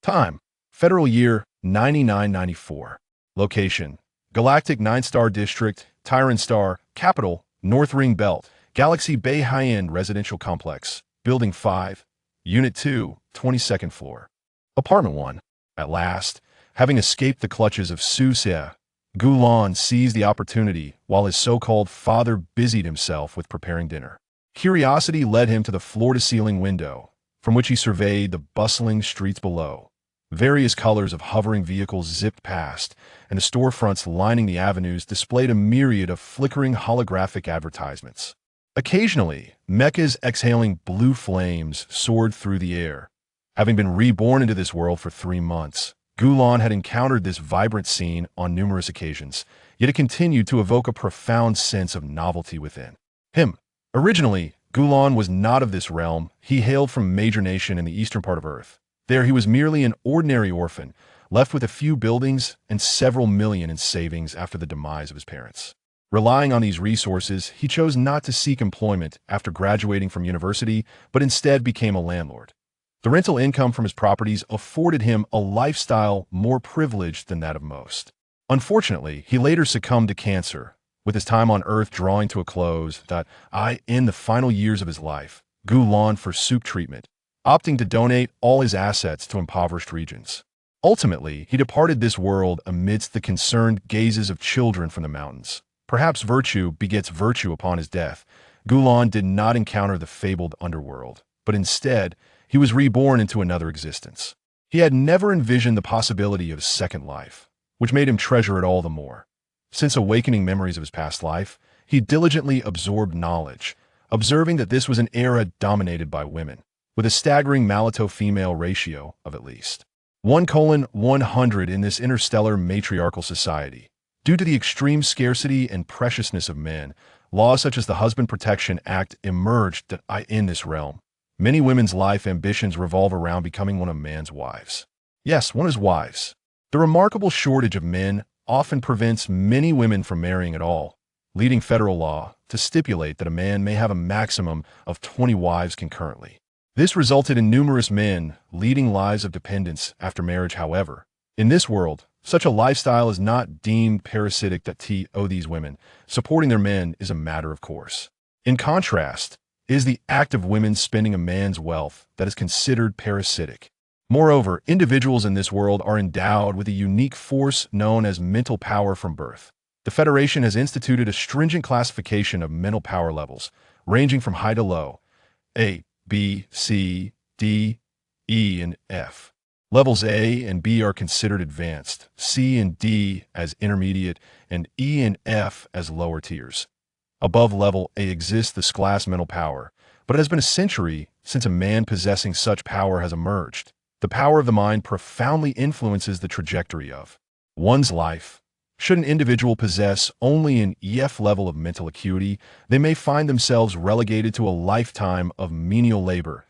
Time: Federal Year 9994. Location: Galactic 9-Star District, Tyron Star, Capital, North Ring Belt, Galaxy Bay High-End Residential Complex, Building 5, Unit 2, 22nd floor. Apartment 1. At last, having escaped the clutches of Susia, Gulan seized the opportunity while his so-called father busied himself with preparing dinner. Curiosity led him to the floor-to-ceiling window, from which he surveyed the bustling streets below. Various colors of hovering vehicles zipped past, and the storefronts lining the avenues displayed a myriad of flickering holographic advertisements. Occasionally, mechas exhaling blue flames soared through the air. Having been reborn into this world for 3 months, Gulan had encountered this vibrant scene on numerous occasions, yet it continued to evoke a profound sense of novelty within him. Originally, Gulan was not of this realm. He hailed from a major nation in the eastern part of Earth. There he was merely an ordinary orphan, left with a few buildings and several million in savings after the demise of his parents. Relying on these resources, he chose not to seek employment after graduating from university, but instead became a landlord. The rental income from his properties afforded him a lifestyle more privileged than that of most. Unfortunately, he later succumbed to cancer, with his time on Earth drawing to a close. In the final years of his life, Gulan forsook treatment, opting to donate all his assets to impoverished regions. Ultimately, he departed this world amidst the concerned gazes of children from the mountains. Perhaps virtue begets virtue upon his death. Gulan did not encounter the fabled underworld, but instead, he was reborn into another existence. He had never envisioned the possibility of a second life, which made him treasure it all the more. Since awakening memories of his past life, he diligently absorbed knowledge, observing that this was an era dominated by women, with a staggering male-to-female ratio of at least 1:100 in this interstellar matriarchal society. Due to the extreme scarcity and preciousness of men, laws such as the Husband Protection Act emerged in this realm. Many women's life ambitions revolve around becoming one of man's wives. Yes, one of his wives. The remarkable shortage of men often prevents many women from marrying at all, leading federal law to stipulate that a man may have a maximum of 20 wives concurrently. This resulted in numerous men leading lives of dependence after marriage. However, in this world, such a lifestyle is not deemed parasitic these women. Supporting their men is a matter of course. In contrast, it is the act of women spending a man's wealth that is considered parasitic. Moreover, individuals in this world are endowed with a unique force known as mental power from birth. The Federation has instituted a stringent classification of mental power levels, ranging from high to low: A, B, C, D, E, and F. Levels A and B are considered advanced, C and D as intermediate, and E and F as lower tiers. Above level A exists this class mental power, but it has been a century since a man possessing such power has emerged. The power of the mind profoundly influences the trajectory of one's life. Should an individual possess only an EF level of mental acuity, they may find themselves relegated to a lifetime of menial labor.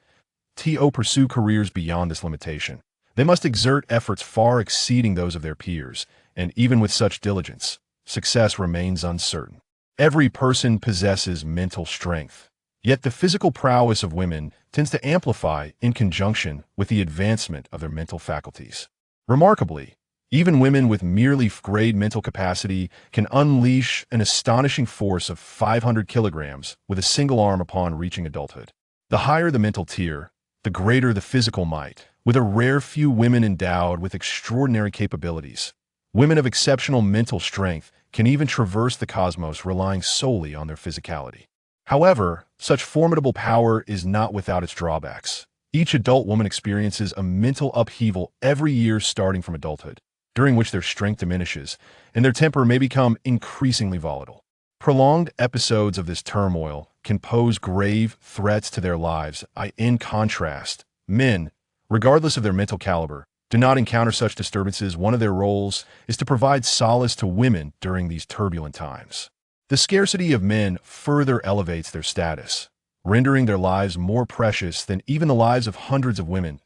Pursue careers beyond this limitation. They must exert efforts far exceeding those of their peers, and even with such diligence, success remains uncertain. Every person possesses mental strength, yet the physical prowess of women tends to amplify in conjunction with the advancement of their mental faculties. Remarkably, even women with merely grade mental capacity can unleash an astonishing force of 500 kilograms with a single arm upon reaching adulthood. The higher the mental tier, the greater the physical might, with a rare few women endowed with extraordinary capabilities. Women of exceptional mental strength can even traverse the cosmos relying solely on their physicality. However, such formidable power is not without its drawbacks. Each adult woman experiences a mental upheaval every year starting from adulthood, during which their strength diminishes, and their temper may become increasingly volatile. Prolonged episodes of this turmoil can pose grave threats to their lives. In contrast, men, regardless of their mental caliber, do not encounter such disturbances. One of their roles is to provide solace to women during these turbulent times. The scarcity of men further elevates their status, rendering their lives more precious than even the lives of hundreds of women.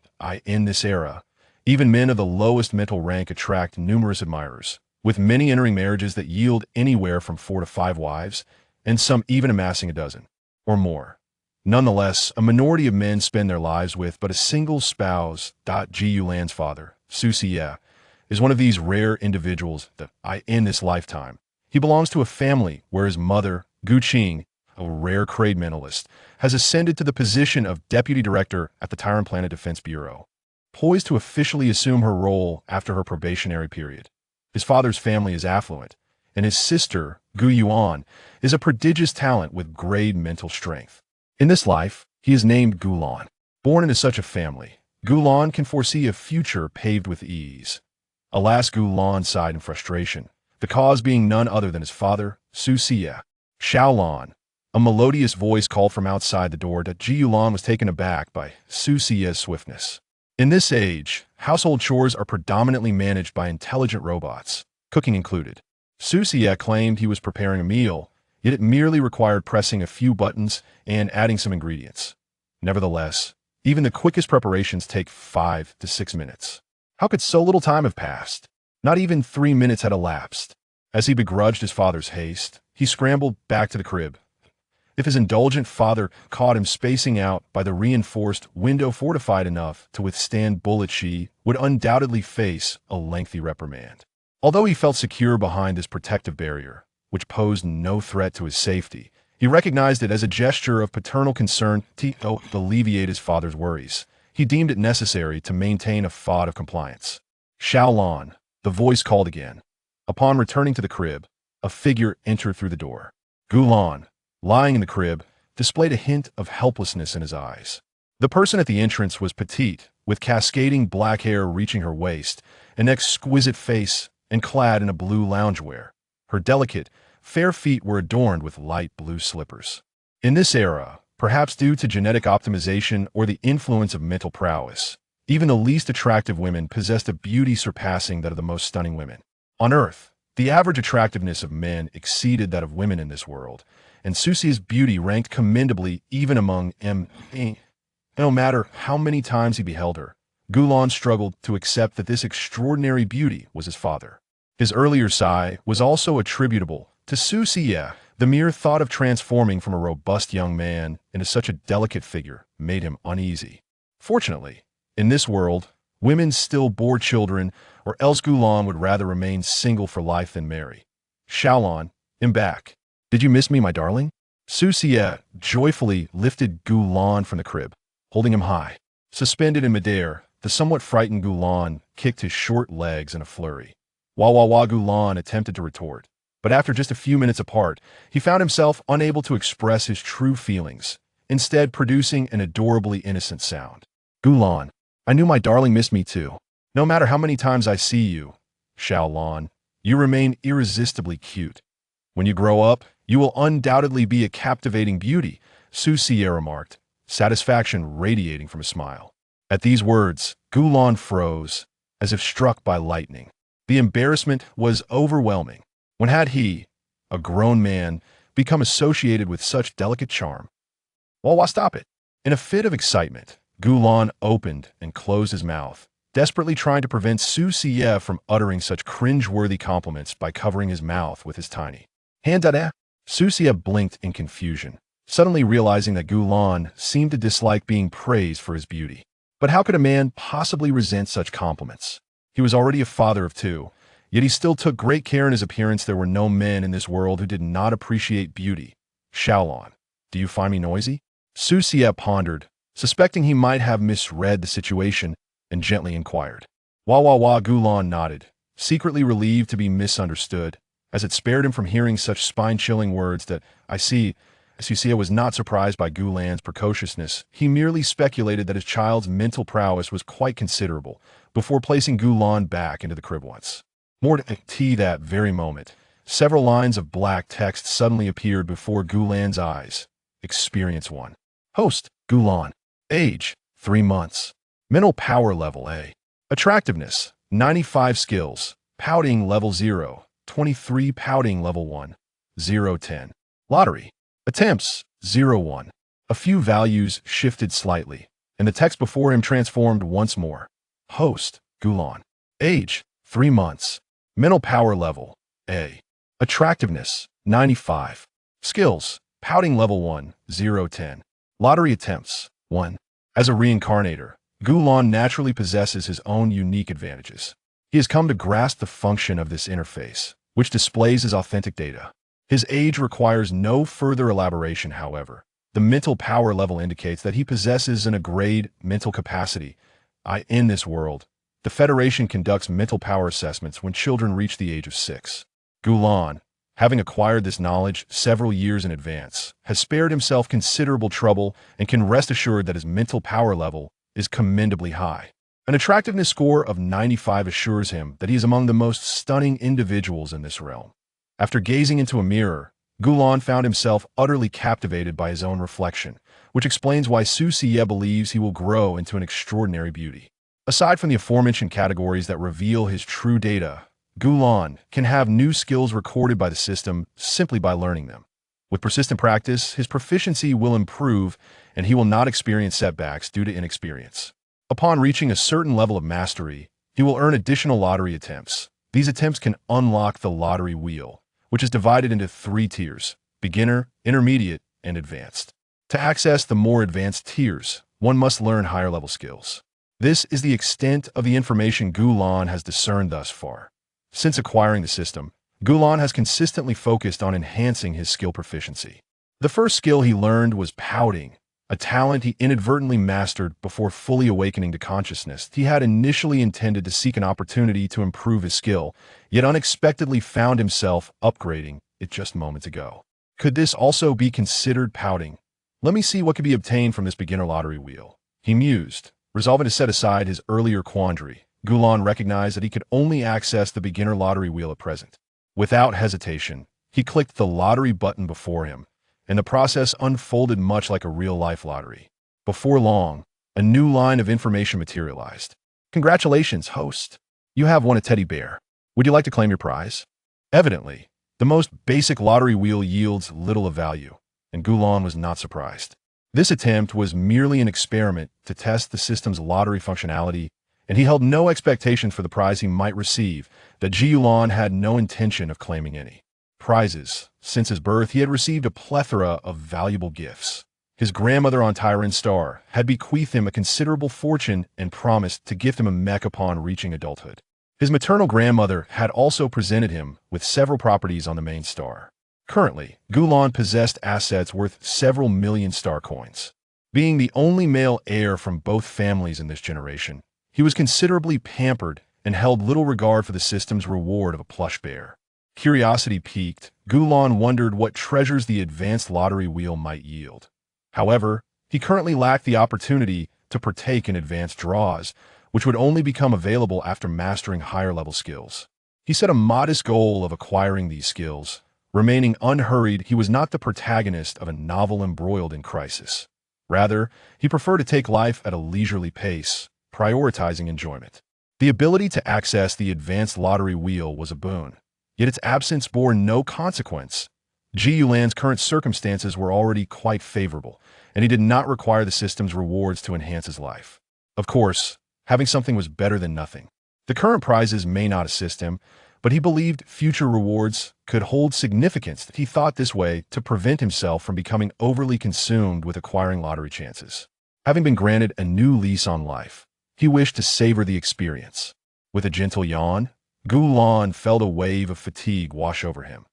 In this era, even men of the lowest mental rank attract numerous admirers, with many entering marriages that yield anywhere from 4 to 5 wives, and some even amassing a dozen or more. Nonetheless, a minority of men spend their lives with but a single spouse. Gu Lan's father, Su Xie, is one of these rare individuals that in this lifetime. He belongs to a family where his mother, Gu Qing, a rare crade mentalist, has ascended to the position of deputy director at the Tyran Planet Defense Bureau, poised to officially assume her role after her probationary period. His father's family is affluent, and his sister, Gu Yuan, is a prodigious talent with great mental strength. In this life, he is named Gulan. Born into such a family, Gulan can foresee a future paved with ease. Alas, Gulan sighed in frustration, the cause being none other than his father, Su Xie. Xiaolan. A melodious voice called from outside the door that Ji Yulan was taken aback by Su Xie's swiftness. In this age, household chores are predominantly managed by intelligent robots, cooking included. Su Xie claimed he was preparing a meal, yet it merely required pressing a few buttons and adding some ingredients. Nevertheless, even the quickest preparations take 5 to 6 minutes. How could so little time have passed? Not even 3 minutes had elapsed. As he begrudged his father's haste, he scrambled back to the crib. If his indulgent father caught him spacing out by the reinforced window fortified enough to withstand bullets, she would undoubtedly face a lengthy reprimand. Although he felt secure behind this protective barrier, which posed no threat to his safety, he recognized it as a gesture of paternal concern to alleviate his father's worries. He deemed it necessary to maintain a facade of compliance. Xiaolan, the voice called again. Upon returning to the crib, a figure entered through the door. Gulan, lying in the crib, displayed a hint of helplessness in his eyes. The person at the entrance was petite, with cascading black hair reaching her waist, an exquisite face, and clad in a blue loungewear. Her delicate, fair feet were adorned with light blue slippers. In this era, perhaps due to genetic optimization or the influence of mental prowess, even the least attractive women possessed a beauty surpassing that of the most stunning women. On Earth, the average attractiveness of men exceeded that of women in this world, and Su Xie's beauty ranked commendably even among men. No matter how many times he beheld her, Gulan struggled to accept that this extraordinary beauty was his father. His earlier sigh was also attributable to Su Xie. The mere thought of transforming from a robust young man into such a delicate figure made him uneasy. Fortunately, in this world, women still bore children, or else Gulan would rather remain single for life than marry. Xiaolan, I'm back. Did you miss me, my darling? Su Xie joyfully lifted Gulan from the crib, holding him high. Suspended in midair, the somewhat frightened Gulan kicked his short legs in a flurry. Gulan attempted to retort, but after just a few minutes apart, he found himself unable to express his true feelings, instead producing an adorably innocent sound. Gulan, I knew my darling missed me too. No matter how many times I see you, Xiaolan, you remain irresistibly cute. When you grow up, you will undoubtedly be a captivating beauty, Su Xie remarked, satisfaction radiating from a smile. At these words, Gulan froze, as if struck by lightning. The embarrassment was overwhelming. When had he, a grown man, become associated with such delicate charm? Well, why stop it? In a fit of excitement, Gulan opened and closed his mouth, desperately trying to prevent Su Xie from uttering such cringe-worthy compliments by covering his mouth with his tiny hand. Su Xie blinked in confusion, suddenly realizing that Gulan seemed to dislike being praised for his beauty. But how could a man possibly resent such compliments? He was already a father of 2, yet he still took great care in his appearance. There were no men in this world who did not appreciate beauty. Xiaolan, do you find me noisy? Su Xie pondered, suspecting he might have misread the situation, and gently inquired. Gulan nodded, secretly relieved to be misunderstood, as it spared him from hearing such spine-chilling words that, I see. Su Xie was not surprised by Gulan's precociousness. He merely speculated that his child's mental prowess was quite considerable, before placing Gulan back into the crib once. More to tea that very moment, several lines of black text suddenly appeared before Gulan's eyes. Experience 1. Host, Gulan. Age, 3 months. Mental power level A. Attractiveness, 95 skills. Pouting level 0, 23 pouting level 1, 0-10. Lottery. Attempts, 0-1. A few values shifted slightly, and the text before him transformed once more. Host, Gulan. Age, 3 months. Mental power level, A. Attractiveness, 95. Skills, pouting level 1, 0-10. Lottery attempts. 1. As a reincarnator, Gulan naturally possesses his own unique advantages. He has come to grasp the function of this interface, which displays his authentic data. His age requires no further elaboration, however. The mental power level indicates that he possesses an agreed mental capacity. In this world, the Federation conducts mental power assessments when children reach the age of 6. Gulan, having acquired this knowledge several years in advance, has spared himself considerable trouble and can rest assured that his mental power level is commendably high. An attractiveness score of 95 assures him that he is among the most stunning individuals in this realm. After gazing into a mirror, Gulan found himself utterly captivated by his own reflection, which explains why Susiye believes he will grow into an extraordinary beauty. Aside from the aforementioned categories that reveal his true data, Gulan can have new skills recorded by the system simply by learning them. With persistent practice, his proficiency will improve and he will not experience setbacks due to inexperience. Upon reaching a certain level of mastery, he will earn additional lottery attempts. These attempts can unlock the lottery wheel, which is divided into 3 tiers: beginner, intermediate, and advanced. To access the more advanced tiers, one must learn higher level skills. This is the extent of the information Gulan has discerned thus far. Since acquiring the system, Gulan has consistently focused on enhancing his skill proficiency. The first skill he learned was pouting, a talent he inadvertently mastered before fully awakening to consciousness. He had initially intended to seek an opportunity to improve his skill, yet unexpectedly found himself upgrading it just moments ago. Could this also be considered pouting? Let me see what could be obtained from this beginner lottery wheel, he mused. Resolving to set aside his earlier quandary, Gulan recognized that he could only access the beginner lottery wheel at present. Without hesitation, he clicked the lottery button before him, and the process unfolded much like a real-life lottery. Before long, a new line of information materialized. Congratulations, host. You have won a teddy bear. Would you like to claim your prize? Evidently, the most basic lottery wheel yields little of value, and Gulan was not surprised. This attempt was merely an experiment to test the system's lottery functionality, and he held no expectations for the prize he might receive, that Gulan had no intention of claiming any prizes. Since his birth, he had received a plethora of valuable gifts. His grandmother on Tyran Star had bequeathed him a considerable fortune and promised to gift him a mech upon reaching adulthood. His maternal grandmother had also presented him with several properties on the main star. Currently, Gulan possessed assets worth several million star coins. Being the only male heir from both families in this generation, he was considerably pampered and held little regard for the system's reward of a plush bear. Curiosity piqued, Gulan wondered what treasures the advanced lottery wheel might yield. However, he currently lacked the opportunity to partake in advanced draws, which would only become available after mastering higher-level skills. He set a modest goal of acquiring these skills. Remaining unhurried, he was not the protagonist of a novel embroiled in crisis. Rather, he preferred to take life at a leisurely pace, prioritizing enjoyment. The ability to access the advanced lottery wheel was a boon, yet its absence bore no consequence. Gulan's current circumstances were already quite favorable, and he did not require the system's rewards to enhance his life. Of course, having something was better than nothing. The current prizes may not assist him, but he believed future rewards could hold significance. He thought this way to prevent himself from becoming overly consumed with acquiring lottery chances. Having been granted a new lease on life, he wished to savor the experience. With a gentle yawn, Gulan felt a wave of fatigue wash over him.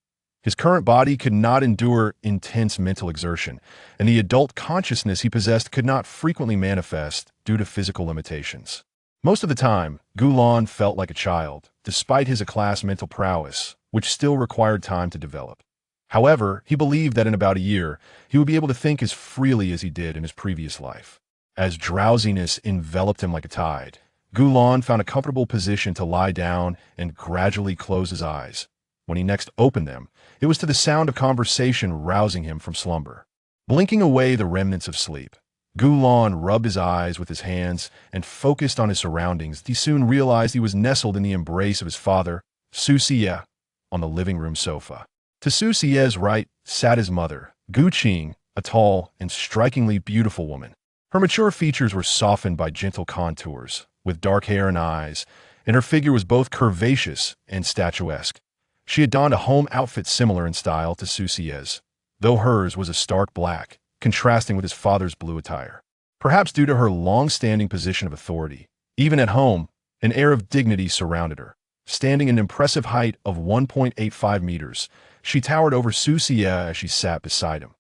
His current body could not endure intense mental exertion, and the adult consciousness he possessed could not frequently manifest due to physical limitations. Most of the time, Gulan felt like a child, despite his A-class mental prowess, which still required time to develop. However, he believed that in about a year, he would be able to think as freely as he did in his previous life. As drowsiness enveloped him like a tide, Gulan found a comfortable position to lie down and gradually close his eyes. When he next opened them, it was to the sound of conversation rousing him from slumber. Blinking away the remnants of sleep, Gulan rubbed his eyes with his hands and focused on his surroundings. He soon realized he was nestled in the embrace of his father, Susiye, on the living room sofa. To Susiye's right sat his mother, Guqing, a tall and strikingly beautiful woman. Her mature features were softened by gentle contours, with dark hair and eyes, and her figure was both curvaceous and statuesque. She had donned a home outfit similar in style to Susiye's, though hers was a stark black, contrasting with his father's blue attire. Perhaps due to her long-standing position of authority, even at home, an air of dignity surrounded her. Standing an impressive height of 1.85 meters, she towered over Su Xie as she sat beside him.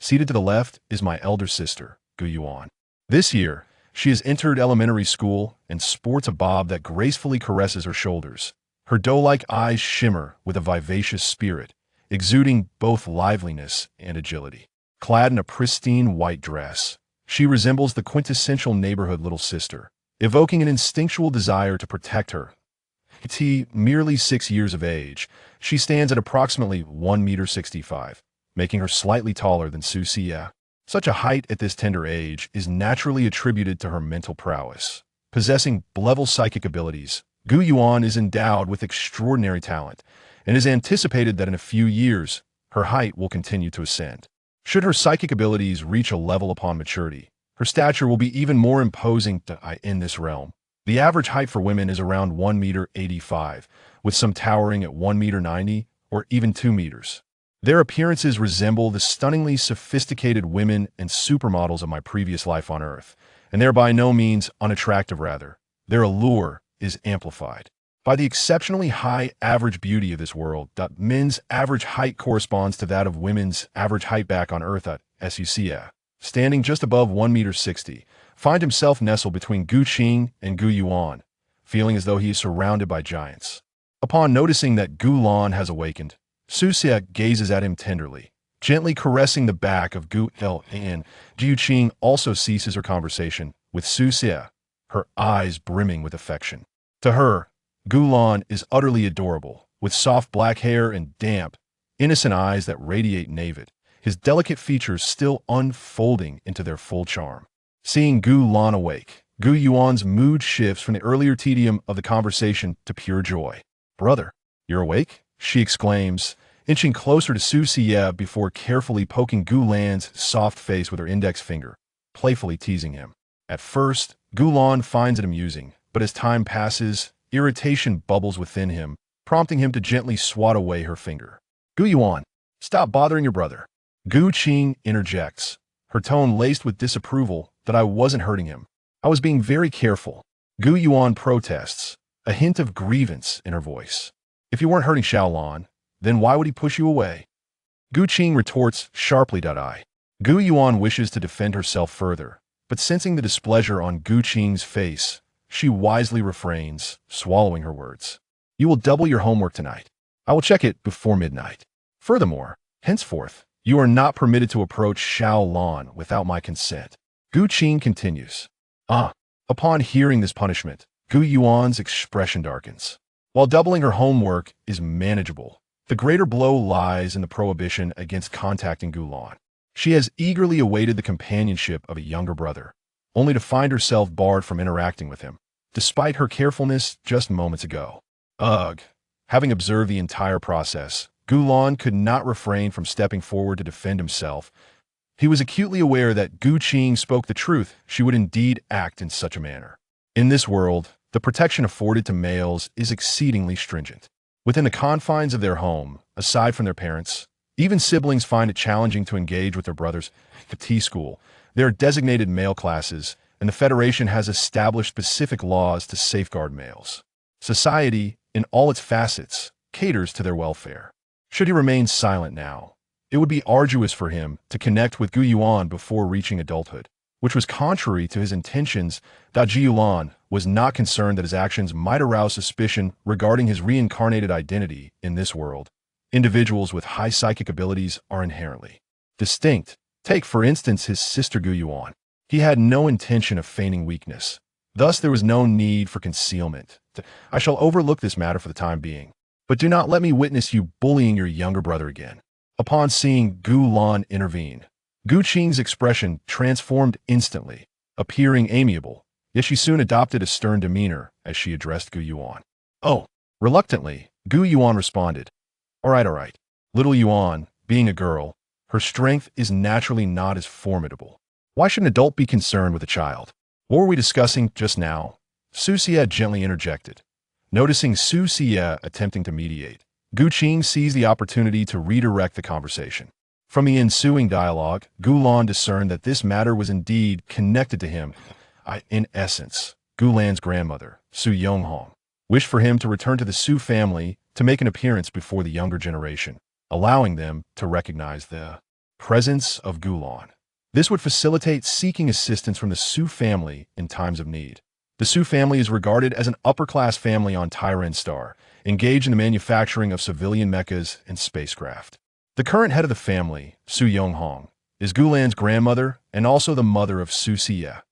Seated to the left is my elder sister, Gu Yuan. This year, she has entered elementary school and sports a bob that gracefully caresses her shoulders. Her doe-like eyes shimmer with a vivacious spirit, exuding both liveliness and agility. Clad in a pristine white dress, she resembles the quintessential neighborhood little sister, evoking an instinctual desire to protect her. At merely 6 years of age, she stands at approximately 1.65 meters, making her slightly taller than Su Xie. Such a height at this tender age is naturally attributed to her mental prowess. Possessing level psychic abilities, Gu Yuan is endowed with extraordinary talent, and is anticipated that in a few years, her height will continue to ascend. Should her psychic abilities reach a level upon maturity, her stature will be even more imposing in this realm. The average height for women is around 1.85 meters, with some towering at 1.90 meters or even 2 meters. Their appearances resemble the stunningly sophisticated women and supermodels of my previous life on Earth, and they are by no means unattractive. Rather, their allure is amplified by the exceptionally high average beauty of this world. Men's average height corresponds to that of women's average height back on Earth at Su. Standing just above 1.60 meters, find himself nestled between Gu Qing and Gu Yuan, feeling as though he is surrounded by giants. Upon noticing that Gu Lan has awakened, Su Xie gazes at him tenderly, gently caressing the back of Gu El, and Gu Qing also ceases her conversation with Su Xie, her eyes brimming with affection. To her, Gu Lan is utterly adorable, with soft black hair and damp, innocent eyes that radiate naivete, his delicate features still unfolding into their full charm. Seeing Gu Lan awake, Gu Yuan's mood shifts from the earlier tedium of the conversation to pure joy. "Brother, you're awake?" she exclaims, inching closer to Su Xie before carefully poking Gu Lan's soft face with her index finger, playfully teasing him. At first, Gu Lan finds it amusing, but as time passes, irritation bubbles within him, prompting him to gently swat away her finger. "Gu Yuan, stop bothering your brother." Gu Qing interjects, her tone laced with disapproval, that I wasn't hurting him. I was being very careful. Gu Yuan protests, a hint of grievance in her voice. "If you weren't hurting Xiaolan, then why would he push you away?" Gu Qing retorts sharply. Gu Yuan wishes to defend herself further, but sensing the displeasure on Gu Qing's face, she wisely refrains, swallowing her words. "You will double your homework tonight. I will check it before midnight. Furthermore, henceforth, you are not permitted to approach Xiaolan without my consent." Gu Qing continues. Upon hearing this punishment, Gu Yuan's expression darkens. While doubling her homework is manageable, the greater blow lies in the prohibition against contacting Gu Lan. She has eagerly awaited the companionship of a younger brother, only to find herself barred from interacting with him, despite her carefulness just moments ago. Ugh! Having observed the entire process, Gu Lan could not refrain from stepping forward to defend himself. He was acutely aware that Gu Qing spoke the truth. She would indeed act in such a manner. In this world, the protection afforded to males is exceedingly stringent. Within the confines of their home, aside from their parents, even siblings find it challenging to engage with their brothers. At T-School, there are designated male classes, and the Federation has established specific laws to safeguard males. Society, in all its facets, caters to their welfare. Should he remain silent now, it would be arduous for him to connect with Gu Yuan before reaching adulthood, which was contrary to his intentions. Gu Yuan was not concerned that his actions might arouse suspicion regarding his reincarnated identity in this world. Individuals with high psychic abilities are inherently distinct. Take, for instance, his sister Gu Yuan. He had no intention of feigning weakness. Thus, there was no need for concealment. I shall overlook this matter for the time being, but do not let me witness you bullying your younger brother again. Upon seeing Gu Lan intervene, Gu Qing's expression transformed instantly, appearing amiable, yet she soon adopted a stern demeanor as she addressed Gu Yuan. "Oh." Reluctantly, Gu Yuan responded, All right. Little Yuan, being a girl, her strength is naturally not as formidable. Why should an adult be concerned with a child? What were we discussing just now?" Su Xie gently interjected. Noticing Su Xie attempting to mediate, Gu Qing seized the opportunity to redirect the conversation. From the ensuing dialogue, Gulan discerned that this matter was indeed connected to him. In essence, Gulan's grandmother, Su Yonghong, wished for him to return to the Su family to make an appearance before the younger generation, allowing them to recognize the presence of Gulan. This would facilitate seeking assistance from the Su family in times of need. The Su family is regarded as an upper-class family on Tycoon Star, engaged in the manufacturing of civilian mechas and spacecraft. The current head of the family, Su Yonghong, is Gulan's grandmother and also the mother of Su Xie.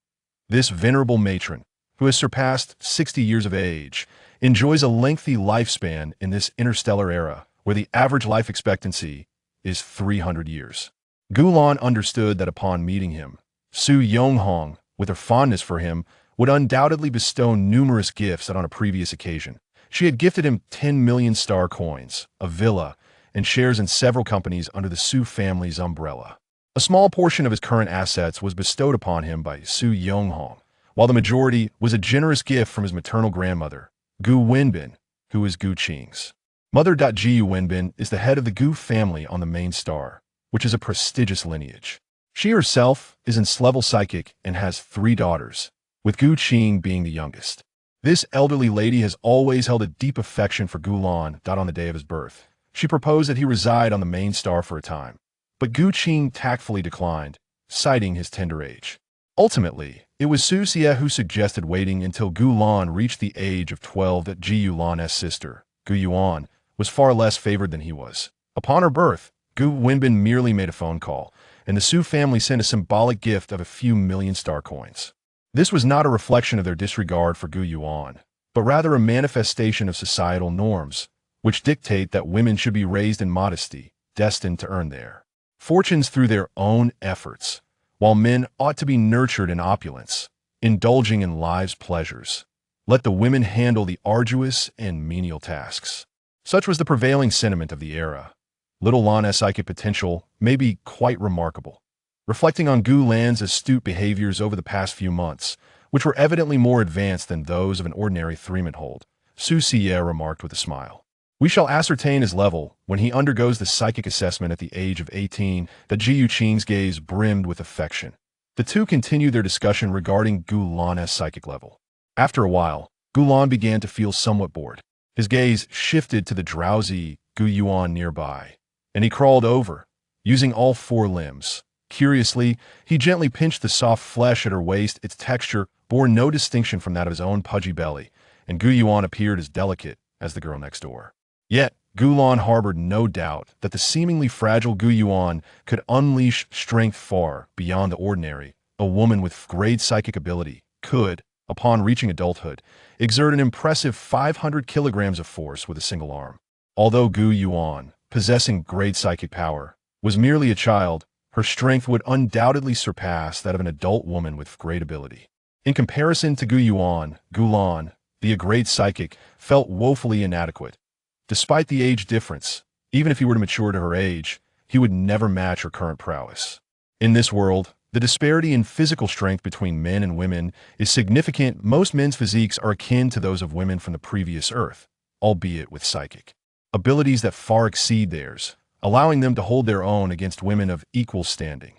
This venerable matron, who has surpassed 60 years of age, enjoys a lengthy lifespan in this interstellar era, where the average life expectancy is 300 years. Gulan understood that upon meeting him, Su Yonghong, with her fondness for him, would undoubtedly bestow numerous gifts that on a previous occasion. She had gifted him 10 million star coins, a villa, and shares in several companies under the Su family's umbrella. A small portion of his current assets was bestowed upon him by Su Yonghong, while the majority was a generous gift from his maternal grandmother, Gu Wenbin, who is Gu Qing's mother. Gu Wenbin is the head of the Gu family on the main star, which is a prestigious lineage. She herself is in level psychic and has 3 daughters, with Gu Qing being the youngest. This elderly lady has always held a deep affection for Gulan. On the day of his birth, she proposed that he reside on the main star for a time, but Gu Qing tactfully declined, citing his tender age. Ultimately, it was Su Xie who suggested waiting until Gulan reached the age of 12. That Ji Yulan's sister, Gu Yuan, was far less favored than he was. Upon her birth, Gu Wenbin merely made a phone call, and the Su family sent a symbolic gift of a few million star coins. This was not a reflection of their disregard for Gu Yuan, but rather a manifestation of societal norms, which dictate that women should be raised in modesty, destined to earn their fortunes through their own efforts, while men ought to be nurtured in opulence, indulging in life's pleasures. Let the women handle the arduous and menial tasks. Such was the prevailing sentiment of the era. Little Lan's psychic potential may be quite remarkable. Reflecting on Gu Lan's astute behaviors over the past few months, which were evidently more advanced than those of an ordinary three-month-old, Su Xie remarked with a smile. We shall ascertain his level when he undergoes the psychic assessment at the age of 18. That Ji Yuqing's gaze brimmed with affection. The two continued their discussion regarding Gu Lan's psychic level. After a while, Gulan began to feel somewhat bored. His gaze shifted to the drowsy Gu Yuan nearby, and he crawled over, using all 4 limbs. Curiously, he gently pinched the soft flesh at her waist. Its texture bore no distinction from that of his own pudgy belly, and Gu Yuan appeared as delicate as the girl next door. Yet, Gulan harbored no doubt that the seemingly fragile Gu Yuan could unleash strength far beyond the ordinary. A woman with great psychic ability could, upon reaching adulthood, exert an impressive 500 kilograms of force with a single arm. Although Gu Yuan, possessing great psychic power, was merely a child, her strength would undoubtedly surpass that of an adult woman with great ability. In comparison to Gu Yuan, Gulan, the great psychic, felt woefully inadequate. Despite the age difference, even if he were to mature to her age, he would never match her current prowess. In this world, the disparity in physical strength between men and women is significant. Most men's physiques are akin to those of women from the previous Earth, albeit with psychic abilities that far exceed theirs, allowing them to hold their own against women of equal standing.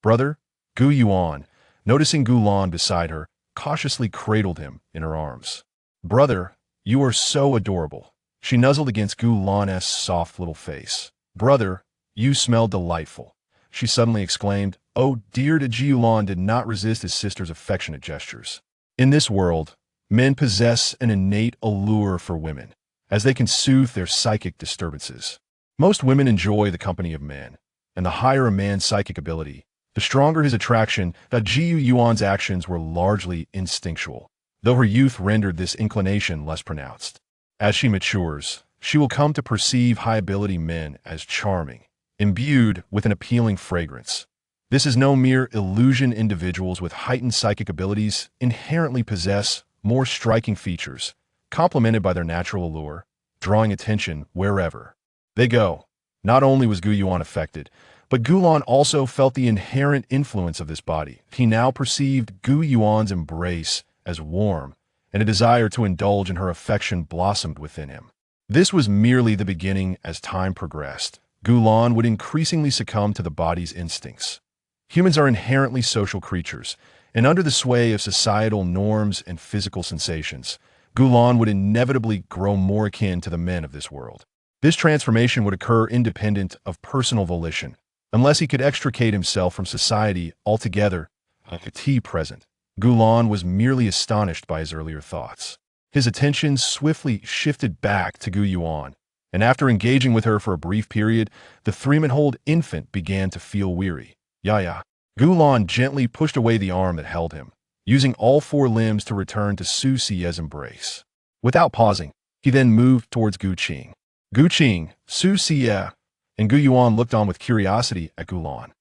Brother, Gu Yuan, noticing Gulan beside her, cautiously cradled him in her arms. Brother, you are so adorable. She nuzzled against Gulan's soft little face. Brother, you smell delightful, she suddenly exclaimed. Oh dear. Ji Yulan did not resist his sister's affectionate gestures. In this world, men possess an innate allure for women, as they can soothe their psychic disturbances. Most women enjoy the company of men, and the higher a man's psychic ability, the stronger his attraction. Ji Yuan's actions were largely instinctual, though her youth rendered this inclination less pronounced. As she matures, she will come to perceive high-ability men as charming, imbued with an appealing fragrance. This is no mere illusion. Individuals with heightened psychic abilities inherently possess more striking features, complemented by their natural allure, drawing attention wherever they go. Not only was Gu Yuan affected, but Gulan also felt the inherent influence of this body. He now perceived Gu Yuan's embrace as warm, and a desire to indulge in her affection blossomed within him. This was merely the beginning. As time progressed, Gulan would increasingly succumb to the body's instincts. Humans are inherently social creatures, and under the sway of societal norms and physical sensations, Gulan would inevitably grow more akin to the men of this world. This transformation would occur independent of personal volition, unless he could extricate himself from society altogether. At the present, Gulan was merely astonished by his earlier thoughts. His attention swiftly shifted back to Gu Yuan, and after engaging with her for a brief period, the three-month-old infant began to feel weary. Yaya. Gulan gently pushed away the arm that held him, using all four limbs to return to Su Xie's embrace. Without pausing, he then moved towards Gu Qing. Gu Qing, Su Xie, and Gu Yuan looked on with curiosity at Gulan.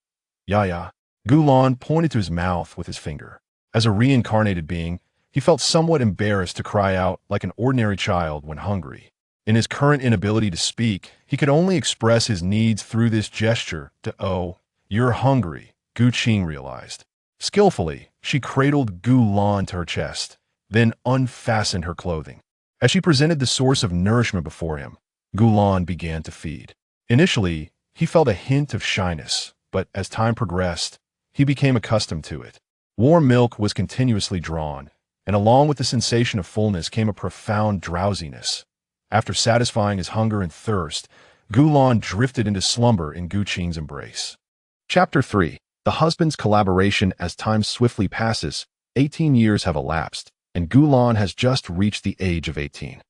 Yaya. Gulan pointed to his mouth with his finger. As a reincarnated being, he felt somewhat embarrassed to cry out like an ordinary child when hungry. In his current inability to speak, he could only express his needs through this gesture to, "Oh, you're hungry," Gu Qing realized. Skillfully, she cradled Gulan to her chest, then unfastened her clothing. As she presented the source of nourishment before him, Gulan began to feed. Initially, he felt a hint of shyness, but as time progressed, he became accustomed to it. Warm milk was continuously drawn, and along with the sensation of fullness came a profound drowsiness. After satisfying his hunger and thirst, Gulan drifted into slumber in Gu Qing's embrace. Chapter 3. The Husband's Collaboration. As time swiftly passes, 18 years have elapsed, and Gulan has just reached the age of 18.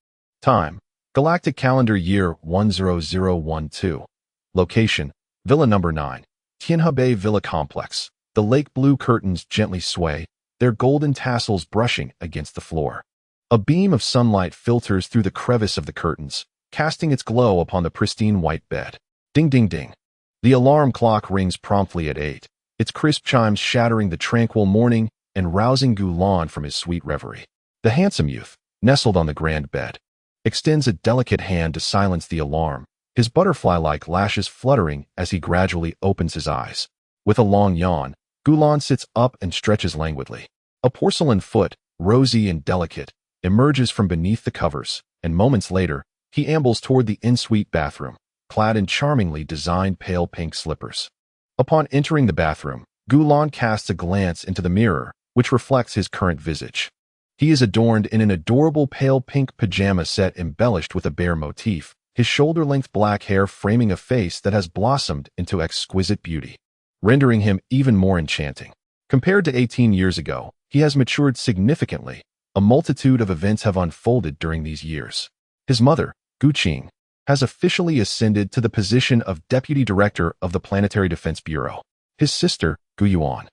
Time. Galactic Calendar Year 10012. Location. Villa Number 9. Tianhebei Villa Complex. The lake blue curtains gently sway, their golden tassels brushing against the floor. A beam of sunlight filters through the crevice of the curtains, casting its glow upon the pristine white bed. Ding ding ding. The alarm clock rings promptly at 8, its crisp chimes shattering the tranquil morning and rousing Gulan from his sweet reverie. The handsome youth, nestled on the grand bed, extends a delicate hand to silence the alarm, his butterfly-like lashes fluttering as he gradually opens his eyes. With a long yawn, Gulan sits up and stretches languidly. A porcelain foot, rosy and delicate, emerges from beneath the covers, and moments later, he ambles toward the en-suite bathroom, clad in charmingly designed pale pink slippers. Upon entering the bathroom, Gulan casts a glance into the mirror, which reflects his current visage. He is adorned in an adorable pale pink pajama set embellished with a bear motif, his shoulder-length black hair framing a face that has blossomed into exquisite beauty, rendering him even more enchanting. Compared to 18 years ago, he has matured significantly. A multitude of events have unfolded during these years. His mother, Gu Qing, has officially ascended to the position of Deputy Director of the Planetary Defense Bureau. His sister, Gu Yuan,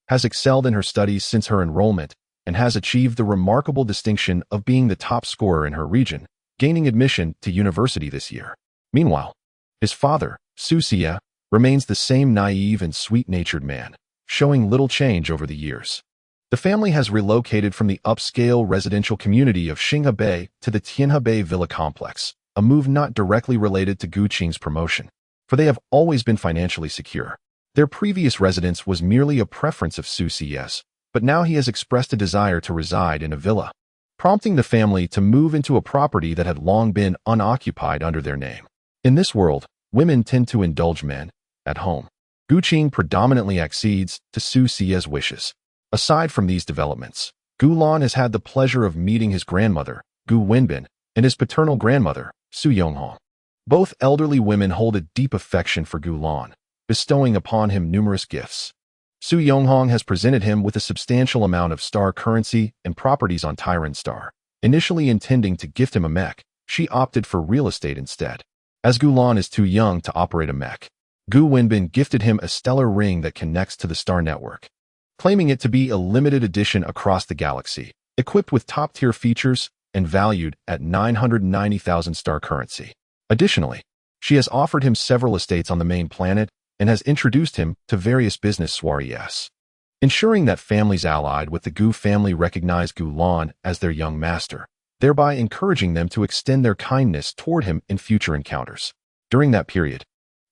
has excelled in her studies since her enrollment and has achieved the remarkable distinction of being the top scorer in her region, gaining admission to university this year. Meanwhile, his father, Su Xie, remains the same naive and sweet-natured man, showing little change over the years. The family has relocated from the upscale residential community of Xinghebei to the Tianhebei Villa Complex, a move not directly related to Gu Qing's promotion, for they have always been financially secure. Their previous residence was merely a preference of Su Xie's, but now he has expressed a desire to reside in a villa, prompting the family to move into a property that had long been unoccupied under their name. In this world, women tend to indulge men at home. Gu Qing predominantly accedes to Su Xie's wishes. Aside from these developments, Gulan has had the pleasure of meeting his grandmother, Gu Wenbin, and his paternal grandmother, Su Yonghong. Both elderly women hold a deep affection for Gulan, bestowing upon him numerous gifts. Su Yonghong has presented him with a substantial amount of star currency and properties on Tyran Star. Initially intending to gift him a mech, she opted for real estate instead. As Gulan is too young to operate a mech, Gu Wenbin gifted him a stellar ring that connects to the star network, claiming it to be a limited edition across the galaxy, equipped with top-tier features and valued at 990,000 star currency. Additionally, she has offered him several estates on the main planet and has introduced him to various business soirees, ensuring that families allied with the Gu family recognize Gulan as their young master, thereby encouraging them to extend their kindness toward him in future encounters. During that period,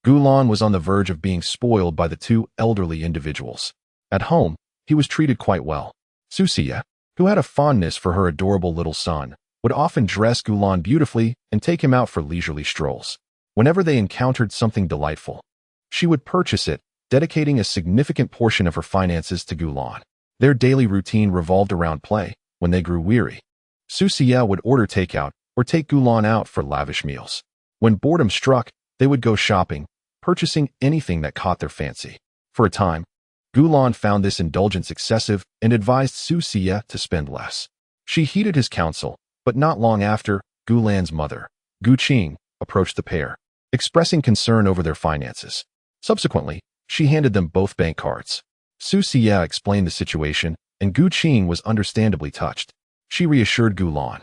Gulan was on the verge of being spoiled by the two elderly individuals. At home, he was treated quite well. Su Xie, who had a fondness for her adorable little son, would often dress Gulan beautifully and take him out for leisurely strolls. Whenever they encountered something delightful, she would purchase it, dedicating a significant portion of her finances to Gulan. Their daily routine revolved around play. When they grew weary, Susia would order takeout or take Gulan out for lavish meals. When boredom struck, they would go shopping, purchasing anything that caught their fancy. For a time, Gulan found this indulgence excessive and advised Susia to spend less. She heeded his counsel, but not long after, Gulan's mother, Gu Qing, approached the pair, expressing concern over their finances. Subsequently, she handed them both bank cards. Susia explained the situation, and Gu Qing was understandably touched. She reassured Gulan,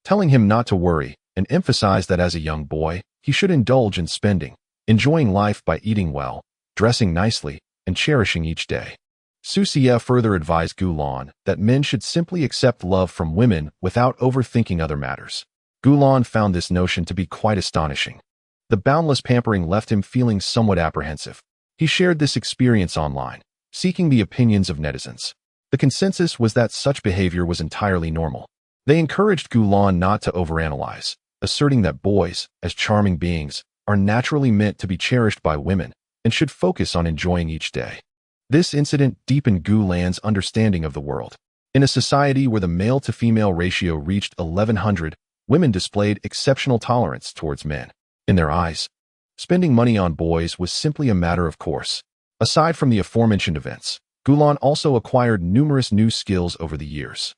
telling him not to worry, and emphasized that as a young boy, he should indulge in spending, enjoying life by eating well, dressing nicely, and cherishing each day. Susia further advised Gulan that men should simply accept love from women without overthinking other matters. Gulan found this notion to be quite astonishing. The boundless pampering left him feeling somewhat apprehensive. He shared this experience online, seeking the opinions of netizens. The consensus was that such behavior was entirely normal. They encouraged Gulan not to overanalyze, asserting that boys, as charming beings, are naturally meant to be cherished by women and should focus on enjoying each day. This incident deepened Gulan's understanding of the world. In a society where the male-to-female ratio reached 1100, women displayed exceptional tolerance towards men. In their eyes, spending money on boys was simply a matter of course. Aside from the aforementioned events, Gulan also acquired numerous new skills over the years.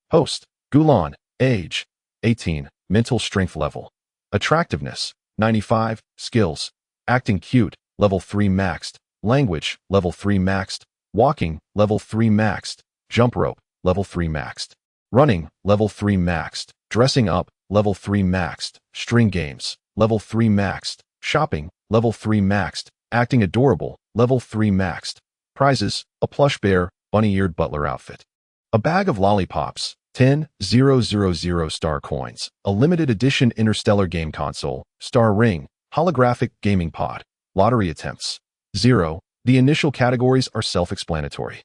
Host: Gulan, age, 18, mental strength level, attractiveness, 95, skills, acting cute, level 3 maxed, language, level 3 maxed, walking, level 3 maxed, jump rope, level 3 maxed, running, level 3 maxed, dressing up, level 3 maxed, string games, level 3 maxed, shopping, level 3 maxed, acting adorable, level 3 maxed, prizes, a plush bear, bunny-eared butler outfit, a bag of lollipops, 10,000 star coins, a limited edition Interstellar game console, star ring, holographic gaming pod, lottery attempts. 0. The initial categories are self-explanatory.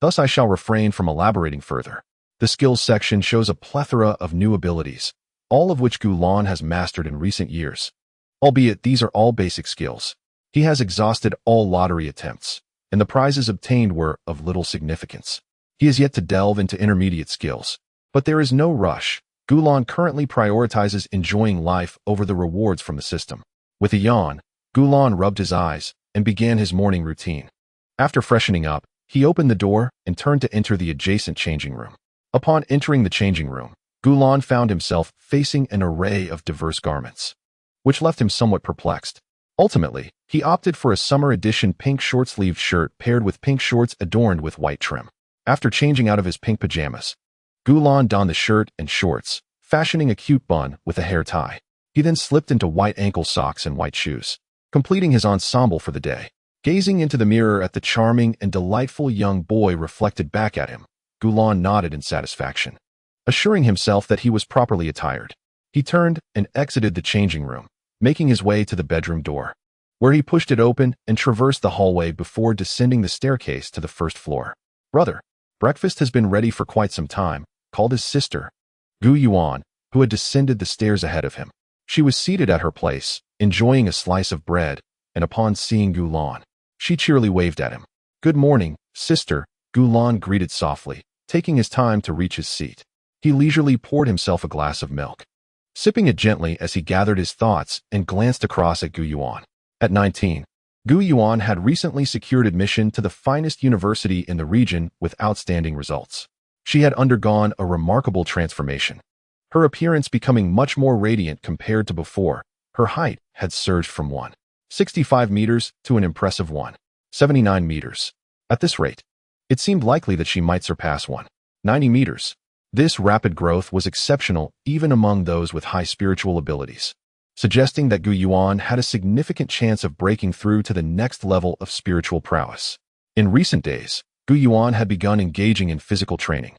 Thus I shall refrain from elaborating further. The skills section shows a plethora of new abilities, all of which Gulan has mastered in recent years. Albeit these are all basic skills, he has exhausted all lottery attempts, and the prizes obtained were of little significance. He is yet to delve into intermediate skills. But there is no rush. Gulan currently prioritizes enjoying life over the rewards from the system. With a yawn, Gulan rubbed his eyes and began his morning routine. After freshening up, he opened the door and turned to enter the adjacent changing room. Upon entering the changing room, Gulan found himself facing an array of diverse garments, which left him somewhat perplexed. Ultimately, he opted for a summer edition pink short-sleeved shirt paired with pink shorts adorned with white trim. After changing out of his pink pajamas, Gulan donned the shirt and shorts, fashioning a cute bun with a hair tie. He then slipped into white ankle socks and white shoes, completing his ensemble for the day. Gazing into the mirror at the charming and delightful young boy reflected back at him, Gulan nodded in satisfaction. Assuring himself that he was properly attired, he turned and exited the changing room, making his way to the bedroom door, where he pushed it open and traversed the hallway before descending the staircase to the first floor. "Brother, breakfast has been ready for quite some time," called his sister, Gu Yuan, who had descended the stairs ahead of him. She was seated at her place, enjoying a slice of bread, and upon seeing Gulan, she cheerily waved at him. "Good morning, sister," Gulan greeted softly, taking his time to reach his seat. He leisurely poured himself a glass of milk, sipping it gently as he gathered his thoughts and glanced across at Gu Yuan. At 19, Gu Yuan had recently secured admission to the finest university in the region with outstanding results. She had undergone a remarkable transformation, her appearance becoming much more radiant compared to before. Her height had surged from 165 meters to an impressive 179 meters. At this rate, it seemed likely that she might surpass 190 meters. This rapid growth was exceptional even among those with high spiritual abilities, suggesting that Gu Yuan had a significant chance of breaking through to the next level of spiritual prowess. In recent days, Gu Yuan had begun engaging in physical training,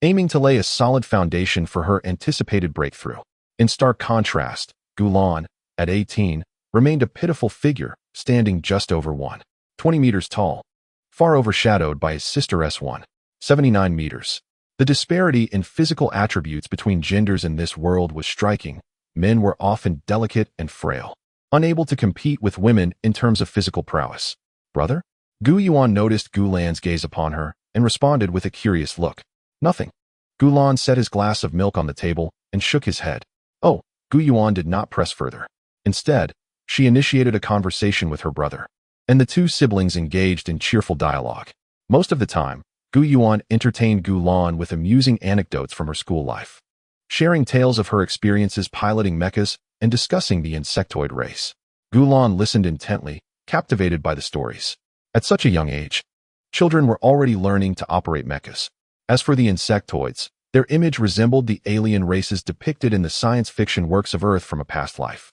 aiming to lay a solid foundation for her anticipated breakthrough. In stark contrast, Gulan, at 18, remained a pitiful figure, standing just over 120 meters tall, far overshadowed by his sister S179 meters. The disparity in physical attributes between genders in this world was striking. Men were often delicate and frail, unable to compete with women in terms of physical prowess. Brother? Gu Yuan noticed Gu Lan's gaze upon her and responded with a curious look. Nothing. Gu Lan set his glass of milk on the table and shook his head. Oh, Gu Yuan did not press further. Instead, she initiated a conversation with her brother, and the two siblings engaged in cheerful dialogue. Most of the time, Gu Yuan entertained Gu Lan with amusing anecdotes from her school life, sharing tales of her experiences piloting mechas and discussing the insectoid race. Gu Lan listened intently, captivated by the stories. At such a young age, children were already learning to operate mechas. As for the insectoids, their image resembled the alien races depicted in the science fiction works of Earth from a past life,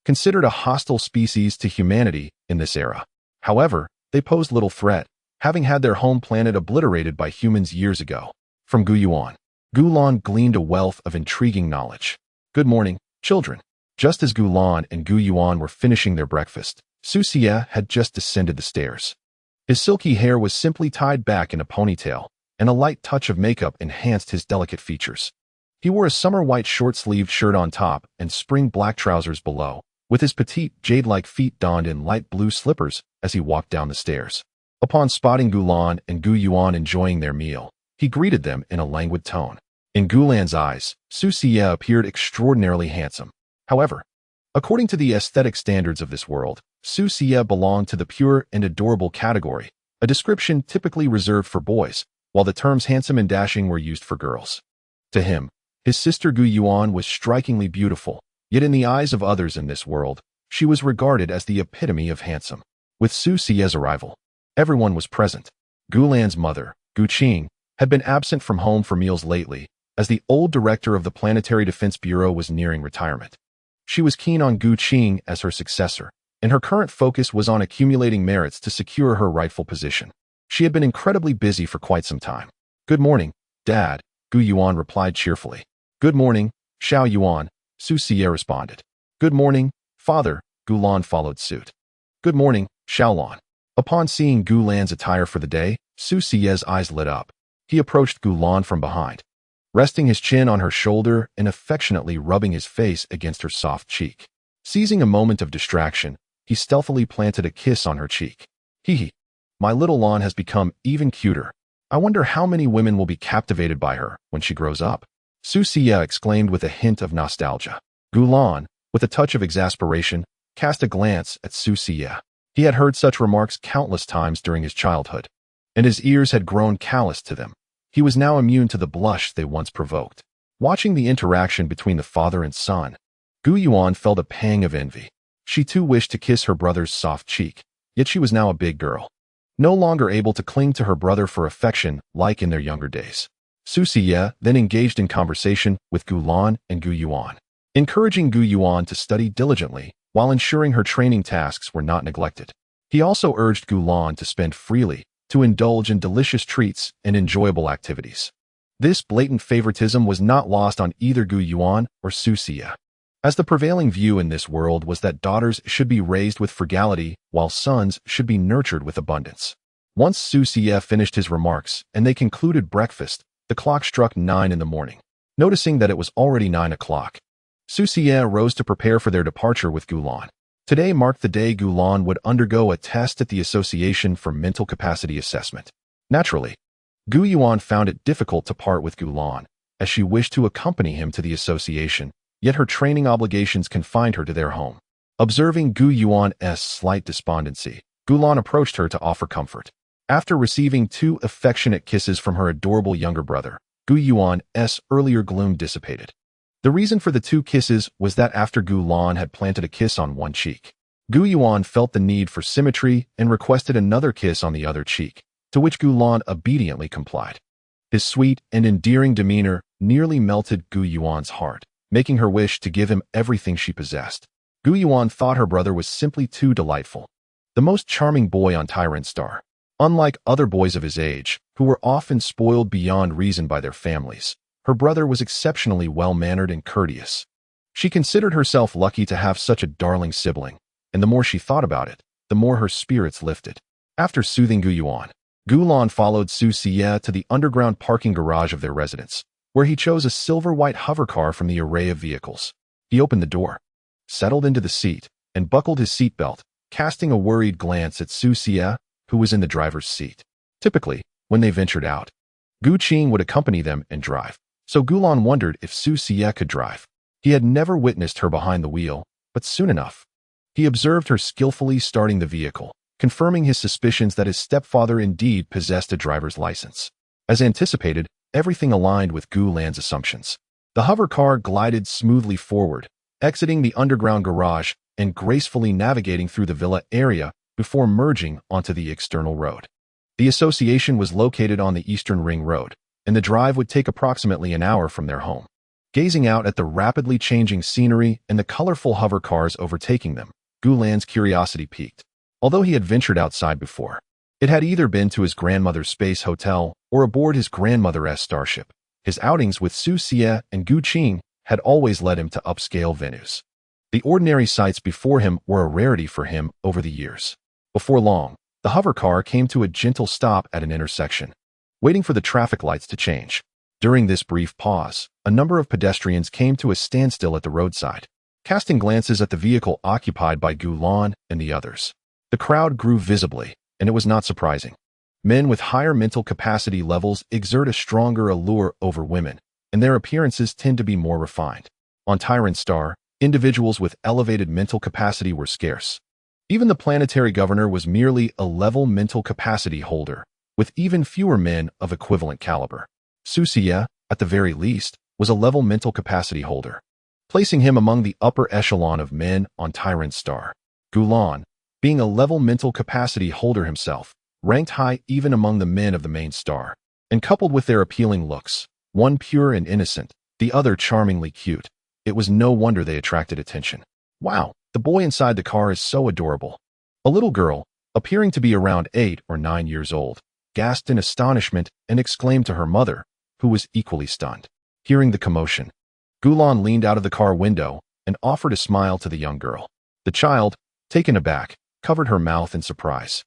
considered a hostile species to humanity in this era. However, they posed little threat, having had their home planet obliterated by humans years ago. From Gu Yuan, Gu Lan gleaned a wealth of intriguing knowledge. Good morning, children. Just as Gu Lan and Gu Yuan were finishing their breakfast, Su Xie had just descended the stairs. His silky hair was simply tied back in a ponytail, and a light touch of makeup enhanced his delicate features. He wore a summer white short-sleeved shirt on top and spring black trousers below, with his petite, jade-like feet donned in light blue slippers as he walked down the stairs. Upon spotting Gu Lan and Gu Yuan enjoying their meal, he greeted them in a languid tone. In Gu Lan's eyes, Su Xie appeared extraordinarily handsome. However, according to the aesthetic standards of this world, Su Xie belonged to the pure and adorable category, a description typically reserved for boys, while the terms handsome and dashing were used for girls. To him, his sister Gu Yuan was strikingly beautiful, yet in the eyes of others in this world, she was regarded as the epitome of handsome. With Su Xie's arrival, everyone was present. Gu Lan's mother, Gu Qing, had been absent from home for meals lately, as the old director of the Planetary Defense Bureau was nearing retirement. She was keen on Gu Qing as her successor, and her current focus was on accumulating merits to secure her rightful position. She had been incredibly busy for quite some time. Good morning, Dad, Gu Yuan replied cheerfully. Good morning, Xiao Yuan, Su Xie responded. Good morning, Father, Gu Lan followed suit. Good morning, Xiao Lan. Upon seeing Gu Lan's attire for the day, Su Xie's eyes lit up. He approached Gu Lan from behind, resting his chin on her shoulder and affectionately rubbing his face against her soft cheek. Seizing a moment of distraction, he stealthily planted a kiss on her cheek. Hee. My little Lan has become even cuter. I wonder how many women will be captivated by her when she grows up. Su Xie exclaimed with a hint of nostalgia. Gu Lan, with a touch of exasperation, cast a glance at Su Xie. He had heard such remarks countless times during his childhood, and his ears had grown callous to them. He was now immune to the blush they once provoked. Watching the interaction between the father and son, Gu Yuan felt a pang of envy. She too wished to kiss her brother's soft cheek, yet she was now a big girl, no longer able to cling to her brother for affection like in their younger days. Su Xie then engaged in conversation with Gu Lan and Gu Yuan, encouraging Gu Yuan to study diligently while ensuring her training tasks were not neglected. He also urged Gu Lan to spend freely, to indulge in delicious treats and enjoyable activities. This blatant favoritism was not lost on either Gu Yuan or Su Xie, as the prevailing view in this world was that daughters should be raised with frugality while sons should be nurtured with abundance. Once Su Xie finished his remarks and they concluded breakfast, the clock struck 9 in the morning. Noticing that it was already 9 o'clock, Su Xie rose to prepare for their departure with Gu Lan. Today marked the day Gu Lan would undergo a test at the Association for Mental Capacity Assessment. Naturally, Gu Yuan found it difficult to part with Gu Lan, as she wished to accompany him to the association, yet her training obligations confined her to their home. Observing Gu Yuan's slight despondency, Gu Lan approached her to offer comfort. After receiving 2 affectionate kisses from her adorable younger brother, Gu Yuan's earlier gloom dissipated. The reason for the 2 kisses was that after Gu Lan had planted a kiss on one cheek, Gu Yuan felt the need for symmetry and requested another kiss on the other cheek, to which Gu Lan obediently complied. His sweet and endearing demeanor nearly melted Gu Yuan's heart, making her wish to give him everything she possessed. Gu Yuan thought her brother was simply too delightful, the most charming boy on Tycoons. Unlike other boys of his age, who were often spoiled beyond reason by their families, her brother was exceptionally well-mannered and courteous. She considered herself lucky to have such a darling sibling, and the more she thought about it, the more her spirits lifted. After soothing Gu Yuan, Gu Lan followed Su Xie to the underground parking garage of their residence, where he chose a silver-white hover car from the array of vehicles. He opened the door, settled into the seat, and buckled his seatbelt, casting a worried glance at Su Xie, who was in the driver's seat. Typically, when they ventured out, Gu Qing would accompany them and drive, so Gulan wondered if Su Xie could drive. He had never witnessed her behind the wheel, but soon enough, he observed her skillfully starting the vehicle, confirming his suspicions that his stepfather indeed possessed a driver's license. As anticipated, everything aligned with Gu Lan's assumptions. The hover car glided smoothly forward, exiting the underground garage and gracefully navigating through the villa area before merging onto the external road. The association was located on the Eastern Ring Road, and the drive would take approximately an hour from their home. Gazing out at the rapidly changing scenery and the colorful hover cars overtaking them, Gu Lan's curiosity piqued. Although he had ventured outside before, it had either been to his grandmother's space hotel or aboard his grandmother's starship. His outings with Su Xie and Gu Qing had always led him to upscale venues. The ordinary sights before him were a rarity for him over the years. Before long, the hover car came to a gentle stop at an intersection, waiting for the traffic lights to change. During this brief pause, a number of pedestrians came to a standstill at the roadside, casting glances at the vehicle occupied by Gulan and the others. The crowd grew visibly, and it was not surprising. Men with higher mental capacity levels exert a stronger allure over women, and their appearances tend to be more refined. On Tyran Star, individuals with elevated mental capacity were scarce. Even the planetary governor was merely a level mental capacity holder, with even fewer men of equivalent caliber. Su Xie, at the very least, was a level mental capacity holder, placing him among the upper echelon of men on Tyran Star. Gulan, being a level mental capacity holder himself, ranked high even among the men of the main star, and coupled with their appealing looks, one pure and innocent, the other charmingly cute, it was no wonder they attracted attention. Wow, the boy inside the car is so adorable. A little girl, appearing to be around 8 or 9 years old, gasped in astonishment and exclaimed to her mother, who was equally stunned. Hearing the commotion, Gulan leaned out of the car window and offered a smile to the young girl. The child, taken aback, covered her mouth in surprise.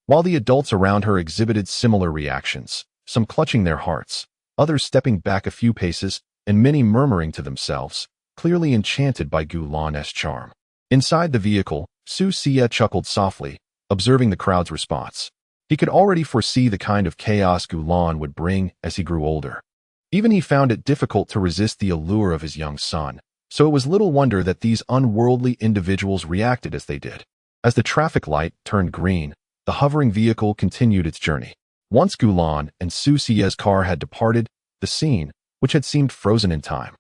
While the adults around her exhibited similar reactions, some clutching their hearts, others stepping back a few paces, and many murmuring to themselves, clearly enchanted by Gulan's charm. Inside the vehicle, Su Xie chuckled softly, observing the crowd's response. He could already foresee the kind of chaos Gulan would bring as he grew older. Even he found it difficult to resist the allure of his young son, so it was little wonder that these unworldly individuals reacted as they did. As the traffic light turned green, the hovering vehicle continued its journey. Once Gulan and Su Xie's car had departed, the scene, which had seemed frozen in time,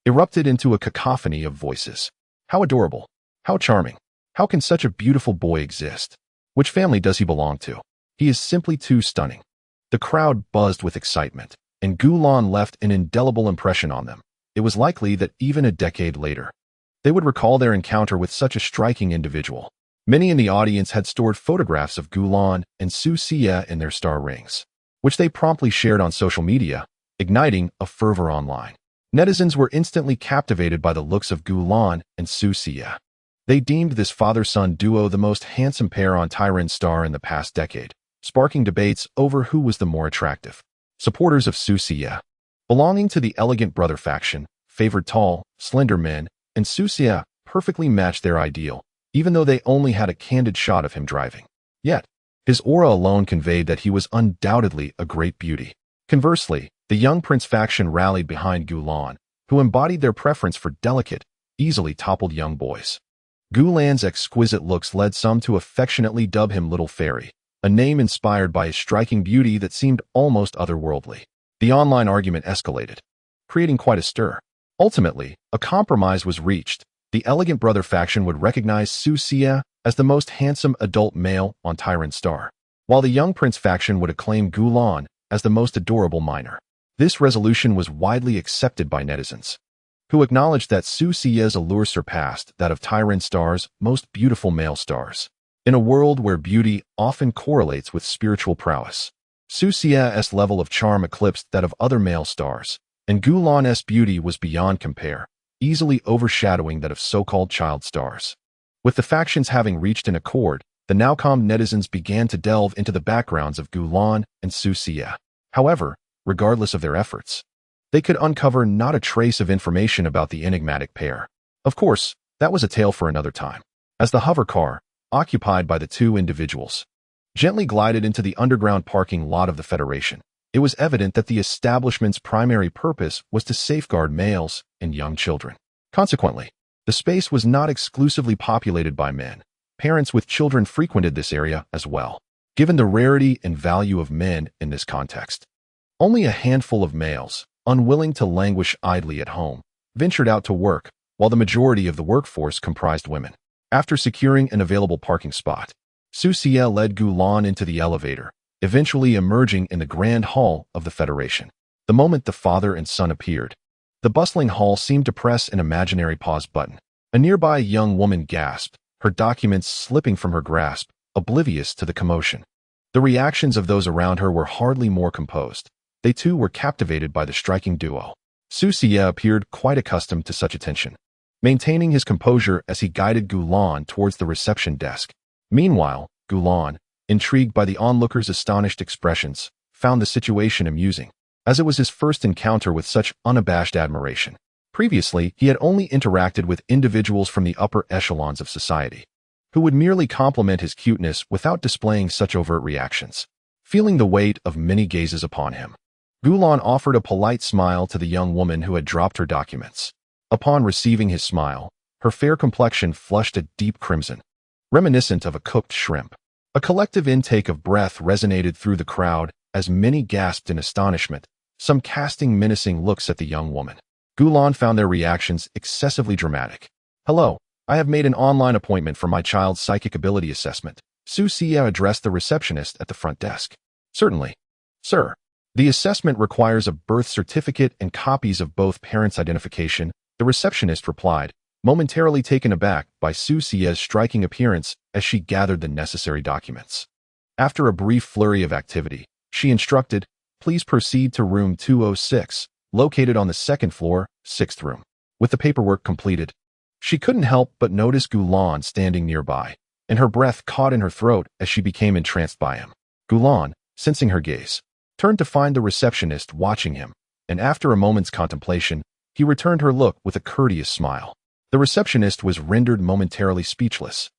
erupted into a cacophony of voices. How adorable! How charming! How can such a beautiful boy exist? Which family does he belong to? He is simply too stunning. The crowd buzzed with excitement, and Gulan left an indelible impression on them. It was likely that even a decade later, they would recall their encounter with such a striking individual. Many in the audience had stored photographs of Gulan and Su Xie in their star rings, which they promptly shared on social media, igniting a fervor online. Netizens were instantly captivated by the looks of Gulan and Su Xie. They deemed this father-son duo the most handsome pair on Tyran Star in the past decade, sparking debates over who was the more attractive. Supporters of Su Xie, belonging to the elegant brother faction, favored tall, slender men, and Su Xie perfectly matched their ideal, even though they only had a candid shot of him driving. Yet, his aura alone conveyed that he was undoubtedly a great beauty. Conversely, the young prince faction rallied behind Gulan, who embodied their preference for delicate, easily toppled young boys. Gulan's exquisite looks led some to affectionately dub him Little Fairy, a name inspired by his striking beauty that seemed almost otherworldly. The online argument escalated, creating quite a stir. Ultimately, a compromise was reached. The elegant brother faction would recognize Su Xie as the most handsome adult male on Tyran Star, while the young prince faction would acclaim Gulan as the most adorable minor. This resolution was widely accepted by netizens, who acknowledged that Su Xie's allure surpassed that of Tyran Star's most beautiful male stars. In a world where beauty often correlates with spiritual prowess, Su Xie's level of charm eclipsed that of other male stars, and Gulan's beauty was beyond compare, easily overshadowing that of so-called child stars. With the factions having reached an accord, the now calm netizens began to delve into the backgrounds of Gulan and Su Xie. However, regardless of their efforts, they could uncover not a trace of information about the enigmatic pair. Of course, that was a tale for another time. As the hover car, occupied by the two individuals, gently glided into the underground parking lot of the Federation, it was evident that the establishment's primary purpose was to safeguard males and young children. Consequently, the space was not exclusively populated by men. Parents with children frequented this area as well. Given the rarity and value of men in this context, only a handful of males, unwilling to languish idly at home, ventured out to work, while the majority of the workforce comprised women. After securing an available parking spot, Susia led Gulan into the elevator, eventually emerging in the grand hall of the Federation. The moment the father and son appeared, the bustling hall seemed to press an imaginary pause button. A nearby young woman gasped, her documents slipping from her grasp, oblivious to the commotion. The reactions of those around her were hardly more composed. They too were captivated by the striking duo. Susia appeared quite accustomed to such attention, maintaining his composure as he guided Gulan towards the reception desk. Meanwhile, Gulan, intrigued by the onlookers' astonished expressions, found the situation amusing, as it was his first encounter with such unabashed admiration. Previously, he had only interacted with individuals from the upper echelons of society, who would merely compliment his cuteness without displaying such overt reactions. Feeling the weight of many gazes upon him, Gulan offered a polite smile to the young woman who had dropped her documents. Upon receiving his smile, her fair complexion flushed a deep crimson, reminiscent of a cooked shrimp. A collective intake of breath resonated through the crowd as many gasped in astonishment, some casting menacing looks at the young woman. Gulan found their reactions excessively dramatic. "Hello, I have made an online appointment for my child's psychic ability assessment." Susia addressed the receptionist at the front desk. "Certainly, sir. The assessment requires a birth certificate and copies of both parents' identification," the receptionist replied, momentarily taken aback by Susia's striking appearance as she gathered the necessary documents. After a brief flurry of activity, she instructed, "Please proceed to room 206, located on the second floor, 6th room." With the paperwork completed, she couldn't help but notice Gulan standing nearby, and her breath caught in her throat as she became entranced by him. Gulan, sensing her gaze, turned to find the receptionist watching him, and after a moment's contemplation, he returned her look with a courteous smile. The receptionist was rendered momentarily speechless,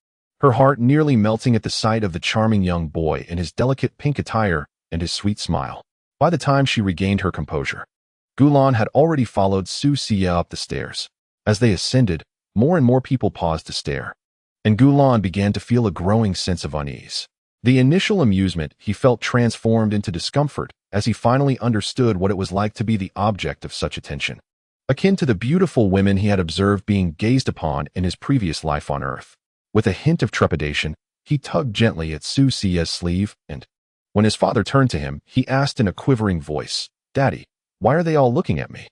her heart nearly melting at the sight of the charming young boy in his delicate pink attire and his sweet smile. By the time she regained her composure, Gulan had already followed Susia up the stairs. As they ascended, more and more people paused to stare, and Gulan began to feel a growing sense of unease. The initial amusement he felt transformed into discomfort as he finally understood what it was like to be the object of such attention, akin to the beautiful women he had observed being gazed upon in his previous life on Earth. With a hint of trepidation, he tugged gently at Susia's sleeve, and when his father turned to him, he asked in a quivering voice, "Daddy, why are they all looking at me?"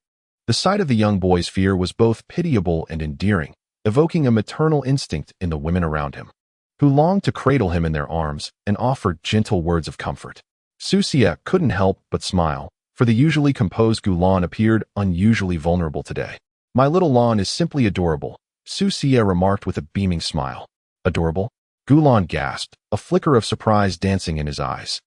The sight of the young boy's fear was both pitiable and endearing, evoking a maternal instinct in the women around him, who longed to cradle him in their arms and offer gentle words of comfort. Susia couldn't help but smile, for the usually composed Gulan appeared unusually vulnerable today. "My little Lon is simply adorable," Susia remarked with a beaming smile. "Adorable?" Gulan gasped, a flicker of surprise dancing in his eyes.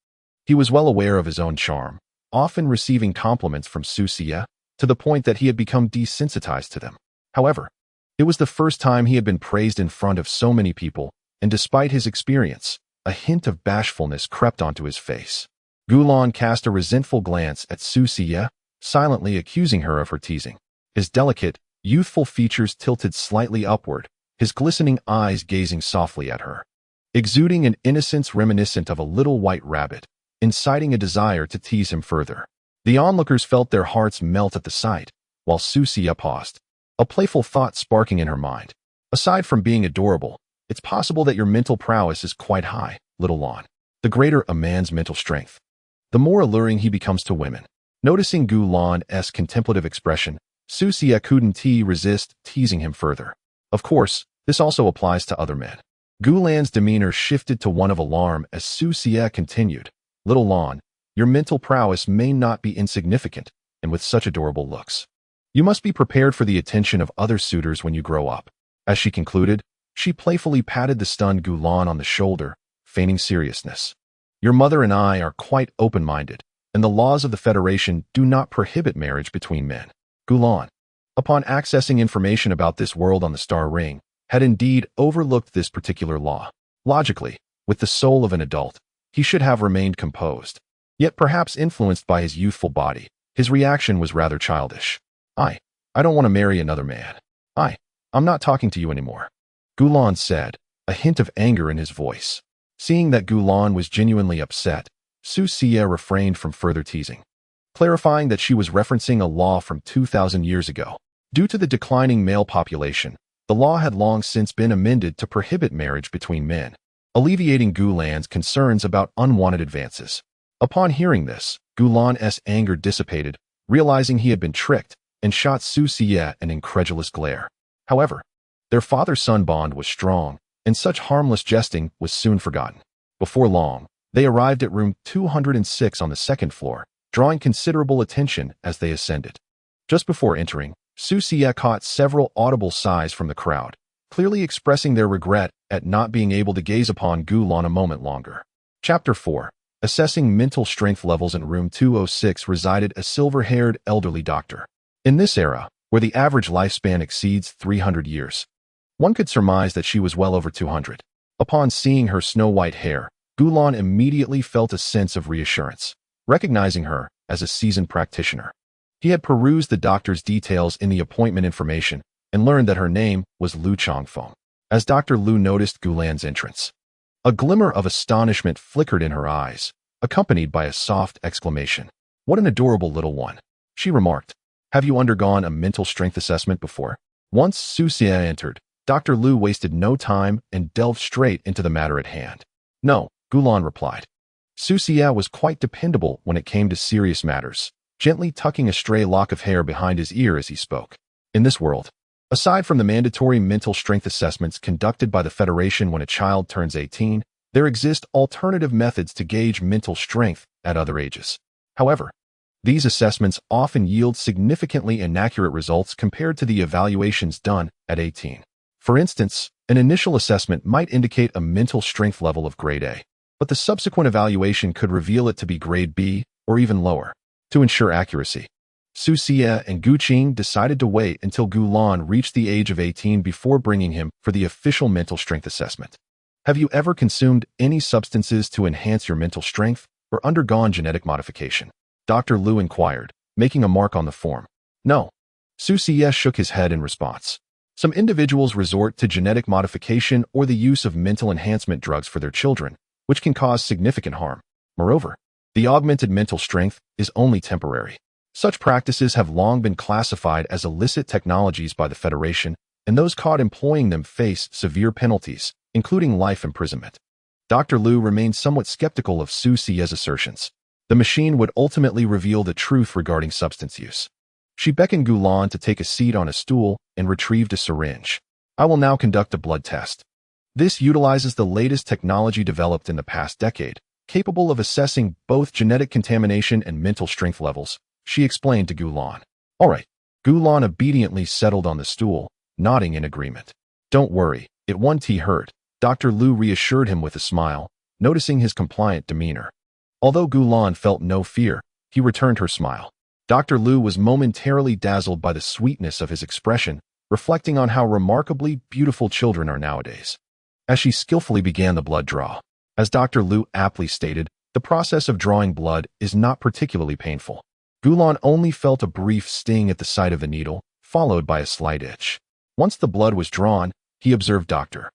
He was well aware of his own charm, often receiving compliments from Susia, to the point that he had become desensitized to them. However, it was the first time he had been praised in front of so many people, and despite his experience, a hint of bashfulness crept onto his face. Gulan cast a resentful glance at Susia, silently accusing her of her teasing. His delicate, youthful features tilted slightly upward, his glistening eyes gazing softly at her, exuding an innocence reminiscent of a little white rabbit, inciting a desire to tease him further. The onlookers felt their hearts melt at the sight, while Susia paused, a playful thought sparking in her mind. "Aside from being adorable, it's possible that your mental prowess is quite high, little Lon. The greater a man's mental strength, the more alluring he becomes to women." Noticing Gulan's contemplative expression, Susia couldn't resist teasing him further. Of course, this also applies to other men. Gulan's demeanor shifted to one of alarm as Susia continued, "Little Lon, your mental prowess may not be insignificant, and with such adorable looks, you must be prepared for the attention of other suitors when you grow up." As she concluded, she playfully patted the stunned Gulan on the shoulder, feigning seriousness. "Your mother and I are quite open-minded, and the laws of the Federation do not prohibit marriage between men." Gulan, upon accessing information about this world on the star ring, had indeed overlooked this particular law. Logically, with the soul of an adult, he should have remained composed. Yet perhaps influenced by his youthful body, his reaction was rather childish. I don't want to marry another man. I'm not talking to you anymore, Gulan said, a hint of anger in his voice. Seeing that Gulan was genuinely upset, Su Xie refrained from further teasing, clarifying that she was referencing a law from 2,000 years ago. Due to the declining male population, the law had long since been amended to prohibit marriage between men, alleviating Gulan's concerns about unwanted advances. Upon hearing this, Gulan's anger dissipated, realizing he had been tricked, and shot Su Xie an incredulous glare. However, their father-son bond was strong, and such harmless jesting was soon forgotten. Before long, they arrived at room 206 on the second floor, drawing considerable attention as they ascended. Just before entering, Su Xie caught several audible sighs from the crowd, clearly expressing their regret at not being able to gaze upon Gulan a moment longer. Chapter 4. Assessing mental strength levels. In room 206 resided a silver-haired elderly doctor. In this era, where the average lifespan exceeds 300 years, one could surmise that she was well over 200. Upon seeing her snow-white hair, Gulan immediately felt a sense of reassurance, recognizing her as a seasoned practitioner. He had perused the doctor's details in the appointment information and learned that her name was Lu Changfeng. As Dr. Lu noticed Gulan's entrance, a glimmer of astonishment flickered in her eyes, accompanied by a soft exclamation. "What an adorable little one," she remarked. "Have you undergone a mental strength assessment before?" Once Su Xie entered, Dr. Lu wasted no time and delved straight into the matter at hand. "No," Gulan replied. Su Xie was quite dependable when it came to serious matters, gently tucking a stray lock of hair behind his ear as he spoke. In this world, aside from the mandatory mental strength assessments conducted by the Federation when a child turns 18, there exist alternative methods to gauge mental strength at other ages. However, these assessments often yield significantly inaccurate results compared to the evaluations done at 18. For instance, an initial assessment might indicate a mental strength level of grade A, but the subsequent evaluation could reveal it to be grade B or even lower. To ensure accuracy, Su Xie and Gu Qing decided to wait until Gulan reached the age of 18 before bringing him for the official mental strength assessment. Have you ever consumed any substances to enhance your mental strength or undergone genetic modification? Dr. Lu inquired, making a mark on the form. No. Su Xie shook his head in response. Some individuals resort to genetic modification or the use of mental enhancement drugs for their children, which can cause significant harm. Moreover, the augmented mental strength is only temporary. Such practices have long been classified as illicit technologies by the Federation, and those caught employing them face severe penalties, including life imprisonment. Dr. Lu remained somewhat skeptical of Su Xie's assertions. The machine would ultimately reveal the truth regarding substance use. She beckoned Gulan to take a seat on a stool and retrieved a syringe. "I will now conduct a blood test. This utilizes the latest technology developed in the past decade, capable of assessing both genetic contamination and mental strength levels," she explained to Gulan. "All right." Gulan obediently settled on the stool, nodding in agreement. "Don't worry, it won't hurt," Dr. Lu reassured him with a smile, noticing his compliant demeanor. Although Gulan felt no fear, he returned her smile. Dr. Lu was momentarily dazzled by the sweetness of his expression, reflecting on how remarkably beautiful children are nowadays. As she skillfully began the blood draw, as Dr. Lu aptly stated, the process of drawing blood is not particularly painful. Gulan only felt a brief sting at the sight of the needle, followed by a slight itch. Once the blood was drawn, he observed Dr.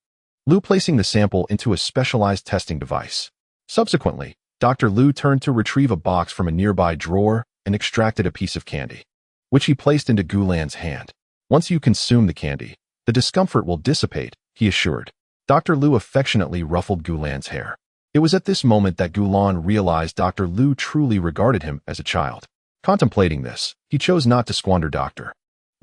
Lu placing the sample into a specialized testing device. Subsequently, Dr. Lu turned to retrieve a box from a nearby drawer and extracted a piece of candy, which he placed into Gulan's hand. "Once you consume the candy, the discomfort will dissipate," he assured. Dr. Lu affectionately ruffled Gulan's hair. It was at this moment that Gulan realized Dr. Lu truly regarded him as a child. Contemplating this, he chose not to squander Dr.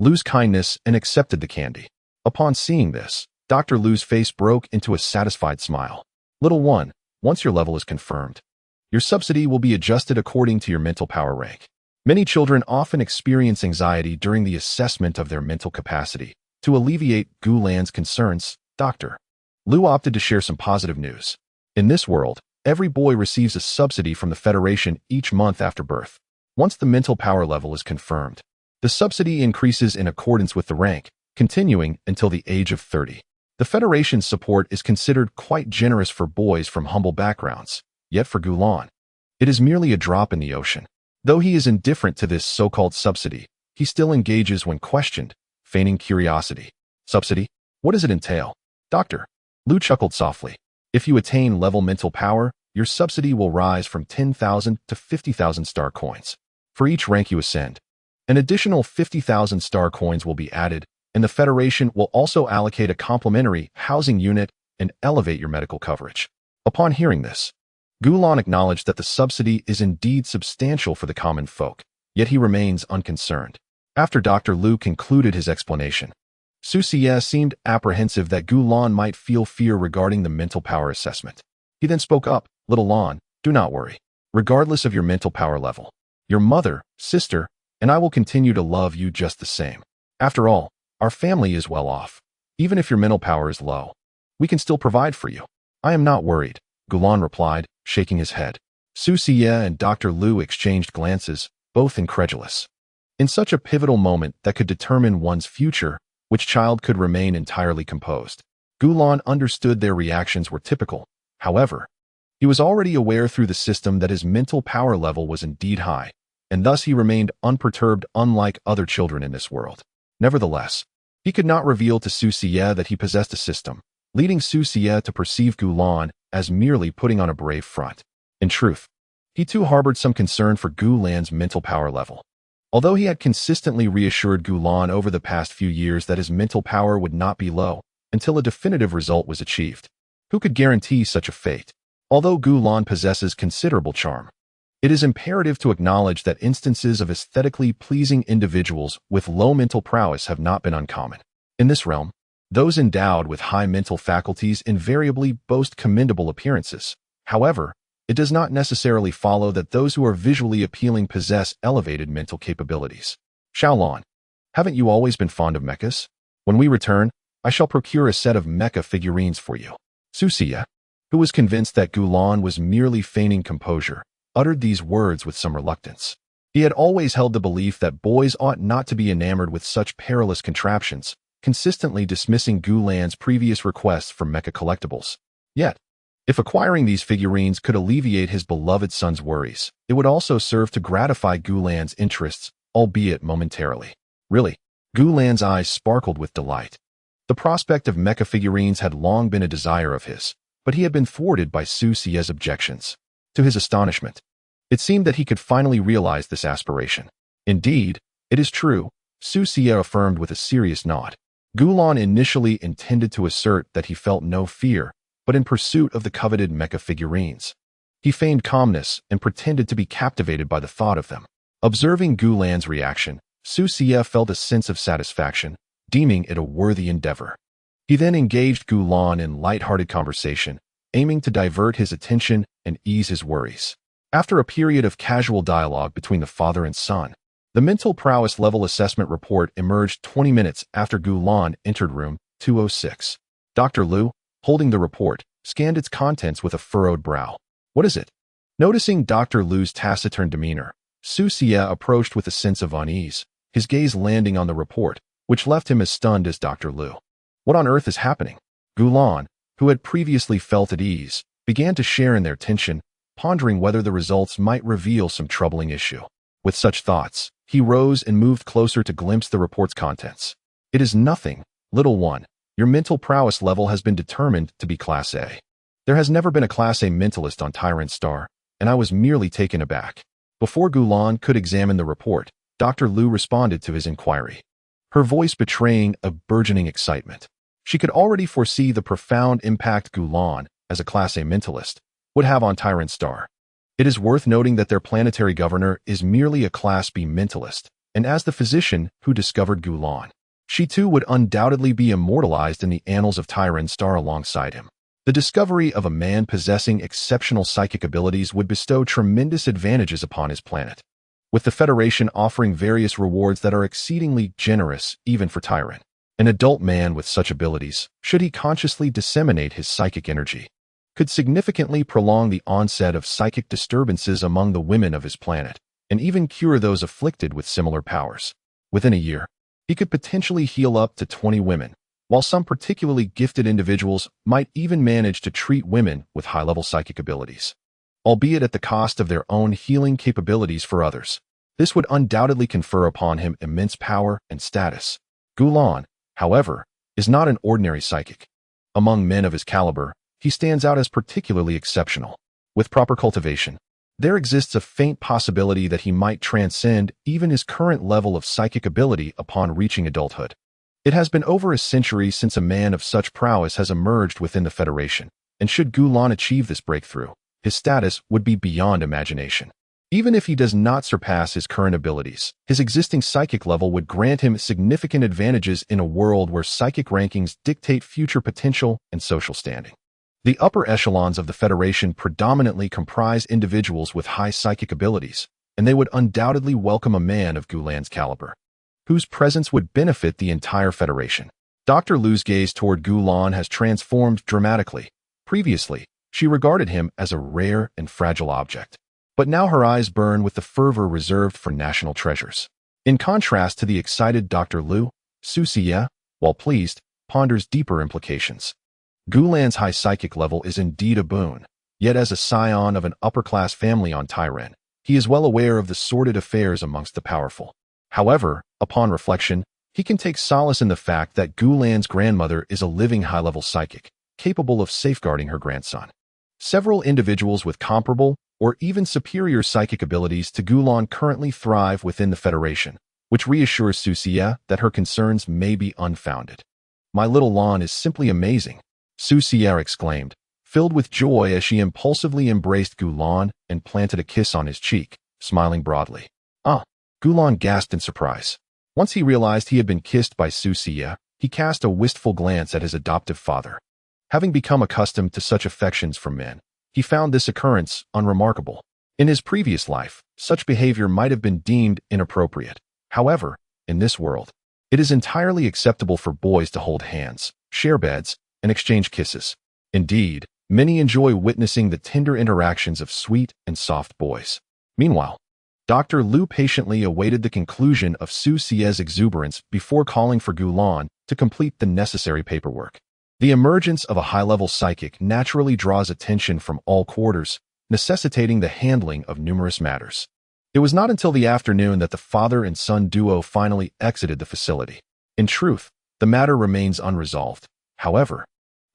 Lu's kindness and accepted the candy. Upon seeing this, Dr. Lu's face broke into a satisfied smile. "Little one, once your level is confirmed, your subsidy will be adjusted according to your mental power rank." Many children often experience anxiety during the assessment of their mental capacity. To alleviate Gulan's concerns, Dr. Lu opted to share some positive news. In this world, every boy receives a subsidy from the Federation each month after birth. Once the mental power level is confirmed, the subsidy increases in accordance with the rank, continuing until the age of 30. The Federation's support is considered quite generous for boys from humble backgrounds, yet for Gulan, it is merely a drop in the ocean. Though he is indifferent to this so-called subsidy, he still engages when questioned, feigning curiosity. Subsidy? What does it entail? Doctor. Lu chuckled softly. If you attain level mental power, your subsidy will rise from 10,000 to 50,000 star coins. For each rank you ascend, an additional 50,000 star coins will be added, and the Federation will also allocate a complimentary housing unit and elevate your medical coverage. Upon hearing this, Gulan acknowledged that the subsidy is indeed substantial for the common folk, yet he remains unconcerned. After Dr. Lu concluded his explanation, Su Xie seemed apprehensive that Gulan might feel fear regarding the mental power assessment. He then spoke up, "Little Lan, do not worry. Regardless of your mental power level, your mother, sister, and I will continue to love you just the same. After all, our family is well off. Even if your mental power is low, we can still provide for you." "I am not worried," Gulan replied, shaking his head. Su Xie and Dr. Lu exchanged glances, both incredulous. In such a pivotal moment that could determine one's future, which child could remain entirely composed? Gulan understood their reactions were typical. However, he was already aware through the system that his mental power level was indeed high, and thus he remained unperturbed unlike other children in this world. Nevertheless, he could not reveal to Su Xie that he possessed a system, leading Su Xie to perceive Gulan as merely putting on a brave front. In truth, he too harbored some concern for Gulan's mental power level. Although he had consistently reassured Gulan over the past few years that his mental power would not be low until a definitive result was achieved, who could guarantee such a fate? Although Gulan possesses considerable charm, it is imperative to acknowledge that instances of aesthetically pleasing individuals with low mental prowess have not been uncommon. In this realm, those endowed with high mental faculties invariably boast commendable appearances. However, it does not necessarily follow that those who are visually appealing possess elevated mental capabilities. Xiaolan, haven't you always been fond of mechas? When we return, I shall procure a set of mecha figurines for you. Su Xie, who was convinced that Gulan was merely feigning composure, uttered these words with some reluctance. He had always held the belief that boys ought not to be enamored with such perilous contraptions, consistently dismissing Gulan's previous requests for mecha collectibles. Yet, if acquiring these figurines could alleviate his beloved son's worries, it would also serve to gratify Gulan's interests, albeit momentarily. Really, Gulan's eyes sparkled with delight. The prospect of mecha figurines had long been a desire of his, but he had been thwarted by Su Xie's objections. To his astonishment, it seemed that he could finally realize this aspiration. Indeed, it is true, Su Xie affirmed with a serious nod. Gulan initially intended to assert that he felt no fear, but in pursuit of the coveted mecha figurines. He feigned calmness and pretended to be captivated by the thought of them. Observing Gulan's reaction, Su Xie felt a sense of satisfaction, deeming it a worthy endeavor. He then engaged Gulan in light-hearted conversation, aiming to divert his attention and ease his worries. After a period of casual dialogue between the father and son, the mental prowess level assessment report emerged 20 minutes after Gulan entered room 206. Dr. Lu, holding the report, scanned its contents with a furrowed brow. "What is it?" Noticing Dr. Lu's taciturn demeanor, Su Xie approached with a sense of unease, his gaze landing on the report, which left him as stunned as Dr. Lu. What on earth is happening? Gulan, who had previously felt at ease, began to share in their tension, pondering whether the results might reveal some troubling issue. With such thoughts, he rose and moved closer to glimpse the report's contents. "It is nothing, little one. Your mental prowess level has been determined to be Class A. There has never been a Class A mentalist on Tyrant Star, and I was merely taken aback." Before Gulan could examine the report, Dr. Lu responded to his inquiry, her voice betraying a burgeoning excitement. She could already foresee the profound impact Gulan, as a Class A mentalist, would have on Tyrant Star. It is worth noting that their planetary governor is merely a Class B mentalist, and as the physician who discovered Gulan, she too would undoubtedly be immortalized in the annals of Tyrant Star alongside him. The discovery of a man possessing exceptional psychic abilities would bestow tremendous advantages upon his planet, with the Federation offering various rewards that are exceedingly generous even for Tyrant. An adult man with such abilities, should he consciously disseminate his psychic energy, could significantly prolong the onset of psychic disturbances among the women of his planet, and even cure those afflicted with similar powers. Within a year, he could potentially heal up to 20 women, while some particularly gifted individuals might even manage to treat women with high-level psychic abilities, albeit at the cost of their own healing capabilities for others. This would undoubtedly confer upon him immense power and status. Gulan, however, is not an ordinary psychic. Among men of his caliber, he stands out as particularly exceptional. With proper cultivation, there exists a faint possibility that he might transcend even his current level of psychic ability upon reaching adulthood. It has been over a century since a man of such prowess has emerged within the Federation, and should Gulan achieve this breakthrough, his status would be beyond imagination. Even if he does not surpass his current abilities, his existing psychic level would grant him significant advantages in a world where psychic rankings dictate future potential and social standing. The upper echelons of the Federation predominantly comprise individuals with high psychic abilities, and they would undoubtedly welcome a man of Gulan's caliber, whose presence would benefit the entire Federation. Dr. Lu's gaze toward Gulan has transformed dramatically. Previously, she regarded him as a rare and fragile object, but now her eyes burn with the fervor reserved for national treasures. In contrast to the excited Dr. Lu, Su Xie, while pleased, ponders deeper implications. Gulan's high psychic level is indeed a boon, yet as a scion of an upper-class family on Tyran, he is well aware of the sordid affairs amongst the powerful. However, upon reflection, he can take solace in the fact that Gulan's grandmother is a living high-level psychic, capable of safeguarding her grandson. Several individuals with comparable or even superior psychic abilities to Gulan currently thrive within the Federation, which reassures Su Xie that her concerns may be unfounded. "My little Lan is simply amazing," Su Xie exclaimed, filled with joy as she impulsively embraced Gulan and planted a kiss on his cheek, smiling broadly. "Ah!" Gulan gasped in surprise. Once he realized he had been kissed by Su Xie, he cast a wistful glance at his adoptive father. Having become accustomed to such affections from men, he found this occurrence unremarkable. In his previous life, such behavior might have been deemed inappropriate. However, in this world, it is entirely acceptable for boys to hold hands, share beds, and exchange kisses. Indeed, many enjoy witnessing the tender interactions of sweet and soft boys. Meanwhile, Dr. Lu patiently awaited the conclusion of Su Xie's exuberance before calling for Gulan to complete the necessary paperwork. The emergence of a high-level psychic naturally draws attention from all quarters, necessitating the handling of numerous matters. It was not until the afternoon that the father and son duo finally exited the facility. In truth, the matter remains unresolved. However,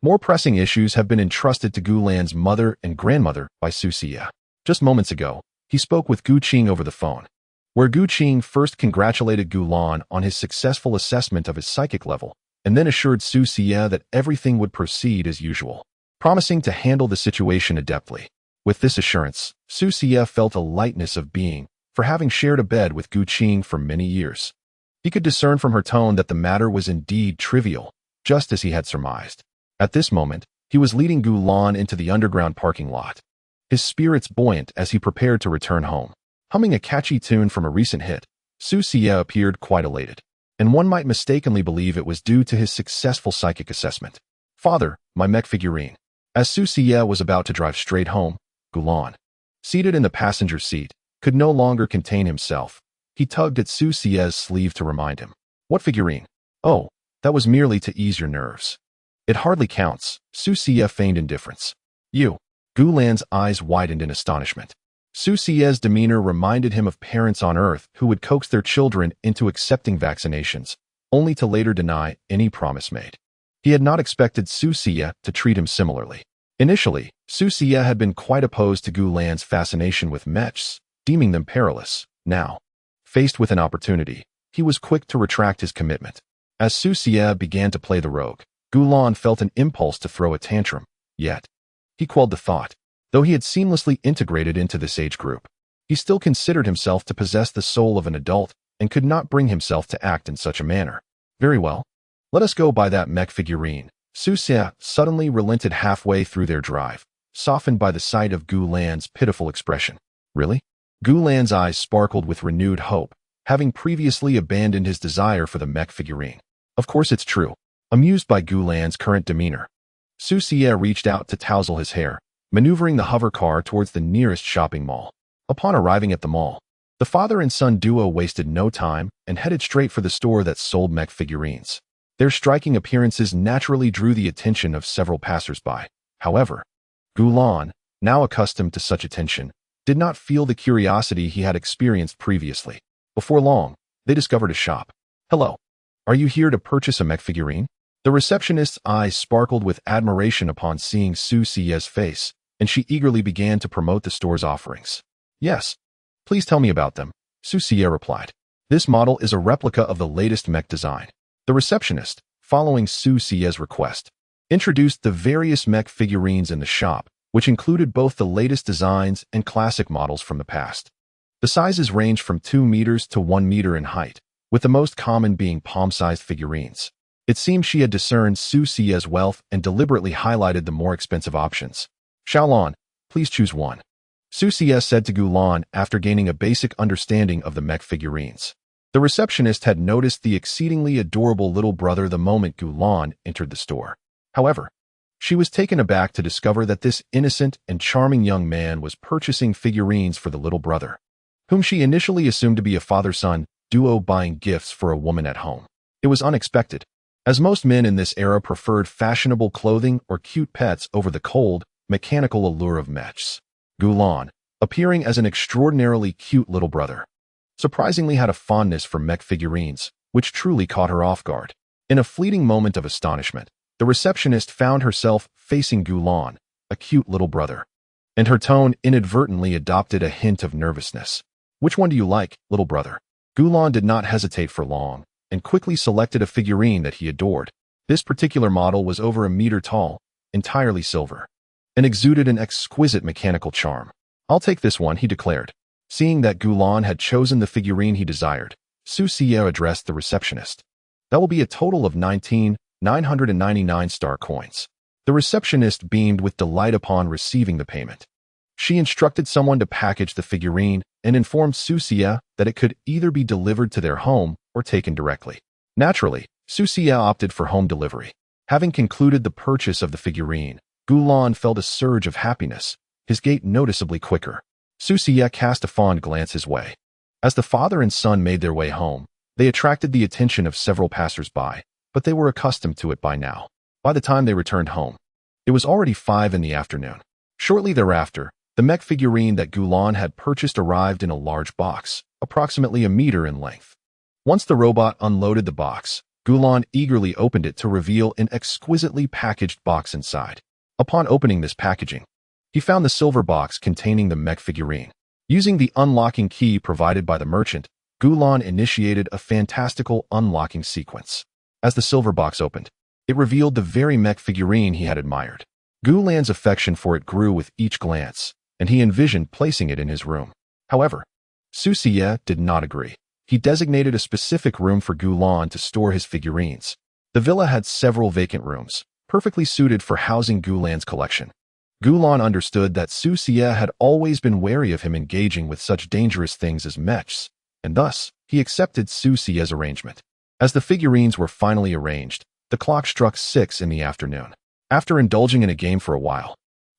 more pressing issues have been entrusted to Gulan's mother and grandmother by Su Xie. Just moments ago, he spoke with Gu Qing over the phone, where Gu Qing first congratulated Gulan on his successful assessment of his psychic level, and then assured Su Xie that everything would proceed as usual, promising to handle the situation adeptly. With this assurance, Su Xie felt a lightness of being for having shared a bed with Gu Qing for many years. He could discern from her tone that the matter was indeed trivial, just as he had surmised. At this moment, he was leading Gulan into the underground parking lot, his spirits buoyant as he prepared to return home. Humming a catchy tune from a recent hit, Su Xie appeared quite elated, and one might mistakenly believe it was due to his successful psychic assessment. "Father, my mech figurine." As Su Xie was about to drive straight home, Gulan, seated in the passenger seat, could no longer contain himself. He tugged at Su Xie's sleeve to remind him. "What figurine?" "Oh, that was merely to ease your nerves." "It hardly counts." Su Xie feigned indifference. "You." Gulan's eyes widened in astonishment. Su Xie's demeanor reminded him of parents on Earth who would coax their children into accepting vaccinations, only to later deny any promise made. He had not expected Su Xie to treat him similarly. Initially, Su Xie had been quite opposed to Gulan's fascination with mechs, deeming them perilous. Now, faced with an opportunity, he was quick to retract his commitment. As Su Xie began to play the rogue, Gulan felt an impulse to throw a tantrum, yet he quelled the thought. Though he had seamlessly integrated into this age group, he still considered himself to possess the soul of an adult and could not bring himself to act in such a manner. "Very well. Let us go buy that mech figurine." Su Xie suddenly relented halfway through their drive, softened by the sight of Gulan's pitiful expression. "Really?" Gulan's eyes sparkled with renewed hope, having previously abandoned his desire for the mech figurine. "Of course it's true." Amused by Gulan's current demeanor, Su Xie reached out to tousle his hair, maneuvering the hover car towards the nearest shopping mall. Upon arriving at the mall, the father and son duo wasted no time and headed straight for the store that sold mech figurines. Their striking appearances naturally drew the attention of several passers-by. However, Gulan, now accustomed to such attention, did not feel the curiosity he had experienced previously. Before long, they discovered a shop. "Hello. Are you here to purchase a mech figurine?" The receptionist's eyes sparkled with admiration upon seeing Su Xie's face, and she eagerly began to promote the store's offerings. "Yes. Please tell me about them," Su Xie replied. "This model is a replica of the latest mech design." The receptionist, following Su Xie's request, introduced the various mech figurines in the shop, which included both the latest designs and classic models from the past. The sizes ranged from 2 meters to 1 meter in height, with the most common being palm-sized figurines. It seemed she had discerned Su Xie's wealth and deliberately highlighted the more expensive options. "Xiaolon, please choose one," Su Xie said to Gulan after gaining a basic understanding of the mech figurines. The receptionist had noticed the exceedingly adorable little brother the moment Gulan entered the store. However, she was taken aback to discover that this innocent and charming young man was purchasing figurines for the little brother, whom she initially assumed to be a father-son duo buying gifts for a woman at home. It was unexpected, as most men in this era preferred fashionable clothing or cute pets over the cold, mechanical allure of mechs. Gulan, appearing as an extraordinarily cute little brother, surprisingly had a fondness for mech figurines, which truly caught her off guard. In a fleeting moment of astonishment, the receptionist found herself facing Gulan, a cute little brother, and her tone inadvertently adopted a hint of nervousness. "Which one do you like, little brother?" Gulan did not hesitate for long, and quickly selected a figurine that he adored. This particular model was over a meter tall, entirely silver, and exuded an exquisite mechanical charm. "I'll take this one," he declared. Seeing that Gulan had chosen the figurine he desired, Su Xie addressed the receptionist. "That will be a total of 19,999 star coins." The receptionist beamed with delight upon receiving the payment. She instructed someone to package the figurine and informed Su Xie that it could either be delivered to their home or taken directly. Naturally, Su Xie opted for home delivery. Having concluded the purchase of the figurine, Gulan felt a surge of happiness, his gait noticeably quicker. Su Xie cast a fond glance his way. As the father and son made their way home, they attracted the attention of several passers-by, but they were accustomed to it by now. By the time they returned home, it was already 5 in the afternoon. Shortly thereafter, the mech figurine that Gulan had purchased arrived in a large box, approximately a meter in length. Once the robot unloaded the box, Gulan eagerly opened it to reveal an exquisitely packaged box inside. Upon opening this packaging, he found the silver box containing the mech figurine. Using the unlocking key provided by the merchant, Gulan initiated a fantastical unlocking sequence. As the silver box opened, it revealed the very mech figurine he had admired. Gulan's affection for it grew with each glance, and he envisioned placing it in his room. However, Su Xie did not agree. He designated a specific room for Gulan to store his figurines. The villa had several vacant rooms, perfectly suited for housing Gulan's collection. Gulan understood that Su Xie had always been wary of him engaging with such dangerous things as mechs, and thus, he accepted Su Xie's arrangement. As the figurines were finally arranged, the clock struck 6 in the afternoon. After indulging in a game for a while,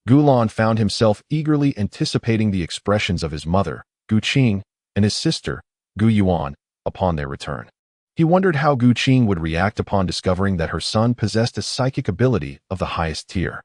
Gulan found himself eagerly anticipating the expressions of his mother, Gu Qing, and his sister, Gu Yuan, upon their return. He wondered how Gu Qing would react upon discovering that her son possessed a psychic ability of the highest tier.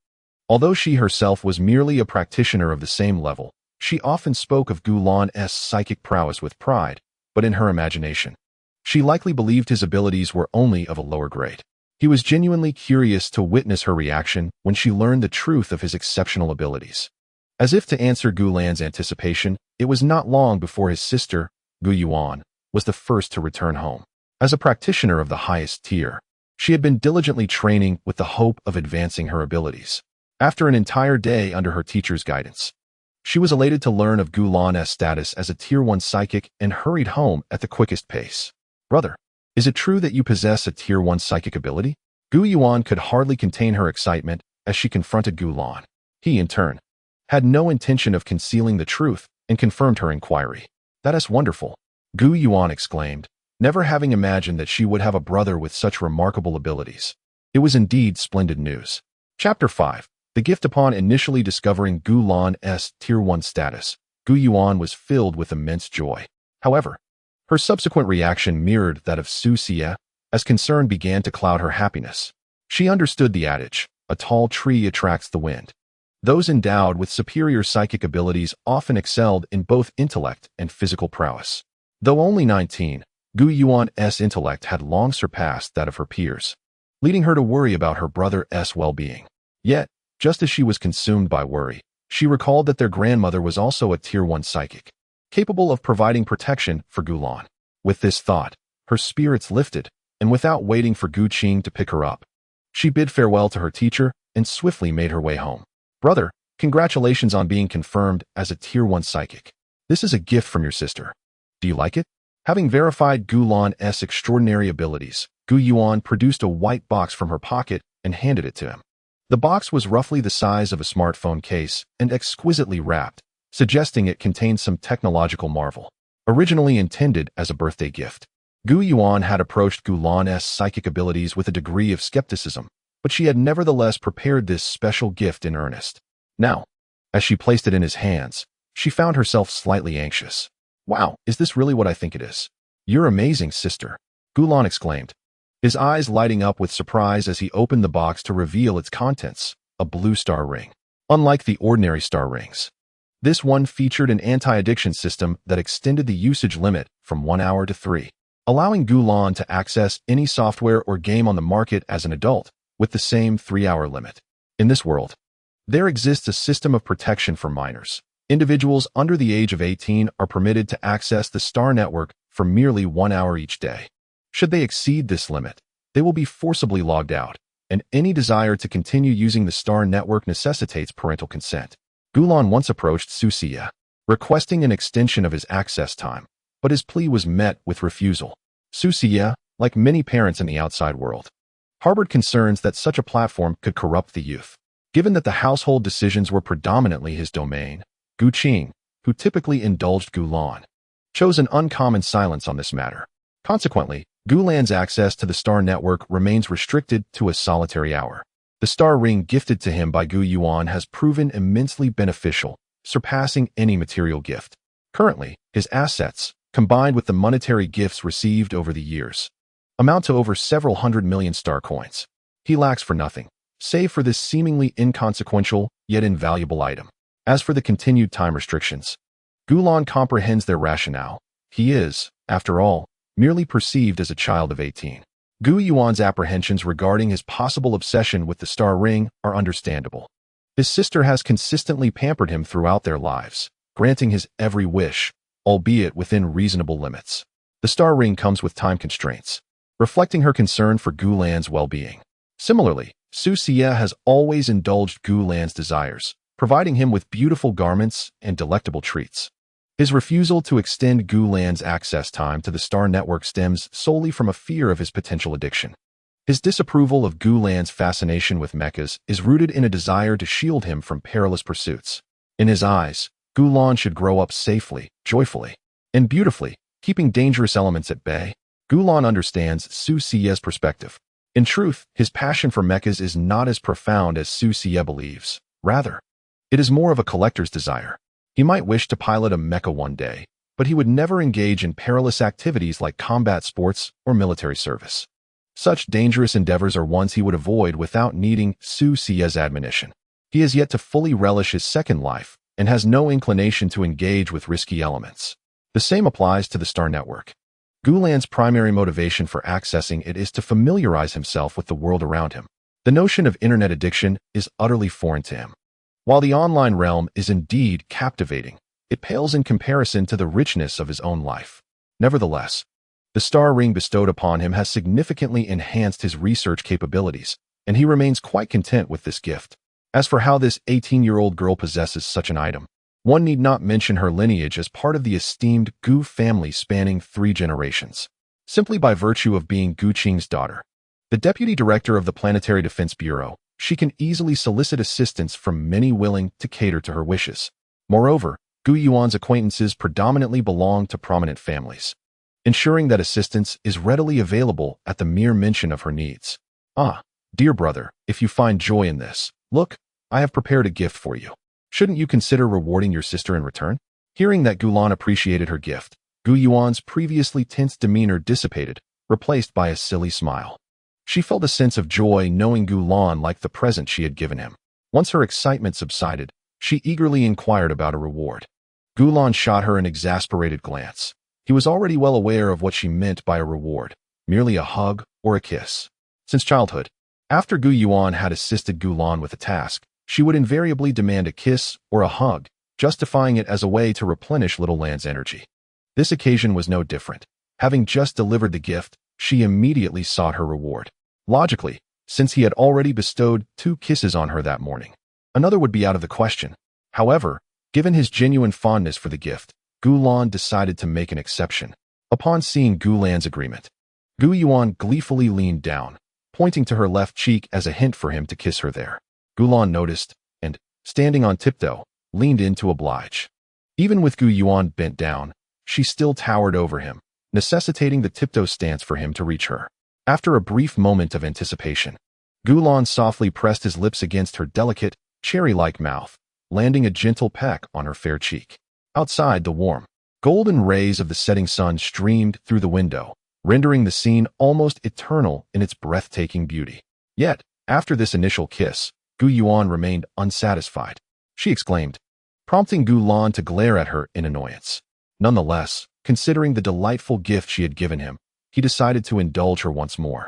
Although she herself was merely a practitioner of the same level, she often spoke of Gulan's psychic prowess with pride, but in her imagination, she likely believed his abilities were only of a lower grade. He was genuinely curious to witness her reaction when she learned the truth of his exceptional abilities. As if to answer Gulan's anticipation, it was not long before his sister, Gu Yuan, was the first to return home. As a practitioner of the highest tier, she had been diligently training with the hope of advancing her abilities. After an entire day under her teacher's guidance, she was elated to learn of Gulan's status as a Tier 1 psychic and hurried home at the quickest pace. "Brother, is it true that you possess a Tier 1 psychic ability?" Gu Yuan could hardly contain her excitement as she confronted Gulan. He, in turn, had no intention of concealing the truth and confirmed her inquiry. "That is wonderful," Gu Yuan exclaimed, never having imagined that she would have a brother with such remarkable abilities. It was indeed splendid news. Chapter 5. The gift. Upon initially discovering Gulan's Tier 1 status, Gu Yuan was filled with immense joy. However, her subsequent reaction mirrored that of Su Xie, as concern began to cloud her happiness. She understood the adage, a tall tree attracts the wind. Those endowed with superior psychic abilities often excelled in both intellect and physical prowess. Though only 19, Gu Yuan's intellect had long surpassed that of her peers, leading her to worry about her brother's well-being. Yet, just as she was consumed by worry, she recalled that their grandmother was also a Tier 1 psychic, capable of providing protection for Gulan. With this thought, her spirits lifted, and without waiting for Gu Qing to pick her up, she bid farewell to her teacher and swiftly made her way home. Brother, congratulations on being confirmed as a Tier 1 psychic. This is a gift from your sister. Do you like it? Having verified Gulan's extraordinary abilities, Gu Yuan produced a white box from her pocket and handed it to him. The box was roughly the size of a smartphone case and exquisitely wrapped, suggesting it contained some technological marvel. Originally intended as a birthday gift, Gu Yuan had approached Gulan's psychic abilities with a degree of skepticism, but she had nevertheless prepared this special gift in earnest. Now, as she placed it in his hands, she found herself slightly anxious. Wow, is this really what I think it is? You're amazing, sister, Gulan exclaimed, his eyes lighting up with surprise as he opened the box to reveal its contents, a blue star ring. Unlike the ordinary star rings, this one featured an anti-addiction system that extended the usage limit from 1 hour to 3, allowing Gulan to access any software or game on the market as an adult, with the same 3-hour limit. In this world, there exists a system of protection for minors. Individuals under the age of 18 are permitted to access the Star Network for merely 1 hour each day. Should they exceed this limit, they will be forcibly logged out, and any desire to continue using the Star Network necessitates parental consent. Gulan once approached Su Xie, requesting an extension of his access time, but his plea was met with refusal. Su Xie, like many parents in the outside world, harbored concerns that such a platform could corrupt the youth. Given that the household decisions were predominantly his domain, Gu Qing, who typically indulged Gulan, chose an uncommon silence on this matter. Consequently, Gulan's access to the Star Network remains restricted to a solitary hour. The star ring gifted to him by Gu Yuan has proven immensely beneficial, surpassing any material gift. Currently, his assets, combined with the monetary gifts received over the years, amount to over several 100 million star coins. He lacks for nothing, save for this seemingly inconsequential yet invaluable item. As for the continued time restrictions, Gulan comprehends their rationale. He is, after all, merely perceived as a child of 18. Gu Yuan's apprehensions regarding his possible obsession with the star ring are understandable. His sister has consistently pampered him throughout their lives, granting his every wish, albeit within reasonable limits. The star ring comes with time constraints, reflecting her concern for Gulan's well-being. Similarly, Su Xie has always indulged Gulan's desires, providing him with beautiful garments and delectable treats. His refusal to extend Gulan's access time to the Star Network stems solely from a fear of his potential addiction. His disapproval of Gulan's fascination with mechas is rooted in a desire to shield him from perilous pursuits. In his eyes, Gulan should grow up safely, joyfully, and beautifully, keeping dangerous elements at bay. Gulan understands Su Xie's perspective. In truth, his passion for mechas is not as profound as Su Xie believes. Rather, it is more of a collector's desire. He might wish to pilot a mecha one day, but he would never engage in perilous activities like combat sports or military service. Such dangerous endeavors are ones he would avoid without needing Su Xie's admonition. He has yet to fully relish his second life and has no inclination to engage with risky elements. The same applies to the Star Network. Gulan's primary motivation for accessing it is to familiarize himself with the world around him. The notion of internet addiction is utterly foreign to him. While the online realm is indeed captivating, it pales in comparison to the richness of his own life. Nevertheless, the star ring bestowed upon him has significantly enhanced his research capabilities, and he remains quite content with this gift. As for how this 18-year-old girl possesses such an item, one need not mention her lineage as part of the esteemed Gu family spanning 3 generations, simply by virtue of being Gu Qing's daughter. The deputy director of the Planetary Defense Bureau, she can easily solicit assistance from many willing to cater to her wishes. Moreover, Gu Yuan's acquaintances predominantly belong to prominent families, ensuring that assistance is readily available at the mere mention of her needs. Ah, dear brother, if you find joy in this, look, I have prepared a gift for you. Shouldn't you consider rewarding your sister in return? Hearing that Gulan appreciated her gift, Gu Yuan's previously tense demeanor dissipated, replaced by a silly smile. She felt a sense of joy knowing Gulan liked the present she had given him. Once her excitement subsided, she eagerly inquired about a reward. Gulan shot her an exasperated glance. He was already well aware of what she meant by a reward, merely a hug or a kiss. Since childhood, after Gu Yuan had assisted Gulan with a task, she would invariably demand a kiss or a hug, justifying it as a way to replenish Little Lan's energy. This occasion was no different. Having just delivered the gift, she immediately sought her reward. Logically, since he had already bestowed 2 kisses on her that morning, another would be out of the question. However, given his genuine fondness for the gift, Gulan decided to make an exception. Upon seeing Gulan's agreement, Gu Yuan gleefully leaned down, pointing to her left cheek as a hint for him to kiss her there. Gulan noticed, and, standing on tiptoe, leaned in to oblige. Even with Gu Yuan bent down, she still towered over him, necessitating the tiptoe stance for him to reach her. After a brief moment of anticipation, Gulan softly pressed his lips against her delicate, cherry-like mouth, landing a gentle peck on her fair cheek. Outside, the warm, golden rays of the setting sun streamed through the window, rendering the scene almost eternal in its breathtaking beauty. Yet, after this initial kiss, Gu Yuan remained unsatisfied. She exclaimed, prompting Gulan to glare at her in annoyance. Nonetheless, considering the delightful gift she had given him, he decided to indulge her once more,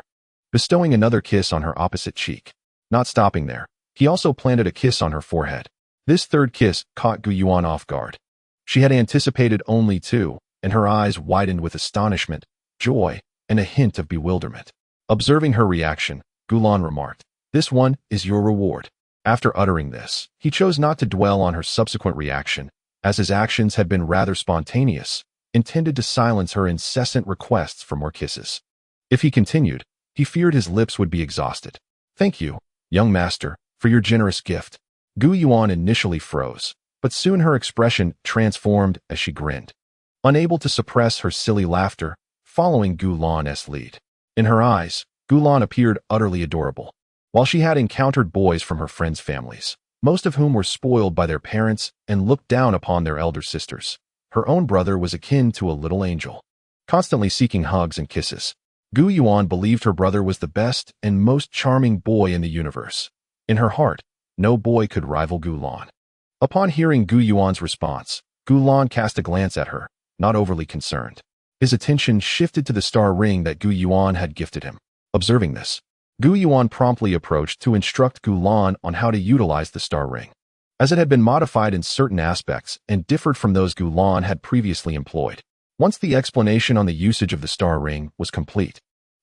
bestowing another kiss on her opposite cheek. Not stopping there, he also planted a kiss on her forehead. This third kiss caught Gu Yuan off guard. She had anticipated only 2, and her eyes widened with astonishment, joy, and a hint of bewilderment. Observing her reaction, Gulan remarked, "This one is your reward." After uttering this, he chose not to dwell on her subsequent reaction, as his actions had been rather spontaneous, intended to silence her incessant requests for more kisses. If he continued, he feared his lips would be exhausted. "Thank you, young master, for your generous gift." Gu Yuan initially froze, but soon her expression transformed as she grinned, unable to suppress her silly laughter, following Gulan's lead. In her eyes, Gulan appeared utterly adorable. While she had encountered boys from her friends' families, most of whom were spoiled by their parents and looked down upon their elder sisters, her own brother was akin to a little angel, constantly seeking hugs and kisses. Gu Yuan believed her brother was the best and most charming boy in the universe. In her heart, no boy could rival Gulan. Upon hearing Gu Yuan's response, Gulan cast a glance at her, not overly concerned. His attention shifted to the star ring that Gu Yuan had gifted him. Observing this, Gu Yuan promptly approached to instruct Gulan on how to utilize the star ring, as it had been modified in certain aspects and differed from those Gulan had previously employed. Once the explanation on the usage of the star ring was complete,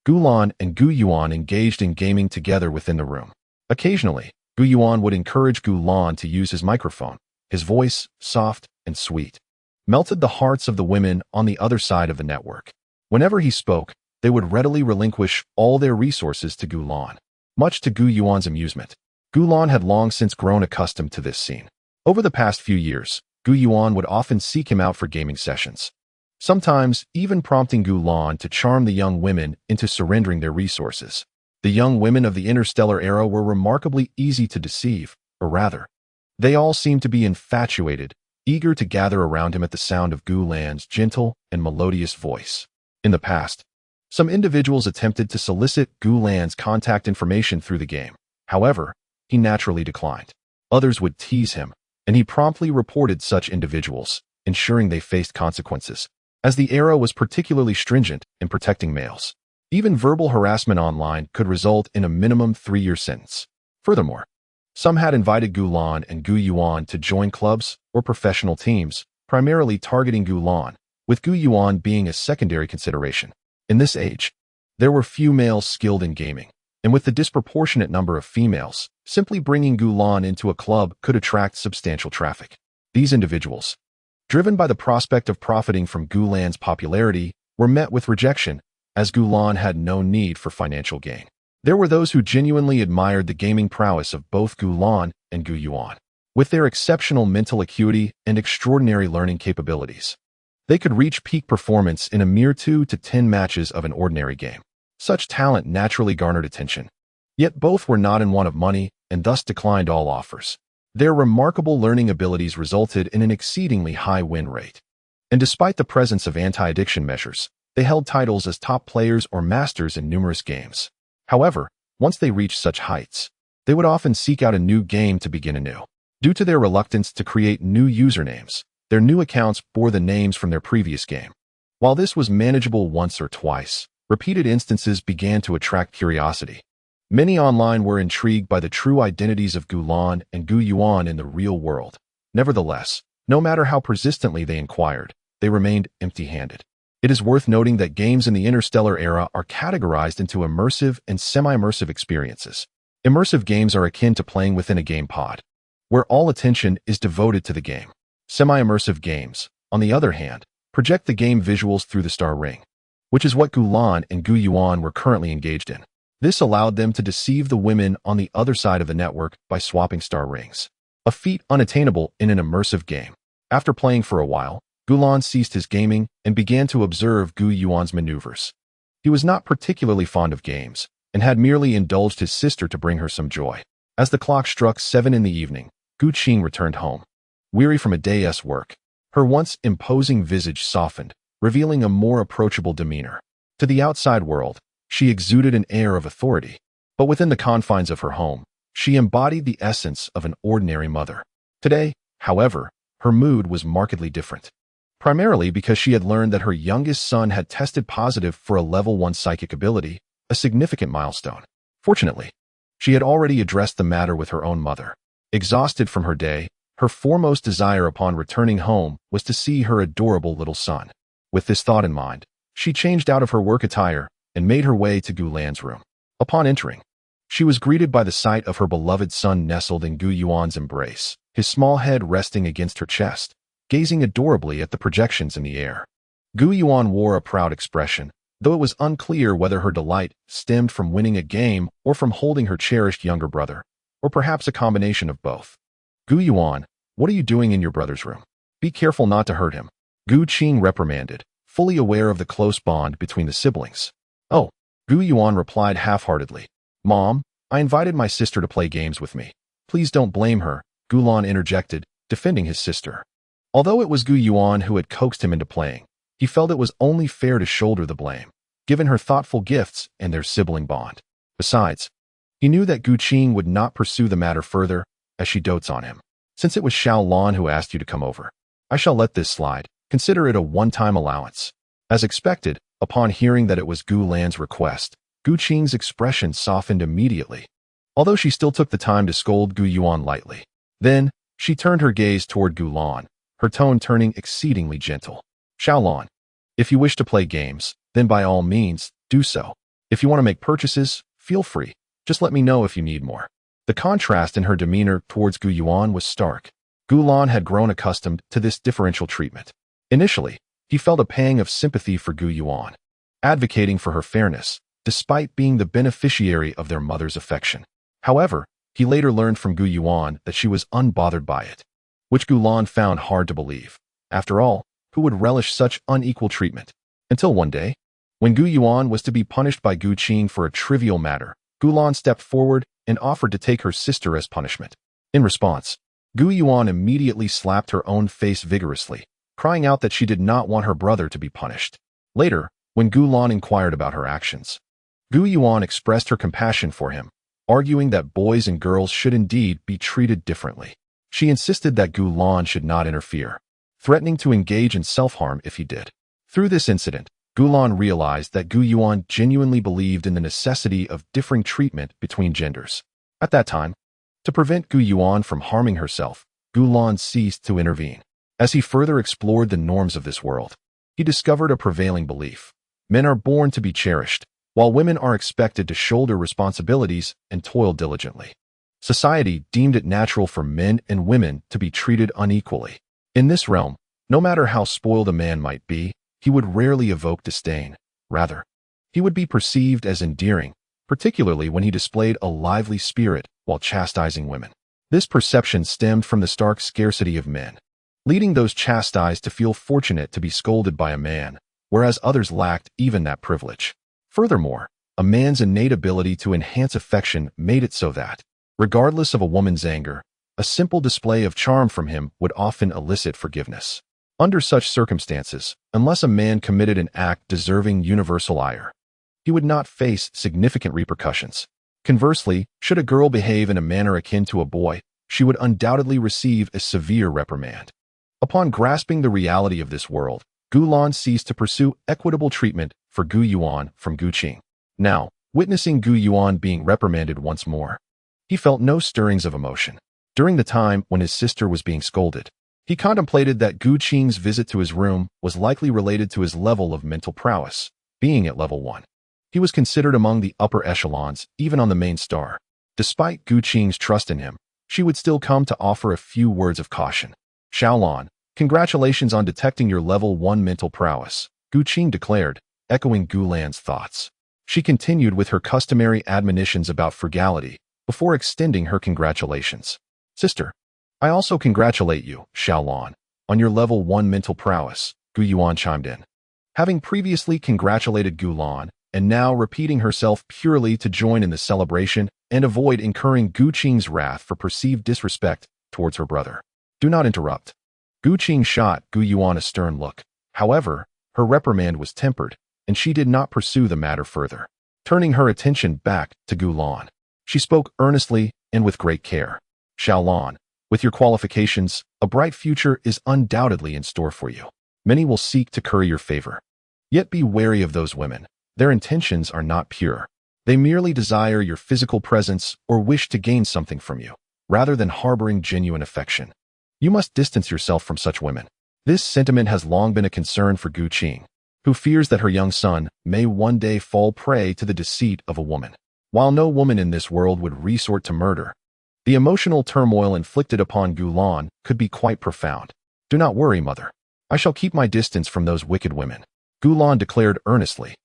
Gulan and Gu Yuan engaged in gaming together within the room. Occasionally, Gu Yuan would encourage Gulan to use his microphone. His voice, soft and sweet, melted the hearts of the women on the other side of the network. Whenever he spoke, they would readily relinquish all their resources to Gulan. Much to Gu Yuan's amusement, Gulan had long since grown accustomed to this scene. Over the past few years, Gu Yuan would often seek him out for gaming sessions, sometimes even prompting Gulan to charm the young women into surrendering their resources. The young women of the Interstellar era were remarkably easy to deceive, or rather, they all seemed to be infatuated, eager to gather around him at the sound of Gulan's gentle and melodious voice. In the past, some individuals attempted to solicit Gulan's contact information through the game. However, he naturally declined. Others would tease him, and he promptly reported such individuals, ensuring they faced consequences, as the era was particularly stringent in protecting males. Even verbal harassment online could result in a minimum 3-year sentence. Furthermore, some had invited Gulan and Gu Yuan to join clubs or professional teams, primarily targeting Gulan, with Gu Yuan being a secondary consideration. In this age, there were few males skilled in gaming, and with the disproportionate number of females, simply bringing Gulan into a club could attract substantial traffic. These individuals, driven by the prospect of profiting from Gulan's popularity, were met with rejection, as Gulan had no need for financial gain. There were those who genuinely admired the gaming prowess of both Gulan and Gu Yuan. With their exceptional mental acuity and extraordinary learning capabilities, they could reach peak performance in a mere 2 to 10 matches of an ordinary game. Such talent naturally garnered attention. Yet both were not in want of money and thus declined all offers. Their remarkable learning abilities resulted in an exceedingly high win rate. And despite the presence of anti-addiction measures, They held titles as top players or masters in numerous games. However, once they reached such heights, they would often seek out a new game to begin anew. Due to their reluctance to create new usernames, their new accounts bore the names from their previous game. While this was manageable once or twice, repeated instances began to attract curiosity. Many online were intrigued by the true identities of Gulan and Gu Yuan in the real world. Nevertheless, no matter how persistently they inquired, they remained empty-handed. It is worth noting that games in the interstellar era are categorized into immersive and semi-immersive experiences. Immersive games are akin to playing within a game pod, where all attention is devoted to the game. Semi-immersive games, on the other hand, project the game visuals through the star ring, which is what Gulan and Gu Yuan were currently engaged in. This allowed them to deceive the women on the other side of the network by swapping star rings, a feat unattainable in an immersive game. After playing for a while, Gulan ceased his gaming and began to observe Gu Yuan's maneuvers. He was not particularly fond of games, and had merely indulged his sister to bring her some joy. As the clock struck 7 in the evening, Gu Qing returned home. Weary from a day's work, her once imposing visage softened, revealing a more approachable demeanor. To the outside world, she exuded an air of authority, but within the confines of her home, she embodied the essence of an ordinary mother. Today, however, her mood was markedly different. Primarily because she had learned that her youngest son had tested positive for a level 1 psychic ability, a significant milestone. Fortunately, she had already addressed the matter with her own mother. Exhausted from her day, her foremost desire upon returning home was to see her adorable little son. With this thought in mind, she changed out of her work attire and made her way to Gulan's room. Upon entering, she was greeted by the sight of her beloved son nestled in Gu Yuan's embrace, his small head resting against her chest, gazing adorably at the projections in the air. Gu Yuan wore a proud expression, though it was unclear whether her delight stemmed from winning a game or from holding her cherished younger brother, or perhaps a combination of both. Gu Yuan, what are you doing in your brother's room? Be careful not to hurt him, Gu Qing reprimanded, fully aware of the close bond between the siblings. Oh, Gu Yuan replied half-heartedly. Mom, I invited my sister to play games with me. Please don't blame her, Gulan interjected, defending his sister. Although it was Gu Yuan who had coaxed him into playing, he felt it was only fair to shoulder the blame, given her thoughtful gifts and their sibling bond. Besides, he knew that Gu Qing would not pursue the matter further, as she dotes on him. Since it was Xiao Lan who asked you to come over, I shall let this slide. Consider it a one-time allowance. As expected, upon hearing that it was Gu Lan's request, Gu Qing's expression softened immediately, although she still took the time to scold Gu Yuan lightly. Then, she turned her gaze toward Gu Lan, her tone turning exceedingly gentle. Xiao Lan, if you wish to play games, then by all means, do so. If you want to make purchases, feel free. Just let me know if you need more. The contrast in her demeanor towards Gu Yuan was stark. Gulan had grown accustomed to this differential treatment. Initially, he felt a pang of sympathy for Gu Yuan, advocating for her fairness, despite being the beneficiary of their mother's affection. However, he later learned from Gu Yuan that she was unbothered by it, which Gulan found hard to believe. After all, who would relish such unequal treatment? Until one day, when Gu Yuan was to be punished by Gu Qing for a trivial matter, Gulan stepped forward and offered to take her sister as punishment. In response, Gu Yuan immediately slapped her own face vigorously, crying out that she did not want her brother to be punished. Later, when Gulan inquired about her actions, Gu Yuan expressed her compassion for him, arguing that boys and girls should indeed be treated differently. She insisted that Gulan should not interfere, threatening to engage in self-harm if he did. Through this incident, Gulan realized that Gu Yuan genuinely believed in the necessity of differing treatment between genders. At that time, to prevent Gu Yuan from harming herself, Gulan ceased to intervene. As he further explored the norms of this world, he discovered a prevailing belief. Men are born to be cherished, while women are expected to shoulder responsibilities and toil diligently. Society deemed it natural for men and women to be treated unequally. In this realm, no matter how spoiled a man might be, he would rarely evoke disdain. Rather, he would be perceived as endearing, particularly when he displayed a lively spirit while chastising women. This perception stemmed from the stark scarcity of men, leading those chastised to feel fortunate to be scolded by a man, whereas others lacked even that privilege. Furthermore, a man's innate ability to enhance affection made it so that, regardless of a woman's anger, a simple display of charm from him would often elicit forgiveness. Under such circumstances, unless a man committed an act deserving universal ire, he would not face significant repercussions. Conversely, should a girl behave in a manner akin to a boy, she would undoubtedly receive a severe reprimand. Upon grasping the reality of this world, Gu Lan ceased to pursue equitable treatment for Gu Yuan from Gu Qing. Now, witnessing Gu Yuan being reprimanded once more, he felt no stirrings of emotion. During the time when his sister was being scolded, he contemplated that Gu Qing's visit to his room was likely related to his level of mental prowess, being at level 1. He was considered among the upper echelons, even on the main star. Despite Gu Qing's trust in him, she would still come to offer a few words of caution. Xiaolan, congratulations on detecting your level 1 mental prowess, Gu Qing declared, echoing Gu Lan's thoughts. She continued with her customary admonitions about frugality, before extending her congratulations. Sister, I also congratulate you, Xiaolan, on your level 1 mental prowess, Gu Yuan chimed in. Having previously congratulated Gu Lan, and now repeating herself purely to join in the celebration and avoid incurring Gu Qing's wrath for perceived disrespect towards her brother. Do not interrupt. Gu Qing shot Gu Yuan a stern look. However, her reprimand was tempered, and she did not pursue the matter further. Turning her attention back to Gu Lan, she spoke earnestly and with great care. Xiaolan, with your qualifications, a bright future is undoubtedly in store for you. Many will seek to curry your favor. Yet be wary of those women. Their intentions are not pure. They merely desire your physical presence or wish to gain something from you, rather than harboring genuine affection. You must distance yourself from such women. This sentiment has long been a concern for Gu Qing, who fears that her young son may one day fall prey to the deceit of a woman. While no woman in this world would resort to murder, the emotional turmoil inflicted upon Gu Lan could be quite profound. Do not worry, mother. I shall keep my distance from those wicked women, Gu Lan declared earnestly.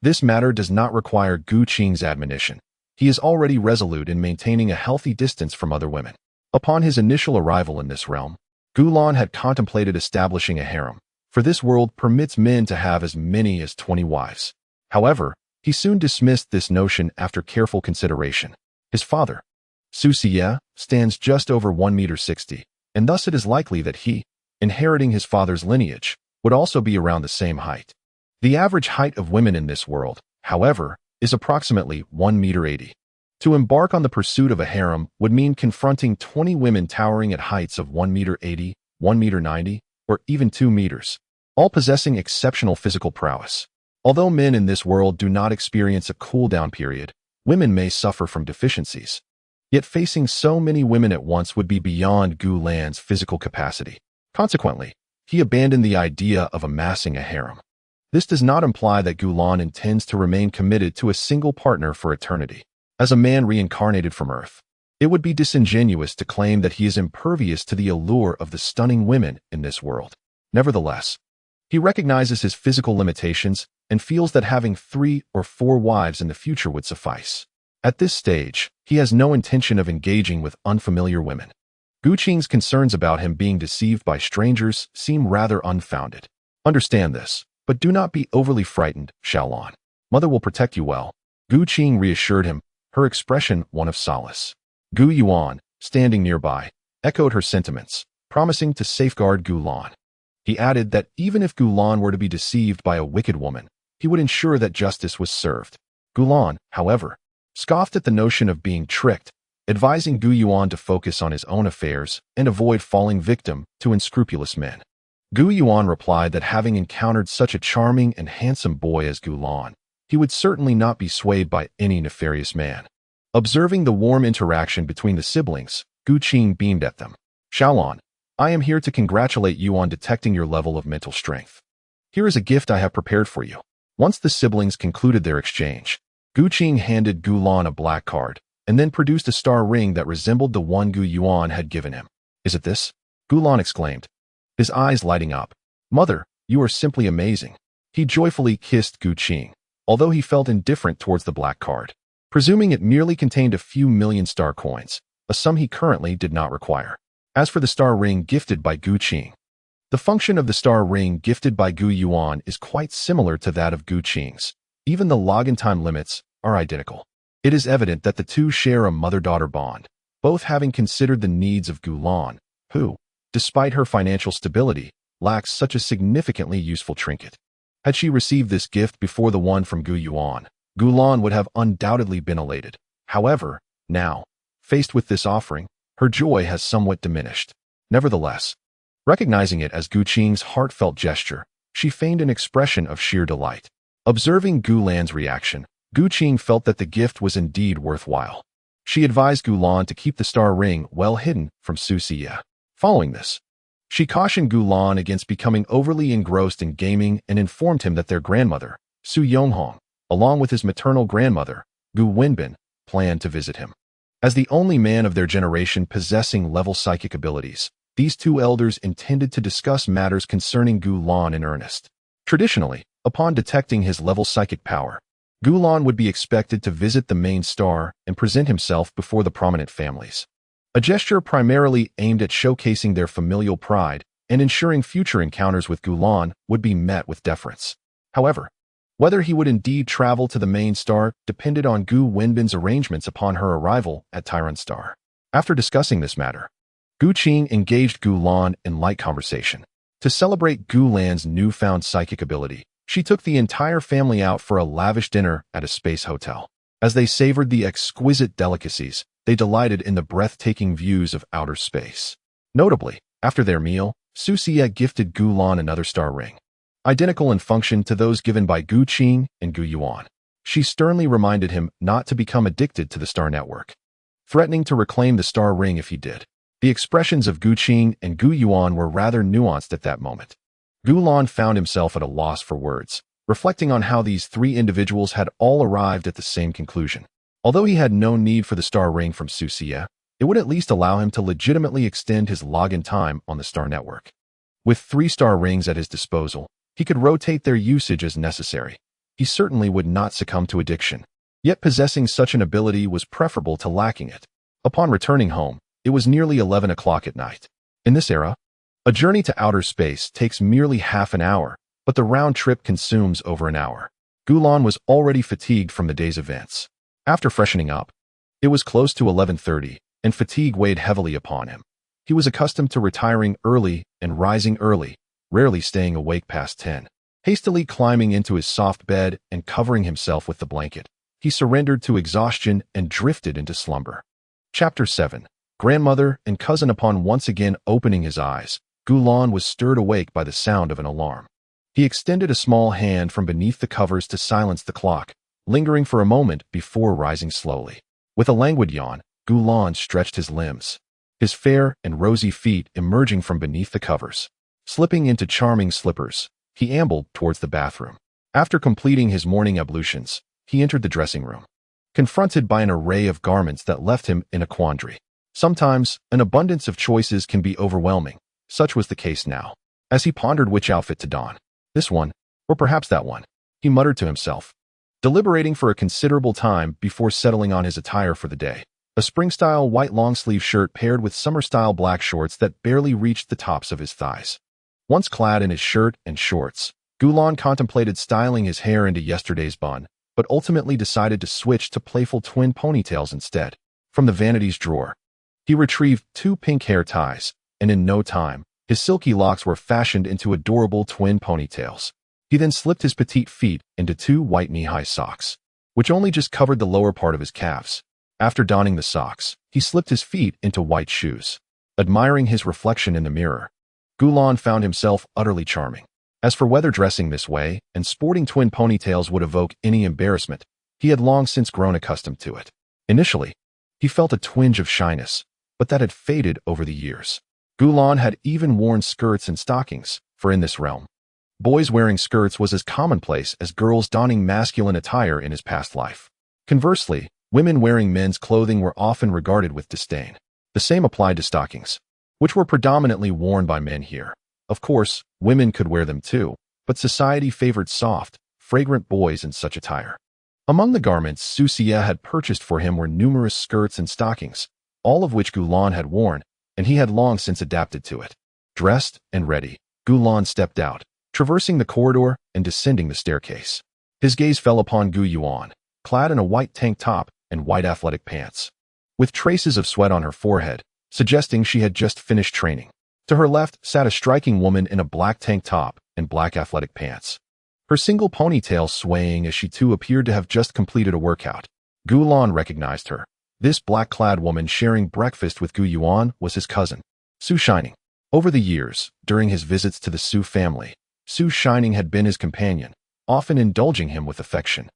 This matter does not require Gu Qing's admonition. He is already resolute in maintaining a healthy distance from other women. Upon his initial arrival in this realm, Gu Lan had contemplated establishing a harem, for this world permits men to have as many as 20 wives. However, he soon dismissed this notion after careful consideration. His father, Su Xie, stands just over 1.60 meters, and thus it is likely that he, inheriting his father's lineage, would also be around the same height. The average height of women in this world, however, is approximately 1.80 meters. To embark on the pursuit of a harem would mean confronting 20 women towering at heights of 1.80 meters, 1.90 meters, or even 2 meters, all possessing exceptional physical prowess. Although men in this world do not experience a cool-down period, women may suffer from deficiencies. Yet facing so many women at once would be beyond Gu Lan's physical capacity. Consequently, he abandoned the idea of amassing a harem. This does not imply that Gu Lan intends to remain committed to a single partner for eternity. As a man reincarnated from Earth, it would be disingenuous to claim that he is impervious to the allure of the stunning women in this world. Nevertheless, he recognizes his physical limitations and feels that having 3 or 4 wives in the future would suffice. At this stage, he has no intention of engaging with unfamiliar women. Gu Qing's concerns about him being deceived by strangers seem rather unfounded. Understand this, but do not be overly frightened, Xiaolan. Mother will protect you well. Gu Qing reassured him, her expression one of solace. Gu Yuan, standing nearby, echoed her sentiments, promising to safeguard Gu Lan. He added that even if Gu Lan were to be deceived by a wicked woman, he would ensure that justice was served. Gu Lan, however, scoffed at the notion of being tricked, advising Gu Yuan to focus on his own affairs and avoid falling victim to unscrupulous men. Gu Yuan replied that having encountered such a charming and handsome boy as Gu Lan, he would certainly not be swayed by any nefarious man. Observing the warm interaction between the siblings, Gu Qing beamed at them. Xiaolan, I am here to congratulate you on detecting your level of mental strength. Here is a gift I have prepared for you. Once the siblings concluded their exchange, Gu Qing handed Gu Lan a black card, and then produced a star ring that resembled the one Gu Yuan had given him. Is it this? Gu Lan exclaimed, his eyes lighting up. Mother, you are simply amazing. He joyfully kissed Gu Qing, although he felt indifferent towards the black card, presuming it merely contained a few million star coins, a sum he currently did not require. As for the star ring gifted by Gu Qing, the function of the star ring gifted by Gu Yuan is quite similar to that of Gu Qing's. Even the login time limits are identical. It is evident that the two share a mother-daughter bond, both having considered the needs of Gu Lan, who, despite her financial stability, lacks such a significantly useful trinket. Had she received this gift before the one from Gu Yuan, Gu Lan would have undoubtedly been elated. However, now, faced with this offering, her joy has somewhat diminished. Nevertheless, recognizing it as Gu Qing's heartfelt gesture, she feigned an expression of sheer delight. Observing Gu Lan's reaction, Gu Qing felt that the gift was indeed worthwhile. She advised Gu Lan to keep the star ring well hidden from Su Xie. Following this, she cautioned Gu Lan against becoming overly engrossed in gaming and informed him that their grandmother, Su Yonghong, along with his maternal grandmother, Gu Wenbin, planned to visit him. As the only man of their generation possessing level psychic abilities, these two elders intended to discuss matters concerning Gu Lan in earnest. Traditionally, upon detecting his level psychic power, Gu Lan would be expected to visit the main star and present himself before the prominent families. A gesture primarily aimed at showcasing their familial pride and ensuring future encounters with Gu Lan would be met with deference. However, whether he would indeed travel to the main star depended on Gu Wenbin's arrangements upon her arrival at Tyron Star. After discussing this matter, Gu Qing engaged Gu Lan in light conversation. To celebrate Gu Lan's newfound psychic ability, she took the entire family out for a lavish dinner at a space hotel. As they savored the exquisite delicacies, they delighted in the breathtaking views of outer space. Notably, after their meal, Su Xie gifted Gu Lan another star ring, identical in function to those given by Gu Qing and Gu Yuan. She sternly reminded him not to become addicted to the star network, threatening to reclaim the star ring if he did. The expressions of Gu Qing and Gu Yuan were rather nuanced at that moment. Gu Lan found himself at a loss for words, reflecting on how these three individuals had all arrived at the same conclusion. Although he had no need for the star ring from Su Xie, it would at least allow him to legitimately extend his login time on the star network. With 3 star rings at his disposal, he could rotate their usage as necessary. He certainly would not succumb to addiction. Yet possessing such an ability was preferable to lacking it. Upon returning home, it was nearly 11 o'clock at night. In this era, a journey to outer space takes merely half an hour, but the round trip consumes over an hour. Gu Lan was already fatigued from the day's events. After freshening up, it was close to 11:30, and fatigue weighed heavily upon him. He was accustomed to retiring early and rising early, rarely staying awake past 10. Hastily climbing into his soft bed and covering himself with the blanket, he surrendered to exhaustion and drifted into slumber. Chapter 7. Grandmother and cousin. Upon once again opening his eyes, Gu Lan was stirred awake by the sound of an alarm. He extended a small hand from beneath the covers to silence the clock, lingering for a moment before rising slowly. With a languid yawn, Gu Lan stretched his limbs, his fair and rosy feet emerging from beneath the covers. Slipping into charming slippers, he ambled towards the bathroom. After completing his morning ablutions, he entered the dressing room, confronted by an array of garments that left him in a quandary. Sometimes, an abundance of choices can be overwhelming. Such was the case now. As he pondered which outfit to don, this one, or perhaps that one, he muttered to himself, deliberating for a considerable time before settling on his attire for the day. A spring-style white long-sleeve shirt paired with summer-style black shorts that barely reached the tops of his thighs. Once clad in his shirt and shorts, Gu Lan contemplated styling his hair into yesterday's bun, but ultimately decided to switch to playful twin ponytails instead. From the vanities drawer, he retrieved 2 pink hair ties, and in no time, his silky locks were fashioned into adorable twin ponytails. He then slipped his petite feet into 2 white knee-high socks, which only just covered the lower part of his calves. After donning the socks, he slipped his feet into white shoes. Admiring his reflection in the mirror, Gu Lan found himself utterly charming. As for whether dressing this way and sporting twin ponytails would evoke any embarrassment, he had long since grown accustomed to it. Initially, he felt a twinge of shyness, but that had faded over the years. Gu Lan had even worn skirts and stockings, for in this realm, boys wearing skirts was as commonplace as girls donning masculine attire in his past life. Conversely, women wearing men's clothing were often regarded with disdain. The same applied to stockings, which were predominantly worn by men here. Of course, women could wear them too, but society favored soft, fragrant boys in such attire. Among the garments Su Xie had purchased for him were numerous skirts and stockings, all of which Gu Lan had worn, and he had long since adapted to it. Dressed and ready, Gu Lan stepped out, traversing the corridor and descending the staircase. His gaze fell upon Gu Yuan, clad in a white tank top and white athletic pants, with traces of sweat on her forehead, suggesting she had just finished training. To her left sat a striking woman in a black tank top and black athletic pants, her single ponytail swaying as she too appeared to have just completed a workout. Gu Lan recognized her. This black-clad woman sharing breakfast with Gu Yuan was his cousin, Su Shining. Over the years, during his visits to the Su family, Su Shining had been his companion, often indulging him with affection,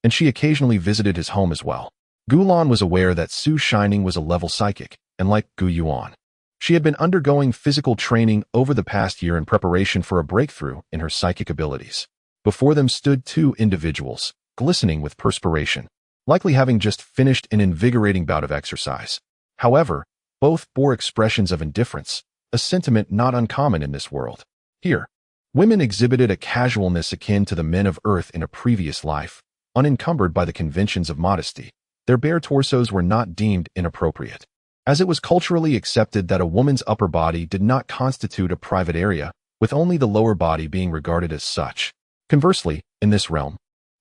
and she occasionally visited his home as well. Gu Lan was aware that Su Shining was a level psychic, and like Gu Yuan, she had been undergoing physical training over the past year in preparation for a breakthrough in her psychic abilities. Before them stood two individuals, glistening with perspiration, likely having just finished an invigorating bout of exercise. However, both bore expressions of indifference, a sentiment not uncommon in this world. Here, women exhibited a casualness akin to the men of Earth in a previous life, unencumbered by the conventions of modesty. Their bare torsos were not deemed inappropriate, as it was culturally accepted that a woman's upper body did not constitute a private area, with only the lower body being regarded as such. Conversely, in this realm,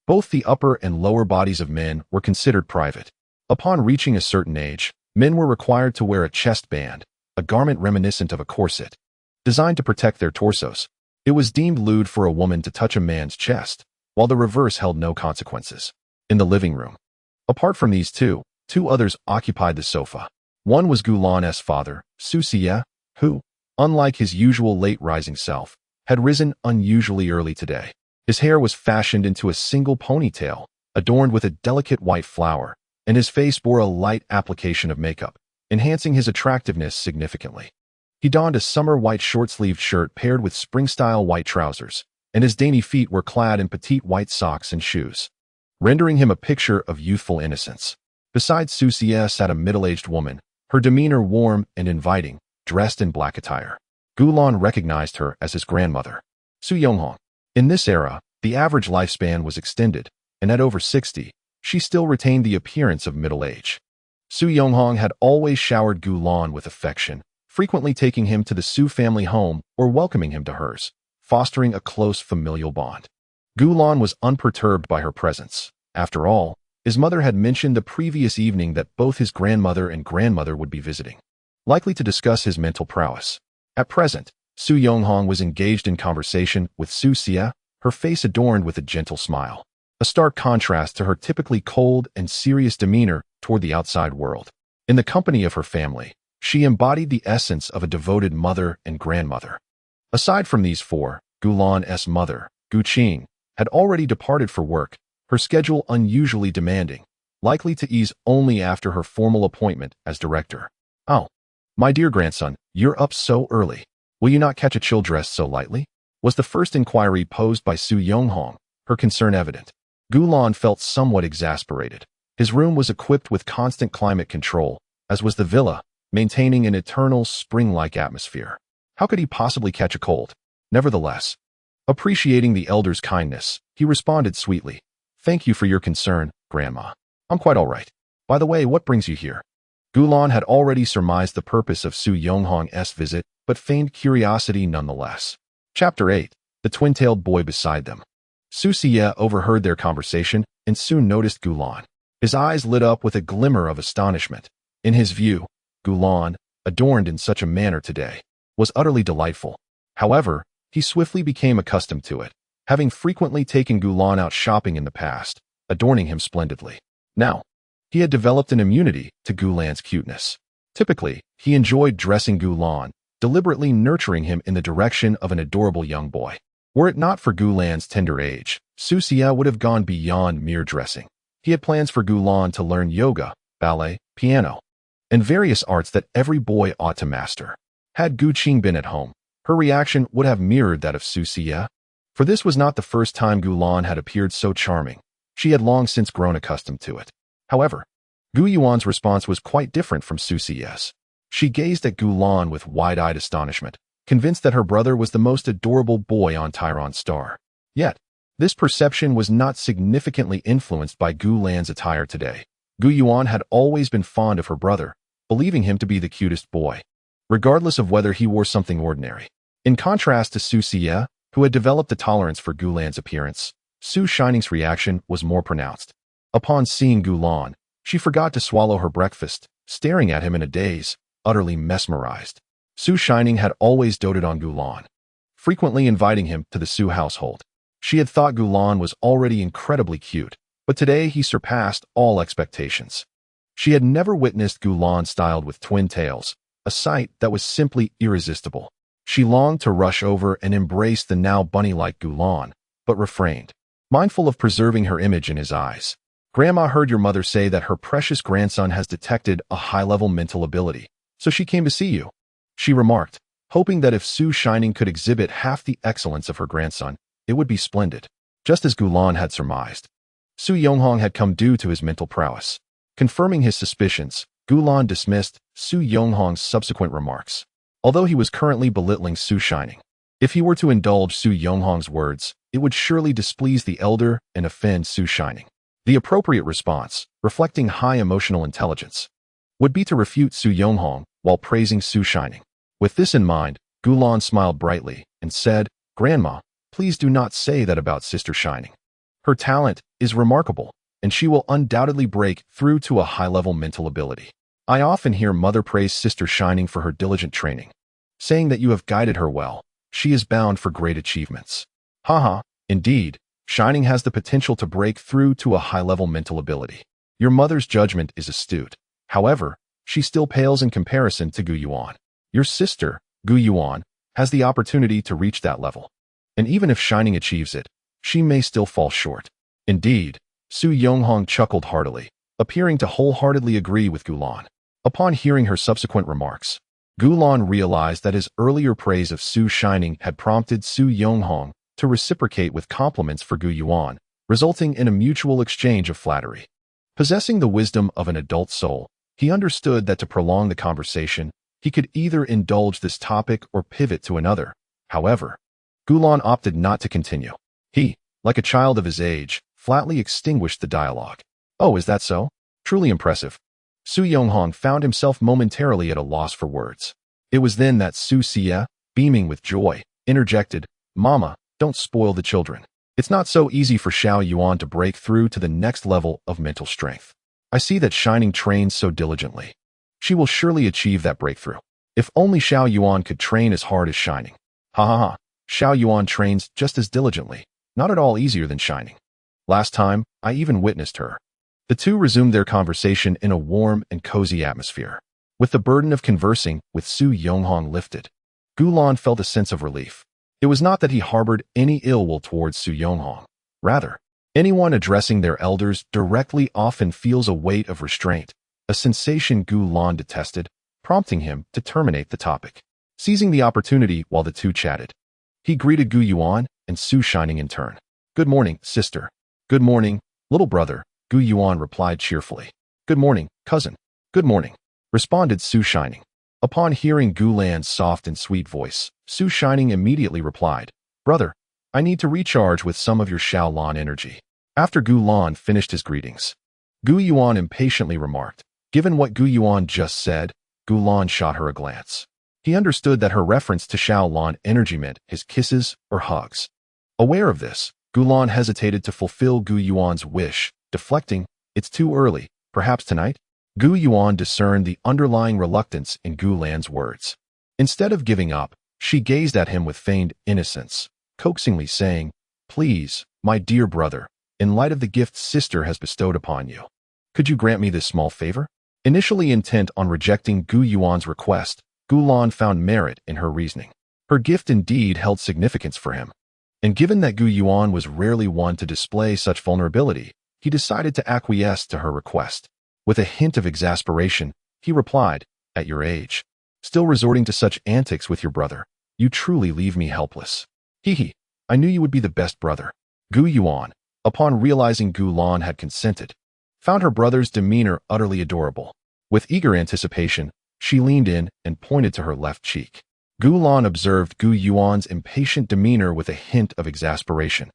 both the upper and lower bodies of men were considered private. Upon reaching a certain age, men were required to wear a chest band, a garment reminiscent of a corset, designed to protect their torsos. It was deemed lewd for a woman to touch a man's chest, while the reverse held no consequences. In the living room, apart from these two others occupied the sofa. One was Gu Lan's father, Su Xie, who, unlike his usual late-rising self, had risen unusually early today. His hair was fashioned into a single ponytail, adorned with a delicate white flower, and his face bore a light application of makeup, enhancing his attractiveness significantly. He donned a summer white short-sleeved shirt paired with spring-style white trousers, and his dainty feet were clad in petite white socks and shoes, rendering him a picture of youthful innocence. Beside Su Xie sat a middle-aged woman, her demeanor warm and inviting, dressed in black attire. Gu Lan recognized her as his grandmother, Su Yonghong. In this era, the average lifespan was extended, and at over 60, she still retained the appearance of middle age. Su Yonghong had always showered Gu Lan with affection, frequently taking him to the Su family home or welcoming him to hers, fostering a close familial bond. Gu Lan was unperturbed by her presence. After all, his mother had mentioned the previous evening that both his grandmother and grandmother would be visiting, likely to discuss his mental prowess. At present, Su Yonghong was engaged in conversation with Su Xie, her face adorned with a gentle smile, a stark contrast to her typically cold and serious demeanor toward the outside world. In the company of her family, she embodied the essence of a devoted mother and grandmother. Aside from these four, Gu Lan's mother, Gu Qing, had already departed for work, her schedule unusually demanding, likely to ease only after her formal appointment as director. "Oh, my dear grandson, you're up so early. Will you not catch a chill dressed so lightly?" was the first inquiry posed by Su Yonghong, her concern evident. Gu Lan felt somewhat exasperated. His room was equipped with constant climate control, as was the villa, maintaining an eternal spring-like atmosphere. How could he possibly catch a cold? Nevertheless, appreciating the elder's kindness, he responded sweetly, "Thank you for your concern, Grandma. I'm quite all right. By the way, what brings you here?" Gu Lan had already surmised the purpose of Su Yonghong's visit, but feigned curiosity nonetheless. Chapter 8. The twin-tailed boy beside them. Su Xie overheard their conversation and soon noticed Gu Lan. His eyes lit up with a glimmer of astonishment. In his view, Gu Lan, adorned in such a manner today, was utterly delightful. However, he swiftly became accustomed to it, having frequently taken Gu Lan out shopping in the past, adorning him splendidly. Now, he had developed an immunity to Gu Lan's cuteness. Typically, he enjoyed dressing Gu Lan, deliberately nurturing him in the direction of an adorable young boy. Were it not for Gu Lan's tender age, Su Xie would have gone beyond mere dressing. He had plans for Gu Lan to learn yoga, ballet, piano, and various arts that every boy ought to master. Had Gu Qing been at home, her reaction would have mirrored that of Su Xie. For this was not the first time Gu Lan had appeared so charming. She had long since grown accustomed to it. However, Gu Yuan's response was quite different from Su Xie's. She gazed at Gu Lan with wide-eyed astonishment, convinced that her brother was the most adorable boy on Tyron Star. Yet, this perception was not significantly influenced by Gu Lan's attire today. Gu Yuan had always been fond of her brother, believing him to be the cutest boy, regardless of whether he wore something ordinary. In contrast to Su Xie, who had developed a tolerance for Gu Lan's appearance, Su Shining's reaction was more pronounced. Upon seeing Gu Lan, she forgot to swallow her breakfast, staring at him in a daze, utterly mesmerized. Su Shining had always doted on Gulan, frequently inviting him to the Su household. She had thought Gulan was already incredibly cute, but today he surpassed all expectations. She had never witnessed Gulan styled with twin tails, a sight that was simply irresistible. She longed to rush over and embrace the now bunny-like Gulan, but refrained, mindful of preserving her image in his eyes. Grandma heard your mother say that her precious grandson has detected a high-level mental ability, so she came to see you, she remarked, hoping that if Su Shining could exhibit half the excellence of her grandson, it would be splendid. Just as Gulan had surmised, Su Yonghong had come due to his mental prowess. Confirming his suspicions, Gulan dismissed Su Yonghong's subsequent remarks. Although he was currently belittling Su Shining, if he were to indulge Su Yonghong's words, it would surely displease the elder and offend Su Shining. The appropriate response, reflecting high emotional intelligence, would be to refute Su Yonghong while praising Su Shining. With this in mind, Gulan smiled brightly and said, Grandma, please do not say that about Sister Shining. Her talent is remarkable, and she will undoubtedly break through to a high-level mental ability. I often hear Mother praise Sister Shining for her diligent training, saying that you have guided her well. She is bound for great achievements. Haha, indeed, Shining has the potential to break through to a high-level mental ability. Your mother's judgment is astute. However, she still pales in comparison to Gu Yuan. Your sister, Gu Yuan, has the opportunity to reach that level. And even if Shining achieves it, she may still fall short. Indeed, Su Yonghong chuckled heartily, appearing to wholeheartedly agree with Gulan. Upon hearing her subsequent remarks, Gulan realized that his earlier praise of Su Shining had prompted Su Yonghong to reciprocate with compliments for Gu Yuan, resulting in a mutual exchange of flattery. Possessing the wisdom of an adult soul, he understood that to prolong the conversation, he could either indulge this topic or pivot to another. However, Gulan opted not to continue. He, like a child of his age, flatly extinguished the dialogue. Oh, is that so? Truly impressive. Su Yonghong found himself momentarily at a loss for words. It was then that Su Xie, beaming with joy, interjected, Mama, don't spoil the children. It's not so easy for Xiao Yuan to break through to the next level of mental strength. I see that Shining trains so diligently. She will surely achieve that breakthrough. If only Xiao Yuan could train as hard as Shining. Ha ha ha. Xiao Yuan trains just as diligently, not at all easier than Shining. Last time, I even witnessed her. The two resumed their conversation in a warm and cozy atmosphere. With the burden of conversing with Su Yonghong lifted, Gulan felt a sense of relief. It was not that he harbored any ill will towards Su Yonghong. Rather, anyone addressing their elders directly often feels a weight of restraint, a sensation Gulan detested, prompting him to terminate the topic. Seizing the opportunity while the two chatted, he greeted Gu Yuan and Su Shining in turn. Good morning, sister. Good morning, little brother, Gu Yuan replied cheerfully. Good morning, cousin. Good morning, responded Su Shining. Upon hearing Gu Lan's soft and sweet voice, Su Shining immediately replied, Brother, I need to recharge with some of your Xiao Lan energy. After Gu Lan finished his greetings, Gu Yuan impatiently remarked, Given what Gu Yuan just said, Gu Lan shot her a glance. He understood that her reference to Xiao Lan energy meant his kisses or hugs. Aware of this, Gu Lan hesitated to fulfill Gu Yuan's wish, deflecting, It's too early, perhaps tonight? Gu Yuan discerned the underlying reluctance in Gu Lan's words. Instead of giving up, she gazed at him with feigned innocence, coaxingly saying, Please, my dear brother, in light of the gift sister has bestowed upon you, could you grant me this small favor? Initially intent on rejecting Gu Yuan's request, Gu Lan found merit in her reasoning. Her gift indeed held significance for him. And given that Gu Yuan was rarely one to display such vulnerability, he decided to acquiesce to her request. With a hint of exasperation, he replied, At your age, still resorting to such antics with your brother, you truly leave me helpless. Hee, I knew you would be the best brother. Gu Yuan, upon realizing Gu Lan had consented, found her brother's demeanor utterly adorable. With eager anticipation, she leaned in and pointed to her left cheek. Gu Lan observed Gu Yuan's impatient demeanor with a hint of exasperation,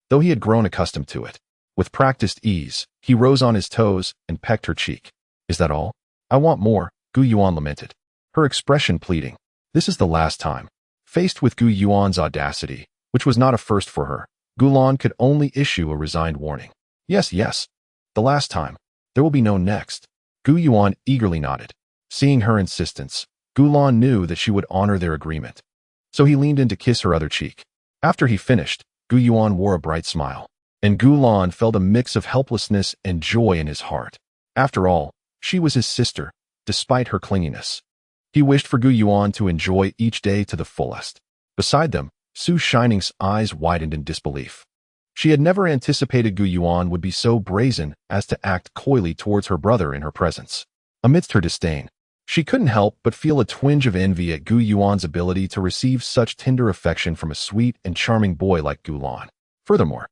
though he had grown accustomed to it. With practiced ease, he rose on his toes and pecked her cheek. Is that all? I want more, Gu Yuan lamented, her expression pleading. This is the last time. Faced with Gu Yuan's audacity, which was not a first for her, Gu Lan could only issue a resigned warning. Yes, yes. The last time. There will be no next. Gu Yuan eagerly nodded. Seeing her insistence, Gulan knew that she would honor their agreement. So he leaned in to kiss her other cheek. After he finished, Gu Yuan wore a bright smile, and Gulan felt a mix of helplessness and joy in his heart. After all, she was his sister, despite her clinginess. He wished for Gu Yuan to enjoy each day to the fullest. Beside them, Su Shining's eyes widened in disbelief. She had never anticipated Gu Yuan would be so brazen as to act coyly towards her brother in her presence. Amidst her disdain, she couldn't help but feel a twinge of envy at Gu Yuan's ability to receive such tender affection from a sweet and charming boy like Gulan. Furthermore,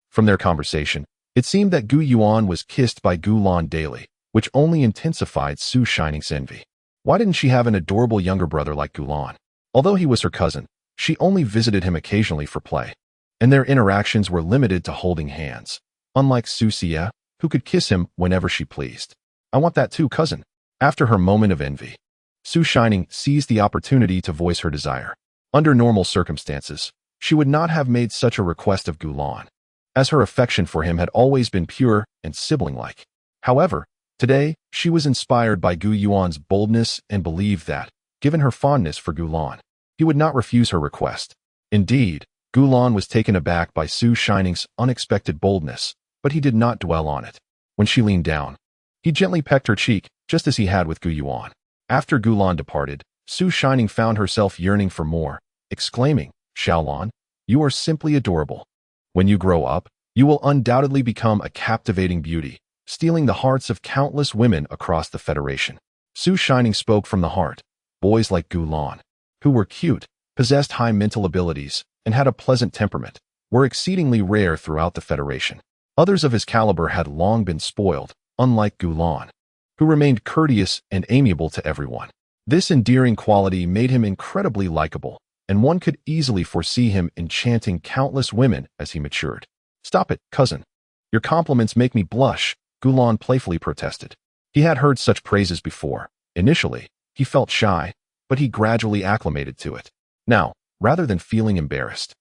from their conversation, it seemed that Gu Yuan was kissed by Gulan daily, which only intensified Su Shining's envy. Why didn't she have an adorable younger brother like Gulan? Although he was her cousin, she only visited him occasionally for play, and their interactions were limited to holding hands, unlike Su Xie, who could kiss him whenever she pleased. I want that too, cousin. After her moment of envy, Su Shining seized the opportunity to voice her desire. Under normal circumstances, she would not have made such a request of Gulan, as her affection for him had always been pure and sibling-like. However, today, she was inspired by Gu Yuan's boldness and believed that, given her fondness for Gulan, he would not refuse her request. Indeed, Gulan was taken aback by Su Shining's unexpected boldness, but he did not dwell on it. When she leaned down, he gently pecked her cheek, just as he had with Gu Yuan. After Gulan departed, Su Shining found herself yearning for more, exclaiming, "Xiaolan, you are simply adorable. When you grow up, you will undoubtedly become a captivating beauty, stealing the hearts of countless women across the Federation." Su Shining spoke from the heart. Boys like Gulan, who were cute, possessed high mental abilities, and had a pleasant temperament, were exceedingly rare throughout the Federation. Others of his caliber had long been spoiled, unlike Gulan, who remained courteous and amiable to everyone. This endearing quality made him incredibly likable, and one could easily foresee him enchanting countless women as he matured. "Stop it, cousin. Your compliments make me blush," Gulan playfully protested. He had heard such praises before. Initially, he felt shy, but he gradually acclimated to it. Now, rather than feeling embarrassed,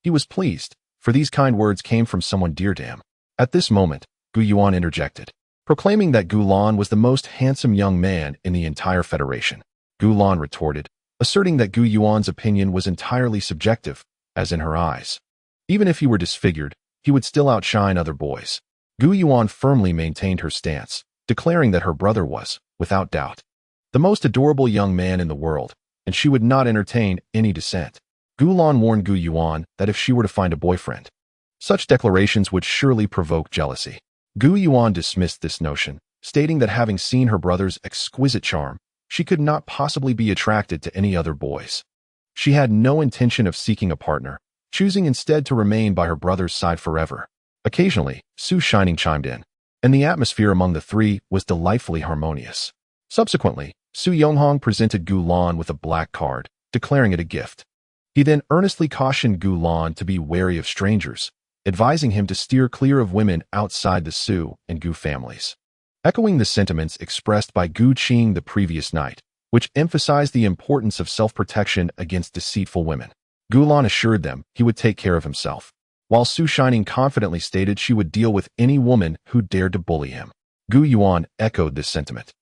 he was pleased, for these kind words came from someone dear to him. At this moment, Gu Yuan interjected, proclaiming that Gulan was the most handsome young man in the entire Federation. Gulan retorted, asserting that Gu Yuan's opinion was entirely subjective, as in her eyes. Even if he were disfigured, he would still outshine other boys. Gu Yuan firmly maintained her stance, declaring that her brother was, without doubt, the most adorable young man in the world, and she would not entertain any dissent. Gulan warned Gu Yuan that if she were to find a boyfriend, such declarations would surely provoke jealousy. Gu Yuan dismissed this notion, stating that having seen her brother's exquisite charm, she could not possibly be attracted to any other boys. She had no intention of seeking a partner, choosing instead to remain by her brother's side forever. Occasionally, Su Shining chimed in, and the atmosphere among the three was delightfully harmonious. Subsequently, Su Yonghong presented Gulan with a black card, declaring it a gift. He then earnestly cautioned Gulan to be wary of strangers, advising him to steer clear of women outside the Su and Gu families. Echoing the sentiments expressed by Gu Qing the previous night, which emphasized the importance of self-protection against deceitful women, Gulan assured them he would take care of himself, while Su Shining confidently stated she would deal with any woman who dared to bully him. Gu Yuan echoed this sentiment,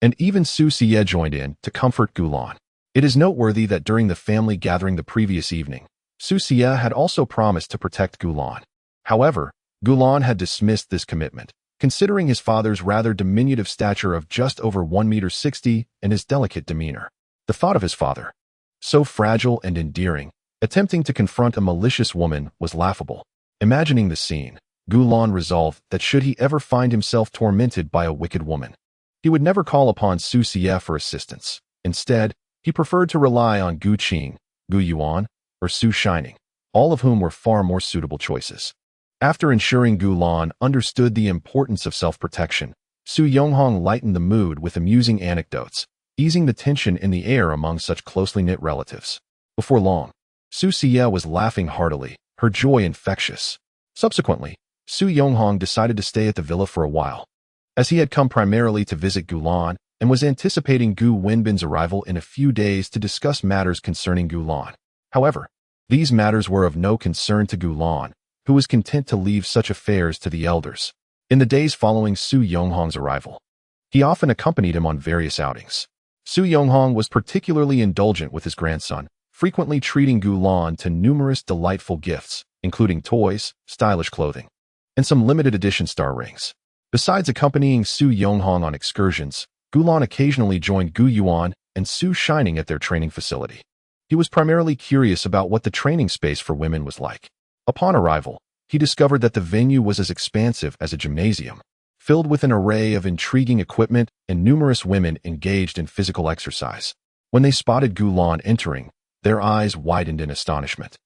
and even Su Xie joined in to comfort Gulan. It is noteworthy that during the family gathering the previous evening, Su Xie had also promised to protect Gulan. However, Gulan had dismissed this commitment, considering his father's rather diminutive stature of just over 1.60 meters and his delicate demeanor. The thought of his father, so fragile and endearing, attempting to confront a malicious woman was laughable. Imagining the scene, Gulan resolved that should he ever find himself tormented by a wicked woman, he would never call upon Su Xie for assistance. Instead, he preferred to rely on Gu Qing, Gu Yuan, or Su Shining, all of whom were far more suitable choices. After ensuring Gulan understood the importance of self-protection, Su Yonghong lightened the mood with amusing anecdotes, easing the tension in the air among such closely knit relatives. Before long, Su Xie was laughing heartily, her joy infectious. Subsequently, Su Yonghong decided to stay at the villa for a while, as he had come primarily to visit Gulan and was anticipating Gu Wenbin's arrival in a few days to discuss matters concerning Gulan. However, these matters were of no concern to Gulan, who was content to leave such affairs to the elders. In the days following Su Yonghong's arrival, he often accompanied him on various outings. Su Yonghong was particularly indulgent with his grandson, frequently treating Gu Lan to numerous delightful gifts, including toys, stylish clothing, and some limited edition star rings. Besides accompanying Su Yonghong on excursions, Gu Lan occasionally joined Gu Yuan and Su Shining at their training facility. He was primarily curious about what the training space for women was like. Upon arrival, he discovered that the venue was as expansive as a gymnasium, filled with an array of intriguing equipment and numerous women engaged in physical exercise. When they spotted Gu Lan entering, their eyes widened in astonishment.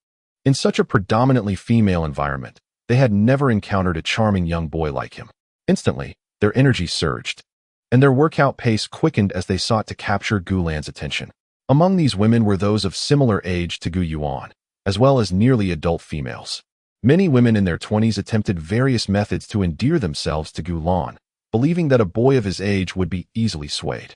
In such a predominantly female environment, they had never encountered a charming young boy like him. Instantly, their energy surged, and their workout pace quickened as they sought to capture Gu Lan's attention. Among these women were those of similar age to Gu Yuan, as well as nearly adult females. Many women in their 20s attempted various methods to endear themselves to Gu Lan, believing that a boy of his age would be easily swayed.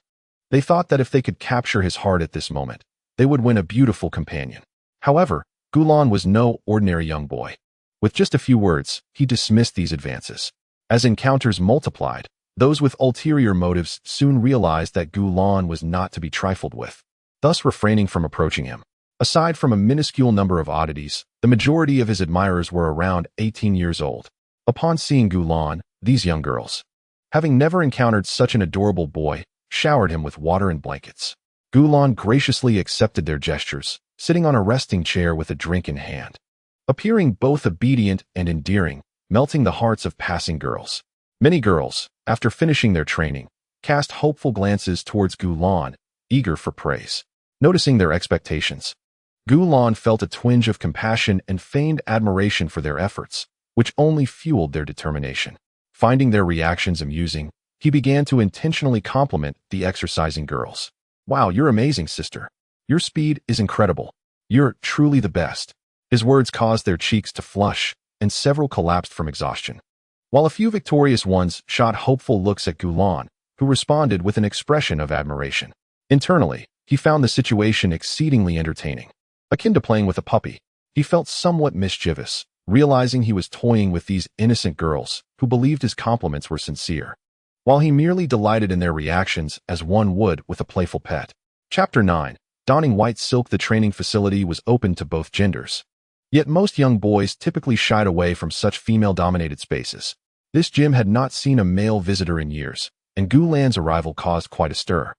They thought that if they could capture his heart at this moment, they would win a beautiful companion. However, Gu Lan was no ordinary young boy. With just a few words, he dismissed these advances. As encounters multiplied, those with ulterior motives soon realized that Gu Lan was not to be trifled with, thus refraining from approaching him. Aside from a minuscule number of oddities, the majority of his admirers were around 18 years old. Upon seeing Gu Lan, these young girls, having never encountered such an adorable boy, showered him with water and blankets. Gu Lan graciously accepted their gestures, sitting on a resting chair with a drink in hand, appearing both obedient and endearing, melting the hearts of passing girls. Many girls, after finishing their training, cast hopeful glances towards Gu Lan, eager for praise. Noticing their expectations, Gu Lan felt a twinge of compassion and feigned admiration for their efforts, which only fueled their determination. Finding their reactions amusing, he began to intentionally compliment the exercising girls. "Wow, you're amazing, sister. Your speed is incredible. You're truly the best." His words caused their cheeks to flush, and several collapsed from exhaustion, while a few victorious ones shot hopeful looks at Gu Lan, who responded with an expression of admiration. Internally, he found the situation exceedingly entertaining. Akin to playing with a puppy, he felt somewhat mischievous, realizing he was toying with these innocent girls who believed his compliments were sincere, while he merely delighted in their reactions as one would with a playful pet. Chapter 9. Donning white silk. The training facility was open to both genders. Yet most young boys typically shied away from such female-dominated spaces. This gym had not seen a male visitor in years, and Gu Lan's arrival caused quite a stir.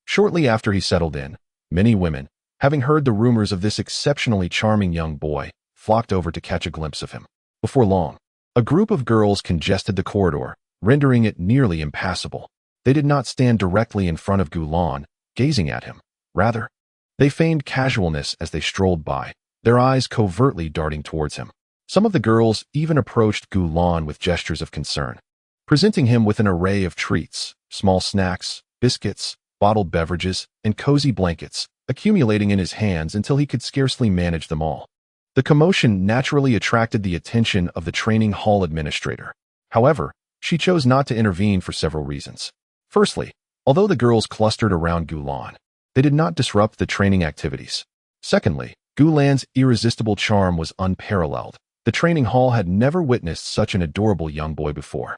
Shortly after he settled in, many women, having heard the rumors of this exceptionally charming young boy, flocked over to catch a glimpse of him. Before long, a group of girls congested the corridor, rendering it nearly impassable. They did not stand directly in front of Gu Lan, gazing at him. Rather, they feigned casualness as they strolled by, their eyes covertly darting towards him. Some of the girls even approached Gu Lan with gestures of concern, presenting him with an array of treats, small snacks, biscuits, bottled beverages, and cozy blankets, accumulating in his hands until he could scarcely manage them all. The commotion naturally attracted the attention of the training hall administrator. However, she chose not to intervene for several reasons. Firstly, although the girls clustered around Gu Lan, they did not disrupt the training activities. Secondly, Gu Lan's irresistible charm was unparalleled. The training hall had never witnessed such an adorable young boy before.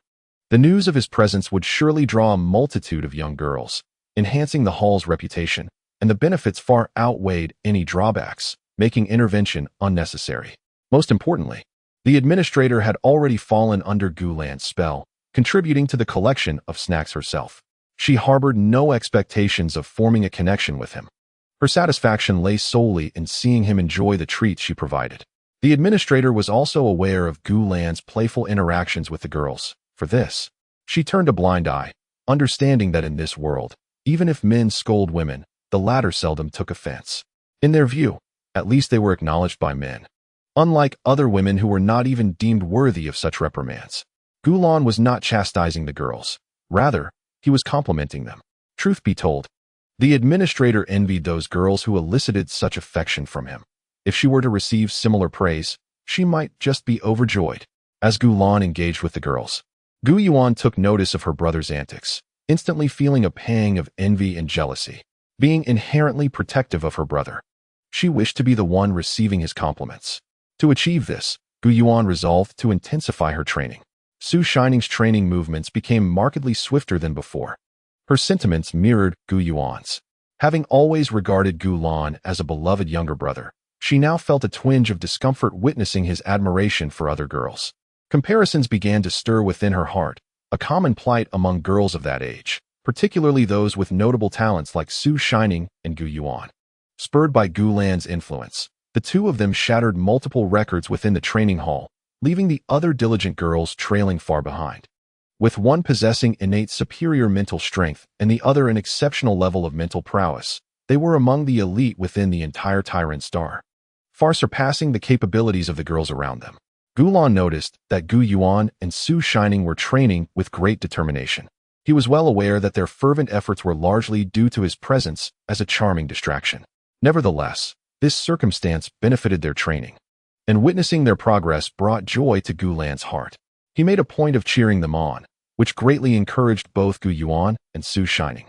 The news of his presence would surely draw a multitude of young girls, enhancing the hall's reputation, and the benefits far outweighed any drawbacks, making intervention unnecessary. Most importantly, the administrator had already fallen under Gu Lan's spell, contributing to the collection of snacks herself. She harbored no expectations of forming a connection with him. Her satisfaction lay solely in seeing him enjoy the treats she provided. The administrator was also aware of Gu Lan's playful interactions with the girls. For this, she turned a blind eye, understanding that in this world, even if men scold women, the latter seldom took offense. In their view, at least they were acknowledged by men. Unlike other women who were not even deemed worthy of such reprimands, Gu Lan was not chastising the girls. Rather, he was complimenting them. Truth be told, the administrator envied those girls who elicited such affection from him. If she were to receive similar praise, she might just be overjoyed. As Gu Lan engaged with the girls, Gu Yuan took notice of her brother's antics, instantly feeling a pang of envy and jealousy. Being inherently protective of her brother, she wished to be the one receiving his compliments. To achieve this, Gu Yuan resolved to intensify her training. Su Shining's training movements became markedly swifter than before. Her sentiments mirrored Gu Yuan's. Having always regarded Gu Lan as a beloved younger brother, she now felt a twinge of discomfort witnessing his admiration for other girls. Comparisons began to stir within her heart, a common plight among girls of that age, particularly those with notable talents like Su Shining and Gu Yuan. Spurred by Gu Lan's influence, the two of them shattered multiple records within the training hall, leaving the other diligent girls trailing far behind. With one possessing innate superior mental strength and the other an exceptional level of mental prowess, they were among the elite within the entire Tyrant Star, far surpassing the capabilities of the girls around them. Gu Lan noticed that Gu Yuan and Su Shining were training with great determination. He was well aware that their fervent efforts were largely due to his presence as a charming distraction. Nevertheless, this circumstance benefited their training, and witnessing their progress brought joy to Gu Lan's heart. He made a point of cheering them on, which greatly encouraged both Gu Yuan and Su Shining,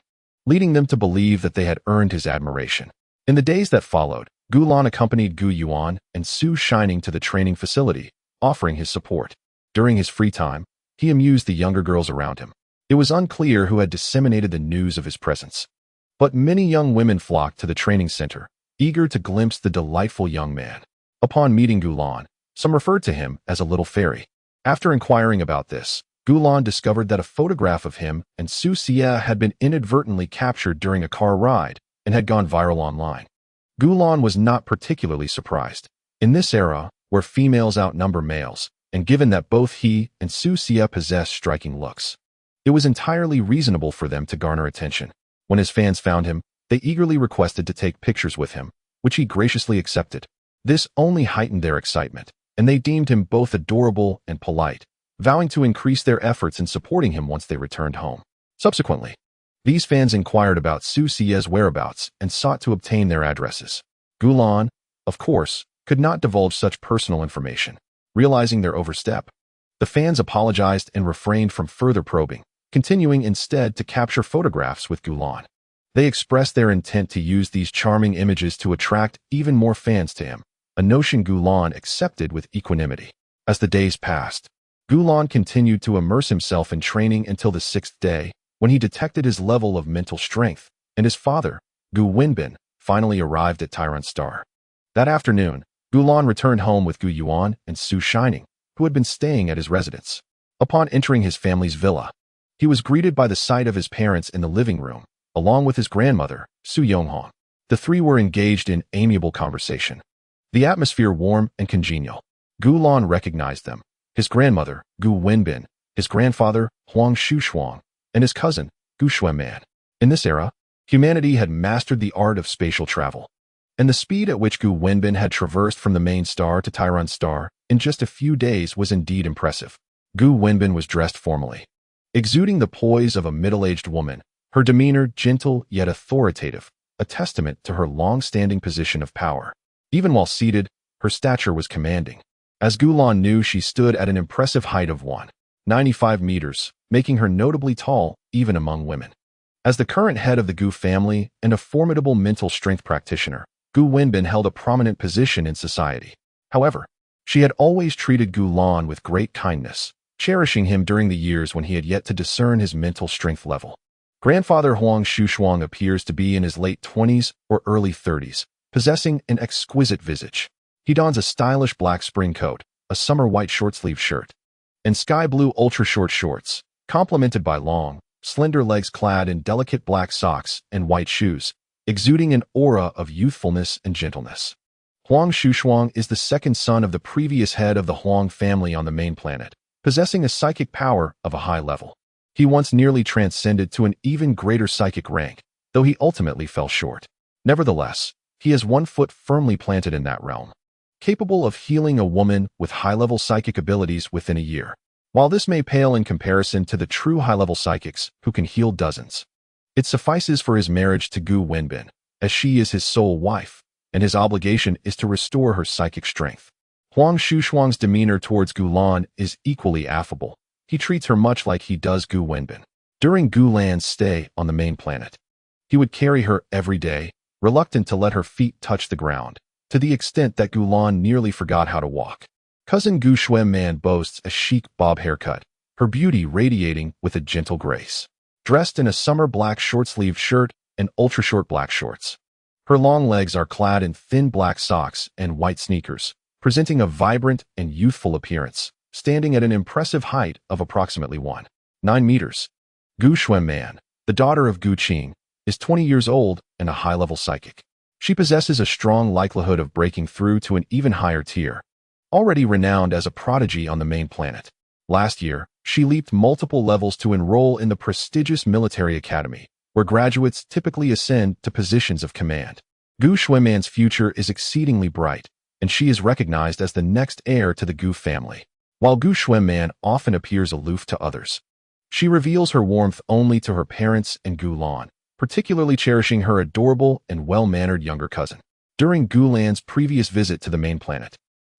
leading them to believe that they had earned his admiration. In the days that followed, Gu Lan accompanied Gu Yuan and Su Shining to the training facility, offering his support. During his free time, he amused the younger girls around him. It was unclear who had disseminated the news of his presence, but many young women flocked to the training center, eager to glimpse the delightful young man. Upon meeting Gu Lan, some referred to him as a little fairy. After inquiring about this, Gu Lan discovered that a photograph of him and Su Xia had been inadvertently captured during a car ride and had gone viral online. Gu Lan was not particularly surprised. In this era, where females outnumber males, and given that both he and Su Xia possessed striking looks, it was entirely reasonable for them to garner attention. When his fans found him, they eagerly requested to take pictures with him, which he graciously accepted. This only heightened their excitement, and they deemed him both adorable and polite, vowing to increase their efforts in supporting him once they returned home. Subsequently, these fans inquired about Su Xia's whereabouts and sought to obtain their addresses. Gu Lan, of course, could not divulge such personal information. Realizing their overstep, the fans apologized and refrained from further probing, continuing instead to capture photographs with Gu Lan. They expressed their intent to use these charming images to attract even more fans to him, a notion Gu Lan accepted with equanimity. As the days passed, Gu Lan continued to immerse himself in training until the 6th day, when he detected his level of mental strength, and his father, Gu Wenbin, finally arrived at Tyrant Star. That afternoon, Gu Lan returned home with Gu Yuan and Su Shining, who had been staying at his residence. Upon entering his family's villa, he was greeted by the sight of his parents in the living room, along with his grandmother, Su Yonghong. The three were engaged in amiable conversation, the atmosphere warm and congenial. Gu Lan recognized them: his grandmother, Gu Wenbin, his grandfather, Huang Shushuang, and his cousin, Gu Xueman. In this era, humanity had mastered the art of spatial travel, and the speed at which Gu Wenbin had traversed from the main star to Tyrant Star in just a few days was indeed impressive. Gu Wenbin was dressed formally, exuding the poise of a middle-aged woman, her demeanor gentle yet authoritative, a testament to her long-standing position of power. Even while seated, her stature was commanding. As Gu Lan knew, she stood at an impressive height of 1.95 meters, making her notably tall even among women. As the current head of the Gu family and a formidable mental strength practitioner, Gu Wenbin held a prominent position in society. However, she had always treated Gu Lan with great kindness, cherishing him during the years when he had yet to discern his mental strength level. Grandfather Huang Shushuang appears to be in his late 20s or early 30s, possessing an exquisite visage. He dons a stylish black spring coat, a summer white short-sleeved shirt, and sky-blue ultra-short shorts, complemented by long, slender legs clad in delicate black socks and white shoes, exuding an aura of youthfulness and gentleness. Huang Shushuang is the second son of the previous head of the Huang family on the main planet, possessing a psychic power of a high level. He once nearly transcended to an even greater psychic rank, though he ultimately fell short. Nevertheless, he has one foot firmly planted in that realm, capable of healing a woman with high-level psychic abilities within a year. While this may pale in comparison to the true high-level psychics who can heal dozens, it suffices for his marriage to Gu Wenbin, as she is his sole wife, and his obligation is to restore her psychic strength. Huang Shushuang's demeanor towards Gu Lan is equally affable. He treats her much like he does Gu Wenbin. During Gu Lan's stay on the main planet, he would carry her every day, reluctant to let her feet touch the ground, to the extent that Gu Lan nearly forgot how to walk. Cousin Gu Xueman boasts a chic bob haircut, her beauty radiating with a gentle grace. Dressed in a summer black short-sleeved shirt, and ultra-short black shorts. Her long legs are clad in thin black socks and white sneakers, presenting a vibrant and youthful appearance, standing at an impressive height of approximately 1.9 meters. Gu Xuanman, the daughter of Gu Qing, is 20 years old and a high-level psychic. She possesses a strong likelihood of breaking through to an even higher tier, already renowned as a prodigy on the main planet. Last year, she leaped multiple levels to enroll in the prestigious military academy, where graduates typically ascend to positions of command. Gu Xuanman's future is exceedingly bright, and she is recognized as the next heir to the Gu family. While Gu Xuanman often appears aloof to others, she reveals her warmth only to her parents and Gu Lan, particularly cherishing her adorable and well-mannered younger cousin. During Gu Lan's previous visit to the main planet,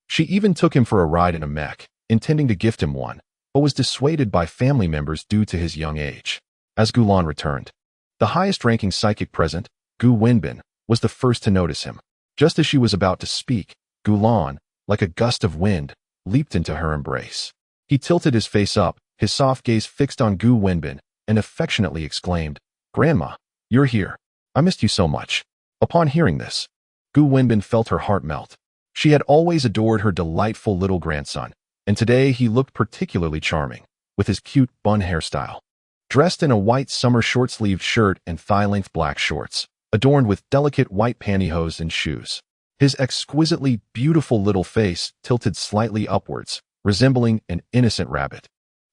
she even took him for a ride in a mech, intending to gift him one, but was dissuaded by family members due to his young age. As Gu Lan returned, the highest-ranking psychic present, Gu Wenbin, was the first to notice him. Just as she was about to speak, Gu Lan, like a gust of wind, leaped into her embrace. He tilted his face up, his soft gaze fixed on Gu Wenbin, and affectionately exclaimed, "Grandma, you're here. I missed you so much." Upon hearing this, Gu Wenbin felt her heart melt. She had always adored her delightful little grandson, and today he looked particularly charming, with his cute bun hairstyle. Dressed in a white summer short-sleeved shirt and thigh-length black shorts, adorned with delicate white pantyhose and shoes. His exquisitely beautiful little face tilted slightly upwards, resembling an innocent rabbit.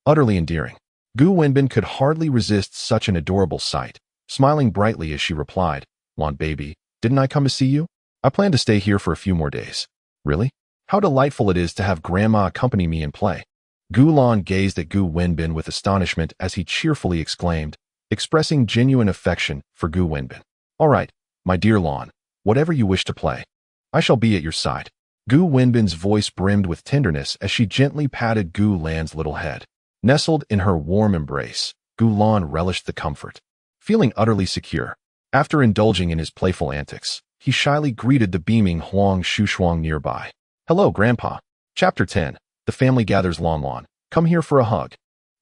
Utterly endearing. Gu Wenbin could hardly resist such an adorable sight, smiling brightly as she replied, "Want baby, didn't I come to see you? I plan to stay here for a few more days." "Really? How delightful it is to have Grandma accompany me and play." Gu Lan gazed at Gu Wenbin with astonishment as he cheerfully exclaimed, expressing genuine affection for Gu Wenbin. "All right, my dear Lan, whatever you wish to play. I shall be at your side." Gu Wenbin's voice brimmed with tenderness as she gently patted Gu Lan's little head. Nestled in her warm embrace, Gu Lan relished the comfort. Feeling utterly secure, after indulging in his playful antics, he shyly greeted the beaming Huang Shushuang nearby. "Hello, Grandpa." Chapter 10. The family gathers. Lan, come here for a hug.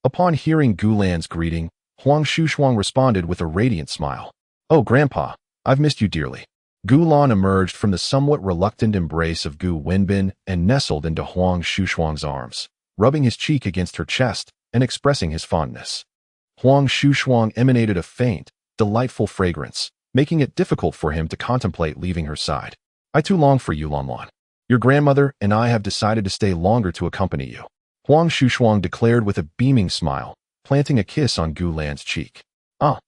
Upon hearing Gu Lan's greeting, Huang Shushuang responded with a radiant smile. "Oh, Grandpa, I've missed you dearly." Gu Lan emerged from the somewhat reluctant embrace of Gu Wenbin and nestled into Huang Shushuang's arms, rubbing his cheek against her chest and expressing his fondness. Huang Shushuang emanated a faint, delightful fragrance, making it difficult for him to contemplate leaving her side. "I too long for you, Lan. Your grandmother and I have decided to stay longer to accompany you," Huang Shushuang declared with a beaming smile, planting a kiss on Gu Lan's cheek. "Ah."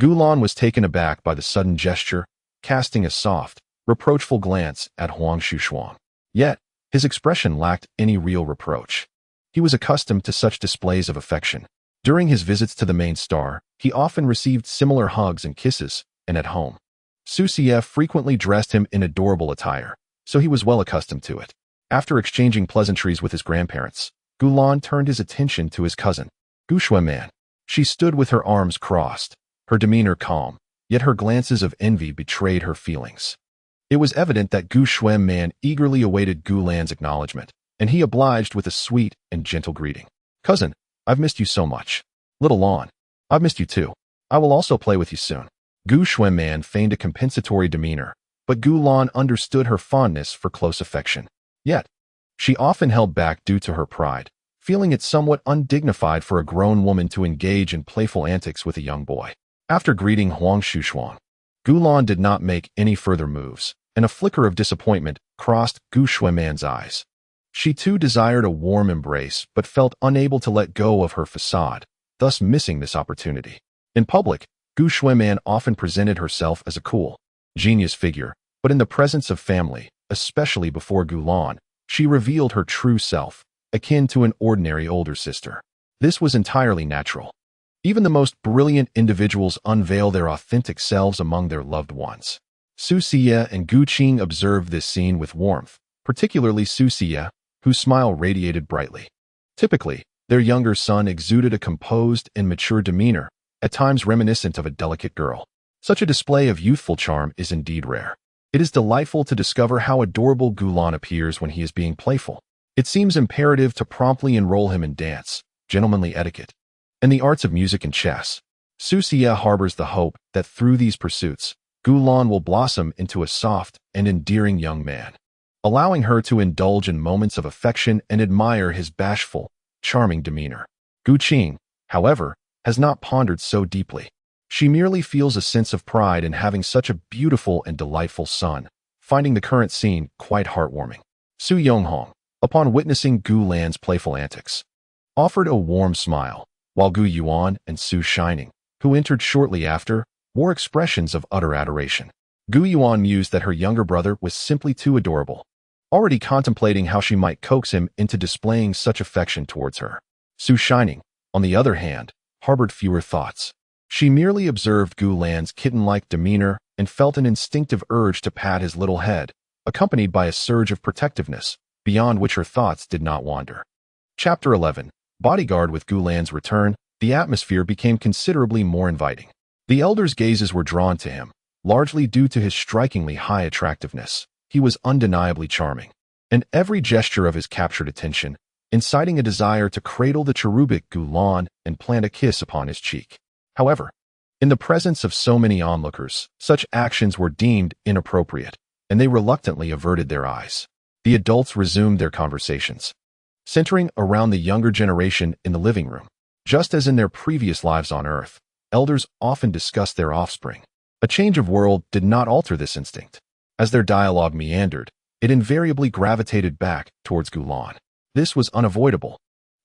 Gu Lan was taken aback by the sudden gesture, casting a soft, reproachful glance at Huang Shushuang. Yet, his expression lacked any real reproach. He was accustomed to such displays of affection. During his visits to the main star, he often received similar hugs and kisses, and at home, Su Xie frequently dressed him in adorable attire, so he was well accustomed to it. After exchanging pleasantries with his grandparents, Gu Lan turned his attention to his cousin, Gu Xuanman. She stood with her arms crossed, her demeanor calm, yet her glances of envy betrayed her feelings. It was evident that Gu Xuanman eagerly awaited Gu Lan's acknowledgement, and he obliged with a sweet and gentle greeting. "Cousin, I've missed you so much." "Little Lan, I've missed you too. I will also play with you soon." Gu Xuanman feigned a compensatory demeanor, but Gu Lan understood her fondness for close affection. Yet, she often held back due to her pride, feeling it somewhat undignified for a grown woman to engage in playful antics with a young boy. After greeting Huang Shushuang, Gu Lan did not make any further moves, and a flicker of disappointment crossed Gu Xuanman's eyes. She too desired a warm embrace, but felt unable to let go of her facade, thus missing this opportunity. In public, Gu Xuanman often presented herself as a cool, genius figure, but in the presence of family, especially before Gu Lan, she revealed her true self, akin to an ordinary older sister. This was entirely natural. Even the most brilliant individuals unveil their authentic selves among their loved ones. Su Xie and Gu Qing observed this scene with warmth, particularly Su Xie, whose smile radiated brightly. Typically, their younger son exuded a composed and mature demeanor, at times reminiscent of a delicate girl. Such a display of youthful charm is indeed rare. It is delightful to discover how adorable Gu Lan appears when he is being playful. It seems imperative to promptly enroll him in dance, gentlemanly etiquette, and the arts of music and chess. Su Xia harbors the hope that through these pursuits, Gulan will blossom into a soft and endearing young man, allowing her to indulge in moments of affection and admire his bashful, charming demeanor. Gu Qing, however, has not pondered so deeply. She merely feels a sense of pride in having such a beautiful and delightful son, finding the current scene quite heartwarming. Su Yonghong, upon witnessing Gu Lan's playful antics, offered a warm smile, while Gu Yuan and Su Shining, who entered shortly after, wore expressions of utter adoration. Gu Yuan mused that her younger brother was simply too adorable, already contemplating how she might coax him into displaying such affection towards her. Su Shining, on the other hand, harbored fewer thoughts. She merely observed Gu Lan's kitten-like demeanor and felt an instinctive urge to pat his little head, accompanied by a surge of protectiveness, beyond which her thoughts did not wander. Chapter 11. Bodyguard. With Gu Lan's return, the atmosphere became considerably more inviting. The elders' gazes were drawn to him, largely due to his strikingly high attractiveness. He was undeniably charming, and every gesture of his captured attention, inciting a desire to cradle the cherubic Gu Lan and plant a kiss upon his cheek. However, in the presence of so many onlookers, such actions were deemed inappropriate, and they reluctantly averted their eyes. The adults resumed their conversations, centering around the younger generation in the living room. Just as in their previous lives on Earth, elders often discussed their offspring. A change of world did not alter this instinct. As their dialogue meandered, it invariably gravitated back towards Gu Lan. This was unavoidable,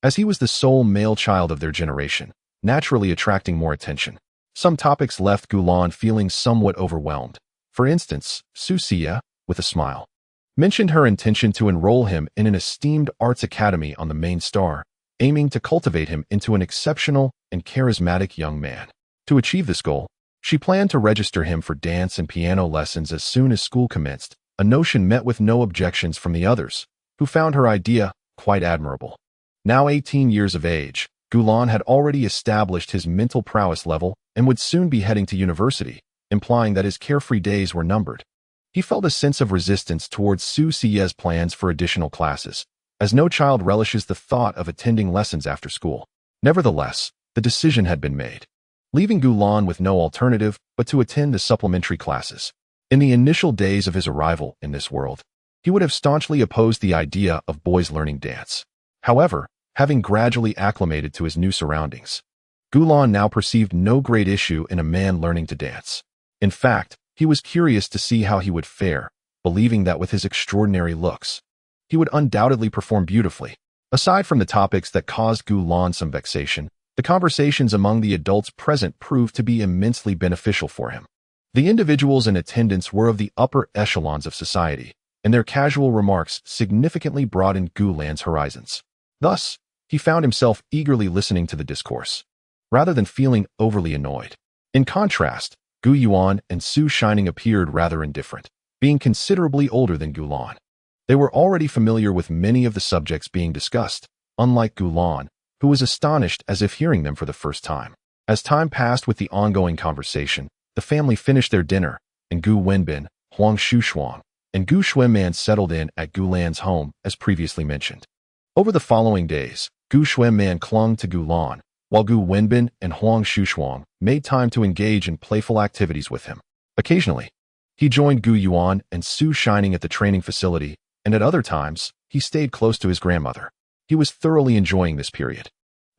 as he was the sole male child of their generation, naturally attracting more attention. Some topics left Gu Lan feeling somewhat overwhelmed. For instance, Su Xia, with a smile, mentioned her intention to enroll him in an esteemed arts academy on the main star, aiming to cultivate him into an exceptional and charismatic young man. To achieve this goal, she planned to register him for dance and piano lessons as soon as school commenced, a notion met with no objections from the others, who found her idea quite admirable. Now 18 years of age, Gu Lan had already established his mental prowess level and would soon be heading to university, implying that his carefree days were numbered. He felt a sense of resistance towards Su Xia's plans for additional classes, as no child relishes the thought of attending lessons after school. Nevertheless, the decision had been made, leaving Gu Lan with no alternative but to attend the supplementary classes. In the initial days of his arrival in this world, he would have staunchly opposed the idea of boys learning dance. However, having gradually acclimated to his new surroundings, Gu Lan now perceived no great issue in a man learning to dance. In fact, he was curious to see how he would fare, believing that with his extraordinary looks, he would undoubtedly perform beautifully. Aside from the topics that caused Gu Lan some vexation, the conversations among the adults present proved to be immensely beneficial for him. The individuals in attendance were of the upper echelons of society, and their casual remarks significantly broadened Gu Lan's horizons. Thus, he found himself eagerly listening to the discourse, rather than feeling overly annoyed. In contrast, Gu Yuan and Su Shining appeared rather indifferent, being considerably older than Gu Lan. They were already familiar with many of the subjects being discussed, unlike Gu Lan, who was astonished as if hearing them for the first time. As time passed with the ongoing conversation, the family finished their dinner, and Gu Wenbin, Huang Shushuang, and Gu Xuanman settled in at Gu Lan's home, as previously mentioned. Over the following days, Gu Xuanman clung to Gu Lan, while Gu Wenbin and Huang Shushuang made time to engage in playful activities with him. Occasionally, he joined Gu Yuan and Su Shining at the training facility, and at other times, he stayed close to his grandmother. He was thoroughly enjoying this period,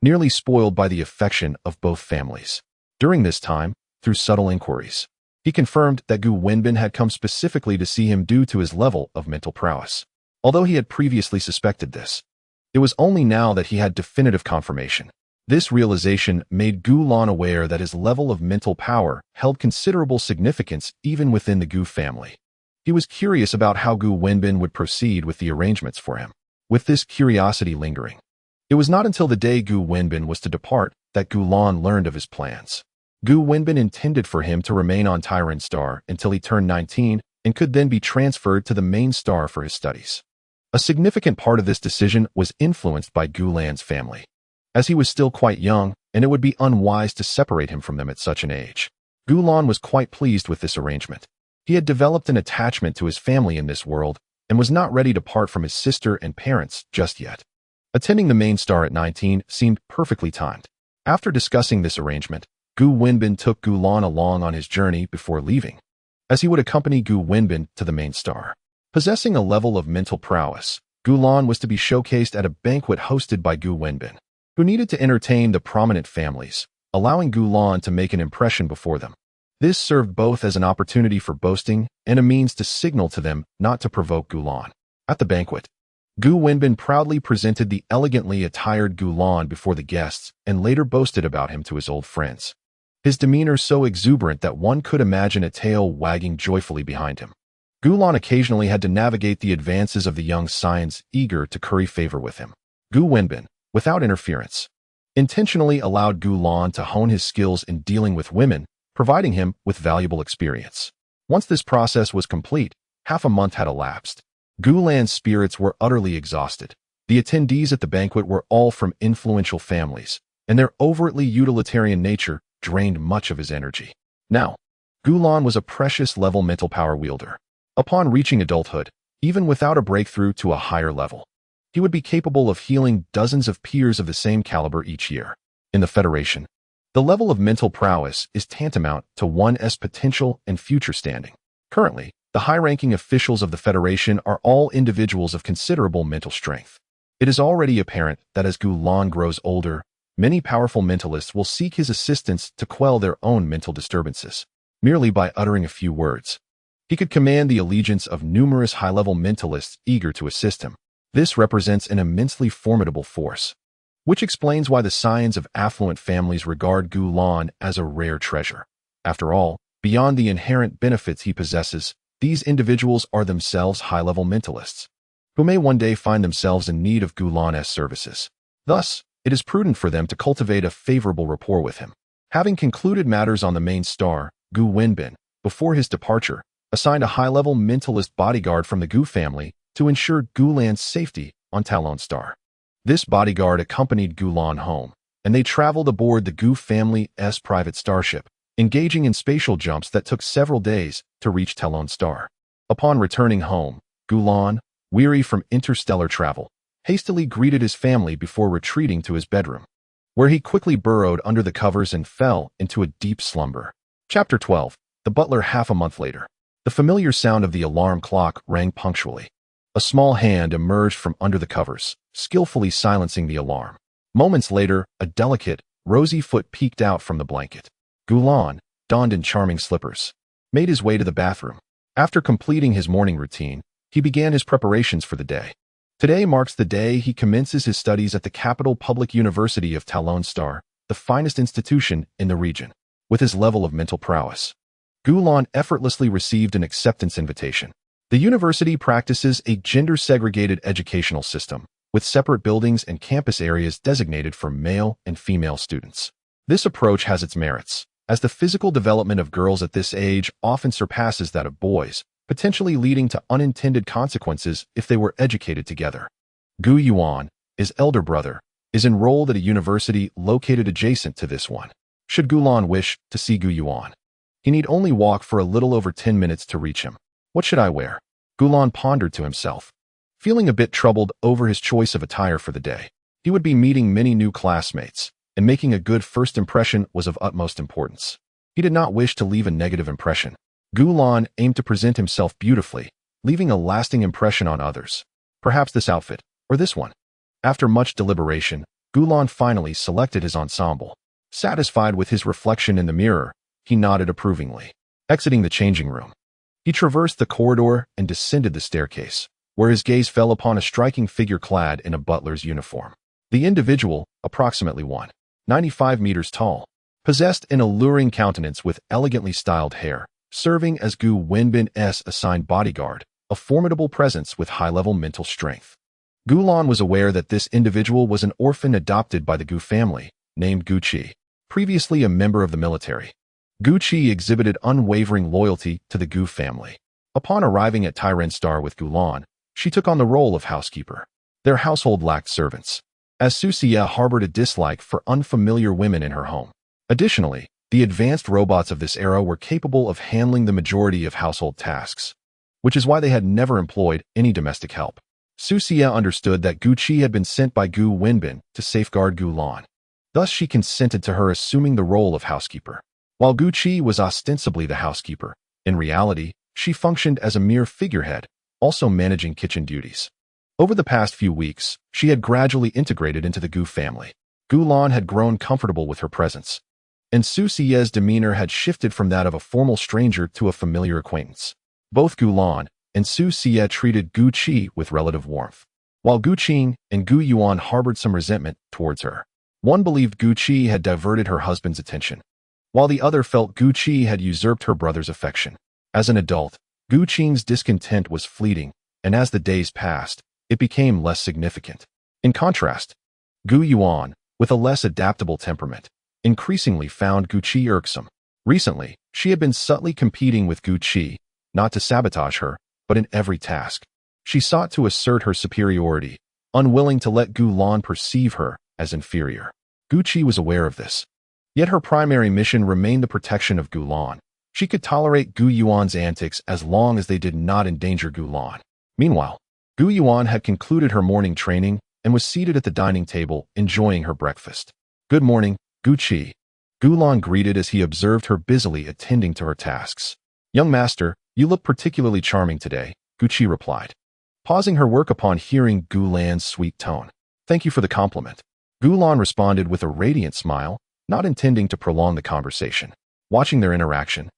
nearly spoiled by the affection of both families. During this time, through subtle inquiries, he confirmed that Gu Wenbin had come specifically to see him due to his level of mental prowess. Although he had previously suspected this, it was only now that he had definitive confirmation. This realization made Gu Lan aware that his level of mental power held considerable significance even within the Gu family. He was curious about how Gu Wenbin would proceed with the arrangements for him. With this curiosity lingering, it was not until the day Gu Wenbin was to depart that Gu Lan learned of his plans. Gu Wenbin intended for him to remain on Tycoon Star until he turned 19 and could then be transferred to the main star for his studies. A significant part of this decision was influenced by Gu Lan's family, as he was still quite young and it would be unwise to separate him from them at such an age. Gu Lan was quite pleased with this arrangement. He had developed an attachment to his family in this world and was not ready to part from his sister and parents just yet. Attending the main star at 19 seemed perfectly timed. After discussing this arrangement, Gu Wenbin took Gu Lan along on his journey before leaving, as he would accompany Gu Wenbin to the main star. Possessing a level of mental prowess, Gu Lan was to be showcased at a banquet hosted by Gu Wenbin, who needed to entertain the prominent families, allowing Gu Lan to make an impression before them. This served both as an opportunity for boasting and a means to signal to them not to provoke Gu Lan. At the banquet, Gu Wenbin proudly presented the elegantly attired Gu Lan before the guests and later boasted about him to his old friends. His demeanor so exuberant that one could imagine a tail wagging joyfully behind him. Gu Lan occasionally had to navigate the advances of the young scions eager to curry favor with him. Gu Wenbin, without interference, intentionally allowed Gu Lan to hone his skills in dealing with women, providing him with valuable experience. Once this process was complete, half a month had elapsed. Gu Lan's spirits were utterly exhausted. The attendees at the banquet were all from influential families, and their overtly utilitarian nature drained much of his energy. Now, Gu Lan was a precious level mental power wielder. Upon reaching adulthood, even without a breakthrough to a higher level, he would be capable of healing dozens of peers of the same caliber each year. In the Federation, the level of mental prowess is tantamount to one's potential and future standing. Currently, the high-ranking officials of the Federation are all individuals of considerable mental strength. It is already apparent that as Gu Lan grows older, many powerful mentalists will seek his assistance to quell their own mental disturbances, merely by uttering a few words. He could command the allegiance of numerous high-level mentalists eager to assist him. This represents an immensely formidable force, which explains why the scions of affluent families regard Gu Lan as a rare treasure. After all, beyond the inherent benefits he possesses, these individuals are themselves high-level mentalists, who may one day find themselves in need of Gu Lan's services. Thus, it is prudent for them to cultivate a favorable rapport with him. Having concluded matters on the main star, Gu Wenbin, before his departure, assigned a high-level mentalist bodyguard from the Gu family to ensure Gu Lan's safety on Talon Star. This bodyguard accompanied Gu Lan home, and they traveled aboard the Gu family's private starship, engaging in spatial jumps that took several days to reach Talon Star. Upon returning home, Gu Lan, weary from interstellar travel, hastily greeted his family before retreating to his bedroom, where he quickly burrowed under the covers and fell into a deep slumber. Chapter 12. The Butler. Half a month later, the familiar sound of the alarm clock rang punctually. A small hand emerged from under the covers, skillfully silencing the alarm. Moments later, a delicate, rosy foot peeked out from the blanket. Gu Lan, donned in charming slippers, made his way to the bathroom. After completing his morning routine, he began his preparations for the day. Today marks the day he commences his studies at the Capital Public University of Talon Star, the finest institution in the region. With his level of mental prowess, Gu Lan effortlessly received an acceptance invitation. The university practices a gender-segregated educational system, with separate buildings and campus areas designated for male and female students. This approach has its merits, as the physical development of girls at this age often surpasses that of boys, potentially leading to unintended consequences if they were educated together. Gu Yuan, his elder brother, is enrolled at a university located adjacent to this one. Should Gu Lan wish to see Gu Yuan, he need only walk for a little over 10 minutes to reach him. What should I wear? Gu Lan pondered to himself, feeling a bit troubled over his choice of attire for the day. He would be meeting many new classmates, and making a good first impression was of utmost importance. He did not wish to leave a negative impression. Gu Lan aimed to present himself beautifully, leaving a lasting impression on others. Perhaps this outfit, or this one. After much deliberation, Gu Lan finally selected his ensemble. Satisfied with his reflection in the mirror, he nodded approvingly. Exiting the changing room, he traversed the corridor and descended the staircase, where his gaze fell upon a striking figure clad in a butler's uniform. The individual, approximately 1.95 meters tall, possessed an alluring countenance with elegantly styled hair, serving as Gu Wenbin's assigned bodyguard, a formidable presence with high-level mental strength. Gu Lan was aware that this individual was an orphan adopted by the Gu family, named Gu Qi, previously a member of the military. Gu Qi exhibited unwavering loyalty to the Gu family. Upon arriving at Tycoon Star with Gu Lan, she took on the role of housekeeper. Their household lacked servants, as Susia harbored a dislike for unfamiliar women in her home. Additionally, the advanced robots of this era were capable of handling the majority of household tasks, which is why they had never employed any domestic help. Susia understood that Gu Qi had been sent by Gu Wenbin to safeguard Gu Lan. Thus she consented to her assuming the role of housekeeper. While Gu Qi was ostensibly the housekeeper, in reality, she functioned as a mere figurehead, also managing kitchen duties. Over the past few weeks, she had gradually integrated into the Gu family. Gu Lan had grown comfortable with her presence, and Su Xie's demeanor had shifted from that of a formal stranger to a familiar acquaintance. Both Gu Lan and Su Xie treated Gu Qi with relative warmth, while Gu Qing and Gu Yuan harbored some resentment towards her. One believed Gu Qi had diverted her husband's attention, while the other felt Gu Qi had usurped her brother's affection. As an adult, Gu Qing's discontent was fleeting, and as the days passed, it became less significant. In contrast, Gu Yuan, with a less adaptable temperament, increasingly found Gu Qi irksome. Recently, she had been subtly competing with Gu Qi, not to sabotage her, but in every task. She sought to assert her superiority, unwilling to let Gu Lan perceive her as inferior. Gu Qi was aware of this. Yet her primary mission remained the protection of Gu Lan. She could tolerate Gu Yuan's antics as long as they did not endanger Gu Lan. Meanwhile, Gu Yuan had concluded her morning training and was seated at the dining table, enjoying her breakfast. "Good morning, Gu Qi," Gu Lan greeted as he observed her busily attending to her tasks. "Young master, you look particularly charming today," Gu Qi replied, pausing her work upon hearing Gu Lan's sweet tone. "Thank you for the compliment." Gu Lan responded with a radiant smile, not intending to prolong the conversation. Watching their interaction,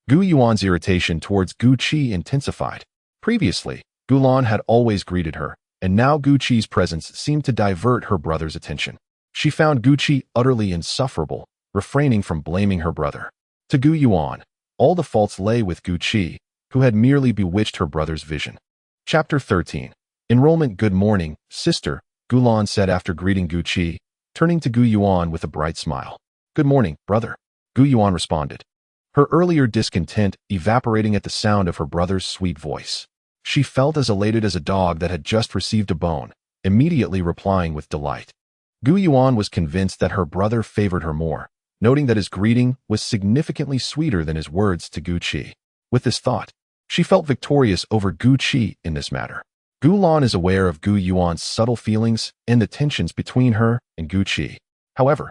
Gu Yuan's irritation towards Gu Qi intensified. Previously, Gu Lan had always greeted her, and now Gu Qi's presence seemed to divert her brother's attention. She found Gu Qi utterly insufferable, refraining from blaming her brother. To Gu Yuan, all the faults lay with Gu Qi, who had merely bewitched her brother's vision. Chapter 13. Enrollment. "Good morning, sister," Gu Lan said after greeting Gu Qi, turning to Gu Yuan with a bright smile. "Good morning, brother," Gu Yuan responded, her earlier discontent evaporating at the sound of her brother's sweet voice. She felt as elated as a dog that had just received a bone, immediately replying with delight. Gu Yuan was convinced that her brother favored her more, noting that his greeting was significantly sweeter than his words to Gu Qi. With this thought, she felt victorious over Gu Qi in this matter. Gu Lan is aware of Gu Yuan's subtle feelings and the tensions between her and Gu Qi. However,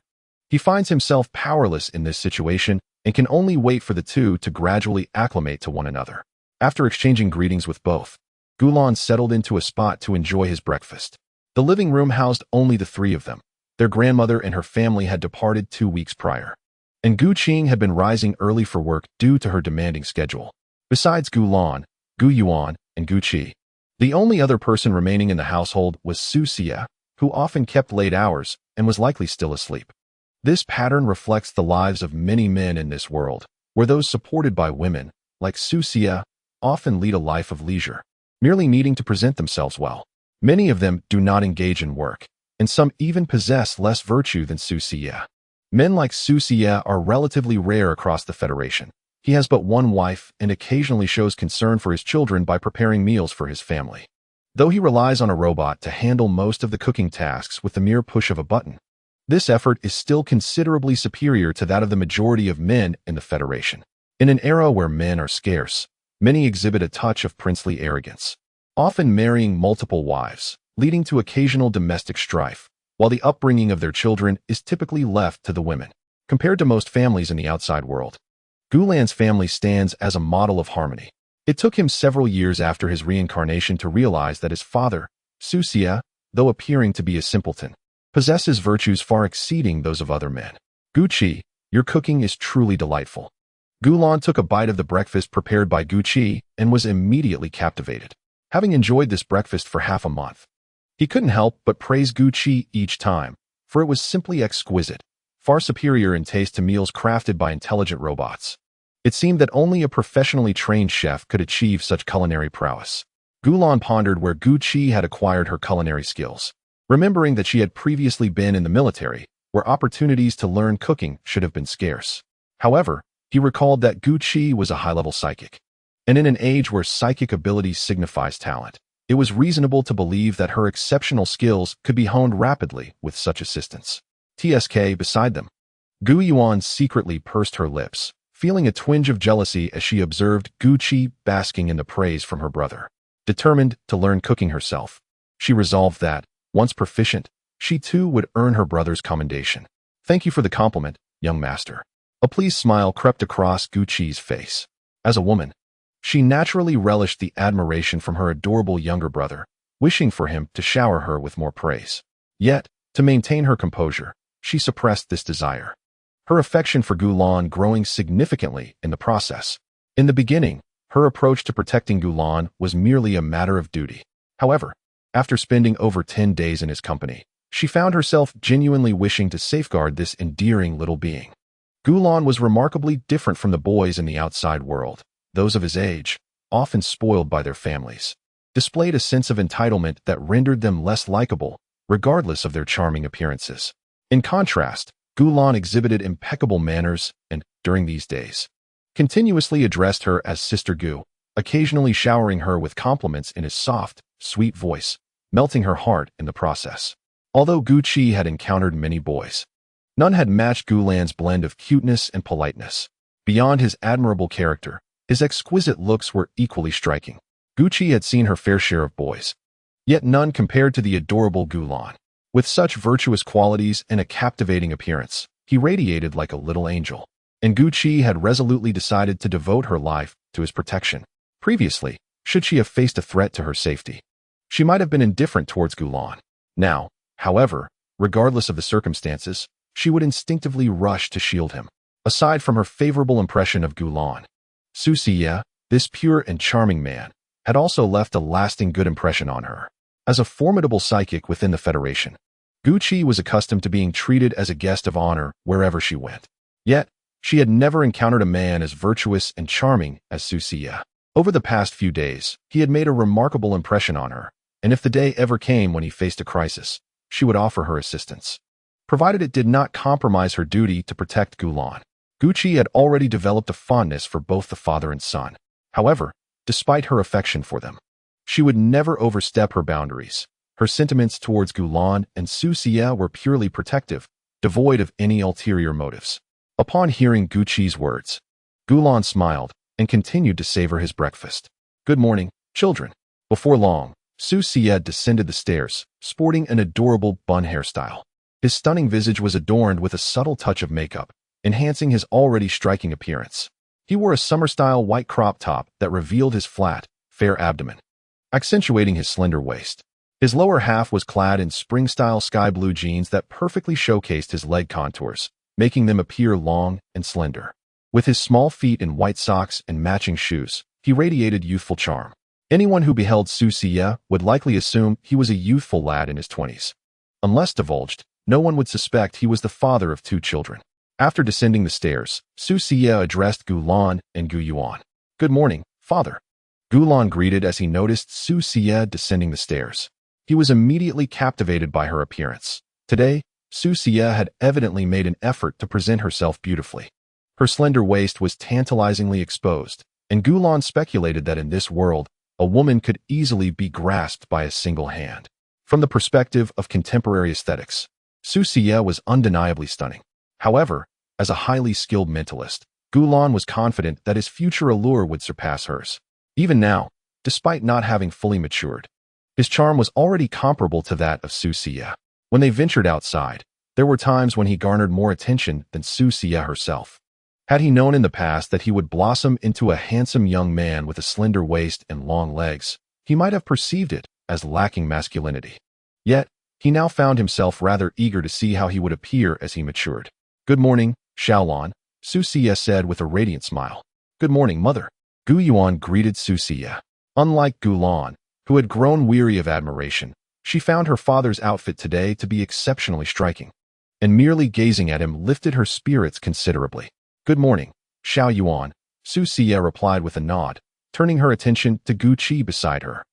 he finds himself powerless in this situation and can only wait for the two to gradually acclimate to one another. After exchanging greetings with both, Gu Lan settled into a spot to enjoy his breakfast. The living room housed only the three of them. Their grandmother and her family had departed 2 weeks prior, and Gu Qing had been rising early for work due to her demanding schedule. Besides Gu Lan, Gu Yuan, and Gu Qi, the only other person remaining in the household was Su Xie, who often kept late hours and was likely still asleep. This pattern reflects the lives of many men in this world, where those supported by women, like Su Xie, often lead a life of leisure, merely needing to present themselves well. Many of them do not engage in work, and some even possess less virtue than Su Xie. Men like Su Xie are relatively rare across the Federation. He has but one wife and occasionally shows concern for his children by preparing meals for his family. Though he relies on a robot to handle most of the cooking tasks with the mere push of a button, this effort is still considerably superior to that of the majority of men in the Federation. In an era where men are scarce, many exhibit a touch of princely arrogance, often marrying multiple wives, leading to occasional domestic strife, while the upbringing of their children is typically left to the women. Compared to most families in the outside world, Gu Lan's family stands as a model of harmony. It took him several years after his reincarnation to realize that his father, Su Xie, though appearing to be a simpleton, possesses virtues far exceeding those of other men. "Gu Qi, your cooking is truly delightful." Gu Lan took a bite of the breakfast prepared by Gu Qi and was immediately captivated. Having enjoyed this breakfast for half a month, he couldn't help but praise Gu Qi each time, for it was simply exquisite, far superior in taste to meals crafted by intelligent robots. It seemed that only a professionally trained chef could achieve such culinary prowess. Gu Lan pondered where Gu Qi had acquired her culinary skills, remembering that she had previously been in the military, where opportunities to learn cooking should have been scarce. However, he recalled that Gu Qi was a high-level psychic, and in an age where psychic ability signifies talent, it was reasonable to believe that her exceptional skills could be honed rapidly with such assistance. TSK beside them, Gu Yuan secretly pursed her lips, feeling a twinge of jealousy as she observed Gu Qi basking in the praise from her brother. Determined to learn cooking herself, she resolved that, once proficient, she too would earn her brother's commendation. Thank you for the compliment, young master. A pleased smile crept across Guqi's face. As a woman, she naturally relished the admiration from her adorable younger brother, wishing for him to shower her with more praise. Yet, to maintain her composure, she suppressed this desire, her affection for Gulan growing significantly in the process. In the beginning, her approach to protecting Gulan was merely a matter of duty. However, after spending over 10 days in his company, she found herself genuinely wishing to safeguard this endearing little being. Gulan was remarkably different from the boys in the outside world. Those of his age, often spoiled by their families, displayed a sense of entitlement that rendered them less likable, regardless of their charming appearances. In contrast, Gulan exhibited impeccable manners and, during these days, continuously addressed her as Sister Gu, occasionally showering her with compliments in his soft, sweet voice, melting her heart in the process. Although Guqi had encountered many boys, none had matched Gulan's blend of cuteness and politeness. Beyond his admirable character, his exquisite looks were equally striking. Guqi had seen her fair share of boys, yet none compared to the adorable Gulan. With such virtuous qualities and a captivating appearance, he radiated like a little angel, and Guqi had resolutely decided to devote her life to his protection. Previously, should she have faced a threat to her safety, she might have been indifferent towards Gulan. Now, however, regardless of the circumstances, she would instinctively rush to shield him. Aside from her favorable impression of Gulan, Su Siya, this pure and charming man, had also left a lasting good impression on her. As a formidable psychic within the Federation, Guqi was accustomed to being treated as a guest of honor wherever she went. Yet, she had never encountered a man as virtuous and charming as Su Siya. Over the past few days, he had made a remarkable impression on her, and if the day ever came when he faced a crisis, she would offer her assistance, provided it did not compromise her duty to protect Gulan. Guqi had already developed a fondness for both the father and son. However, despite her affection for them, she would never overstep her boundaries. Her sentiments towards Gulan and Su Siya were purely protective, devoid of any ulterior motives. Upon hearing Guqi's words, Gulan smiled and continued to savor his breakfast. Good morning, children. Before long, Su Siya descended the stairs, sporting an adorable bun hairstyle. His stunning visage was adorned with a subtle touch of makeup, enhancing his already striking appearance. He wore a summer-style white crop top that revealed his flat, fair abdomen, accentuating his slender waist. His lower half was clad in spring-style sky blue jeans that perfectly showcased his leg contours, making them appear long and slender. With his small feet in white socks and matching shoes, he radiated youthful charm. Anyone who beheld Su Siya would likely assume he was a youthful lad in his 20s. Unless divulged, no one would suspect he was the father of 2 children. After descending the stairs, Su Siya addressed Gulan and Gu Yuan. Good morning, father. Gulan greeted as he noticed Su Siya descending the stairs. He was immediately captivated by her appearance. Today, Su Siya had evidently made an effort to present herself beautifully. Her slender waist was tantalizingly exposed, and Gulan speculated that in this world, a woman could easily be grasped by a single hand. From the perspective of contemporary aesthetics, Su Siya was undeniably stunning. However, as a highly skilled mentalist, Gulan was confident that his future allure would surpass hers. Even now, despite not having fully matured, his charm was already comparable to that of Su Siya. When they ventured outside, there were times when he garnered more attention than Su Siya herself. Had he known in the past that he would blossom into a handsome young man with a slender waist and long legs, he might have perceived it as lacking masculinity. Yet, he now found himself rather eager to see how he would appear as he matured. Good morning, Xiaolan, Su Siya said with a radiant smile. Good morning, mother. Gu Yuan greeted Su Siya. Unlike Gulan, who had grown weary of admiration, she found her father's outfit today to be exceptionally striking, and merely gazing at him lifted her spirits considerably. Good morning, Xiao Yuan, Su Siya replied with a nod, turning her attention to Guqi beside her,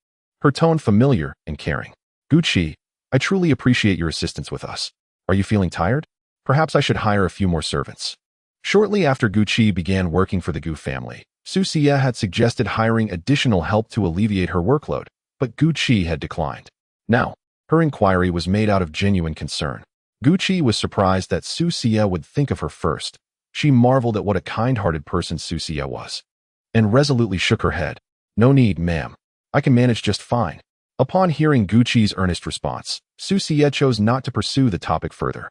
her tone familiar and caring. Guqi, I truly appreciate your assistance with us. Are you feeling tired? Perhaps I should hire a few more servants. Shortly after Guqi began working for the Gu family, Su Siya had suggested hiring additional help to alleviate her workload, but Guqi had declined. Now, her inquiry was made out of genuine concern. Guqi was surprised that Su Siya would think of her first. She marveled at what a kind-hearted person Su Siya was, and resolutely shook her head. No need, ma'am. I can manage just fine. Upon hearing Guqi's earnest response, Su Siya chose not to pursue the topic further.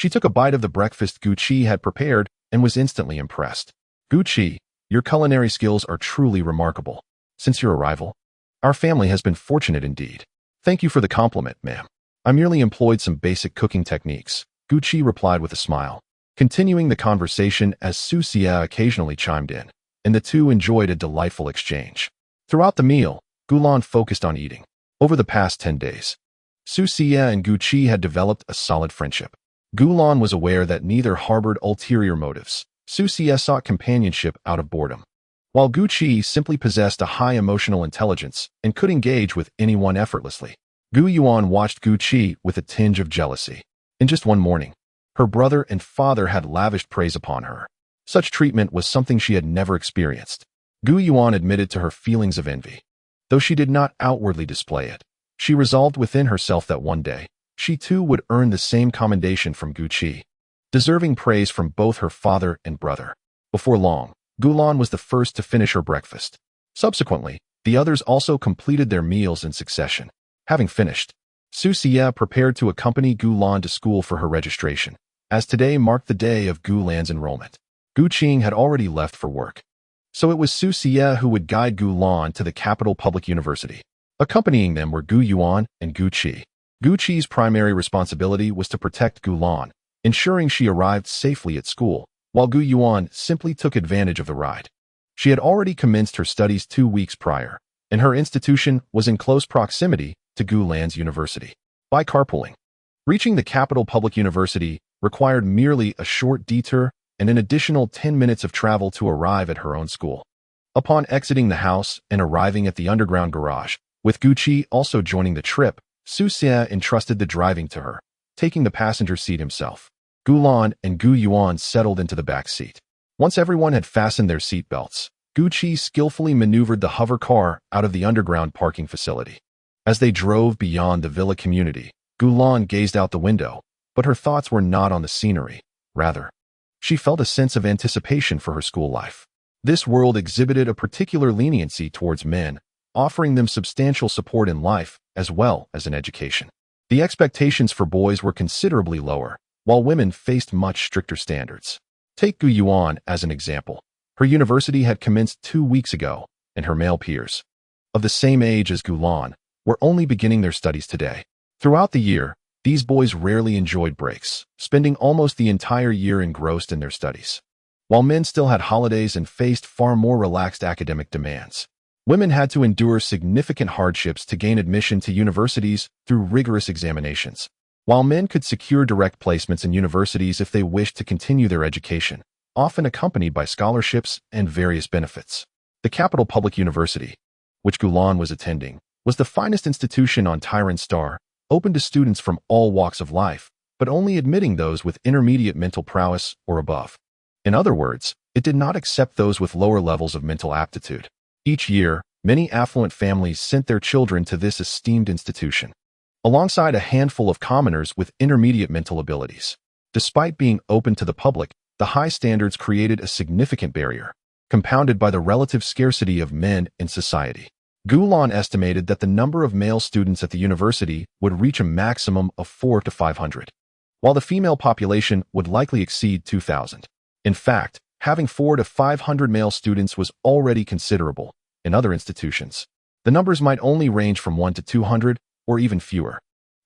She took a bite of the breakfast Gu Qi had prepared and was instantly impressed. Gu Qi, your culinary skills are truly remarkable. Since your arrival, our family has been fortunate indeed. Thank you for the compliment, ma'am. I merely employed some basic cooking techniques, Gu Qi replied with a smile, continuing the conversation as Su Xie occasionally chimed in, and the two enjoyed a delightful exchange. Throughout the meal, Gulan focused on eating. Over the past 10 days, Su Xie and Gu Qi had developed a solid friendship. Gulan was aware that neither harbored ulterior motives. Su Xie sought companionship out of boredom, while Gu Qi simply possessed a high emotional intelligence and could engage with anyone effortlessly. Gu Yuan watched Gu Qi with a tinge of jealousy. In just one morning, her brother and father had lavished praise upon her. Such treatment was something she had never experienced. Gu Yuan admitted to her feelings of envy. Though she did not outwardly display it, she resolved within herself that one day, she too would earn the same commendation from Gu Qi, deserving praise from both her father and brother. Before long, Gulan was the first to finish her breakfast. Subsequently, the others also completed their meals in succession. Having finished, Su Xie prepared to accompany Gulan to school for her registration, as today marked the day of Gulan's enrollment. Gu Qing had already left for work, so it was Su Xie who would guide Gulan to the capital public university. Accompanying them were Gu Yuan and Gu Qi. Gu Qi's primary responsibility was to protect Gulan, ensuring she arrived safely at school, while Gu Yuan simply took advantage of the ride. She had already commenced her studies 2 weeks prior, and her institution was in close proximity to Gulan's university. By carpooling, reaching the capital public university required merely a short detour and an additional 10 minutes of travel to arrive at her own school. Upon exiting the house and arriving at the underground garage, with Gu Qi also joining the trip, Su Xie entrusted the driving to her, taking the passenger seat himself. Gulan and Gu Yuan settled into the back seat. Once everyone had fastened their seat belts, Gu Qi skillfully maneuvered the hover car out of the underground parking facility. As they drove beyond the villa community, Gulan gazed out the window, but her thoughts were not on the scenery. Rather, she felt a sense of anticipation for her school life. This world exhibited a particular leniency towards men, offering them substantial support in life as well as in education. The expectations for boys were considerably lower, while women faced much stricter standards. Take Gu Yuan as an example. Her university had commenced 2 weeks ago, and her male peers, of the same age as Gulan, were only beginning their studies today. Throughout the year, these boys rarely enjoyed breaks, spending almost the entire year engrossed in their studies. While men still had holidays and faced far more relaxed academic demands, women had to endure significant hardships to gain admission to universities through rigorous examinations. While men could secure direct placements in universities if they wished to continue their education, often accompanied by scholarships and various benefits. The capital public university, which Gulan was attending, was the finest institution on Tyran Star, open to students from all walks of life, but only admitting those with intermediate mental prowess or above. In other words, it did not accept those with lower levels of mental aptitude. Each year, many affluent families sent their children to this esteemed institution, alongside a handful of commoners with intermediate mental abilities. Despite being open to the public, the high standards created a significant barrier, compounded by the relative scarcity of men in society. Gulan estimated that the number of male students at the university would reach a maximum of 400 to 500, while the female population would likely exceed 2,000. In fact, having 400 to 500 male students was already considerable. In other institutions, the numbers might only range from 1 to 200 or even fewer.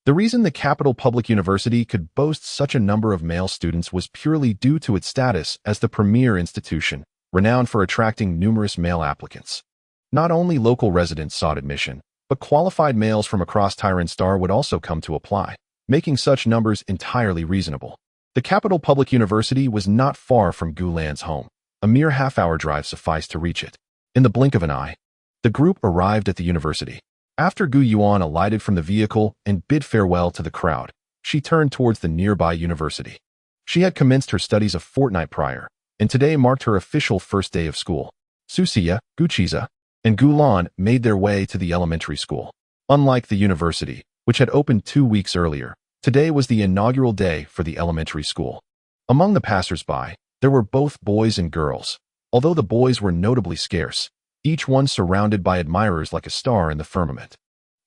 The reason the capital public university could boast such a number of male students was purely due to its status as the premier institution, renowned for attracting numerous male applicants. Not only local residents sought admission, but qualified males from across Tyran Star would also come to apply, making such numbers entirely reasonable. The capital public university was not far from Gulan's home. A mere half-hour drive sufficed to reach it. In the blink of an eye, the group arrived at the university. After Gu Yuan alighted from the vehicle and bid farewell to the crowd, she turned towards the nearby university. She had commenced her studies a fortnight prior, and today marked her official first day of school. Su Xie, Gu Qiza, and Gulan made their way to the elementary school. Unlike the university, which had opened 2 weeks earlier, today was the inaugural day for the elementary school. Among the passers-by, there were both boys and girls, although the boys were notably scarce, each one surrounded by admirers like a star in the firmament.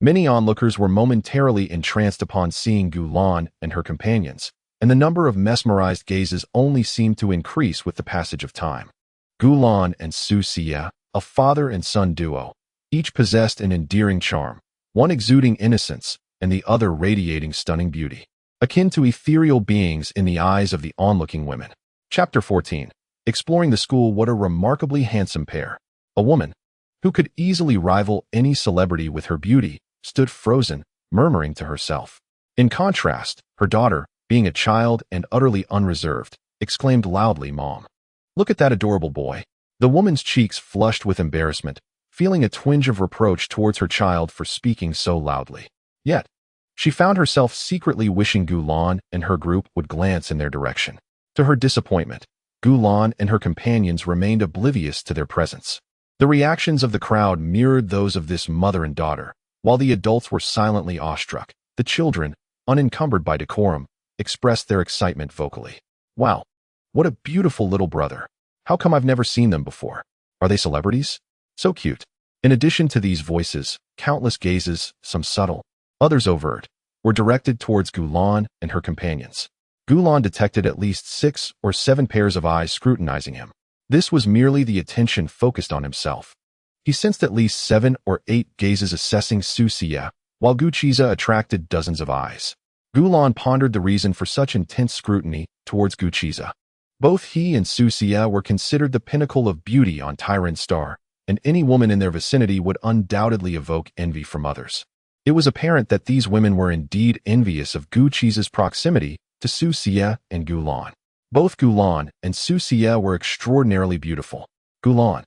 Many onlookers were momentarily entranced upon seeing Gulan and her companions, and the number of mesmerized gazes only seemed to increase with the passage of time. Gulan and Su Xia, a father and son duo, each possessed an endearing charm, one exuding innocence and the other radiating stunning beauty, akin to ethereal beings in the eyes of the onlooking women. Chapter 14. Exploring the school. What a remarkably handsome pair. A woman, who could easily rival any celebrity with her beauty, stood frozen, murmuring to herself. In contrast, her daughter, being a child and utterly unreserved, exclaimed loudly, "Mom, look at that adorable boy." The woman's cheeks flushed with embarrassment, feeling a twinge of reproach towards her child for speaking so loudly. Yet, she found herself secretly wishing Gulan and her group would glance in their direction. To her disappointment, Gulan and her companions remained oblivious to their presence. The reactions of the crowd mirrored those of this mother and daughter. While the adults were silently awestruck, the children, unencumbered by decorum, expressed their excitement vocally. "Wow, what a beautiful little brother. How come I've never seen them before? Are they celebrities? So cute." In addition to these voices, countless gazes, some subtle, others overt, were directed towards Gulan and her companions. Gulan detected at least 6 or 7 pairs of eyes scrutinizing him. This was merely the attention focused on himself. He sensed at least 7 or 8 gazes assessing Su Xia, while Guqiza attracted dozens of eyes. Gulan pondered the reason for such intense scrutiny towards Guqiza. Both he and Su Xia were considered the pinnacle of beauty on Tycoon Star, and any woman in their vicinity would undoubtedly evoke envy from others. It was apparent that these women were indeed envious of Guqiza's proximity to Su Xia and Gulan. Both Gulan and Su Xia were extraordinarily beautiful. Gulan,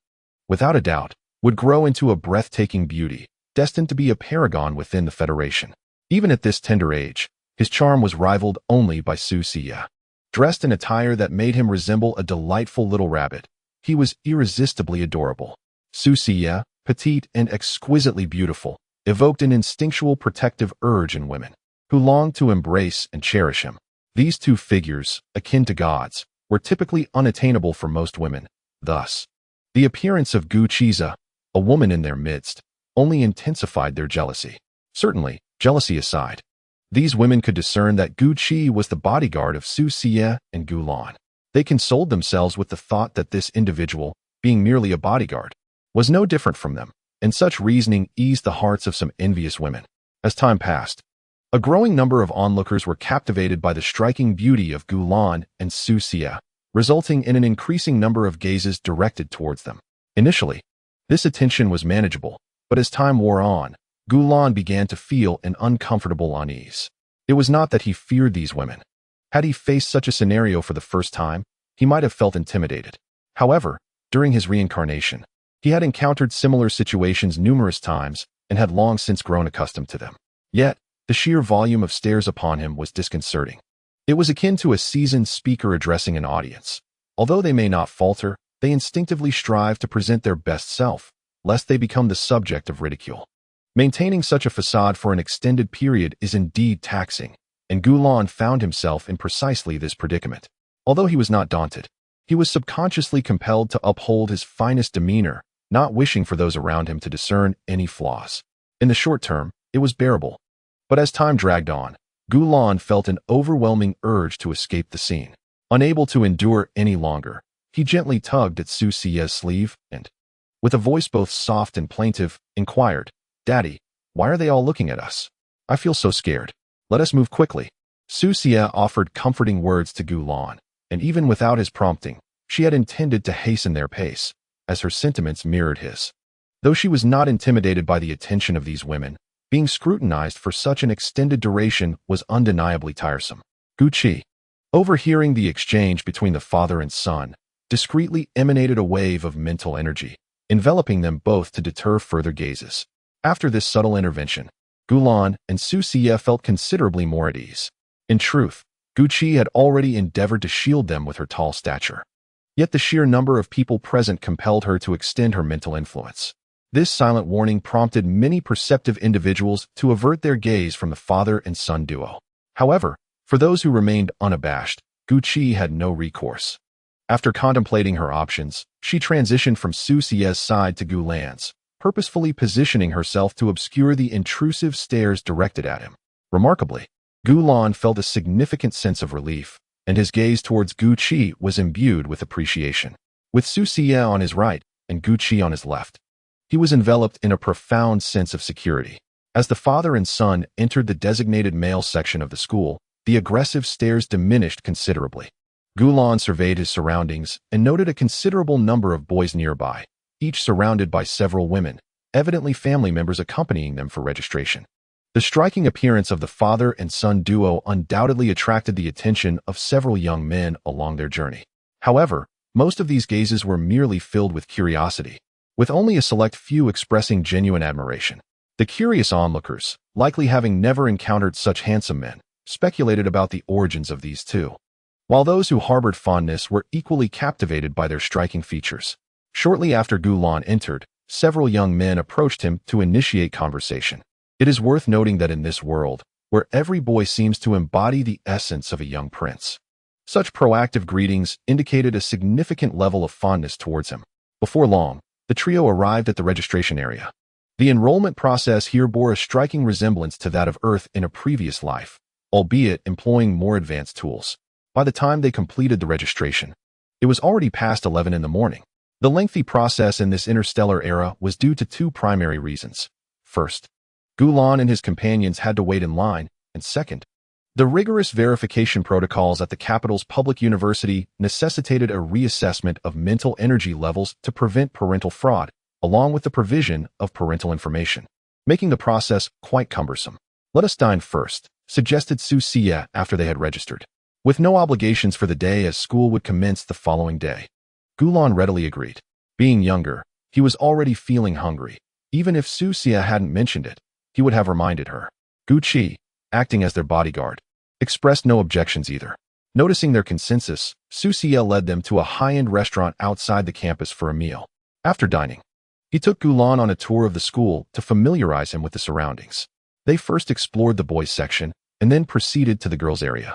without a doubt, would grow into a breathtaking beauty, destined to be a paragon within the Federation. Even at this tender age, his charm was rivaled only by Su Xia. Dressed in attire that made him resemble a delightful little rabbit, he was irresistibly adorable. Su Xia, petite and exquisitely beautiful, evoked an instinctual protective urge in women, who longed to embrace and cherish him. These two figures, akin to gods, were typically unattainable for most women. Thus, the appearance of Guqiza, a woman in their midst, only intensified their jealousy. Certainly, jealousy aside, these women could discern that Guqi was the bodyguard of Su Xia and Gulan. They consoled themselves with the thought that this individual, being merely a bodyguard, was no different from them, and such reasoning eased the hearts of some envious women. As time passed, a growing number of onlookers were captivated by the striking beauty of Gulan and Su Xia, resulting in an increasing number of gazes directed towards them. Initially, this attention was manageable, but as time wore on, Gulan began to feel an uncomfortable unease. It was not that he feared these women. Had he faced such a scenario for the first time, he might have felt intimidated. However, during his reincarnation, he had encountered similar situations numerous times and had long since grown accustomed to them. Yet, the sheer volume of stares upon him was disconcerting. It was akin to a seasoned speaker addressing an audience. Although they may not falter, they instinctively strive to present their best self, lest they become the subject of ridicule. Maintaining such a facade for an extended period is indeed taxing, and Gulan found himself in precisely this predicament. Although he was not daunted, he was subconsciously compelled to uphold his finest demeanor, not wishing for those around him to discern any flaws. In the short term, it was bearable. But as time dragged on, Gulan felt an overwhelming urge to escape the scene. Unable to endure any longer, he gently tugged at Su Xia's sleeve and, with a voice both soft and plaintive, inquired, "Daddy, why are they all looking at us? I feel so scared. Let us move quickly." Su Xia offered comforting words to Gulan, and even without his prompting, she had intended to hasten their pace, as her sentiments mirrored his. Though she was not intimidated by the attention of these women, being scrutinized for such an extended duration was undeniably tiresome. Guqi, overhearing the exchange between the father and son, discreetly emanated a wave of mental energy, enveloping them both to deter further gazes. After this subtle intervention, Gulan and Su Xia felt considerably more at ease. In truth, Guqi had already endeavored to shield them with her tall stature. Yet the sheer number of people present compelled her to extend her mental influence. This silent warning prompted many perceptive individuals to avert their gaze from the father and son duo. However, for those who remained unabashed, Guqi had no recourse. After contemplating her options, she transitioned from Su Xia's side to Gulan's, purposefully positioning herself to obscure the intrusive stares directed at him. Remarkably, Gulan felt a significant sense of relief, and his gaze towards Gu Qi was imbued with appreciation. With Su Xie on his right and Gu Qi on his left, he was enveloped in a profound sense of security. As the father and son entered the designated male section of the school, the aggressive stares diminished considerably. Gulan surveyed his surroundings and noted a considerable number of boys nearby, each surrounded by several women, evidently family members accompanying them for registration. The striking appearance of the father and son duo undoubtedly attracted the attention of several young men along their journey. However, most of these gazes were merely filled with curiosity, with only a select few expressing genuine admiration. The curious onlookers, likely having never encountered such handsome men, speculated about the origins of these two, while those who harbored fondness were equally captivated by their striking features. Shortly after Gulan entered, several young men approached him to initiate conversation. It is worth noting that in this world, where every boy seems to embody the essence of a young prince, such proactive greetings indicated a significant level of fondness towards him. Before long, the trio arrived at the registration area. The enrollment process here bore a striking resemblance to that of Earth in a previous life, albeit employing more advanced tools. By the time they completed the registration, it was already past 11 in the morning. The lengthy process in this interstellar era was due to two primary reasons. First, Gulan and his companions had to wait in line, and second, the rigorous verification protocols at the capital's public university necessitated a reassessment of mental energy levels to prevent parental fraud, along with the provision of parental information, making the process quite cumbersome. "Let us dine first," suggested Su Xie after they had registered, with no obligations for the day as school would commence the following day. Gulan readily agreed. Being younger, he was already feeling hungry. Even if Su Xie hadn't mentioned it, he would have reminded her. Gu Qi, acting as their bodyguard, expressed no objections either. Noticing their consensus, Su Xie led them to a high-end restaurant outside the campus for a meal. After dining, he took Gulan on a tour of the school to familiarize him with the surroundings. They first explored the boys' section and then proceeded to the girls' area,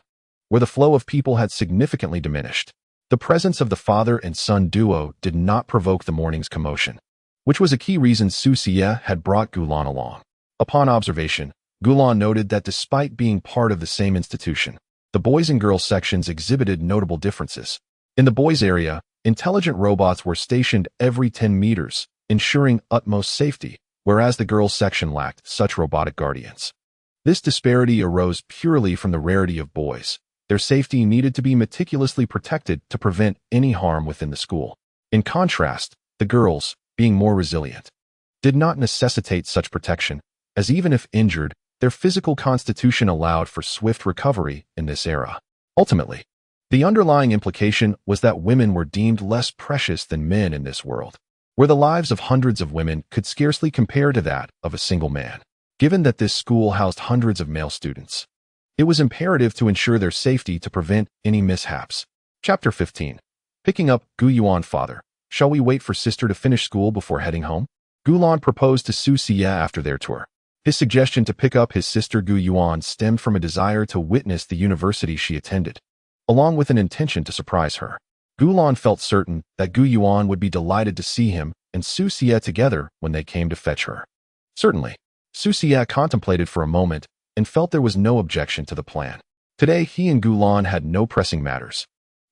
where the flow of people had significantly diminished. The presence of the father and son duo did not provoke the morning's commotion, which was a key reason Su Xie had brought Gulan along. Upon observation, Gulan noted that despite being part of the same institution, the boys and girls sections exhibited notable differences. In the boys' area, intelligent robots were stationed every 10 meters, ensuring utmost safety, whereas the girls' section lacked such robotic guardians. This disparity arose purely from the rarity of boys. Their safety needed to be meticulously protected to prevent any harm within the school. In contrast, the girls, being more resilient, did not necessitate such protection, as even if injured, their physical constitution allowed for swift recovery in this era. Ultimately, the underlying implication was that women were deemed less precious than men in this world, where the lives of hundreds of women could scarcely compare to that of a single man. Given that this school housed hundreds of male students, it was imperative to ensure their safety to prevent any mishaps. Chapter 15. Picking up Gu Yuan. Father, shall we wait for sister to finish school before heading home? Gulan proposed to Su Xie after their tour. His suggestion to pick up his sister Gu Yuan stemmed from a desire to witness the university she attended, along with an intention to surprise her. Gulan felt certain that Gu Yuan would be delighted to see him and Su Xie together when they came to fetch her. Certainly, Su Xie contemplated for a moment and felt there was no objection to the plan. Today, he and Gulan had no pressing matters,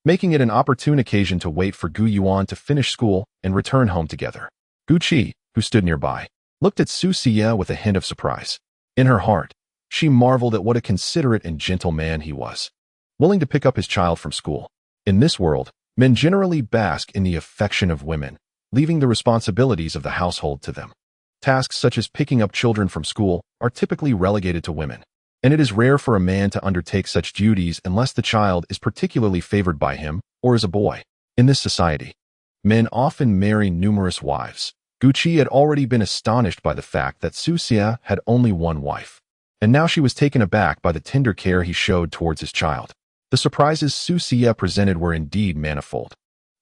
making it an opportune occasion to wait for Gu Yuan to finish school and return home together. Gu Qi, who stood nearby, looked at Su Xie with a hint of surprise. In her heart, she marveled at what a considerate and gentle man he was, willing to pick up his child from school. In this world, men generally bask in the affection of women, leaving the responsibilities of the household to them. Tasks such as picking up children from school are typically relegated to women, and it is rare for a man to undertake such duties unless the child is particularly favored by him or is a boy. In this society, men often marry numerous wives. Gu Qi had already been astonished by the fact that Su Xie had only one wife, and now she was taken aback by the tender care he showed towards his child. The surprises Su Xie presented were indeed manifold.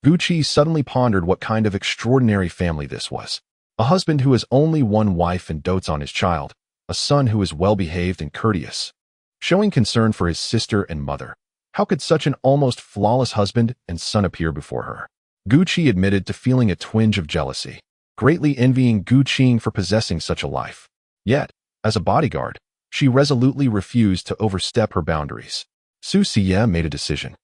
Gu Qi suddenly pondered what kind of extraordinary family this was. A husband who has only one wife and dotes on his child, a son who is well-behaved and courteous, showing concern for his sister and mother. How could such an almost flawless husband and son appear before her? Gu Qi admitted to feeling a twinge of jealousy, greatly envying Gu Qing for possessing such a life. Yet, as a bodyguard, She resolutely refused to overstep her boundaries. Su Xie made a decision.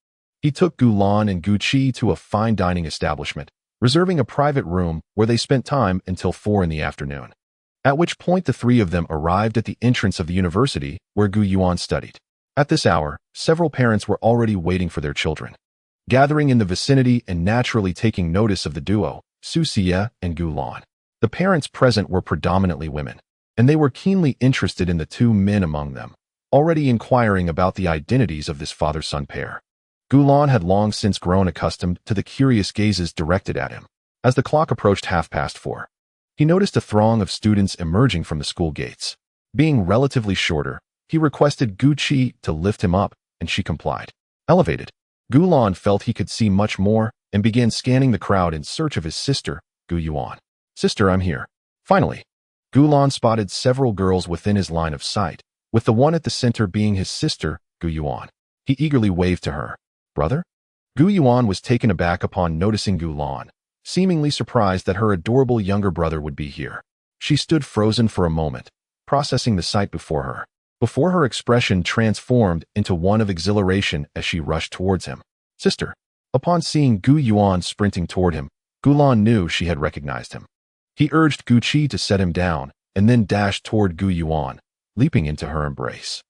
He took Gu Lan and Gu Qi to a fine dining establishment, reserving a private room where they spent time until 4 in the afternoon. At which point the three of them arrived at the entrance of the university where Gu Yuan studied. At this hour, several parents were already waiting for their children. Gathering in the vicinity and naturally taking notice of the duo, Su Xie and Gu Lan. The parents present were predominantly women, and they were keenly interested in the two men among them, already inquiring about the identities of this father-son pair. Gu Lan had long since grown accustomed to the curious gazes directed at him. As the clock approached 4:30, he noticed a throng of students emerging from the school gates. Being relatively shorter, he requested Gu Qi to lift him up, and she complied. Elevated, Gu Lan felt he could see much more and began scanning the crowd in search of his sister, Gu Yuan. Sister, I'm here. Finally, Gu Lan spotted several girls within his line of sight, with the one at the center being his sister, Gu Yuan. He eagerly waved to her. Brother? Gu Yuan was taken aback upon noticing Gu Lan, seemingly surprised that her adorable younger brother would be here. She stood frozen for a moment, processing the sight before her expression transformed into one of exhilaration as she rushed towards him. Sister. Upon seeing Gu Yuan sprinting toward him, Gu Lan knew she had recognized him. He urged Gu Qi to set him down, and then dashed toward Gu Yuan, leaping into her embrace.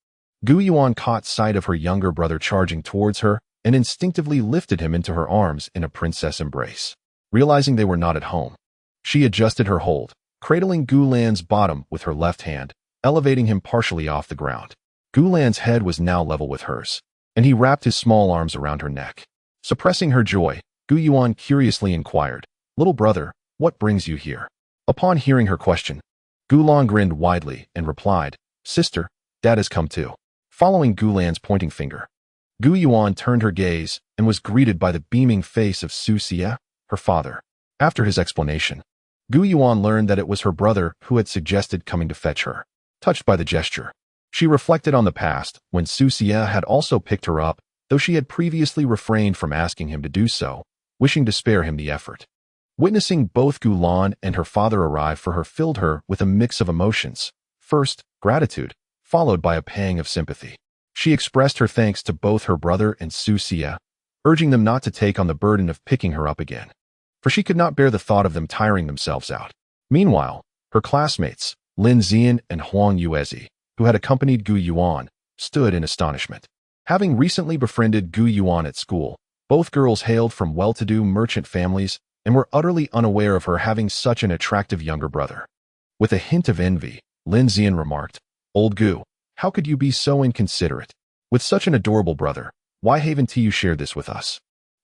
Gu Yuan caught sight of her younger brother charging towards her and instinctively lifted him into her arms in a princess embrace. Realizing they were not at home, she adjusted her hold, cradling Gu Lan's bottom with her left hand, elevating him partially off the ground. Gu Lan's head was now level with hers, and he wrapped his small arms around her neck. Suppressing her joy, Gu Yuan curiously inquired, "Little brother, what brings you here?" Upon hearing her question, Gu Lan grinned widely and replied, "Sister, Dad has come too." Following Gu Lan's pointing finger, Gu Yuan turned her gaze and was greeted by the beaming face of Su Xie, her father. After his explanation, Gu Yuan learned that it was her brother who had suggested coming to fetch her. Touched by the gesture, she reflected on the past when Su Xie had also picked her up, though she had previously refrained from asking him to do so, wishing to spare him the effort. Witnessing both Gu Lan and her father arrive for her filled her with a mix of emotions. First, gratitude, followed by a pang of sympathy. She expressed her thanks to both her brother and Su Xie, urging them not to take on the burden of picking her up again, for she could not bear the thought of them tiring themselves out. Meanwhile, her classmates, Lin Zian and Huang Yuezi, who had accompanied Gu Yuan, stood in astonishment. Having recently befriended Gu Yuan at school, both girls hailed from well-to-do merchant families and were utterly unaware of her having such an attractive younger brother. With a hint of envy, Lin Zian remarked, "Old Gu, how could you be so inconsiderate? With such an adorable brother, why haven't you shared this with us?"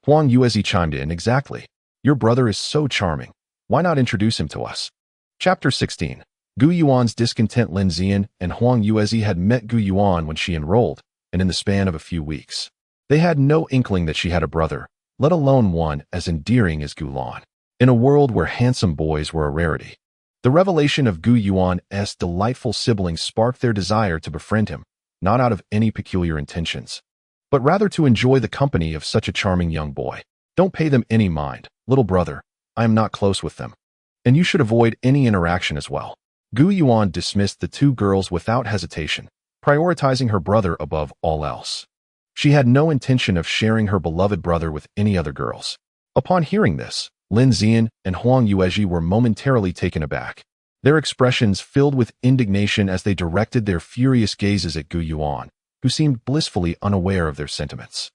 Huang Yuezi chimed in, "Exactly. Your brother is so charming. Why not introduce him to us?" Chapter 16. Gu Yuan's discontent. Lin Zian and Huang Yuezi had met Gu Yuan when she enrolled, and in the span of a few weeks, they had no inkling that she had a brother, let alone one as endearing as Gu Lan. In a world where handsome boys were a rarity, the revelation of Gu Yuan's delightful sibling sparked their desire to befriend him, not out of any peculiar intentions, but rather to enjoy the company of such a charming young boy. "Don't pay them any mind, little brother. I am not close with them, and you should avoid any interaction as well." Gu Yuan dismissed the two girls without hesitation, prioritizing her brother above all else. She had no intention of sharing her beloved brother with any other girls. Upon hearing this, Lin Zian and Huang Yuezi were momentarily taken aback, their expressions filled with indignation as they directed their furious gazes at Gu Yuan, who seemed blissfully unaware of their sentiments.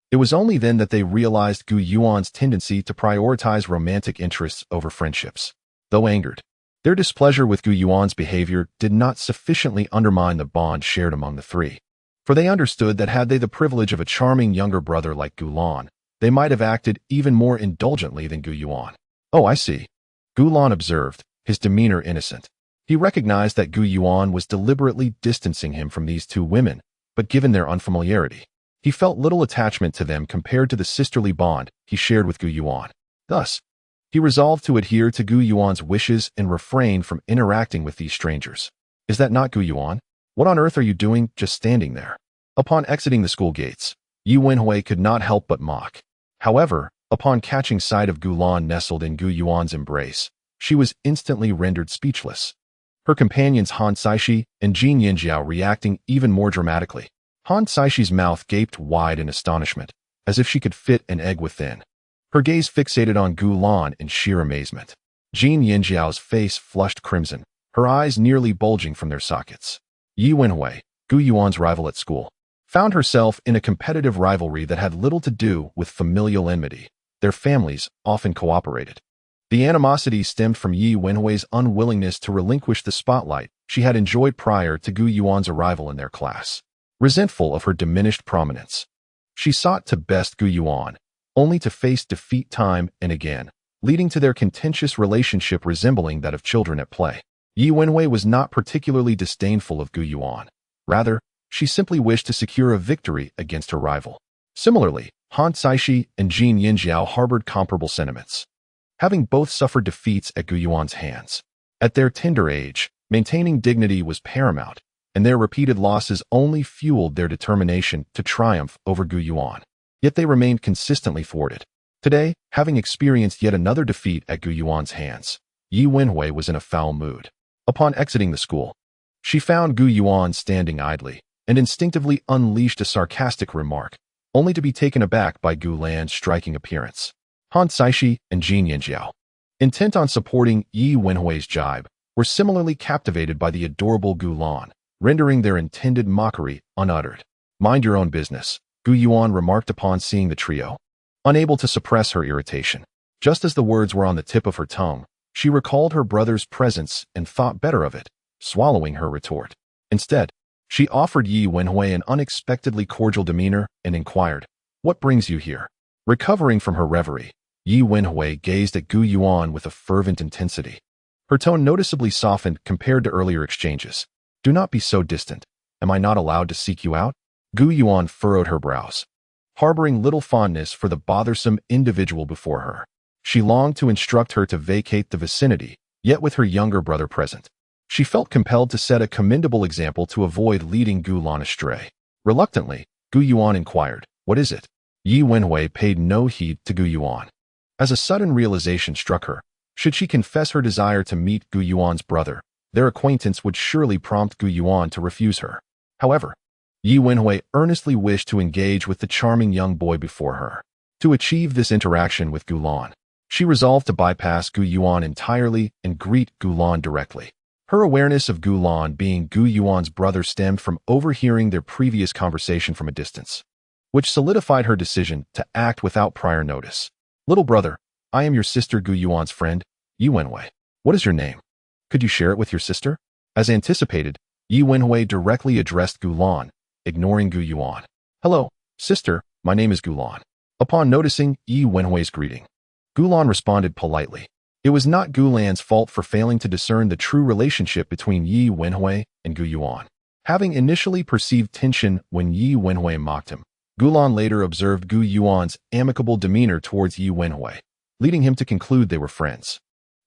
It was only then that they realized Gu Yuan's tendency to prioritize romantic interests over friendships. Though angered, their displeasure with Gu Yuan's behavior did not sufficiently undermine the bond shared among the three, for they understood that had they the privilege of a charming younger brother like Gu Lan, they might have acted even more indulgently than Gu Yuan. "Oh, I see," Gu Lan observed, his demeanor innocent. He recognized that Gu Yuan was deliberately distancing him from these two women, but given their unfamiliarity, he felt little attachment to them compared to the sisterly bond he shared with Gu Yuan. Thus, he resolved to adhere to Gu Yuan's wishes and refrain from interacting with these strangers. "Is that not Gu Yuan? What on earth are you doing just standing there?" Upon exiting the school gates, Yu Wenhui could not help but mock. However, upon catching sight of Gu Lan nestled in Gu Yuan's embrace, she was instantly rendered speechless. her companions Han Saishi and Jin Yinjiao reacting even more dramatically. Han Saishi's mouth gaped wide in astonishment, as if she could fit an egg within. Her gaze fixated on Gu Lan in sheer amazement. Jin Yinjiao's face flushed crimson, her eyes nearly bulging from their sockets. Yi Wenhui, Gu Yuan's rival at school, found herself in a competitive rivalry that had little to do with familial enmity. Their families often cooperated. The animosity stemmed from Yi Wenhui's unwillingness to relinquish the spotlight she had enjoyed prior to Gu Yuan's arrival in their class. Resentful of her diminished prominence, she sought to best Gu Yuan, only to face defeat time and again, leading to their contentious relationship resembling that of children at play. Yi Wenhui was not particularly disdainful of Gu Yuan. Rather, she simply wished to secure a victory against her rival. Similarly, Han Saishi and Jin Yinjiao harbored comparable sentiments, having both suffered defeats at Gu Yuan's hands. At their tender age, maintaining dignity was paramount, and their repeated losses only fueled their determination to triumph over Gu Yuan. Yet they remained consistently thwarted. Today, having experienced yet another defeat at Gu Yuan's hands, Yi Wenhui was in a foul mood. Upon exiting the school, she found Gu Yuan standing idly and instinctively unleashed a sarcastic remark, only to be taken aback by Gu Lan's striking appearance. Han Saishi and Jin Yinjiao, intent on supporting Yi Wenhui's jibe, were similarly captivated by the adorable Gu Lan, rendering their intended mockery unuttered. "Mind your own business," Gu Yuan remarked upon seeing the trio. Unable to suppress her irritation, just as the words were on the tip of her tongue, she recalled her brother's presence and thought better of it, swallowing her retort. Instead, she offered Yi Wenhui an unexpectedly cordial demeanor and inquired, "What brings you here?" Recovering from her reverie, Yi Wenhui gazed at Gu Yuan with a fervent intensity. Her tone noticeably softened compared to earlier exchanges. "Do not be so distant. Am I not allowed to seek you out?" Gu Yuan furrowed her brows, harboring little fondness for the bothersome individual before her. She longed to instruct her to vacate the vicinity, yet with her younger brother present, she felt compelled to set a commendable example to avoid leading Gu Lan astray. Reluctantly, Gu Yuan inquired, "What is it?" Yi Wenhui paid no heed to Gu Yuan. As a sudden realization struck her, should she confess her desire to meet Gu Yuan's brother, their acquaintance would surely prompt Gu Yuan to refuse her. However, Yi Wenhui earnestly wished to engage with the charming young boy before her. To achieve this interaction with Gu Lan, she resolved to bypass Gu Yuan entirely and greet Gu Lan directly. Her awareness of Gu Lan being Gu Yuan's brother stemmed from overhearing their previous conversation from a distance, which solidified her decision to act without prior notice. "Little brother, I am your sister Gu Yuan's friend, Yi Wenhui. What is your name? Could you share it with your sister?" As anticipated, Yi Wenhui directly addressed Gu Lan, ignoring Gu Yuan. "Hello, sister, my name is Gu Lan." Upon noticing Yi Wenhui's greeting, Gu Lan responded politely. It was not Gu Lan's fault for failing to discern the true relationship between Yi Wenhui and Gu Yuan. Having initially perceived tension when Yi Wenhui mocked him, Gu Lan later observed Gu Yuan's amicable demeanor towards Yi Wenhui, leading him to conclude they were friends.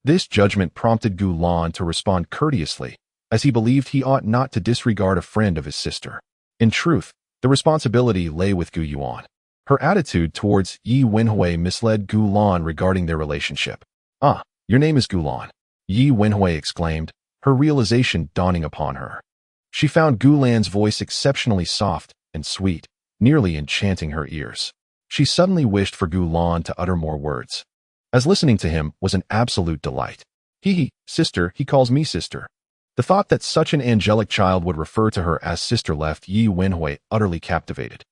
This judgment prompted Gu Lan to respond courteously, as he believed he ought not to disregard a friend of his sister. In truth, the responsibility lay with Gu Yuan. Her attitude towards Yi Wenhui misled Gu Lan regarding their relationship. "Ah, your name is Gu Lan," Yi Wenhui exclaimed, her realization dawning upon her. She found Gu Lan's voice exceptionally soft and sweet, nearly enchanting her ears. She suddenly wished for Gu Lan to utter more words, as listening to him was an absolute delight. Sister, he calls me sister." The thought that such an angelic child would refer to her as sister left Yi Wenhui utterly captivated,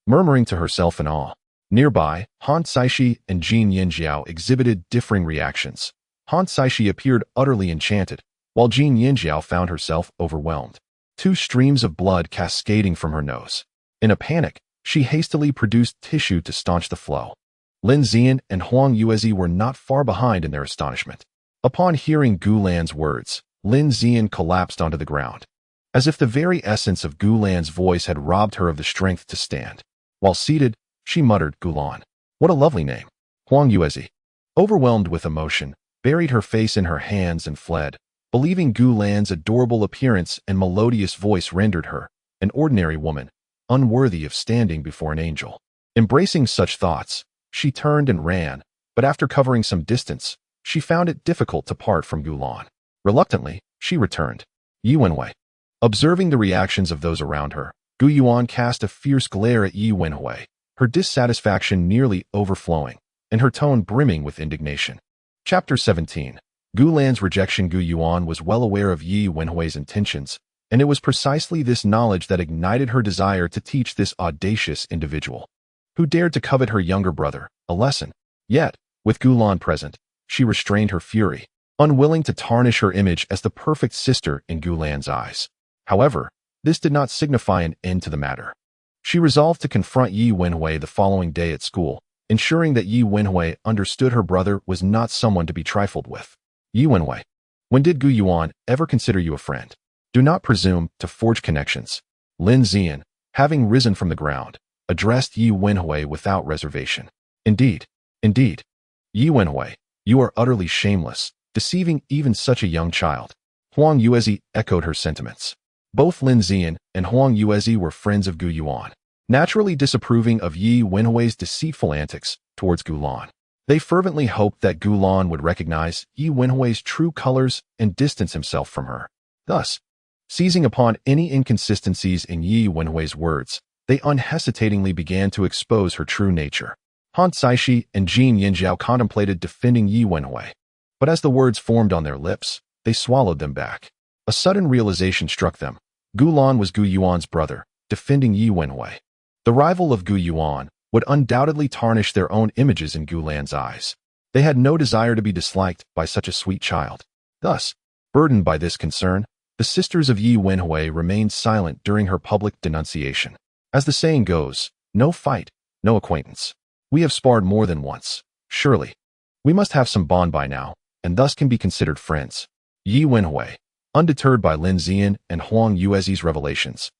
murmuring to herself in awe. Nearby, Han Saishi and Jin Yinjiao exhibited differing reactions. Han Saishi appeared utterly enchanted, while Jin Yinjiao found herself overwhelmed, two streams of blood cascading from her nose. In a panic, she hastily produced tissue to staunch the flow. Lin Zian and Huang Yuezi were not far behind in their astonishment. Upon hearing Gu Lan's words, Lin Zian collapsed onto the ground, as if the very essence of Gu Lan's voice had robbed her of the strength to stand. While seated, she muttered, "Gu Lan, what a lovely name." Huang Yuezi, overwhelmed with emotion, buried her face in her hands and fled, believing Gu Lan's adorable appearance and melodious voice rendered her, an ordinary woman, unworthy of standing before an angel. Embracing such thoughts, she turned and ran, but after covering some distance, she found it difficult to part from Gu Lan. Reluctantly, she returned. Yi Wenhui. Observing the reactions of those around her, Gu Yuan cast a fierce glare at Yi Wenhui, her dissatisfaction nearly overflowing, and her tone brimming with indignation. Chapter 17. Gu Lan's rejection. Gu Yuan was well aware of Yi Wenhui's intentions, and it was precisely this knowledge that ignited her desire to teach this audacious individual, who dared to covet her younger brother, a lesson. Yet, with Gu Lan present, she restrained her fury, unwilling to tarnish her image as the perfect sister in Gu Lan's eyes. However, this did not signify an end to the matter. She resolved to confront Yi Wenhui the following day at school, ensuring that Yi Wenhui understood her brother was not someone to be trifled with. Yi Wenhui, when did Gu Yuan ever consider you a friend? Do not presume to forge connections. Lin Zian, having risen from the ground, addressed Yi Wenhui without reservation. Indeed. Yi Wenhui, you are utterly shameless, deceiving even such a young child. Huang Yuezi echoed her sentiments. Both Lin Zian and Huang Yuezi were friends of Gu Yuan, naturally disapproving of Yi Wenhui's deceitful antics towards Gu Lan. They fervently hoped that Gu Lan would recognize Yi Wenhui's true colors and distance himself from her. Thus, seizing upon any inconsistencies in Yi Wenhui's words, they unhesitatingly began to expose her true nature. Han Caishi and Jin Yinjiao contemplated defending Yi Wenhui, but as the words formed on their lips, they swallowed them back. A sudden realization struck them. Gu Lan was Gu Yuan's brother, defending Yi Wenhui. The rival of Gu Yuan would undoubtedly tarnish their own images in Gu Lan's eyes. They had no desire to be disliked by such a sweet child. Thus, burdened by this concern, the sisters of Yi Wenhui remained silent during her public denunciation. As the saying goes, no fight, no acquaintance. We have sparred more than once, surely. We must have some bond by now, and thus can be considered friends. Yi Wenhui, undeterred by Lin Zian and Huang Yuezi's revelations,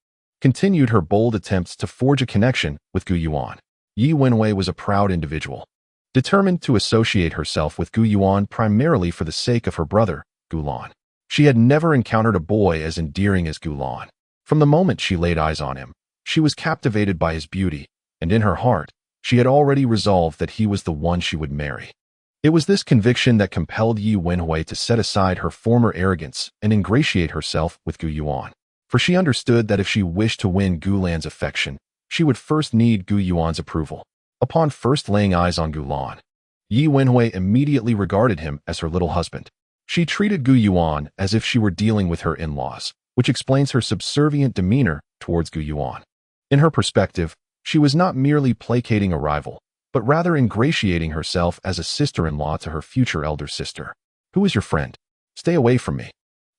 continued her bold attempts to forge a connection with Gu Yuan. Yi Wenhui was a proud individual, determined to associate herself with Gu Yuan primarily for the sake of her brother, Gu Lan. She had never encountered a boy as endearing as Gu Lan. From the moment she laid eyes on him, she was captivated by his beauty, and in her heart, she had already resolved that he was the one she would marry. It was this conviction that compelled Yi Wenhui to set aside her former arrogance and ingratiate herself with Gu Yuan, for she understood that if she wished to win Gu Lan's affection, she would first need Gu Yuan's approval. Upon first laying eyes on Gu Lan, Yi Wenhui immediately regarded him as her little husband. She treated Gu Yuan as if she were dealing with her in-laws, which explains her subservient demeanor towards Gu Yuan. In her perspective, she was not merely placating a rival, but rather ingratiating herself as a sister-in-law to her future elder sister. Who is your friend? Stay away from me.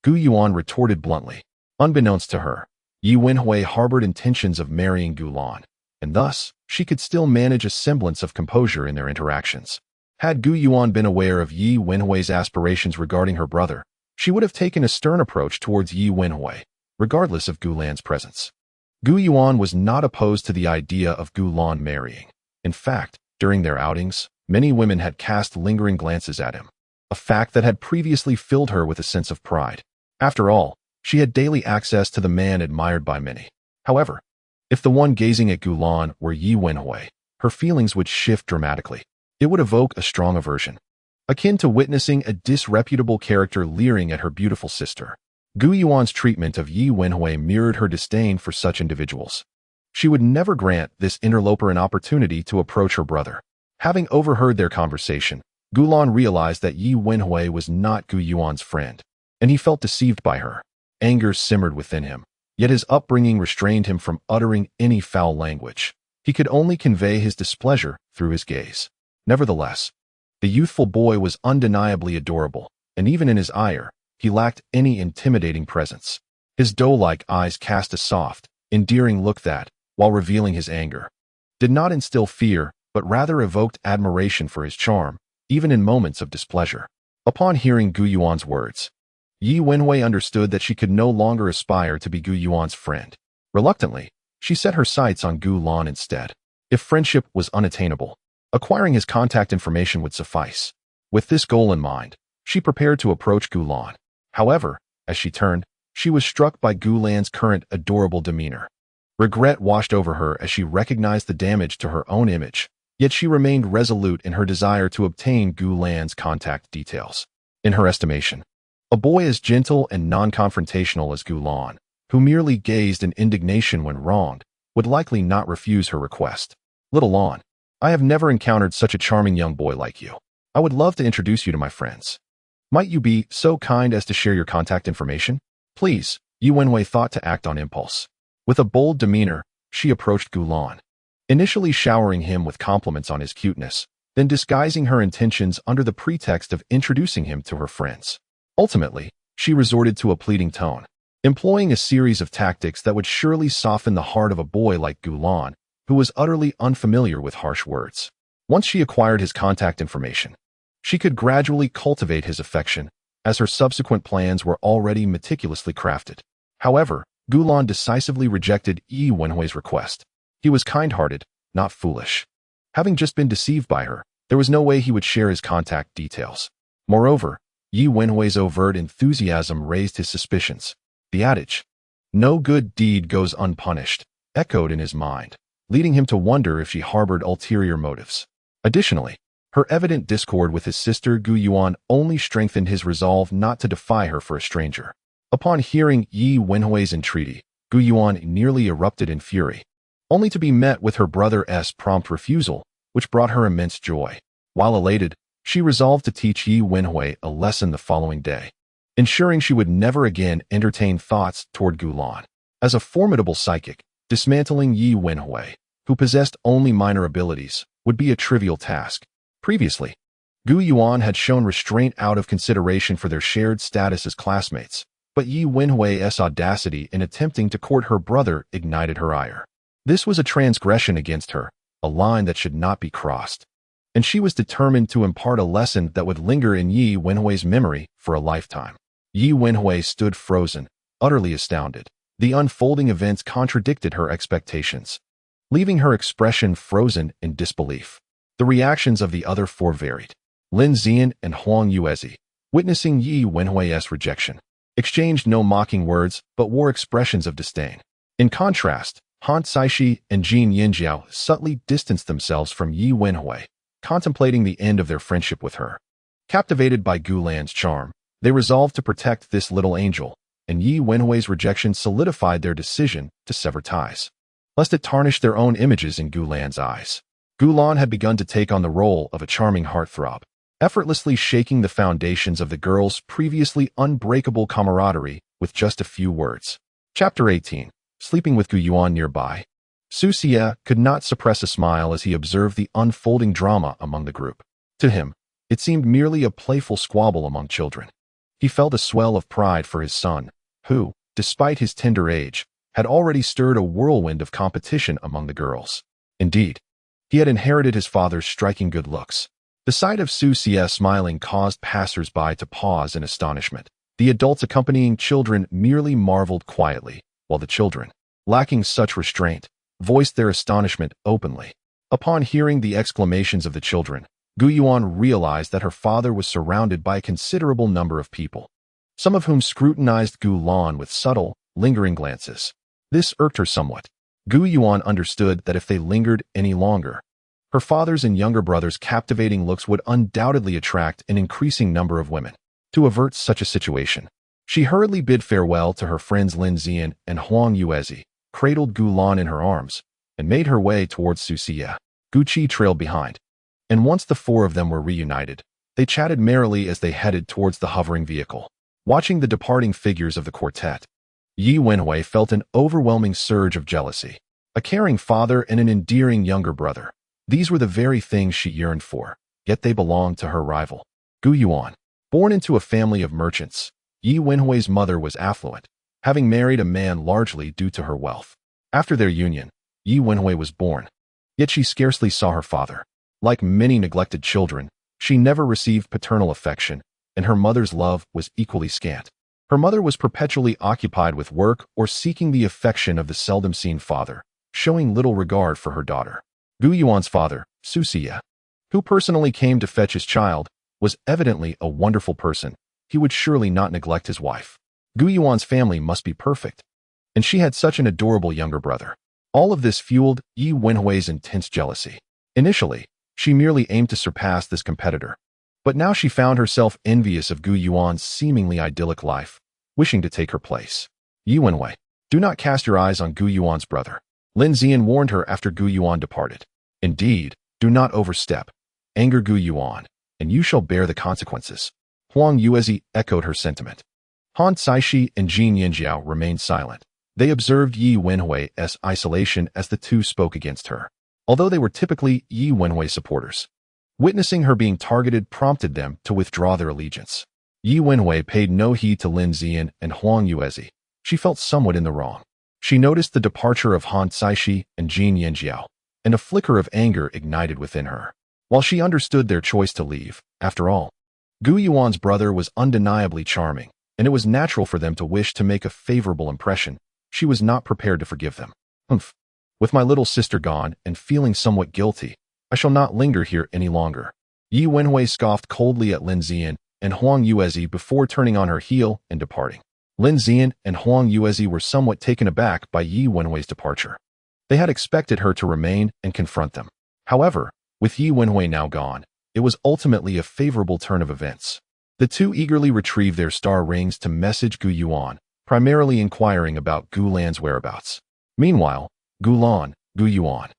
Gu Yuan retorted bluntly. Unbeknownst to her, Yi Wenhui harbored intentions of marrying Gu Lan, and thus, she could still manage a semblance of composure in their interactions. Had Gu Yuan been aware of Yi Wenhui's aspirations regarding her brother, she would have taken a stern approach towards Yi Wenhui, regardless of Gu Lan's presence. Gu Yuan was not opposed to the idea of Gu Lan marrying. In fact, during their outings, many women had cast lingering glances at him, a fact that had previously filled her with a sense of pride. After all, she had daily access to the man admired by many. However, if the one gazing at Gu Lan were Yi Wenhui, her feelings would shift dramatically. It would evoke a strong aversion, akin to witnessing a disreputable character leering at her beautiful sister. Gu Yuan's treatment of Yi Wenhui mirrored her disdain for such individuals. She would never grant this interloper an opportunity to approach her brother. Having overheard their conversation, Gu Lan realized that Yi Wenhui was not Gu Yuan's friend, and he felt deceived by her. Anger simmered within him, yet his upbringing restrained him from uttering any foul language. He could only convey his displeasure through his gaze. Nevertheless, the youthful boy was undeniably adorable, and even in his ire, he lacked any intimidating presence. His doe-like eyes cast a soft, endearing look that, while revealing his anger, did not instill fear, but rather evoked admiration for his charm, even in moments of displeasure. Upon hearing Gu Yuan's words, Yi Wenhui understood that she could no longer aspire to be Gu Yuan's friend. Reluctantly, she set her sights on Gu Lan instead. If friendship was unattainable, acquiring his contact information would suffice. With this goal in mind, she prepared to approach Gu Lan. However, as she turned, she was struck by Gu Lan's current adorable demeanor. Regret washed over her as she recognized the damage to her own image, yet she remained resolute in her desire to obtain Gu Lan's contact details. In her estimation, A boy as gentle and non-confrontational as Gulan, who merely gazed in indignation when wronged, would likely not refuse her request. Little Lon, I have never encountered such a charming young boy like you. I would love to introduce you to my friends. Might you be so kind as to share your contact information? Please, Yi Wenwei thought to act on impulse. With a bold demeanor, she approached Gulan, initially showering him with compliments on his cuteness, then disguising her intentions under the pretext of introducing him to her friends. Ultimately, she resorted to a pleading tone, employing a series of tactics that would surely soften the heart of a boy like Gulan, who was utterly unfamiliar with harsh words. Once she acquired his contact information, she could gradually cultivate his affection, as her subsequent plans were already meticulously crafted. However, Gulan decisively rejected Yi Wenhui's request. He was kind-hearted, not foolish. Having just been deceived by her, there was no way he would share his contact details. Moreover, Yi Wenhui's overt enthusiasm raised his suspicions. The adage, "No good deed goes unpunished," echoed in his mind, leading him to wonder if she harbored ulterior motives. Additionally, her evident discord with his sister Gu Yuan only strengthened his resolve not to defy her for a stranger. Upon hearing Yi Wenhui's entreaty, Gu Yuan nearly erupted in fury, only to be met with her brother's prompt refusal, which brought her immense joy. While elated, she resolved to teach Yi Wenhui a lesson the following day, ensuring she would never again entertain thoughts toward Gulan. As a formidable psychic, dismantling Yi Wenhui, who possessed only minor abilities, would be a trivial task. Previously, Gu Yuan had shown restraint out of consideration for their shared status as classmates, but Yi Wenhui's audacity in attempting to court her brother ignited her ire. This was a transgression against her, a line that should not be crossed, and she was determined to impart a lesson that would linger in Yi Wenhui's memory for a lifetime. Yi Wenhui stood frozen, utterly astounded. The unfolding events contradicted her expectations, leaving her expression frozen in disbelief. The reactions of the other four varied. Lin Zian and Huang Yuezi, witnessing Yi Wenhui's rejection, exchanged no mocking words but wore expressions of disdain. In contrast, Han Caishi and Jin Yinjiao subtly distanced themselves from Yi Wenhui, contemplating the end of their friendship with her. Captivated by Gulan's charm, they resolved to protect this little angel, and Yi Wenhui's rejection solidified their decision to sever ties, lest it tarnish their own images in Gulan's eyes. Gulan had begun to take on the role of a charming heartthrob, effortlessly shaking the foundations of the girls' previously unbreakable camaraderie with just a few words. Chapter 18. Sleeping with Gu Yuan nearby. Su Xie could not suppress a smile as he observed the unfolding drama among the group. To him, it seemed merely a playful squabble among children. He felt a swell of pride for his son, who, despite his tender age, had already stirred a whirlwind of competition among the girls. Indeed, he had inherited his father's striking good looks. The sight of Su Xie smiling caused passers-by to pause in astonishment. The adults accompanying children merely marveled quietly, while the children, lacking such restraint, voiced their astonishment openly. Upon hearing the exclamations of the children, Gu Yuan realized that her father was surrounded by a considerable number of people, some of whom scrutinized Gu Lan with subtle, lingering glances. This irked her somewhat. Gu Yuan understood that if they lingered any longer, her father's and younger brother's captivating looks would undoubtedly attract an increasing number of women. To avert such a situation, she hurriedly bid farewell to her friends Lin Zian and Huang Yuezi, cradled Gu Lan in her arms, and made her way towards Su Xie. Gu Qi trailed behind, and once the four of them were reunited, they chatted merrily as they headed towards the hovering vehicle. Watching the departing figures of the quartet, Yi Wenhui felt an overwhelming surge of jealousy. A caring father and an endearing younger brother. These were the very things she yearned for, yet they belonged to her rival. Gu Yuan. Born into a family of merchants, Yi Wenhui's mother was affluent, having married a man largely due to her wealth. After their union, Yi Wenhui was born, yet she scarcely saw her father. Like many neglected children, she never received paternal affection, and her mother's love was equally scant. Her mother was perpetually occupied with work or seeking the affection of the seldom-seen father, showing little regard for her daughter. Gu Yuan's father, Su Xie, who personally came to fetch his child, was evidently a wonderful person. He would surely not neglect his wife. Gu Yuan's family must be perfect, and she had such an adorable younger brother. All of this fueled Yi Wenhui's intense jealousy. Initially, she merely aimed to surpass this competitor, But now she found herself envious of Gu Yuan's seemingly idyllic life, wishing to take her place. Yi Wenwei, do not cast your eyes on Gu Yuan's brother. Lin Zian warned her after Gu Yuan departed. Indeed, do not overstep, anger Gu Yuan, and you shall bear the consequences. Huang Yuezi echoed her sentiment. Han Caishi and Jin Yanjiao remained silent. They observed Yi Wenhui's isolation as the two spoke against her, although they were typically Yi Wenhui supporters. Witnessing her being targeted prompted them to withdraw their allegiance. Yi Wenhui paid no heed to Lin Zian and Huang Yuezi. She felt somewhat in the wrong. She noticed the departure of Han Caishi and Jin Yanjiao, and a flicker of anger ignited within her. While she understood their choice to leave, after all, Gu Yuan's brother was undeniably charming, and it was natural for them to wish to make a favorable impression. She was not prepared to forgive them. Humph. With my little sister gone and feeling somewhat guilty, I shall not linger here any longer. Yi Wenhui scoffed coldly at Lin Zian and Huang Yuezi before turning on her heel and departing. Lin Zian and Huang Yuezi were somewhat taken aback by Yi Wenhui's departure. They had expected her to remain and confront them. However, with Yi Wenhui now gone, it was ultimately a favorable turn of events. The two eagerly retrieved their star rings to message Gu Yuan, primarily inquiring about Gu Lan's whereabouts. Meanwhile, Gu Lan, Gu Yuan,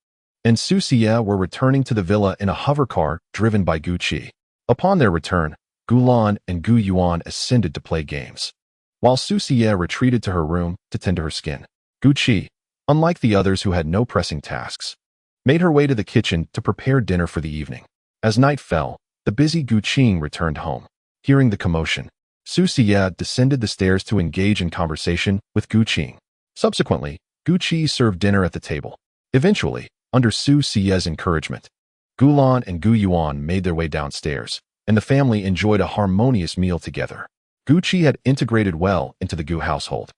and Su Xie were returning to the villa in a hover car driven by Gu Qi. Upon their return, Gu Lan and Gu Yuan ascended to play games, while Su Xie retreated to her room to tend to her skin. Gu Qi, unlike the others who had no pressing tasks, made her way to the kitchen to prepare dinner for the evening. As night fell, the busy Gu Qing returned home. Hearing the commotion, Su Xie descended the stairs to engage in conversation with Gu Qing. Subsequently, Gu Qi served dinner at the table. Eventually, under Su Xie's encouragement, Gu Lan and Gu Yuan made their way downstairs, and the family enjoyed a harmonious meal together. Gu Qi had integrated well into the Gu household,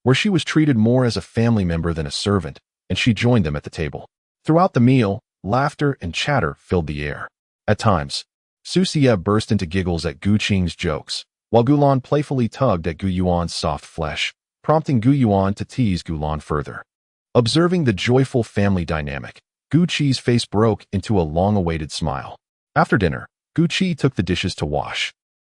where she was treated more as a family member than a servant, and she joined them at the table. Throughout the meal, laughter and chatter filled the air. At times, Su Xie burst into giggles at Gu Qing's jokes, while Gu Lan playfully tugged at Gu Yuan's soft flesh, prompting Gu Yuan to tease Gu Lan further. Observing the joyful family dynamic, Gu Qi's face broke into a long-awaited smile. After dinner, Gu Qi took the dishes to wash,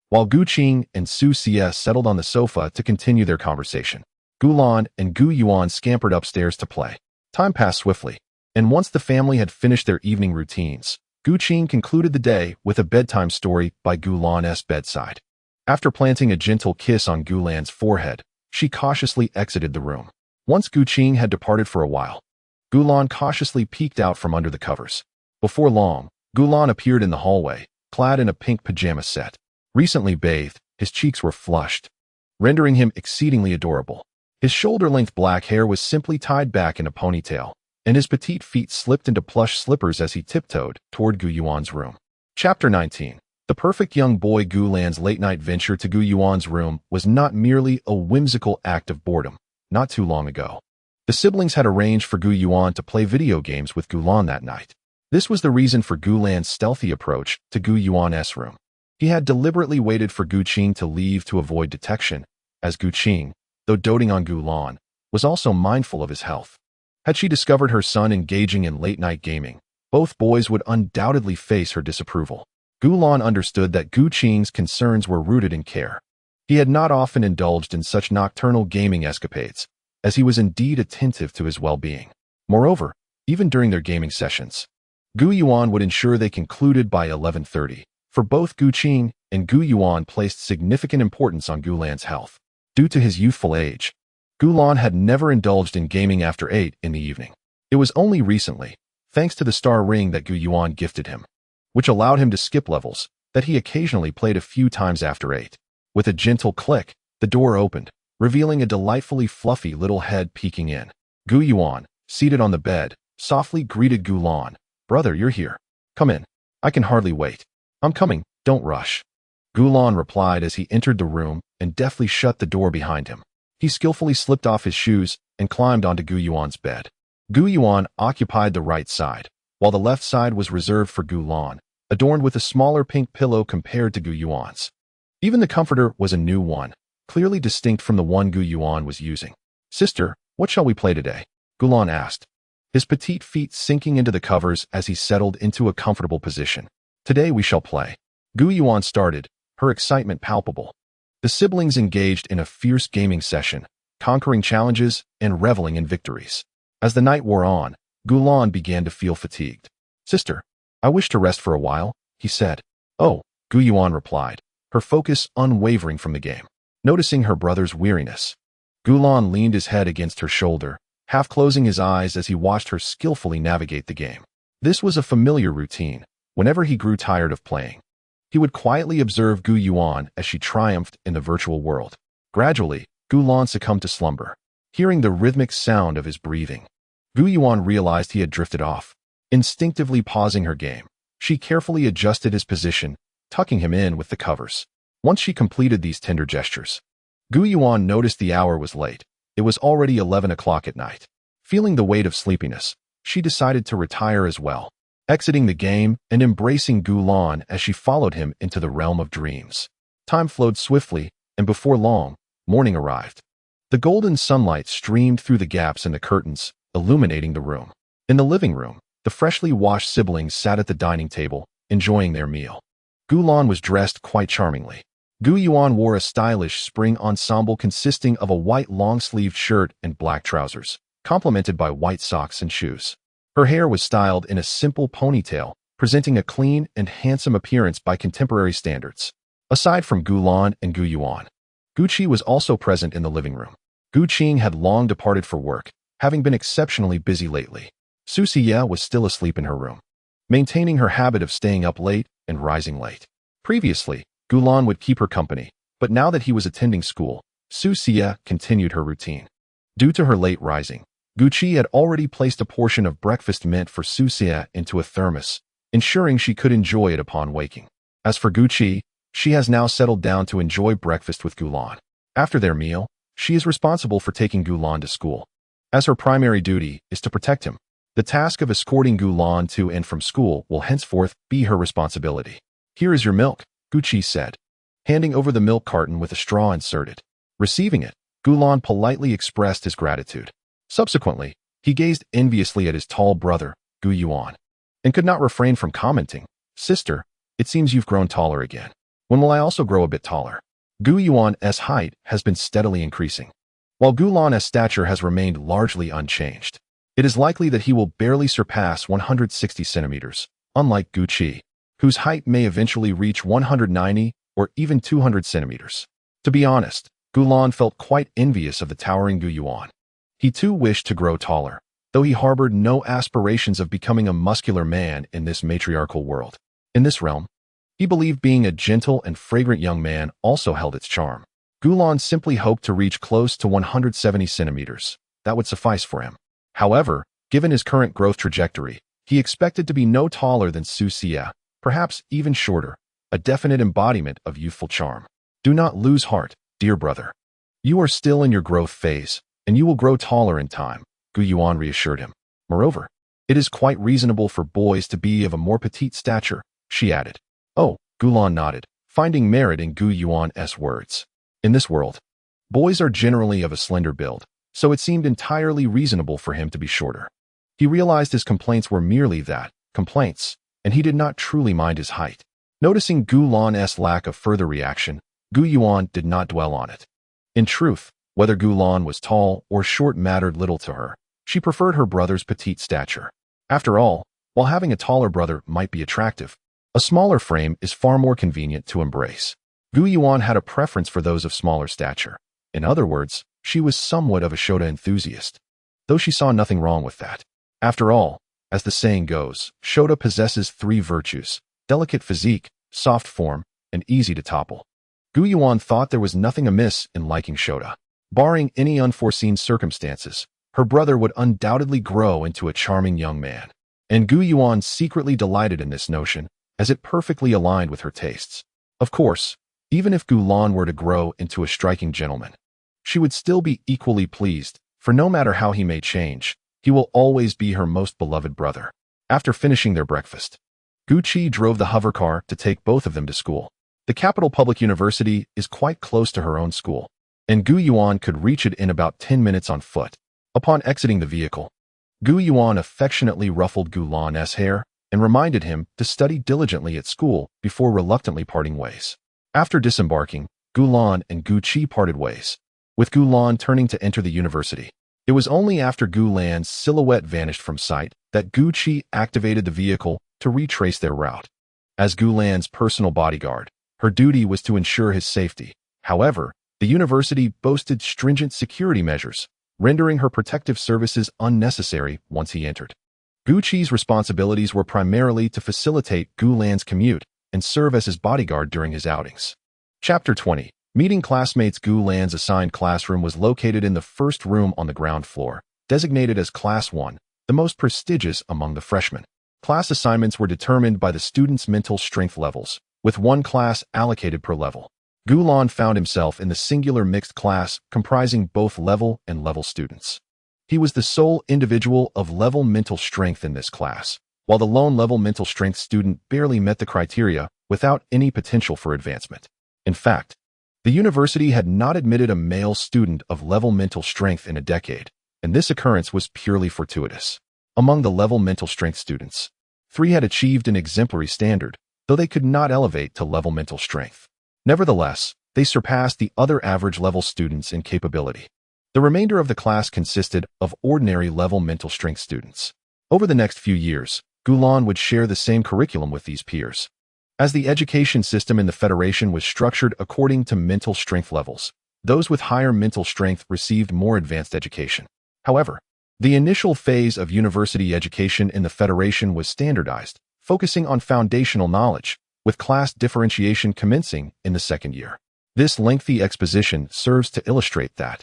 while Gu Qing and Su Xie settled on the sofa to continue their conversation. Gu Lan and Gu Yuan scampered upstairs to play. Time passed swiftly, and once the family had finished their evening routines, Gu Qing concluded the day with a bedtime story by Gu Lan's bedside. After planting a gentle kiss on Gu Lan's forehead, she cautiously exited the room. Once Gu Qing had departed for a while, Gu Lan cautiously peeked out from under the covers. Before long, Gu Lan appeared in the hallway, clad in a pink pajama set. Recently bathed, his cheeks were flushed, rendering him exceedingly adorable. His shoulder-length black hair was simply tied back in a ponytail, and his petite feet slipped into plush slippers as he tiptoed toward Gu Yuan's room. Chapter 19. The perfect young boy Gu Lan's late-night venture to Gu Yuan's room was not merely a whimsical act of boredom. Not too long ago, the siblings had arranged for Gu Yuan to play video games with Gu Lan that night. This was the reason for Gu Lan's stealthy approach to Gu Yuan's room. He had deliberately waited for Gu Qing to leave to avoid detection, as Gu Qing, though doting on Gu Lan, was also mindful of his health. Had she discovered her son engaging in late-night gaming, both boys would undoubtedly face her disapproval. Gu Lan understood that Gu Qing's concerns were rooted in care. He had not often indulged in such nocturnal gaming escapades, as he was indeed attentive to his well-being. Moreover, even during their gaming sessions, Gu Yuan would ensure they concluded by 11:30. For both Gu Qing and Gu Yuan placed significant importance on Gu Lan's health. Due to his youthful age, Gu Lan had never indulged in gaming after 8 in the evening. It was only recently, thanks to the star ring that Gu Yuan gifted him, which allowed him to skip levels, that he occasionally played a few times after 8. With a gentle click, the door opened, revealing a delightfully fluffy little head peeking in. Gu Yuan, seated on the bed, softly greeted Gu Lan. "Brother, you're here. Come in. I can hardly wait." "I'm coming, don't rush." Gu Lan replied as he entered the room and deftly shut the door behind him. He skillfully slipped off his shoes and climbed onto Gu Yuan's bed. Gu Yuan occupied the right side, while the left side was reserved for Gu Lan, adorned with a smaller pink pillow compared to Gu Yuan's. Even the comforter was a new one, clearly distinct from the one Gu Yuan was using. "Sister, what shall we play today?" Gu Lan asked, his petite feet sinking into the covers as he settled into a comfortable position. "Today we shall play." Gu Yuan started, her excitement palpable. The siblings engaged in a fierce gaming session, conquering challenges and reveling in victories. As the night wore on, Gulan began to feel fatigued. "Sister, I wish to rest for a while," he said. "Oh," Gu Yuan replied, her focus unwavering from the game. Noticing her brother's weariness, Gulan leaned his head against her shoulder, half closing his eyes as he watched her skillfully navigate the game. This was a familiar routine. Whenever he grew tired of playing, he would quietly observe Gu Yuan as she triumphed in the virtual world. Gradually, Gulan succumbed to slumber. Hearing the rhythmic sound of his breathing, Gu Yuan realized he had drifted off. Instinctively pausing her game, she carefully adjusted his position, tucking him in with the covers. Once she completed these tender gestures, Gu Yuan noticed the hour was late. It was already 11 o'clock at night. Feeling the weight of sleepiness, she decided to retire as well, exiting the game and embracing Gulan as she followed him into the realm of dreams. Time flowed swiftly, and before long, morning arrived. The golden sunlight streamed through the gaps in the curtains, illuminating the room. In the living room, the freshly washed siblings sat at the dining table, enjoying their meal. Gulan was dressed quite charmingly. Gu Yuan wore a stylish spring ensemble consisting of a white long-sleeved shirt and black trousers, complemented by white socks and shoes. Her hair was styled in a simple ponytail, presenting a clean and handsome appearance by contemporary standards. Aside from Gulan and Gu Yuan, Gu Qi was also present in the living room. Gu Qing had long departed for work, having been exceptionally busy lately. Su Xie was still asleep in her room, maintaining her habit of staying up late and rising late. Previously, Gulan would keep her company, but now that he was attending school, Su Xie continued her routine. Due to her late rising, Gu Qi had already placed a portion of breakfast meant for Su Xie into a thermos, ensuring she could enjoy it upon waking. As for Gu Qi, she has now settled down to enjoy breakfast with Gulan. After their meal, she is responsible for taking Gulan to school, as her primary duty is to protect him. The task of escorting Gulan to and from school will henceforth be her responsibility. "Here is your milk," Gu Qi said, handing over the milk carton with a straw inserted. Receiving it, Gulan politely expressed his gratitude. Subsequently, he gazed enviously at his tall brother, Gu Yuan, and could not refrain from commenting, "Sister, it seems you've grown taller again. When will I also grow a bit taller?" Gu Yuan's height has been steadily increasing, while Gulan's stature has remained largely unchanged. It is likely that he will barely surpass 160 centimeters, unlike Gu Qi, whose height may eventually reach 190 or even 200 centimeters. To be honest, Gulan felt quite envious of the towering Gu Yuan. He too wished to grow taller, though he harbored no aspirations of becoming a muscular man in this matriarchal world. In this realm, he believed being a gentle and fragrant young man also held its charm. Gulan simply hoped to reach close to 170 centimeters. That would suffice for him. However, given his current growth trajectory, he expected to be no taller than Su Xie, perhaps even shorter, a definite embodiment of youthful charm. "Do not lose heart, dear brother. You are still in your growth phase, and you will grow taller in time," Gu Yuan reassured him. "Moreover, it is quite reasonable for boys to be of a more petite stature," she added. "Oh," Gulan nodded, finding merit in Gu Yuan's words. In this world, boys are generally of a slender build, so it seemed entirely reasonable for him to be shorter. He realized his complaints were merely that, complaints, and he did not truly mind his height. Noticing Gulan's lack of further reaction, Gu Yuan did not dwell on it. In truth, whether Gulan was tall or short mattered little to her. She preferred her brother's petite stature. After all, while having a taller brother might be attractive, a smaller frame is far more convenient to embrace. Gu Yuan had a preference for those of smaller stature. In other words, she was somewhat of a Shota enthusiast, though she saw nothing wrong with that. After all, as the saying goes, Shota possesses 3 virtues: delicate physique, soft form, and easy to topple. Gu Yuan thought there was nothing amiss in liking Shota. Barring any unforeseen circumstances, her brother would undoubtedly grow into a charming young man. And Gu Yuan secretly delighted in this notion, as it perfectly aligned with her tastes. Of course, even if Gulan were to grow into a striking gentleman, she would still be equally pleased, for no matter how he may change, he will always be her most beloved brother. After finishing their breakfast, Gu Qi drove the hover car to take both of them to school. The capital public university is quite close to her own school, and Gu Yuan could reach it in about 10 minutes on foot. Upon exiting the vehicle, Gu Yuan affectionately ruffled Gulan's hair, and reminded him to study diligently at school before reluctantly parting ways. After disembarking, Gulan and Gu Qi parted ways, with Gulan turning to enter the university. It was only after Gulan's silhouette vanished from sight that Gu Qi activated the vehicle to retrace their route. As Gulan's personal bodyguard, her duty was to ensure his safety. However, the university boasted stringent security measures, rendering her protective services unnecessary once he entered. Gu Qi's responsibilities were primarily to facilitate Gulan's commute and serve as his bodyguard during his outings. Chapter 20. Meeting classmates. Gulan's assigned classroom was located in the first room on the ground floor, designated as Class 1, the most prestigious among the freshmen. Class assignments were determined by the students' mental strength levels, with one class allocated per level. Gulan found himself in the singular mixed class comprising both level and level students. He was the sole individual of level mental strength in this class, while the lone level mental strength student barely met the criteria without any potential for advancement. In fact, the university had not admitted a male student of level mental strength in a decade, and this occurrence was purely fortuitous. Among the level mental strength students, 3 had achieved an exemplary standard, though they could not elevate to level mental strength. Nevertheless, they surpassed the other average level students in capability. The remainder of the class consisted of ordinary level mental strength students. Over the next few years, Gulan would share the same curriculum with these peers. As the education system in the Federation was structured according to mental strength levels, those with higher mental strength received more advanced education. However, the initial phase of university education in the Federation was standardized, focusing on foundational knowledge, with class differentiation commencing in the second year. This lengthy exposition serves to illustrate that,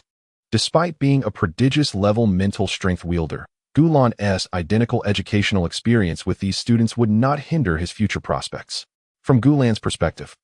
despite being a prodigious level mental strength wielder, Gulan's identical educational experience with these students would not hinder his future prospects. From Gulan's perspective,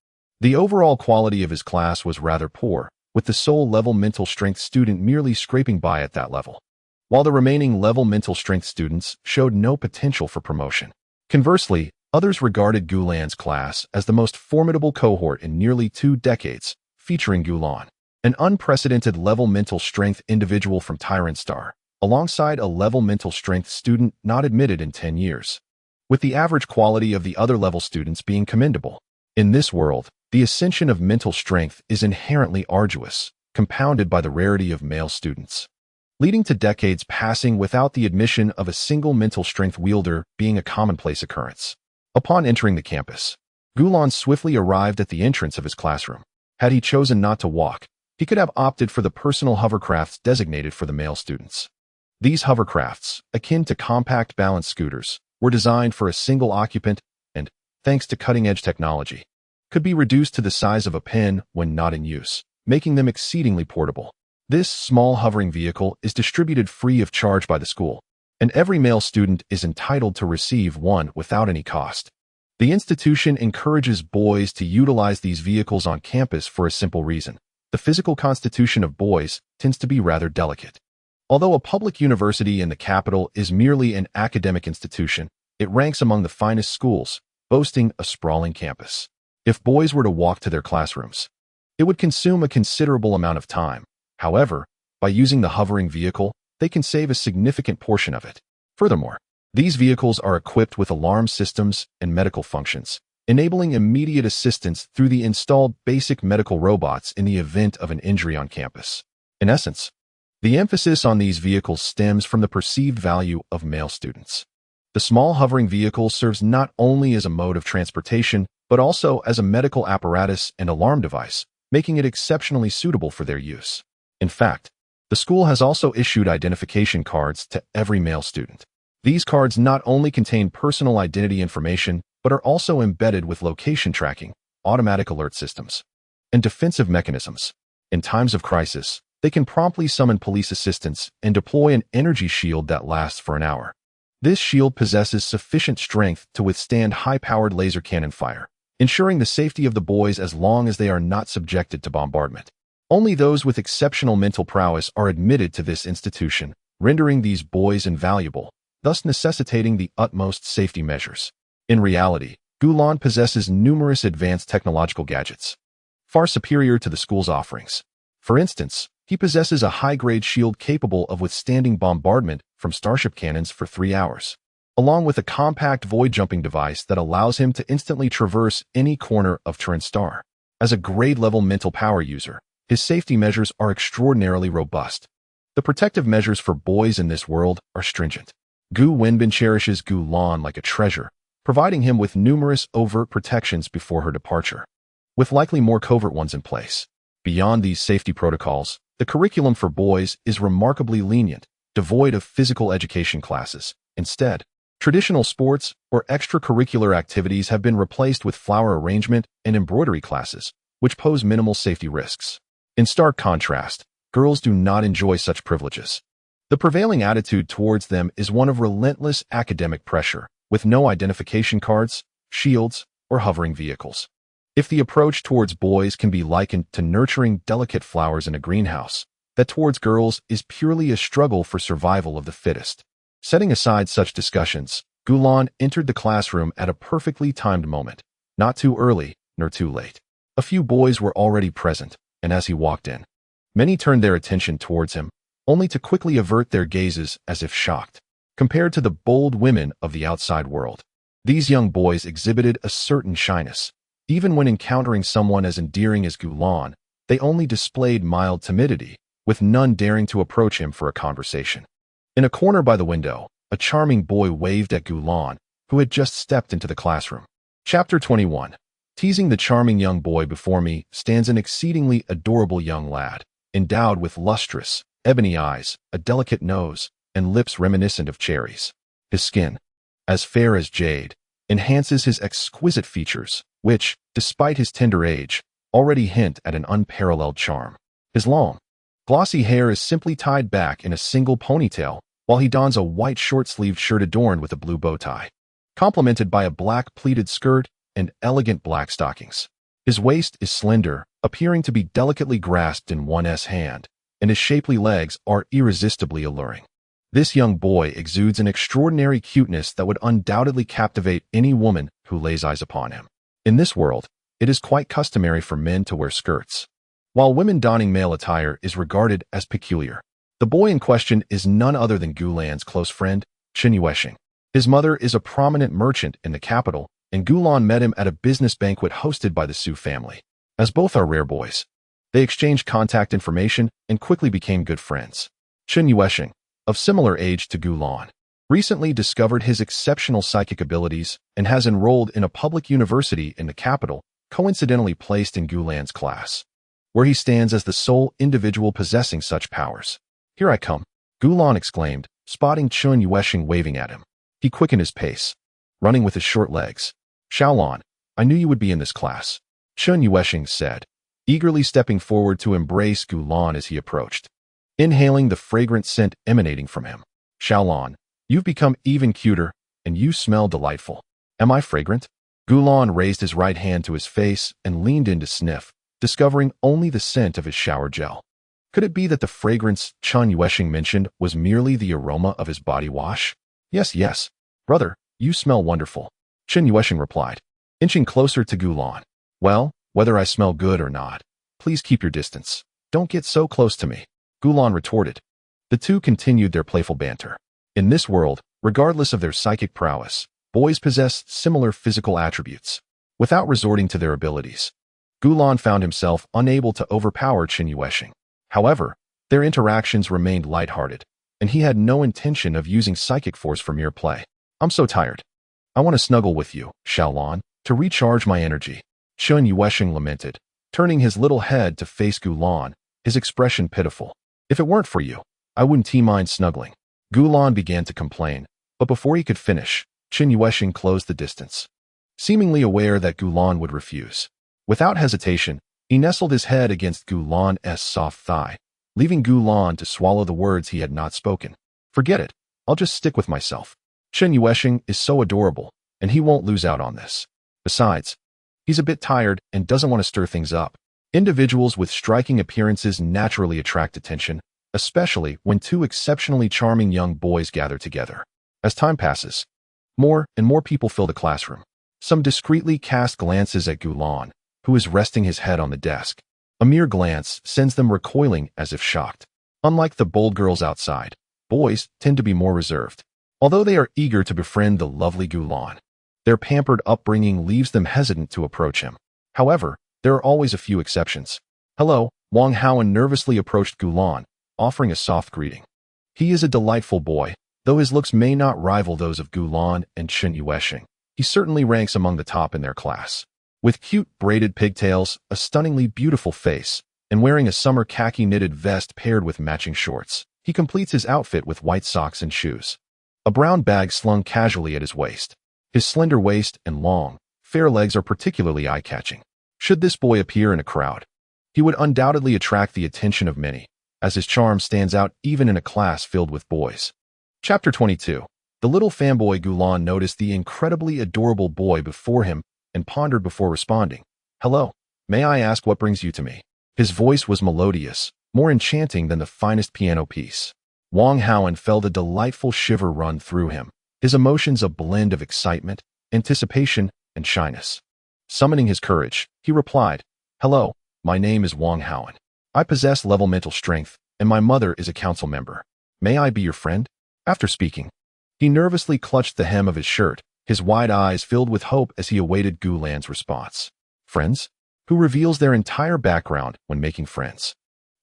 the overall quality of his class was rather poor, with the sole level mental strength student merely scraping by at that level, while the remaining level mental strength students showed no potential for promotion. Conversely, others regarded Gulan's class as the most formidable cohort in nearly 2 decades, featuring Gulan, an unprecedented level mental strength individual from Tycoons, alongside a level mental strength student not admitted in 10 years, with the average quality of the other level students being commendable. In this world, the ascension of mental strength is inherently arduous, compounded by the rarity of male students, leading to decades passing without the admission of a single mental strength wielder being a commonplace occurrence. Upon entering the campus, Gulan swiftly arrived at the entrance of his classroom. Had he chosen not to walk, he could have opted for the personal hovercrafts designated for the male students. These hovercrafts, akin to compact balance scooters, were designed for a single occupant and, thanks to cutting-edge technology, could be reduced to the size of a pen when not in use, making them exceedingly portable. This small hovering vehicle is distributed free of charge by the school, and every male student is entitled to receive one without any cost. The institution encourages boys to utilize these vehicles on campus for a simple reason. The physical constitution of boys tends to be rather delicate. Although a public university in the capital is merely an academic institution, it ranks among the finest schools, boasting a sprawling campus. If boys were to walk to their classrooms, it would consume a considerable amount of time. However, by using the hovering vehicle, they can save a significant portion of it. Furthermore, these vehicles are equipped with alarm systems and medical functions, enabling immediate assistance through the installed basic medical robots in the event of an injury on campus. In essence, the emphasis on these vehicles stems from the perceived value of male students. The small hovering vehicle serves not only as a mode of transportation, but also as a medical apparatus and alarm device, making it exceptionally suitable for their use. In fact, the school has also issued identification cards to every male student. These cards not only contain personal identity information, but are also embedded with location tracking, automatic alert systems, and defensive mechanisms. In times of crisis, they can promptly summon police assistance and deploy an energy shield that lasts for an hour. This shield possesses sufficient strength to withstand high-powered laser cannon fire, ensuring the safety of the boys as long as they are not subjected to bombardment. Only those with exceptional mental prowess are admitted to this institution, rendering these boys invaluable, thus necessitating the utmost safety measures. In reality, Gulan possesses numerous advanced technological gadgets, far superior to the school's offerings. For instance, he possesses a high-grade shield capable of withstanding bombardment from starship cannons for 3 hours. along with a compact void-jumping device that allows him to instantly traverse any corner of Tycoon. As a grade-level mental power user, his safety measures are extraordinarily robust. The protective measures for boys in this world are stringent. Gu Wenbin cherishes Gu Lan like a treasure, providing him with numerous overt protections before her departure, with likely more covert ones in place. Beyond these safety protocols, the curriculum for boys is remarkably lenient, devoid of physical education classes. Instead, traditional sports or extracurricular activities have been replaced with flower arrangement and embroidery classes, which pose minimal safety risks. In stark contrast, girls do not enjoy such privileges. The prevailing attitude towards them is one of relentless academic pressure, with no identification cards, shields, or hovering vehicles. If the approach towards boys can be likened to nurturing delicate flowers in a greenhouse, that towards girls is purely a struggle for survival of the fittest. Setting aside such discussions, Gu Lan entered the classroom at a perfectly timed moment, not too early nor too late. A few boys were already present, and as he walked in, many turned their attention towards him, only to quickly avert their gazes as if shocked. Compared to the bold women of the outside world, these young boys exhibited a certain shyness. Even when encountering someone as endearing as Gu Lan, they only displayed mild timidity, with none daring to approach him for a conversation. In a corner by the window, a charming boy waved at Gu Lan, who had just stepped into the classroom. Chapter 21. Teasing the charming young boy before me stands an exceedingly adorable young lad, endowed with lustrous, ebony eyes, a delicate nose, and lips reminiscent of cherries. His skin, as fair as jade, enhances his exquisite features, which, despite his tender age, already hint at an unparalleled charm. His long, glossy hair is simply tied back in a single ponytail, while he dons a white short-sleeved shirt adorned with a blue bow tie, complemented by a black pleated skirt and elegant black stockings. His waist is slender, appearing to be delicately grasped in one's hand, and his shapely legs are irresistibly alluring. This young boy exudes an extraordinary cuteness that would undoubtedly captivate any woman who lays eyes upon him. In this world, it is quite customary for men to wear skirts, while women donning male attire is regarded as peculiar. The boy in question is none other than Gu Lan's close friend, Chen Yuesheng. His mother is a prominent merchant in the capital, and Gu Lan met him at a business banquet hosted by the Su family. As both are rare boys, they exchanged contact information and quickly became good friends. Chen Yuesheng, of similar age to Gu Lan, recently discovered his exceptional psychic abilities and has enrolled in a public university in the capital, coincidentally placed in Gu Lan's class, where he stands as the sole individual possessing such powers. "Here I come," Gu Lan exclaimed, spotting Chen Yuesheng waving at him. He quickened his pace, running with his short legs. "Xiaolan, I knew you would be in this class," Chen Yuesheng said, eagerly stepping forward to embrace Gu Lan as he approached, inhaling the fragrant scent emanating from him. "Xiaolan, you've become even cuter, and you smell delightful. Am I fragrant?" Gu Lan raised his right hand to his face and leaned in to sniff, discovering only the scent of his shower gel. Could it be that the fragrance Chen Yuesheng mentioned was merely the aroma of his body wash? Yes, brother, you smell wonderful," Chen Yuesheng replied, inching closer to Gu Lan. "Well, whether I smell good or not, please keep your distance. Don't get so close to me," Gu Lan retorted. The two continued their playful banter. In this world, regardless of their psychic prowess, boys possess similar physical attributes. Without resorting to their abilities, Gu Lan found himself unable to overpower Chen Yuesheng. However, their interactions remained lighthearted, and he had no intention of using psychic force for mere play. "I'm so tired. I want to snuggle with you, Xiaolan, to recharge my energy," Chen Yuesheng lamented, turning his little head to face Gu Lan, his expression pitiful. "If it weren't for you, I wouldn't mind snuggling." Gu Lan began to complain, but before he could finish, Chen Yuesheng closed the distance, seemingly aware that Gu Lan would refuse. Without hesitation, he nestled his head against Gu Lan's soft thigh, leaving Gu Lan to swallow the words he had not spoken. "Forget it. I'll just stick with myself. Chen Yuesheng is so adorable, and he won't lose out on this. Besides, he's a bit tired and doesn't want to stir things up." Individuals with striking appearances naturally attract attention, especially when two exceptionally charming young boys gather together. As time passes, more and more people fill the classroom. Some discreetly cast glances at Gu Lan, who is resting his head on the desk. A mere glance sends them recoiling as if shocked. Unlike the bold girls outside, boys tend to be more reserved. Although they are eager to befriend the lovely Gulan, their pampered upbringing leaves them hesitant to approach him. However, there are always a few exceptions. Hello, Wang Haoan nervously approached Gulan, offering a soft greeting. He is a delightful boy, though his looks may not rival those of Gulan and Chen Yuesheng. He certainly ranks among the top in their class. With cute braided pigtails, a stunningly beautiful face, and wearing a summer khaki knitted vest paired with matching shorts, he completes his outfit with white socks and shoes. A brown bag slung casually at his waist. His slender waist and long, fair legs are particularly eye-catching. Should this boy appear in a crowd, he would undoubtedly attract the attention of many, as his charm stands out even in a class filled with boys. Chapter 22. The little fanboy Gulan noticed the incredibly adorable boy before him and pondered before responding. Hello, may I ask what brings you to me? His voice was melodious, more enchanting than the finest piano piece. Wang Haoan felt a delightful shiver run through him, his emotions a blend of excitement, anticipation, and shyness. Summoning his courage, he replied, Hello, my name is Wang Haoan. I possess level mental strength, and my mother is a council member. May I be your friend? After speaking, he nervously clutched the hem of his shirt, his wide eyes filled with hope as he awaited Gulan's response. Friends? Who reveals their entire background when making friends?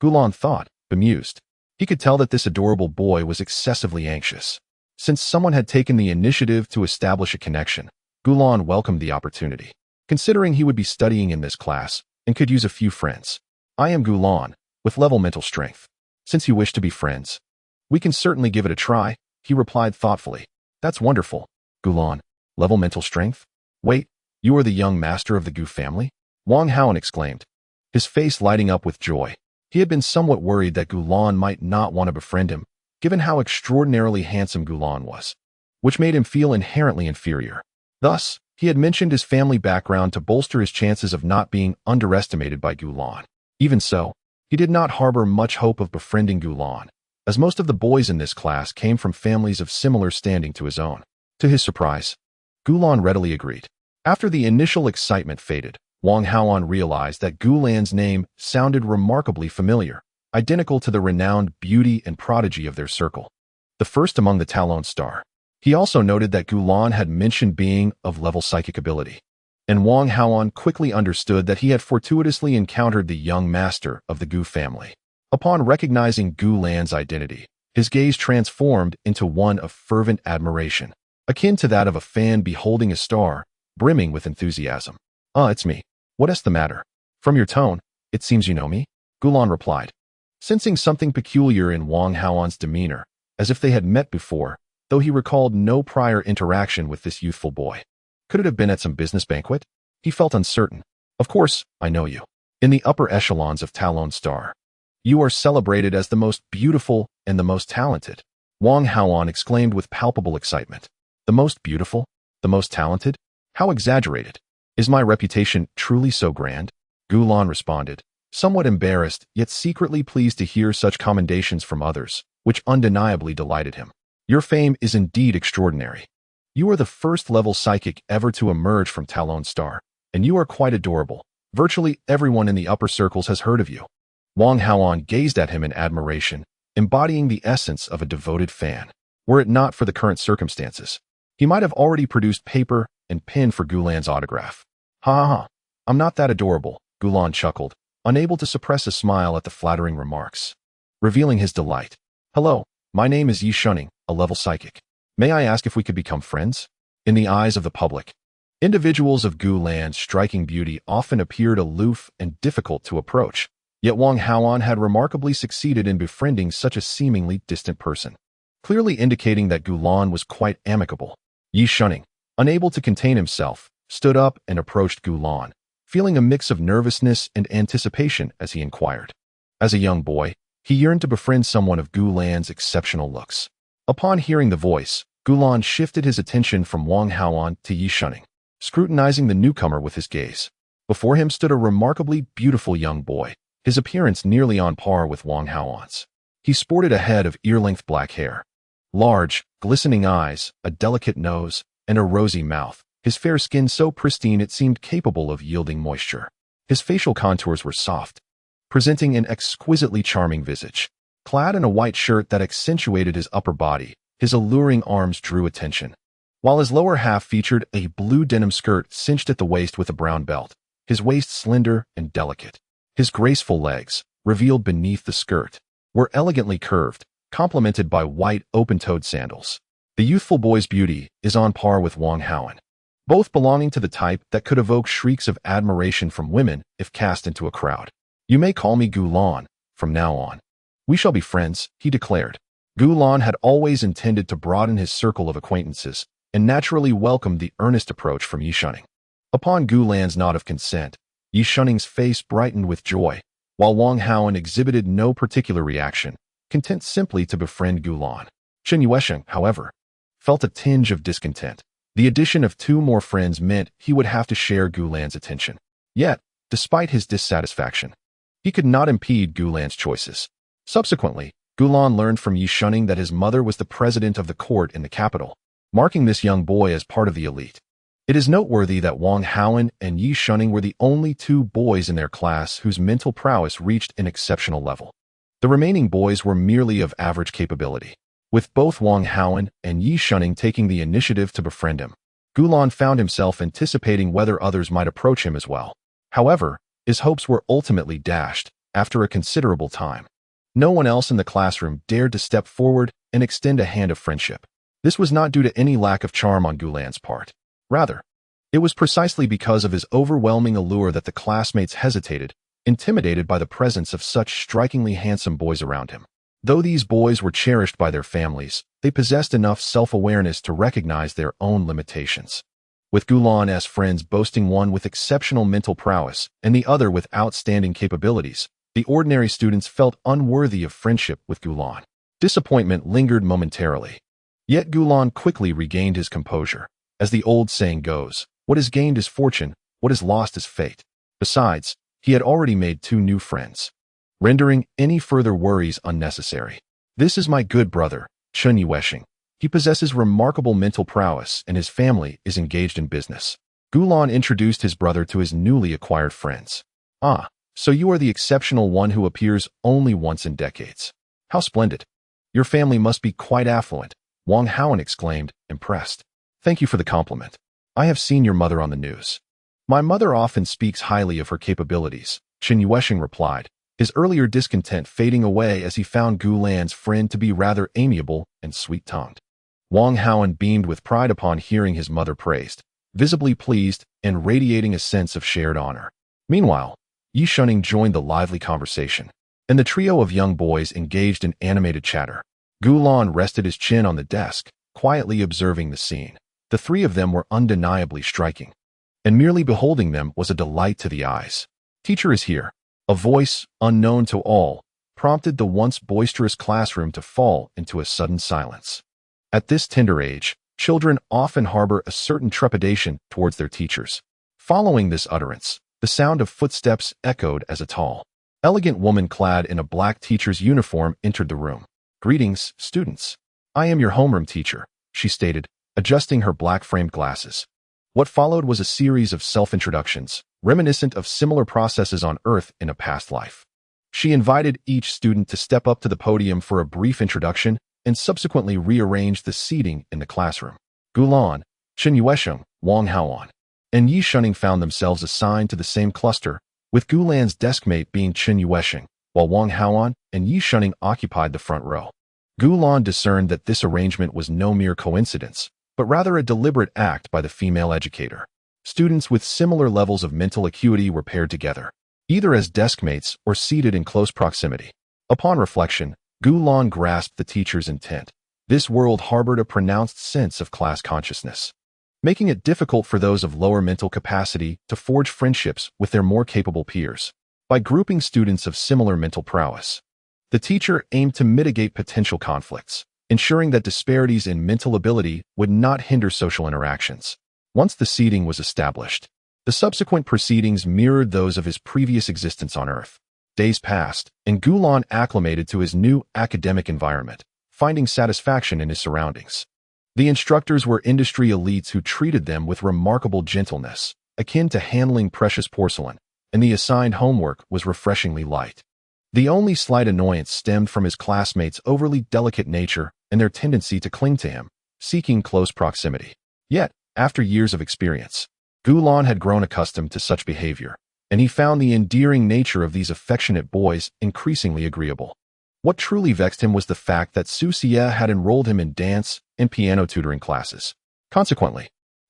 Gulan thought, bemused. He could tell that this adorable boy was excessively anxious. Since someone had taken the initiative to establish a connection, Gulan welcomed the opportunity. Considering he would be studying in this class and could use a few friends. I am Gulan, with level mental strength. Since you wish to be friends, we can certainly give it a try, he replied thoughtfully. That's wonderful, Gulan. Level mental strength? Wait, you are the young master of the Gu family? Wang Haoan exclaimed, his face lighting up with joy. He had been somewhat worried that Gulan might not want to befriend him, given how extraordinarily handsome Gulan was, which made him feel inherently inferior. Thus, he had mentioned his family background to bolster his chances of not being underestimated by Gulan. Even so, he did not harbor much hope of befriending Gulan, as most of the boys in this class came from families of similar standing to his own. To his surprise, Gulan readily agreed. After the initial excitement faded, Wang Haoan realized that Gulan's name sounded remarkably familiar, identical to the renowned beauty and prodigy of their circle, the first among the Talon Star. He also noted that Gulan had mentioned being of level psychic ability, and Wang Haoan quickly understood that he had fortuitously encountered the young master of the Gu family. Upon recognizing Gulan's identity, his gaze transformed into one of fervent admiration, akin to that of a fan beholding a star, brimming with enthusiasm. It's me. What's the matter? From your tone, it seems you know me, Gulan replied, sensing something peculiar in Wang Haoan's demeanor, as if they had met before, though he recalled no prior interaction with this youthful boy. Could it have been at some business banquet? He felt uncertain. Of course, I know you. In the upper echelons of Talon Star, you are celebrated as the most beautiful and the most talented. Wang Haoan exclaimed with palpable excitement. The most beautiful? The most talented? How exaggerated. Is my reputation truly so grand? Gulan responded, somewhat embarrassed, yet secretly pleased to hear such commendations from others, which undeniably delighted him. Your fame is indeed extraordinary. You are the first-level psychic ever to emerge from Talon Star, and you are quite adorable. Virtually everyone in the upper circles has heard of you. Wang Haoan gazed at him in admiration, embodying the essence of a devoted fan. Were it not for the current circumstances, he might have already produced paper and pen for Gulan's autograph. Ha ha ha, I'm not that adorable, Gulan chuckled, unable to suppress a smile at the flattering remarks. Revealing his delight. Hello, my name is Yi Shunning, a level psychic. May I ask if we could become friends? In the eyes of the public, individuals of Gulan's striking beauty often appeared aloof and difficult to approach, yet Wang Haoan had remarkably succeeded in befriending such a seemingly distant person, clearly indicating that Gulan was quite amicable. Yi Shunning, unable to contain himself, stood up and approached Gulan, feeling a mix of nervousness and anticipation as he inquired. As a young boy, he yearned to befriend someone of Gulan's exceptional looks. Upon hearing the voice, Gulan shifted his attention from Wang Haoan to Yi Shunning, scrutinizing the newcomer with his gaze. Before him stood a remarkably beautiful young boy, his appearance nearly on par with Wang Haoan's. He sported a head of ear-length black hair, large, glistening eyes, a delicate nose, and a rosy mouth, his fair skin so pristine it seemed capable of yielding moisture. His facial contours were soft, presenting an exquisitely charming visage. Clad in a white shirt that accentuated his upper body, His alluring arms drew attention, while his lower half featured a blue denim skirt cinched at the waist with a brown belt, his waist slender and delicate. His graceful legs, revealed beneath the skirt, were elegantly curved, complemented by white open-toed sandals. The youthful boy's beauty is on par with Wang Haoan, both belonging to the type that could evoke shrieks of admiration from women if cast into a crowd. "You may call me Gulan from now on. We shall be friends," he declared. Gulan had always intended to broaden his circle of acquaintances and naturally welcomed the earnest approach from Yi Shunning. Upon Gulan's nod of consent, Yi Shunning's face brightened with joy, while Wang Haoan exhibited no particular reaction, content simply to befriend Gulan. Chen Yuesheng, however, felt a tinge of discontent. The addition of 2 more friends meant he would have to share Gulan's attention. Yet, despite his dissatisfaction, he could not impede Gulan's choices. Subsequently, Gulan learned from Yi Shunning that his mother was the president of the court in the capital, marking this young boy as part of the elite. It is noteworthy that Wang Haoan and Yi Shunning were the only 2 boys in their class whose mental prowess reached an exceptional level. The remaining boys were merely of average capability. With both Wang Haoan and Yi Shunning taking the initiative to befriend him, Gulan found himself anticipating whether others might approach him as well. However, his hopes were ultimately dashed after a considerable time. No one else in the classroom dared to step forward and extend a hand of friendship. This was not due to any lack of charm on Gulan's part. Rather, it was precisely because of his overwhelming allure that the classmates hesitated, intimidated by the presence of such strikingly handsome boys around him. Though these boys were cherished by their families, they possessed enough self-awareness to recognize their own limitations. With Gulan's friends boasting one with exceptional mental prowess and the other with outstanding capabilities, the ordinary students felt unworthy of friendship with Gulan. Disappointment lingered momentarily. Yet Gulan quickly regained his composure. As the old saying goes, what is gained is fortune, what is lost is fate. Besides, he had already made 2 new friends, rendering any further worries unnecessary. "This is my good brother, Chen Yuesheng. He possesses remarkable mental prowess and his family is engaged in business." Gulan introduced his brother to his newly acquired friends. "Ah, so you are the exceptional one who appears only once in decades. How splendid. Your family must be quite affluent," Wang Haoan exclaimed, impressed. "Thank you for the compliment. I have seen your mother on the news." "My mother often speaks highly of her capabilities," Chen Yuesheng replied, his earlier discontent fading away as he found Gulan's friend to be rather amiable and sweet-tongued. Wang Haoan beamed with pride upon hearing his mother praised, visibly pleased and radiating a sense of shared honor. Meanwhile, Yi Shunning joined the lively conversation, and the trio of young boys engaged in animated chatter. Gulan rested his chin on the desk, quietly observing the scene. The 3 of them were undeniably striking, and merely beholding them was a delight to the eyes. "Teacher is here." A voice, unknown to all, prompted the once boisterous classroom to fall into a sudden silence. At this tender age, children often harbor a certain trepidation towards their teachers. Following this utterance, the sound of footsteps echoed as a tall, elegant woman clad in a black teacher's uniform entered the room. "Greetings, students. I am your homeroom teacher," she stated, adjusting her black-framed glasses. What followed was a series of self-introductions, reminiscent of similar processes on Earth in a past life. She invited each student to step up to the podium for a brief introduction and subsequently rearranged the seating in the classroom. Gulan, Chen Yuesheng, Wang Haoan, and Yi Shunning found themselves assigned to the same cluster, with Gulan's deskmate being Chen Yuesheng, while Wang Haoan and Yi Shunning occupied the front row. Gulan discerned that this arrangement was no mere coincidence, but rather a deliberate act by the female educator. Students with similar levels of mental acuity were paired together, either as deskmates or seated in close proximity. Upon reflection, Gulan grasped the teacher's intent. This world harbored a pronounced sense of class consciousness, making it difficult for those of lower mental capacity to forge friendships with their more capable peers. By grouping students of similar mental prowess, the teacher aimed to mitigate potential conflicts, ensuring that disparities in mental ability would not hinder social interactions. Once the seating was established, the subsequent proceedings mirrored those of his previous existence on Earth. Days passed, and Gulan acclimated to his new academic environment, finding satisfaction in his surroundings. The instructors were industry elites who treated them with remarkable gentleness, akin to handling precious porcelain, and the assigned homework was refreshingly light. The only slight annoyance stemmed from his classmates' overly delicate nature and their tendency to cling to him, seeking close proximity. Yet, after years of experience, Gulan had grown accustomed to such behavior, and he found the endearing nature of these affectionate boys increasingly agreeable. What truly vexed him was the fact that Susia had enrolled him in dance and piano tutoring classes. Consequently,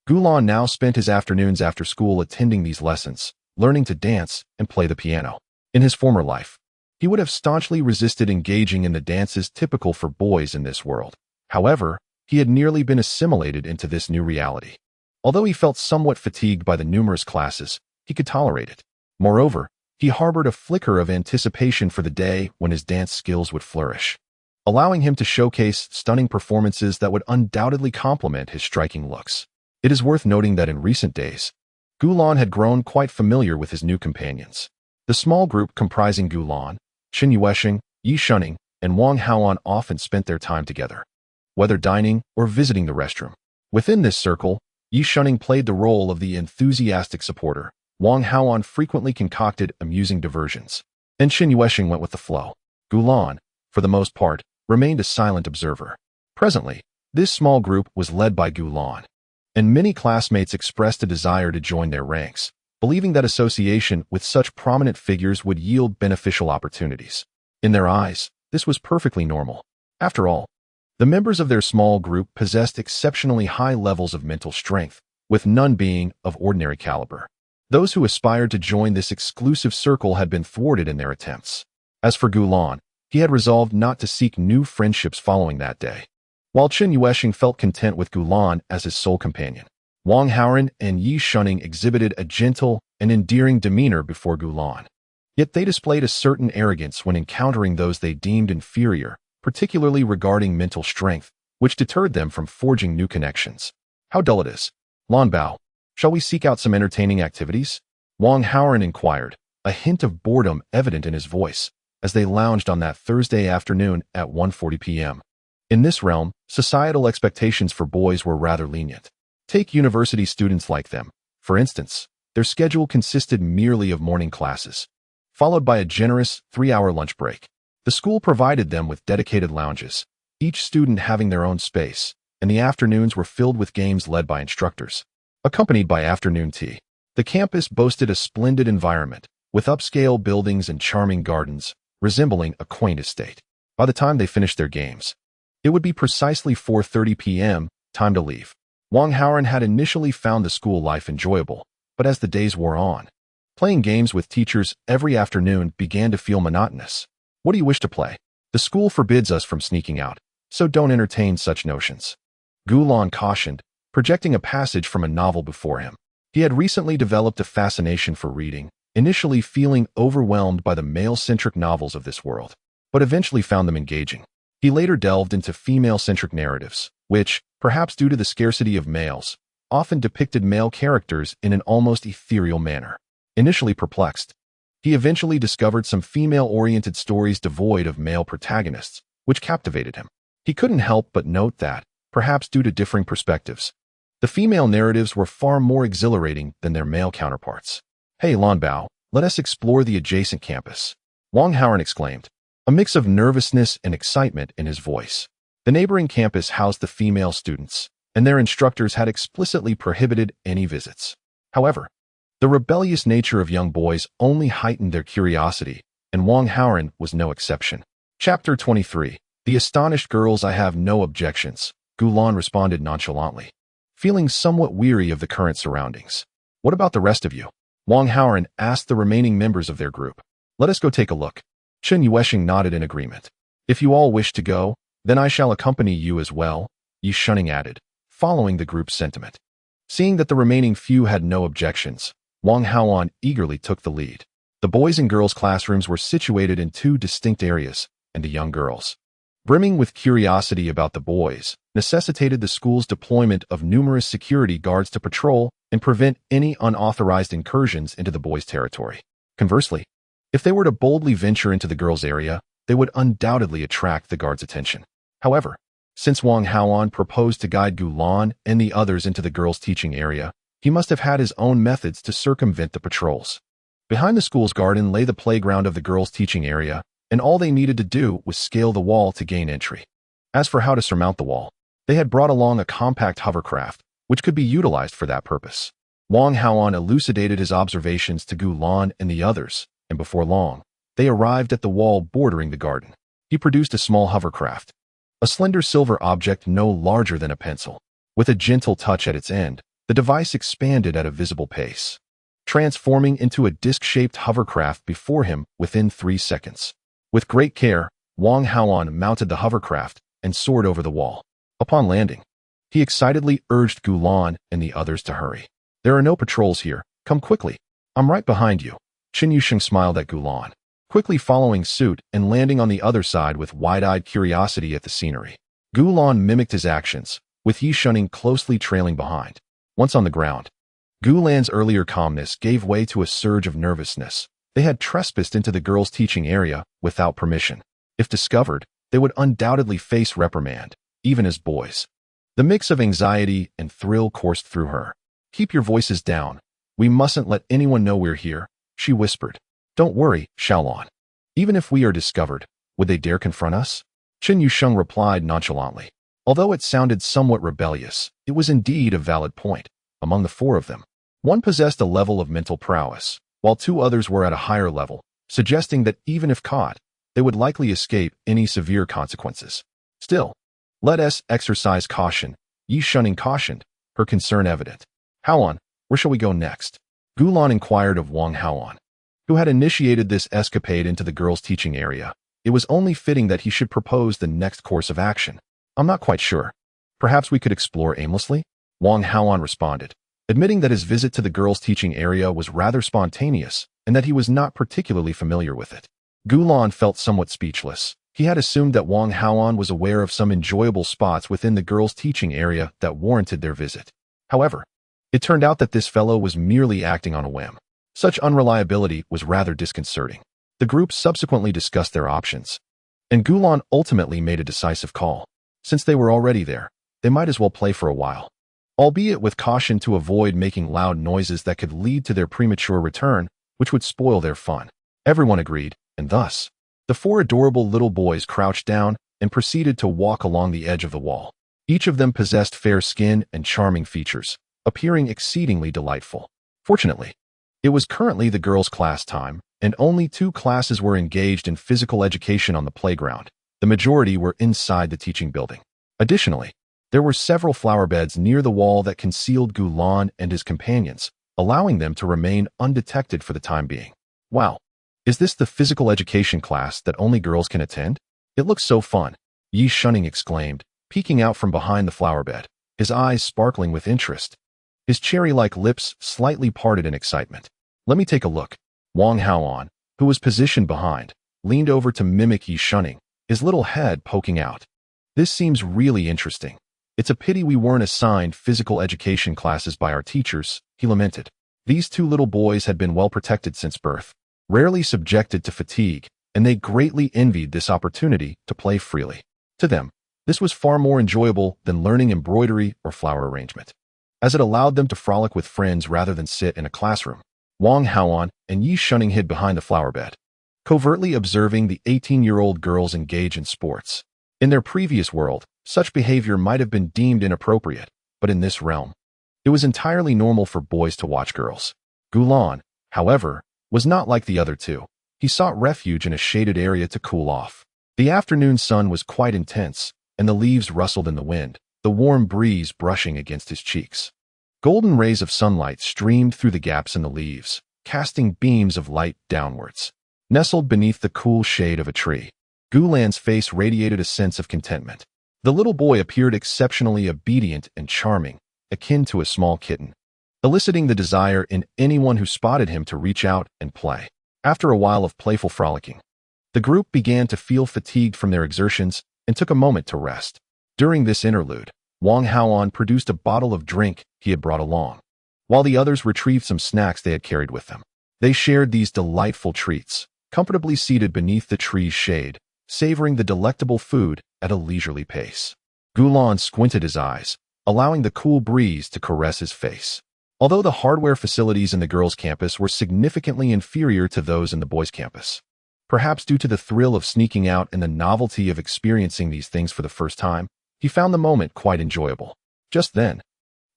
Gulan now spent his afternoons after school attending these lessons, learning to dance and play the piano. In his former life, he would have staunchly resisted engaging in the dances typical for boys in this world. However, he had nearly been assimilated into this new reality. Although he felt somewhat fatigued by the numerous classes, he could tolerate it. Moreover, he harbored a flicker of anticipation for the day when his dance skills would flourish, allowing him to showcase stunning performances that would undoubtedly complement his striking looks. It is worth noting that in recent days, Gulan had grown quite familiar with his new companions. The small group comprising Gulan, Chen Yuesheng, Yi Shuning, and Wang Haoan often spent their time together, whether dining or visiting the restroom. Within this circle, Yi Shuning played the role of the enthusiastic supporter. Wang Haoan frequently concocted amusing diversions, and Chen Yuesheng went with the flow. Gulan, for the most part, remained a silent observer. Presently, this small group was led by Gulan, and many classmates expressed a desire to join their ranks, believing that association with such prominent figures would yield beneficial opportunities. In their eyes, this was perfectly normal. After all, the members of their small group possessed exceptionally high levels of mental strength, with none being of ordinary caliber. Those who aspired to join this exclusive circle had been thwarted in their attempts. As for Gulan, he had resolved not to seek new friendships following that day. While Chen Yuesheng felt content with Gulan as his sole companion, Wang Haoan and Yi Shuning exhibited a gentle and endearing demeanor before Gulan. Yet they displayed a certain arrogance when encountering those they deemed inferior, particularly regarding mental strength, which deterred them from forging new connections. How dull it is. Lan Bao, shall we seek out some entertaining activities? Wang Haoan inquired, a hint of boredom evident in his voice, as they lounged on that Thursday afternoon at 1:40 p.m. In this realm, societal expectations for boys were rather lenient. Take university students like them. For instance, their schedule consisted merely of morning classes, followed by a generous 3-hour lunch break. The school provided them with dedicated lounges, each student having their own space, and the afternoons were filled with games led by instructors, accompanied by afternoon tea. The campus boasted a splendid environment, with upscale buildings and charming gardens, resembling a quaint estate. By the time they finished their games, it would be precisely 4:30 p.m., time to leave. Wang Haoan had initially found the school life enjoyable, but as the days wore on, playing games with teachers every afternoon began to feel monotonous. What do you wish to play? The school forbids us from sneaking out, so don't entertain such notions, Gulan cautioned, projecting a passage from a novel before him. He had recently developed a fascination for reading, initially feeling overwhelmed by the male-centric novels of this world, but eventually found them engaging. He later delved into female-centric narratives, which, perhaps due to the scarcity of males, often depicted male characters in an almost ethereal manner. Initially perplexed, he eventually discovered some female-oriented stories devoid of male protagonists, which captivated him. He couldn't help but note that, perhaps due to differing perspectives, the female narratives were far more exhilarating than their male counterparts. Hey Lan Bao, let us explore the adjacent campus, Wang Haoan exclaimed, a mix of nervousness and excitement in his voice. The neighboring campus housed the female students, and their instructors had explicitly prohibited any visits. However, the rebellious nature of young boys only heightened their curiosity, and Wang Haoan was no exception. Chapter 23. The astonished girls. I have no objections, Gulan responded nonchalantly, feeling somewhat weary of the current surroundings. What about the rest of you? Wang Haoan asked the remaining members of their group. Let us go take a look. Chen Yuesheng nodded in agreement. If you all wish to go, then I shall accompany you as well, Yi Shuning added, following the group's sentiment. Seeing that the remaining few had no objections, Wang Haoan eagerly took the lead. The boys' and girls' classrooms were situated in two distinct areas, and the young girls, brimming with curiosity about the boys, necessitated the school's deployment of numerous security guards to patrol and prevent any unauthorized incursions into the boys' territory. Conversely, if they were to boldly venture into the girls' area, they would undoubtedly attract the guards' attention. However, since Wang Haoan proposed to guide Gulan and the others into the girls' teaching area, he must have had his own methods to circumvent the patrols. Behind the school's garden lay the playground of the girls' teaching area, and all they needed to do was scale the wall to gain entry. As for how to surmount the wall, they had brought along a compact hovercraft, which could be utilized for that purpose. Wang Haoan elucidated his observations to Gu Lan and the others, and before long, they arrived at the wall bordering the garden. He produced a small hovercraft, a slender silver object no larger than a pencil. With a gentle touch at its end, the device expanded at a visible pace, transforming into a disc-shaped hovercraft before him within 3 seconds. With great care, Wang Haoan mounted the hovercraft and soared over the wall. Upon landing, he excitedly urged Gu Lan and the others to hurry. "There are no patrols here. Come quickly. I'm right behind you." Qin Yusheng smiled at Gu Lan, quickly following suit and landing on the other side with wide-eyed curiosity at the scenery. Gu Lan mimicked his actions, with Yi Shunning closely trailing behind. Once on the ground, Gu Lan's earlier calmness gave way to a surge of nervousness. They had trespassed into the girls' teaching area without permission. If discovered, they would undoubtedly face reprimand, even as boys. The mix of anxiety and thrill coursed through her. "Keep your voices down. We mustn't let anyone know we're here," she whispered. "Don't worry, Xiaolon. Even if we are discovered, would they dare confront us?" Qin Yusheng replied nonchalantly. Although it sounded somewhat rebellious, it was indeed a valid point. Among the 4 of them, one possessed a level of mental prowess, while 2 others were at a higher level, suggesting that even if caught, they would likely escape any severe consequences. "Still, let us exercise caution," Yi Shunning cautioned, her concern evident. "Haoan, where shall we go next?" Gu Lan inquired of Wang Haoan, who had initiated this escapade into the girls' teaching area. It was only fitting that he should propose the next course of action. "I'm not quite sure. Perhaps we could explore aimlessly?" Wang Haoan responded, admitting that his visit to the girls' teaching area was rather spontaneous and that he was not particularly familiar with it. Gu Lan felt somewhat speechless. He had assumed that Wang Haoan was aware of some enjoyable spots within the girls' teaching area that warranted their visit. However, it turned out that this fellow was merely acting on a whim. Such unreliability was rather disconcerting. The group subsequently discussed their options, and Gu Lan ultimately made a decisive call. Since they were already there, they might as well play for a while, albeit with caution to avoid making loud noises that could lead to their premature return, which would spoil their fun. Everyone agreed, and thus, the 4 adorable little boys crouched down and proceeded to walk along the edge of the wall. Each of them possessed fair skin and charming features, appearing exceedingly delightful. Fortunately, it was currently the girls' class time, and only 2 classes were engaged in physical education on the playground. The majority were inside the teaching building. Additionally, there were several flower beds near the wall that concealed Gu Lan and his companions, allowing them to remain undetected for the time being. "Wow, is this the physical education class that only girls can attend? It looks so fun," Yi Shunning exclaimed, peeking out from behind the flower bed, his eyes sparkling with interest. His cherry-like lips slightly parted in excitement. "Let me take a look." Wang Haoan, who was positioned behind, leaned over to mimic Yi Shunning, his little head poking out. "This seems really interesting. It's a pity we weren't assigned physical education classes by our teachers," he lamented. These 2 little boys had been well protected since birth, rarely subjected to fatigue, and they greatly envied this opportunity to play freely. To them, this was far more enjoyable than learning embroidery or flower arrangement, as it allowed them to frolic with friends rather than sit in a classroom. Wang Haoan and Yi Shunning hid behind the flower bed, covertly observing the 18-year-old girls engage in sports. In their previous world, such behavior might have been deemed inappropriate, but in this realm, it was entirely normal for boys to watch girls. Gu Lan, however, was not like the other 2. He sought refuge in a shaded area to cool off. The afternoon sun was quite intense, and the leaves rustled in the wind, the warm breeze brushing against his cheeks. Golden rays of sunlight streamed through the gaps in the leaves, casting beams of light downwards. Nestled beneath the cool shade of a tree, Gu Lan's face radiated a sense of contentment. The little boy appeared exceptionally obedient and charming, akin to a small kitten, eliciting the desire in anyone who spotted him to reach out and play. After a while of playful frolicking, the group began to feel fatigued from their exertions and took a moment to rest. During this interlude, Wang Haoan produced a bottle of drink he had brought along, while the others retrieved some snacks they had carried with them. They shared these delightful treats, comfortably seated beneath the tree's shade, savoring the delectable food at a leisurely pace. Gu Lan squinted his eyes, allowing the cool breeze to caress his face. Although the hardware facilities in the girls' campus were significantly inferior to those in the boys' campus, Perhaps due to the thrill of sneaking out and the novelty of experiencing these things for the first time, he found the moment quite enjoyable. Just then,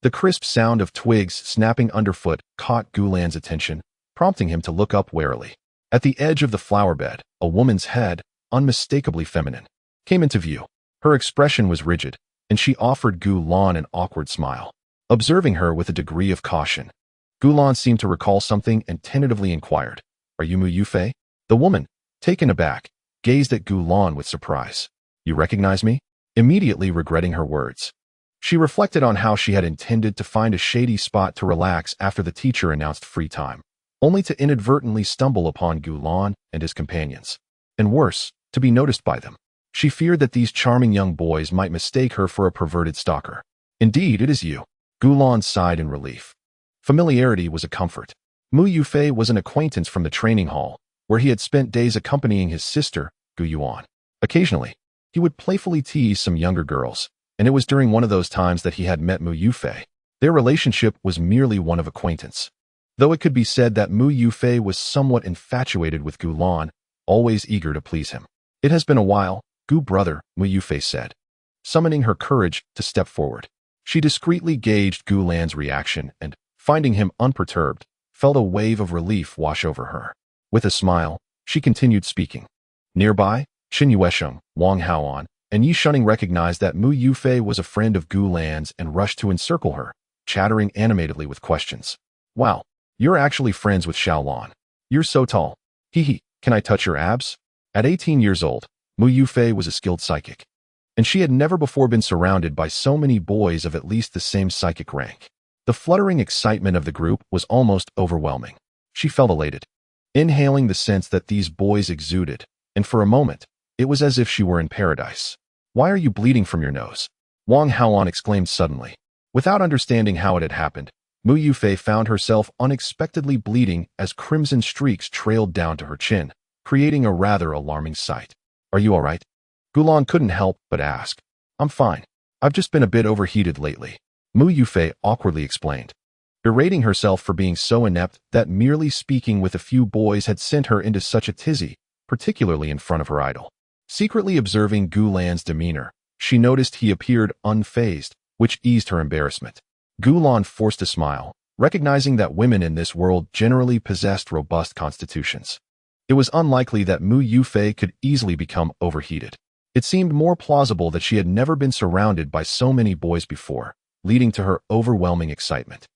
the crisp sound of twigs snapping underfoot caught Gulan's attention, prompting him to look up warily. At the edge of the flower bed, a woman's head, unmistakably feminine, came into view. Her expression was rigid, and she offered Gulan an awkward smile. Observing her with a degree of caution, Gulan seemed to recall something and tentatively inquired, "Are you Mu Yufei?" The woman, taken aback, gazed at Gulan with surprise. "You recognize me?" Immediately regretting her words, she reflected on how she had intended to find a shady spot to relax after the teacher announced free time, only to inadvertently stumble upon Gulan and his companions. And worse, to be noticed by them. She feared that these charming young boys might mistake her for a perverted stalker. "Indeed, it is you." Gulan sighed in relief. Familiarity was a comfort. Mu Yufei was an acquaintance from the training hall, where he had spent days accompanying his sister, Gu Yuan. Occasionally, he would playfully tease some younger girls, and it was during one of those times that he had met Mu Yufei. Their relationship was merely one of acquaintance, though it could be said that Mu Yufei was somewhat infatuated with Gulan, always eager to please him. "It has been a while, Gu brother," Mu Yufei said, summoning her courage to step forward. She discreetly gauged Gulan's reaction and, finding him unperturbed, felt a wave of relief wash over her. With a smile, she continued speaking. Nearby, Xin Yuesheng, Wang Haoan, and Yi Shunning recognized that Mu Yufei was a friend of Gulan's and rushed to encircle her, chattering animatedly with questions. "Wow, you're actually friends with Xiaolan. You're so tall. Hee, can I touch your abs?" At 18 years old, Mu Yufei was a skilled psychic, and she had never before been surrounded by so many boys of at least the same psychic rank. The fluttering excitement of the group was almost overwhelming. She felt elated, inhaling the sense that these boys exuded, and for a moment, it was as if she were in paradise. "Why are you bleeding from your nose?" Wang Haoan exclaimed suddenly. Without understanding how it had happened, Mu Yufei found herself unexpectedly bleeding as crimson streaks trailed down to her chin, creating a rather alarming sight. "Are you all right?" Gulan couldn't help but ask. "I'm fine. I've just been a bit overheated lately," Mu Yufei awkwardly explained, berating herself for being so inept that merely speaking with a few boys had sent her into such a tizzy, particularly in front of her idol. Secretly observing Gulan's demeanor, she noticed he appeared unfazed, which eased her embarrassment. Gulan forced a smile, recognizing that women in this world generally possessed robust constitutions. It was unlikely that Mu Yufei could easily become overheated. It seemed more plausible that she had never been surrounded by so many boys before, leading to her overwhelming excitement.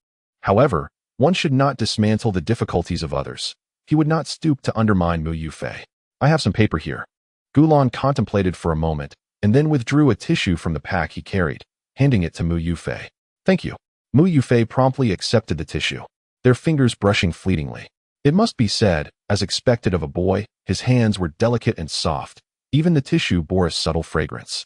However, one should not dismantle the difficulties of others. He would not stoop to undermine Mu Yufei. "I have some paper here." Gulan contemplated for a moment, and then withdrew a tissue from the pack he carried, handing it to Mu Yufei. "Thank you." Mu Yufei promptly accepted the tissue, their fingers brushing fleetingly. It must be said, as expected of a boy, his hands were delicate and soft. Even the tissue bore a subtle fragrance.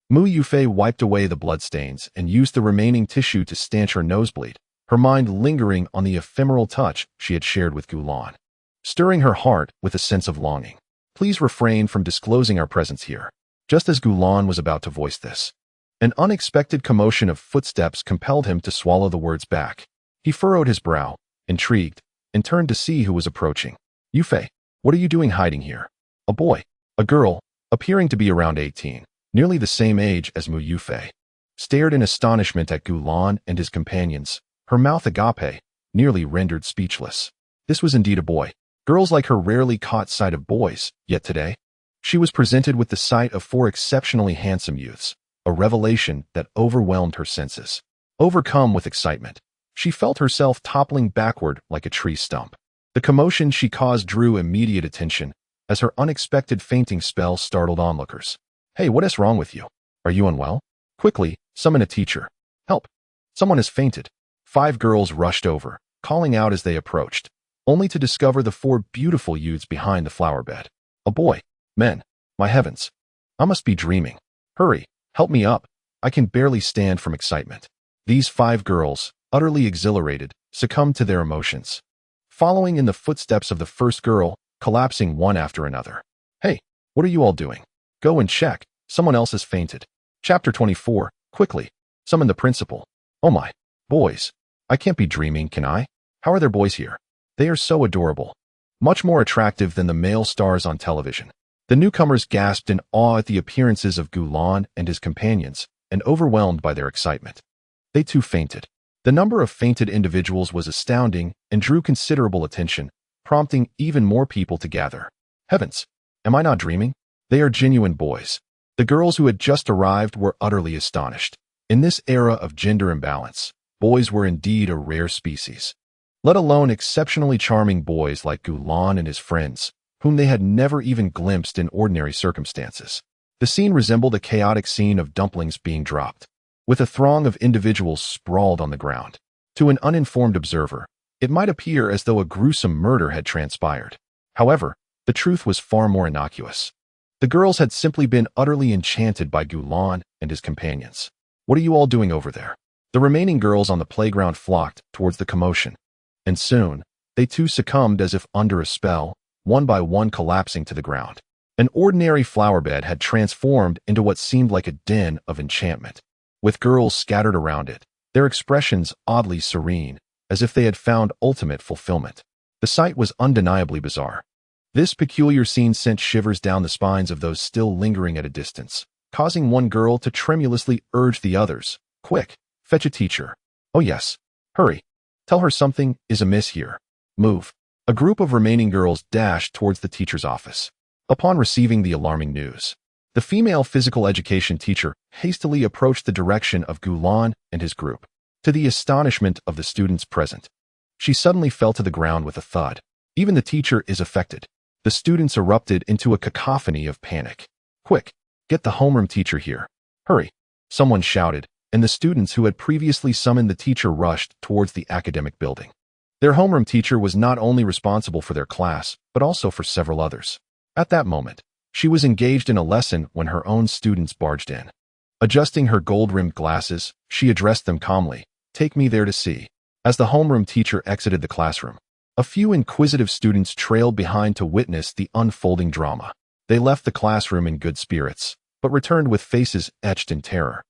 Mu Yufei wiped away the bloodstains and used the remaining tissue to stanch her nosebleed, her mind lingering on the ephemeral touch she had shared with Gulan, stirring her heart with a sense of longing. "Please refrain from disclosing our presence here." Just as Gulan was about to voice this, an unexpected commotion of footsteps compelled him to swallow the words back. He furrowed his brow, intrigued, and turned to see who was approaching. "Yufei, what are you doing hiding here?" A boy, a girl, appearing to be around 18, nearly the same age as Mu Yufei, stared in astonishment at Gulan and his companions, her mouth agape, nearly rendered speechless. This was indeed a boy. Girls like her rarely caught sight of boys, yet today, she was presented with the sight of 4 exceptionally handsome youths, a revelation that overwhelmed her senses. Overcome with excitement, she felt herself toppling backward like a tree stump. The commotion she caused drew immediate attention, as her unexpected fainting spell startled onlookers. "Hey, what is wrong with you? Are you unwell? Quickly, summon a teacher. Help! Someone has fainted." 5 girls rushed over, calling out as they approached, only to discover the 4 beautiful youths behind the flower bed. A boy. Men. My heavens. I must be dreaming. Hurry, help me up. I can barely stand from excitement. These 5 girls, utterly exhilarated, succumbed to their emotions, following in the footsteps of the first girl, collapsing one after another. "Hey, what are you all doing? Go and check. Someone else has fainted." Chapter 24. Quickly, summon the principal. "Oh my. Boys. I can't be dreaming, can I? How are there boys here? They are so adorable." much more attractive than the male stars on television. The newcomers gasped in awe at the appearances of Gulan and his companions, and overwhelmed by their excitement. They too fainted. The number of fainted individuals was astounding and drew considerable attention, prompting even more people to gather. Heavens! Am I not dreaming? They are genuine boys. The girls who had just arrived were utterly astonished. In this era of gender imbalance, boys were indeed a rare species. Let alone exceptionally charming boys like Gulan and his friends, whom they had never even glimpsed in ordinary circumstances. The scene resembled a chaotic scene of dumplings being dropped, with a throng of individuals sprawled on the ground. To an uninformed observer, it might appear as though a gruesome murder had transpired. However, the truth was far more innocuous. The girls had simply been utterly enchanted by Gulan and his companions. What are you all doing over there? The remaining girls on the playground flocked towards the commotion, and soon, they too succumbed as if under a spell, one by one collapsing to the ground. An ordinary flower bed had transformed into what seemed like a den of enchantment, with girls scattered around it, their expressions oddly serene, as if they had found ultimate fulfillment. The sight was undeniably bizarre. This peculiar scene sent shivers down the spines of those still lingering at a distance, causing one girl to tremulously urge the others, "Quick, fetch a teacher. Oh yes, hurry. Tell her something is amiss here. Move." A group of remaining girls dashed towards the teacher's office. Upon receiving the alarming news, the female physical education teacher hastily approached the direction of Gulan and his group. To the astonishment of the students present, she suddenly fell to the ground with a thud. Even the teacher is affected. The students erupted into a cacophony of panic. "Quick, get the homeroom teacher here. Hurry," someone shouted, and the students who had previously summoned the teacher rushed towards the academic building. Their homeroom teacher was not only responsible for their class, but also for several others. At that moment, she was engaged in a lesson when her own students barged in. Adjusting her gold-rimmed glasses, she addressed them calmly, "Take me there to see." As the homeroom teacher exited the classroom, a few inquisitive students trailed behind to witness the unfolding drama. They left the classroom in good spirits, but returned with faces etched in terror,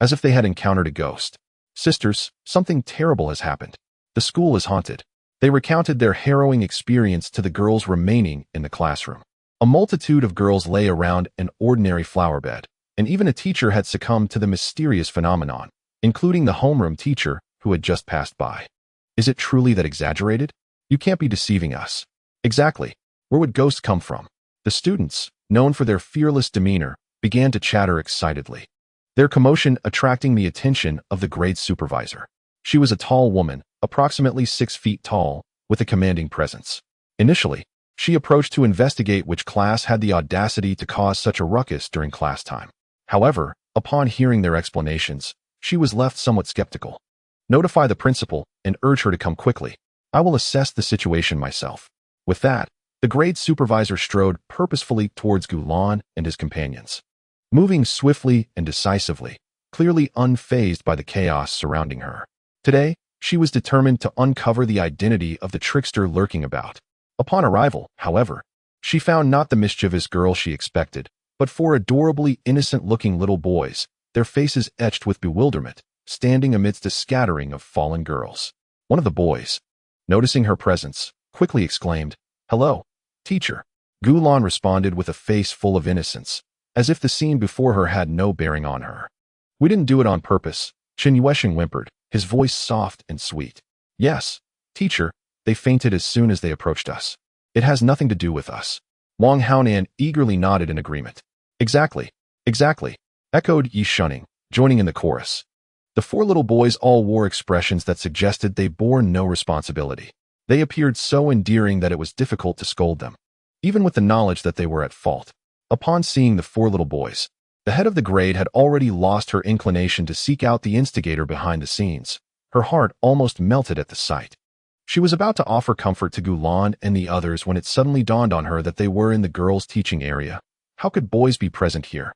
as if they had encountered a ghost. "Sisters, something terrible has happened. The school is haunted." They recounted their harrowing experience to the girls remaining in the classroom. A multitude of girls lay around an ordinary flower bed, and even a teacher had succumbed to the mysterious phenomenon, including the homeroom teacher who had just passed by. Is it truly that exaggerated? You can't be deceiving us. Exactly. Where would ghosts come from? The students, known for their fearless demeanor, began to chatter excitedly, their commotion attracting the attention of the grade supervisor. She was a tall woman, approximately 6 feet tall, with a commanding presence. Initially, she approached to investigate which class had the audacity to cause such a ruckus during class time. However, upon hearing their explanations, she was left somewhat skeptical. "Notify the principal and urge her to come quickly. I will assess the situation myself." With that, the grade supervisor strode purposefully towards Gulan and his companions, moving swiftly and decisively, clearly unfazed by the chaos surrounding her. Today, she was determined to uncover the identity of the trickster lurking about. Upon arrival, however, she found not the mischievous girl she expected, but 4 adorably innocent-looking little boys, their faces etched with bewilderment, standing amidst a scattering of fallen girls. One of the boys, noticing her presence, quickly exclaimed, "Hello, teacher." Gulan responded with a face full of innocence, as if the scene before her had no bearing on her. "We didn't do it on purpose," Chen Yuesheng whimpered, his voice soft and sweet. "Yes, teacher, they fainted as soon as they approached us. It has nothing to do with us." Wang Haonan eagerly nodded in agreement. Exactly, echoed Yi Shunning, joining in the chorus. The 4 little boys all wore expressions that suggested they bore no responsibility. They appeared so endearing that it was difficult to scold them, even with the knowledge that they were at fault. Upon seeing the 4 little boys, the head of the grade had already lost her inclination to seek out the instigator behind the scenes. Her heart almost melted at the sight. She was about to offer comfort to Gulan and the others when it suddenly dawned on her that they were in the girls' teaching area. How could boys be present here?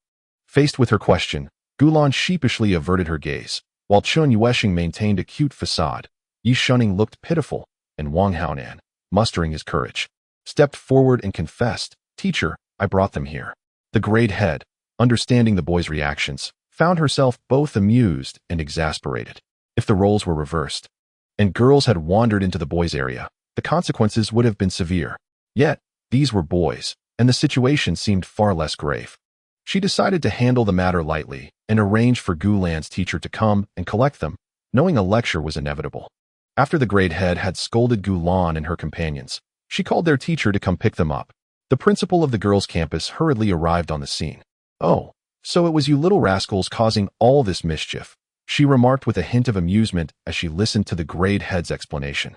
Faced with her question, Gulan sheepishly averted her gaze, while Chen Yuesheng maintained a cute facade. Yi Shunning looked pitiful, and Wang Haonan, mustering his courage, stepped forward and confessed, "Teacher, I brought them here." The grade head, understanding the boys' reactions, found herself both amused and exasperated. If the roles were reversed, and girls had wandered into the boys' area, the consequences would have been severe. Yet, these were boys, and the situation seemed far less grave. She decided to handle the matter lightly and arranged for Gulan's teacher to come and collect them, knowing a lecture was inevitable. After the grade head had scolded Gulan and her companions, she called their teacher to come pick them up. The principal of the girls' campus hurriedly arrived on the scene. "Oh, so it was you little rascals causing all this mischief," she remarked with a hint of amusement as she listened to the grade head's explanation,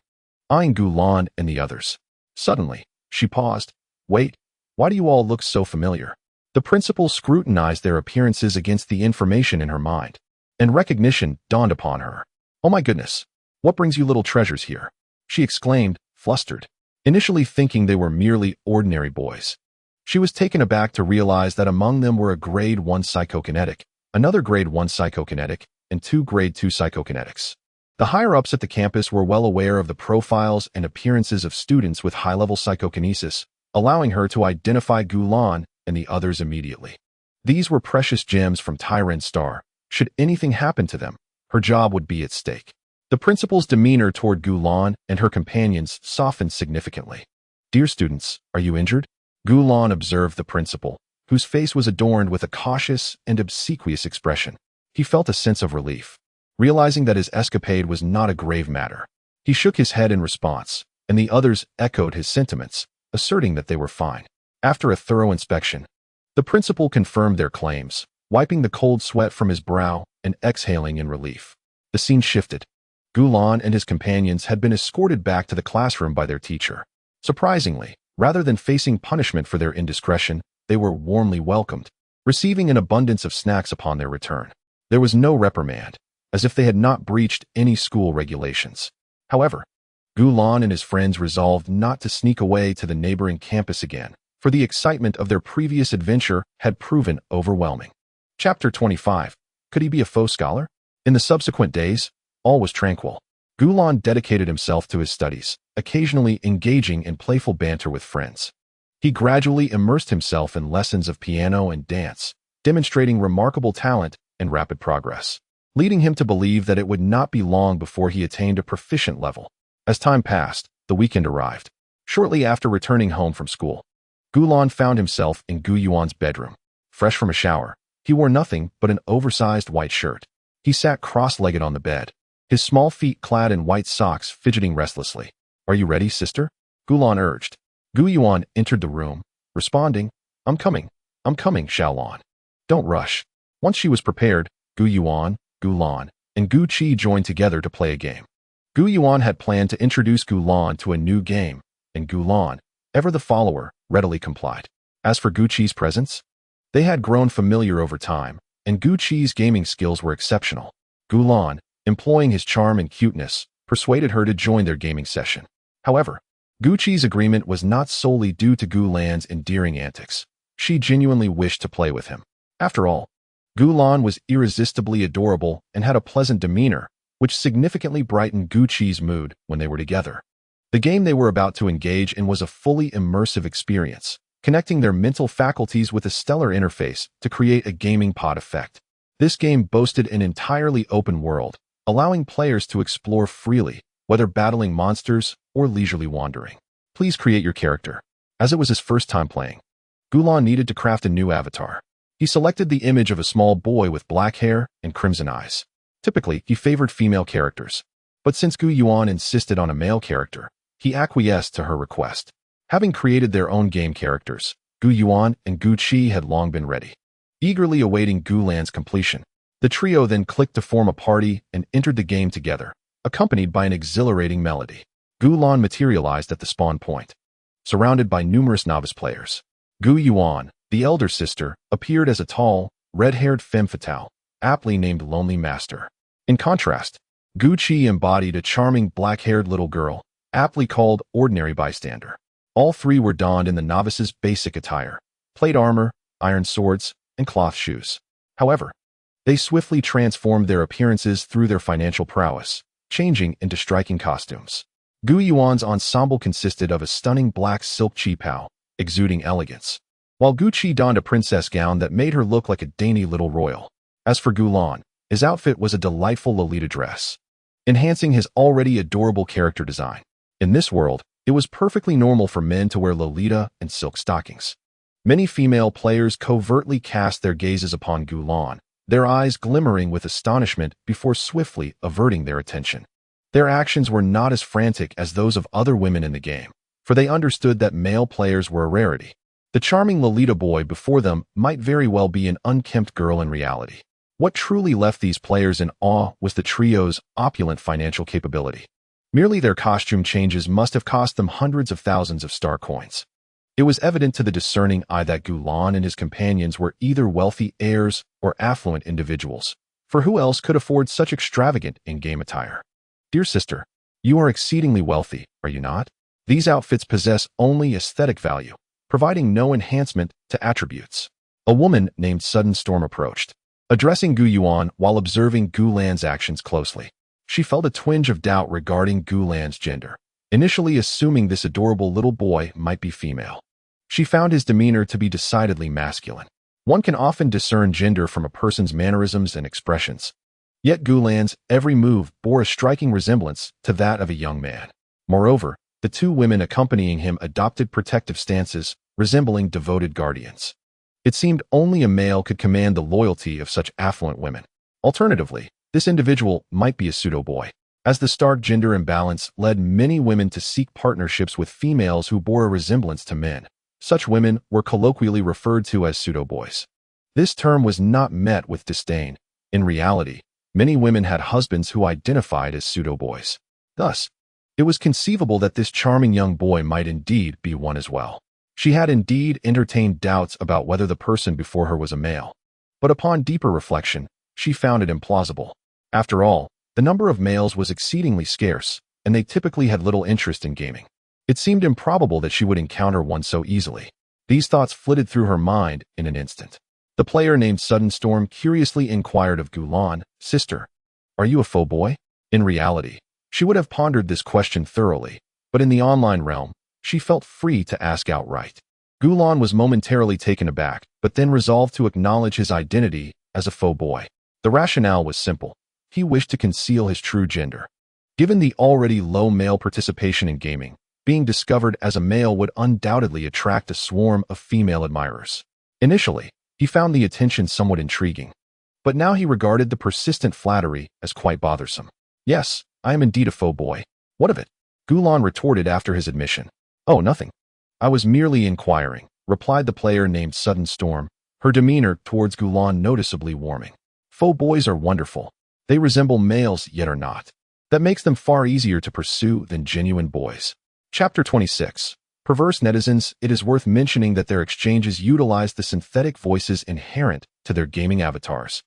eyeing Gulan and the others. Suddenly, she paused. "Wait, why do you all look so familiar?" The principal scrutinized their appearances against the information in her mind, and recognition dawned upon her. "Oh my goodness, what brings you little treasures here?" she exclaimed, flustered, initially thinking they were merely ordinary boys. She was taken aback to realize that among them were a grade 1 psychokinetic, another grade 1 psychokinetic, and 2 grade 2 psychokinetics. The higher-ups at the campus were well aware of the profiles and appearances of students with high-level psychokinesis, allowing her to identify Gulan and the others immediately. These were precious gems from Tyran Star. Should anything happen to them, her job would be at stake. The principal's demeanor toward Gulan and her companions softened significantly. "Dear students, are you injured?" Gulan observed the principal, whose face was adorned with a cautious and obsequious expression. He felt a sense of relief, realizing that his escapade was not a grave matter. He shook his head in response, and the others echoed his sentiments, asserting that they were fine. After a thorough inspection, the principal confirmed their claims, wiping the cold sweat from his brow and exhaling in relief. The scene shifted. Gulan and his companions had been escorted back to the classroom by their teacher. Surprisingly, rather than facing punishment for their indiscretion, they were warmly welcomed, receiving an abundance of snacks upon their return. There was no reprimand, as if they had not breached any school regulations. However, Gulan and his friends resolved not to sneak away to the neighboring campus again, for the excitement of their previous adventure had proven overwhelming. Chapter 25. Could he be a faux scholar? In the subsequent days, all was tranquil. Gulan dedicated himself to his studies, occasionally engaging in playful banter with friends. He gradually immersed himself in lessons of piano and dance, demonstrating remarkable talent and rapid progress, leading him to believe that it would not be long before he attained a proficient level. As time passed, the weekend arrived. Shortly after returning home from school, Gulan found himself in Gu Yuan's bedroom. Fresh from a shower, he wore nothing but an oversized white shirt. He sat cross-legged on the bed, his small feet clad in white socks fidgeting restlessly. "Are you ready, sister?" Gulan urged. Gu Yuan entered the room, responding, I'm coming, Xiaolan. Don't rush." Once she was prepared, Gu Yuan, Gulan, and Gu Qi joined together to play a game. Gu Yuan had planned to introduce Gulan to a new game, and Gulan, ever the follower, readily complied. As for Gu Qi's presence, they had grown familiar over time, and Gu Qi's gaming skills were exceptional. Gulan, employing his charm and cuteness, persuaded her to join their gaming session. However, Gu Qi's agreement was not solely due to Gulan's endearing antics. She genuinely wished to play with him. After all, Gulan was irresistibly adorable and had a pleasant demeanor, which significantly brightened Gu Qi's mood when they were together. The game they were about to engage in was a fully immersive experience, connecting their mental faculties with a stellar interface to create a gaming pod effect. This game boasted an entirely open world, allowing players to explore freely, whether battling monsters or leisurely wandering. Please create your character. As it was his first time playing, Gulan needed to craft a new avatar. He selected the image of a small boy with black hair and crimson eyes. Typically, he favored female characters, but since Gu Yuan insisted on a male character, he acquiesced to her request. Having created their own game characters, Gu Yuan and Gu Qi had long been ready, eagerly awaiting Gulan's completion. The trio then clicked to form a party and entered the game together, accompanied by an exhilarating melody. Gulan materialized at the spawn point, surrounded by numerous novice players. Gu Yuan, the elder sister, appeared as a tall, red-haired femme fatale, aptly named Lonely Master. In contrast, Gu Qi embodied a charming black-haired little girl, aptly called Ordinary Bystander. All three were donned in the novice's basic attire: plate armor, iron swords, and cloth shoes. However, they swiftly transformed their appearances through their financial prowess, changing into striking costumes. Gu Yuan's ensemble consisted of a stunning black silk qipao, exuding elegance, while Gu Qi donned a princess gown that made her look like a dainty little royal. As for Gulan, his outfit was a delightful Lolita dress, enhancing his already adorable character design. In this world, It was perfectly normal for men to wear lolita and silk stockings. Many female players covertly cast their gazes upon Gulan, their eyes glimmering with astonishment before swiftly averting their attention. Their actions were not as frantic as those of other women in the game, for they understood that male players were a rarity. The charming Lolita boy before them might very well be an unkempt girl in reality. What truly left these players in awe was the trio's opulent financial capability. Merely their costume changes must have cost them hundreds of thousands of star coins. It was evident to the discerning eye that Gulan and his companions were either wealthy heirs or affluent individuals, for who else could afford such extravagant in-game attire? Dear sister, you are exceedingly wealthy, are you not? These outfits possess only aesthetic value, providing no enhancement to attributes. A woman named Sudden Storm approached, addressing Gu Yuan while observing Gulan's actions closely. She felt a twinge of doubt regarding Gulan's gender, initially assuming this adorable little boy might be female. She found his demeanor to be decidedly masculine. One can often discern gender from a person's mannerisms and expressions. Yet Gulan's every move bore a striking resemblance to that of a young man. Moreover, the two women accompanying him adopted protective stances, resembling devoted guardians. It seemed only a male could command the loyalty of such affluent women. Alternatively, this individual might be a pseudo-boy, as the stark gender imbalance led many women to seek partnerships with females who bore a resemblance to men. Such women were colloquially referred to as pseudo-boys. This term was not met with disdain. In reality, many women had husbands who identified as pseudo-boys. Thus, it was conceivable that this charming young boy might indeed be one as well. She had indeed entertained doubts about whether the person before her was a male. But upon deeper reflection, she found it implausible. After all, the number of males was exceedingly scarce, and they typically had little interest in gaming. It seemed improbable that she would encounter one so easily. These thoughts flitted through her mind in an instant. The player named Sudden Storm curiously inquired of Gulan, "Sister, are you a faux boy?" In reality, she would have pondered this question thoroughly, but in the online realm, she felt free to ask outright. Gulan was momentarily taken aback, but then resolved to acknowledge his identity as a faux boy. The rationale was simple. He wished to conceal his true gender. Given the already low male participation in gaming, being discovered as a male would undoubtedly attract a swarm of female admirers. Initially, he found the attention somewhat intriguing, but now he regarded the persistent flattery as quite bothersome. "Yes, I am indeed a faux boy. What of it?" Gulan retorted after his admission. "Oh, nothing. I was merely inquiring," replied the player named Sudden Storm, her demeanor towards Gulan noticeably warming. "Faux boys are wonderful. They resemble males yet are not. That makes them far easier to pursue than genuine boys." Chapter 26. Perverse netizens. It is worth mentioning that their exchanges utilize the synthetic voices inherent to their gaming avatars,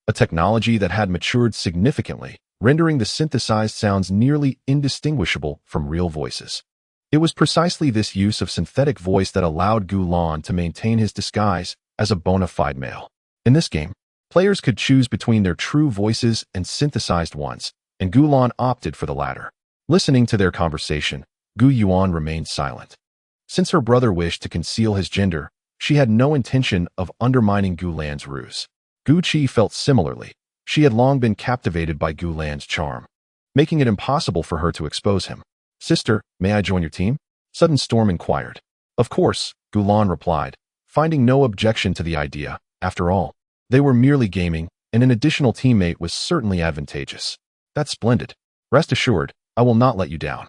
a technology that had matured significantly, rendering the synthesized sounds nearly indistinguishable from real voices. It was precisely this use of synthetic voice that allowed Gulan to maintain his disguise as a bona fide male. In this game, players could choose between their true voices and synthesized ones, and Gulan opted for the latter. Listening to their conversation, Gu Yuan remained silent. Since her brother wished to conceal his gender, she had no intention of undermining Gulan's ruse. Gu Qi felt similarly. She had long been captivated by Gulan's charm, making it impossible for her to expose him. "Sister, may I join your team?" Sudden Storm inquired. "Of course," Gulan replied, finding no objection to the idea. After all, they were merely gaming, and an additional teammate was certainly advantageous. "That's splendid. Rest assured, I will not let you down.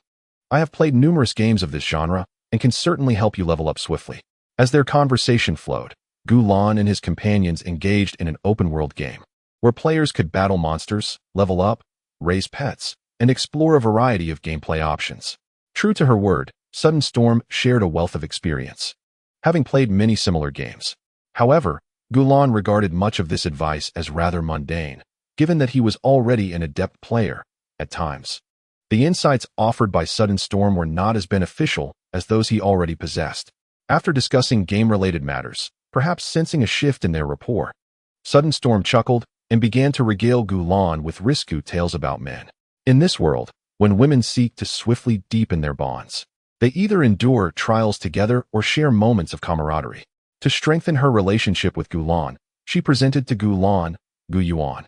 I have played numerous games of this genre, and can certainly help you level up swiftly." As their conversation flowed, Gulan and his companions engaged in an open-world game, where players could battle monsters, level up, raise pets, and explore a variety of gameplay options. True to her word, Sudden Storm shared a wealth of experience, having played many similar games. However, Gulan regarded much of this advice as rather mundane, given that he was already an adept player. At times, the insights offered by Sudden Storm were not as beneficial as those he already possessed. After discussing game-related matters, perhaps sensing a shift in their rapport, Sudden Storm chuckled and began to regale Gulan with risque tales about men. In this world, when women seek to swiftly deepen their bonds, they either endure trials together or share moments of camaraderie. To strengthen her relationship with Gulan, she presented to Gulan, Gu Yuan,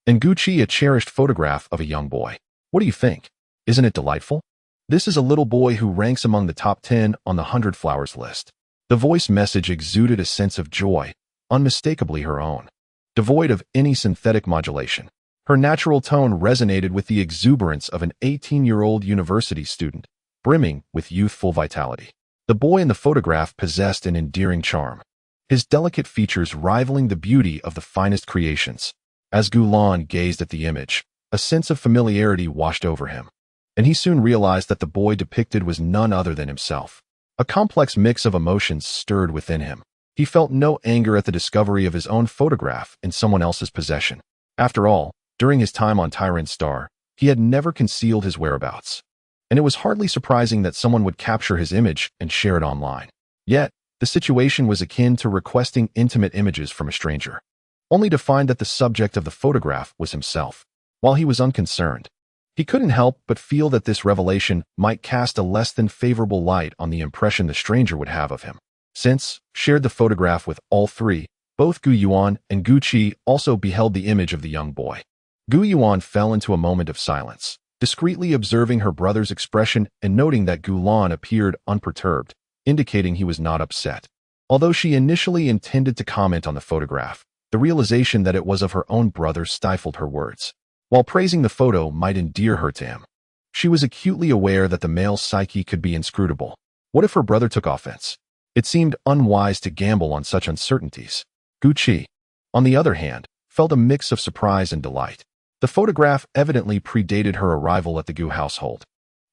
and Gu Qi a cherished photograph of a young boy. "What do you think? Isn't it delightful?" This is a little boy who ranks among the top 10 on the 100 Flowers list. The voice message exuded a sense of joy, unmistakably her own. Devoid of any synthetic modulation, her natural tone resonated with the exuberance of an 18-year-old university student, brimming with youthful vitality. The boy in the photograph possessed an endearing charm, his delicate features rivaling the beauty of the finest creations. As Gulan gazed at the image, a sense of familiarity washed over him, and he soon realized that the boy depicted was none other than himself. A complex mix of emotions stirred within him. He felt no anger at the discovery of his own photograph in someone else's possession. After all, during his time on Tyrant Star, he had never concealed his whereabouts, and it was hardly surprising that someone would capture his image and share it online. Yet, the situation was akin to requesting intimate images from a stranger, only to find that the subject of the photograph was himself. While he was unconcerned, he couldn't help but feel that this revelation might cast a less than favorable light on the impression the stranger would have of him. Since shared the photograph with all three, both Gu Yuan and Gu Qi also beheld the image of the young boy. Gu Yuan fell into a moment of silence, discreetly observing her brother's expression and noting that Gulan appeared unperturbed, indicating he was not upset. Although she initially intended to comment on the photograph, the realization that it was of her own brother stifled her words. While praising the photo might endear her to him, she was acutely aware that the male's psyche could be inscrutable. What if her brother took offense? It seemed unwise to gamble on such uncertainties. Gu Qi, on the other hand, felt a mix of surprise and delight. The photograph evidently predated her arrival at the Gu household,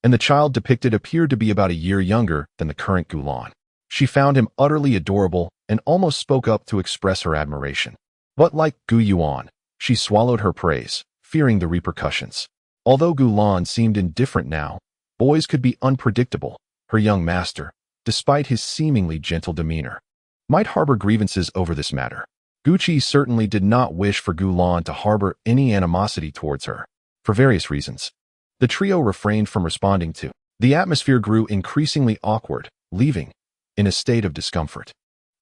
and the child depicted appeared to be about a year younger than the current Gulan. She found him utterly adorable and almost spoke up to express her admiration. But like Gu Yuan, she swallowed her praise, fearing the repercussions. Although Gulan seemed indifferent now, boys could be unpredictable. Her young master, despite his seemingly gentle demeanor, might harbor grievances over this matter. Gu Qi certainly did not wish for Gulan to harbor any animosity towards her, for various reasons. The trio refrained from responding to. The atmosphere grew increasingly awkward, leaving in a state of discomfort.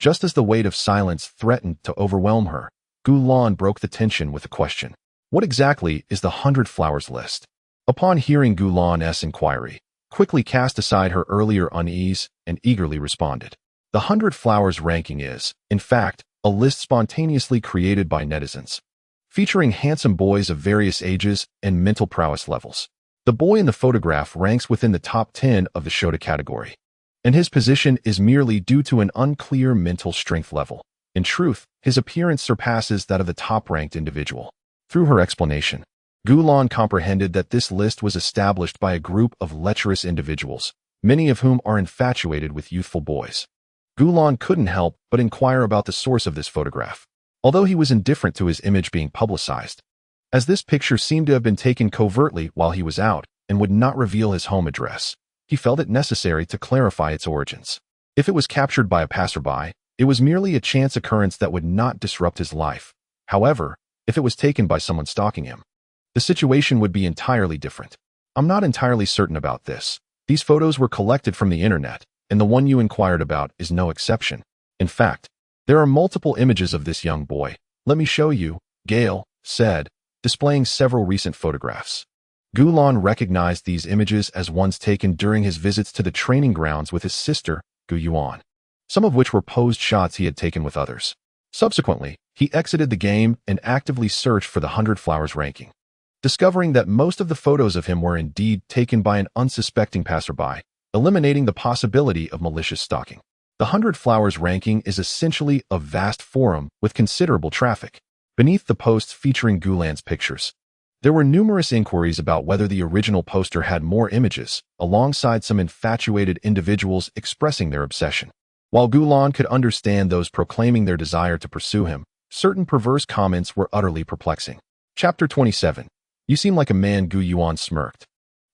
Just as the weight of silence threatened to overwhelm her, Gulan broke the tension with a question. What exactly is the 100 Flowers list? Upon hearing Gulan's inquiry, quickly cast aside her earlier unease and eagerly responded. The 100 Flowers ranking is, in fact, a list spontaneously created by netizens, featuring handsome boys of various ages and mental prowess levels. The boy in the photograph ranks within the top 10 of the Shota category, and his position is merely due to an unclear mental strength level. In truth, his appearance surpasses that of the top-ranked individual. Through her explanation, Gulan comprehended that this list was established by a group of lecherous individuals, many of whom are infatuated with youthful boys. Gulan couldn't help but inquire about the source of this photograph, although he was indifferent to his image being publicized, as this picture seemed to have been taken covertly while he was out and would not reveal his home address. He felt it necessary to clarify its origins. If it was captured by a passerby, it was merely a chance occurrence that would not disrupt his life. However, if it was taken by someone stalking him, the situation would be entirely different. I'm not entirely certain about this. These photos were collected from the internet, and the one you inquired about is no exception. In fact, there are multiple images of this young boy. Let me show you, Gale said, displaying several recent photographs. Gulan recognized these images as ones taken during his visits to the training grounds with his sister, Gu Yuan, some of which were posed shots he had taken with others. Subsequently, he exited the game and actively searched for the 100 Flowers ranking, discovering that most of the photos of him were indeed taken by an unsuspecting passerby, eliminating the possibility of malicious stalking. The 100 Flowers ranking is essentially a vast forum with considerable traffic. Beneath the posts featuring Gulan's pictures, there were numerous inquiries about whether the original poster had more images, alongside some infatuated individuals expressing their obsession. While Gulan could understand those proclaiming their desire to pursue him, certain perverse comments were utterly perplexing. Chapter 27. You seem like a man, Gu Yuan smirked,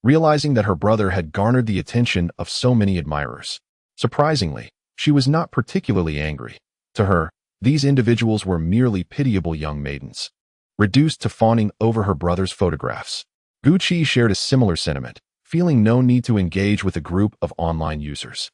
realizing that her brother had garnered the attention of so many admirers. Surprisingly, she was not particularly angry. To her, these individuals were merely pitiable young maidens, reduced to fawning over her brother's photographs. Gu Qi shared a similar sentiment, feeling no need to engage with a group of online users.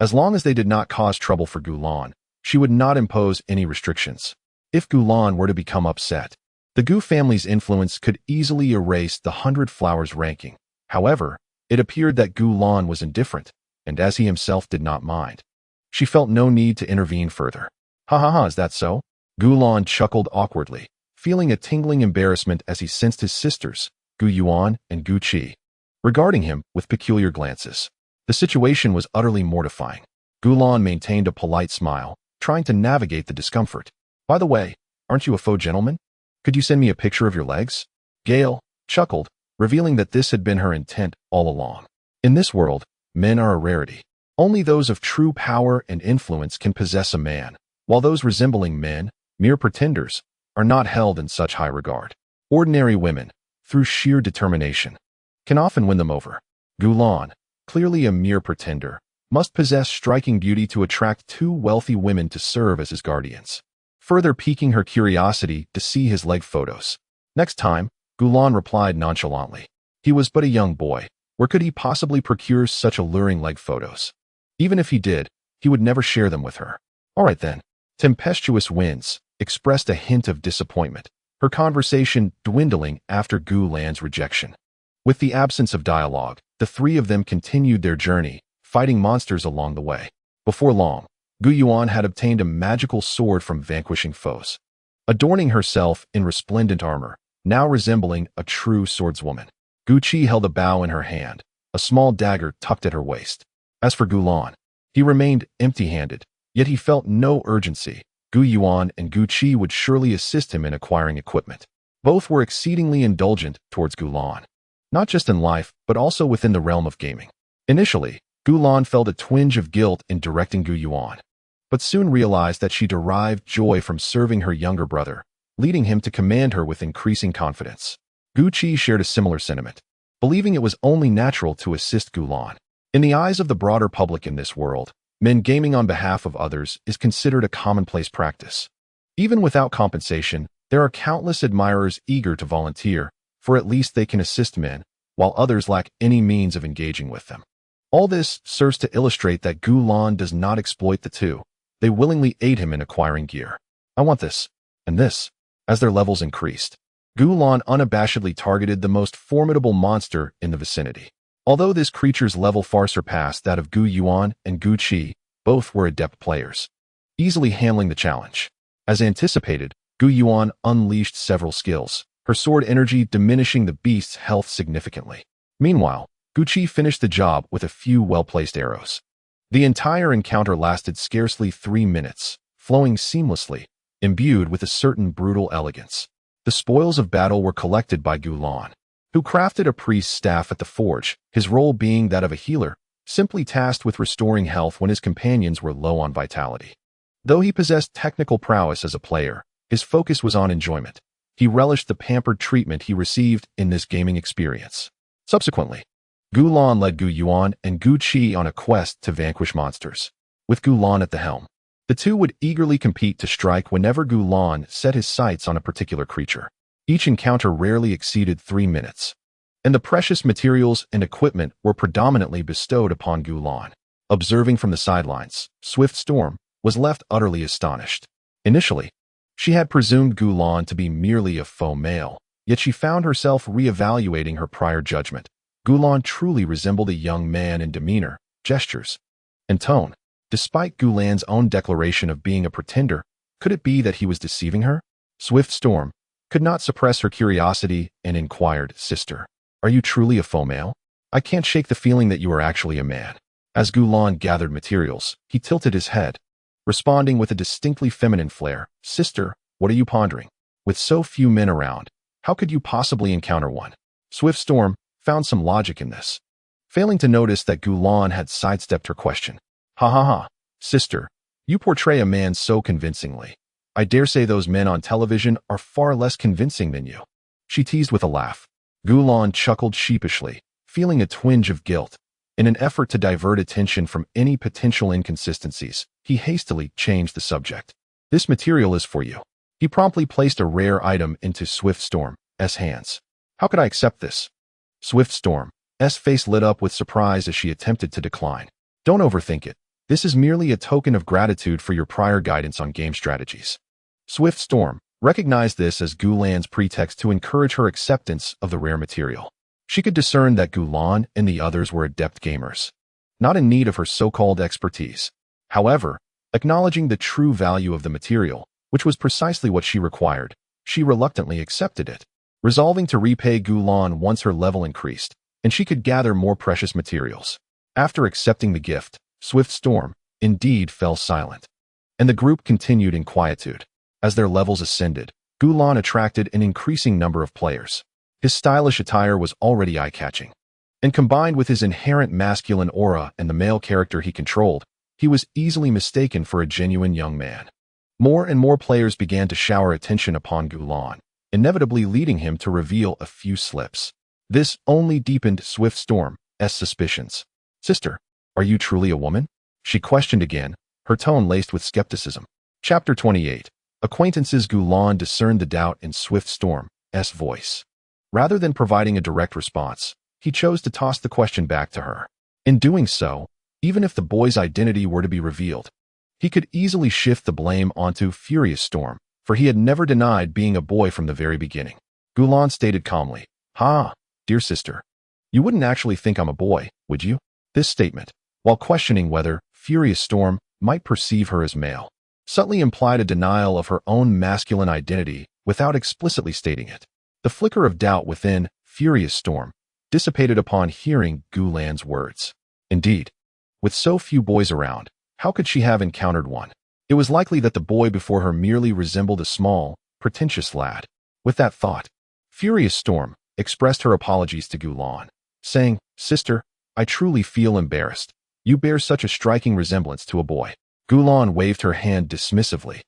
As long as they did not cause trouble for Gulan, she would not impose any restrictions. If Gulan were to become upset, the Gu family's influence could easily erase the 100 Flowers ranking. However, It appeared that Gu Lan was indifferent, and as he himself did not mind, she felt no need to intervene further. Ha ha ha, is that so? Gu Lan chuckled awkwardly, feeling a tingling embarrassment as he sensed his sisters, Gu Yuan and Gu Qi, regarding him with peculiar glances. The situation was utterly mortifying. Gu Lan maintained a polite smile, trying to navigate the discomfort. By the way, aren't you a faux gentleman? Could you send me a picture of your legs? Gale chuckled, revealing that this had been her intent all along. In this world, men are a rarity. Only those of true power and influence can possess a man, while those resembling men, mere pretenders, are not held in such high regard. Ordinary women, through sheer determination, can often win them over. Gu Lan, clearly a mere pretender, must possess striking beauty to attract two wealthy women to serve as his guardians, further piquing her curiosity to see his leg photos. Next time, Gu Lan replied nonchalantly. He was but a young boy. Where could he possibly procure such alluring leg photos? Even if he did, he would never share them with her. All right then. Tempestuous winds expressed a hint of disappointment, her conversation dwindling after Gu Lan's rejection. With the absence of dialogue, the three of them continued their journey, fighting monsters along the way. Before long, Gu Yuan had obtained a magical sword from vanquishing foes, adorning herself in resplendent armor, now resembling a true swordswoman. Gu Qi held a bow in her hand, a small dagger tucked at her waist. As for Gu Lan, he remained empty-handed, yet he felt no urgency. Gu Yuan and Gu Qi would surely assist him in acquiring equipment. Both were exceedingly indulgent towards Gu Lan, not just in life, but also within the realm of gaming. Initially, Gu Lan felt a twinge of guilt in directing Gu Yuan, but soon realized that she derived joy from serving her younger brother, leading him to command her with increasing confidence. Gu Qi shared a similar sentiment, believing it was only natural to assist Gu Lan. In the eyes of the broader public in this world, men gaming on behalf of others is considered a commonplace practice. Even without compensation, there are countless admirers eager to volunteer, for at least they can assist men, while others lack any means of engaging with them. All this serves to illustrate that Gu Lan does not exploit the two. They willingly aid him in acquiring gear. I want this, and this. As their levels increased, Gu Lan unabashedly targeted the most formidable monster in the vicinity. Although this creature's level far surpassed that of Gu Yuan and Gu Qi, both were adept players, easily handling the challenge. As anticipated, Gu Yuan unleashed several skills, her sword energy diminishing the beast's health significantly. Meanwhile, Gu Qi finished the job with a few well-placed arrows. The entire encounter lasted scarcely 3 minutes, flowing seamlessly, imbued with a certain brutal elegance. The spoils of battle were collected by Gu Lan, who crafted a priest's staff at the forge, his role being that of a healer, simply tasked with restoring health when his companions were low on vitality. Though he possessed technical prowess as a player, his focus was on enjoyment. He relished the pampered treatment he received in this gaming experience. Subsequently, Gu Lan led Gu Yuan and Gu Qi on a quest to vanquish monsters. With Gu Lan at the helm, the two would eagerly compete to strike whenever Gu Lan set his sights on a particular creature. Each encounter rarely exceeded 3 minutes, and the precious materials and equipment were predominantly bestowed upon Gu Lan. Observing from the sidelines, Swift Storm was left utterly astonished. Initially, she had presumed Gu Lan to be merely a faux male, yet she found herself reevaluating her prior judgment. Gu Lan truly resembled a young man in demeanor, gestures, and tone. Despite Gu Lan's own declaration of being a pretender, could it be that he was deceiving her? Swift Storm could not suppress her curiosity and inquired, "Sister, are you truly a faux male? I can't shake the feeling that you are actually a man." As Gu Lan gathered materials, he tilted his head, responding with a distinctly feminine flair. "Sister, what are you pondering? With so few men around, how could you possibly encounter one?" Swift Storm found some logic in this, failing to notice that Gu Lan had sidestepped her question. "Ha ha ha, sister, you portray a man so convincingly. I dare say those men on television are far less convincing than you." She teased with a laugh. Gu Lan chuckled sheepishly, feeling a twinge of guilt. In an effort to divert attention from any potential inconsistencies, he hastily changed the subject. "This material is for you." He promptly placed a rare item into Swift Storm's hands. "How could I accept this?" Swift Storm's face lit up with surprise as she attempted to decline. "Don't overthink it. This is merely a token of gratitude for your prior guidance on game strategies." Swift Storm recognized this as Gu Lan's pretext to encourage her acceptance of the rare material. She could discern that Gulan and the others were adept gamers, not in need of her so-called expertise. However, acknowledging the true value of the material, which was precisely what she required, she reluctantly accepted it, resolving to repay Gulan once her level increased, and she could gather more precious materials. After accepting the gift, Swift Storm indeed fell silent, and the group continued in quietude. As their levels ascended, Gulan attracted an increasing number of players. His stylish attire was already eye-catching, and combined with his inherent masculine aura and the male character he controlled, he was easily mistaken for a genuine young man. More and more players began to shower attention upon Gulan, inevitably leading him to reveal a few slips. This only deepened Swift Storm's suspicions. "Sister, are you truly a woman?" she questioned again, her tone laced with skepticism. Chapter 28. Acquaintances. Gulan discerned the doubt in Swift Storm's voice. Rather than providing a direct response, he chose to toss the question back to her. In doing so, even if the boy's identity were to be revealed, he could easily shift the blame onto Furious Storm, for he had never denied being a boy from the very beginning. Gulan stated calmly, "Dear sister, you wouldn't actually think I'm a boy, would you?" This statement, while questioning whether Furious Storm might perceive her as male, subtly implied a denial of her own masculine identity without explicitly stating it. The flicker of doubt within Furious Storm dissipated upon hearing Gulan's words. Indeed, with so few boys around, how could she have encountered one? It was likely that the boy before her merely resembled a small, pretentious lad. With that thought, Furious Storm expressed her apologies to Gulan, saying, "Sister, I truly feel embarrassed. You bear such a striking resemblance to a boy." Gulan waved her hand dismissively,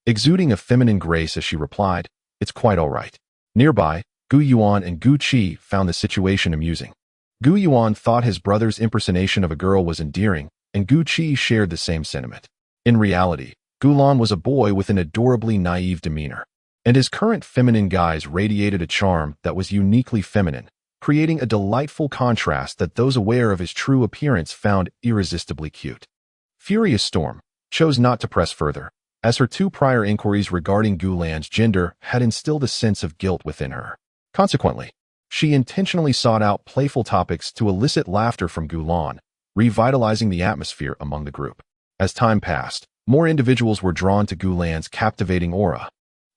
exuding a feminine grace as she replied, "It's quite all right." Nearby, Gu Yuan and Gu Qi found the situation amusing. Gu Yuan thought his brother's impersonation of a girl was endearing, and Gu Qi shared the same sentiment. In reality, Gulan was a boy with an adorably naive demeanor, and his current feminine guise radiated a charm that was uniquely feminine, creating a delightful contrast that those aware of his true appearance found irresistibly cute. Furious Storm chose not to press further, as her two prior inquiries regarding Gulan's gender had instilled a sense of guilt within her. Consequently, she intentionally sought out playful topics to elicit laughter from Gulan, revitalizing the atmosphere among the group. As time passed, more individuals were drawn to Gulan's captivating aura,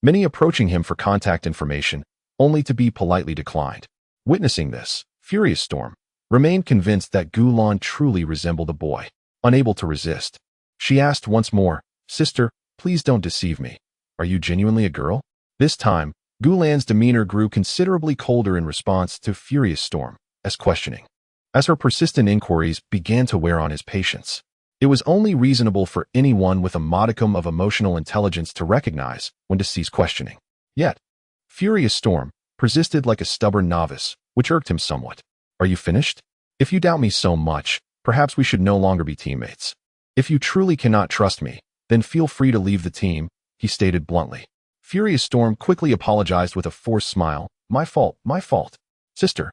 many approaching him for contact information, only to be politely declined. Witnessing this, Furious Storm remained convinced that Gulan truly resembled a boy. Unable to resist, she asked once more, "Sister, please don't deceive me. Are you genuinely a girl?" This time, Gulan's demeanor grew considerably colder in response to Furious Storm's questioning. As her persistent inquiries began to wear on his patience, it was only reasonable for anyone with a modicum of emotional intelligence to recognize when to cease questioning. Yet, Furious Storm persisted like a stubborn novice, which irked him somewhat. "Are you finished? If you doubt me so much, perhaps we should no longer be teammates. If you truly cannot trust me, then feel free to leave the team," he stated bluntly. Furious Storm quickly apologized with a forced smile. My fault. Sister,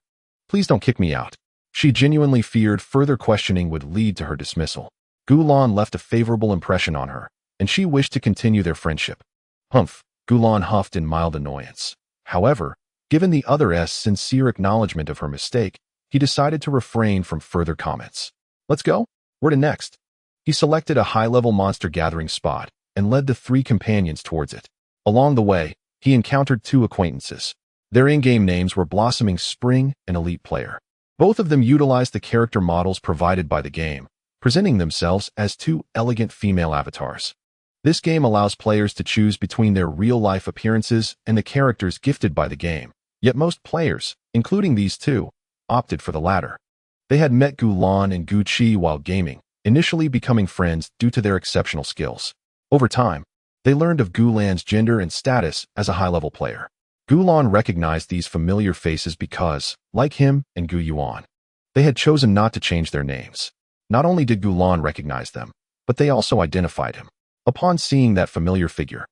please don't kick me out." She genuinely feared further questioning would lead to her dismissal. Gulan left a favorable impression on her, and she wished to continue their friendship. "Humph," Gulan huffed in mild annoyance. However, given the other's sincere acknowledgement of her mistake, he decided to refrain from further comments. "Let's go? Where to next?" He selected a high-level monster gathering spot and led the three companions towards it. Along the way, he encountered two acquaintances. Their in-game names were Blossoming Spring and Elite Player. Both of them utilized the character models provided by the game, presenting themselves as two elegant female avatars. This game allows players to choose between their real-life appearances and the characters gifted by the game, yet most players, including these two, opted for the latter. They had met Gulan and Gu Qi while gaming, initially becoming friends due to their exceptional skills. Over time, they learned of Gulan's gender and status as a high-level player. Gulan recognized these familiar faces because, like him and Gu Yuan, they had chosen not to change their names. Not only did Gulan recognize them, but they also identified him. Upon seeing that familiar figure,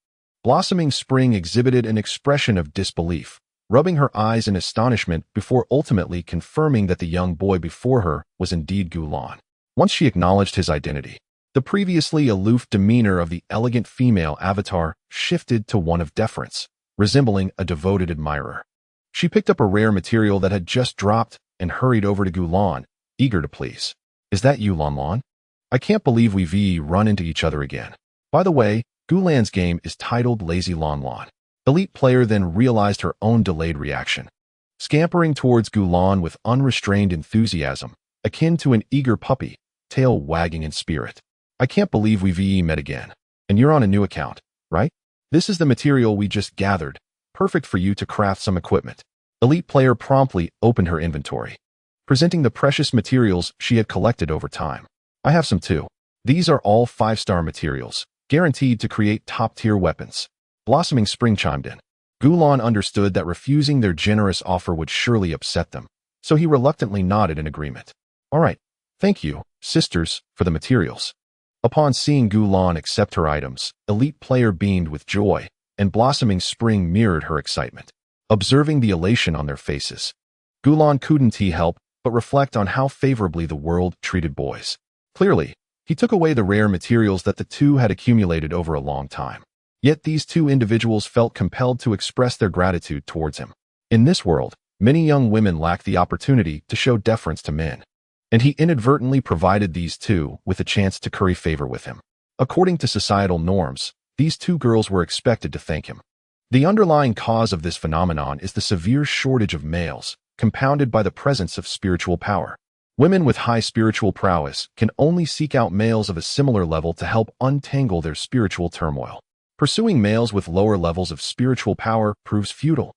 Blossoming Spring exhibited an expression of disbelief, rubbing her eyes in astonishment before ultimately confirming that the young boy before her was indeed Gulan. Once she acknowledged his identity, the previously aloof demeanor of the elegant female avatar shifted to one of deference, resembling a devoted admirer. She picked up a rare material that had just dropped and hurried over to Gulan, eager to please. Is that you, Lan? I can't believe we've run into each other again. By the way, Gulan's game is titled Lazy Lan. Elite player then realized her own delayed reaction. Scampering towards Gulan with unrestrained enthusiasm, akin to an eager puppy, tail wagging in spirit. I can't believe we've met again. And you're on a new account, right? This is the material we just gathered, perfect for you to craft some equipment. Elite player promptly opened her inventory, presenting the precious materials she had collected over time. I have some too. These are all 5-star materials, guaranteed to create top-tier weapons. Blossoming Spring chimed in. Gulan understood that refusing their generous offer would surely upset them, so he reluctantly nodded in agreement. All right, thank you, sisters, for the materials. Upon seeing Gulan accept her items, Elite player beamed with joy, and Blossoming Spring mirrored her excitement. Observing the elation on their faces, Gulan couldn't help but reflect on how favorably the world treated boys. Clearly, he took away the rare materials that the two had accumulated over a long time. Yet these two individuals felt compelled to express their gratitude towards him. In this world, many young women lack the opportunity to show deference to men, and he inadvertently provided these two with a chance to curry favor with him. According to societal norms, these two girls were expected to thank him. The underlying cause of this phenomenon is the severe shortage of males, compounded by the presence of spiritual power. Women with high spiritual prowess can only seek out males of a similar level to help untangle their spiritual turmoil. Pursuing males with lower levels of spiritual power proves futile,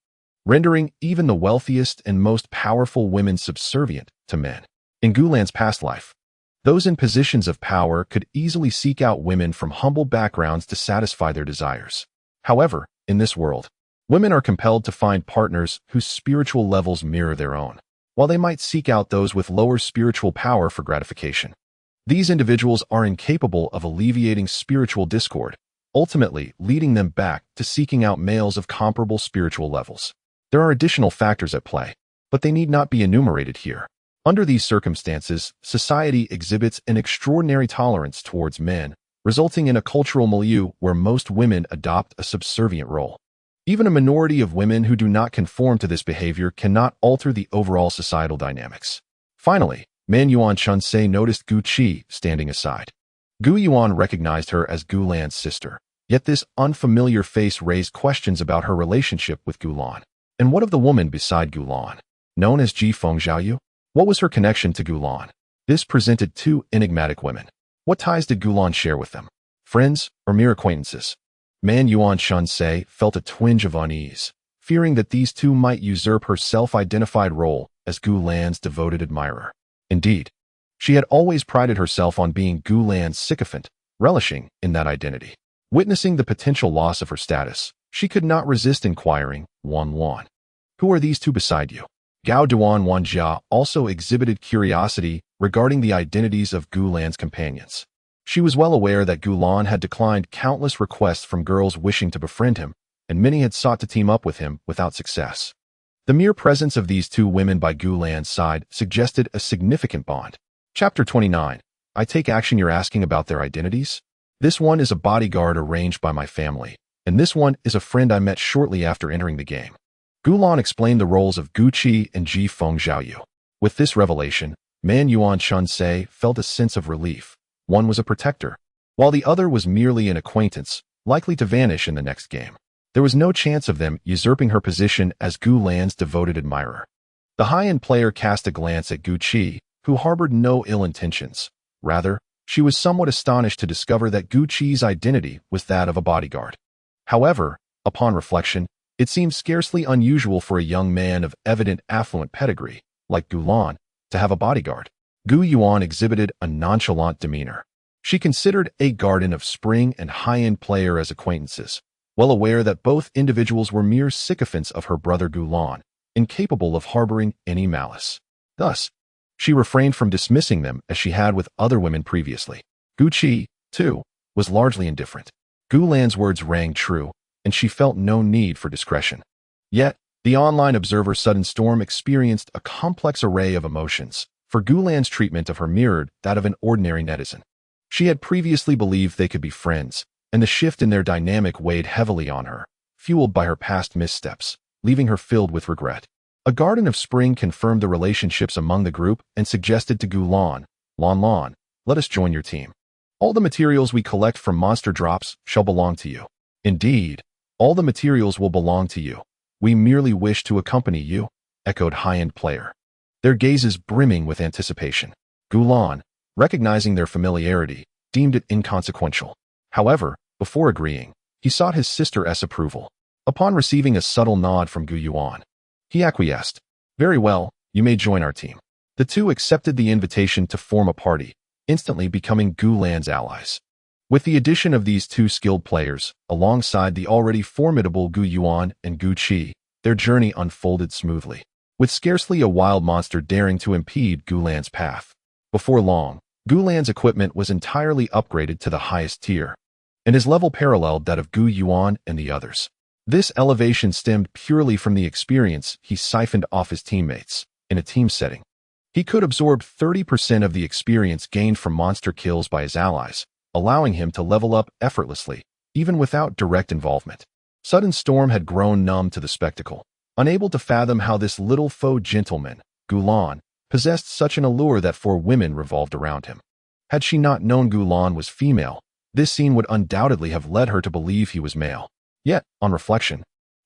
rendering even the wealthiest and most powerful women subservient to men. In Gulan's past life, those in positions of power could easily seek out women from humble backgrounds to satisfy their desires. However, in this world, women are compelled to find partners whose spiritual levels mirror their own, while they might seek out those with lower spiritual power for gratification. These individuals are incapable of alleviating spiritual discord, ultimately leading them back to seeking out males of comparable spiritual levels. There are additional factors at play, but they need not be enumerated here. Under these circumstances, society exhibits an extraordinary tolerance towards men, resulting in a cultural milieu where most women adopt a subservient role. Even a minority of women who do not conform to this behavior cannot alter the overall societal dynamics. Finally, Man Yuan Chunsei noticed Gu Qi standing aside. Gu Yuan recognized her as Gulan's sister, yet this unfamiliar face raised questions about her relationship with Gulan. And what of the woman beside Gulan, known as Ji Fengxiaoyu? What was her connection to Gulan? This presented two enigmatic women. What ties did Gulan share with them? Friends or mere acquaintances? Man Yuan Chunsei felt a twinge of unease, fearing that these two might usurp her self-identified role as Gulan's devoted admirer. Indeed, she had always prided herself on being Gulan's sycophant, relishing in that identity. Witnessing the potential loss of her status, she could not resist inquiring, Wan, who are these two beside you? Gao Duan Wanjia also exhibited curiosity regarding the identities of Gulan's companions. She was well aware that Gulan had declined countless requests from girls wishing to befriend him, and many had sought to team up with him without success. The mere presence of these two women by Gulan's side suggested a significant bond. Chapter 29. I take action. You're asking about their identities? This one is a bodyguard arranged by my family, and this one is a friend I met shortly after entering the game. Gulan explained the roles of Gu Qi and Ji Fengxiaoyu. With this revelation, Man Yuan Chunsei felt a sense of relief. One was a protector, while the other was merely an acquaintance, likely to vanish in the next game. There was no chance of them usurping her position as Gulan's devoted admirer. The high-end player cast a glance at Gu Qi, who harbored no ill intentions. Rather, she was somewhat astonished to discover that Gu Qi's identity was that of a bodyguard. However, upon reflection, it seemed scarcely unusual for a young man of evident affluent pedigree, like Gulan, to have a bodyguard. Gu Yuan exhibited a nonchalant demeanor. She considered a garden of Spring and high-end player as acquaintances, well aware that both individuals were mere sycophants of her brother Gulan, incapable of harboring any malice. Thus, she refrained from dismissing them as she had with other women previously. Gu Qi, too, was largely indifferent. Gulan's words rang true, and she felt no need for discretion. Yet, the online observer Sudden Storm experienced a complex array of emotions, for Gulan's treatment of her mirrored that of an ordinary netizen. She had previously believed they could be friends, and the shift in their dynamic weighed heavily on her, fueled by her past missteps, leaving her filled with regret. A garden of spring confirmed the relationships among the group and suggested to Gulan, Lon, let us join your team. All the materials we collect from monster drops shall belong to you. Indeed, all the materials will belong to you. We merely wish to accompany you, echoed high-end player, their gazes brimming with anticipation. Gulan, recognizing their familiarity, deemed it inconsequential. However, before agreeing, he sought his sister's approval. Upon receiving a subtle nod from Gu Yuan, he acquiesced. Very well, you may join our team. The two accepted the invitation to form a party, instantly becoming Gu Lan's allies. With the addition of these two skilled players, alongside the already formidable Gu Yuan and Gu Qi, their journey unfolded smoothly, with scarcely a wild monster daring to impede Gu Lan's path. Before long, Gu Lan's equipment was entirely upgraded to the highest tier, and his level paralleled that of Gu Yuan and the others. This elevation stemmed purely from the experience he siphoned off his teammates. In a team setting, he could absorb 30% of the experience gained from monster kills by his allies, allowing him to level up effortlessly, even without direct involvement. Sudden Storm had grown numb to the spectacle, unable to fathom how this little faux gentleman, Gulan, possessed such an allure that 4 women revolved around him. Had she not known Gulan was female, this scene would undoubtedly have led her to believe he was male. Yet, on reflection,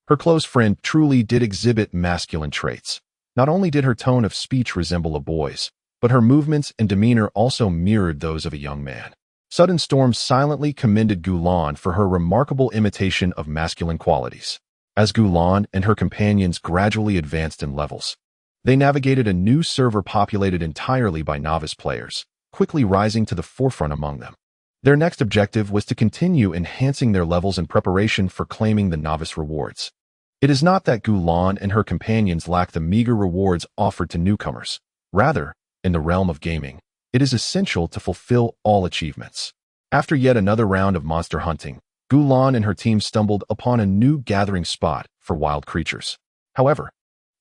her close friend truly did exhibit masculine traits. Not only did her tone of speech resemble a boy's, but her movements and demeanor also mirrored those of a young man. Sudden Storm silently commended Gulan for her remarkable imitation of masculine qualities. As Gulan and her companions gradually advanced in levels, they navigated a new server populated entirely by novice players, quickly rising to the forefront among them. Their next objective was to continue enhancing their levels in preparation for claiming the novice rewards. It is not that Gulan and her companions lack the meager rewards offered to newcomers. Rather, in the realm of gaming, it is essential to fulfill all achievements. After yet another round of monster hunting, Gulan and her team stumbled upon a new gathering spot for wild creatures. However,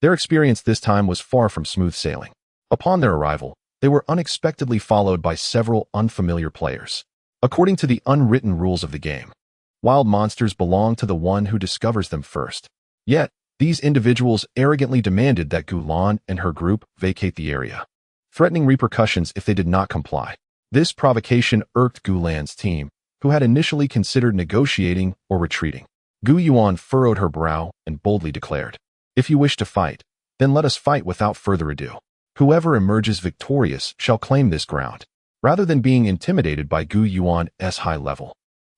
their experience this time was far from smooth sailing. Upon their arrival, they were unexpectedly followed by several unfamiliar players. According to the unwritten rules of the game, wild monsters belong to the one who discovers them first. Yet, these individuals arrogantly demanded that Gulan and her group vacate the area, threatening repercussions if they did not comply. This provocation irked Gulan's team, who had initially considered negotiating or retreating. Gu Yuan furrowed her brow and boldly declared, "If you wish to fight, then let us fight without further ado. Whoever emerges victorious shall claim this ground." Rather than being intimidated by Gu Yuan's high level,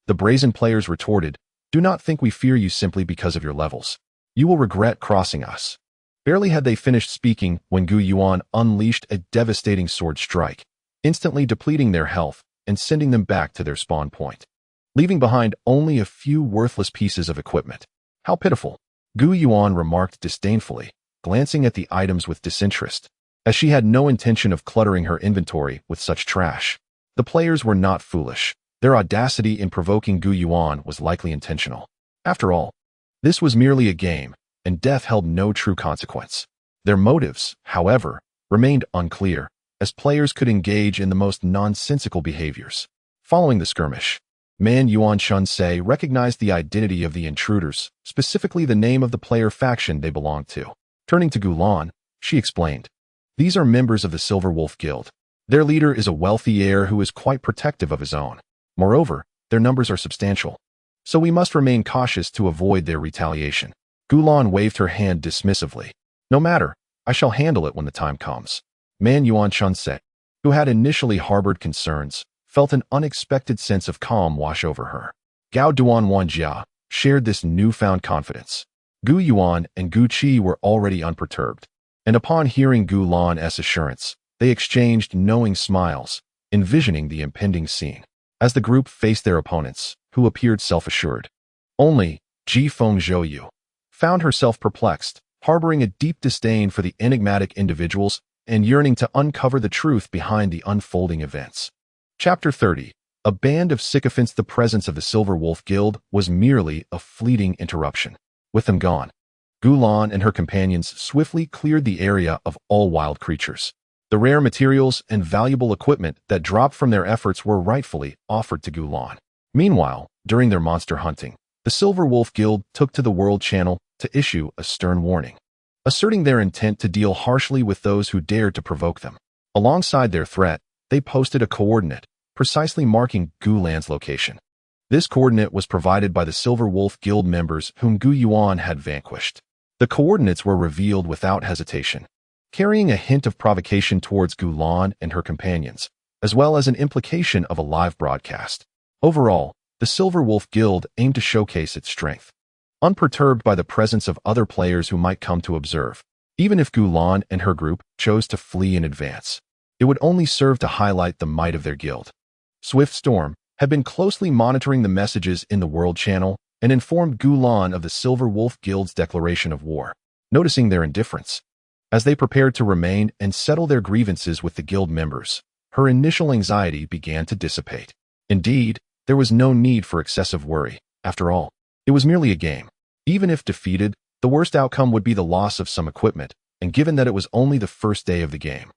the brazen players retorted, "Do not think we fear you simply because of your levels. You will regret crossing us." Barely had they finished speaking when Gu Yuan unleashed a devastating sword strike, instantly depleting their health and sending them back to their spawn point, leaving behind only a few worthless pieces of equipment. How pitiful, Gu Yuan remarked disdainfully, glancing at the items with disinterest, as she had no intention of cluttering her inventory with such trash. The players were not foolish. Their audacity in provoking Gu Yuan was likely intentional. After all, this was merely a game, and death held no true consequence. Their motives, however, remained unclear, as players could engage in the most nonsensical behaviors. Following the skirmish, Man Yuan Shunsei recognized the identity of the intruders, specifically the name of the player faction they belonged to. Turning to Gulan, she explained, "These are members of the Silver Wolf Guild. Their leader is a wealthy heir who is quite protective of his own. Moreover, their numbers are substantial, so we must remain cautious to avoid their retaliation." Gulan waved her hand dismissively. "No matter, I shall handle it when the time comes." Man Yuan Shunsei, who had initially harbored concerns, felt an unexpected sense of calm wash over her. Gao Duan Wanjia shared this newfound confidence. Gu Yuan and Gu Qi were already unperturbed, and upon hearing Gulan's assurance, they exchanged knowing smiles, envisioning the impending scene. As the group faced their opponents, who appeared self-assured, only Ji Feng Zhouyu found herself perplexed, harboring a deep disdain for the enigmatic individuals and yearning to uncover the truth behind the unfolding events. Chapter 30. A band of sycophants. The presence of the Silver Wolf Guild was merely a fleeting interruption. With them gone, Gulan and her companions swiftly cleared the area of all wild creatures. The rare materials and valuable equipment that dropped from their efforts were rightfully offered to Gulan. Meanwhile, during their monster hunting, the Silver Wolf Guild took to the World Channel to issue a stern warning, asserting their intent to deal harshly with those who dared to provoke them. Alongside their threat, they posted a coordinate, precisely marking Gulan's location. This coordinate was provided by the Silver Wolf Guild members whom Gu Yuan had vanquished. The coordinates were revealed without hesitation, carrying a hint of provocation towards Gulan and her companions, as well as an implication of a live broadcast. Overall, the Silver Wolf Guild aimed to showcase its strength, unperturbed by the presence of other players who might come to observe. Even if Gulan and her group chose to flee in advance, it would only serve to highlight the might of their guild. Swift Storm had been closely monitoring the messages in the World Channel and informed Gulan of the Silver Wolf Guild's declaration of war, noticing their indifference. As they prepared to remain and settle their grievances with the guild members, her initial anxiety began to dissipate. Indeed, there was no need for excessive worry. After all, it was merely a game. Even if defeated, the worst outcome would be the loss of some equipment, and given that it was only the first day of the game,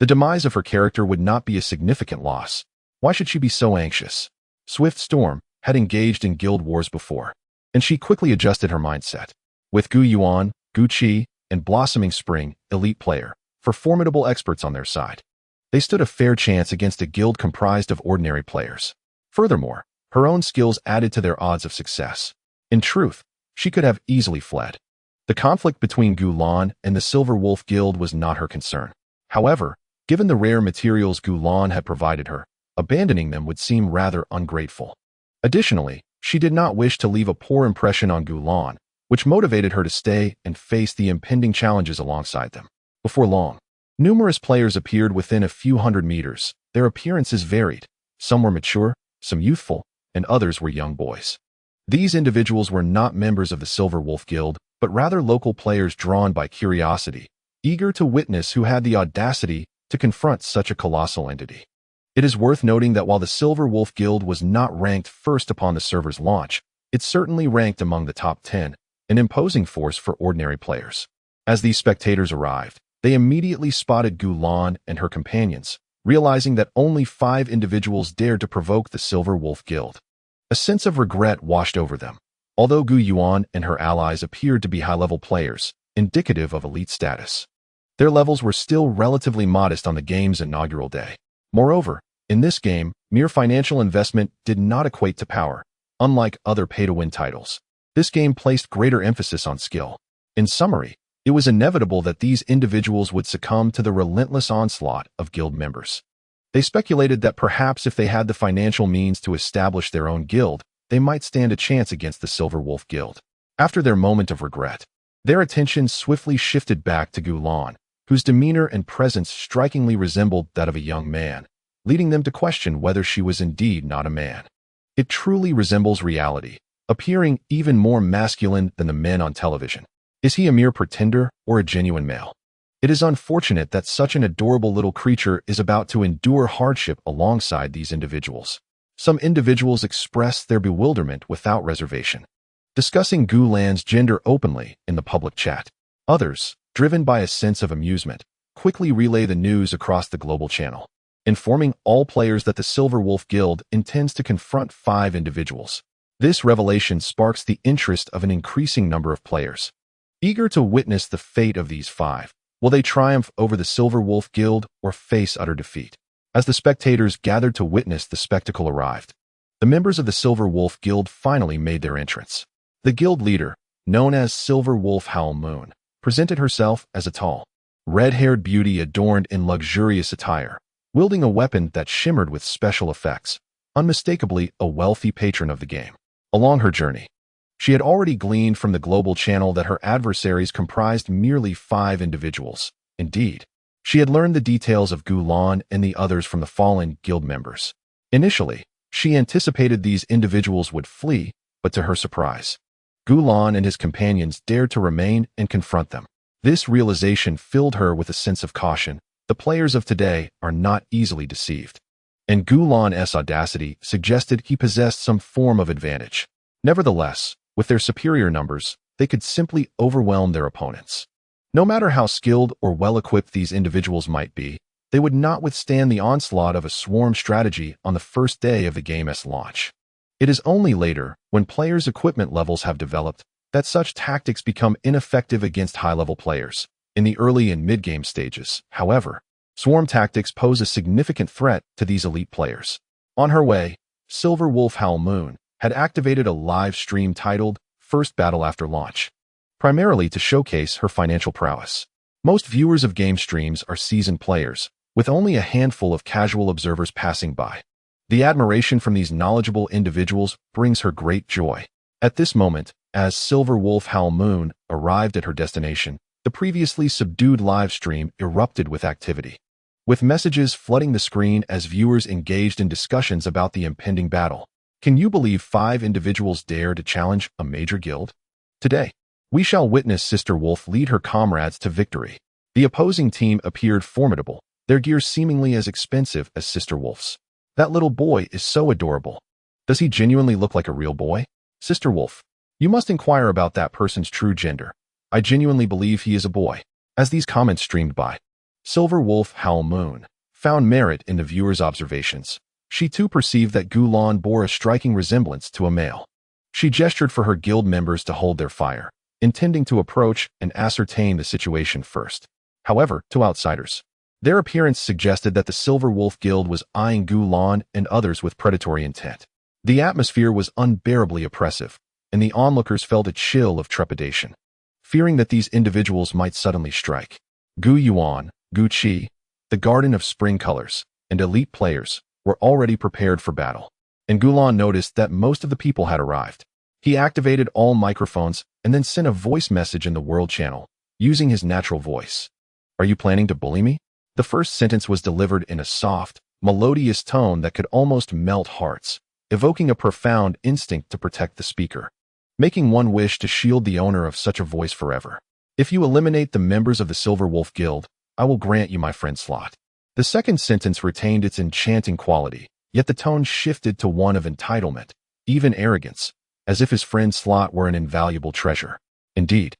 the demise of her character would not be a significant loss. Why should she be so anxious? Swift Storm had engaged in guild wars before, and she quickly adjusted her mindset. With Gu Yuan, Gu Qi, and Blossoming Spring, elite player, for formidable experts on their side, they stood a fair chance against a guild comprised of ordinary players. Furthermore, her own skills added to their odds of success. In truth, she could have easily fled. The conflict between Gulan and the Silver Wolf Guild was not her concern. However, given the rare materials Gulan had provided her, abandoning them would seem rather ungrateful. Additionally, she did not wish to leave a poor impression on Gulan, which motivated her to stay and face the impending challenges alongside them. Before long, numerous players appeared within a few hundred meters. Their appearances varied. Some were mature, some youthful, and others were young boys. These individuals were not members of the Silver Wolf Guild, but rather local players drawn by curiosity, eager to witness who had the audacity to confront such a colossal entity. It is worth noting that while the Silver Wolf Guild was not ranked first upon the server's launch, it certainly ranked among the top 10, an imposing force for ordinary players. As these spectators arrived, they immediately spotted Gulan and her companions, realizing that only 5 individuals dared to provoke the Silver Wolf Guild. A sense of regret washed over them. Although Gu Yuan and her allies appeared to be high-level players, indicative of elite status, their levels were still relatively modest on the game's inaugural day. Moreover, in this game, mere financial investment did not equate to power. Unlike other pay-to-win titles, this game placed greater emphasis on skill. In summary, it was inevitable that these individuals would succumb to the relentless onslaught of guild members. They speculated that perhaps if they had the financial means to establish their own guild, they might stand a chance against the Silver Wolf Guild. After their moment of regret, their attention swiftly shifted back to Gulan, whose demeanor and presence strikingly resembled that of a young man, leading them to question whether she was indeed not a man. It truly resembles reality, appearing even more masculine than the men on television. Is he a mere pretender or a genuine male? It is unfortunate that such an adorable little creature is about to endure hardship alongside these individuals. Some individuals expressed their bewilderment without reservation, discussing Gulan's gender openly in the public chat. Others, driven by a sense of amusement, quickly relay the news across the global channel, informing all players that the Silver Wolf Guild intends to confront 5 individuals. This revelation sparks the interest of an increasing number of players, eager to witness the fate of these 5. Will they triumph over the Silver Wolf Guild or face utter defeat? As the spectators gathered to witness the spectacle arrived, the members of the Silver Wolf Guild finally made their entrance. The guild leader, known as Silver Wolf Howl Moon, presented herself as a tall, red-haired beauty adorned in luxurious attire, wielding a weapon that shimmered with special effects, unmistakably a wealthy patron of the game. Along her journey, she had already gleaned from the global channel that her adversaries comprised merely 5 individuals. Indeed, she had learned the details of Gulan and the others from the fallen guild members. Initially, she anticipated these individuals would flee, but to her surprise, Gulan and his companions dared to remain and confront them. This realization filled her with a sense of caution. The players of today are not easily deceived, and Gulan's audacity suggested he possessed some form of advantage. Nevertheless, with their superior numbers, they could simply overwhelm their opponents. No matter how skilled or well-equipped these individuals might be, they would not withstand the onslaught of a swarm strategy on the first day of the game's launch. It is only later, when players' equipment levels have developed, that such tactics become ineffective against high-level players. In the early and mid-game stages, however, swarm tactics pose a significant threat to these elite players. On her way, Silver Wolf Howl Moon had activated a live stream titled First Battle After Launch, primarily to showcase her financial prowess. Most viewers of game streams are seasoned players, with only a handful of casual observers passing by. The admiration from these knowledgeable individuals brings her great joy. At this moment, as Silver Wolf Howl Moon arrived at her destination, the previously subdued live stream erupted with activity, with messages flooding the screen as viewers engaged in discussions about the impending battle. Can you believe 5 individuals dare to challenge a major guild? Today, we shall witness Sister Wolf lead her comrades to victory. The opposing team appeared formidable, their gear seemingly as expensive as Sister Wolf's. That little boy is so adorable. Does he genuinely look like a real boy? Sister Wolf, you must inquire about that person's true gender. I genuinely believe he is a boy. As these comments streamed by, Silver Wolf Howl Moon found merit in the viewer's observations. She too perceived that Gulan bore a striking resemblance to a male. She gestured for her guild members to hold their fire, intending to approach and ascertain the situation first. However, to outsiders, their appearance suggested that the Silver Wolf Guild was eyeing Gulan and others with predatory intent. The atmosphere was unbearably oppressive, and the onlookers felt a chill of trepidation, fearing that these individuals might suddenly strike. Gu Yuan, Gu Qi, the Garden of Spring Colors, and elite players were already prepared for battle, and Gulan noticed that most of the people had arrived. He activated all microphones and then sent a voice message in the world channel, using his natural voice. Are you planning to bully me? The first sentence was delivered in a soft, melodious tone that could almost melt hearts, evoking a profound instinct to protect the speaker, making one wish to shield the owner of such a voice forever. If you eliminate the members of the Silver Wolf Guild, I will grant you my friend slot. The second sentence retained its enchanting quality, yet the tone shifted to one of entitlement, even arrogance, as if his friend slot were an invaluable treasure. Indeed,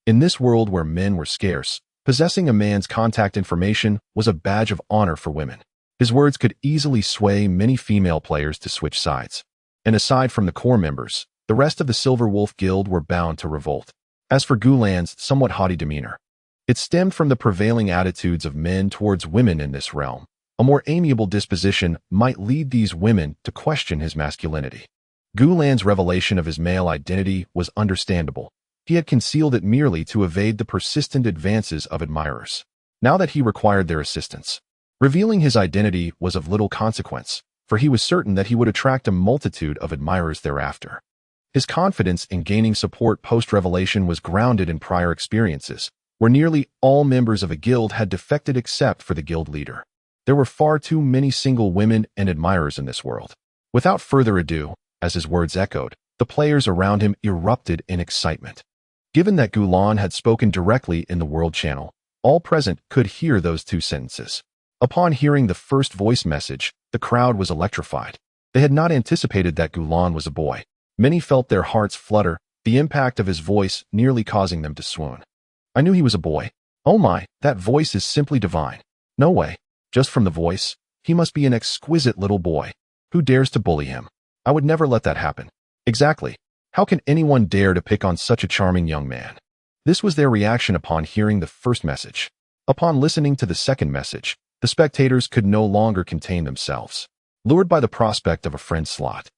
in this world where men were scarce, possessing a man's contact information was a badge of honor for women. His words could easily sway many female players to switch sides. And aside from the core members, the rest of the Silver Wolf Guild were bound to revolt. As for Gulan's somewhat haughty demeanor, it stemmed from the prevailing attitudes of men towards women in this realm. A more amiable disposition might lead these women to question his masculinity. Gulan's revelation of his male identity was understandable. He had concealed it merely to evade the persistent advances of admirers. Now that he required their assistance, revealing his identity was of little consequence, for he was certain that he would attract a multitude of admirers thereafter. His confidence in gaining support post-revelation was grounded in prior experiences, where nearly all members of a guild had defected except for the guild leader. There were far too many single women and admirers in this world. Without further ado, as his words echoed, the players around him erupted in excitement. Given that Gulan had spoken directly in the world channel, all present could hear those 2 sentences. Upon hearing the first voice message, the crowd was electrified. They had not anticipated that Gulan was a boy. Many felt their hearts flutter, the impact of his voice nearly causing them to swoon. I knew he was a boy. Oh my, that voice is simply divine. No way. Just from the voice, he must be an exquisite little boy. Who dares to bully him? I would never let that happen. Exactly. How can anyone dare to pick on such a charming young man? This was their reaction upon hearing the first message. Upon listening to the second message, the spectators could no longer contain themselves. Lured by the prospect of a friend slot,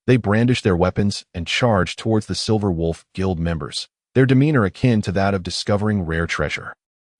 they brandished their weapons and charged towards the Silver Wolf Guild members, their demeanor akin to that of discovering rare treasure.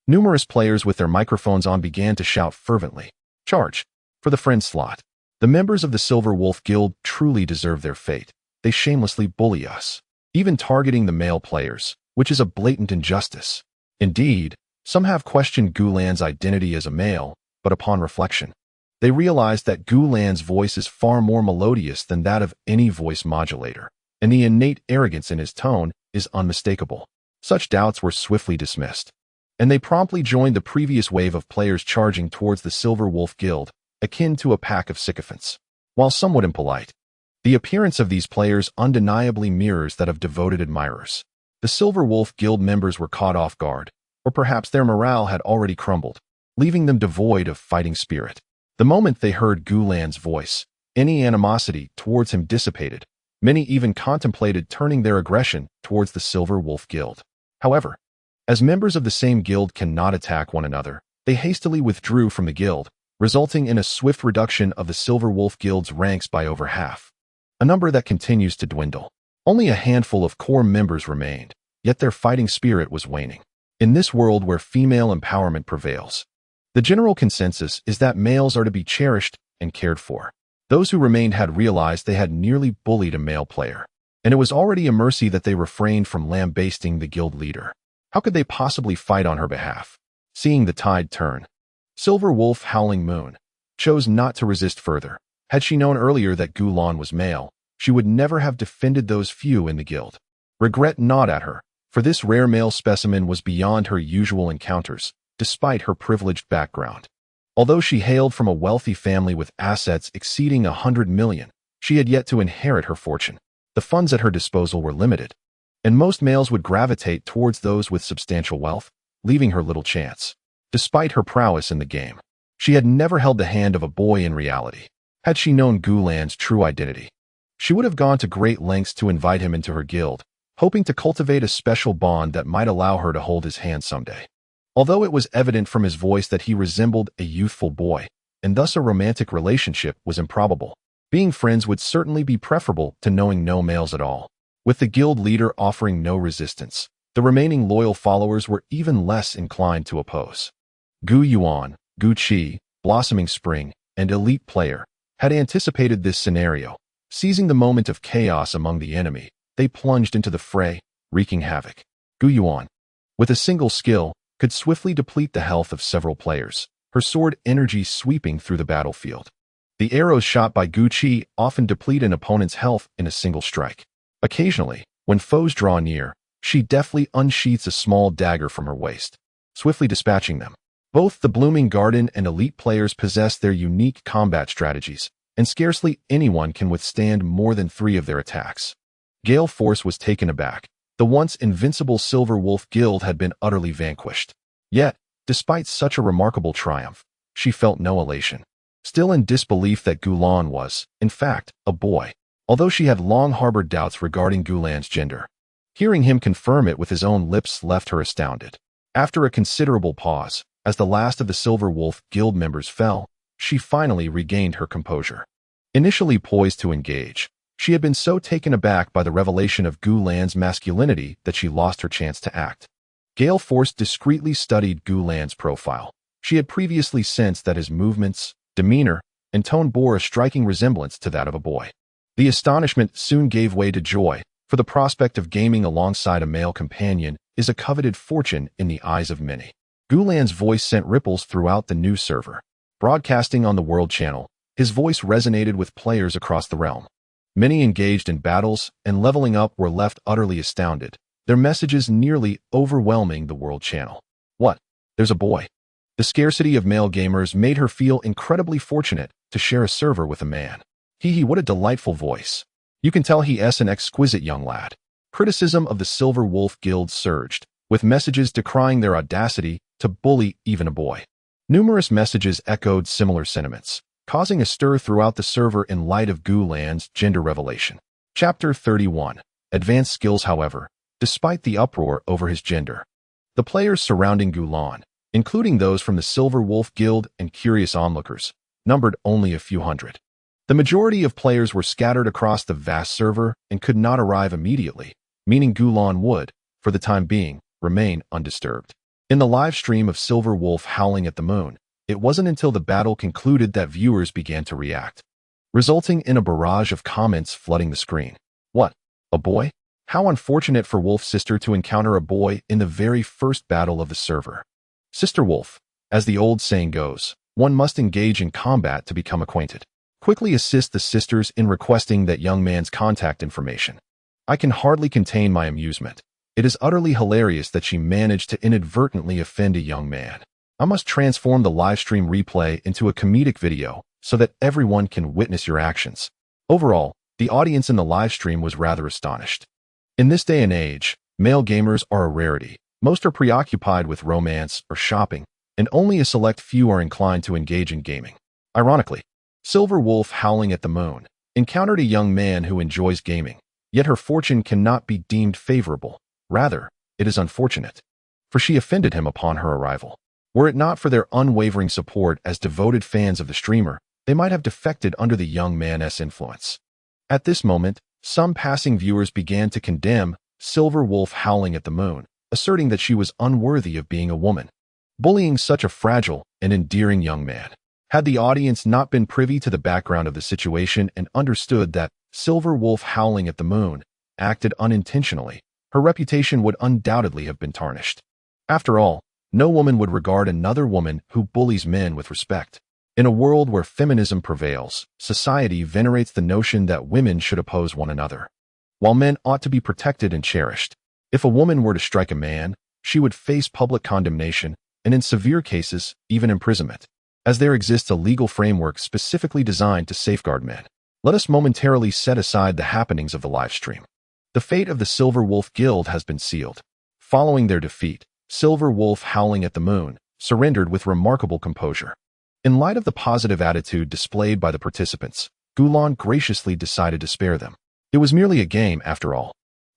Numerous players with their microphones on began to shout fervently, "Charge! For the friend slot! The members of the Silver Wolf Guild truly deserve their fate. They shamelessly bully us, even targeting the male players, which is a blatant injustice." Indeed, some have questioned Gulan's identity as a male, but upon reflection, they realized that Gulan's voice is far more melodious than that of any voice modulator, and the innate arrogance in his tone is unmistakable. Such doubts were swiftly dismissed, and they promptly joined the previous wave of players charging towards the Silver Wolf Guild, akin to a pack of sycophants. While somewhat impolite, the appearance of these players undeniably mirrors that of devoted admirers. The Silver Wolf Guild members were caught off guard, or perhaps their morale had already crumbled, leaving them devoid of fighting spirit. The moment they heard Gulan's voice, any animosity towards him dissipated. Many even contemplated turning their aggression towards the Silver Wolf Guild. However, as members of the same guild cannot attack one another, they hastily withdrew from the guild, resulting in a swift reduction of the Silver Wolf Guild's ranks by over half, a number that continues to dwindle. Only a handful of core members remained, yet their fighting spirit was waning. In this world where female empowerment prevails, the general consensus is that males are to be cherished and cared for. Those who remained had realized they had nearly bullied a male player, and it was already a mercy that they refrained from lambasting the guild leader. How could they possibly fight on her behalf? Seeing the tide turn, Silver Wolf Howling Moon chose not to resist further. Had she known earlier that Gulan was male, she would never have defended those few in the guild. Regret gnawed at her, for this rare male specimen was beyond her usual encounters, despite her privileged background. Although she hailed from a wealthy family with assets exceeding 100 million, she had yet to inherit her fortune. The funds at her disposal were limited, and most males would gravitate towards those with substantial wealth, leaving her little chance. Despite her prowess in the game, she had never held the hand of a boy in reality. Had she known Gulan's true identity, she would have gone to great lengths to invite him into her guild, hoping to cultivate a special bond that might allow her to hold his hand someday. Although it was evident from his voice that he resembled a youthful boy, and thus a romantic relationship was improbable, being friends would certainly be preferable to knowing no males at all. With the guild leader offering no resistance, the remaining loyal followers were even less inclined to oppose. Gu Yuan, Gu Qi, Blossoming Spring, and Elite Player had anticipated this scenario. Seizing the moment of chaos among the enemy, they plunged into the fray, wreaking havoc. Gu Yuan, with a single skill, could swiftly deplete the health of several players, her sword energy sweeping through the battlefield. The arrows shot by Gu Qi often deplete an opponent's health in a single strike. Occasionally, when foes draw near, she deftly unsheaths a small dagger from her waist, swiftly dispatching them. Both the Blooming Garden and Elite players possess their unique combat strategies, and scarcely anyone can withstand more than 3 of their attacks. Gale Force was taken aback. The once invincible Silver Wolf Guild had been utterly vanquished. Yet, despite such a remarkable triumph, she felt no elation. Still in disbelief that Gulan was, in fact, a boy, although she had long harbored doubts regarding Gulan's gender. Hearing him confirm it with his own lips left her astounded. After a considerable pause, as the last of the Silver Wolf Guild members fell, she finally regained her composure. Initially poised to engage, she had been so taken aback by the revelation of Gulan's masculinity that she lost her chance to act. Gale Force discreetly studied Gulan's profile. She had previously sensed that his movements, demeanor, and tone bore a striking resemblance to that of a boy. The astonishment soon gave way to joy, for the prospect of gaming alongside a male companion is a coveted fortune in the eyes of many. Gulan's voice sent ripples throughout the new server. Broadcasting on the World Channel, his voice resonated with players across the realm. Many engaged in battles and leveling up were left utterly astounded, their messages nearly overwhelming the World Channel. What? There's a boy. The scarcity of male gamers made her feel incredibly fortunate to share a server with a man. What a delightful voice. You can tell he's an exquisite young lad. Criticism of the Silver Wolf Guild surged, with messages decrying their audacity to bully even a boy. Numerous messages echoed similar sentiments, causing a stir throughout the server in light of Gulan's gender revelation. Chapter 31. Advanced Skills. However, despite the uproar over his gender, the players surrounding Gulan, including those from the Silver Wolf Guild and curious onlookers, numbered only a few hundred. The majority of players were scattered across the vast server and could not arrive immediately, meaning Gulan would, for the time being, remain undisturbed. In the live stream of Silver Wolf Howling at the Moon, it wasn't until the battle concluded that viewers began to react, resulting in a barrage of comments flooding the screen. What? A boy? How unfortunate for Wolf's sister to encounter a boy in the very first battle of the server. Sister Wolf, as the old saying goes, one must engage in combat to become acquainted. Quickly assist the sisters in requesting that young man's contact information. I can hardly contain my amusement. It is utterly hilarious that she managed to inadvertently offend a young man. I must transform the livestream replay into a comedic video so that everyone can witness your actions. Overall, the audience in the livestream was rather astonished. In this day and age, male gamers are a rarity. Most are preoccupied with romance or shopping, and only a select few are inclined to engage in gaming. Ironically, Silver Wolf Howling at the Moon encountered a young man who enjoys gaming, yet her fortune cannot be deemed favorable. Rather, it is unfortunate, for she offended him upon her arrival. Were it not for their unwavering support as devoted fans of the streamer, they might have defected under the young man's influence. At this moment, some passing viewers began to condemn Silver Wolf Howling at the Moon, asserting that she was unworthy of being a woman, bullying such a fragile and endearing young man. Had the audience not been privy to the background of the situation and understood that Silver Wolf Howling at the Moon acted unintentionally, her reputation would undoubtedly have been tarnished. After all, no woman would regard another woman who bullies men with respect. In a world where feminism prevails, society venerates the notion that women should oppose one another, while men ought to be protected and cherished. If a woman were to strike a man, she would face public condemnation, and in severe cases, even imprisonment, as there exists a legal framework specifically designed to safeguard men. Let us momentarily set aside the happenings of the live stream. The fate of the Silver Wolf Guild has been sealed. Following their defeat, Silver Wolf Howling at the Moon surrendered with remarkable composure. In light of the positive attitude displayed by the participants, Gulan graciously decided to spare them. It was merely a game, after all.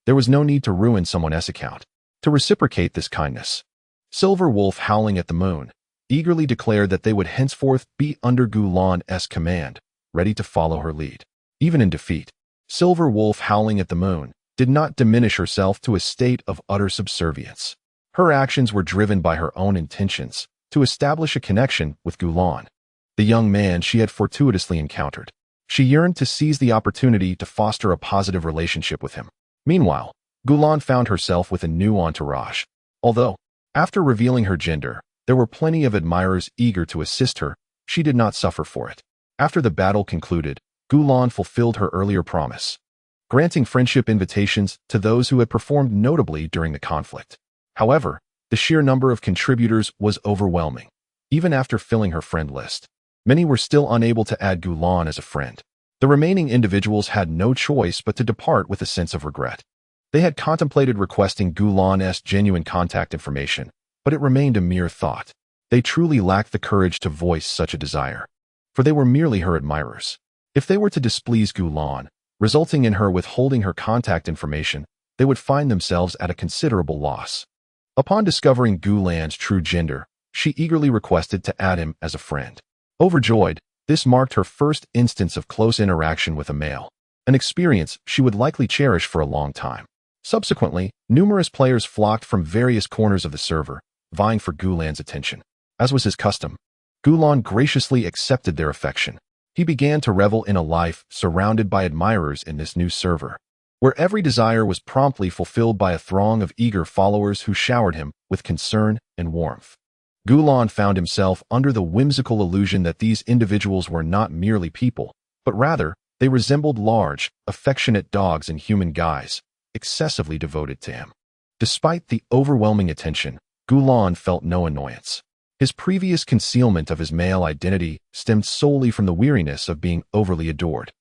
There was no need to ruin someone else's account. To reciprocate this kindness, Silver Wolf Howling at the Moon eagerly declared that they would henceforth be under Gulan's command, ready to follow her lead. Even in defeat, Silver Wolf Howling at the Moon did not diminish herself to a state of utter subservience. Her actions were driven by her own intentions to establish a connection with Gulan, the young man she had fortuitously encountered. She yearned to seize the opportunity to foster a positive relationship with him. Meanwhile, Gulan found herself with a new entourage. Although, after revealing her gender, there were plenty of admirers eager to assist her, she did not suffer for it. After the battle concluded, Gulan fulfilled her earlier promise, granting friendship invitations to those who had performed notably during the conflict. However, the sheer number of contributors was overwhelming. Even after filling her friend list, many were still unable to add Gulan as a friend. The remaining individuals had no choice but to depart with a sense of regret. They had contemplated requesting Gulan's genuine contact information, but it remained a mere thought. They truly lacked the courage to voice such a desire, for they were merely her admirers. If they were to displease Gulan, resulting in her withholding her contact information, they would find themselves at a considerable loss. Upon discovering Gulan's true gender, she eagerly requested to add him as a friend. Overjoyed, this marked her first instance of close interaction with a male, an experience she would likely cherish for a long time. Subsequently, numerous players flocked from various corners of the server, vying for Gulan's attention. As was his custom, Gulan graciously accepted their affection. He began to revel in a life surrounded by admirers in this new server, where every desire was promptly fulfilled by a throng of eager followers who showered him with concern and warmth. Gulan found himself under the whimsical illusion that these individuals were not merely people, but rather, they resembled large, affectionate dogs in human guise, excessively devoted to him. Despite the overwhelming attention, Gulan felt no annoyance. His previous concealment of his male identity stemmed solely from the weariness of being overly adored.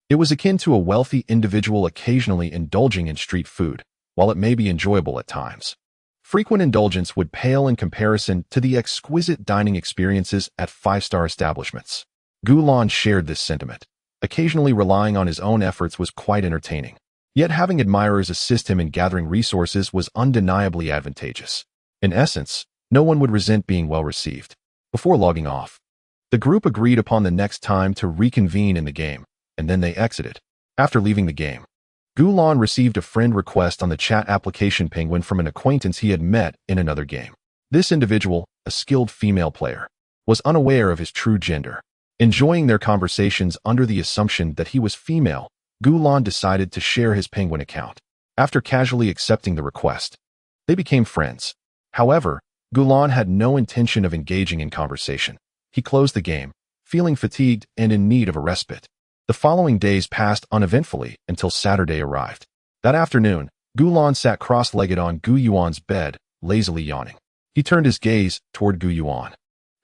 It was akin to a wealthy individual occasionally indulging in street food, while it may be enjoyable at times. Frequent indulgence would pale in comparison to the exquisite dining experiences at five-star establishments. Gulan shared this sentiment. Occasionally relying on his own efforts was quite entertaining. Yet having admirers assist him in gathering resources was undeniably advantageous. In essence, no one would resent being well received. Before logging off, the group agreed upon the next time to reconvene in the game, and then they exited. After leaving the game, Gulan received a friend request on the chat application Penguin from an acquaintance he had met in another game. This individual, a skilled female player, was unaware of his true gender. Enjoying their conversations under the assumption that he was female, Gulan decided to share his Penguin account. After casually accepting the request, they became friends. However, Gulan had no intention of engaging in conversation. He closed the game, feeling fatigued and in need of a respite. The following days passed uneventfully until Saturday arrived. That afternoon, Gulan sat cross-legged on Gu Yuan's bed, lazily yawning. He turned his gaze toward Gu Yuan,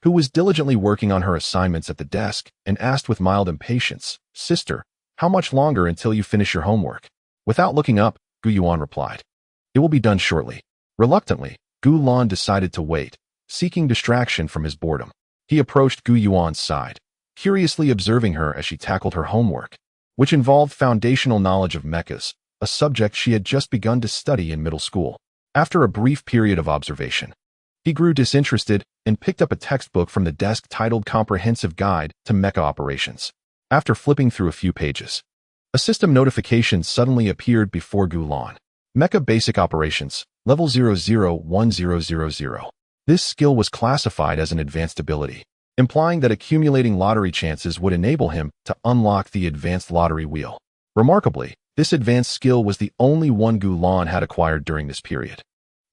who was diligently working on her assignments at the desk, and asked with mild impatience, "Sister, how much longer until you finish your homework?" Without looking up, Gu Yuan replied, "It will be done shortly." Reluctantly, Gulan decided to wait, seeking distraction from his boredom. He approached Gu Yuan's side, curiously observing her as she tackled her homework. which involved foundational knowledge of mechas, a subject she had just begun to study in middle school. After a brief period of observation, he grew disinterested and picked up a textbook from the desk titled Comprehensive Guide to Mecha Operations. After flipping through a few pages, a system notification suddenly appeared before Gulan. Mecha Basic Operations, Level 001000. This skill was classified as an advanced ability, implying that accumulating lottery chances would enable him to unlock the advanced lottery wheel. Remarkably, this advanced skill was the only one Gulan had acquired during this period,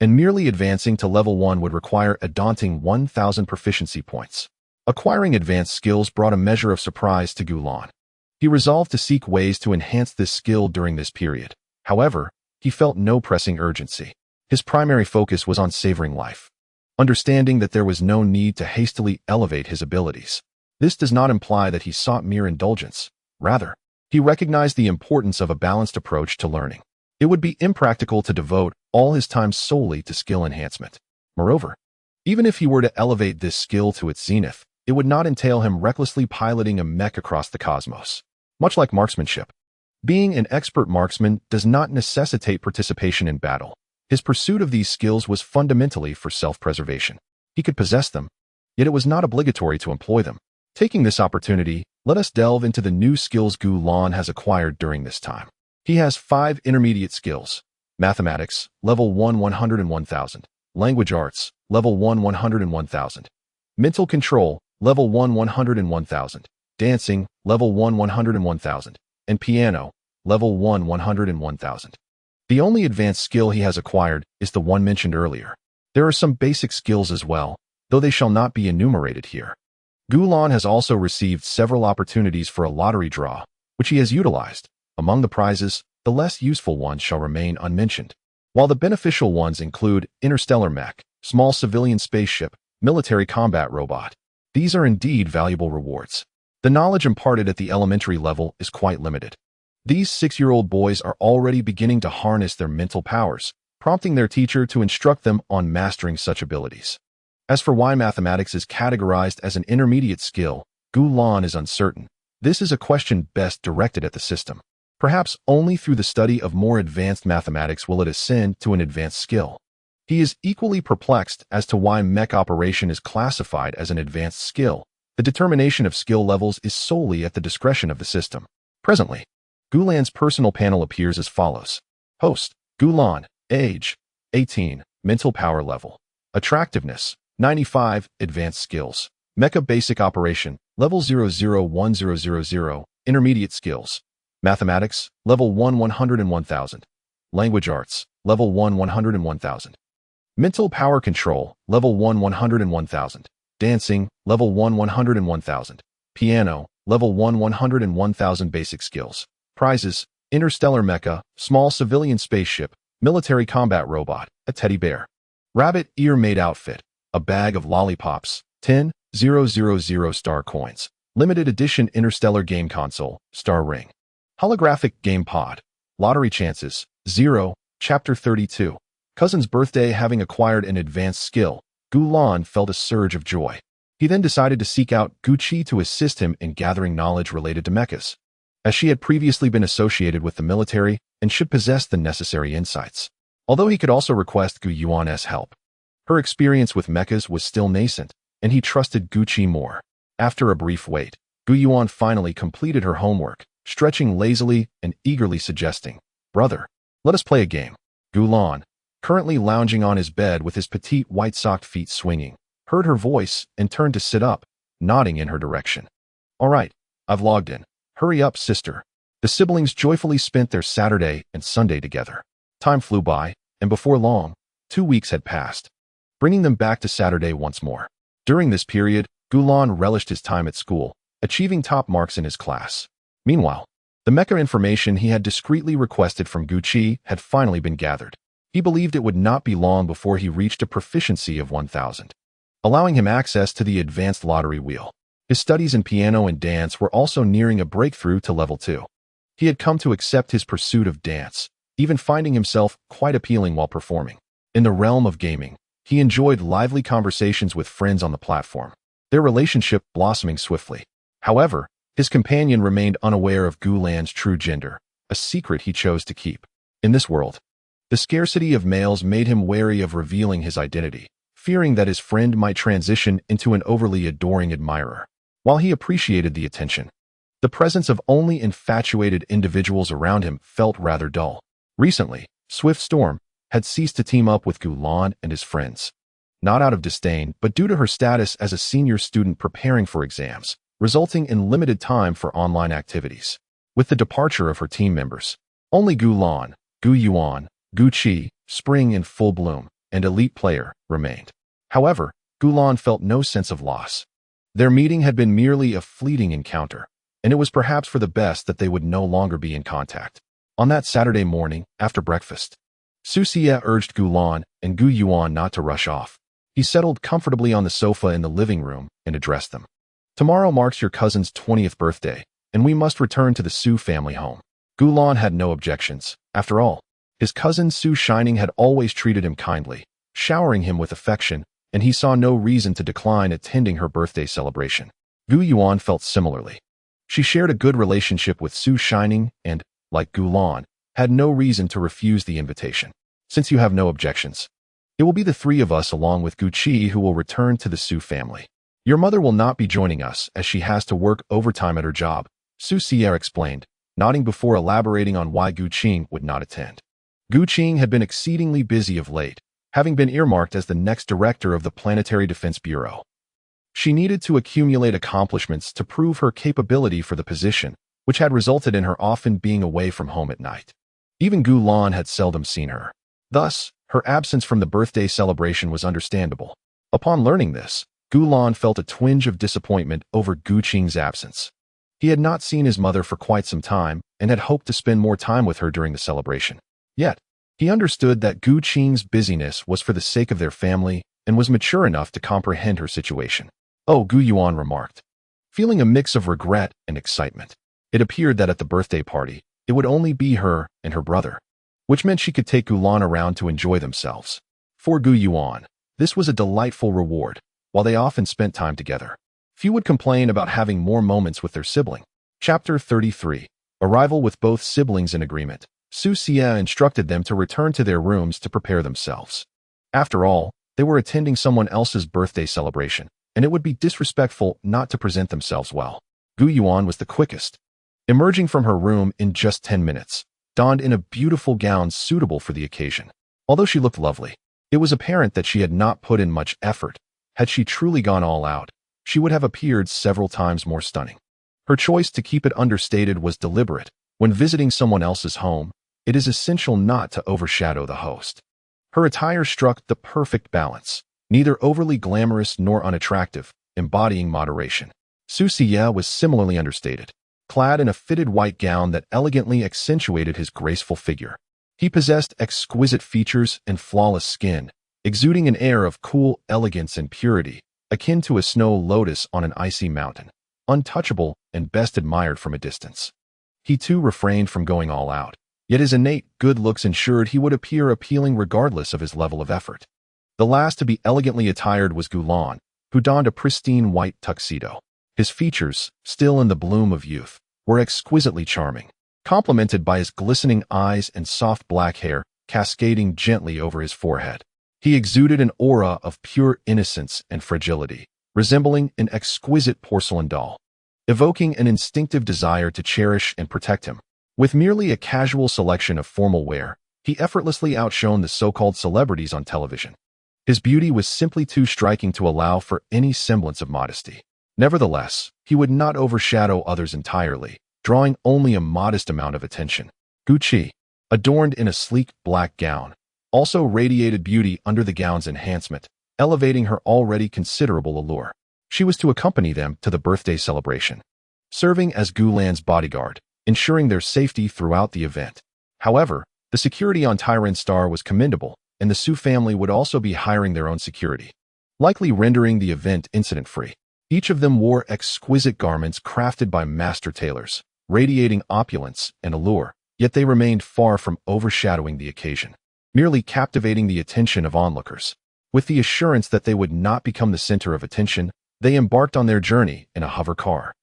and merely advancing to level 1 would require a daunting 1,000 proficiency points. Acquiring advanced skills brought a measure of surprise to Gulan. He resolved to seek ways to enhance this skill during this period. However, he felt no pressing urgency. His primary focus was on savoring life, understanding that there was no need to hastily elevate his abilities. This does not imply that he sought mere indulgence. Rather, he recognized the importance of a balanced approach to learning. It would be impractical to devote all his time solely to skill enhancement. Moreover, even if he were to elevate this skill to its zenith, it would not entail him recklessly piloting a mech across the cosmos. Much like marksmanship, being an expert marksman does not necessitate participation in battle. His pursuit of these skills was fundamentally for self-preservation. He could possess them, yet it was not obligatory to employ them. Taking this opportunity, let us delve into the new skills Gulan has acquired during this time. He has 5 intermediate skills: Mathematics, Level 1 101,000. Language Arts, Level 1 101,000. Mental Control, Level 1 101,000. Dancing, Level 1 101,000. And Piano, Level 1 101,000. The only advanced skill he has acquired is the one mentioned earlier. There are some basic skills as well, though they shall not be enumerated here. Gulan has also received several opportunities for a lottery draw, which he has utilized. Among the prizes, the less useful ones shall remain unmentioned, while the beneficial ones include interstellar mech, small civilian spaceship, military combat robot. These are indeed valuable rewards. The knowledge imparted at the elementary level is quite limited. These 6-year-old boys are already beginning to harness their mental powers, prompting their teacher to instruct them on mastering such abilities. As for why mathematics is categorized as an intermediate skill, Gulan is uncertain. This is a question best directed at the system. Perhaps only through the study of more advanced mathematics will it ascend to an advanced skill. He is equally perplexed as to why mech operation is classified as an advanced skill. The determination of skill levels is solely at the discretion of the system. Presently, Gulan's personal panel appears as follows. Host, Gulan, age, 18, mental power level, attractiveness, 95, advanced skills, mecha basic operation, level 001000, intermediate skills, mathematics, level 1 101,000, language arts, level 1 101,000, mental power control, level 1 101,000, dancing, level 1 101,000, piano, level 1 101,000 basic skills. Prizes, interstellar mecha, small civilian spaceship, military combat robot, a teddy bear, rabbit ear-made outfit, a bag of lollipops, 10,000 star coins, limited edition interstellar game console, star ring, holographic game pod, lottery chances, 0, chapter 32. Cousin's birthday. Having acquired an advanced skill, Gulan felt a surge of joy. He then decided to seek out Gucci to assist him in gathering knowledge related to mechas, as she had previously been associated with the military and should possess the necessary insights. Although he could also request Gu Yuan's help, her experience with mechas was still nascent, and he trusted Gucci more. After a brief wait, Gu Yuan finally completed her homework, stretching lazily and eagerly suggesting, "Brother, let us play a game." Gulan, currently lounging on his bed with his petite white-socked feet swinging, heard her voice and turned to sit up, nodding in her direction. "All right, I've logged in. Hurry up, sister." The siblings joyfully spent their Saturday and Sunday together. Time flew by, and before long, 2 weeks had passed, bringing them back to Saturday once more. During this period, Gulan relished his time at school, achieving top marks in his class. Meanwhile, the mecha information he had discreetly requested from Gucci had finally been gathered. He believed it would not be long before he reached a proficiency of 1,000, allowing him access to the advanced lottery wheel. His studies in piano and dance were also nearing a breakthrough to level 2. He had come to accept his pursuit of dance, even finding himself quite appealing while performing. In the realm of gaming, he enjoyed lively conversations with friends on the platform, their relationship blossoming swiftly. However, His companion remained unaware of Gulan's true gender, a secret he chose to keep. In this world, the scarcity of males made him wary of revealing his identity, fearing that his friend might transition into an overly adoring admirer. While he appreciated the attention, the presence of only infatuated individuals around him felt rather dull. Recently, Swift Storm had ceased to team up with Gulan and his friends, not out of disdain, but due to her status as a senior student preparing for exams, resulting in limited time for online activities. With the departure of her team members, only Gulan, Gu Yuan, Gu Qi, Spring in full bloom, and elite player remained. However, Gulan felt no sense of loss. Their meeting had been merely a fleeting encounter, and it was perhaps for the best that they would no longer be in contact. On that Saturday morning, after breakfast, Su Xie urged Gulan and Gu Yuan not to rush off. He settled comfortably on the sofa in the living room and addressed them. Tomorrow marks your cousin's 20th birthday, and we must return to the Su family home. Gulan had no objections. After all, his cousin Su Shining had always treated him kindly, showering him with affection, and he saw no reason to decline attending her birthday celebration. Gu Yuan felt similarly. She shared a good relationship with Su Shining and, like Gulan, had no reason to refuse the invitation. Since you have no objections, it will be the three of us along with Gu Qi who will return to the Su family. Your mother will not be joining us as she has to work overtime at her job, Su Xie explained, nodding before elaborating on why Gu Qing would not attend. Gu Qing had been exceedingly busy of late, having been earmarked as the next director of the Planetary Defense Bureau. She needed to accumulate accomplishments to prove her capability for the position, which had resulted in her often being away from home at night. Even Gulan had seldom seen her. Thus, her absence from the birthday celebration was understandable. Upon learning this, Gulan felt a twinge of disappointment over Gu Qing's absence. He had not seen his mother for quite some time and had hoped to spend more time with her during the celebration. Yet, he understood that Gu Qing's busyness was for the sake of their family and was mature enough to comprehend her situation. Oh, Gu Yuan remarked, feeling a mix of regret and excitement. It appeared that at the birthday party, it would only be her and her brother, which meant she could take Gulan around to enjoy themselves. For Gu Yuan, this was a delightful reward. While they often spent time together, few would complain about having more moments with their sibling. Chapter 33. Arrival. With both siblings in agreement, Su Xie instructed them to return to their rooms to prepare themselves. After all, they were attending someone else's birthday celebration, and it would be disrespectful not to present themselves well. Gu Yuan was the quickest, emerging from her room in just 10 minutes, donned in a beautiful gown suitable for the occasion. Although she looked lovely, it was apparent that she had not put in much effort. Had she truly gone all out, she would have appeared several times more stunning. Her choice to keep it understated was deliberate. When visiting someone else's home, it is essential not to overshadow the host. Her attire struck the perfect balance, neither overly glamorous nor unattractive, embodying moderation. Su Xie was similarly understated, clad in a fitted white gown that elegantly accentuated his graceful figure. He possessed exquisite features and flawless skin, exuding an air of cool elegance and purity, akin to a snow lotus on an icy mountain, untouchable and best admired from a distance. He too refrained from going all out, yet his innate good looks ensured he would appear appealing regardless of his level of effort. The last to be elegantly attired was Gulan, who donned a pristine white tuxedo. His features, still in the bloom of youth, were exquisitely charming, complemented by his glistening eyes and soft black hair cascading gently over his forehead. He exuded an aura of pure innocence and fragility, resembling an exquisite porcelain doll, evoking an instinctive desire to cherish and protect him. With merely a casual selection of formal wear, he effortlessly outshone the so-called celebrities on television. His beauty was simply too striking to allow for any semblance of modesty. Nevertheless, he would not overshadow others entirely, drawing only a modest amount of attention. Gu Qi, adorned in a sleek black gown, also radiated beauty under the gown's enhancement, elevating her already considerable allure. She was to accompany them to the birthday celebration, serving as Gulan's bodyguard, ensuring their safety throughout the event. However, the security on Tyran Star was commendable, and the Su family would also be hiring their own security, likely rendering the event incident-free. Each of them wore exquisite garments crafted by master tailors, radiating opulence and allure, yet they remained far from overshadowing the occasion, merely captivating the attention of onlookers. With the assurance that they would not become the center of attention, they embarked on their journey in a hover car.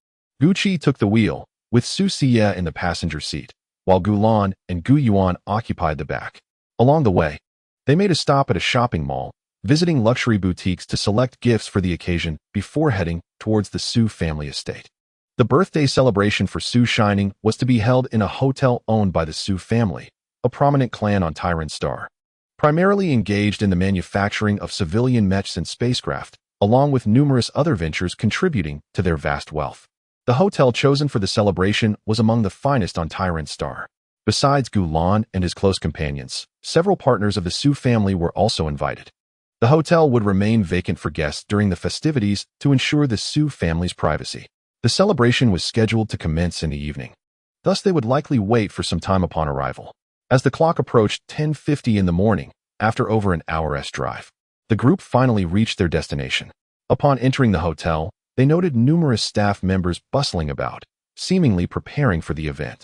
Gucci took the wheel, with Su Xie in the passenger seat, while Gulan and Gu Yuan occupied the back. Along the way, they made a stop at a shopping mall, visiting luxury boutiques to select gifts for the occasion before heading towards the Su family estate. The birthday celebration for Su Shining was to be held in a hotel owned by the Su family, a prominent clan on Tyran Star, primarily engaged in the manufacturing of civilian mechs and spacecraft, along with numerous other ventures contributing to their vast wealth. The hotel chosen for the celebration was among the finest on Tyran Star. Besides Gulan and his close companions, several partners of the Su family were also invited. The hotel would remain vacant for guests during the festivities to ensure the Su family's privacy. The celebration was scheduled to commence in the evening. Thus, they would likely wait for some time upon arrival. As the clock approached 10:50 in the morning, after over an hour's drive, the group finally reached their destination. Upon entering the hotel, they noted numerous staff members bustling about, seemingly preparing for the event.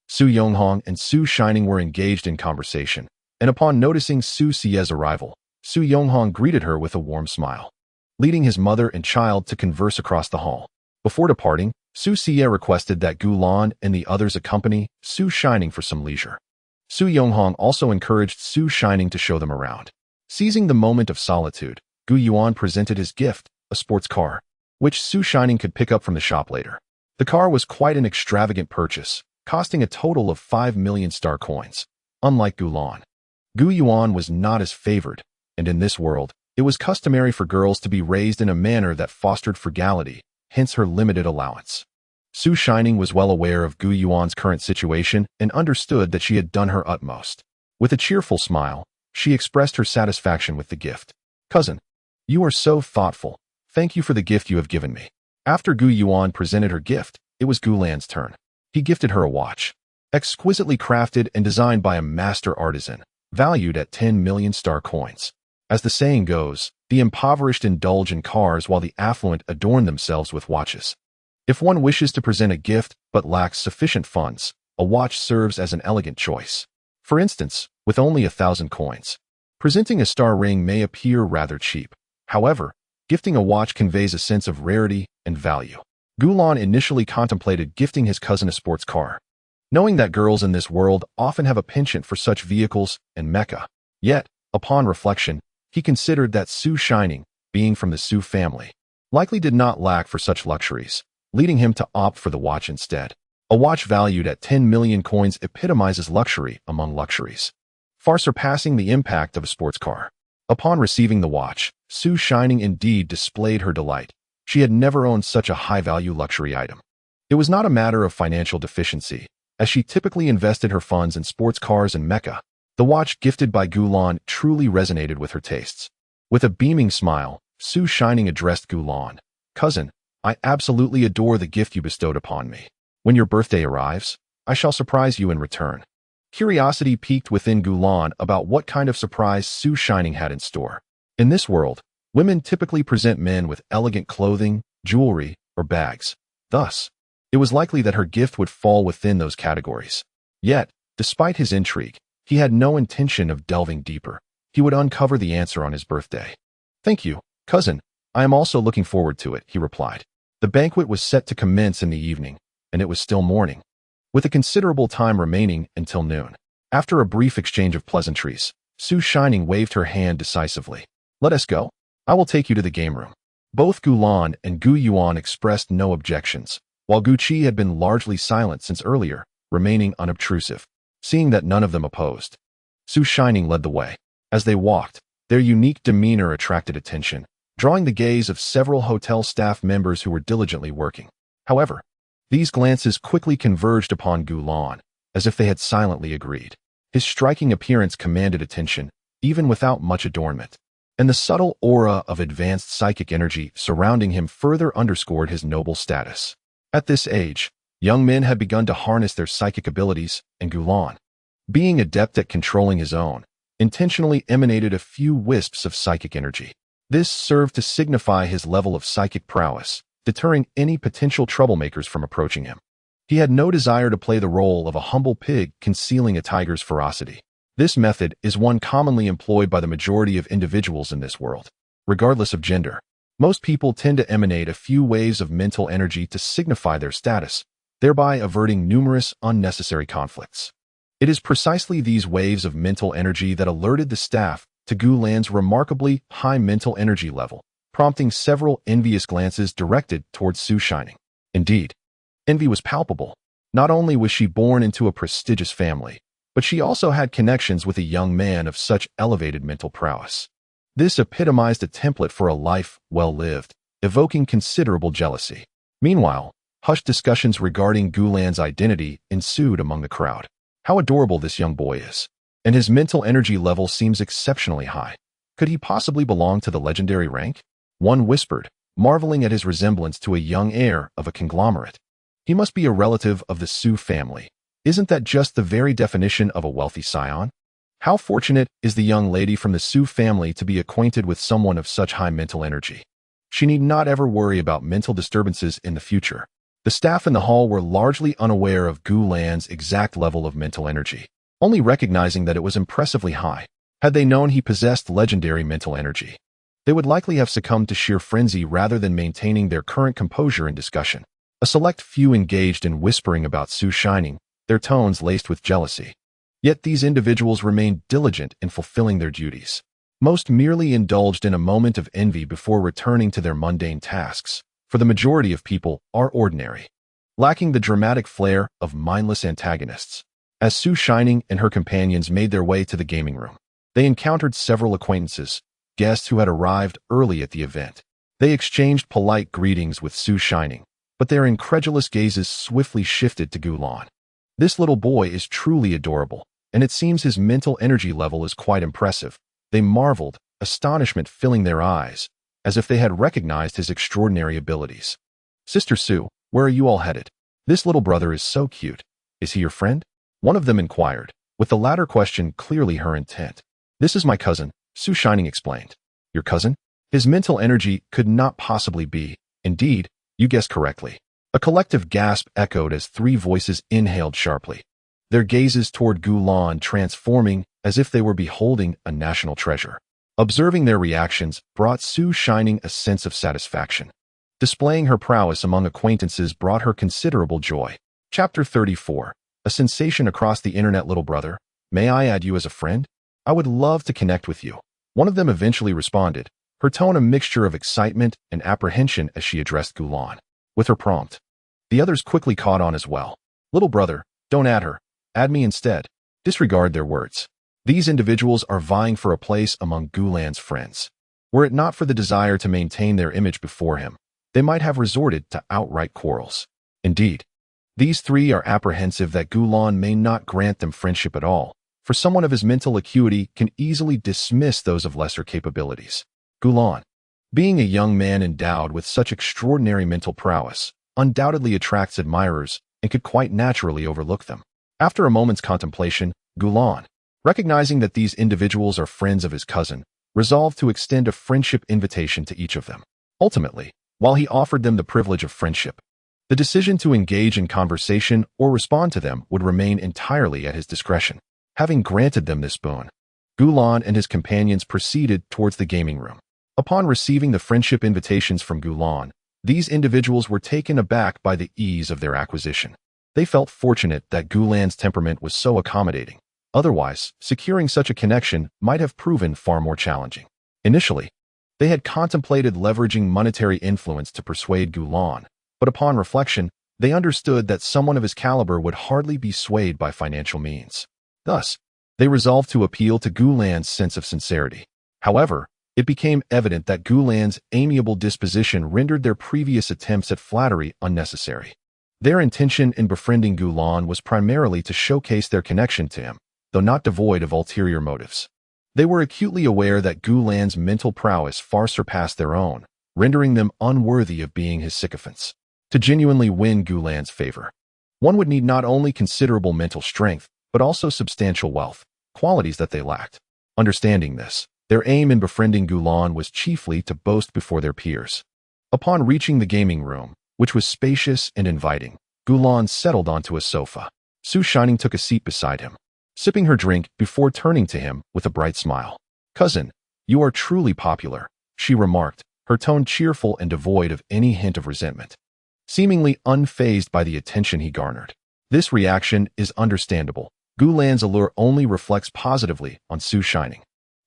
Su Yonghong and Su Shining were engaged in conversation, and upon noticing Su Xie's arrival, Su Yonghong greeted her with a warm smile, leading his mother and child to converse across the hall. Before departing, Su Xie requested that Gulan and the others accompany Su Shining for some leisure. Su Yonghong also encouraged Su Shining to show them around. Seizing the moment of solitude, Gu Yuan presented his gift, a sports car, which Su Shining could pick up from the shop later. The car was quite an extravagant purchase, costing a total of 5 million star coins. Unlike Gulan, Gu Yuan was not as favored, and in this world, it was customary for girls to be raised in a manner that fostered frugality, hence her limited allowance. Su Shining was well aware of Gu Yuan's current situation and understood that she had done her utmost. With a cheerful smile, she expressed her satisfaction with the gift. "Cousin, you are so thoughtful. Thank you for the gift you have given me." After Gu Yuan presented her gift, it was Gulan's turn. He gifted her a watch, exquisitely crafted and designed by a master artisan, valued at 10 million star coins. As the saying goes, the impoverished indulge in cars while the affluent adorn themselves with watches. If one wishes to present a gift but lacks sufficient funds, a watch serves as an elegant choice. For instance, with only 1,000 coins, presenting a star ring may appear rather cheap. However, gifting a watch conveys a sense of rarity and value. Gulan initially contemplated gifting his cousin a sports car, knowing that girls in this world often have a penchant for such vehicles and mecha. Yet, upon reflection, he considered that Su Shining, being from the Su family, likely did not lack for such luxuries, leading him to opt for the watch instead. A watch valued at 10 million coins epitomizes luxury among luxuries, far surpassing the impact of a sports car. Upon receiving the watch, Su Shining indeed displayed her delight. She had never owned such a high-value luxury item. It was not a matter of financial deficiency, as she typically invested her funds in sports cars and mecha. The watch gifted by Gulan truly resonated with her tastes. With a beaming smile, Su Shining addressed Gulan. "Cousin, I absolutely adore the gift you bestowed upon me. When your birthday arrives, I shall surprise you in return." Curiosity piqued within Gulan about what kind of surprise Su Shining had in store. In this world, women typically present men with elegant clothing, jewelry, or bags. Thus, it was likely that her gift would fall within those categories. Yet, despite his intrigue, he had no intention of delving deeper. He would uncover the answer on his birthday. "Thank you, cousin. I am also looking forward to it," he replied. The banquet was set to commence in the evening, and it was still morning, with a considerable time remaining until noon. After a brief exchange of pleasantries, Su Shining waved her hand decisively. "Let us go. I will take you to the game room." Both Gulan and Gu Yuan expressed no objections, while Gucci had been largely silent since earlier, remaining unobtrusive. Seeing that none of them opposed, Su Shining led the way. As they walked, their unique demeanor attracted attention, drawing the gaze of several hotel staff members who were diligently working. However, these glances quickly converged upon Gulan, as if they had silently agreed. His striking appearance commanded attention, even without much adornment, and the subtle aura of advanced psychic energy surrounding him further underscored his noble status. At this age, young men had begun to harness their psychic abilities, and Gulan, being adept at controlling his own, intentionally emanated a few wisps of psychic energy. This served to signify his level of psychic prowess, deterring any potential troublemakers from approaching him. He had no desire to play the role of a humble pig concealing a tiger's ferocity. This method is one commonly employed by the majority of individuals in this world, regardless of gender. Most people tend to emanate a few waves of mental energy to signify their status, thereby averting numerous unnecessary conflicts. It is precisely these waves of mental energy that alerted the staff to Gulan's remarkably high mental energy level, prompting several envious glances directed towards Su Shining. Indeed, envy was palpable. Not only was she born into a prestigious family, but she also had connections with a young man of such elevated mental prowess. This epitomized a template for a life well lived, evoking considerable jealousy. Meanwhile, hushed discussions regarding Gulan's identity ensued among the crowd. How adorable this young boy is, and his mental energy level seems exceptionally high. Could he possibly belong to the legendary rank? One whispered, marveling at his resemblance to a young heir of a conglomerate. He must be a relative of the Su family. Isn't that just the very definition of a wealthy scion? How fortunate is the young lady from the Su family to be acquainted with someone of such high mental energy. She need not ever worry about mental disturbances in the future. The staff in the hall were largely unaware of Gulan's exact level of mental energy, only recognizing that it was impressively high. Had they known he possessed legendary mental energy, they would likely have succumbed to sheer frenzy rather than maintaining their current composure in discussion. A select few engaged in whispering about Su Shining, their tones laced with jealousy. Yet these individuals remained diligent in fulfilling their duties. Most merely indulged in a moment of envy before returning to their mundane tasks. For the majority of people are ordinary, lacking the dramatic flair of mindless antagonists. As Su Shining and her companions made their way to the gaming room, they encountered several acquaintances, guests who had arrived early at the event. They exchanged polite greetings with Su Shining, but their incredulous gazes swiftly shifted to Gulan. This little boy is truly adorable, and it seems his mental energy level is quite impressive. They marveled, astonishment filling their eyes, as if they had recognized his extraordinary abilities. Sister Su, where are you all headed? This little brother is so cute. Is he your friend? One of them inquired, with the latter question clearly her intent. This is my cousin, Su Shining explained. Your cousin? His mental energy could not possibly be. Indeed, you guessed correctly. A collective gasp echoed as three voices inhaled sharply, their gazes toward Gulan transforming as if they were beholding a national treasure. Observing their reactions brought Su Shining a sense of satisfaction. Displaying her prowess among acquaintances brought her considerable joy. Chapter 34. A sensation across the internet. Little brother, may I add you as a friend? I would love to connect with you. One of them eventually responded, her tone a mixture of excitement and apprehension as she addressed Gulan. With her prompt, the others quickly caught on as well. Little brother, don't add her. Add me instead. Disregard their words. These individuals are vying for a place among Gulan's friends. Were it not for the desire to maintain their image before him, they might have resorted to outright quarrels. Indeed, these three are apprehensive that Gulan may not grant them friendship at all, for someone of his mental acuity can easily dismiss those of lesser capabilities. Gulan, being a young man endowed with such extraordinary mental prowess, undoubtedly attracts admirers and could quite naturally overlook them. After a moment's contemplation, Gulan, recognizing that these individuals are friends of his cousin, resolved to extend a friendship invitation to each of them. Ultimately, while he offered them the privilege of friendship, the decision to engage in conversation or respond to them would remain entirely at his discretion. Having granted them this boon, Gulan and his companions proceeded towards the gaming room. Upon receiving the friendship invitations from Gulan, these individuals were taken aback by the ease of their acquisition. They felt fortunate that Gulan's temperament was so accommodating. Otherwise, securing such a connection might have proven far more challenging. Initially, they had contemplated leveraging monetary influence to persuade Gulan, but upon reflection, they understood that someone of his caliber would hardly be swayed by financial means. Thus, they resolved to appeal to Gulan's sense of sincerity. However, it became evident that Gulan's amiable disposition rendered their previous attempts at flattery unnecessary. Their intention in befriending Gulan was primarily to showcase their connection to him, though not devoid of ulterior motives. They were acutely aware that Gulan's mental prowess far surpassed their own, rendering them unworthy of being his sycophants. To genuinely win Gulan's favor, one would need not only considerable mental strength, but also substantial wealth, qualities that they lacked. Understanding this, their aim in befriending Gulan was chiefly to boast before their peers. Upon reaching the gaming room, which was spacious and inviting, Gulan settled onto a sofa. Su Shining took a seat beside him, sipping her drink before turning to him with a bright smile. Cousin, you are truly popular, she remarked, her tone cheerful and devoid of any hint of resentment, seemingly unfazed by the attention he garnered. This reaction is understandable. Gulan's allure only reflects positively on Su Shining,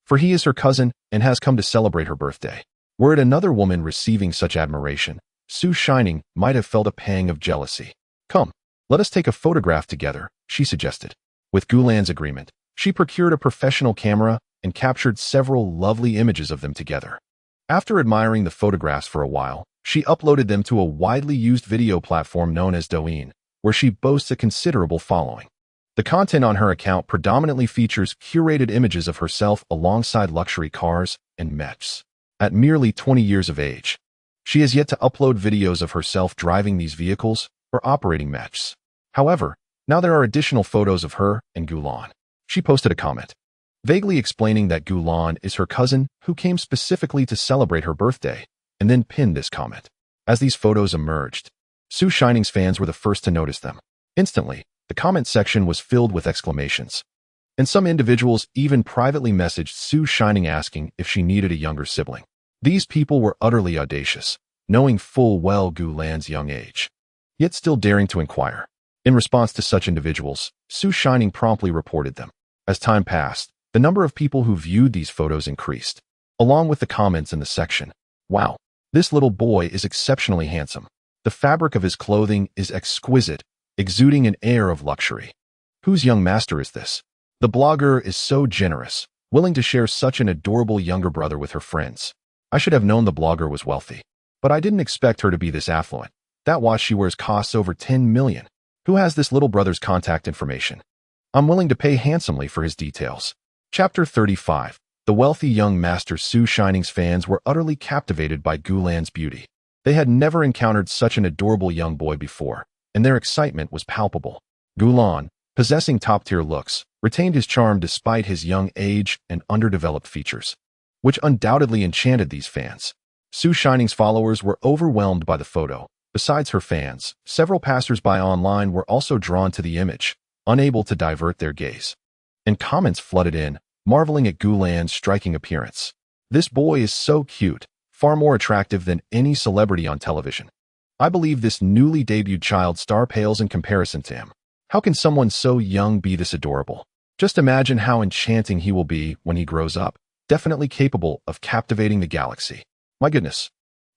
for he is her cousin and has come to celebrate her birthday. Were it another woman receiving such admiration, Su Shining might have felt a pang of jealousy. "Come, let us take a photograph together," she suggested. With Gulan's agreement, she procured a professional camera and captured several lovely images of them together. After admiring the photographs for a while, she uploaded them to a widely used video platform known as Douyin, where she boasts a considerable following. The content on her account predominantly features curated images of herself alongside luxury cars and mechs. At merely 20 years of age, she has yet to upload videos of herself driving these vehicles or operating mechs. However, now there are additional photos of her and Gulan. She posted a comment, vaguely explaining that Gulan is her cousin who came specifically to celebrate her birthday, and then pinned this comment. As these photos emerged, Su Shining's fans were the first to notice them. Instantly, the comment section was filled with exclamations, and some individuals even privately messaged Su Shining asking if she needed a younger sibling. These people were utterly audacious, knowing full well Gulan's young age, yet still daring to inquire. In response to such individuals, Su Shining promptly reported them. As time passed, the number of people who viewed these photos increased, along with the comments in the section. "Wow, this little boy is exceptionally handsome. The fabric of his clothing is exquisite, exuding an air of luxury. Whose young master is this? The blogger is so generous, willing to share such an adorable younger brother with her friends. I should have known the blogger was wealthy, but I didn't expect her to be this affluent. That watch she wears costs over 10 million. Who has this little brother's contact information? I'm willing to pay handsomely for his details." Chapter 35. The wealthy young master Su Shining's fans were utterly captivated by Gulan's beauty. They had never encountered such an adorable young boy before, and their excitement was palpable. Gulan, possessing top-tier looks, retained his charm despite his young age and underdeveloped features, which undoubtedly enchanted these fans. Su Shining's followers were overwhelmed by the photo. Besides her fans, several passers-by online were also drawn to the image, unable to divert their gaze. And comments flooded in, marveling at Gulan's striking appearance. "This boy is so cute, far more attractive than any celebrity on television. I believe this newly debuted child star pales in comparison to him. How can someone so young be this adorable? Just imagine how enchanting he will be when he grows up, definitely capable of captivating the galaxy. My goodness,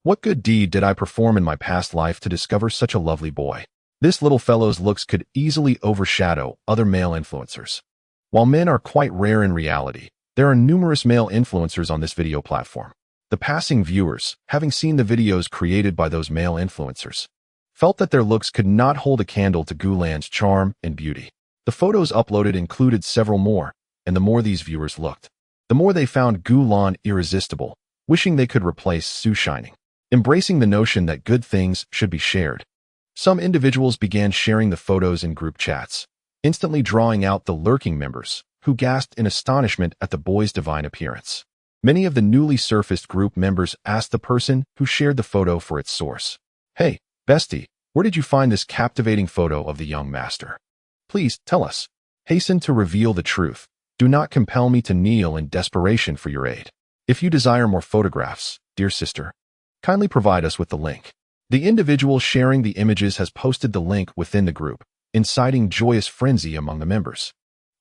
what good deed did I perform in my past life to discover such a lovely boy? This little fellow's looks could easily overshadow other male influencers." While men are quite rare in reality, there are numerous male influencers on this video platform. The passing viewers, having seen the videos created by those male influencers, felt that their looks could not hold a candle to Gulan's charm and beauty. The photos uploaded included several more, and the more these viewers looked, the more they found Gulan irresistible, wishing they could replace Su Shining. Embracing the notion that good things should be shared, some individuals began sharing the photos in group chats, instantly drawing out the lurking members, who gasped in astonishment at the boy's divine appearance. Many of the newly surfaced group members asked the person who shared the photo for its source. "Hey, bestie, where did you find this captivating photo of the young master? Please tell us. Hasten to reveal the truth. Do not compel me to kneel in desperation for your aid. If you desire more photographs, dear sister, kindly provide us with the link." The individual sharing the images has posted the link within the group, inciting joyous frenzy among the members.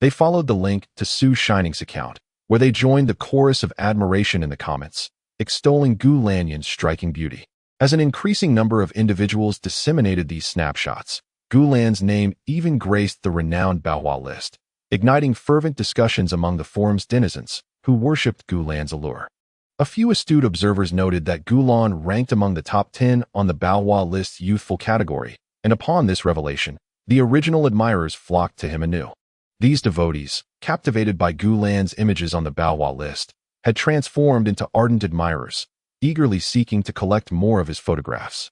They followed the link to Su Shining's account, where they joined the chorus of admiration in the comments, extolling Gulan's striking beauty. As an increasing number of individuals disseminated these snapshots, Gulan's name even graced the renowned Baohua list, igniting fervent discussions among the forum's denizens, who worshipped Gulan's allure. A few astute observers noted that Gulan ranked among the top 10 on the Baohua list's youthful category, and upon this revelation, the original admirers flocked to him anew. These devotees, captivated by Gulan's images on the Baohua list, had transformed into ardent admirers, eagerly seeking to collect more of his photographs.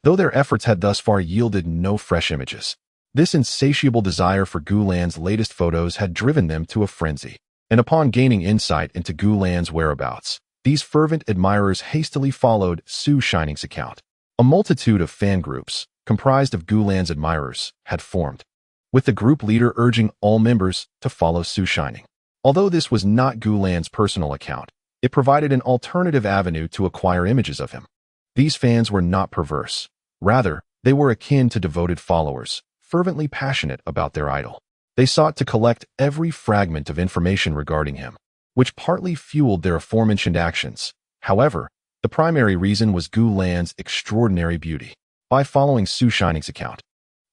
Though their efforts had thus far yielded no fresh images, this insatiable desire for Gulan's latest photos had driven them to a frenzy. And upon gaining insight into Gulan's whereabouts, these fervent admirers hastily followed Su Shining's account. A multitude of fan groups, comprised of Gulan's admirers, had formed, with the group leader urging all members to follow Su Shining. Although this was not Gulan's personal account, It provided an alternative avenue to acquire images of him. These fans were not perverse. Rather, they were akin to devoted followers, fervently passionate about their idol. They sought to collect every fragment of information regarding him, which partly fueled their aforementioned actions. However, the primary reason was Gu Lan's extraordinary beauty. By following Su Shining's account,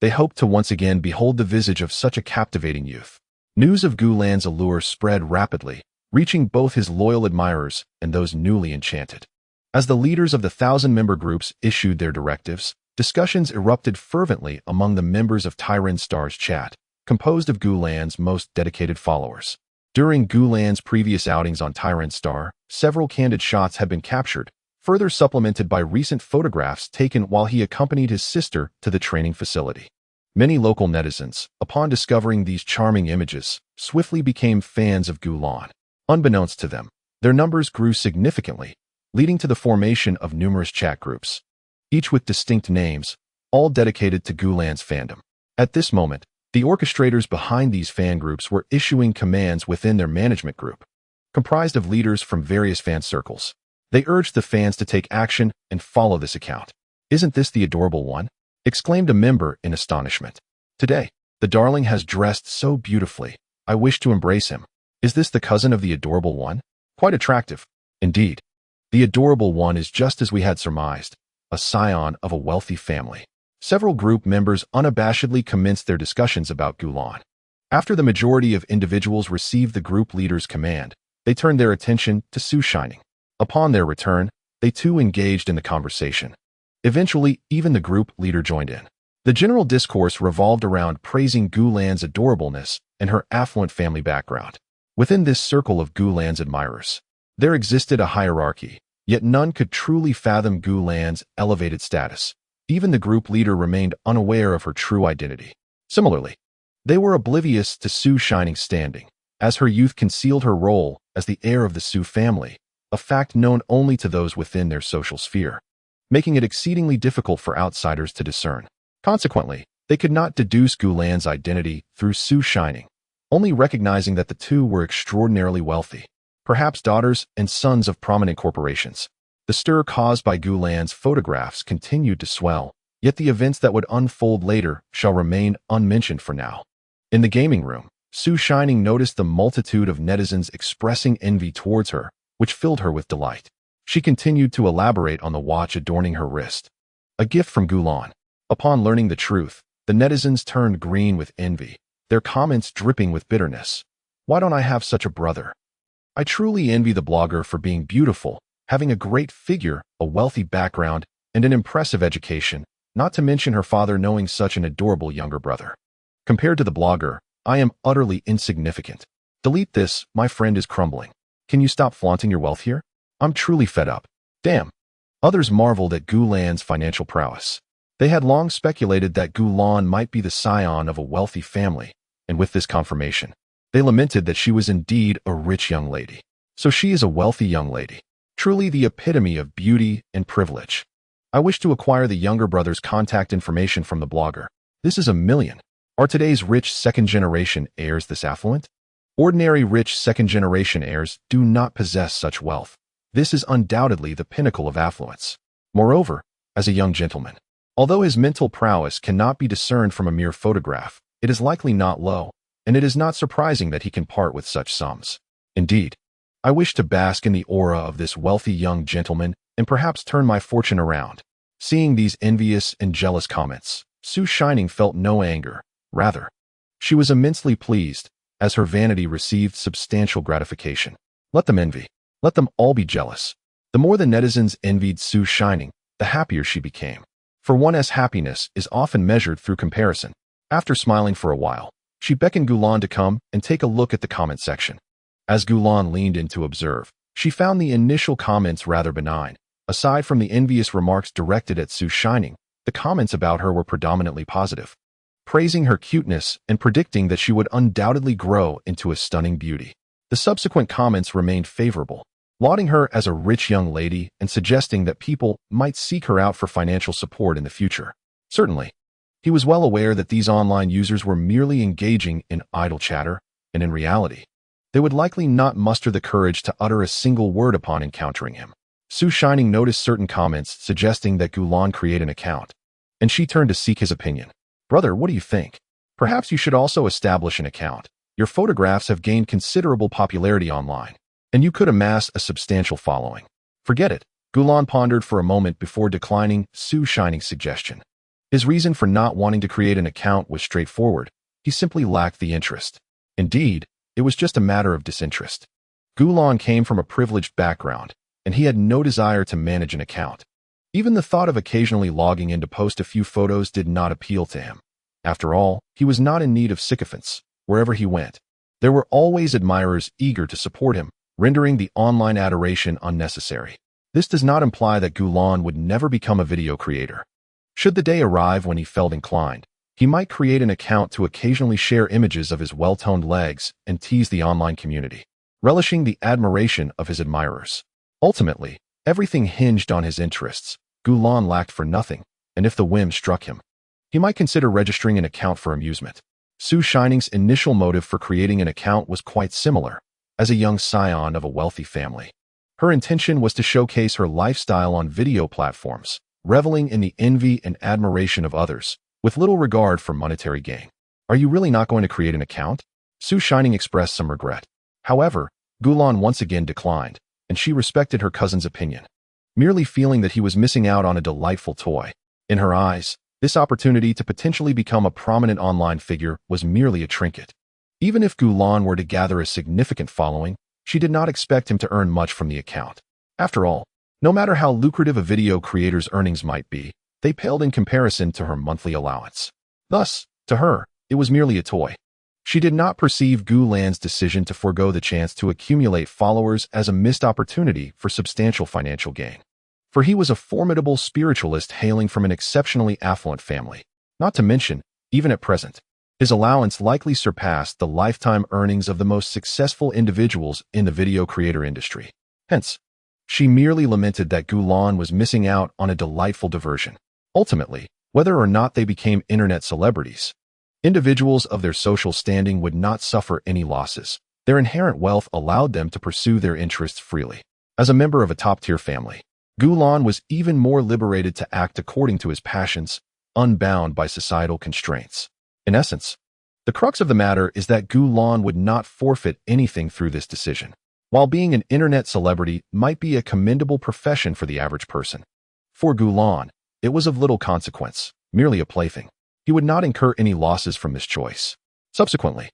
they hoped to once again behold the visage of such a captivating youth. News of Gu Lan's allure spread rapidly, reaching both his loyal admirers and those newly enchanted. As the leaders of the 1,000-member groups issued their directives, discussions erupted fervently among the members of Tycoon Star's chat, composed of Gu Lan's most dedicated followers. During Gu Lan's previous outings on Tycoon Star, several candid shots had been captured, further supplemented by recent photographs taken while he accompanied his sister to the training facility. Many local netizens, upon discovering these charming images, swiftly became fans of Gu Lan. Unbeknownst to them, their numbers grew significantly, leading to the formation of numerous chat groups, each with distinct names, all dedicated to Gu Lan's fandom. At this moment, the orchestrators behind these fan groups were issuing commands within their management group, comprised of leaders from various fan circles. They urged the fans to take action and follow this account. "Isn't this the adorable one?" exclaimed a member in astonishment. "Today, the darling has dressed so beautifully. I wish to embrace him. Is this the cousin of the adorable one? Quite attractive. Indeed. The adorable one is just as we had surmised, a scion of a wealthy family." Several group members unabashedly commenced their discussions about Gu Lan. After the majority of individuals received the group leader's command, they turned their attention to Su Shining. Upon their return, they too engaged in the conversation. Eventually, even the group leader joined in. The general discourse revolved around praising Gu Lan's adorableness and her affluent family background. Within this circle of Gu Lan's admirers, there existed a hierarchy, yet none could truly fathom Gu Lan's elevated status. Even the group leader remained unaware of her true identity. Similarly, they were oblivious to Su Shining's standing, as her youth concealed her role as the heir of the Su family, a fact known only to those within their social sphere, making it exceedingly difficult for outsiders to discern. Consequently, they could not deduce Gu Lan's identity through Su Shining, only recognizing that the two were extraordinarily wealthy, perhaps daughters and sons of prominent corporations. The stir caused by Gu Lan's photographs continued to swell, yet the events that would unfold later shall remain unmentioned for now. In the gaming room, Su Shining noticed the multitude of netizens expressing envy towards her, which filled her with delight. She continued to elaborate on the watch adorning her wrist, a gift from Gu Lan. Upon learning the truth, the netizens turned green with envy, their comments dripping with bitterness. "Why don't I have such a brother? I truly envy the blogger for being beautiful, having a great figure, a wealthy background, and an impressive education, not to mention her father knowing such an adorable younger brother. Compared to the blogger, I am utterly insignificant. Delete this, my friend is crumbling. Can you stop flaunting your wealth here? I'm truly fed up. Damn." Others marveled at Gu Lan's financial prowess. They had long speculated that Gu Lan might be the scion of a wealthy family, and with this confirmation, they lamented that she was indeed a rich young lady. So she is a wealthy young lady, truly the epitome of beauty and privilege. I wish to acquire the younger brother's contact information from the blogger. This is $1 million. Are today's rich second-generation heirs this affluent? Ordinary rich second-generation heirs do not possess such wealth. This is undoubtedly the pinnacle of affluence. Moreover, as a young gentleman, although his mental prowess cannot be discerned from a mere photograph, it is likely not low, and it is not surprising that he can part with such sums. Indeed, I wish to bask in the aura of this wealthy young gentleman and perhaps turn my fortune around. Seeing these envious and jealous comments, Su Shining felt no anger. Rather, she was immensely pleased, as her vanity received substantial gratification. Let them envy. Let them all be jealous. The more the netizens envied Su Shining, the happier she became. For one's happiness is often measured through comparison. After smiling for a while, she beckoned Gu Lan to come and take a look at the comment section. As Gu Lan leaned in to observe, she found the initial comments rather benign. Aside from the envious remarks directed at Su Shining, the comments about her were predominantly positive, praising her cuteness and predicting that she would undoubtedly grow into a stunning beauty. The subsequent comments remained favorable, lauding her as a rich young lady and suggesting that people might seek her out for financial support in the future. Certainly, he was well aware that these online users were merely engaging in idle chatter, and in reality, they would likely not muster the courage to utter a single word upon encountering him. Su Shining noticed certain comments suggesting that Gulan create an account, and she turned to seek his opinion. "Brother, what do you think? Perhaps you should also establish an account. Your photographs have gained considerable popularity online, and you could amass a substantial following." "Forget it." Gulan pondered for a moment before declining Su Shining's suggestion. His reason for not wanting to create an account was straightforward. He simply lacked the interest. Indeed, it was just a matter of disinterest. Gulan came from a privileged background, and he had no desire to manage an account. Even the thought of occasionally logging in to post a few photos did not appeal to him. After all, he was not in need of sycophants. Wherever he went, there were always admirers eager to support him, rendering the online adoration unnecessary. This does not imply that Gulan would never become a video creator. Should the day arrive when he felt inclined, he might create an account to occasionally share images of his well-toned legs and tease the online community, relishing the admiration of his admirers. Ultimately, everything hinged on his interests. Gulan lacked for nothing, and if the whim struck him, he might consider registering an account for amusement. Su Shining's initial motive for creating an account was quite similar. As a young scion of a wealthy family, her intention was to showcase her lifestyle on video platforms, reveling in the envy and admiration of others, with little regard for monetary gain. "Are you really not going to create an account?" Su Shining expressed some regret. However, Gulan once again declined, and she respected her cousin's opinion, merely feeling that he was missing out on a delightful toy. In her eyes, this opportunity to potentially become a prominent online figure was merely a trinket. Even if Gulan were to gather a significant following, she did not expect him to earn much from the account. After all, no matter how lucrative a video creator's earnings might be, they paled in comparison to her monthly allowance. Thus, to her, it was merely a toy. She did not perceive Gulan's decision to forego the chance to accumulate followers as a missed opportunity for substantial financial gain. For he was a formidable spiritualist hailing from an exceptionally affluent family. Not to mention, even at present, his allowance likely surpassed the lifetime earnings of the most successful individuals in the video creator industry. Hence, she merely lamented that Gulan was missing out on a delightful diversion. Ultimately, whether or not they became internet celebrities, individuals of their social standing would not suffer any losses. Their inherent wealth allowed them to pursue their interests freely. As a member of a top-tier family, Gulan was even more liberated to act according to his passions, unbound by societal constraints. In essence, the crux of the matter is that Gulan would not forfeit anything through this decision. While being an internet celebrity might be a commendable profession for the average person, for Gulan, it was of little consequence, merely a plaything. He would not incur any losses from this choice. Subsequently,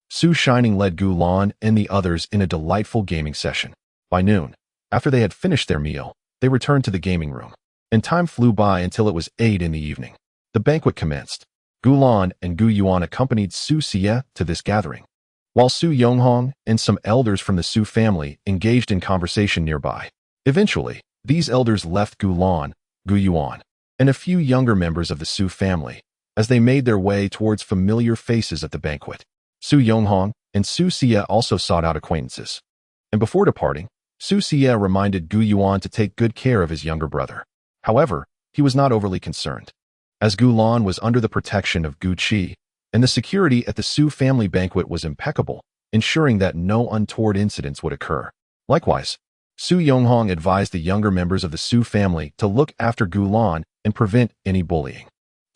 Su Shining led Gulan and the others in a delightful gaming session. By noon, after they had finished their meal, they returned to the gaming room, and time flew by until it was 8 in the evening. The banquet commenced. Gulan and Gu Yuan accompanied Su Xie to this gathering, while Su Yonghong and some elders from the Su family engaged in conversation nearby. Eventually, these elders left Gulan, Gu Yuan, and a few younger members of the Su family as they made their way towards familiar faces at the banquet. Su Yonghong and Su Xie also sought out acquaintances. And before departing, Su Xie reminded Gu Yuan to take good care of his younger brother. However, he was not overly concerned, as Gulan was under the protection of Gu Qi, and the security at the Su family banquet was impeccable, ensuring that no untoward incidents would occur. Likewise, Su Yonghong advised the younger members of the Su family to look after Gulan and prevent any bullying.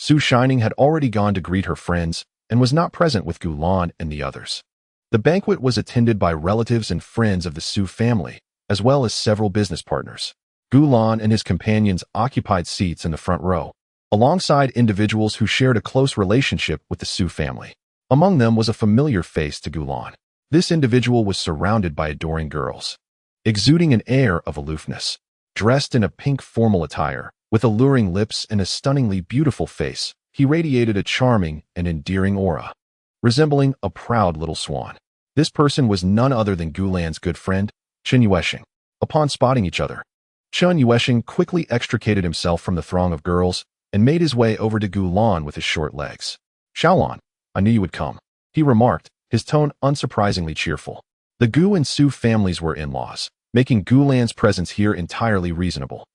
Su Shining had already gone to greet her friends and was not present with Gulan and the others. The banquet was attended by relatives and friends of the Su family, as well as several business partners. Gulan and his companions occupied seats in the front row, alongside individuals who shared a close relationship with the Su family. Among them was a familiar face to Gulan. This individual was surrounded by adoring girls, exuding an air of aloofness. Dressed in a pink formal attire, with alluring lips and a stunningly beautiful face, he radiated a charming and endearing aura, resembling a proud little swan. This person was none other than Gulan's good friend, Chen Yuesheng. Upon spotting each other, Chen Yuesheng quickly extricated himself from the throng of girls and made his way over to Gulan with his short legs. "Xiaolan, I knew you would come," he remarked, his tone unsurprisingly cheerful. The Gu and Su families were in-laws, making Gulan's presence here entirely reasonable.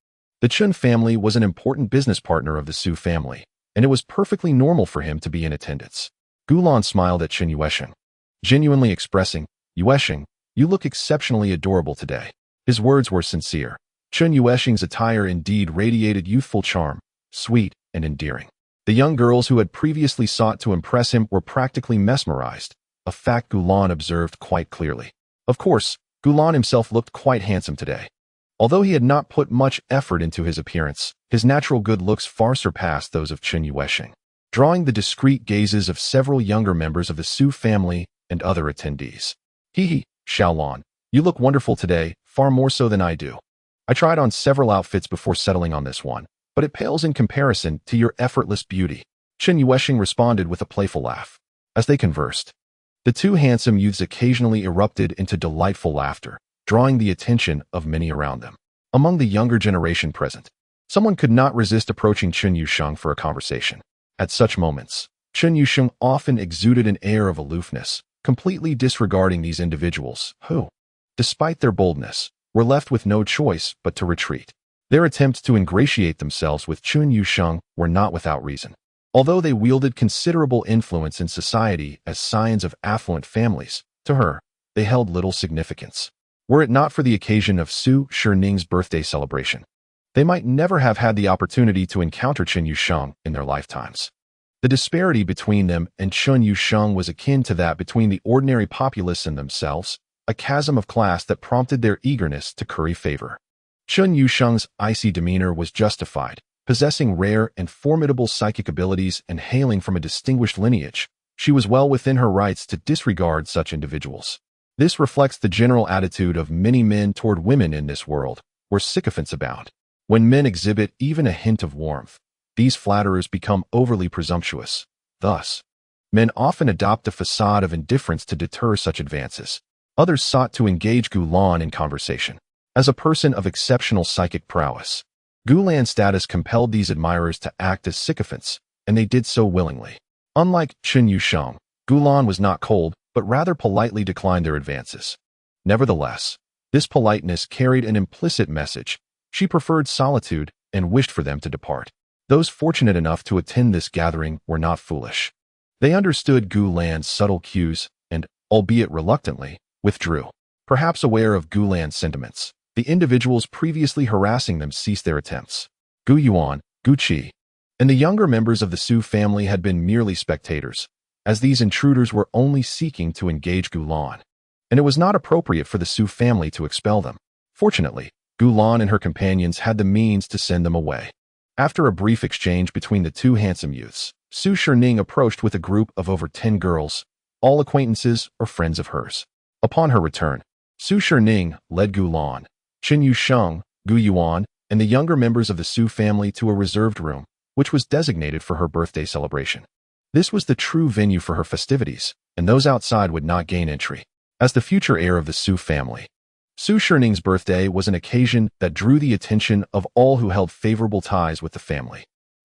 The Chen family was an important business partner of the Su family, and it was perfectly normal for him to be in attendance. Gulan smiled at Chen Yuesheng, genuinely expressing Yuesheng, you look exceptionally adorable today." His words were sincere. Chun Yuesheng's attire indeed radiated youthful charm, sweet and endearing. The young girls who had previously sought to impress him were practically mesmerized, a fact Gulan observed quite clearly. Of course, Gulan himself looked quite handsome today. Although he had not put much effort into his appearance, his natural good looks far surpassed those of Chun Yuesheng, drawing the discreet gazes of several younger members of the Su family and other attendees. "Hee, Xiaolon, you look wonderful today, far more so than I do. I tried on several outfits before settling on this one, but it pales in comparison to your effortless beauty." Chun Yuesheng responded with a playful laugh. As they conversed, the two handsome youths occasionally erupted into delightful laughter, drawing the attention of many around them. Among the younger generation present, someone could not resist approaching Chun Yuesheng for a conversation. At such moments, Chun Yuesheng often exuded an air of aloofness, completely disregarding these individuals who, despite their boldness, were left with no choice but to retreat. Their attempts to ingratiate themselves with Chun Yuesheng were not without reason. Although they wielded considerable influence in society as scions of affluent families, to her, they held little significance. Were it not for the occasion of Su Sherning's birthday celebration, they might never have had the opportunity to encounter Chun Yuesheng in their lifetimes. The disparity between them and Chun Yuesheng was akin to that between the ordinary populace and themselves, a chasm of class that prompted their eagerness to curry favor. Chun Yuesheng's icy demeanor was justified. Possessing rare and formidable psychic abilities and hailing from a distinguished lineage, she was well within her rights to disregard such individuals. This reflects the general attitude of many men toward women in this world, where sycophants abound. When men exhibit even a hint of warmth, these flatterers become overly presumptuous. Thus, men often adopt a facade of indifference to deter such advances. Others sought to engage Gulan in conversation. As a person of exceptional psychic prowess, Gulan's status compelled these admirers to act as sycophants, and they did so willingly. Unlike Chun Yuesheng, Gulan was not cold, but rather politely declined their advances. Nevertheless, this politeness carried an implicit message. She preferred solitude and wished for them to depart. Those fortunate enough to attend this gathering were not foolish. They understood Gulan's subtle cues and, albeit reluctantly, withdrew. Perhaps aware of Gulan's sentiments, the individuals previously harassing them ceased their attempts. Gu Yuan, Gu Qi, and the younger members of the Su family had been merely spectators, as these intruders were only seeking to engage Gulan, and it was not appropriate for the Su family to expel them. Fortunately, Gulan and her companions had the means to send them away. After a brief exchange between the two handsome youths, Su Sherning approached with a group of over 10 girls, all acquaintances or friends of hers. Upon her return, Su Sherning led Gulan, Chun Yuesheng, Gu Yuan, and the younger members of the Su family to a reserved room, which was designated for her birthday celebration. This was the true venue for her festivities, and those outside would not gain entry. As the future heir of the Su family, Su Sherning's birthday was an occasion that drew the attention of all who held favorable ties with the family.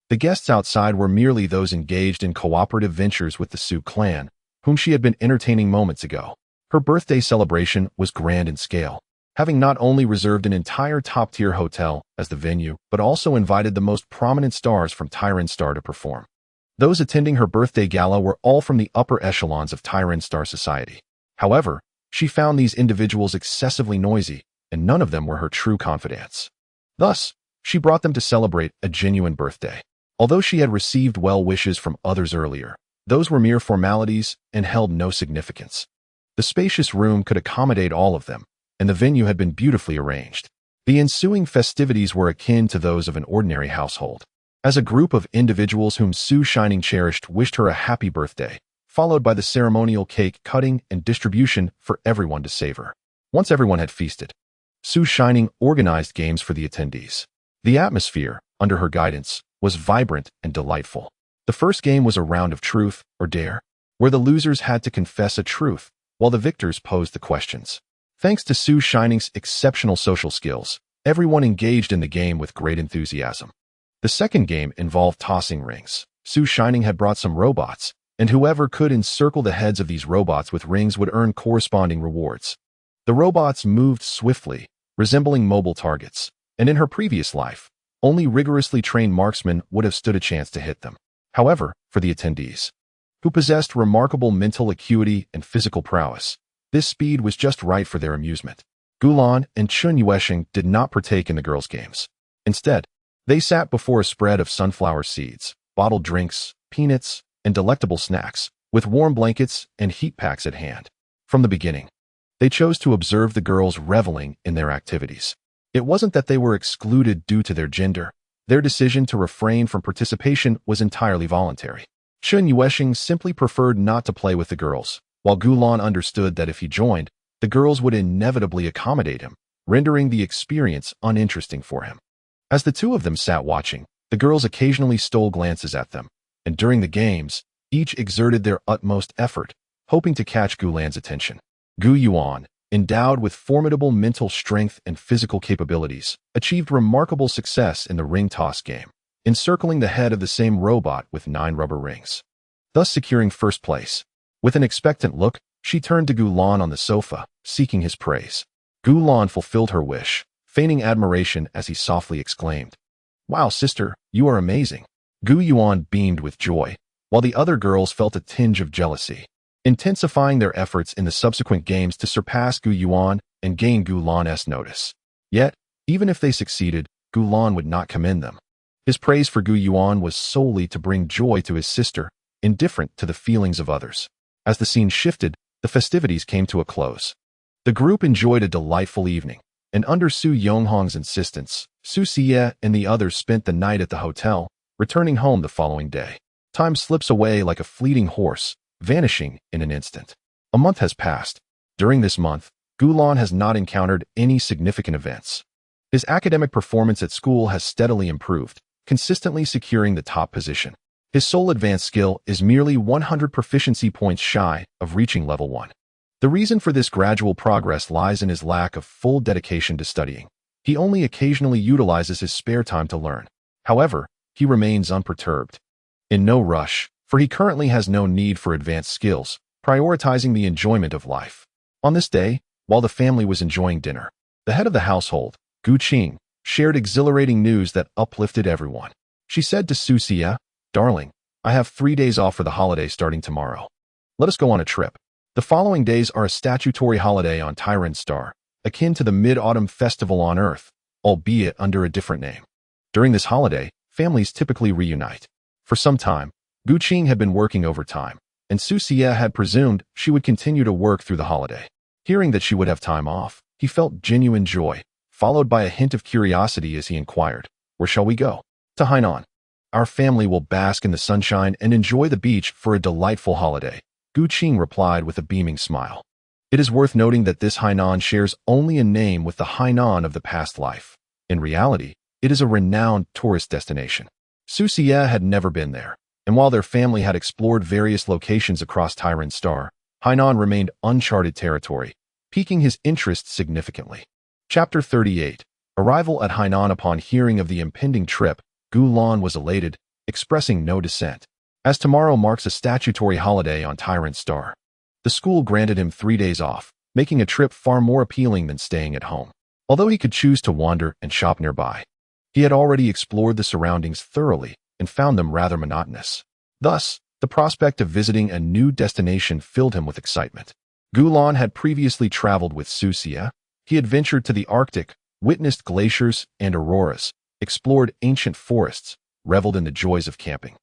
The guests outside were merely those engaged in cooperative ventures with the Su clan, whom she had been entertaining moments ago. Her birthday celebration was grand in scale, having not only reserved an entire top-tier hotel as the venue, but also invited the most prominent stars from Tycoons to perform. Those attending her birthday gala were all from the upper echelons of Tycoons society. However, she found these individuals excessively noisy, and none of them were her true confidants. Thus, she brought them to celebrate a genuine birthday. Although she had received well wishes from others earlier, those were mere formalities and held no significance. The spacious room could accommodate all of them, and the venue had been beautifully arranged. The ensuing festivities were akin to those of an ordinary household. As a group of individuals whom Su Shining cherished wished her a happy birthday, followed by the ceremonial cake cutting and distribution for everyone to savor. Once everyone had feasted, Su Shining organized games for the attendees. The atmosphere, under her guidance, was vibrant and delightful. The first game was a round of truth or dare, where the losers had to confess a truth, while the victors posed the questions. Thanks to Su Shining's exceptional social skills, everyone engaged in the game with great enthusiasm. The second game involved tossing rings. Su Shining had brought some robots, and whoever could encircle the heads of these robots with rings would earn corresponding rewards. The robots moved swiftly, resembling mobile targets, and in her previous life, only rigorously trained marksmen would have stood a chance to hit them. However, for the attendees, who possessed remarkable mental acuity and physical prowess, This speed was just right for their amusement. Gulan and Chun Yuesheng did not partake in the girls' games. Instead, they sat before a spread of sunflower seeds, bottled drinks, peanuts, and delectable snacks, with warm blankets and heat packs at hand. From the beginning, they chose to observe the girls reveling in their activities. It wasn't that they were excluded due to their gender. Their decision to refrain from participation was entirely voluntary. Chun Yuesheng simply preferred not to play with the girls, while Gulan understood that if he joined, the girls would inevitably accommodate him, rendering the experience uninteresting for him. As the two of them sat watching, the girls occasionally stole glances at them, and during the games, each exerted their utmost effort, hoping to catch Gulan's attention. Gu Yuan, endowed with formidable mental strength and physical capabilities, achieved remarkable success in the ring toss game, encircling the head of the same robot with 9 rubber rings, thus securing first place. With an expectant look, she turned to Gulan on the sofa, seeking his praise. Gulan fulfilled her wish, feigning admiration as he softly exclaimed, "Wow, sister, you are amazing." Gu Yuan beamed with joy, while the other girls felt a tinge of jealousy, intensifying their efforts in the subsequent games to surpass Gu Yuan and gain Gulan's notice. Yet, even if they succeeded, Gulan would not commend them. His praise for Gu Yuan was solely to bring joy to his sister, indifferent to the feelings of others. As the scene shifted, the festivities came to a close. The group enjoyed a delightful evening, and under Su Yonghong's insistence, Su Xie and the others spent the night at the hotel, returning home the following day. Time slips away like a fleeting horse, vanishing in an instant. A month has passed. During this month, Gulan has not encountered any significant events. His academic performance at school has steadily improved, consistently securing the top position. His sole advanced skill is merely 100 proficiency points shy of reaching level 1. The reason for this gradual progress lies in his lack of full dedication to studying. He only occasionally utilizes his spare time to learn. However, he remains unperturbed. In no rush, for he currently has no need for advanced skills, prioritizing the enjoyment of life. On this day, while the family was enjoying dinner, the head of the household, Gu Qing, shared exhilarating news that uplifted everyone. She said to Su Xie, "Darling, I have 3 days off for the holiday starting tomorrow. Let us go on a trip." The following days are a statutory holiday on Tycoon Star, akin to the Mid-Autumn Festival on Earth, albeit under a different name. During this holiday, families typically reunite. For some time, Gu Qing had been working overtime, and Su Xie had presumed she would continue to work through the holiday. Hearing that she would have time off, he felt genuine joy, followed by a hint of curiosity as he inquired, "Where shall we go?" "To Hainan. Our family will bask in the sunshine and enjoy the beach for a delightful holiday," Gu Qing replied with a beaming smile. It is worth noting that this Hainan shares only a name with the Hainan of the past life. In reality, it is a renowned tourist destination. Su Xie had never been there, and while their family had explored various locations across Tycoon Star, Hainan remained uncharted territory, piquing his interest significantly. Chapter 38. Arrival at Hainan. Upon hearing of the impending trip, Gulan was elated, expressing no dissent. As tomorrow marks a statutory holiday on Tycoon Star, the school granted him 3 days off, making a trip far more appealing than staying at home. Although he could choose to wander and shop nearby, he had already explored the surroundings thoroughly and found them rather monotonous. Thus, the prospect of visiting a new destination filled him with excitement. Gulan had previously traveled with Su Xie. He had ventured to the Arctic, witnessed glaciers and auroras, explored ancient forests, reveled in the joys of camping,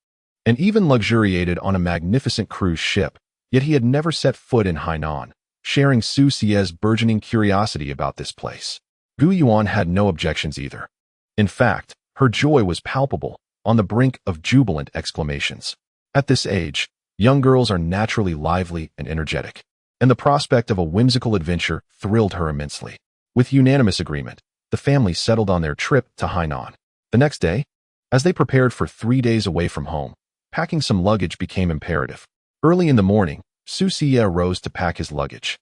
and even luxuriated on a magnificent cruise ship. Yet he had never set foot in Hainan, sharing Su Xie's burgeoning curiosity about this place. Gu Yuan had no objections either. In fact, her joy was palpable, on the brink of jubilant exclamations. At this age, young girls are naturally lively and energetic, and the prospect of a whimsical adventure thrilled her immensely. With unanimous agreement, the family settled on their trip to Hainan. The next day, as they prepared for 3 days away from home, packing some luggage became imperative. Early in the morning, Su Xie rose to pack his luggage,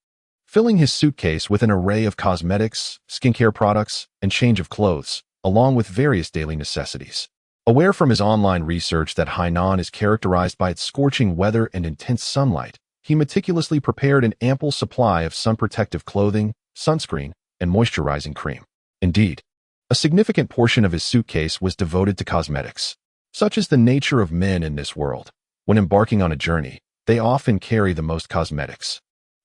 filling his suitcase with an array of cosmetics, skincare products, and change of clothes, along with various daily necessities. Aware from his online research that Hainan is characterized by its scorching weather and intense sunlight, he meticulously prepared an ample supply of sun-protective clothing, sunscreen, and moisturizing cream. Indeed, a significant portion of his suitcase was devoted to cosmetics. Such is the nature of men in this world. When embarking on a journey, they often carry the most cosmetics.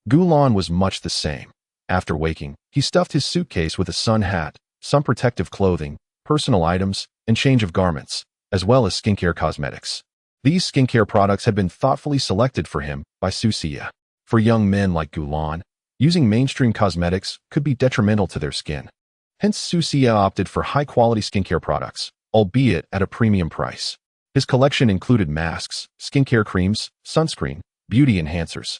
Gulan was much the same. After waking, he stuffed his suitcase with a sun hat, some protective clothing, personal items, and change of garments, as well as skincare cosmetics. These skincare products had been thoughtfully selected for him by Susia. For young men like Gulan, using mainstream cosmetics could be detrimental to their skin. Hence, Susia opted for high-quality skincare products, albeit at a premium price. His collection included masks, skincare creams, sunscreen, beauty enhancers,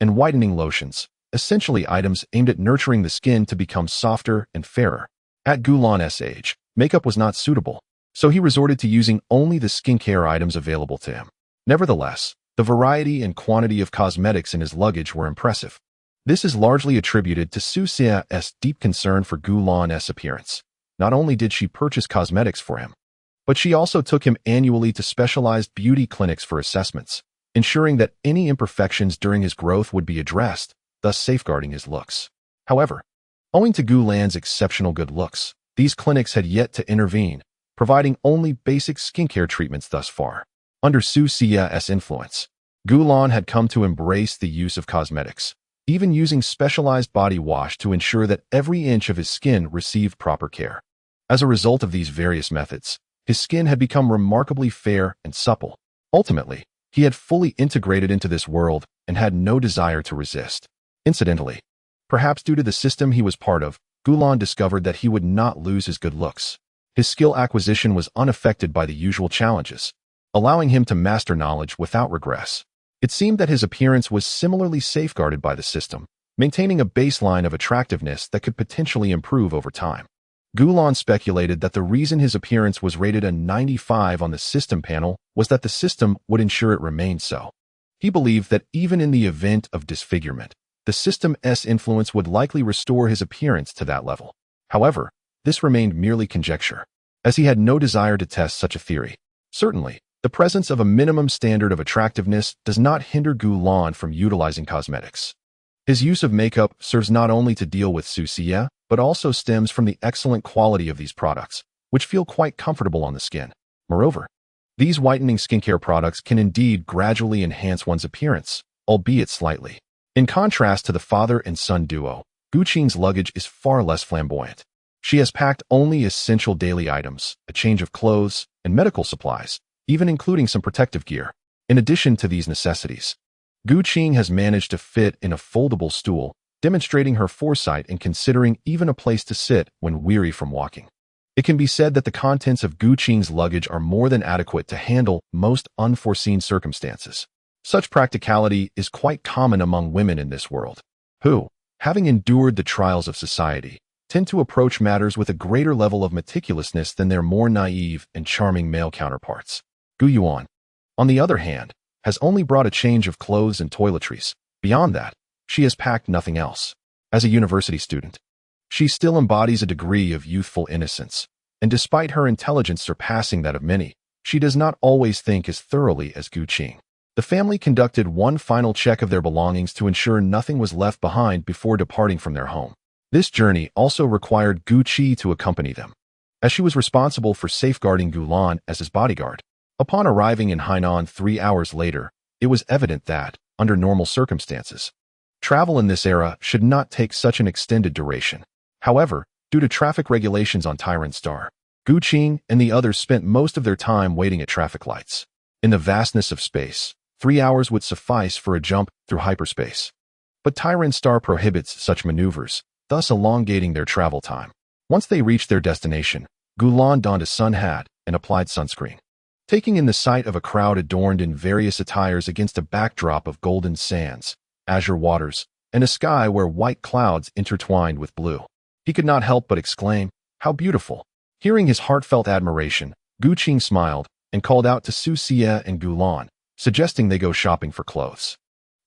and whitening lotions, essentially items aimed at nurturing the skin to become softer and fairer. At Gulan's age, makeup was not suitable, so he resorted to using only the skincare items available to him. Nevertheless, the variety and quantity of cosmetics in his luggage were impressive. This is largely attributed to Susia's deep concern for Gulan's appearance. Not only did she purchase cosmetics for him, but she also took him annually to specialized beauty clinics for assessments, ensuring that any imperfections during his growth would be addressed, thus safeguarding his looks. However, owing to Gulan's exceptional good looks, these clinics had yet to intervene, providing only basic skincare treatments thus far. Under Susia's influence, Gulan had come to embrace the use of cosmetics, even using specialized body wash to ensure that every inch of his skin received proper care. As a result of these various methods, his skin had become remarkably fair and supple. Ultimately, he had fully integrated into this world and had no desire to resist. Incidentally, perhaps due to the system he was part of, Gulan discovered that he would not lose his good looks. His skill acquisition was unaffected by the usual challenges, allowing him to master knowledge without regress. It seemed that his appearance was similarly safeguarded by the system, maintaining a baseline of attractiveness that could potentially improve over time. Gulan speculated that the reason his appearance was rated a 95 on the system panel was that the system would ensure it remained so. He believed that even in the event of disfigurement, the system's influence would likely restore his appearance to that level. However, this remained merely conjecture, as he had no desire to test such a theory. Certainly, the presence of a minimum standard of attractiveness does not hinder Gulan from utilizing cosmetics. His use of makeup serves not only to deal with Susia, but also stems from the excellent quality of these products, which feel quite comfortable on the skin. Moreover, these whitening skincare products can indeed gradually enhance one's appearance, albeit slightly. In contrast to the father and son duo, Guqing's luggage is far less flamboyant. She has packed only essential daily items, a change of clothes, and medical supplies, even including some protective gear. In addition to these necessities, Guqing has managed to fit in a foldable stool, demonstrating her foresight in considering even a place to sit when weary from walking. It can be said that the contents of Guqing's luggage are more than adequate to handle most unforeseen circumstances. Such practicality is quite common among women in this world, who, having endured the trials of society, tend to approach matters with a greater level of meticulousness than their more naive and charming male counterparts. Gu Yuan, on the other hand, has only brought a change of clothes and toiletries. Beyond that, she has packed nothing else. As a university student, she still embodies a degree of youthful innocence, and despite her intelligence surpassing that of many, she does not always think as thoroughly as Guqing. The family conducted one final check of their belongings to ensure nothing was left behind before departing from their home. This journey also required Guqi to accompany them, as she was responsible for safeguarding Gulan as his bodyguard. Upon arriving in Hainan 3 hours later, it was evident that, under normal circumstances, travel in this era should not take such an extended duration. However, due to traffic regulations on Tycoons, Guqing and the others spent most of their time waiting at traffic lights. In the vastness of space, 3 hours would suffice for a jump through hyperspace. But Tycoons prohibits such maneuvers, thus elongating their travel time. Once they reached their destination, Gulan donned a sun hat and applied sunscreen. Taking in the sight of a crowd adorned in various attires against a backdrop of golden sands, azure waters, and a sky where white clouds intertwined with blue, he could not help but exclaim, "How beautiful!" Hearing his heartfelt admiration, Guqing smiled and called out to Su Xia and Gulan, suggesting they go shopping for clothes.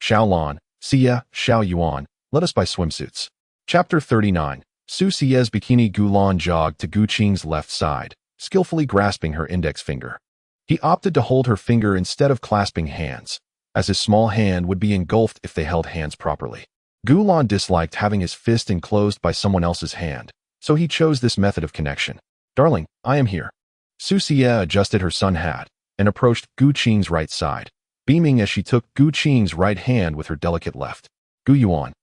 Xiaolan, Xia, Xiao Yuan, let us buy swimsuits. Chapter 39. Su Xia's bikini. Gulan jogged to Guqing's left side, skillfully grasping her index finger. He opted to hold her finger instead of clasping hands, as his small hand would be engulfed if they held hands properly. Gulan disliked having his fist enclosed by someone else's hand, so he chose this method of connection. "Darling, I am here." Su Xia adjusted her sun hat and approached Guqing's right side, beaming as she took Guqing's right hand with her delicate left. Gu Yuan,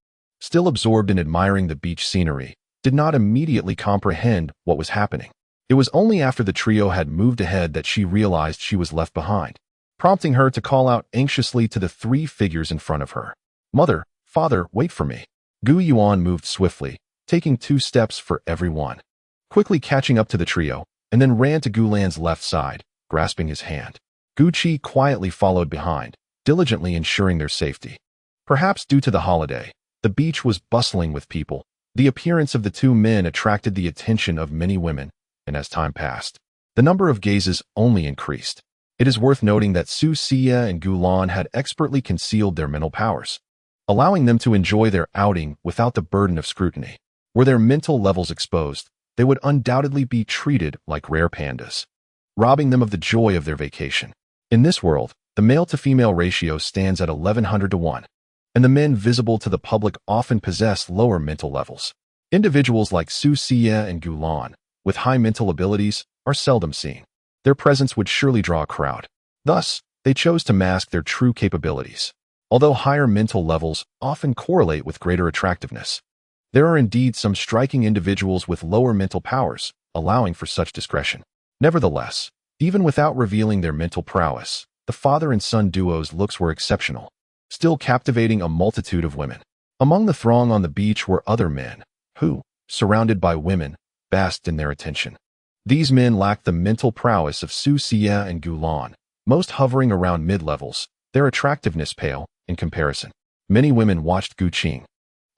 still absorbed in admiring the beach scenery, did not immediately comprehend what was happening. It was only after the trio had moved ahead that she realized she was left behind, prompting her to call out anxiously to the three figures in front of her. Mother, father, wait for me. Gu Yuan moved swiftly, taking 2 steps for every one, quickly catching up to the trio, and then ran to Gu Lan's left side, grasping his hand. Gu Qi quietly followed behind, diligently ensuring their safety. Perhaps due to the holiday, the beach was bustling with people. The appearance of the 2 men attracted the attention of many women, and as time passed, the number of gazes only increased. It is worth noting that Su Xia and Gu Lan had expertly concealed their mental powers, allowing them to enjoy their outing without the burden of scrutiny. Were their mental levels exposed, they would undoubtedly be treated like rare pandas, robbing them of the joy of their vacation. In this world, the male-to-female ratio stands at 1100 to 1, and the men visible to the public often possess lower mental levels. Individuals like Su Xia and Gu Lan, with high mental abilities, are seldom seen. Their presence would surely draw a crowd. Thus, they chose to mask their true capabilities. Although higher mental levels often correlate with greater attractiveness, there are indeed some striking individuals with lower mental powers, allowing for such discretion. Nevertheless, even without revealing their mental prowess, the father and son duo's looks were exceptional, still captivating a multitude of women. Among the throng on the beach were other men, who, surrounded by women, basked in their attention. These men lacked the mental prowess of Su Xia and Gu Lan, most hovering around mid-levels, their attractiveness pale in comparison. Many women watched Gu Qing,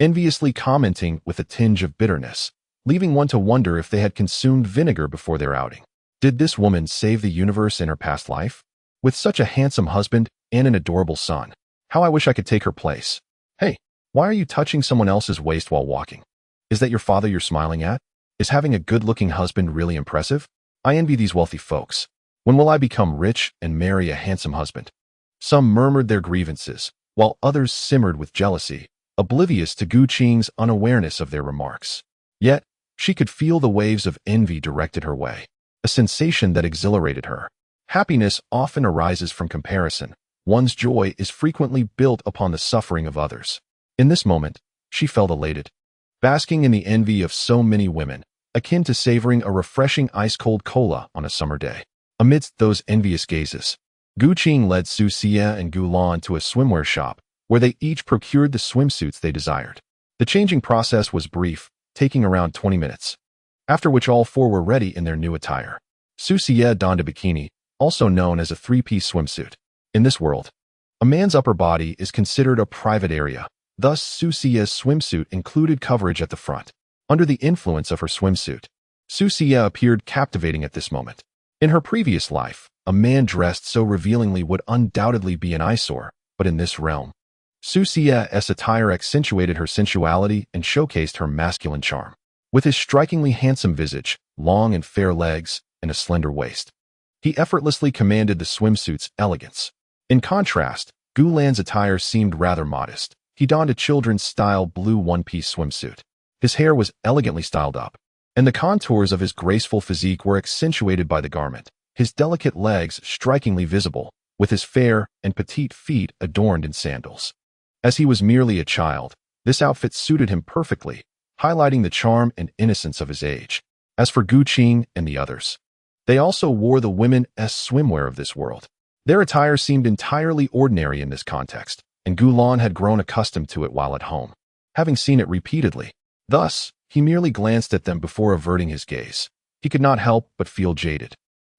enviously commenting with a tinge of bitterness, leaving one to wonder if they had consumed vinegar before their outing. Did this woman save the universe in her past life? With such a handsome husband and an adorable son, how I wish I could take her place. Hey, why are you touching someone else's waist while walking? Is that your father you're smiling at? Is having a good-looking husband really impressive? I envy these wealthy folks. When will I become rich and marry a handsome husband? Some murmured their grievances, while others simmered with jealousy, oblivious to Gu Qing's unawareness of their remarks. Yet, she could feel the waves of envy directed her way, a sensation that exhilarated her. Happiness often arises from comparison. One's joy is frequently built upon the suffering of others. In this moment, she felt elated, basking in the envy of so many women, akin to savoring a refreshing ice-cold cola on a summer day. Amidst those envious gazes, Gu Qing led Su Xia and Gu Lan to a swimwear shop, where they each procured the swimsuits they desired. The changing process was brief, taking around 20 minutes, after which all 4 were ready in their new attire. Su Xia donned a bikini, also known as a 3-piece swimsuit. In this world, a man's upper body is considered a private area. Thus, Su Xia's swimsuit included coverage at the front. Under the influence of her swimsuit, Su Xia appeared captivating at this moment. In her previous life, a man dressed so revealingly would undoubtedly be an eyesore, but in this realm, Su Xia's attire accentuated her sensuality and showcased her masculine charm. With his strikingly handsome visage, long and fair legs, and a slender waist, he effortlessly commanded the swimsuit's elegance. In contrast, Gu Lan's attire seemed rather modest. He donned a children's-style blue 1-piece swimsuit. His hair was elegantly styled up, and the contours of his graceful physique were accentuated by the garment, his delicate legs strikingly visible, with his fair and petite feet adorned in sandals. As he was merely a child, this outfit suited him perfectly, highlighting the charm and innocence of his age. As for Gu Qing and the others, they also wore the women's swimwear of this world. Their attire seemed entirely ordinary in this context, and Gu Lan had grown accustomed to it while at home, having seen it repeatedly. Thus, he merely glanced at them before averting his gaze. He could not help but feel jaded,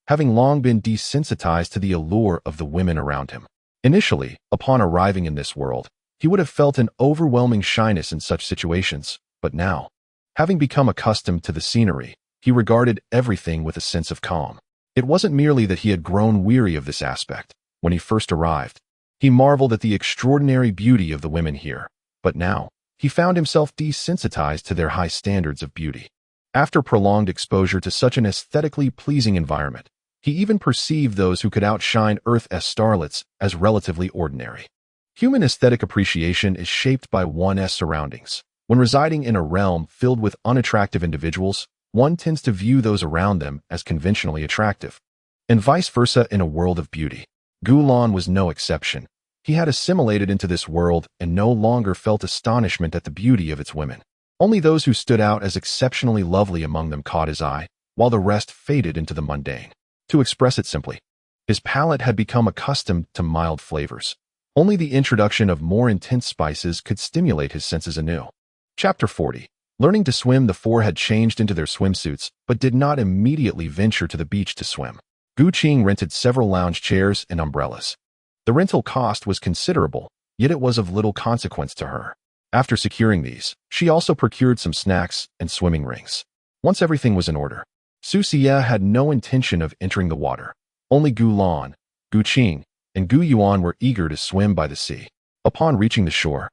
having long been desensitized to the allure of the women around him. Initially, upon arriving in this world, he would have felt an overwhelming shyness in such situations, but now, having become accustomed to the scenery, he regarded everything with a sense of calm. It wasn't merely that he had grown weary of this aspect. When he first arrived, he marveled at the extraordinary beauty of the women here, but now, he found himself desensitized to their high standards of beauty. After prolonged exposure to such an aesthetically pleasing environment, he even perceived those who could outshine Earth's starlets as relatively ordinary. Human aesthetic appreciation is shaped by one's surroundings. When residing in a realm filled with unattractive individuals, one tends to view those around them as conventionally attractive, and vice versa in a world of beauty. Gu Lan was no exception. He had assimilated into this world and no longer felt astonishment at the beauty of its women. Only those who stood out as exceptionally lovely among them caught his eye, while the rest faded into the mundane. To express it simply, his palate had become accustomed to mild flavors. Only the introduction of more intense spices could stimulate his senses anew. Chapter 40. Learning to swim, the four had changed into their swimsuits, but did not immediately venture to the beach to swim. Gu Qing rented several lounge chairs and umbrellas. The rental cost was considerable, yet it was of little consequence to her. After securing these, she also procured some snacks and swimming rings. Once everything was in order, Su Xie had no intention of entering the water. Only Gu Lan, Gu Qing, and Gu Yuan were eager to swim by the sea. Upon reaching the shore,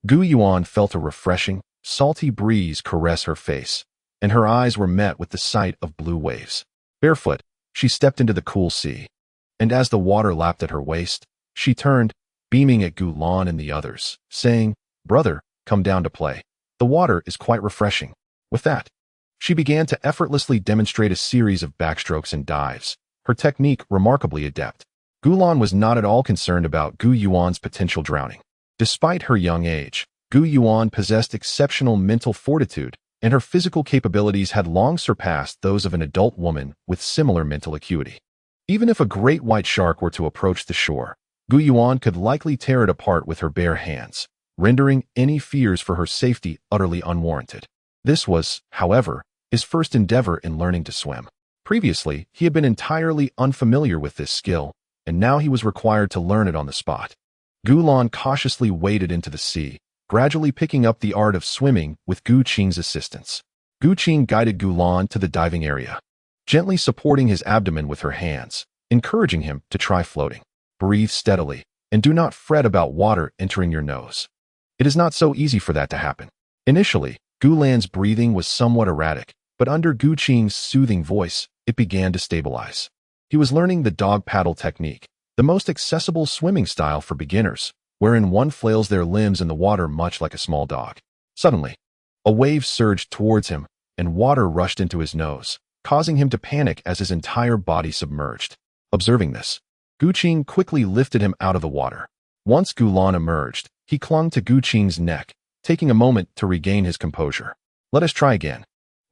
Gu Yuan felt a refreshing, salty breeze caress her face, and her eyes were met with the sight of blue waves. Barefoot, she stepped into the cool sea, and as the water lapped at her waist, she turned, beaming at Gu Lan and the others, saying, "Brother, come down to play. The water is quite refreshing." With that, she began to effortlessly demonstrate a series of backstrokes and dives, her technique remarkably adept. Gu Lan was not at all concerned about Gu Yuan's potential drowning. Despite her young age, Gu Yuan possessed exceptional mental fortitude, and her physical capabilities had long surpassed those of an adult woman with similar mental acuity. Even if a great white shark were to approach the shore, Gu Yuan could likely tear it apart with her bare hands, rendering any fears for her safety utterly unwarranted. This was, however, his first endeavor in learning to swim. Previously, he had been entirely unfamiliar with this skill, and now he was required to learn it on the spot. Gu Lan cautiously waded into the sea, gradually picking up the art of swimming with Gu Qing's assistance. Gu Qing guided Gu Lan to the diving area, gently supporting his abdomen with her hands, encouraging him to try floating. Breathe steadily, and do not fret about water entering your nose. It is not so easy for that to happen. Initially, Gu Lan's breathing was somewhat erratic, but under Gu Qing's soothing voice, it began to stabilize. He was learning the dog paddle technique, the most accessible swimming style for beginners, wherein one flails their limbs in the water much like a small dog. Suddenly, a wave surged towards him, and water rushed into his nose, causing him to panic as his entire body submerged. Observing this, Gu Qing quickly lifted him out of the water. Once Gu Lan emerged, he clung to Gu Qing's neck, taking a moment to regain his composure. "Let us try again."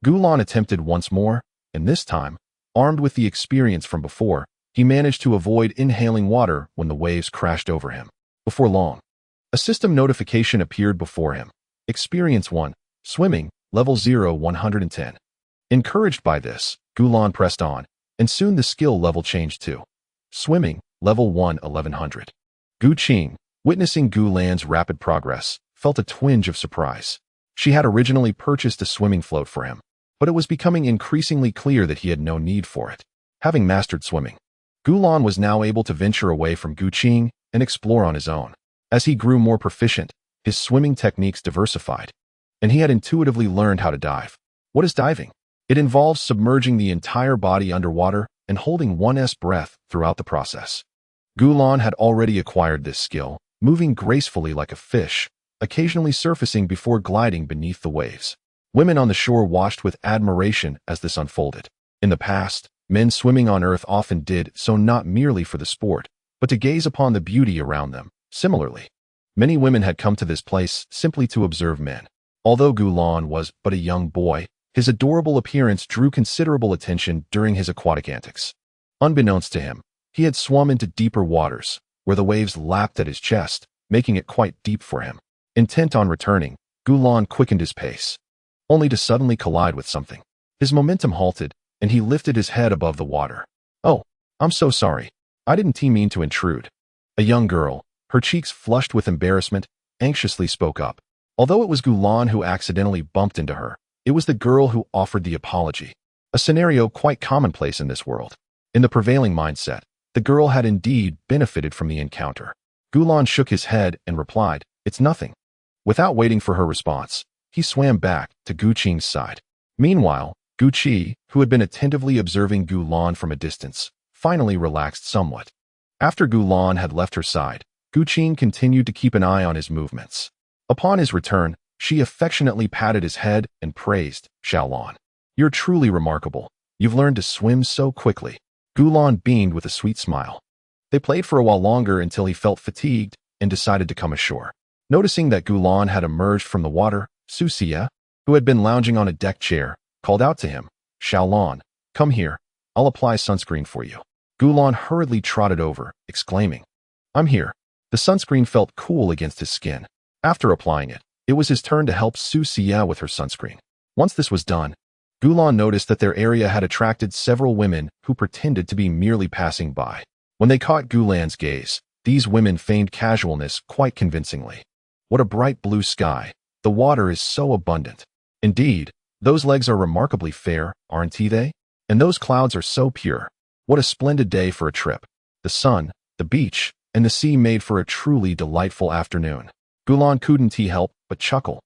Gu Lan attempted once more, and this time, armed with the experience from before, he managed to avoid inhaling water when the waves crashed over him. Before long, a system notification appeared before him. Experience 1, Swimming, Level 0, 110. Encouraged by this, Gu Lan pressed on, and soon the skill level changed to Swimming, Level 1, 1100. Gu Qing, witnessing Gu Lan's rapid progress, felt a twinge of surprise. She had originally purchased a swimming float for him, but it was becoming increasingly clear that he had no need for it. Having mastered swimming, Gu Lan was now able to venture away from Gu Qing and explore on his own. As he grew more proficient, his swimming techniques diversified, and he had intuitively learned how to dive. What is diving? It involves submerging the entire body underwater and holding one's breath throughout the process. Gu Lan had already acquired this skill, moving gracefully like a fish, occasionally surfacing before gliding beneath the waves. Women on the shore watched with admiration as this unfolded. In the past, men swimming on Earth often did so not merely for the sport, but to gaze upon the beauty around them. Similarly, many women had come to this place simply to observe men. Although Gu Lan was but a young boy, his adorable appearance drew considerable attention during his aquatic antics. Unbeknownst to him, he had swum into deeper waters, where the waves lapped at his chest, making it quite deep for him. Intent on returning, Gu Lan quickened his pace, only to suddenly collide with something. His momentum halted, and he lifted his head above the water. "Oh, I'm so sorry. I didn't mean to intrude." A young girl, her cheeks flushed with embarrassment, anxiously spoke up. Although it was Gu Lan who accidentally bumped into her, it was the girl who offered the apology, a scenario quite commonplace in this world. In the prevailing mindset, the girl had indeed benefited from the encounter. Gu Lan shook his head and replied, "It's nothing." Without waiting for her response, he swam back to Gu Qing's side. Meanwhile, Gu Qi, who had been attentively observing Gu Lan from a distance, finally relaxed somewhat. After Gu Lan had left her side, Gu Qing continued to keep an eye on his movements. Upon his return, she affectionately patted his head and praised, "Xiao Lan, you're truly remarkable. You've learned to swim so quickly." Gu Lan beamed with a sweet smile. They played for a while longer until he felt fatigued, and decided to come ashore. Noticing that Gu Lan had emerged from the water, Su Xie, who had been lounging on a deck chair, called out to him, "Xiao Lan, come here. I'll apply sunscreen for you." Gu Lan hurriedly trotted over, exclaiming, "I'm here." The sunscreen felt cool against his skin. After applying it, it was his turn to help Su Xie with her sunscreen. Once this was done, Gu Lan noticed that their area had attracted several women who pretended to be merely passing by. When they caught Gu Lan's gaze, these women feigned casualness quite convincingly. "What a bright blue sky. The water is so abundant. Indeed, those legs are remarkably fair, aren't they? And those clouds are so pure. What a splendid day for a trip. The sun, the beach, and the sea made for a truly delightful afternoon." Gu Lan couldn't help but chuckle.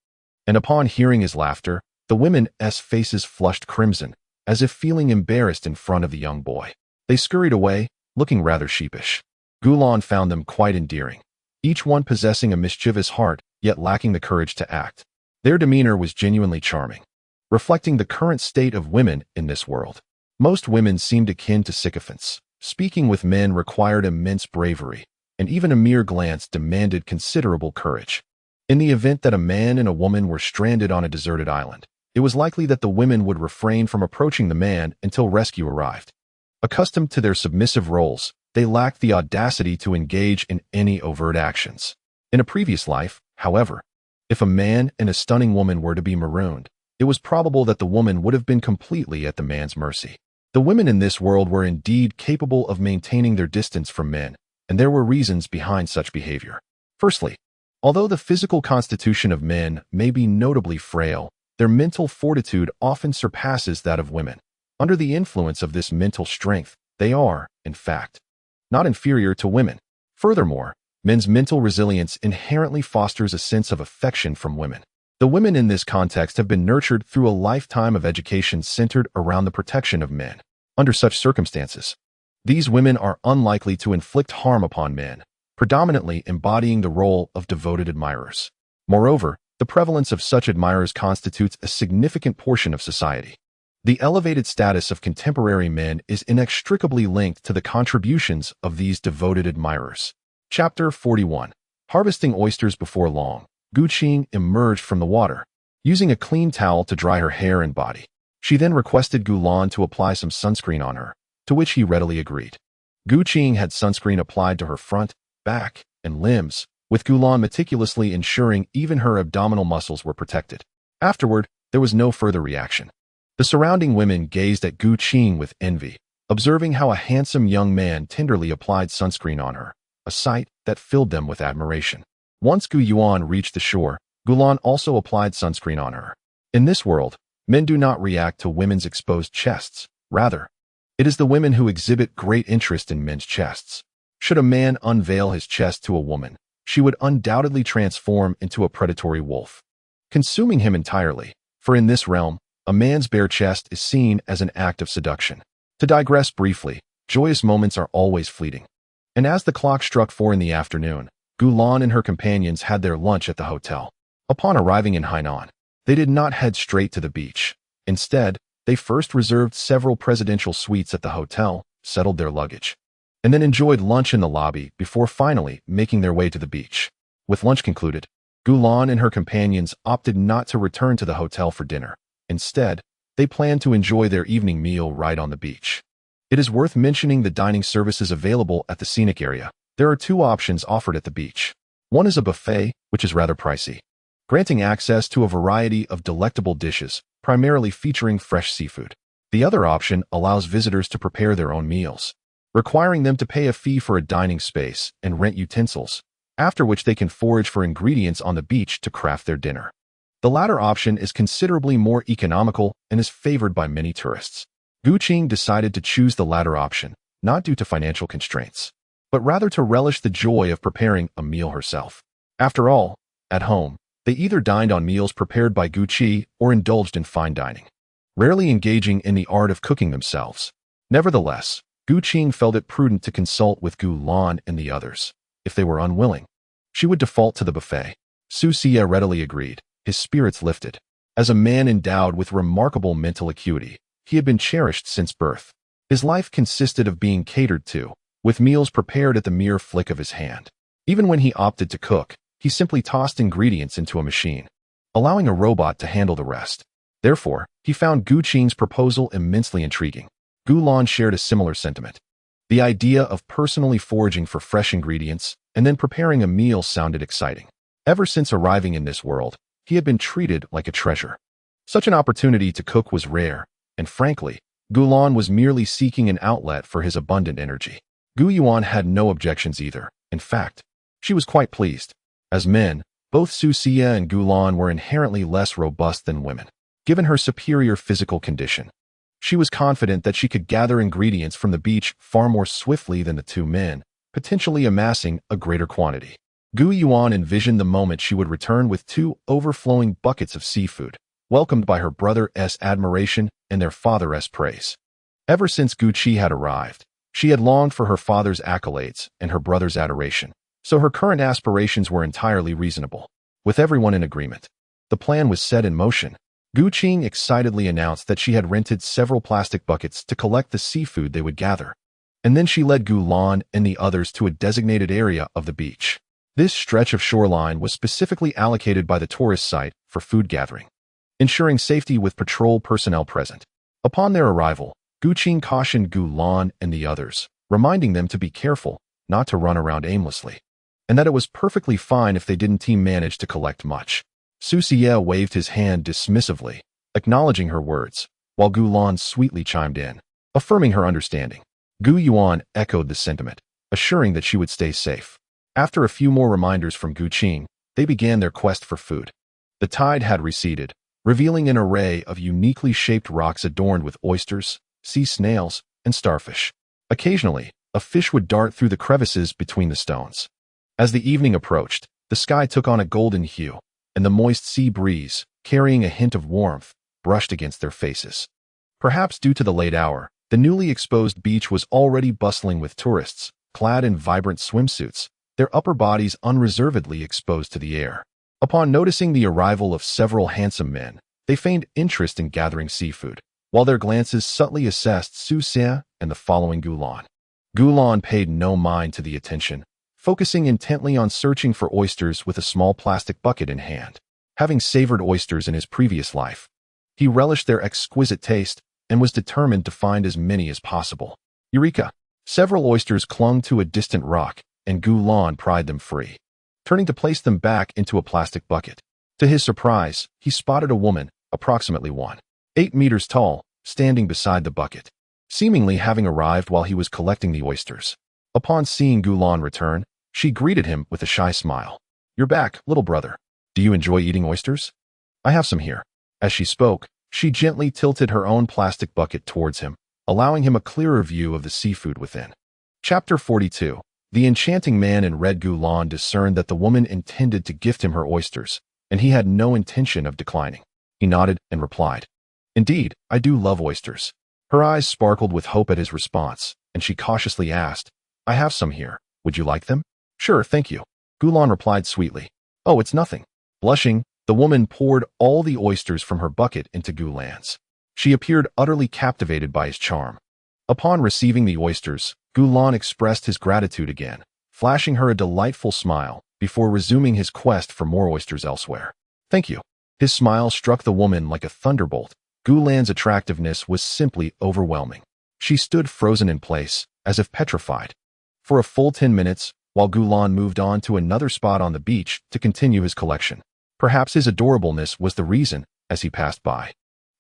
And upon hearing his laughter, the women's faces flushed crimson, as if feeling embarrassed in front of the young boy. They scurried away, looking rather sheepish. Gu Lan found them quite endearing, each one possessing a mischievous heart, yet lacking the courage to act. Their demeanor was genuinely charming, reflecting the current state of women in this world. Most women seemed akin to sycophants. Speaking with men required immense bravery, and even a mere glance demanded considerable courage. In the event that a man and a woman were stranded on a deserted island, it was likely that the women would refrain from approaching the man until rescue arrived. Accustomed to their submissive roles, they lacked the audacity to engage in any overt actions. In a previous life, however, if a man and a stunning woman were to be marooned, it was probable that the woman would have been completely at the man's mercy. The women in this world were indeed capable of maintaining their distance from men, and there were reasons behind such behavior. Firstly, although the physical constitution of men may be notably frail, their mental fortitude often surpasses that of women. Under the influence of this mental strength, they are, in fact, not inferior to women. Furthermore, men's mental resilience inherently fosters a sense of affection from women. The women in this context have been nurtured through a lifetime of education centered around the protection of men. Under such circumstances, these women are unlikely to inflict harm upon men, predominantly embodying the role of devoted admirers. Moreover, the prevalence of such admirers constitutes a significant portion of society. The elevated status of contemporary men is inextricably linked to the contributions of these devoted admirers. Chapter 41. Harvesting oysters. Before long, Gu Qing emerged from the water, using a clean towel to dry her hair and body. She then requested Gu Lan to apply some sunscreen on her, to which he readily agreed. Gu Qing had sunscreen applied to her front, back, and limbs, with Gu Lan meticulously ensuring even her abdominal muscles were protected. Afterward, there was no further reaction. The surrounding women gazed at Gu Qing with envy, observing how a handsome young man tenderly applied sunscreen on her, a sight that filled them with admiration. Once Gu Yuan reached the shore, Gu Lan also applied sunscreen on her. In this world, men do not react to women's exposed chests. Rather, it is the women who exhibit great interest in men's chests. Should a man unveil his chest to a woman, she would undoubtedly transform into a predatory wolf, consuming him entirely, for in this realm, a man's bare chest is seen as an act of seduction. To digress briefly, joyous moments are always fleeting. And as the clock struck 4 in the afternoon, Gu Lan and her companions had their lunch at the hotel. Upon arriving in Hainan, they did not head straight to the beach. Instead, they first reserved several presidential suites at the hotel, settled their luggage, and then enjoyed lunch in the lobby before finally making their way to the beach. With lunch concluded, Gu Lan and her companions opted not to return to the hotel for dinner. Instead, they planned to enjoy their evening meal right on the beach. It is worth mentioning the dining services available at the scenic area. There are 2 options offered at the beach. One is a buffet, which is rather pricey, granting access to a variety of delectable dishes, primarily featuring fresh seafood. The other option allows visitors to prepare their own meals, requiring them to pay a fee for a dining space and rent utensils, after which they can forage for ingredients on the beach to craft their dinner. The latter option is considerably more economical and is favored by many tourists. Gu Qing decided to choose the latter option, not due to financial constraints, but rather to relish the joy of preparing a meal herself. After all, at home, they either dined on meals prepared by Gu Qi or indulged in fine dining, rarely engaging in the art of cooking themselves. Nevertheless, Gu Qing felt it prudent to consult with Gu Lan and the others. If they were unwilling, she would default to the buffet. Su Xie readily agreed, his spirits lifted. As a man endowed with remarkable mental acuity, he had been cherished since birth. His life consisted of being catered to, with meals prepared at the mere flick of his hand. Even when he opted to cook, he simply tossed ingredients into a machine, allowing a robot to handle the rest. Therefore, he found Gu Qing's proposal immensely intriguing. Gu Lan shared a similar sentiment. The idea of personally foraging for fresh ingredients and then preparing a meal sounded exciting. Ever since arriving in this world, he had been treated like a treasure. Such an opportunity to cook was rare, and frankly, Gu Lan was merely seeking an outlet for his abundant energy. Gu Yuan had no objections either. In fact, she was quite pleased. As men, both Su Xia and Gu Lan were inherently less robust than women. Given her superior physical condition, she was confident that she could gather ingredients from the beach far more swiftly than the two men, potentially amassing a greater quantity. Gu Yuan envisioned the moment she would return with 2 overflowing buckets of seafood, welcomed by her brother's admiration and their father's praise. Ever since Gu Qi had arrived, she had longed for her father's accolades and her brother's adoration, so her current aspirations were entirely reasonable. With everyone in agreement, the plan was set in motion. Gu Qing excitedly announced that she had rented several plastic buckets to collect the seafood they would gather, and then she led Gu Lan and the others to a designated area of the beach. This stretch of shoreline was specifically allocated by the tourist site for food gathering, ensuring safety with patrol personnel present. Upon their arrival, Gu Qing cautioned Gu Lan and the others, reminding them to be careful, not to run around aimlessly, and that it was perfectly fine if they didn't team manage to collect much. Su Xie waved his hand dismissively, acknowledging her words, while Gu Lan sweetly chimed in, affirming her understanding. Gu Yuan echoed the sentiment, assuring that she would stay safe. After a few more reminders from Gu Qing, they began their quest for food. The tide had receded, revealing an array of uniquely shaped rocks adorned with oysters, sea snails, and starfish. Occasionally, a fish would dart through the crevices between the stones. As the evening approached, the sky took on a golden hue, and the moist sea breeze, carrying a hint of warmth, brushed against their faces. Perhaps due to the late hour, the newly exposed beach was already bustling with tourists, clad in vibrant swimsuits, their upper bodies unreservedly exposed to the air. Upon noticing the arrival of several handsome men, they feigned interest in gathering seafood, while their glances subtly assessed Su Xia and the following Gu Lan. Gu Lan paid no mind to the attention, focusing intently on searching for oysters with a small plastic bucket in hand. Having savored oysters in his previous life, he relished their exquisite taste and was determined to find as many as possible. Eureka! Several oysters clung to a distant rock, and Gu Lan pried them free, turning to place them back into a plastic bucket. To his surprise, he spotted a woman, approximately 1.8 meters tall, standing beside the bucket, seemingly having arrived while he was collecting the oysters. Upon seeing Gu Lan return, she greeted him with a shy smile. "You're back, little brother. Do you enjoy eating oysters? I have some here." As she spoke, she gently tilted her own plastic bucket towards him, allowing him a clearer view of the seafood within. Chapter 42. The enchanting man in red. Gu Lan discerned that the woman intended to gift him her oysters, and he had no intention of declining. He nodded and replied, "Indeed, I do love oysters." Her eyes sparkled with hope at his response, and she cautiously asked, "I have some here. Would you like them?" "Sure, thank you," Gu Lan replied sweetly. "Oh, it's nothing." Blushing, the woman poured all the oysters from her bucket into Gu Lan's. She appeared utterly captivated by his charm. Upon receiving the oysters, Gu Lan expressed his gratitude again, flashing her a delightful smile before resuming his quest for more oysters elsewhere. "Thank you." His smile struck the woman like a thunderbolt. Gu Lan's attractiveness was simply overwhelming. She stood frozen in place, as if petrified. For a full 10 minutes, while Gu Lan moved on to another spot on the beach to continue his collection. Perhaps his adorableness was the reason, as he passed by.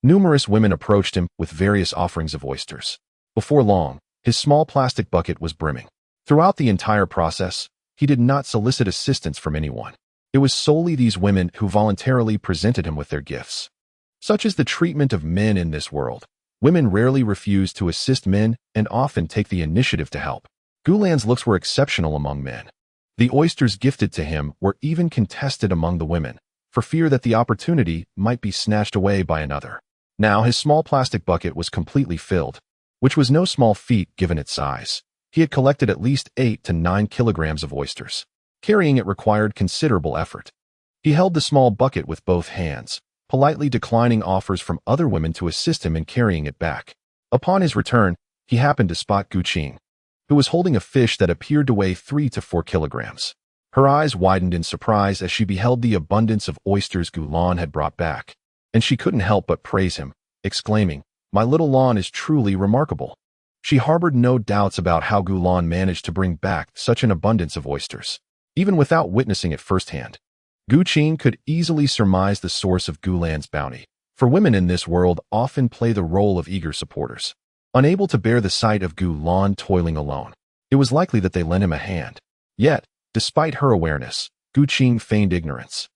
Numerous women approached him with various offerings of oysters. Before long, his small plastic bucket was brimming. Throughout the entire process, he did not solicit assistance from anyone. It was solely these women who voluntarily presented him with their gifts. Such is the treatment of men in this world. Women rarely refuse to assist men and often take the initiative to help. Gu Lan's looks were exceptional among men. The oysters gifted to him were even contested among the women, for fear that the opportunity might be snatched away by another. Now his small plastic bucket was completely filled, which was no small feat given its size. He had collected at least 8 to 9 kilograms of oysters. Carrying it required considerable effort. He held the small bucket with both hands, politely declining offers from other women to assist him in carrying it back. Upon his return, he happened to spot Gu Qing, who was holding a fish that appeared to weigh 3 to 4 kilograms. Her eyes widened in surprise as she beheld the abundance of oysters Gulan had brought back, and she couldn't help but praise him, exclaiming, "My little Lon is truly remarkable." She harbored no doubts about how Gulan managed to bring back such an abundance of oysters, even without witnessing it firsthand. Gu Qing could easily surmise the source of Gulan's bounty, for women in this world often play the role of eager supporters. Unable to bear the sight of Gulan toiling alone, it was likely that they lent him a hand. Yet, despite her awareness, Gu Qing feigned ignorance,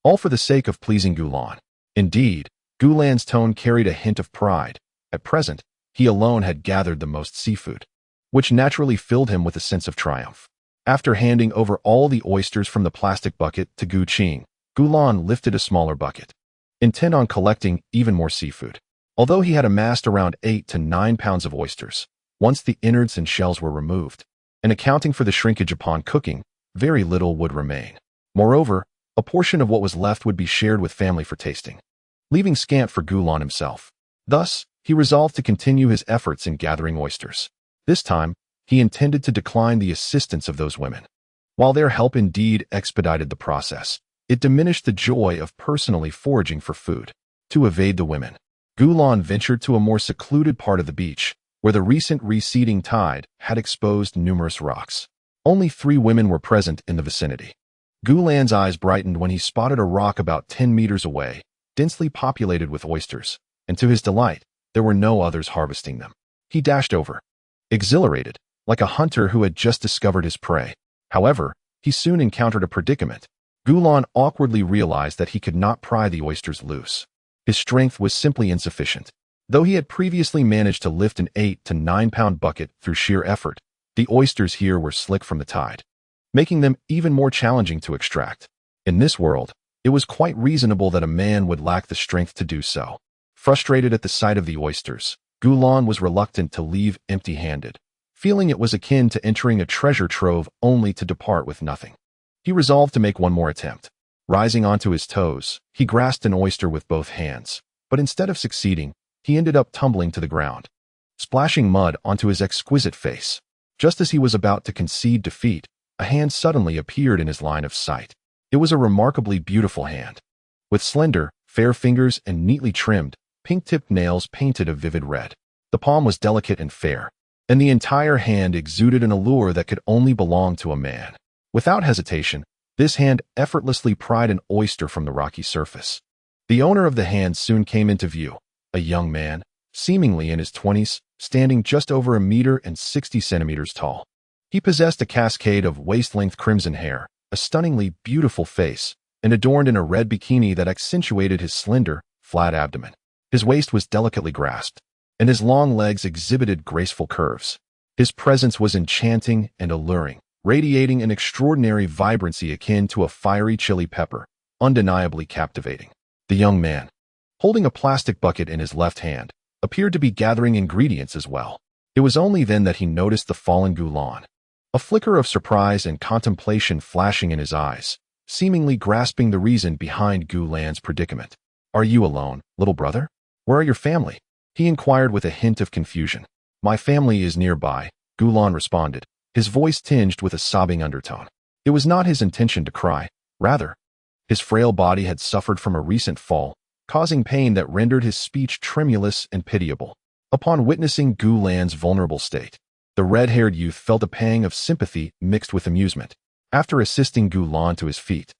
all for the sake of pleasing Gulan. Indeed, Gulan's tone carried a hint of pride. At present, he alone had gathered the most seafood, which naturally filled him with a sense of triumph. After handing over all the oysters from the plastic bucket to Gu Qing, Gulan lifted a smaller bucket, intent on collecting even more seafood. Although he had amassed around 8 to 9 pounds of oysters, once the innards and shells were removed, and accounting for the shrinkage upon cooking, very little would remain. Moreover, a portion of what was left would be shared with family for tasting, leaving scant for Gulan himself. Thus, he resolved to continue his efforts in gathering oysters. This time, he intended to decline the assistance of those women. While their help indeed expedited the process, it diminished the joy of personally foraging for food. To evade the women, Gulan ventured to a more secluded part of the beach, where the recent receding tide had exposed numerous rocks. Only 3 women were present in the vicinity. Gulan's eyes brightened when he spotted a rock about 10 meters away, densely populated with oysters, and to his delight, there were no others harvesting them. He dashed over, exhilarated, like a hunter who had just discovered his prey. However, he soon encountered a predicament. Gulan awkwardly realized that he could not pry the oysters loose. His strength was simply insufficient. Though he had previously managed to lift an 8 to 9 pound bucket through sheer effort, the oysters here were slick from the tide, making them even more challenging to extract. In this world, it was quite reasonable that a man would lack the strength to do so. Frustrated at the sight of the oysters, Gulan was reluctant to leave empty-handed, feeling it was akin to entering a treasure trove only to depart with nothing. He resolved to make one more attempt. Rising onto his toes, he grasped an oyster with both hands, but instead of succeeding, he ended up tumbling to the ground, splashing mud onto his exquisite face. Just as he was about to concede defeat, a hand suddenly appeared in his line of sight. It was a remarkably beautiful hand, with slender, fair fingers and neatly trimmed, pink-tipped nails painted a vivid red. The palm was delicate and fair, and the entire hand exuded an allure that could only belong to a man. Without hesitation, this hand effortlessly pried an oyster from the rocky surface. The owner of the hand soon came into view, a young man, seemingly in his 20s, standing just over 1.60 meters tall. He possessed a cascade of waist-length crimson hair, a stunningly beautiful face, and adorned in a red bikini that accentuated his slender, flat abdomen. His waist was delicately grasped, and his long legs exhibited graceful curves. His presence was enchanting and alluring, radiating an extraordinary vibrancy akin to a fiery chili pepper, undeniably captivating. The young man, holding a plastic bucket in his left hand, appeared to be gathering ingredients as well. It was only then that he noticed the fallen Gulan, a flicker of surprise and contemplation flashing in his eyes, seemingly grasping the reason behind Gulan's predicament. "Are you alone, little brother? Where are your family?" he inquired with a hint of confusion. "My family is nearby," Gulan responded, his voice tinged with a sobbing undertone. It was not his intention to cry. Rather, his frail body had suffered from a recent fall, causing pain that rendered his speech tremulous and pitiable. Upon witnessing Gulan's vulnerable state, the red-haired youth felt a pang of sympathy mixed with amusement. After assisting Gulan to his feet,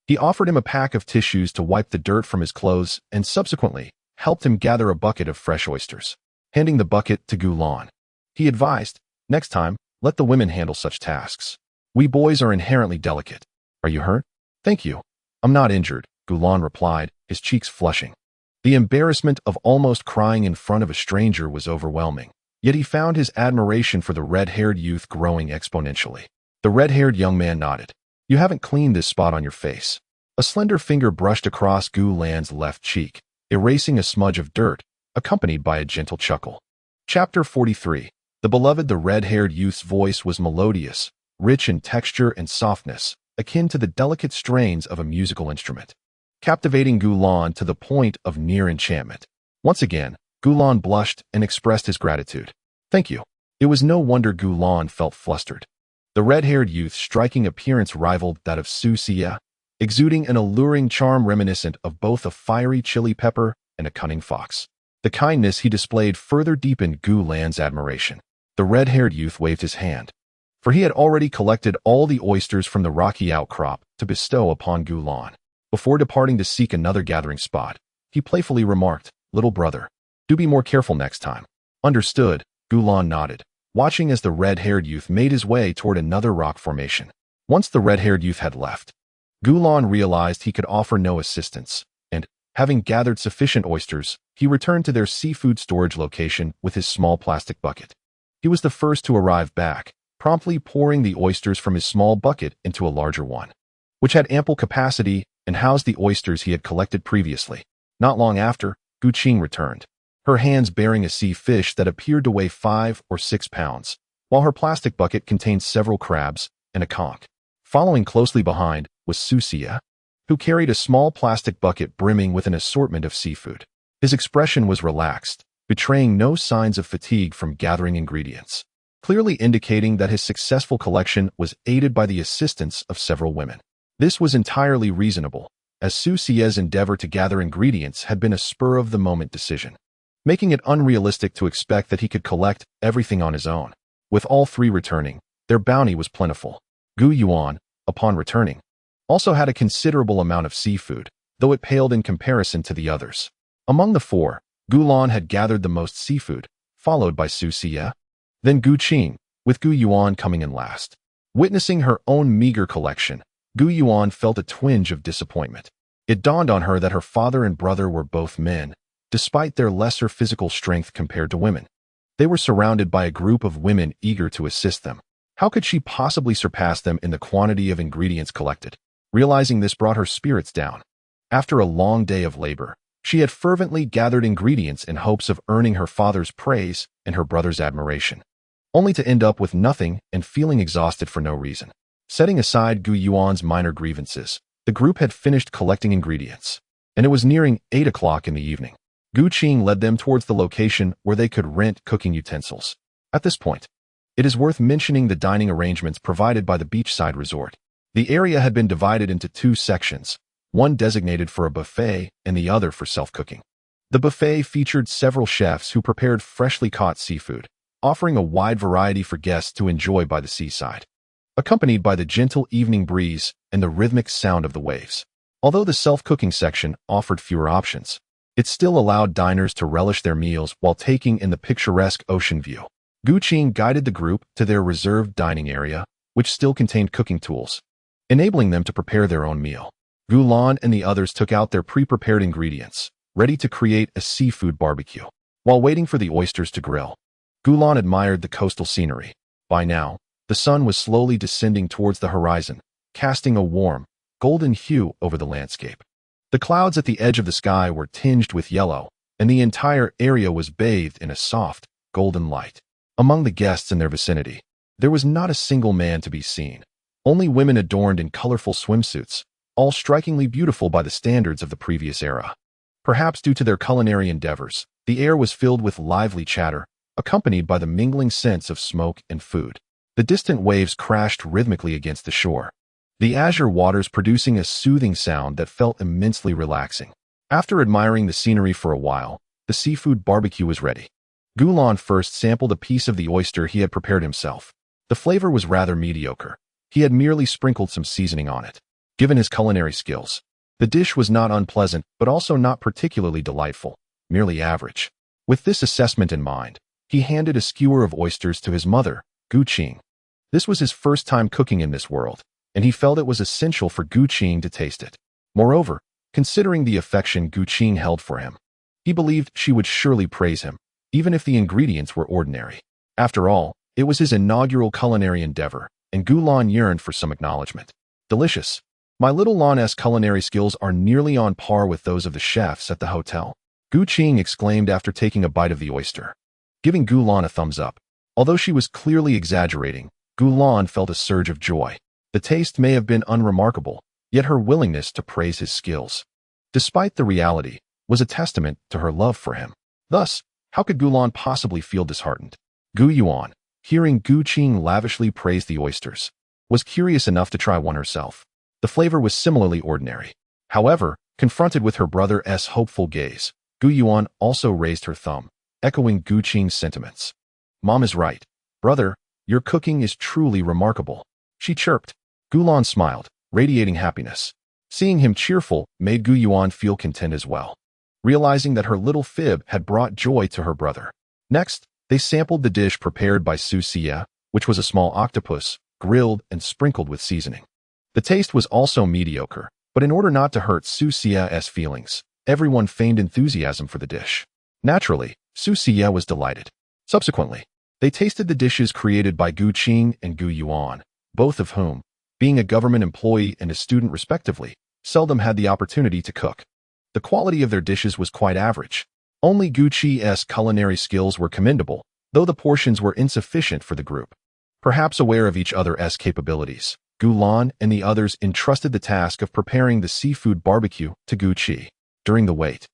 he offered him a pack of tissues to wipe the dirt from his clothes and subsequently helped him gather a bucket of fresh oysters. Handing the bucket to Gulan, he advised, "Next time, let the women handle such tasks. We boys are inherently delicate. Are you hurt?" "Thank you. I'm not injured," Gulan replied, his cheeks flushing. The embarrassment of almost crying in front of a stranger was overwhelming, yet he found his admiration for the red-haired youth growing exponentially. The red-haired young man nodded. "You haven't cleaned this spot on your face." A slender finger brushed across Gulan's left cheek, erasing a smudge of dirt, accompanied by a gentle chuckle. Chapter 43. The red-haired youth's voice was melodious, rich in texture and softness, akin to the delicate strains of a musical instrument, captivating Gulan to the point of near enchantment. Once again, Gulan blushed and expressed his gratitude. "Thank you." It was no wonder Gulan felt flustered. The red-haired youth's striking appearance rivaled that of Su Xia, exuding an alluring charm reminiscent of both a fiery chili pepper and a cunning fox. The kindness he displayed further deepened Gu Lan's admiration. The red-haired youth waved his hand, for he had already collected all the oysters from the rocky outcrop to bestow upon Gu Lan. Before departing to seek another gathering spot, he playfully remarked, "Little brother, do be more careful next time." "Understood," Gu Lan nodded, watching as the red-haired youth made his way toward another rock formation. Once the red-haired youth had left, Gu Lan realized he could offer no assistance, and, having gathered sufficient oysters, he returned to their seafood storage location with his small plastic bucket. He was the first to arrive back, promptly pouring the oysters from his small bucket into a larger one, which had ample capacity and housed the oysters he had collected previously. Not long after, Gu Qing returned, her hands bearing a sea fish that appeared to weigh 5 or 6 pounds, while her plastic bucket contained several crabs and a conch. Following closely behind was Su Xia, who carried a small plastic bucket brimming with an assortment of seafood. His expression was relaxed, betraying no signs of fatigue from gathering ingredients, clearly indicating that his successful collection was aided by the assistance of several women. This was entirely reasonable, as Su Xia's endeavor to gather ingredients had been a spur-of-the-moment decision, making it unrealistic to expect that he could collect everything on his own. With all three returning, their bounty was plentiful. Gu Yuan, upon returning, also had a considerable amount of seafood, though it paled in comparison to the others. Among the four, Gu Lan had gathered the most seafood, followed by Su Xia, then Gu Qing, with Gu Yuan coming in last. Witnessing her own meager collection, Gu Yuan felt a twinge of disappointment. It dawned on her that her father and brother were both men, despite their lesser physical strength compared to women. They were surrounded by a group of women eager to assist them. How could she possibly surpass them in the quantity of ingredients collected? Realizing this brought her spirits down. After a long day of labor, she had fervently gathered ingredients in hopes of earning her father's praise and her brother's admiration, only to end up with nothing and feeling exhausted for no reason. Setting aside Gu Yuan's minor grievances, the group had finished collecting ingredients, and it was nearing 8 o'clock in the evening. Gu Qing led them towards the location where they could rent cooking utensils. At this point, it is worth mentioning the dining arrangements provided by the beachside resort. The area had been divided into 2 sections, one designated for a buffet and the other for self-cooking. The buffet featured several chefs who prepared freshly caught seafood, offering a wide variety for guests to enjoy by the seaside, accompanied by the gentle evening breeze and the rhythmic sound of the waves. Although the self-cooking section offered fewer options, it still allowed diners to relish their meals while taking in the picturesque ocean view. Gu Qing guided the group to their reserved dining area, which still contained cooking tools, enabling them to prepare their own meal. Gu Lan and the others took out their pre-prepared ingredients, ready to create a seafood barbecue. While waiting for the oysters to grill, Gu Lan admired the coastal scenery. By now, the sun was slowly descending towards the horizon, casting a warm, golden hue over the landscape. The clouds at the edge of the sky were tinged with yellow, and the entire area was bathed in a soft, golden light. Among the guests in their vicinity, there was not a single man to be seen, only women adorned in colorful swimsuits, all strikingly beautiful by the standards of the previous era. Perhaps due to their culinary endeavors, the air was filled with lively chatter, accompanied by the mingling scents of smoke and food. The distant waves crashed rhythmically against the shore, the azure waters producing a soothing sound that felt immensely relaxing. After admiring the scenery for a while, the seafood barbecue was ready. Gu Lan first sampled a piece of the oyster he had prepared himself. The flavor was rather mediocre. He had merely sprinkled some seasoning on it. Given his culinary skills, the dish was not unpleasant but also not particularly delightful, merely average. With this assessment in mind, he handed a skewer of oysters to his mother, Gu Qing. This was his first time cooking in this world, and he felt it was essential for Gu Qing to taste it. Moreover, considering the affection Gu Qing held for him, he believed she would surely praise him, even if the ingredients were ordinary. After all, it was his inaugural culinary endeavor, and Gu Lan yearned for some acknowledgement. Delicious. My little Lan's culinary skills are nearly on par with those of the chefs at the hotel, Gu Qing exclaimed after taking a bite of the oyster. Giving Gu Lan a thumbs up. Although she was clearly exaggerating, Gu Lan felt a surge of joy. The taste may have been unremarkable, yet her willingness to praise his skills, despite the reality, was a testament to her love for him. Thus, how could Gu Lan possibly feel disheartened? Gu Yuan, hearing Gu Qing lavishly praise the oysters, was curious enough to try one herself. The flavor was similarly ordinary. However, confronted with her brother's hopeful gaze, Gu Yuan also raised her thumb, echoing Gu Qing's sentiments. Mom is right. Brother, your cooking is truly remarkable. She chirped. Gu Lan smiled, radiating happiness. Seeing him cheerful made Gu Yuan feel content as well, realizing that her little fib had brought joy to her brother. Next, they sampled the dish prepared by Su Xia, which was a small octopus, grilled and sprinkled with seasoning. The taste was also mediocre, but in order not to hurt Su Xia's feelings, everyone feigned enthusiasm for the dish. Naturally, Su Xia was delighted. Subsequently, they tasted the dishes created by Gu Qing and Gu Yuan, both of whom, being a government employee and a student respectively, seldom had the opportunity to cook. The quality of their dishes was quite average. Only Gu Qi's culinary skills were commendable, though the portions were insufficient for the group. Perhaps aware of each other's capabilities, Gu Lan and the others entrusted the task of preparing the seafood barbecue to Gu Qi. During the wait,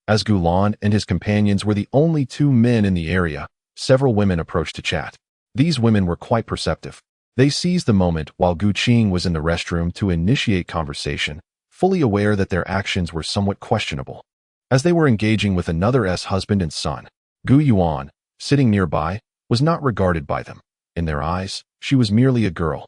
as Gu Lan and his companions were the only two men in the area, several women approached to chat. These women were quite perceptive. They seized the moment while Gu Qing was in the restroom to initiate conversation, fully aware that their actions were somewhat questionable. As they were engaging with another's husband and son, Gu Yuan, sitting nearby, was not regarded by them. In their eyes, she was merely a girl,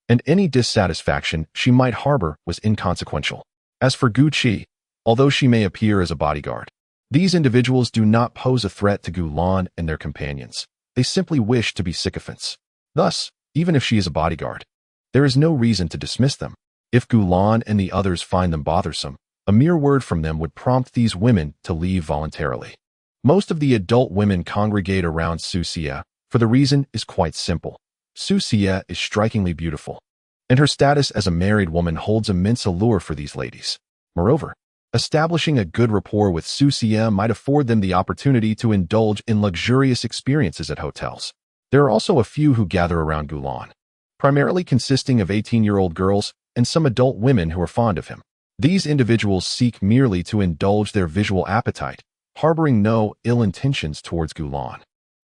and any dissatisfaction she might harbor was inconsequential. As for Gu Qi, although she may appear as a bodyguard, these individuals do not pose a threat to Gu Lan and their companions. They simply wish to be sycophants. Thus, even if she is a bodyguard, there is no reason to dismiss them. If Gu Lan and the others find them bothersome, a mere word from them would prompt these women to leave voluntarily. Most of the adult women congregate around Su Xia, for the reason is quite simple. Su Xia is strikingly beautiful, and her status as a married woman holds immense allure for these ladies. Moreover, establishing a good rapport with Su Xia might afford them the opportunity to indulge in luxurious experiences at hotels. There are also a few who gather around Gu Lan, primarily consisting of 18-year-old girls and some adult women who are fond of him. These individuals seek merely to indulge their visual appetite, harboring no ill intentions towards Gu Lan.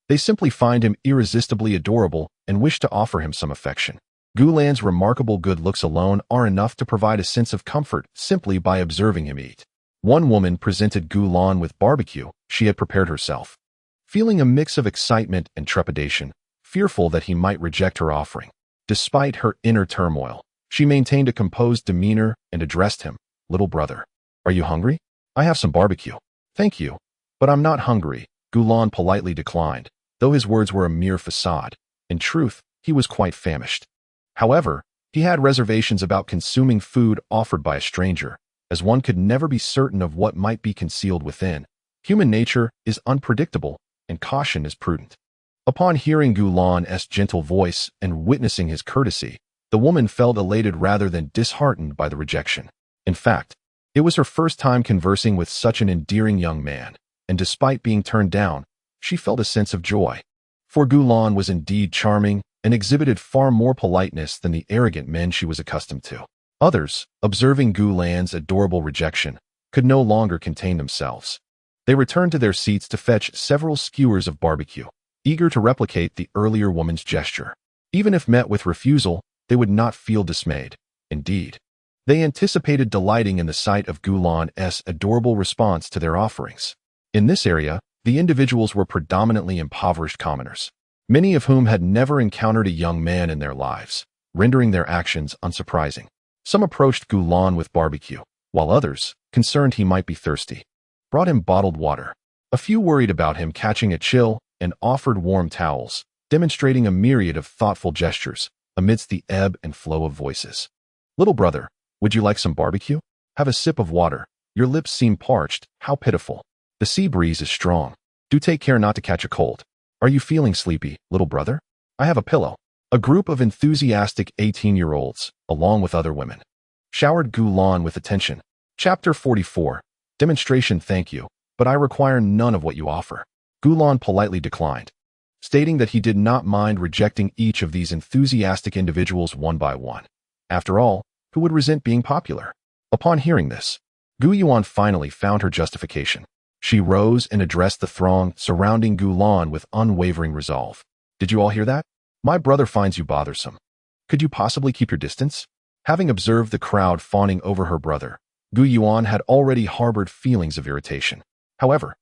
They simply find him irresistibly adorable and wish to offer him some affection. Gu Lan's remarkable good looks alone are enough to provide a sense of comfort simply by observing him eat. One woman presented Gu Lan with barbecue she had prepared herself. Feeling a mix of excitement and trepidation, fearful that he might reject her offering. Despite her inner turmoil, she maintained a composed demeanor and addressed him. Little brother, are you hungry? I have some barbecue. Thank you, but I'm not hungry. Gu Lan politely declined, though his words were a mere facade. In truth, he was quite famished. However, he had reservations about consuming food offered by a stranger, as one could never be certain of what might be concealed within. Human nature is unpredictable, and caution is prudent. Upon hearing Gu Lan's gentle voice and witnessing his courtesy, the woman felt elated rather than disheartened by the rejection. In fact, it was her first time conversing with such an endearing young man, and despite being turned down, she felt a sense of joy. For Gu Lan was indeed charming and exhibited far more politeness than the arrogant men she was accustomed to. Others, observing Gu Lan's adorable rejection, could no longer contain themselves. They returned to their seats to fetch several skewers of barbecue, eager to replicate the earlier woman's gesture. Even if met with refusal, they would not feel dismayed. Indeed, they anticipated delighting in the sight of Gu Lan's adorable response to their offerings. In this area, the individuals were predominantly impoverished commoners, many of whom had never encountered a young man in their lives, rendering their actions unsurprising. Some approached Gu Lan with barbecue, while others, concerned he might be thirsty, brought him bottled water. A few worried about him catching a chill and offered warm towels, demonstrating a myriad of thoughtful gestures amidst the ebb and flow of voices. Little brother, would you like some barbecue? Have a sip of water. Your lips seem parched. How pitiful. The sea breeze is strong. Do take care not to catch a cold. Are you feeling sleepy, little brother? I have a pillow. A group of enthusiastic 18-year-olds, along with other women, showered Gu Lan with attention. Chapter 44. Demonstration. Thank you, but I require none of what you offer. Gu Lan politely declined, stating that he did not mind rejecting each of these enthusiastic individuals one by one. After all, who would resent being popular? Upon hearing this, Gu Yuan finally found her justification. She rose and addressed the throng surrounding Gu Lan with unwavering resolve. Did you all hear that? My brother finds you bothersome. Could you possibly keep your distance? Having observed the crowd fawning over her brother, Gu Yuan had already harbored feelings of irritation. However,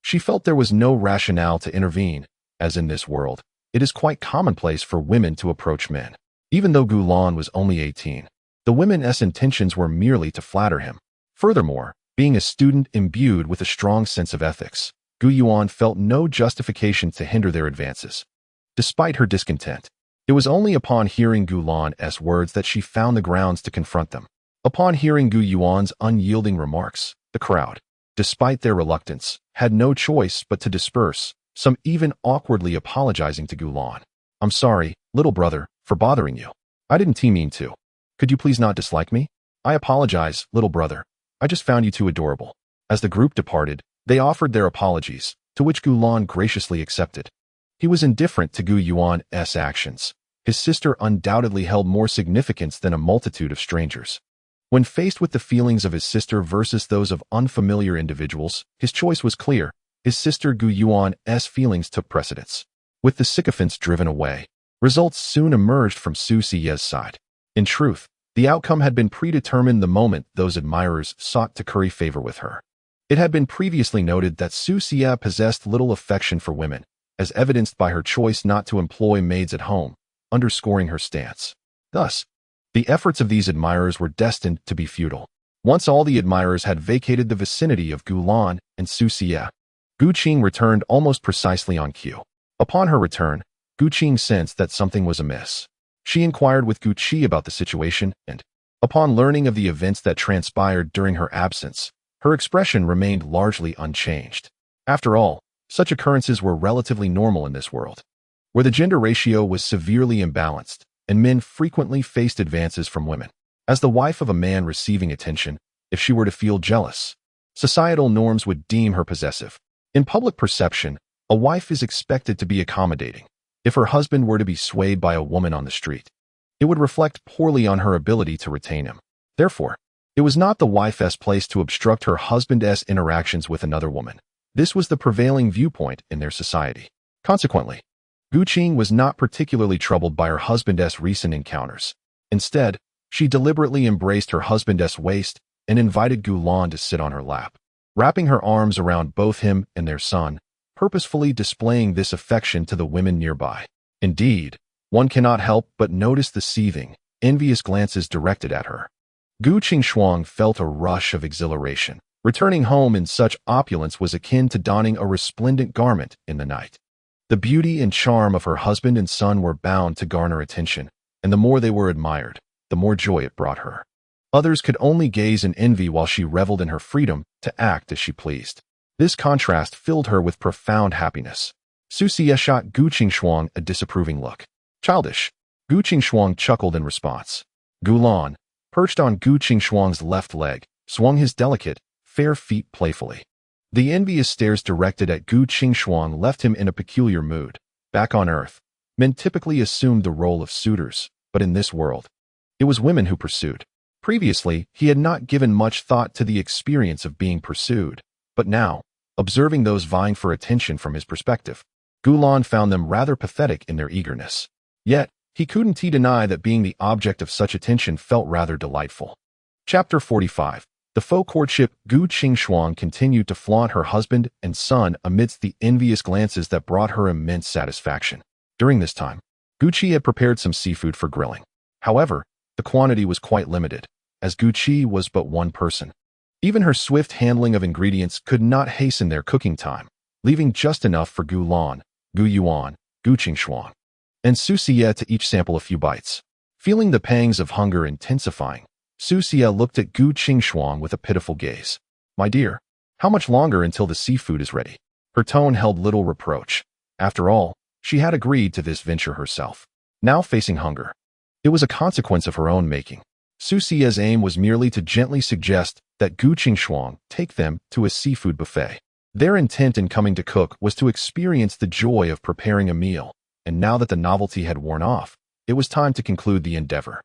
she felt there was no rationale to intervene, as in this world, it is quite commonplace for women to approach men. Even though Gu Lan was only 18, the women's intentions were merely to flatter him. Furthermore, being a student imbued with a strong sense of ethics, Gu Yuan felt no justification to hinder their advances. Despite her discontent, it was only upon hearing Gu Lan's words that she found the grounds to confront them. Upon hearing Gu Yuan's unyielding remarks, the crowd, despite their reluctance, had no choice but to disperse, some even awkwardly apologizing to Gu Lan. I'm sorry, little brother, for bothering you. I didn't mean to. Could you please not dislike me? I apologize, little brother. I just found you too adorable. As the group departed, they offered their apologies, to which Gu Lan graciously accepted. He was indifferent to Gu Yuan's actions. His sister undoubtedly held more significance than a multitude of strangers. When faced with the feelings of his sister versus those of unfamiliar individuals, his choice was clear. His sister Gu Yuan's feelings took precedence. With the sycophants driven away, results soon emerged from Su Xia's side. In truth, the outcome had been predetermined the moment those admirers sought to curry favor with her. It had been previously noted that Su Xia possessed little affection for women, as evidenced by her choice not to employ maids at home, underscoring her stance. Thus, the efforts of these admirers were destined to be futile. Once all the admirers had vacated the vicinity of Gu Lan and Su Xia, Gu Qing returned almost precisely on cue. Upon her return, Gu Qing sensed that something was amiss. She inquired with Gu Qi about the situation and, upon learning of the events that transpired during her absence, her expression remained largely unchanged. After all, such occurrences were relatively normal in this world, where the gender ratio was severely imbalanced, and men frequently faced advances from women. As the wife of a man receiving attention, if she were to feel jealous, societal norms would deem her possessive. In public perception, a wife is expected to be accommodating. If her husband were to be swayed by a woman on the street, it would reflect poorly on her ability to retain him. Therefore, it was not the wife's place to obstruct her husband's interactions with another woman. This was the prevailing viewpoint in their society. Consequently, Gu Qing was not particularly troubled by her husband's recent encounters. Instead, she deliberately embraced her husband's waist and invited Gu Lan to sit on her lap, wrapping her arms around both him and their son, purposefully displaying this affection to the women nearby. Indeed, one cannot help but notice the seething, envious glances directed at her. Gu Qingshuang felt a rush of exhilaration. Returning home in such opulence was akin to donning a resplendent garment in the night. The beauty and charm of her husband and son were bound to garner attention, and the more they were admired, the more joy it brought her. Others could only gaze in envy while she reveled in her freedom to act as she pleased. This contrast filled her with profound happiness. Su Xia shot Gu Qingshuang a disapproving look. Childish. Gu Qingshuang chuckled in response. Gu Lan, perched on Gu Qingshuang's left leg, swung his delicate, fair feet playfully. The envious stares directed at Gu Qingshuang left him in a peculiar mood. Back on Earth, men typically assumed the role of suitors, but in this world, it was women who pursued. Previously, he had not given much thought to the experience of being pursued, but now, observing those vying for attention from his perspective, Gu Lan found them rather pathetic in their eagerness. Yet, he couldn't deny that being the object of such attention felt rather delightful. Chapter 45. The faux courtship. Gu Qingshuang continued to flaunt her husband and son amidst the envious glances that brought her immense satisfaction. During this time, Gu Qi had prepared some seafood for grilling. However, the quantity was quite limited, as Gu Qi was but one person. Even her swift handling of ingredients could not hasten their cooking time, leaving just enough for Gu Lan, Gu Yuan, Gu Qingshuang, and Su Xia to each sample a few bites. Feeling the pangs of hunger intensifying, Su Xia looked at Gu Qingshuang with a pitiful gaze. My dear, how much longer until the seafood is ready? Her tone held little reproach. After all, she had agreed to this venture herself. Now facing hunger, it was a consequence of her own making. Su Xia's aim was merely to gently suggest that Gu Qingshuang take them to a seafood buffet. Their intent in coming to cook was to experience the joy of preparing a meal, and now that the novelty had worn off, it was time to conclude the endeavor.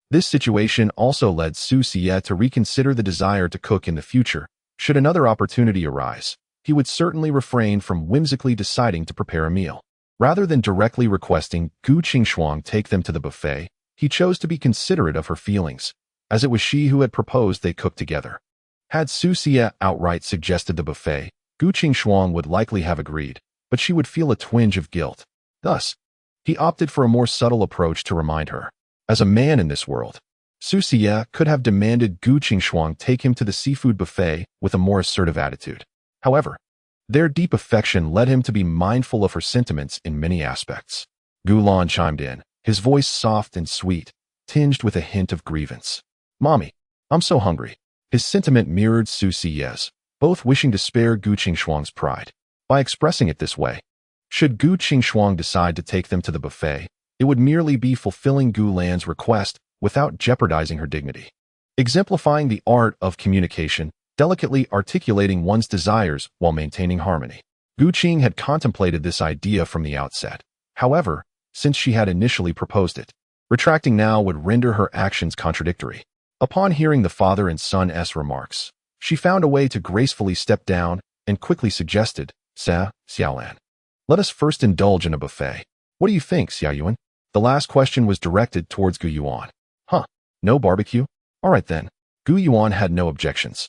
This situation also led Su Xia to reconsider the desire to cook in the future. Should another opportunity arise, he would certainly refrain from whimsically deciding to prepare a meal. Rather than directly requesting Gu Qingshuang take them to the buffet, he chose to be considerate of her feelings, as it was she who had proposed they cook together. Had Su Xia outright suggested the buffet, Gu Qingshuang would likely have agreed, but she would feel a twinge of guilt. Thus, he opted for a more subtle approach to remind her. As a man in this world, Su Xia could have demanded Gu Qingshuang take him to the seafood buffet with a more assertive attitude. However, their deep affection led him to be mindful of her sentiments in many aspects. Gu Lan chimed in, his voice soft and sweet, tinged with a hint of grievance. "Mommy, I'm so hungry." His sentiment mirrored Su Xia's, both wishing to spare Gu Qingshuang's pride. By expressing it this way, should Gu Qingshuang decide to take them to the buffet, it would merely be fulfilling Gu Lan's request without jeopardizing her dignity. Exemplifying the art of communication, delicately articulating one's desires while maintaining harmony. Gu Qing had contemplated this idea from the outset. However, since she had initially proposed it, retracting now would render her actions contradictory. Upon hearing the father and son's remarks, she found a way to gracefully step down and quickly suggested, Xiaolan, let us first indulge in a buffet. What do you think, Xiaoyuan? The last question was directed towards Gu Yuan. No barbecue? All right then. Gu Yuan had no objections.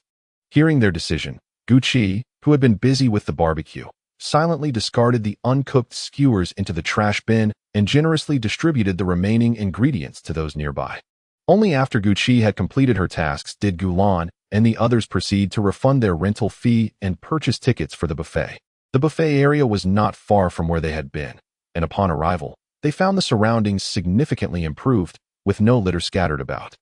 Hearing their decision, Gu Qi, who had been busy with the barbecue, silently discarded the uncooked skewers into the trash bin and generously distributed the remaining ingredients to those nearby. Only after Gu Qi had completed her tasks did Gu Lan and the others proceed to refund their rental fee and purchase tickets for the buffet. The buffet area was not far from where they had been, and upon arrival, they found the surroundings significantly improved, with no litter scattered about.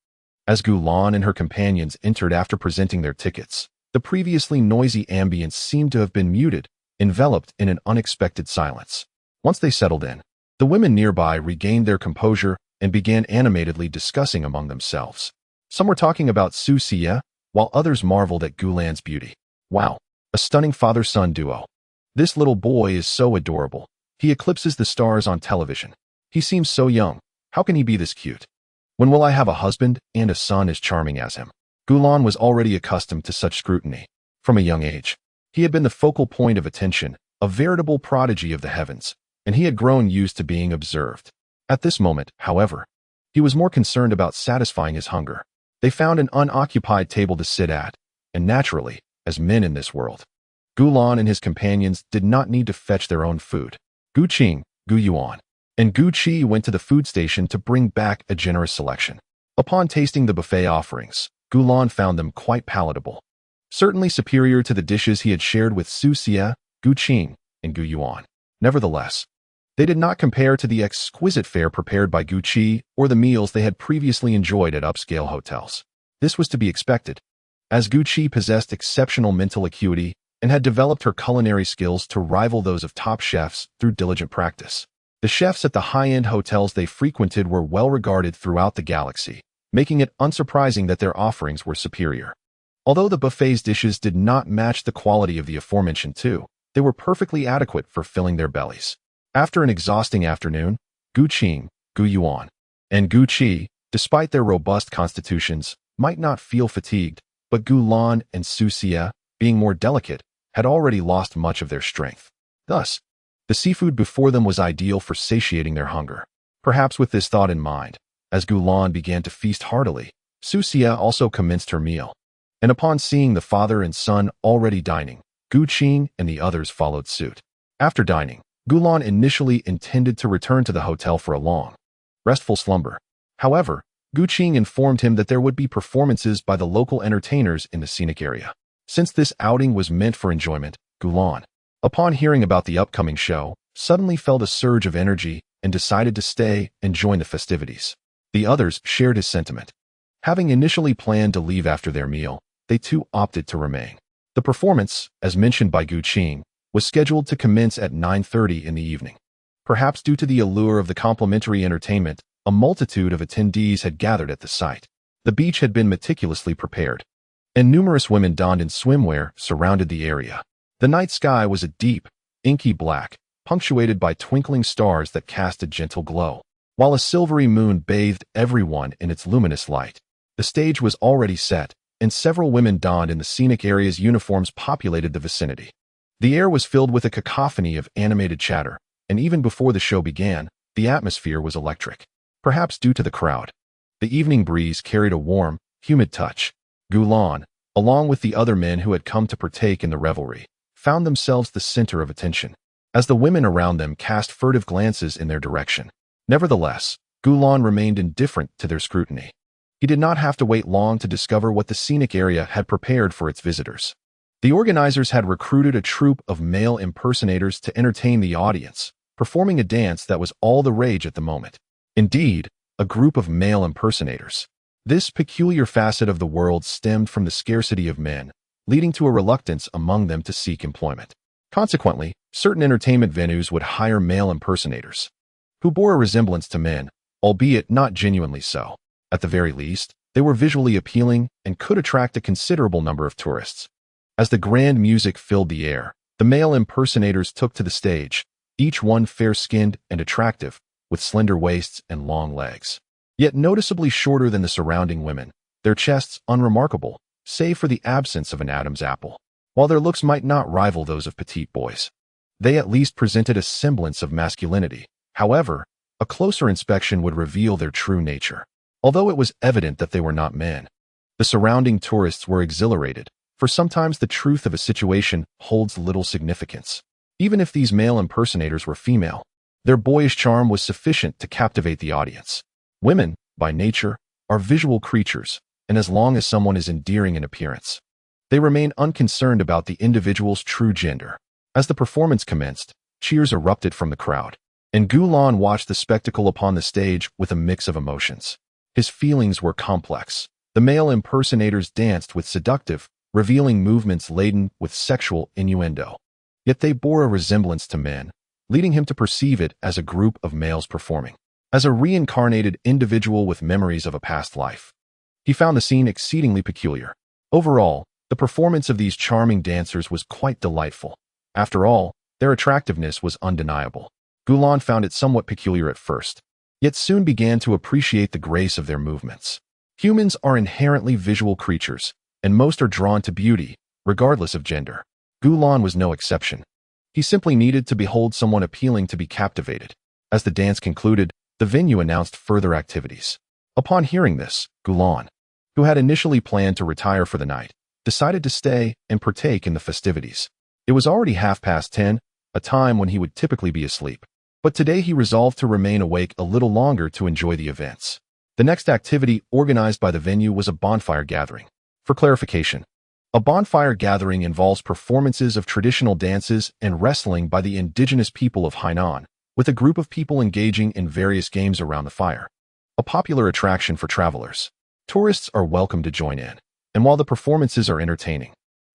As Gu Lan and her companions entered after presenting their tickets, the previously noisy ambience seemed to have been muted, enveloped in an unexpected silence. Once they settled in, the women nearby regained their composure and began animatedly discussing among themselves. Some were talking about Su Xia, while others marveled at Gu Lan's beauty. Wow, a stunning father-son duo. This little boy is so adorable. He eclipses the stars on television. He seems so young. How can he be this cute? When will I have a husband and a son as charming as him? Gu Lan was already accustomed to such scrutiny. From a young age, he had been the focal point of attention, a veritable prodigy of the heavens, and he had grown used to being observed. At this moment, however, he was more concerned about satisfying his hunger. They found an unoccupied table to sit at, and naturally, as men in this world, Gu Lan and his companions did not need to fetch their own food. Gu Qing, Gu Yuan, and Gu Qi went to the food station to bring back a generous selection. Upon tasting the buffet offerings, Gu Lan found them quite palatable, certainly superior to the dishes he had shared with Su Xia, Gu Qing, and Gu Yuan. Nevertheless, they did not compare to the exquisite fare prepared by Gu Qi or the meals they had previously enjoyed at upscale hotels. This was to be expected, as Gu Qi possessed exceptional mental acuity and had developed her culinary skills to rival those of top chefs through diligent practice. The chefs at the high-end hotels they frequented were well regarded throughout the galaxy, making it unsurprising that their offerings were superior. Although the buffet's dishes did not match the quality of the aforementioned two, they were perfectly adequate for filling their bellies. After an exhausting afternoon, Gu Qing, Gu Yuan, and Gu Qi, despite their robust constitutions, might not feel fatigued, but Gu Lan and Su Xia, being more delicate, had already lost much of their strength. Thus, the seafood before them was ideal for satiating their hunger. Perhaps with this thought in mind, as Gu Lan began to feast heartily, Su Xia also commenced her meal. And upon seeing the father and son already dining, Gu Qing and the others followed suit. After dining, Gu Lan initially intended to return to the hotel for a long, restful slumber. However, Gu Qing informed him that there would be performances by the local entertainers in the scenic area. Since this outing was meant for enjoyment, Gu Lan, upon hearing about the upcoming show, suddenly felt a surge of energy and decided to stay and join the festivities. The others shared his sentiment. Having initially planned to leave after their meal, they too opted to remain. The performance, as mentioned by Gu Qing, was scheduled to commence at 9:30 in the evening. Perhaps due to the allure of the complimentary entertainment, a multitude of attendees had gathered at the site. The beach had been meticulously prepared, and numerous women donned in swimwear surrounded the area. The night sky was a deep, inky black, punctuated by twinkling stars that cast a gentle glow, while a silvery moon bathed everyone in its luminous light. The stage was already set, and several women donned in the scenic area's uniforms populated the vicinity. The air was filled with a cacophony of animated chatter, and even before the show began, the atmosphere was electric. Perhaps due to the crowd. The evening breeze carried a warm, humid touch. Gulan, along with the other men who had come to partake in the revelry, found themselves the center of attention, as the women around them cast furtive glances in their direction. Nevertheless, Gulan remained indifferent to their scrutiny. He did not have to wait long to discover what the scenic area had prepared for its visitors. The organizers had recruited a troupe of male impersonators to entertain the audience, performing a dance that was all the rage at the moment. Indeed, a group of male impersonators. This peculiar facet of the world stemmed from the scarcity of men, leading to a reluctance among them to seek employment. Consequently, certain entertainment venues would hire male impersonators, who bore a resemblance to men, albeit not genuinely so. At the very least, they were visually appealing and could attract a considerable number of tourists. As the grand music filled the air, the male impersonators took to the stage, each one fair-skinned and attractive, with slender waists and long legs. Yet noticeably shorter than the surrounding women, their chests unremarkable, save for the absence of an Adam's apple. While their looks might not rival those of petite boys, they at least presented a semblance of masculinity. However, a closer inspection would reveal their true nature. Although it was evident that they were not men, the surrounding tourists were exhilarated, for sometimes the truth of a situation holds little significance. Even if these male impersonators were female, their boyish charm was sufficient to captivate the audience. Women, by nature, are visual creatures, and as long as someone is endearing in appearance, they remain unconcerned about the individual's true gender. As the performance commenced, cheers erupted from the crowd, and Gulan watched the spectacle upon the stage with a mix of emotions. His feelings were complex. The male impersonators danced with seductive, revealing movements laden with sexual innuendo. Yet they bore a resemblance to men, leading him to perceive it as a group of males performing. As a reincarnated individual with memories of a past life, he found the scene exceedingly peculiar. Overall, the performance of these charming dancers was quite delightful. After all, their attractiveness was undeniable. Gulan found it somewhat peculiar at first, yet soon began to appreciate the grace of their movements. Humans are inherently visual creatures, and most are drawn to beauty, regardless of gender. Gulan was no exception. He simply needed to behold someone appealing to be captivated. As the dance concluded, the venue announced further activities. Upon hearing this, Gulan, who had initially planned to retire for the night, decided to stay and partake in the festivities. It was already 10:30, a time when he would typically be asleep. But today he resolved to remain awake a little longer to enjoy the events. The next activity organized by the venue was a bonfire gathering. For clarification, a bonfire gathering involves performances of traditional dances and wrestling by the indigenous people of Hainan, with a group of people engaging in various games around the fire. A popular attraction for travelers. Tourists are welcome to join in, and while the performances are entertaining,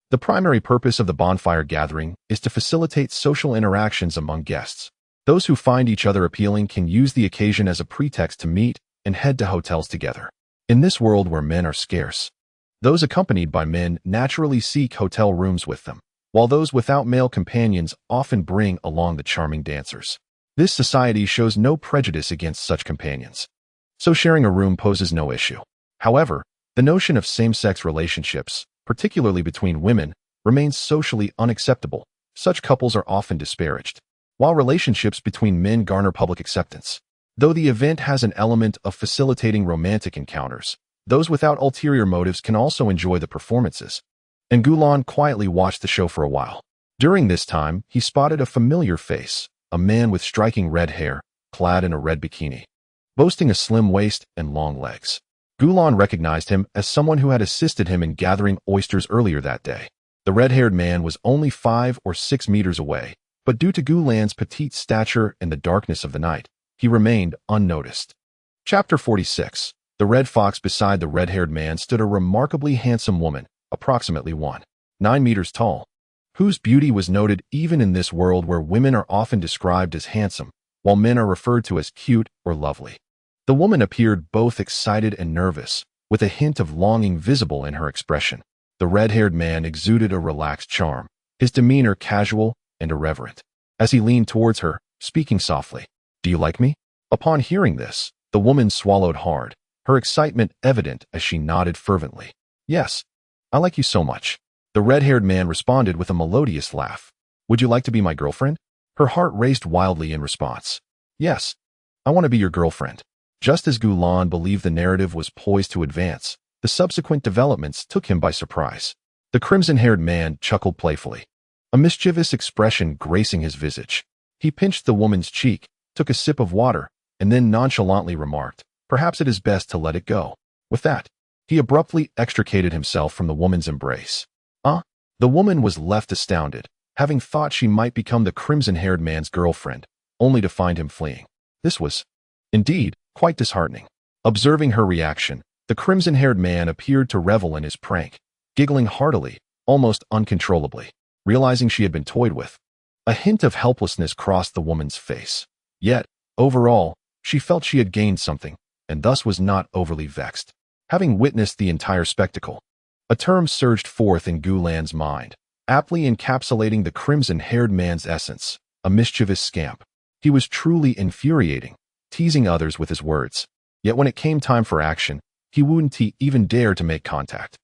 the primary purpose of the bonfire gathering is to facilitate social interactions among guests. Those who find each other appealing can use the occasion as a pretext to meet and head to hotels together. In this world where men are scarce, those accompanied by men naturally seek hotel rooms with them, while those without male companions often bring along the charming dancers. This society shows no prejudice against such companions, so sharing a room poses no issue. However, the notion of same-sex relationships, particularly between women, remains socially unacceptable. Such couples are often disparaged, while relationships between men garner public acceptance. Though the event has an element of facilitating romantic encounters, those without ulterior motives can also enjoy the performances. And Gulan quietly watched the show for a while. During this time, he spotted a familiar face, a man with striking red hair, clad in a red bikini, boasting a slim waist and long legs. Gulan recognized him as someone who had assisted him in gathering oysters earlier that day. The red-haired man was only 5 or 6 meters away, but due to Gulan's petite stature and the darkness of the night, he remained unnoticed. Chapter 46. The red fox. Beside the red-haired man stood a remarkably handsome woman, approximately 1.9 meters tall, whose beauty was noted even in this world where women are often described as handsome, while men are referred to as cute or lovely. The woman appeared both excited and nervous, with a hint of longing visible in her expression. The red-haired man exuded a relaxed charm, his demeanor casual and irreverent, as he leaned towards her, speaking softly. "Do you like me?" Upon hearing this, the woman swallowed hard, her excitement evident as she nodded fervently. "Yes, I like you so much." The red-haired man responded with a melodious laugh. "Would you like to be my girlfriend?" Her heart raced wildly in response. Yes, I want to be your girlfriend. Just as Gulan believed the narrative was poised to advance, the subsequent developments took him by surprise. The crimson-haired man chuckled playfully, a mischievous expression gracing his visage. He pinched the woman's cheek, took a sip of water, and then nonchalantly remarked, "Perhaps it is best to let it go." With that, he abruptly extricated himself from the woman's embrace. The woman was left astounded, having thought she might become the crimson-haired man's girlfriend, only to find him fleeing. This was, indeed, quite disheartening. Observing her reaction, the crimson-haired man appeared to revel in his prank, giggling heartily, almost uncontrollably, realizing she had been toyed with. A hint of helplessness crossed the woman's face. Yet, overall, she felt she had gained something, and thus was not overly vexed. Having witnessed the entire spectacle, a term surged forth in Gulan's mind, aptly encapsulating the crimson-haired man's essence, a mischievous scamp. He was truly infuriating, teasing others with his words. Yet when it came time for action, he wouldn't even dare to make contact.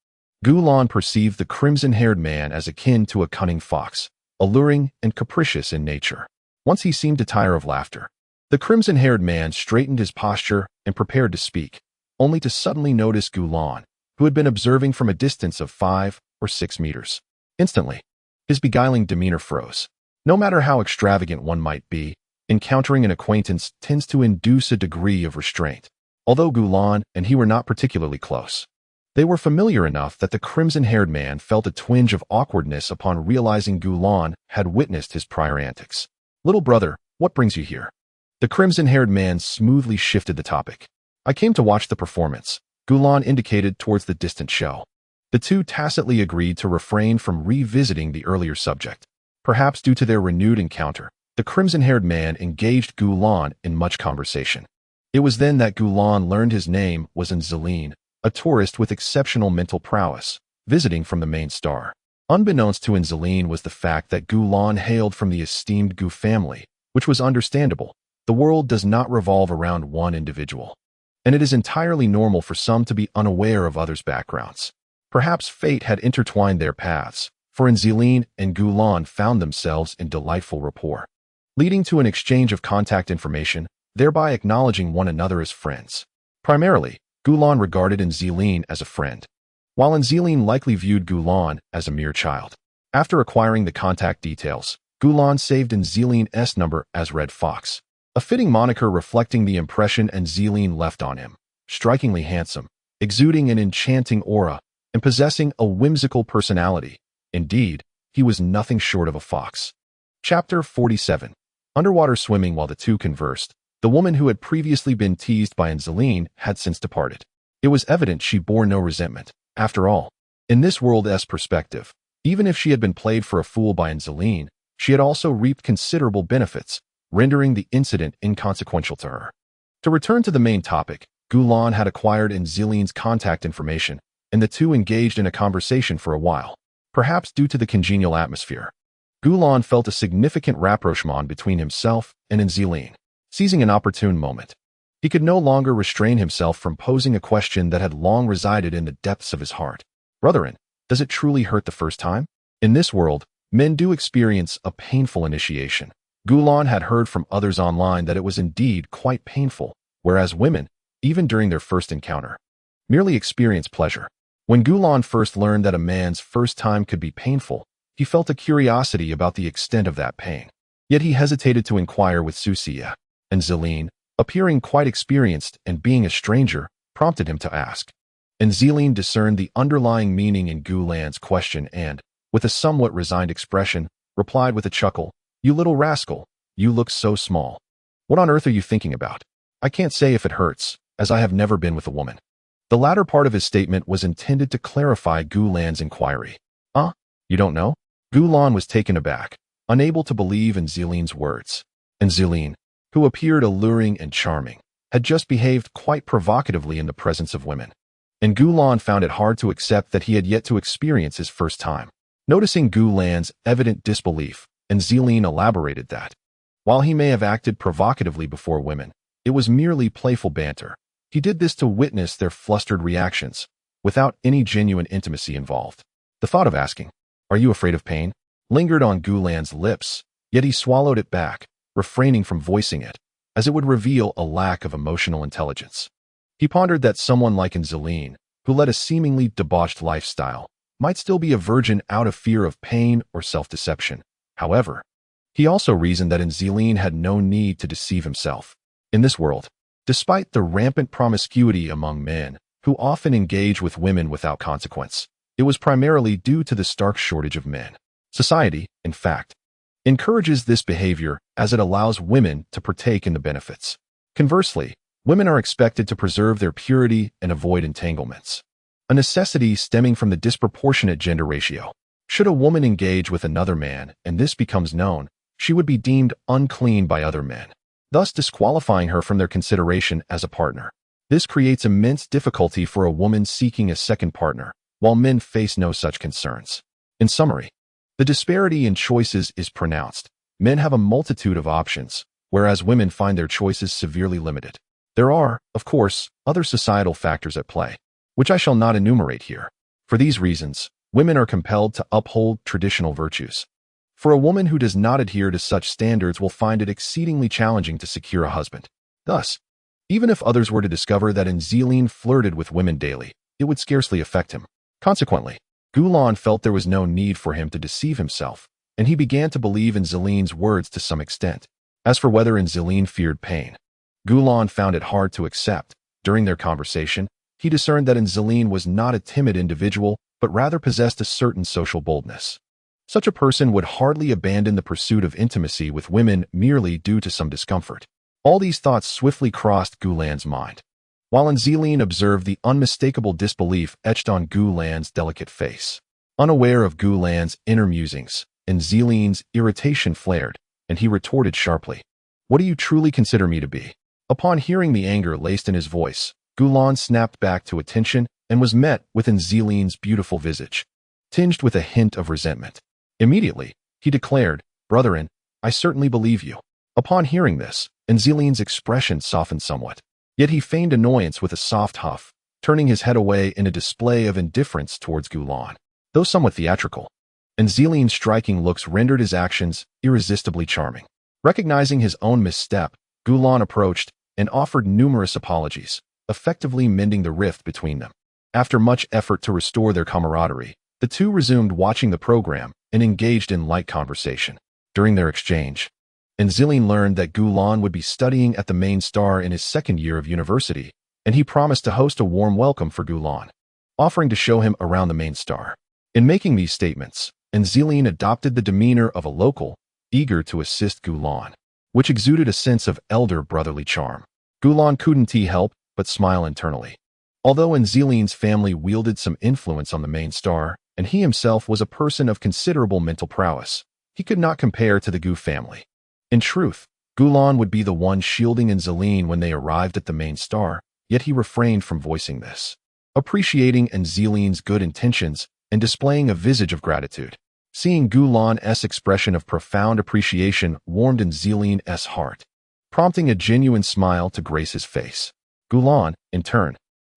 Gulan perceived the crimson-haired man as akin to a cunning fox, alluring and capricious in nature. Once he seemed to tire of laughter, the crimson-haired man straightened his posture and prepared to speak, only to suddenly notice Gulan, who had been observing from a distance of 5 or 6 meters. Instantly, his beguiling demeanor froze. No matter how extravagant one might be, encountering an acquaintance tends to induce a degree of restraint. Although Gulan and he were not particularly close, they were familiar enough that the crimson-haired man felt a twinge of awkwardness upon realizing Gulan had witnessed his prior antics. "Little brother, what brings you here?" The crimson-haired man smoothly shifted the topic. "I came to watch the performance," Gulan indicated towards the distant show. The two tacitly agreed to refrain from revisiting the earlier subject. Perhaps due to their renewed encounter, the crimson-haired man engaged Gulan in much conversation. It was then that Gulan learned his name was Zeline, a tourist with exceptional mental prowess, visiting from the main star. Unbeknownst to Zeline was the fact that Gulan hailed from the esteemed Gu family, which was understandable. The world does not revolve around one individual, and it is entirely normal for some to be unaware of others' backgrounds. Perhaps fate had intertwined their paths, for Zeline and Gulan found themselves in delightful rapport, leading to an exchange of contact information, thereby acknowledging one another as friends. Primarily, Gulan regarded Zeline as a friend, while Zeline likely viewed Gulan as a mere child. After acquiring the contact details, Gulan saved Zeline's number as Red Fox, a fitting moniker reflecting the impression Zeline left on him. Strikingly handsome, exuding an enchanting aura, and possessing a whimsical personality. Indeed, he was nothing short of a fox. Chapter 47. Underwater swimming. While the two conversed, the woman who had previously been teased by Zeline had since departed. It was evident she bore no resentment. After all, in this world's perspective, even if she had been played for a fool by Zeline, she had also reaped considerable benefits, rendering the incident inconsequential to her. To return to the main topic, Gulan had acquired Zeline's contact information, and the two engaged in a conversation for a while. Perhaps due to the congenial atmosphere, Gulan felt a significant rapprochement between himself and Zeline. Seizing an opportune moment, he could no longer restrain himself from posing a question that had long resided in the depths of his heart. "Brotherin, does it truly hurt the first time?" In this world, men do experience a painful initiation. Gulan had heard from others online that it was indeed quite painful, whereas women, even during their first encounter, merely experience pleasure. When Gulan first learned that a man's first time could be painful, he felt a curiosity about the extent of that pain. Yet he hesitated to inquire with Susia, and Zeline, appearing quite experienced and being a stranger, prompted him to ask. And Zeline discerned the underlying meaning in Gulan's question and, with a somewhat resigned expression, replied with a chuckle, "You little rascal, you look so small. What on earth are you thinking about? I can't say if it hurts, as I have never been with a woman." The latter part of his statement was intended to clarify Gulan's inquiry. You don't know?" Gulan was taken aback, unable to believe in Zeline's words. And Zeline, who appeared alluring and charming, had just behaved quite provocatively in the presence of women. And Gulan found it hard to accept that he had yet to experience his first time. Noticing Gulan's evident disbelief, Zeline elaborated that, while he may have acted provocatively before women, it was merely playful banter. He did this to witness their flustered reactions, without any genuine intimacy involved. The thought of asking, "Are you afraid of pain?" lingered on Gulan's lips, Yet he swallowed it back, refraining from voicing it, as it would reveal a lack of emotional intelligence. He pondered that someone like Angeline, who led a seemingly debauched lifestyle, might still be a virgin out of fear of pain or self-deception. However, he also reasoned that Angeline had no need to deceive himself. In this world, despite the rampant promiscuity among men, who often engage with women without consequence, it was primarily due to the stark shortage of men. Society, in fact, encourages this behavior as it allows women to partake in the benefits. Conversely, women are expected to preserve their purity and avoid entanglements, a necessity stemming from the disproportionate gender ratio. Should a woman engage with another man and this becomes known, she would be deemed unclean by other men, thus disqualifying her from their consideration as a partner. This creates immense difficulty for a woman seeking a second partner, while men face no such concerns. In summary, the disparity in choices is pronounced. Men have a multitude of options, whereas women find their choices severely limited. There are, of course, other societal factors at play, which I shall not enumerate here. For these reasons, women are compelled to uphold traditional virtues. For a woman who does not adhere to such standards will find it exceedingly challenging to secure a husband. Thus, even if others were to discover that Angeline flirted with women daily, it would scarcely affect him. Consequently, Gulan felt there was no need for him to deceive himself, and he began to believe Angeline's words to some extent. As for whether Angeline feared pain, Gulan found it hard to accept. During their conversation, he discerned that Angeline was not a timid individual, but rather possessed a certain social boldness. Such a person would hardly abandon the pursuit of intimacy with women merely due to some discomfort. All these thoughts swiftly crossed Gulan's mind, while Angeline observed the unmistakable disbelief etched on Gulan's delicate face. Unaware of Gulan's inner musings, Angeline's irritation flared, and he retorted sharply, "What do you truly consider me to be?" Upon hearing the anger laced in his voice, Gulan snapped back to attention and was met with Angeline's beautiful visage, tinged with a hint of resentment. Immediately, he declared, "Brethren, I certainly believe you." Upon hearing this, Angeline's expression softened somewhat. Yet he feigned annoyance with a soft huff, turning his head away in a display of indifference towards Gulan. Though somewhat theatrical, Angeline's striking looks rendered his actions irresistibly charming. Recognizing his own misstep, Gulan approached and offered numerous apologies, effectively mending the rift between them. After much effort to restore their camaraderie, the two resumed watching the program and engaged in light conversation. During their exchange, Angeline learned that Gulan would be studying at the main star in his second year of university, and he promised to host a warm welcome for Gulan, offering to show him around the main star. In making these statements, Angeline adopted the demeanor of a local, eager to assist Gulan, which exuded a sense of elder brotherly charm. Gulan couldn't help but smile internally. Although Angeline's family wielded some influence on the main star, and he himself was a person of considerable mental prowess, he could not compare to the Gu family. In truth, Gulan would be the one shielding Angeline when they arrived at the main star, yet he refrained from voicing this, appreciating Angeline's good intentions and displaying a visage of gratitude. Seeing Gulan's expression of profound appreciation warmed Angeline's heart, prompting a genuine smile to grace his face. Gulan, in turn,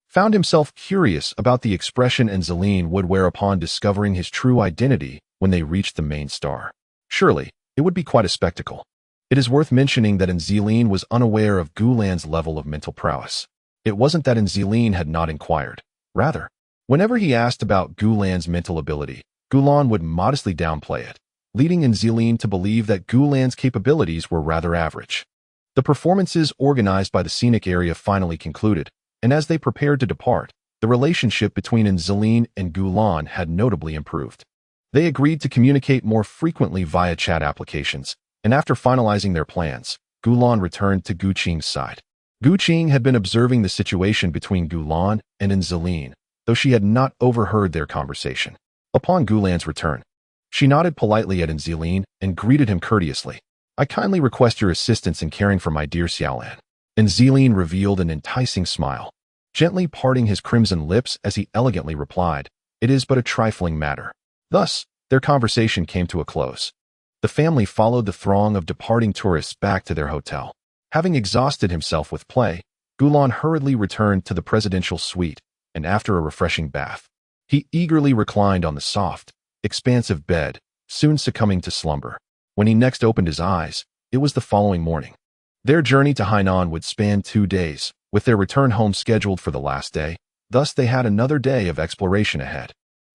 found himself curious about the expression Angeline would wear upon discovering his true identity when they reached the main star. Surely, it would be quite a spectacle. It is worth mentioning that Angeline was unaware of Gulan's level of mental prowess. It wasn't that Angeline had not inquired. Rather, whenever he asked about Gulan's mental ability, Gulan would modestly downplay it, leading Angeline to believe that Gulan's capabilities were rather average. The performances organized by the scenic area finally concluded, and as they prepared to depart, the relationship between Angeline and Gulan had notably improved. They agreed to communicate more frequently via chat applications, and after finalizing their plans, Gulan returned to Guqing's side. Guqing had been observing the situation between Gulan and Angeline, though she had not overheard their conversation. Upon Gulan's return, she nodded politely at Angeline and greeted him courteously. "I kindly request your assistance in caring for my dear Xiaolan." Angeline revealed an enticing smile, gently parting his crimson lips as he elegantly replied, "It is but a trifling matter." Thus, their conversation came to a close. The family followed the throng of departing tourists back to their hotel. Having exhausted himself with play, Gulan hurriedly returned to the presidential suite, and after a refreshing bath, he eagerly reclined on the soft, expansive bed, soon succumbing to slumber. When he next opened his eyes, it was the following morning. Their journey to Hainan would span 2 days, with their return home scheduled for the last day. Thus, they had another day of exploration ahead.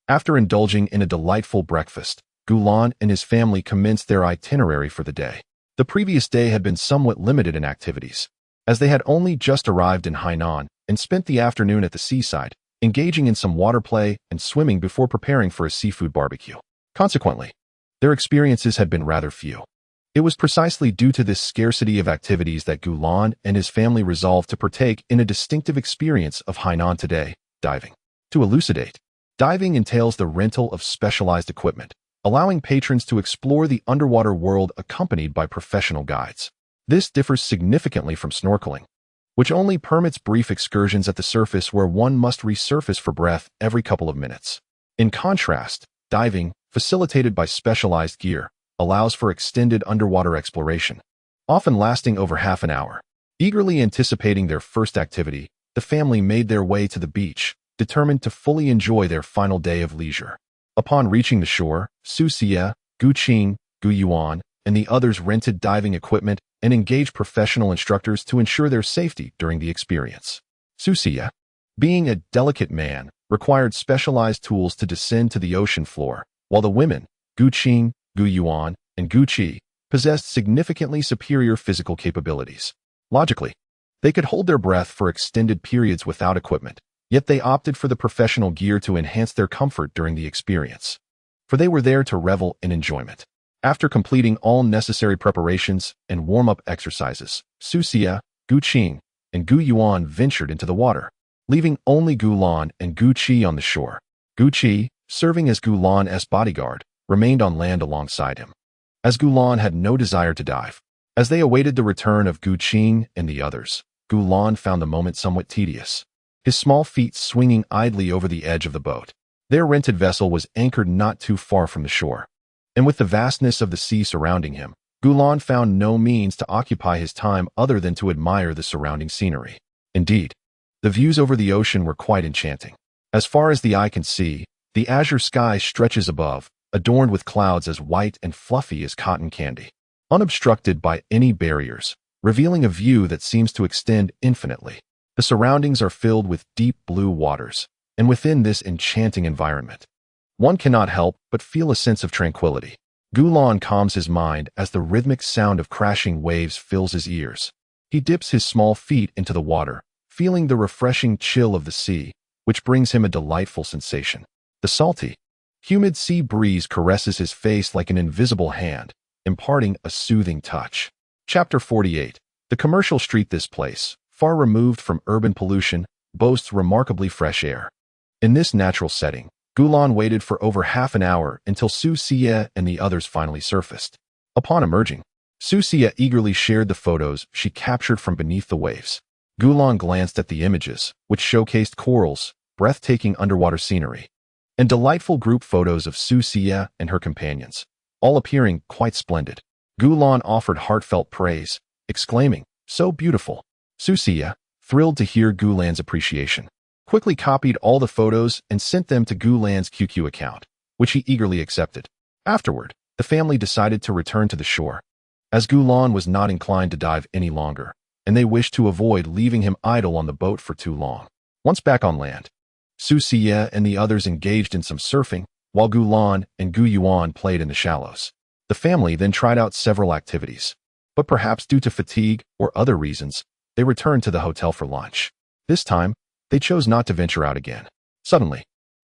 After indulging in a delightful breakfast, Gulan and his family commenced their itinerary for the day. The previous day had been somewhat limited in activities, as they had only just arrived in Hainan and spent the afternoon at the seaside, engaging in some water play and swimming before preparing for a seafood barbecue. Consequently, their experiences had been rather few. It was precisely due to this scarcity of activities that Gulan and his family resolved to partake in a distinctive experience of Hainan today, diving. To elucidate, diving entails the rental of specialized equipment, allowing patrons to explore the underwater world accompanied by professional guides. This differs significantly from snorkeling, which only permits brief excursions at the surface where one must resurface for breath every couple of minutes. In contrast, diving, facilitated by specialized gear, allows for extended underwater exploration, often lasting over half an hour. Eagerly anticipating their first activity, the family made their way to the beach, determined to fully enjoy their final day of leisure. Upon reaching the shore, Su Xie, Gu Qing, Gu Yuan, and the others rented diving equipment and engaged professional instructors to ensure their safety during the experience. Su Xie, being a delicate man, required specialized tools to descend to the ocean floor, while the women, Gu Qing, Gu Yuan, and Gu Qi, possessed significantly superior physical capabilities. Logically, they could hold their breath for extended periods without equipment, yet they opted for the professional gear to enhance their comfort during the experience. For they were there to revel in enjoyment. After completing all necessary preparations and warm-up exercises, Su Xie, Gu Qing, and Gu Yuan ventured into the water, leaving only Gu Lan and Gu Qi on the shore. Gu Qi, serving as Gu Lan's bodyguard, remained on land alongside him, as Gu Lan had no desire to dive. As they awaited the return of Gu Qing and the others, Gu Lan found the moment somewhat tedious, his small feet swinging idly over the edge of the boat. Their rented vessel was anchored not too far from the shore, and with the vastness of the sea surrounding him, Gu Lan found no means to occupy his time other than to admire the surrounding scenery. Indeed, the views over the ocean were quite enchanting. As far as the eye can see, the azure sky stretches above, adorned with clouds as white and fluffy as cotton candy, unobstructed by any barriers, revealing a view that seems to extend infinitely. The surroundings are filled with deep blue waters, and within this enchanting environment, one cannot help but feel a sense of tranquility. Gu Lan calms his mind as the rhythmic sound of crashing waves fills his ears. He dips his small feet into the water, feeling the refreshing chill of the sea, which brings him a delightful sensation. The salty, humid sea breeze caresses his face like an invisible hand, imparting a soothing touch. Chapter 48. The commercial street. This place, far removed from urban pollution, boasts remarkably fresh air. In this natural setting, Gu Lan waited for over half an hour until Su Xie and the others finally surfaced. Upon emerging, Su Xie eagerly shared the photos she captured from beneath the waves. Gu Lan glanced at the images, which showcased corals, breathtaking underwater scenery, and delightful group photos of Su Xie and her companions, all appearing quite splendid. Gu Lan offered heartfelt praise, exclaiming, "So beautiful." Su Xie, thrilled to hear Gu Lan's appreciation, quickly copied all the photos and sent them to Gu Lan's QQ account, which he eagerly accepted. Afterward, the family decided to return to the shore, as Gu Lan was not inclined to dive any longer, and they wished to avoid leaving him idle on the boat for too long. Once back on land, Su Xie and the others engaged in some surfing, while Gu Lan and Gu Yuan played in the shallows. The family then tried out several activities, but perhaps due to fatigue or other reasons, they returned to the hotel for lunch. This time, they chose not to venture out again. Suddenly,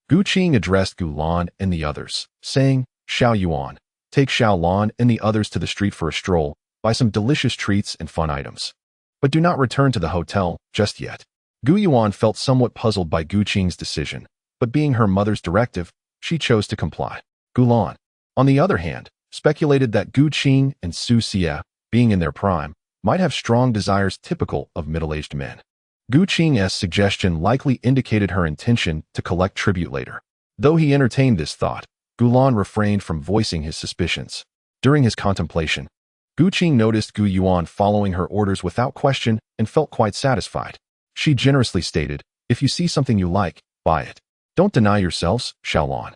Gu Qing addressed Gu Lan and the others, saying, "Xiao Yuan, take Xiao Lan and the others to the street for a stroll, buy some delicious treats and fun items. But do not return to the hotel just yet." Gu Yuan felt somewhat puzzled by Gu Qing's decision, but being her mother's directive, she chose to comply. Gu Lan, on the other hand, speculated that Gu Qing and Su Xie, being in their prime, might have strong desires typical of middle-aged men. Gu Qing's suggestion likely indicated her intention to collect tribute later. Though he entertained this thought, Gu Lan refrained from voicing his suspicions. During his contemplation, Gu Qing noticed Gu Yuan following her orders without question and felt quite satisfied. She generously stated, "If you see something you like, buy it. Don't deny yourselves, Xiao Lan.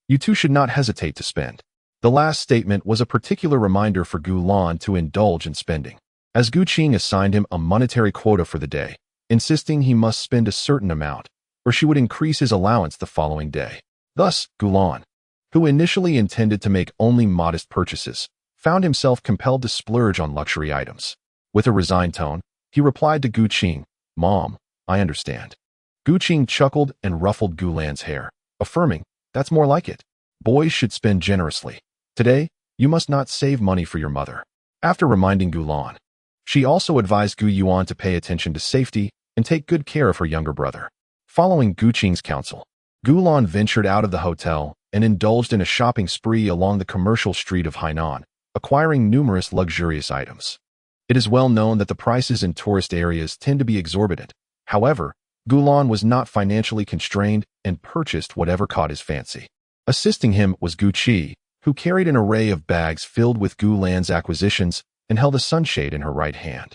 You two should not hesitate to spend." The last statement was a particular reminder for Gu Lan to indulge in spending, as Gu Qing assigned him a monetary quota for the day, insisting he must spend a certain amount, or she would increase his allowance the following day. Thus, Gu Lan, who initially intended to make only modest purchases, found himself compelled to splurge on luxury items. With a resigned tone, he replied to Gu Qing, "Mom, I understand." Gu Qing chuckled and ruffled Gu Lan's hair, affirming, "That's more like it. Boys should spend generously. Today, you must not save money for your mother." After reminding Gu Lan, she also advised Gu Yuan to pay attention to safety and take good care of her younger brother. Following Gu Qing's counsel, Gu Lan ventured out of the hotel and indulged in a shopping spree along the commercial street of Hainan, acquiring numerous luxurious items. It is well known that the prices in tourist areas tend to be exorbitant. However, Gu Lan was not financially constrained and purchased whatever caught his fancy. Assisting him was Gu Qi, who carried an array of bags filled with Gu Lan's acquisitions and held a sunshade in her right hand.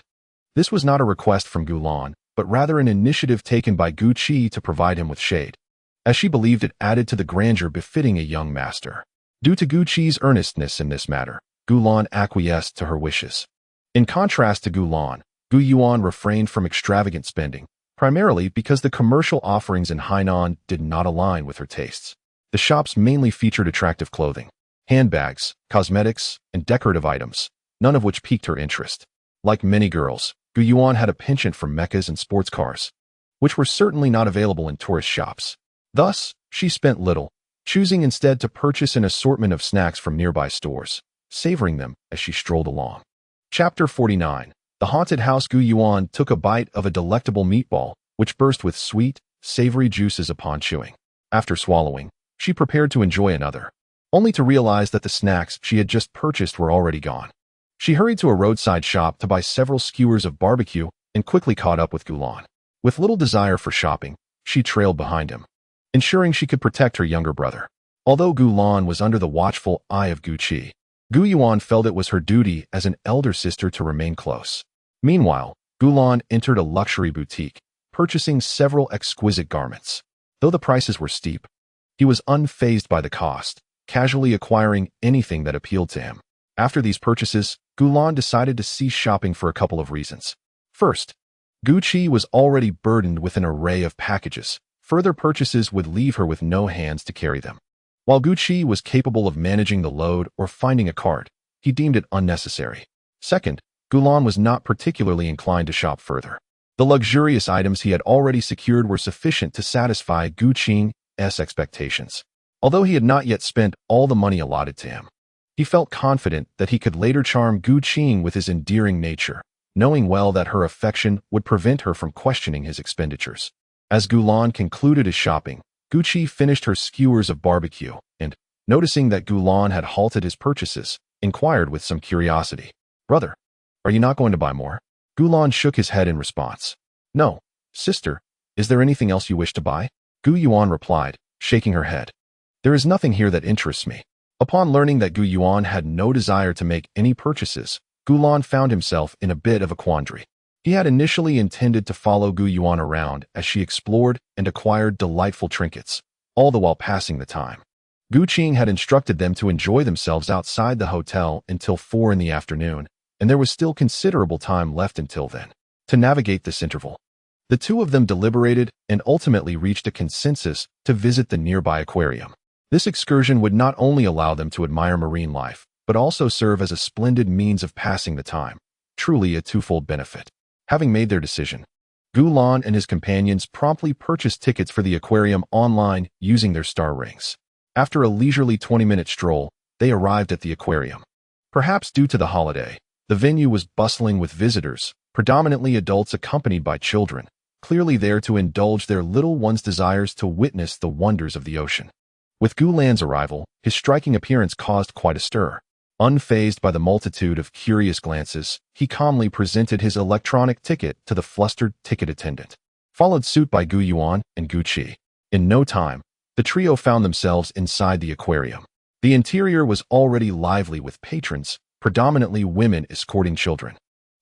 This was not a request from Gu Lan, but rather an initiative taken by Gu Qi to provide him with shade, as she believed it added to the grandeur befitting a young master. Due to Gu Qi's earnestness in this matter, Gu Lan acquiesced to her wishes. In contrast to Gu Lan, Gu Yuan refrained from extravagant spending, primarily because the commercial offerings in Hainan did not align with her tastes. The shops mainly featured attractive clothing, handbags, cosmetics, and decorative items, none of which piqued her interest. Like many girls, Gu Yuan had a penchant for mechas and sports cars, which were certainly not available in tourist shops. Thus, she spent little, choosing instead to purchase an assortment of snacks from nearby stores, savoring them as she strolled along. Chapter 49. The Haunted House. Gu Yuan took a bite of a delectable meatball, which burst with sweet, savory juices upon chewing. After swallowing, she prepared to enjoy another, only to realize that the snacks she had just purchased were already gone. She hurried to a roadside shop to buy several skewers of barbecue and quickly caught up with Gu Lan. With little desire for shopping, she trailed behind him, ensuring she could protect her younger brother. Although Gu Lan was under the watchful eye of Gu Qi, Gu Yuan felt it was her duty as an elder sister to remain close. Meanwhile, Gu Lan entered a luxury boutique, purchasing several exquisite garments. Though the prices were steep, he was unfazed by the cost, casually acquiring anything that appealed to him. After these purchases, Gu Lan decided to cease shopping for a couple of reasons. First, Gu Qi was already burdened with an array of packages. Further purchases would leave her with no hands to carry them. While Gu Qi was capable of managing the load or finding a cart, he deemed it unnecessary. Second, Gu Lan was not particularly inclined to shop further. The luxurious items he had already secured were sufficient to satisfy Gu Qing's expectations. Although he had not yet spent all the money allotted to him, he felt confident that he could later charm Gu Qing with his endearing nature, knowing well that her affection would prevent her from questioning his expenditures. As Gu Lan concluded his shopping, Gu Qi finished her skewers of barbecue and, noticing that Gu Lan had halted his purchases, inquired with some curiosity, "Brother, are you not going to buy more?" Gu Lan shook his head in response. "No, sister, is there anything else you wish to buy?" Gu Yuan replied, shaking her head. "There is nothing here that interests me." Upon learning that Gu Yuan had no desire to make any purchases, Gu Lan found himself in a bit of a quandary. He had initially intended to follow Gu Yuan around as she explored and acquired delightful trinkets, all the while passing the time. Gu Qing had instructed them to enjoy themselves outside the hotel until 4 in the afternoon, and there was still considerable time left until then. To navigate this interval, the two of them deliberated and ultimately reached a consensus to visit the nearby aquarium. This excursion would not only allow them to admire marine life, but also serve as a splendid means of passing the time, truly a twofold benefit. Having made their decision, Gu Lan and his companions promptly purchased tickets for the aquarium online using their star rings. After a leisurely 20-minute stroll, they arrived at the aquarium. Perhaps due to the holiday, the venue was bustling with visitors, predominantly adults accompanied by children, clearly there to indulge their little ones' desires to witness the wonders of the ocean. With Gu Lan's arrival, his striking appearance caused quite a stir. Unfazed by the multitude of curious glances, he calmly presented his electronic ticket to the flustered ticket attendant, followed suit by Gu Yuan and Gu Qi. In no time, the trio found themselves inside the aquarium. The interior was already lively with patrons, predominantly women escorting children,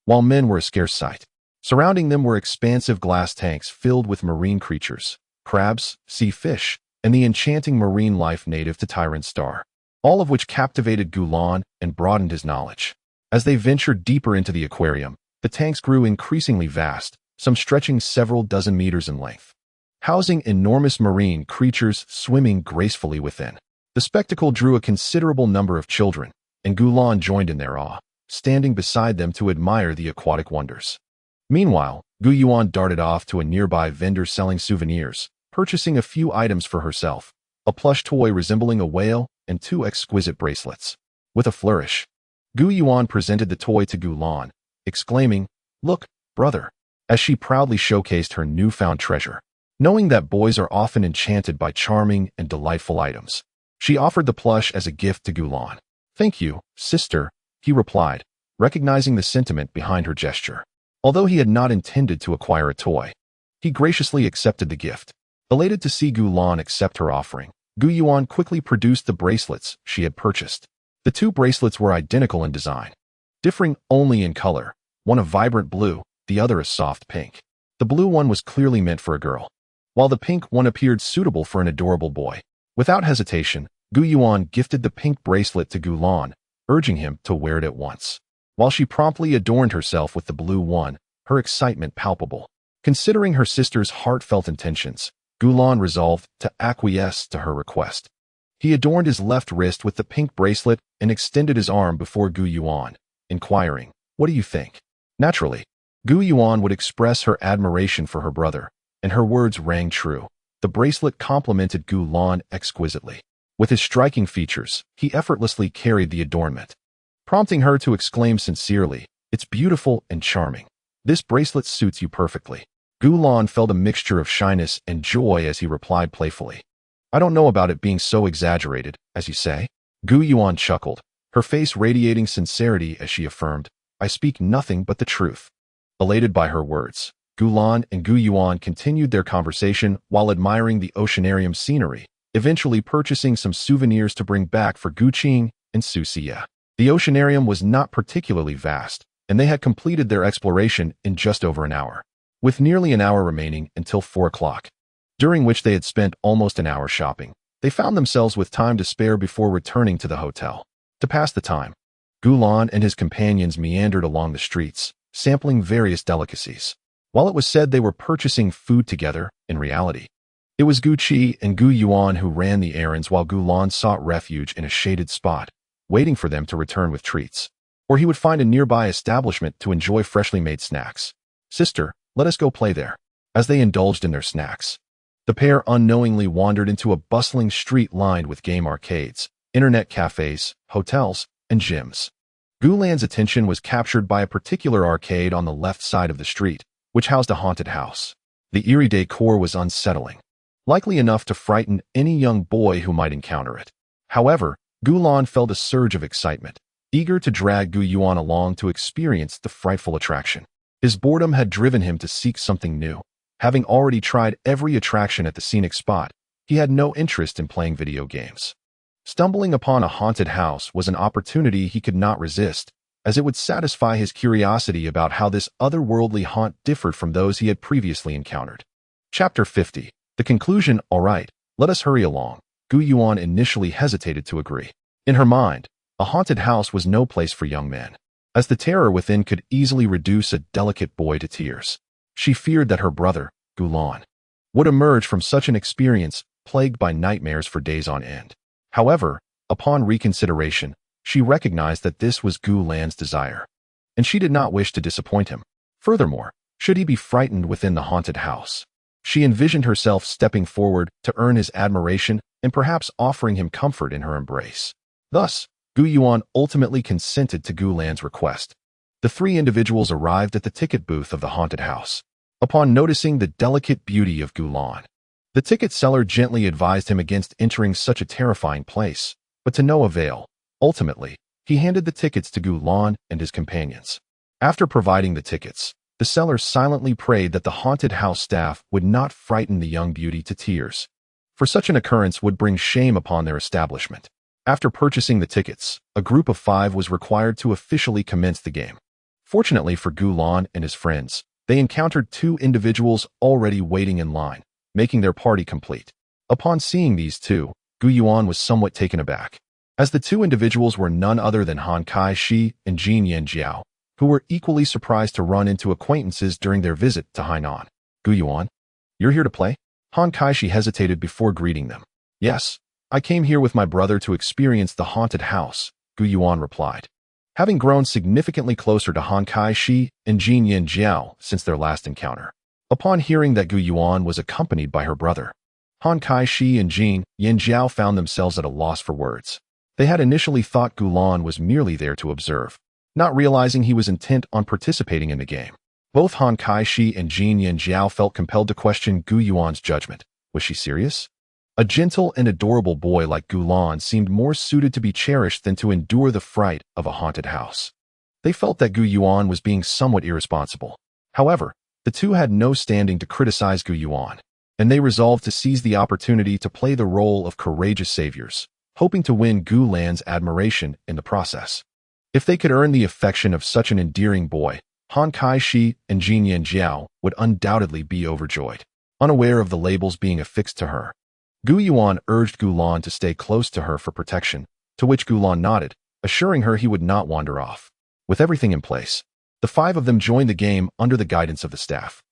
while men were a scarce sight. Surrounding them were expansive glass tanks filled with marine creatures, crabs, sea fish, and the enchanting marine life native to Tyrant Star. all of which captivated Gulan and broadened his knowledge. As they ventured deeper into the aquarium, the tanks grew increasingly vast, some stretching several dozen meters in length, housing enormous marine creatures swimming gracefully within. The spectacle drew a considerable number of children, and Gulan joined in their awe, standing beside them to admire the aquatic wonders. Meanwhile, Gu Yuan darted off to a nearby vendor selling souvenirs, purchasing a few items for herself, a plush toy resembling a whale and 2 exquisite bracelets. With a flourish, Gu Yuan presented the toy to Gulan, exclaiming, "Look, brother," as she proudly showcased her newfound treasure. Knowing that boys are often enchanted by charming and delightful items, she offered the plush as a gift to Gulan. "Thank you, sister," he replied, recognizing the sentiment behind her gesture. Although he had not intended to acquire a toy, he graciously accepted the gift. Elated to see Gulan accept her offering, Gu Yuan quickly produced the bracelets she had purchased. The 2 bracelets were identical in design, differing only in color, one a vibrant blue, the other a soft pink. The blue one was clearly meant for a girl, while the pink one appeared suitable for an adorable boy. Without hesitation, Gu Yuan gifted the pink bracelet to Gulan, urging him to wear it at once. While she promptly adorned herself with the blue one, her excitement palpable. Considering her sister's heartfelt intentions, Gulan resolved to acquiesce to her request. He adorned his left wrist with the pink bracelet and extended his arm before Gu Yuan, inquiring, "What do you think?" Naturally, Gu Yuan would express her admiration for her brother, and her words rang true. The bracelet complemented Gulan exquisitely. With his striking features, he effortlessly carried the adornment, prompting her to exclaim sincerely, "It's beautiful and charming. This bracelet suits you perfectly." Gulan felt a mixture of shyness and joy as he replied playfully, "I don't know about it being so exaggerated, as you say." Gu Yuan chuckled, her face radiating sincerity as she affirmed, "I speak nothing but the truth." Elated by her words, Gulan and Gu Yuan continued their conversation while admiring the oceanarium scenery, eventually purchasing some souvenirs to bring back for Gu Qing and Su Xia. The oceanarium was not particularly vast, and they had completed their exploration in just over an hour, with nearly an hour remaining until 4 o'clock, during which they had spent almost an hour shopping. They found themselves with time to spare before returning to the hotel. To pass the time, Gulan and his companions meandered along the streets, sampling various delicacies. While it was said they were purchasing food together, in reality, it was Gu Qi and Gu Yuan who ran the errands while Gulan sought refuge in a shaded spot, waiting for them to return with treats. Or he would find a nearby establishment to enjoy freshly made snacks. "Sister, let us go play there." As they indulged in their snacks, the pair unknowingly wandered into a bustling street lined with game arcades, internet cafes, hotels, and gyms. Gulan's attention was captured by a particular arcade on the left side of the street, which housed a haunted house. The eerie decor was unsettling, likely enough to frighten any young boy who might encounter it. However, Gulan felt a surge of excitement, eager to drag Gu Yuan along to experience the frightful attraction. His boredom had driven him to seek something new. Having already tried every attraction at the scenic spot, he had no interest in playing video games. Stumbling upon a haunted house was an opportunity he could not resist, as it would satisfy his curiosity about how this otherworldly haunt differed from those he had previously encountered. Chapter 50. The conclusion. All right, let us hurry along. Gu Yuan initially hesitated to agree. In her mind, a haunted house was no place for young men, as the terror within could easily reduce a delicate boy to tears. She feared that her brother, Gulan, would emerge from such an experience plagued by nightmares for days on end. However, upon reconsideration, she recognized that this was Gulan's desire, and she did not wish to disappoint him. Furthermore, should he be frightened within the haunted house, she envisioned herself stepping forward to earn his admiration and perhaps offering him comfort in her embrace. Thus, Gu Yuan ultimately consented to Gulan's request. The 3 individuals arrived at the ticket booth of the haunted house. Upon noticing the delicate beauty of Gulan, the ticket seller gently advised him against entering such a terrifying place, but to no avail. Ultimately, he handed the tickets to Gulan and his companions. After providing the tickets, the seller silently prayed that the haunted house staff would not frighten the young beauty to tears, for such an occurrence would bring shame upon their establishment. After purchasing the tickets, a group of 5 was required to officially commence the game. Fortunately for Gulan and his friends, they encountered 2 individuals already waiting in line, making their party complete. Upon seeing these 2, Gu Yuan was somewhat taken aback. as the two individuals were none other than Han Kai-shi and Jin Yanjiao, who were equally surprised to run into acquaintances during their visit to Hainan. Gu Yuan, you're here to play? Han Kai-shi hesitated before greeting them. Yes, I came here with my brother to experience the haunted house, Gu Yuan replied. Having grown significantly closer to Han Kai-shi and Jin Yanjiao since their last encounter. Upon hearing that Gu Yuan was accompanied by her brother, Han Kai-shi and Jin Yanjiao found themselves at a loss for words. They had initially thought Gulan was merely there to observe, not realizing he was intent on participating in the game. Both Han Kai-shi and Jin Yanjiao felt compelled to question Gu Yuan's judgment. Was she serious? A gentle and adorable boy like Gulan seemed more suited to be cherished than to endure the fright of a haunted house. They felt that Gu Yuan was being somewhat irresponsible. However, the two had no standing to criticize Gu Yuan, and they resolved to seize the opportunity to play the role of courageous saviors, hoping to win Gu Lan's admiration in the process. If they could earn the affection of such an endearing boy, Han Kai-shi and Jin Yanjiao would undoubtedly be overjoyed. Unaware of the labels being affixed to her, Gu Yuan urged Gulan to stay close to her for protection, to which Gulan nodded, assuring her he would not wander off. With everything in place, the five of them joined the game under the guidance of the staff.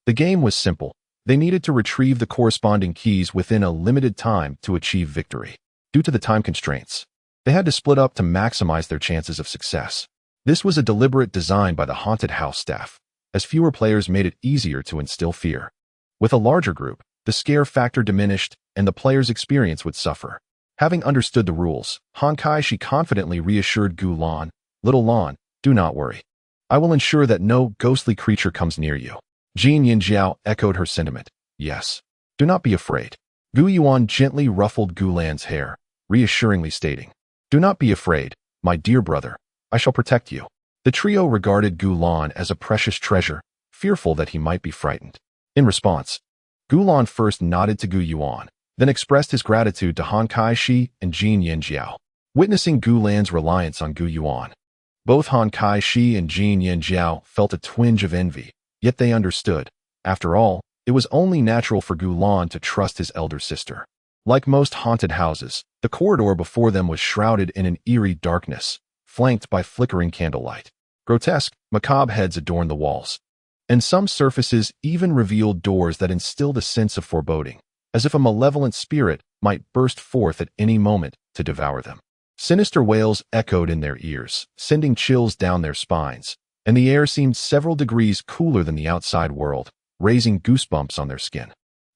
The game was simple. They needed to retrieve the corresponding keys within a limited time to achieve victory. Due to the time constraints, they had to split up to maximize their chances of success. This was a deliberate design by the haunted house staff, as fewer players made it easier to instill fear. With a larger group, the scare factor diminished and the player's experience would suffer. Having understood the rules, Han Kai-shi confidently reassured Gu Lan, "Little Lan, do not worry. I will ensure that no ghostly creature comes near you." Jin Yanjiao echoed her sentiment. "Yes. Do not be afraid." Gu Yuan gently ruffled Gu Lan's hair, reassuringly stating, "Do not be afraid, my dear brother. I shall protect you." The trio regarded Gu Lan as a precious treasure, fearful that he might be frightened. In response, Gu Lan first nodded to Gu Yuan, then expressed his gratitude to Han Kai-shi and Jin Yanjiao. Witnessing Gu Lan's reliance on Gu Yuan, both Han Kai-shi and Jin Yanjiao felt a twinge of envy, yet they understood. After all, it was only natural for Gu Lan to trust his elder sister. Like most haunted houses, the corridor before them was shrouded in an eerie darkness, flanked by flickering candlelight. Grotesque, macabre heads adorned the walls, and some surfaces even revealed doors that instilled a sense of foreboding, as if a malevolent spirit might burst forth at any moment to devour them. Sinister wails echoed in their ears, sending chills down their spines, and the air seemed several degrees cooler than the outside world, raising goosebumps on their skin.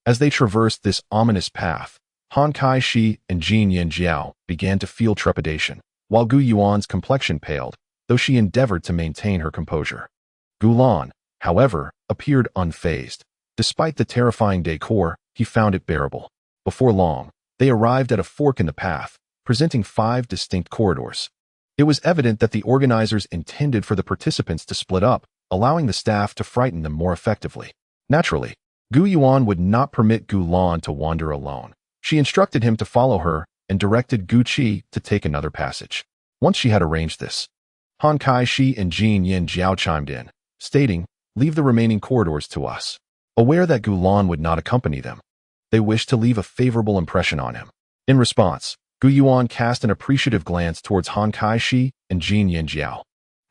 As they traversed this ominous path, Han Kai-shi and Jin Yanjiao began to feel trepidation, while Gu Yuan's complexion paled, though she endeavored to maintain her composure. Gulan, however, appeared unfazed. Despite the terrifying decor, he found it bearable. Before long, they arrived at a fork in the path, presenting 5 distinct corridors. It was evident that the organizers intended for the participants to split up, allowing the staff to frighten them more effectively. Naturally, Gu Yuan would not permit Gu Lan to wander alone. She instructed him to follow her and directed Gu Qi to take another passage. Once she had arranged this, Han Kai-shi and Jin Yanjiao chimed in, stating, "Leave the remaining corridors to us." Aware that Gu Lan would not accompany them, they wished to leave a favorable impression on him. In response, Gu Yuan cast an appreciative glance towards Han Kai-shi and Jin Yanjiao.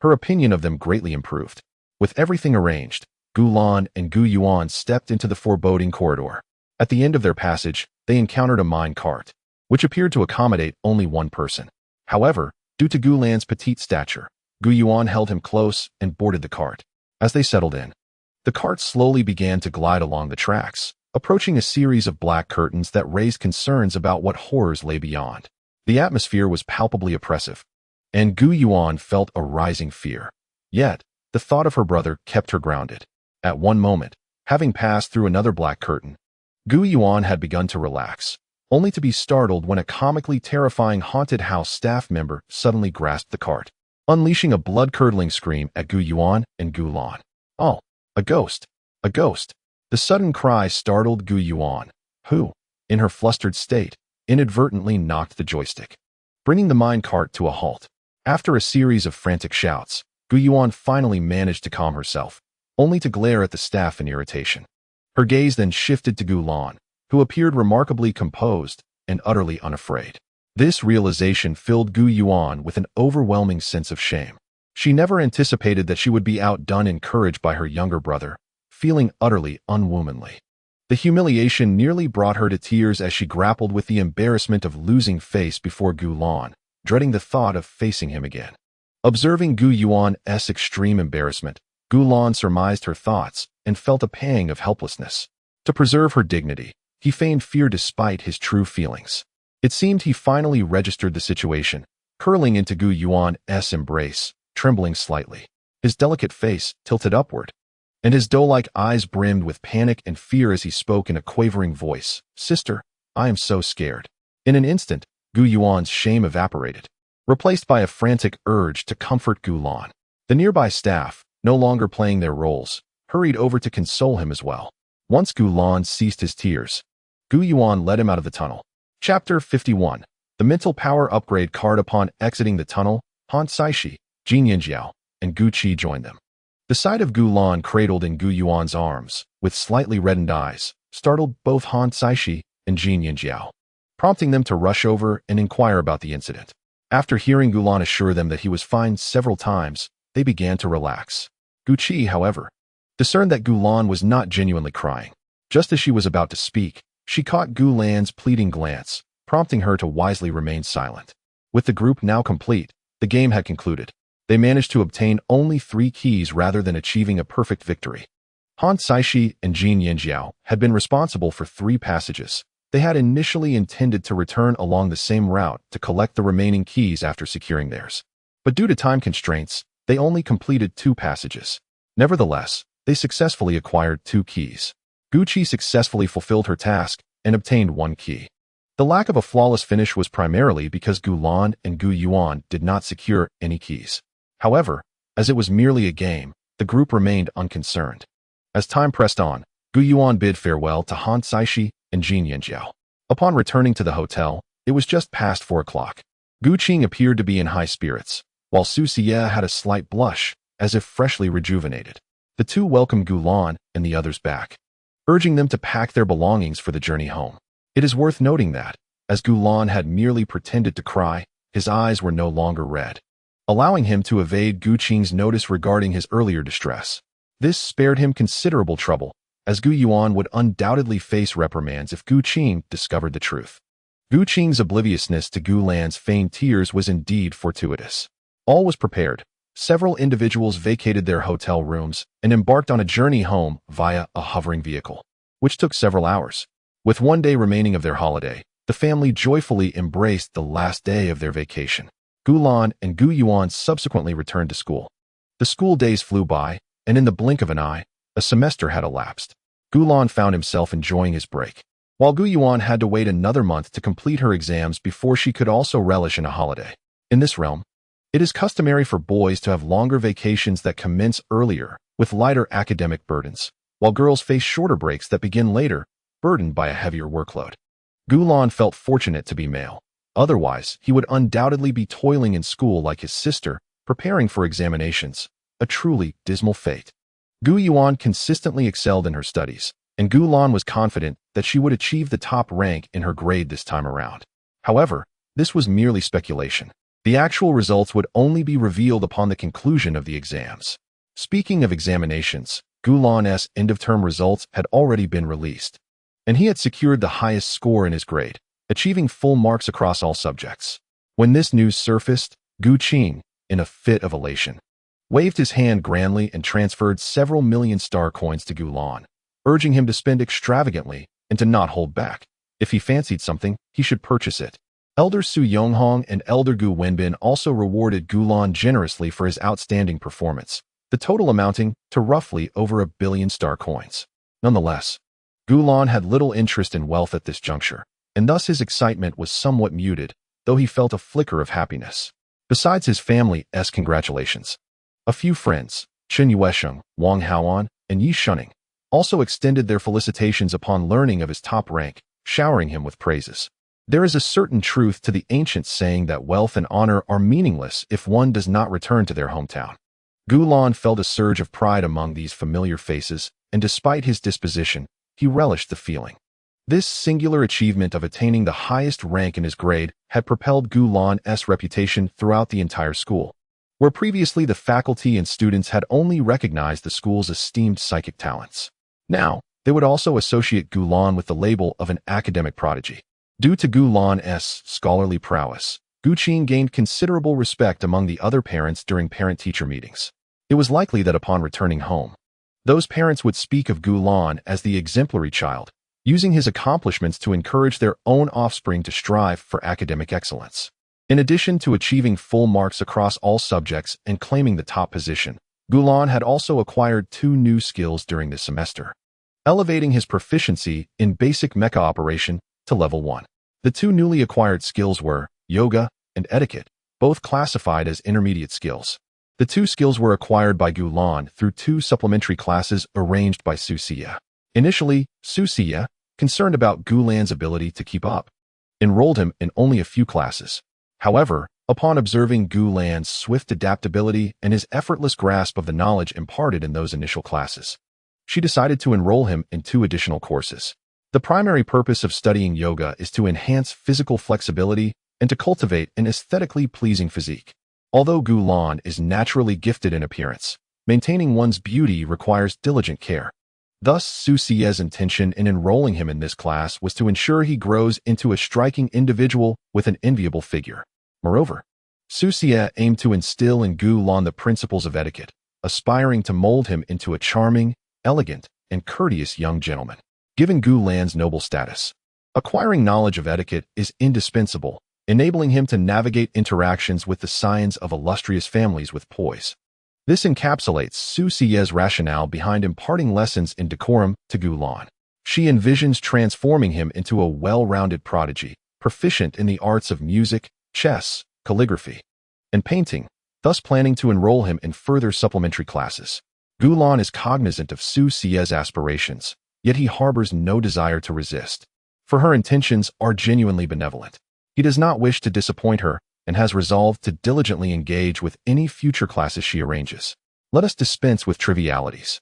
Her opinion of them greatly improved. With everything arranged, Gu Lan and Gu Yuan stepped into the foreboding corridor. At the end of their passage, they encountered a mine cart, which appeared to accommodate only one person. However, due to Gu Lan's petite stature, Gu Yuan held him close and boarded the cart. As they settled in, the cart slowly began to glide along the tracks, approaching a series of black curtains that raised concerns about what horrors lay beyond. The atmosphere was palpably oppressive, and Gu Yuan felt a rising fear. Yet, the thought of her brother kept her grounded. At one moment, having passed through another black curtain, Gu Yuan had begun to relax, only to be startled when a comically terrifying haunted house staff member suddenly grasped the cart, unleashing a blood-curdling scream at Gu Yuan and Gu Lan. "Oh, a ghost! A ghost!" The sudden cry startled Gu Yuan, who, in her flustered state, inadvertently knocked the joystick, bringing the mine cart to a halt. After a series of frantic shouts, Gu Yuan finally managed to calm herself, only to glare at the staff in irritation. Her gaze then shifted to Gu Lan, who appeared remarkably composed and utterly unafraid. This realization filled Gu Yuan with an overwhelming sense of shame. She never anticipated that she would be outdone in courage by her younger brother, feeling utterly unwomanly. The humiliation nearly brought her to tears as she grappled with the embarrassment of losing face before Gu Lan, dreading the thought of facing him again. Observing Gu Yuan's extreme embarrassment, Gu Lan surmised her thoughts and felt a pang of helplessness. To preserve her dignity, he feigned fear despite his true feelings. It seemed he finally registered the situation, curling into Gu Yuan's embrace, trembling slightly. His delicate face tilted upward, and his doe-like eyes brimmed with panic and fear as he spoke in a quavering voice. "Sister, I am so scared." In an instant, Gu Yuan's shame evaporated, replaced by a frantic urge to comfort Gu Lan. The nearby staff, no longer playing their roles, hurried over to console him as well. Once Gu Lan ceased his tears, Gu Yuan led him out of the tunnel. Chapter 51. The mental power upgrade card. Upon exiting the tunnel, Han Saishi, Jin Yanjiao, and Gu Qi joined them. The sight of Gu Lan cradled in Gu Yuan's arms, with slightly reddened eyes, startled both Han Saishi and Jin Yanjiao, prompting them to rush over and inquire about the incident. After hearing Gu Lan assure them that he was fine several times, they began to relax. Gu Qi, however, discerned that Gu Lan was not genuinely crying. Just as she was about to speak, she caught Gu Lan's pleading glance, prompting her to wisely remain silent. With the group now complete, the game had concluded. They managed to obtain only 3 keys rather than achieving a perfect victory. Han Saishi and Jin Yanjiao had been responsible for 3 passages. They had initially intended to return along the same route to collect the remaining keys after securing theirs. But due to time constraints, they only completed 2 passages. Nevertheless, they successfully acquired 2 keys. Gu Qi successfully fulfilled her task and obtained 1 key. The lack of a flawless finish was primarily because Gu Lan and Gu Yuan did not secure any keys. However, as it was merely a game, the group remained unconcerned. As time pressed on, Gu Yuan bid farewell to Han Saishi and Jin Yanjiao. Upon returning to the hotel, it was just past 4 o'clock. Gu Qing appeared to be in high spirits, while Su Xie had a slight blush, as if freshly rejuvenated. The two welcomed Gu Lan and the others back, urging them to pack their belongings for the journey home. It is worth noting that, as Gu Lan had merely pretended to cry, his eyes were no longer red, allowing him to evade Gu Qing's notice regarding his earlier distress. This spared him considerable trouble, as Gu Yuan would undoubtedly face reprimands if Gu Qing discovered the truth. Gu Qing's obliviousness to Gu Lan's feigned tears was indeed fortuitous. All was prepared. Several individuals vacated their hotel rooms and embarked on a journey home via a hovering vehicle, which took several hours. With 1 day remaining of their holiday, the family joyfully embraced the last day of their vacation. Gu Lan and Gu Yuan subsequently returned to school. The school days flew by, and in the blink of an eye, a semester had elapsed. Gu Lan found himself enjoying his break, while Gu Yuan had to wait another month to complete her exams before she could also relish in a holiday. In this realm, it is customary for boys to have longer vacations that commence earlier, with lighter academic burdens, while girls face shorter breaks that begin later, burdened by a heavier workload. Gu Lan felt fortunate to be male. Otherwise, he would undoubtedly be toiling in school like his sister, preparing for examinations, a truly dismal fate. Gu Yuan consistently excelled in her studies, and Gu Lan was confident that she would achieve the top rank in her grade this time around. However, this was merely speculation. The actual results would only be revealed upon the conclusion of the exams. Speaking of examinations, Gu Lan's end-of-term results had already been released, and he had secured the highest score in his grade, achieving full marks across all subjects. When this news surfaced, Gu Qing, in a fit of elation, waved his hand grandly and transferred several million star coins to Gu Lan, urging him to spend extravagantly and to not hold back. If he fancied something, he should purchase it. Elder Su Yonghong and Elder Gu Wenbin also rewarded Gu Lan generously for his outstanding performance, the total amounting to roughly over 1 billion star coins. Nonetheless, Gu Lan had little interest in wealth at this juncture, and thus his excitement was somewhat muted, though he felt a flicker of happiness. Besides his family's congratulations, a few friends, Chen Yuesheng, Wang Haoan, and Yi Shuning, also extended their felicitations upon learning of his top rank, showering him with praises. There is a certain truth to the ancient saying that wealth and honor are meaningless if one does not return to their hometown. Gu Lan felt a surge of pride among these familiar faces, and despite his disposition, he relished the feeling. This singular achievement of attaining the highest rank in his grade had propelled Gulan's reputation throughout the entire school, where previously the faculty and students had only recognized the school's esteemed psychic talents. Now, they would also associate Gulan with the label of an academic prodigy. Due to Gulan's scholarly prowess, Guqin gained considerable respect among the other parents during parent-teacher meetings. It was likely that upon returning home, those parents would speak of Gulan as the exemplary child, using his accomplishments to encourage their own offspring to strive for academic excellence. In addition to achieving full marks across all subjects and claiming the top position, Gulan had also acquired 2 new skills during this semester, elevating his proficiency in basic mecha operation to level 1. The 2 newly acquired skills were yoga and etiquette, both classified as intermediate skills. The 2 skills were acquired by Gulan through 2 supplementary classes arranged by Susia. Initially, Susia, concerned about Gulan's ability to keep up, enrolled him in only a few classes. However, upon observing Gulan's swift adaptability and his effortless grasp of the knowledge imparted in those initial classes, she decided to enroll him in 2 additional courses. The primary purpose of studying yoga is to enhance physical flexibility and to cultivate an aesthetically pleasing physique. Although Gulan is naturally gifted in appearance, maintaining one's beauty requires diligent care. Thus, Susia's intention in enrolling him in this class was to ensure he grows into a striking individual with an enviable figure. Moreover, Susia aimed to instill in Gulan the principles of etiquette, aspiring to mold him into a charming, elegant, and courteous young gentleman. Given Gulan's noble status, acquiring knowledge of etiquette is indispensable, enabling him to navigate interactions with the scions of illustrious families with poise. This encapsulates Susia's rationale behind imparting lessons in decorum to Gulan. She envisions transforming him into a well-rounded prodigy, proficient in the arts of music, chess, calligraphy, and painting, thus planning to enroll him in further supplementary classes. Gulan is cognizant of Susia's aspirations, yet he harbors no desire to resist, for her intentions are genuinely benevolent. He does not wish to disappoint her and has resolved to diligently engage with any future classes she arranges. Let us dispense with trivialities.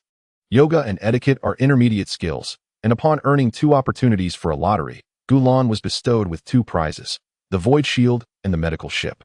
Yoga and etiquette are intermediate skills, and upon earning 2 opportunities for a lottery, Gulan was bestowed with 2 prizes, the Void Shield and the Medical Ship.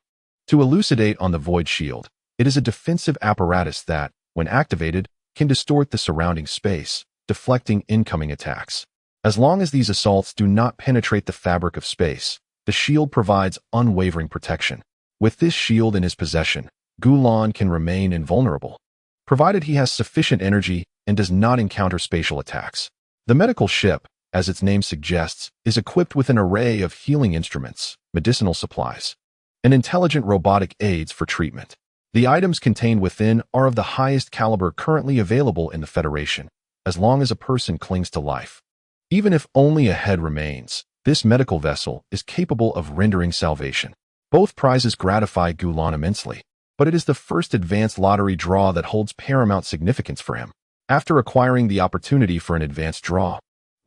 To elucidate on the Void Shield, it is a defensive apparatus that, when activated, can distort the surrounding space, deflecting incoming attacks. As long as these assaults do not penetrate the fabric of space, the shield provides unwavering protection. With this shield in his possession, Gulan can remain invulnerable, provided he has sufficient energy and does not encounter spatial attacks. The medical ship, as its name suggests, is equipped with an array of healing instruments, medicinal supplies, and intelligent robotic aids for treatment. The items contained within are of the highest caliber currently available in the Federation, as long as a person clings to life. Even if only a head remains, this medical vessel is capable of rendering salvation. Both prizes gratify Gulan immensely, but it is the first advanced lottery draw that holds paramount significance for him. After acquiring the opportunity for an advanced draw,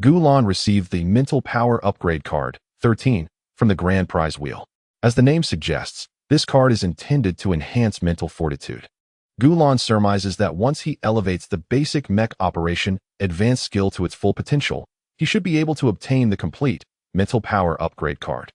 Gulan received the Mental Power Upgrade card, 13, from the Grand Prize Wheel. As the name suggests, this card is intended to enhance mental fortitude. Gulan surmises that once he elevates the basic mech operation advanced skill to its full potential, he should be able to obtain the complete Mental Power Upgrade card.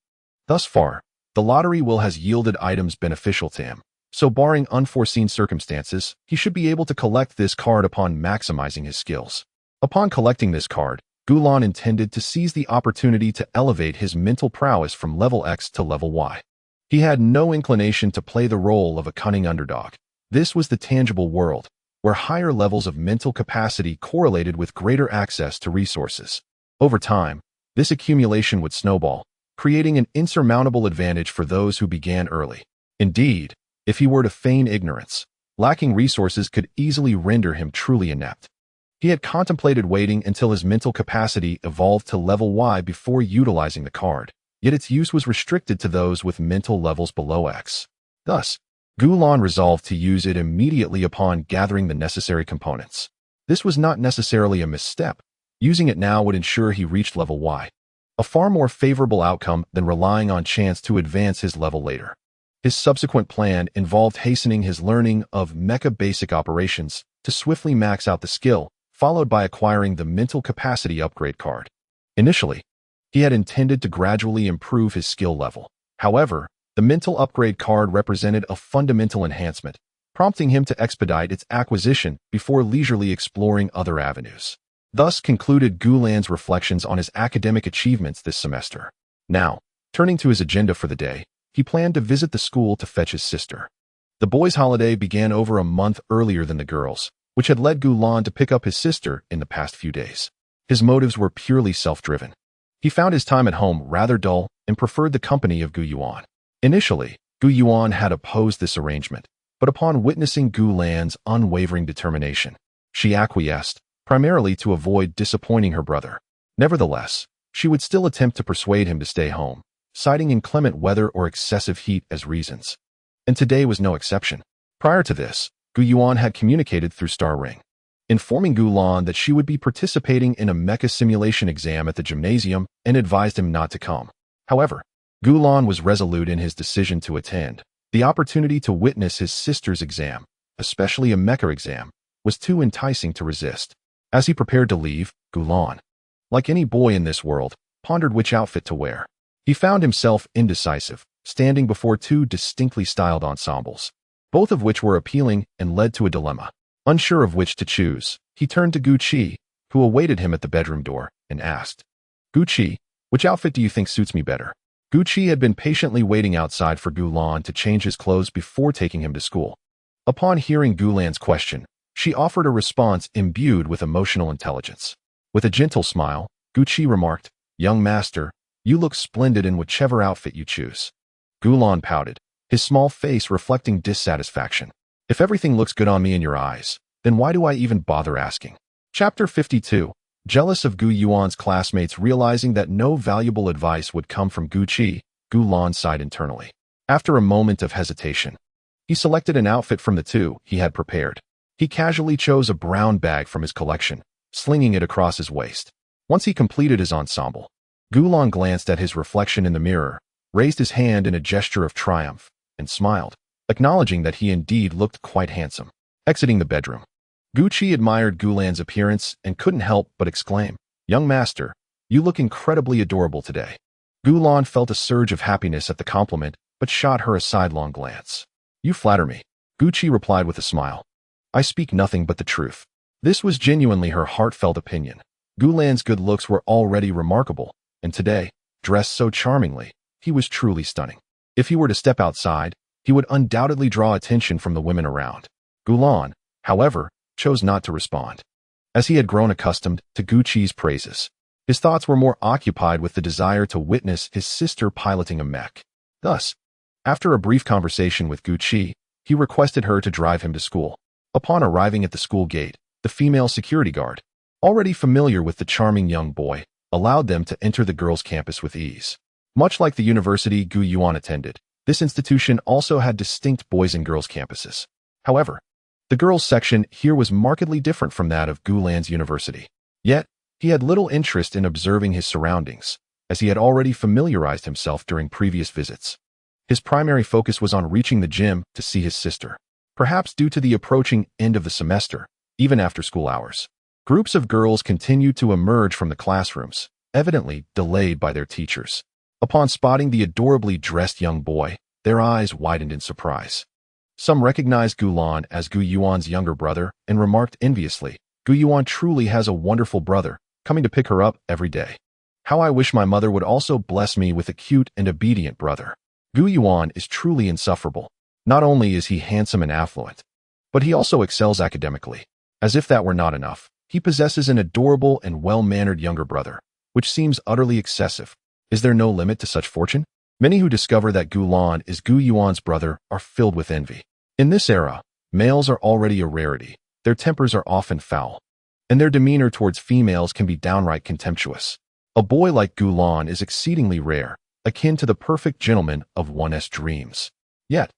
Thus far, the lottery wheel has yielded items beneficial to him, so barring unforeseen circumstances, he should be able to collect this card upon maximizing his skills. Upon collecting this card, Gulan intended to seize the opportunity to elevate his mental prowess from level X to level Y. He had no inclination to play the role of a cunning underdog. This was the tangible world, where higher levels of mental capacity correlated with greater access to resources. Over time, this accumulation would snowball, creating an insurmountable advantage for those who began early. Indeed, if he were to feign ignorance, lacking resources could easily render him truly inept. He had contemplated waiting until his mental capacity evolved to level Y before utilizing the card, yet its use was restricted to those with mental levels below X. Thus, Gulan resolved to use it immediately upon gathering the necessary components. This was not necessarily a misstep. Using it now would ensure he reached level Y, a far more favorable outcome than relying on chance to advance his level later. His subsequent plan involved hastening his learning of mecha basic operations to swiftly max out the skill, followed by acquiring the Mental Capacity Upgrade card. Initially, he had intended to gradually improve his skill level. However, the mental upgrade card represented a fundamental enhancement, prompting him to expedite its acquisition before leisurely exploring other avenues. Thus concluded Gulan's reflections on his academic achievements this semester. Now, turning to his agenda for the day, he planned to visit the school to fetch his sister. The boys' holiday began over a month earlier than the girls', which had led Gulan to pick up his sister in the past few days. His motives were purely self-driven. He found his time at home rather dull and preferred the company of Gu Yuan. Initially, Gu Yuan had opposed this arrangement, but upon witnessing Gulan's unwavering determination, she acquiesced, primarily to avoid disappointing her brother. Nevertheless, she would still attempt to persuade him to stay home, citing inclement weather or excessive heat as reasons. And today was no exception. Prior to this, Gu Yuan had communicated through Star Ring, informing Gulan that she would be participating in a mecha simulation exam at the gymnasium and advised him not to come. However, Gulan was resolute in his decision to attend. The opportunity to witness his sister's exam, especially a mecha exam, was too enticing to resist. As he prepared to leave, Gulan, like any boy in this world, pondered which outfit to wear. He found himself indecisive, standing before two distinctly styled ensembles, both of which were appealing and led to a dilemma. Unsure of which to choose, he turned to Gu Qi, who awaited him at the bedroom door, and asked, "Gu Qi, which outfit do you think suits me better?" Gu Qi had been patiently waiting outside for Gulan to change his clothes before taking him to school. Upon hearing Gulan's question, she offered a response imbued with emotional intelligence. With a gentle smile, Gu Qi remarked, "Young master, you look splendid in whichever outfit you choose." Gulan pouted, his small face reflecting dissatisfaction. "If everything looks good on me in your eyes, then why do I even bother asking?" Chapter 52. Jealous of Gu Yuan's classmates realizing that no valuable advice would come from Gu Qi, Gulan sighed internally. After a moment of hesitation, he selected an outfit from the two he had prepared. He casually chose a brown bag from his collection, slinging it across his waist. Once he completed his ensemble, Gulan glanced at his reflection in the mirror, raised his hand in a gesture of triumph, and smiled, acknowledging that he indeed looked quite handsome. Exiting the bedroom, Gu Qi admired Gulan's appearance and couldn't help but exclaim, "Young master, you look incredibly adorable today." Gulan felt a surge of happiness at the compliment, but shot her a sidelong glance. "You flatter me," Gu Qi replied with a smile. "I speak nothing but the truth." This was genuinely her heartfelt opinion. Gulan's good looks were already remarkable, and today, dressed so charmingly, he was truly stunning. If he were to step outside, he would undoubtedly draw attention from the women around. Gulan, however, chose not to respond. As he had grown accustomed to Gu Qi's praises, his thoughts were more occupied with the desire to witness his sister piloting a mech. Thus, after a brief conversation with Gu Qi, he requested her to drive him to school. Upon arriving at the school gate, the female security guard, already familiar with the charming young boy, allowed them to enter the girls' campus with ease. Much like the university Gu Yuan attended, this institution also had distinct boys and girls campuses. However, the girls' section here was markedly different from that of Gulan's university. Yet, he had little interest in observing his surroundings, as he had already familiarized himself during previous visits. His primary focus was on reaching the gym to see his sister. Perhaps due to the approaching end of the semester, even after school hours, groups of girls continued to emerge from the classrooms, evidently delayed by their teachers. Upon spotting the adorably dressed young boy, their eyes widened in surprise. Some recognized Gulan as Gu Yuan's younger brother and remarked enviously, "Gu Yuan truly has a wonderful brother, coming to pick her up every day. How I wish my mother would also bless me with a cute and obedient brother." Gu Yuan is truly insufferable. Not only is he handsome and affluent, but he also excels academically. As if that were not enough, he possesses an adorable and well-mannered younger brother, which seems utterly excessive. Is there no limit to such fortune? Many who discover that Gulan is Gu Yuan's brother are filled with envy. In this era, males are already a rarity, their tempers are often foul, and their demeanor towards females can be downright contemptuous. A boy like Gulan is exceedingly rare, akin to the perfect gentleman of one's dreams. Yet,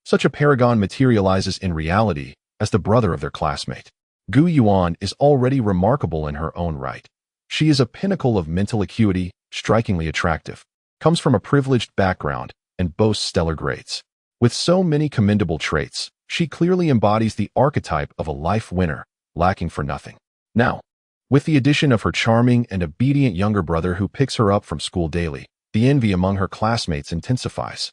such a paragon materializes in reality as the brother of their classmate. Gu Yuan is already remarkable in her own right. She is a pinnacle of mental acuity, strikingly attractive, comes from a privileged background, and boasts stellar grades. With so many commendable traits, she clearly embodies the archetype of a life winner, lacking for nothing. Now, With the addition of her charming and obedient younger brother who picks her up from school daily, the envy among her classmates intensifies.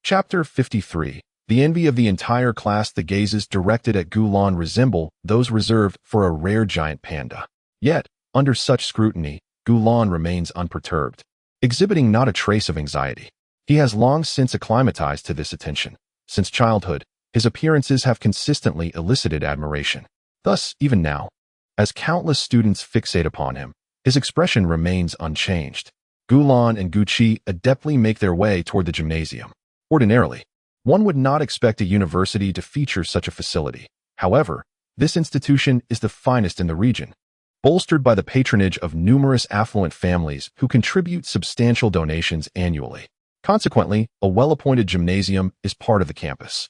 Chapter 53. The envy of the entire class. The gazes directed at Gulan resemble those reserved for a rare giant panda. Yet, under such scrutiny, Gulan remains unperturbed, exhibiting not a trace of anxiety. He has long since acclimatized to this attention. Since childhood, his appearances have consistently elicited admiration. Thus, even now, as countless students fixate upon him, his expression remains unchanged. Gulan and Gucci adeptly make their way toward the gymnasium. Ordinarily, one would not expect a university to feature such a facility. However, this institution is the finest in the region, bolstered by the patronage of numerous affluent families who contribute substantial donations annually. Consequently, a well-appointed gymnasium is part of the campus.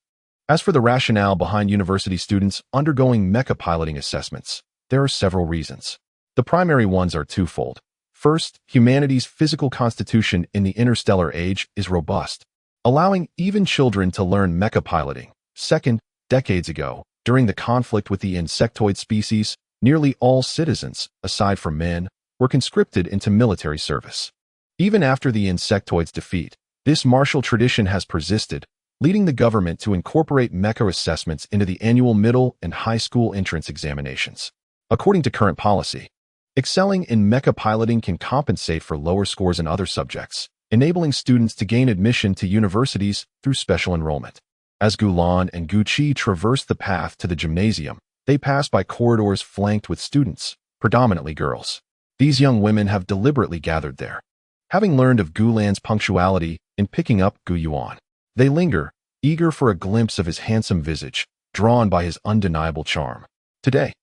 As for the rationale behind university students undergoing mecha piloting assessments, there are several reasons. The primary ones are twofold. First, humanity's physical constitution in the interstellar age is robust, allowing even children to learn mecha piloting. Second, decades ago, during the conflict with the insectoid species, nearly all citizens, aside from men, were conscripted into military service. Even after the insectoids' defeat, this martial tradition has persisted, leading the government to incorporate mecha assessments into the annual middle and high school entrance examinations. According to current policy, excelling in mecha piloting can compensate for lower scores in other subjects, enabling students to gain admission to universities through special enrollment. As Gulan and Gucci traverse the path to the gymnasium, they pass by corridors flanked with students, predominantly girls. These young women have deliberately gathered there, having learned of Gulan's punctuality in picking up Gu Yuan. They linger, eager for a glimpse of his handsome visage, drawn by his undeniable charm. Today,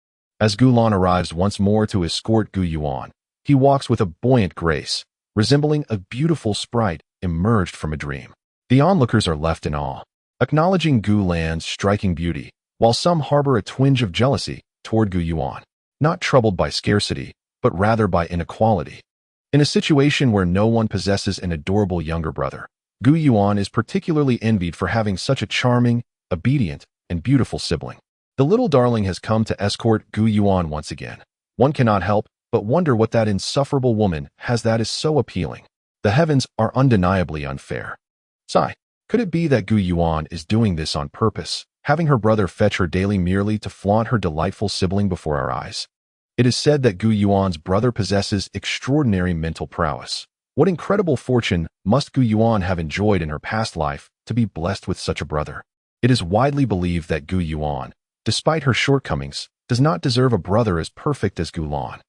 as Gulan arrives once more to escort Gu Yuan, he walks with a buoyant grace, resembling a beautiful sprite emerged from a dream. The onlookers are left in awe, acknowledging Gulan's striking beauty, while some harbor a twinge of jealousy toward Gu Yuan, not troubled by scarcity, but rather by inequality. In a situation where no one possesses an adorable younger brother, Gu Yuan is particularly envied for having such a charming, obedient, and beautiful sibling. The little darling has come to escort Gu Yuan once again. One cannot help but wonder what that insufferable woman has that is so appealing. The heavens are undeniably unfair. Sigh, could it be that Gu Yuan is doing this on purpose, having her brother fetch her daily merely to flaunt her delightful sibling before our eyes? It is said that Gu Yuan's brother possesses extraordinary mental prowess. What incredible fortune must Gu Yuan have enjoyed in her past life to be blessed with such a brother? It is widely believed that Gu Yuan, despite her shortcomings, does not deserve a brother as perfect as Gulan.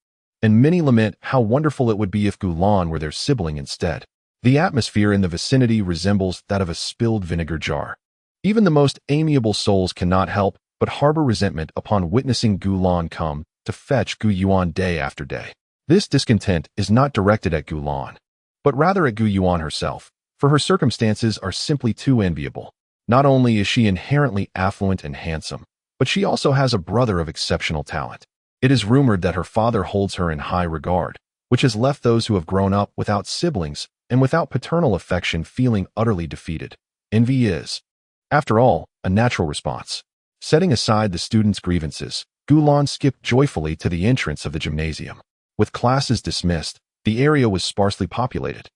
And many lament how wonderful it would be if Gulan were their sibling instead. The atmosphere in the vicinity resembles that of a spilled vinegar jar. Even the most amiable souls cannot help but harbor resentment upon witnessing Gulan come to fetch Gu Yuan day after day. This discontent is not directed at Gulan, but rather at Gu Yuan herself, for her circumstances are simply too enviable. Not only is she inherently affluent and handsome, but she also has a brother of exceptional talent. It is rumored that her father holds her in high regard, which has left those who have grown up without siblings and without paternal affection feeling utterly defeated. Envy is, after all, a natural response. Setting aside the students' grievances, Gulan skipped joyfully to the entrance of the gymnasium. With classes dismissed, the area was sparsely populated,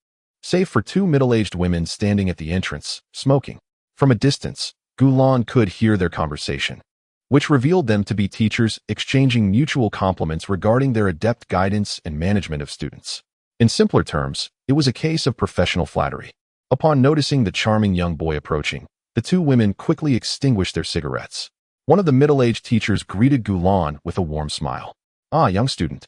save for two middle-aged women standing at the entrance, smoking. From a distance, Gulan could hear their conversation, which revealed them to be teachers exchanging mutual compliments regarding their adept guidance and management of students. In simpler terms, it was a case of professional flattery. Upon noticing the charming young boy approaching, the two women quickly extinguished their cigarettes. One of the middle-aged teachers greeted Gulan with a warm smile. "Ah, young student.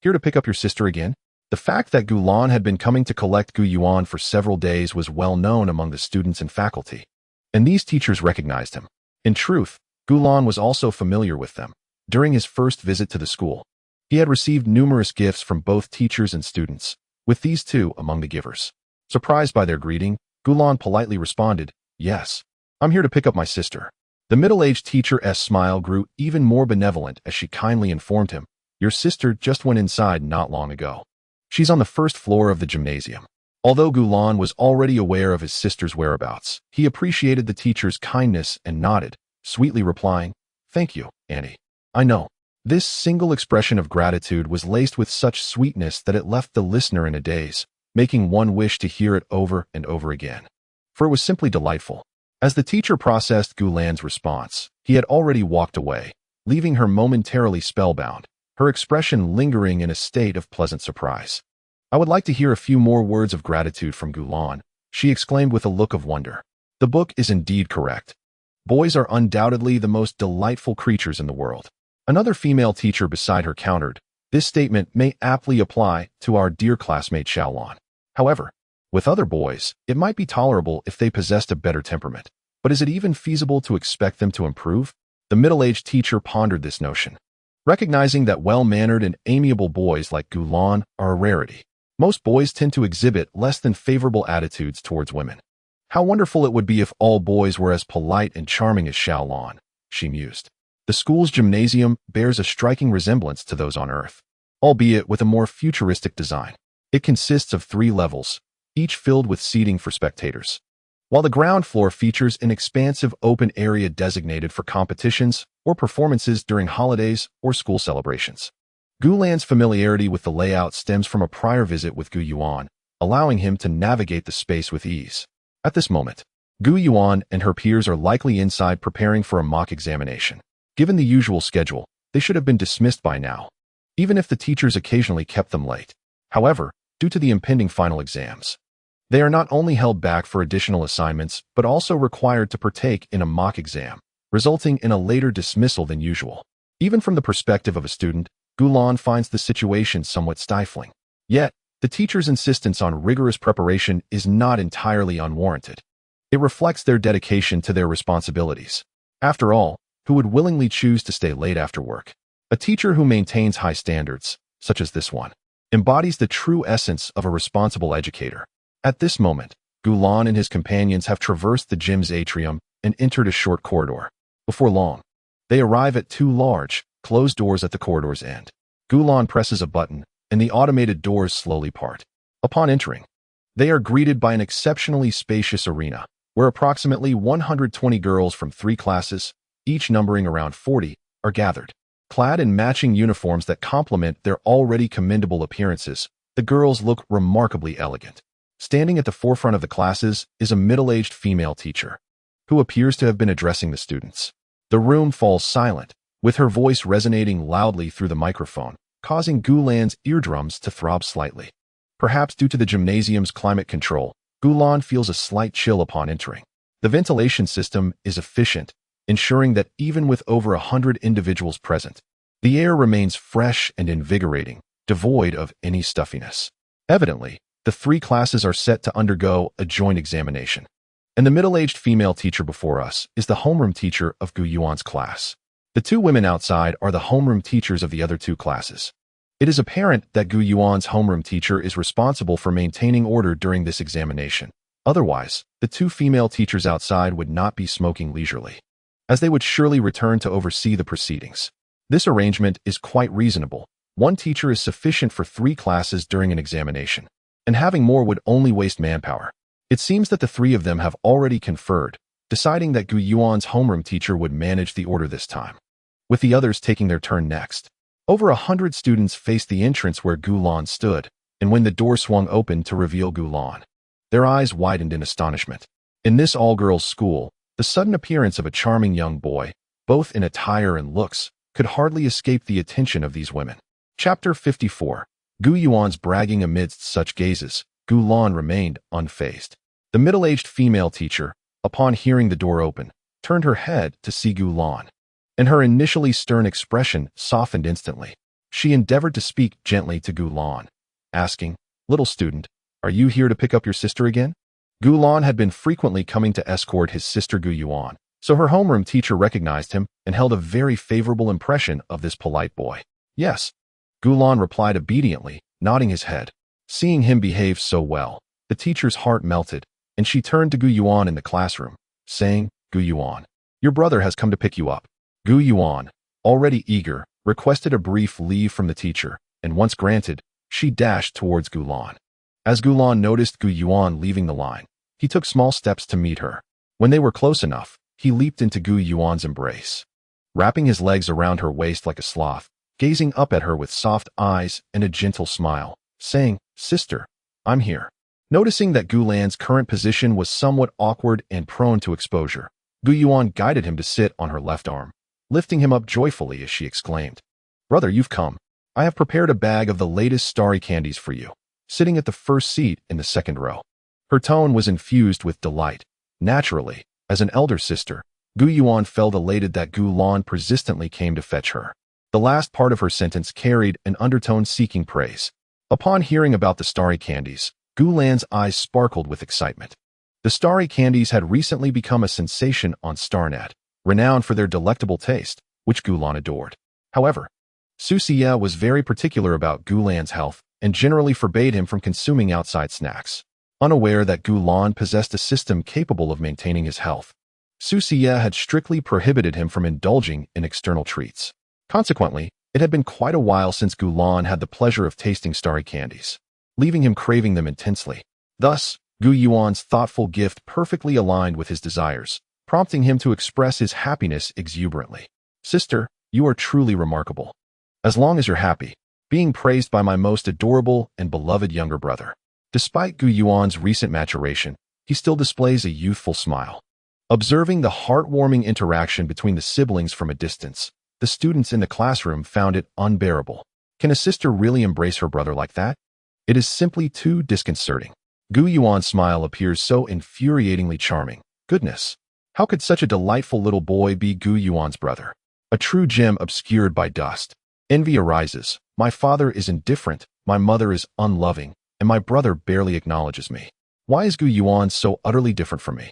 Here to pick up your sister again?" The fact that Gulan had been coming to collect Gu Yuan for several days was well known among the students and faculty, and these teachers recognized him. In truth, Gulan was also familiar with them. During his first visit to the school, he had received numerous gifts from both teachers and students, with these two among the givers. Surprised by their greeting, Gulan politely responded, "Yes, I'm here to pick up my sister." The middle-aged teacher's smile grew even more benevolent as she kindly informed him, "Your sister just went inside not long ago. She's on the first floor of the gymnasium." Although Gulan was already aware of his sister's whereabouts, he appreciated the teacher's kindness and nodded, sweetly replying, "Thank you, Annie. I know. This single expression of gratitude was laced with such sweetness that it left the listener in a daze, making one wish to hear it over and over again. For it was simply delightful. As the teacher processed Gulan's response, he had already walked away, leaving her momentarily spellbound, her expression lingering in a state of pleasant surprise. "I would like to hear a few more words of gratitude from Gulan," she exclaimed with a look of wonder. The book is indeed correct. Boys are undoubtedly the most delightful creatures in the world. Another female teacher beside her countered, "This statement may aptly apply to our dear classmate Xiaolon. However, with other boys, it might be tolerable if they possessed a better temperament. But is it even feasible to expect them to improve?" The middle-aged teacher pondered this notion. Recognizing that well-mannered and amiable boys like Gulan are a rarity, most boys tend to exhibit less than favorable attitudes towards women. "How wonderful it would be if all boys were as polite and charming as Xiaolon," she mused. The school's gymnasium bears a striking resemblance to those on Earth, albeit with a more futuristic design. It consists of 3 levels, each filled with seating for spectators, while the ground floor features an expansive open area designated for competitions or performances during holidays or school celebrations. Gulan's familiarity with the layout stems from a prior visit with Gu Yuan, allowing him to navigate the space with ease. At this moment, Gu Yuan and her peers are likely inside preparing for a mock examination. Given the usual schedule, they should have been dismissed by now, even if the teachers occasionally kept them late. However, due to the impending final exams, they are not only held back for additional assignments, but also required to partake in a mock exam, resulting in a later dismissal than usual. Even from the perspective of a student, Gulan finds the situation somewhat stifling. Yet, the teacher's insistence on rigorous preparation is not entirely unwarranted. It reflects their dedication to their responsibilities. After all, who would willingly choose to stay late after work? A teacher who maintains high standards, such as this one, embodies the true essence of a responsible educator. At this moment, Gulan and his companions have traversed the gym's atrium and entered a short corridor. Before long, they arrive at 2 large, closed doors at the corridor's end. Gulan presses a button, and the automated doors slowly part. Upon entering, they are greeted by an exceptionally spacious arena, where approximately 120 girls from 3 classes, each numbering around 40, are gathered. Clad in matching uniforms that complement their already commendable appearances, the girls look remarkably elegant. Standing at the forefront of the classes is a middle-aged female teacher, who appears to have been addressing the students. The room falls silent, with her voice resonating loudly through the microphone, causing Gulan's eardrums to throb slightly. Perhaps due to the gymnasium's climate control, Gulan feels a slight chill upon entering. The ventilation system is efficient, ensuring that even with over 100 individuals present, the air remains fresh and invigorating, devoid of any stuffiness. Evidently, the 3 classes are set to undergo a joint examination, and the middle-aged female teacher before us is the homeroom teacher of Gu Yuan's class. The 2 women outside are the homeroom teachers of the other 2 classes. It is apparent that Gu Yuan's homeroom teacher is responsible for maintaining order during this examination. Otherwise, the 2 female teachers outside would not be smoking leisurely, as they would surely return to oversee the proceedings. This arrangement is quite reasonable. 1 teacher is sufficient for 3 classes during an examination, and having more would only waste manpower. It seems that the 3 of them have already conferred, deciding that Gu Yuan's homeroom teacher would manage the order this time, with the others taking their turn next. Over 100 students faced the entrance where Gulan stood, and when the door swung open to reveal Gulan, their eyes widened in astonishment. In this all-girls school, the sudden appearance of a charming young boy, both in attire and looks, could hardly escape the attention of these women. Chapter 54. Gu Yuan's bragging amidst such gazes, Gulan remained unfazed. The middle-aged female teacher, upon hearing the door open, turned her head to see Gulan, and her initially stern expression softened instantly. She endeavored to speak gently to Gulan, asking, "Little student, are you here to pick up your sister again?" Gulan had been frequently coming to escort his sister Gu Yuan, so her homeroom teacher recognized him and held a very favorable impression of this polite boy. "Yes," Gulan replied obediently, nodding his head. Seeing him behave so well, the teacher's heart melted, and she turned to Gu Yuan in the classroom, saying, "Gu Yuan, your brother has come to pick you up." Gu Yuan, already eager, requested a brief leave from the teacher, and once granted, she dashed towards Gulan. As Gulan noticed Gu Yuan leaving the line, he took small steps to meet her. When they were close enough, he leaped into Gu Yuan's embrace. wrapping his legs around her waist like a sloth, gazing up at her with soft eyes and a gentle smile, saying, "Sister, I'm here." Noticing that Gu Lan's current position was somewhat awkward and prone to exposure, Gu Yuan guided him to sit on her left arm, lifting him up joyfully as she exclaimed, "Brother, you've come. I have prepared a bag of the latest starry candies for you," sitting at the first seat in the second row. Her tone was infused with delight. Naturally, as an elder sister, Gu Yuan felt elated that Gu Lan persistently came to fetch her. The last part of her sentence carried an undertone seeking praise. Upon hearing about the starry candies, Gu Lan's eyes sparkled with excitement. The starry candies had recently become a sensation on Starnet, renowned for their delectable taste, which Gu Lan adored. However, Su Xie was very particular about Gu Lan's health and generally forbade him from consuming outside snacks. Unaware that Gu Lan possessed a system capable of maintaining his health, Su Xie had strictly prohibited him from indulging in external treats. Consequently, it had been quite a while since Gu Lan had the pleasure of tasting starry candies, leaving him craving them intensely. Thus, Gu Yuan's thoughtful gift perfectly aligned with his desires, prompting him to express his happiness exuberantly. "Sister, you are truly remarkable. As long as you're happy, being praised by my most adorable and beloved younger brother." Despite Gu Yuan's recent maturation, he still displays a youthful smile. Observing the heartwarming interaction between the siblings from a distance, the students in the classroom found it unbearable. Can a sister really embrace her brother like that? It is simply too disconcerting. Gu Yuan's smile appears so infuriatingly charming. Goodness, how could such a delightful little boy be Gu Yuan's brother? A true gem obscured by dust. Envy arises. My father is indifferent, my mother is unloving, and my brother barely acknowledges me. Why is Gu Yuan so utterly different from me?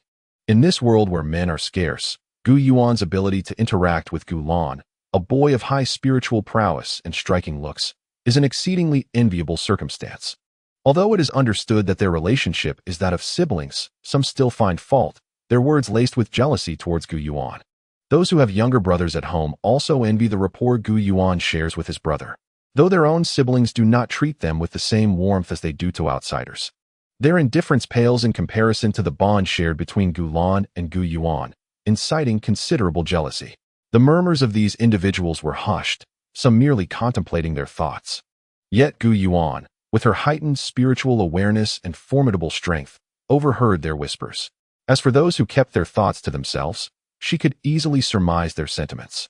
In this world where men are scarce, Gu Yuan's ability to interact with Gu Lan, a boy of high spiritual prowess and striking looks, is an exceedingly enviable circumstance. Although it is understood that their relationship is that of siblings, some still find fault, their words laced with jealousy towards Gu Yuan. Those who have younger brothers at home also envy the rapport Gu Yuan shares with his brother, though their own siblings do not treat them with the same warmth as they do to outsiders. Their indifference pales in comparison to the bond shared between Gu Lan and Gu Yuan, inciting considerable jealousy. The murmurs of these individuals were hushed, some merely contemplating their thoughts. Yet Gu Yuan, with her heightened spiritual awareness and formidable strength, overheard their whispers. As for those who kept their thoughts to themselves, she could easily surmise their sentiments.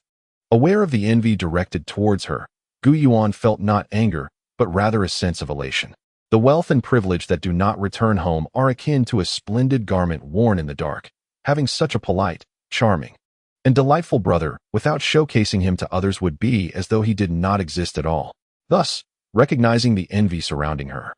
Aware of the envy directed towards her, Gu Yuan felt not anger, but rather a sense of elation. The wealth and privilege that do not return home are akin to a splendid garment worn in the dark. Having such a polite, charming, and delightful brother without showcasing him to others would be as though he did not exist at all. Thus, recognizing the envy surrounding her,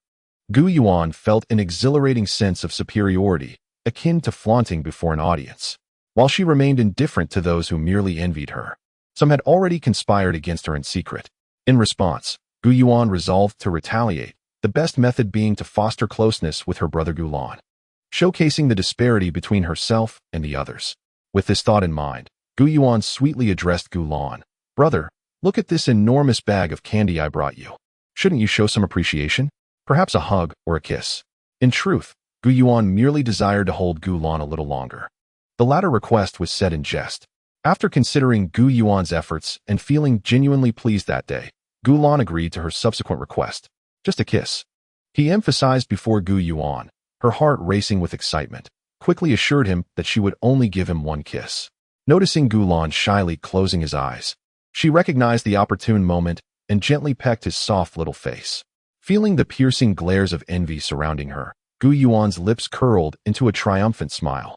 Gu Yuan felt an exhilarating sense of superiority, akin to flaunting before an audience. While she remained indifferent to those who merely envied her, some had already conspired against her in secret. In response, Gu Yuan resolved to retaliate, the best method being to foster closeness with her brother Gu Lan, showcasing the disparity between herself and the others. With this thought in mind, Gu Yuan sweetly addressed Gu Lan. "Brother, look at this enormous bag of candy I brought you. Shouldn't you show some appreciation? Perhaps a hug or a kiss?" In truth, Gu Yuan merely desired to hold Gu Lan a little longer. The latter request was said in jest. After considering Gu Yuan's efforts and feeling genuinely pleased that day, Gu Lan agreed to her subsequent request. Just a kiss. He emphasized before Gu Yuan, her heart racing with excitement, quickly assured him that she would only give him one kiss. Noticing Gu Lan shyly closing his eyes, she recognized the opportune moment and gently pecked his soft little face. Feeling the piercing glares of envy surrounding her, Gu Yuan's lips curled into a triumphant smile.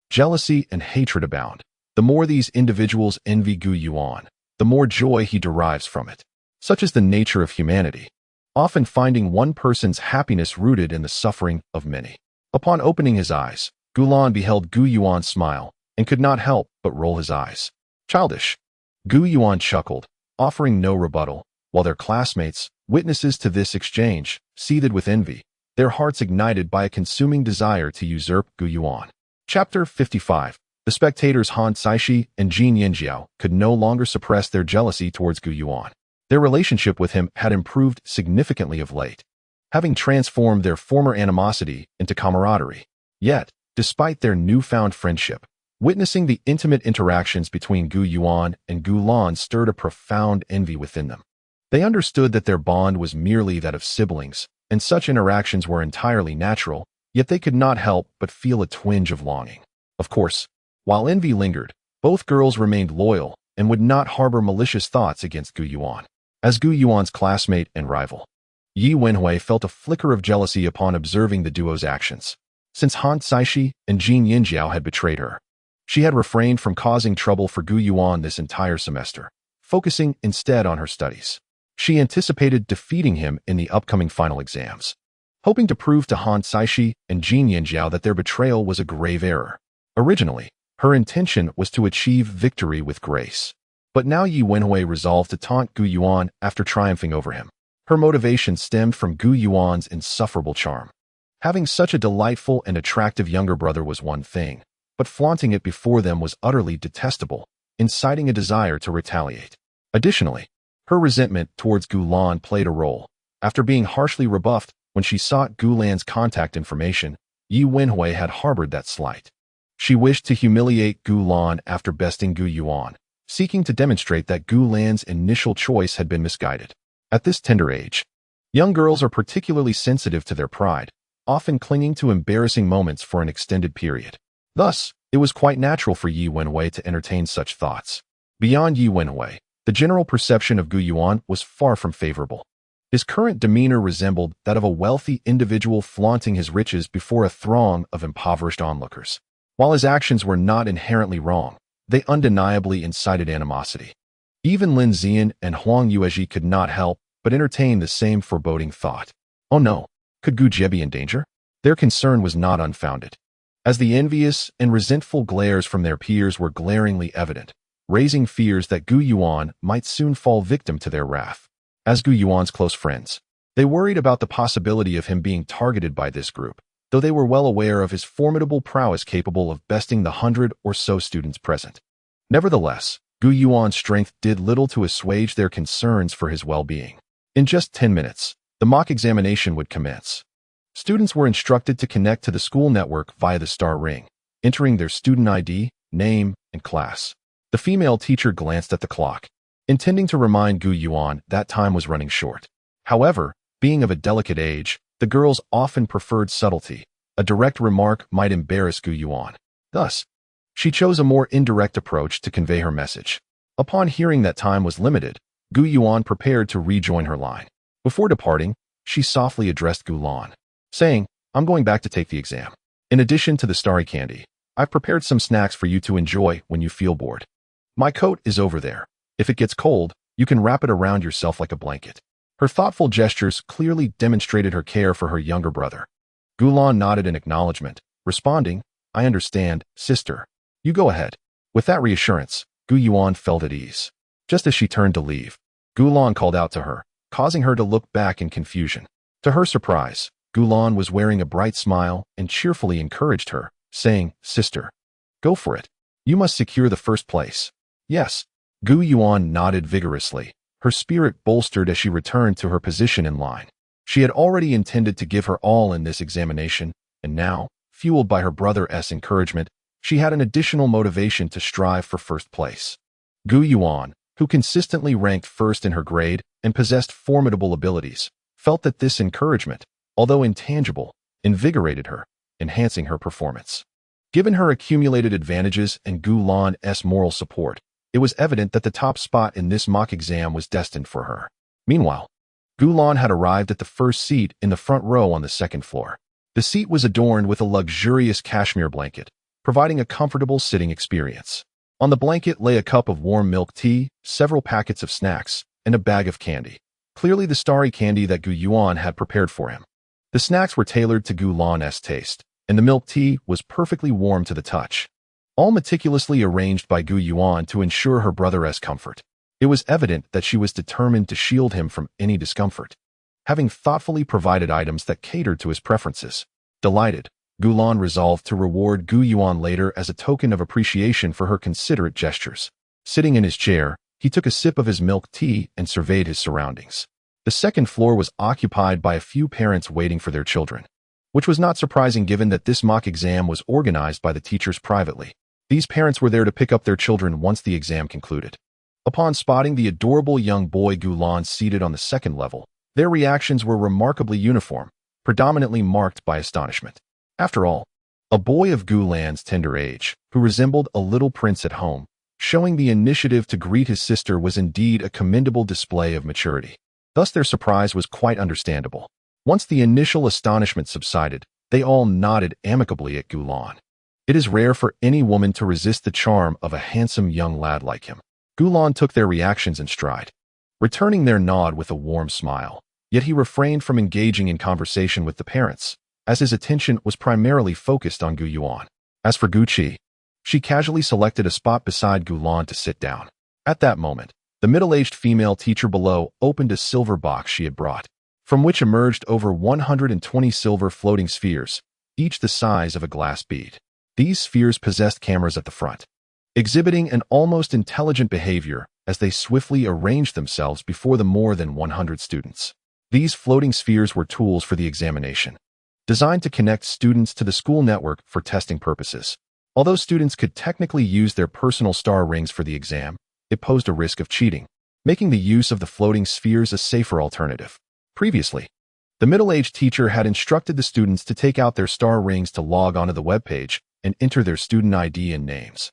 Jealousy and hatred abound. The more these individuals envy Gu Yuan, the more joy he derives from it. Such is the nature of humanity, often finding one person's happiness rooted in the suffering of many. Upon opening his eyes, Gu Lan beheld Gu Yuan smile and could not help but roll his eyes. Childish. Gu Yuan chuckled, offering no rebuttal, while their classmates, witnesses to this exchange, seethed with envy, their hearts ignited by a consuming desire to usurp Gu Yuan. Chapter 55. The spectators Han Caishi and Jin Yanjiao could no longer suppress their jealousy towards Gu Yuan. Their relationship with him had improved significantly of late, having transformed their former animosity into camaraderie. Yet, despite their newfound friendship, Witnessing the intimate interactions between Gu Yuan and Gu Lan stirred a profound envy within them. They understood that their bond was merely that of siblings, and such interactions were entirely natural, yet they could not help but feel a twinge of longing. Of course, while envy lingered, both girls remained loyal and would not harbor malicious thoughts against Gu Yuan. As Gu Yuan's classmate and rival, Yi Wenhui felt a flicker of jealousy upon observing the duo's actions. Since Han Caishi and Jin Yinjiao had betrayed her, she had refrained from causing trouble for Gu Yuan this entire semester, focusing instead on her studies. She anticipated defeating him in the upcoming final exams, hoping to prove to Han Caishi and Jin Yinjiao that their betrayal was a grave error. Originally, her intention was to achieve victory with grace. But now Yi Wenhui resolved to taunt Gu Yuan after triumphing over him. Her motivation stemmed from Gu Yuan's insufferable charm. Having such a delightful and attractive younger brother was one thing, but flaunting it before them was utterly detestable, inciting a desire to retaliate. Additionally, her resentment towards Gu Lan played a role. After being harshly rebuffed when she sought Gu Lan's contact information, Yi Wenhui had harbored that slight. She wished to humiliate Gu Lan after besting Gu Yuan, seeking to demonstrate that Gu Lan's initial choice had been misguided. At this tender age, young girls are particularly sensitive to their pride, often clinging to embarrassing moments for an extended period. Thus, it was quite natural for Yi Wenhui to entertain such thoughts. Beyond Yi Wenhui, the general perception of Gu Yuan was far from favorable. His current demeanor resembled that of a wealthy individual flaunting his riches before a throng of impoverished onlookers. While his actions were not inherently wrong, they undeniably incited animosity. Even Lin Zian and Huang Yuezhi could not help but entertain the same foreboding thought. Oh no, could Gu Jie be in danger? Their concern was not unfounded, as the envious and resentful glares from their peers were glaringly evident, raising fears that Gu Yuan might soon fall victim to their wrath. As Gu Yuan's close friends, they worried about the possibility of him being targeted by this group, though they were well aware of his formidable prowess capable of besting the 100 or so students present. Nevertheless, Gu Yuan's strength did little to assuage their concerns for his well-being. In just 10 minutes, the mock examination would commence. Students were instructed to connect to the school network via the star ring, entering their student ID, name, and class. The female teacher glanced at the clock, intending to remind Gu Yuan that time was running short. However, being of a delicate age, the girls often preferred subtlety. A direct remark might embarrass Gu Yuan. Thus, she chose a more indirect approach to convey her message. Upon hearing that time was limited, Gu Yuan prepared to rejoin her line. Before departing, she softly addressed Gu Lan, saying, "I'm going back to take the exam. In addition to the starry candy, I've prepared some snacks for you to enjoy when you feel bored. My coat is over there. If it gets cold, you can wrap it around yourself like a blanket." Her thoughtful gestures clearly demonstrated her care for her younger brother. Gu Lan nodded in acknowledgement, responding, "I understand, sister. You go ahead." With that reassurance, Gu Yuan felt at ease. Just as she turned to leave, Gu Lan called out to her, causing her to look back in confusion. To her surprise, Gu Lan was wearing a bright smile and cheerfully encouraged her, saying, "Sister, go for it. You must secure the first place." "Yes." Gu Yuan nodded vigorously, her spirit bolstered as she returned to her position in line. She had already intended to give her all in this examination, and now, fueled by her brother's encouragement, she had an additional motivation to strive for first place. Gu Yuan, who consistently ranked first in her grade and possessed formidable abilities, felt that this encouragement, although intangible, invigorated her, enhancing her performance. Given her accumulated advantages and Gu Lan's moral support, it was evident that the top spot in this mock exam was destined for her. Meanwhile, Gu Lan had arrived at the first seat in the front row on the second floor. The seat was adorned with a luxurious cashmere blanket, providing a comfortable sitting experience. On the blanket lay a cup of warm milk tea, several packets of snacks, and a bag of candy. Clearly the starry candy that Gu Yuan had prepared for him. The snacks were tailored to Gu Lan's taste, and the milk tea was perfectly warm to the touch. All meticulously arranged by Gu Yuan to ensure her brother's comfort. It was evident that she was determined to shield him from any discomfort. Having thoughtfully provided items that catered to his preferences, delighted, Gu Lan resolved to reward Gu Yuan later as a token of appreciation for her considerate gestures. Sitting in his chair, he took a sip of his milk tea and surveyed his surroundings. The second floor was occupied by a few parents waiting for their children, which was not surprising given that this mock exam was organized by the teachers privately. These parents were there to pick up their children once the exam concluded. Upon spotting the adorable young boy Gulan seated on the second level, their reactions were remarkably uniform, predominantly marked by astonishment. After all, a boy of Gulan's tender age, who resembled a little prince at home, showing the initiative to greet his sister was indeed a commendable display of maturity. Thus their surprise was quite understandable. Once the initial astonishment subsided, they all nodded amicably at Gulan. It is rare for any woman to resist the charm of a handsome young lad like him. Gulan took their reactions in stride, returning their nod with a warm smile. Yet he refrained from engaging in conversation with the parents, as his attention was primarily focused on Gu Yuan. As for Gu Qi, she casually selected a spot beside Gulan to sit down. At that moment, the middle-aged female teacher below opened a silver box she had brought, from which emerged over 120 silver floating spheres, each the size of a glass bead. These spheres possessed cameras at the front, exhibiting an almost intelligent behavior as they swiftly arranged themselves before the more than 100 students. These floating spheres were tools for the examination, designed to connect students to the school network for testing purposes. Although students could technically use their personal star rings for the exam, it posed a risk of cheating, making the use of the floating spheres a safer alternative. Previously, the middle-aged teacher had instructed the students to take out their star rings to log onto the webpage and enter their student ID and names,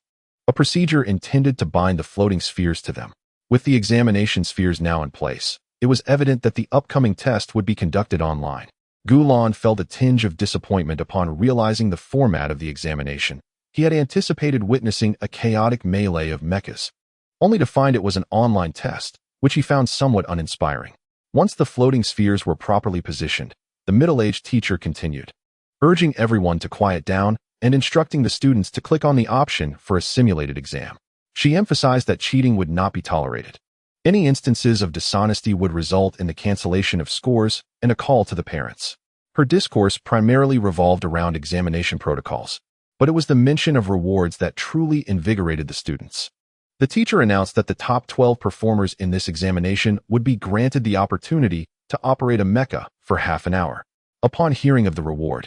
a procedure intended to bind the floating spheres to them. With the examination spheres now in place, it was evident that the upcoming test would be conducted online. Gulan felt a tinge of disappointment upon realizing the format of the examination. He had anticipated witnessing a chaotic melee of mechas, only to find it was an online test, which he found somewhat uninspiring. Once the floating spheres were properly positioned, the middle-aged teacher continued, urging everyone to quiet down and instructing the students to click on the option for a simulated exam. She emphasized that cheating would not be tolerated. Any instances of dishonesty would result in the cancellation of scores and a call to the parents. Her discourse primarily revolved around examination protocols, but it was the mention of rewards that truly invigorated the students. The teacher announced that the top 12 performers in this examination would be granted the opportunity to operate a mecha for half an hour. Upon hearing of the reward,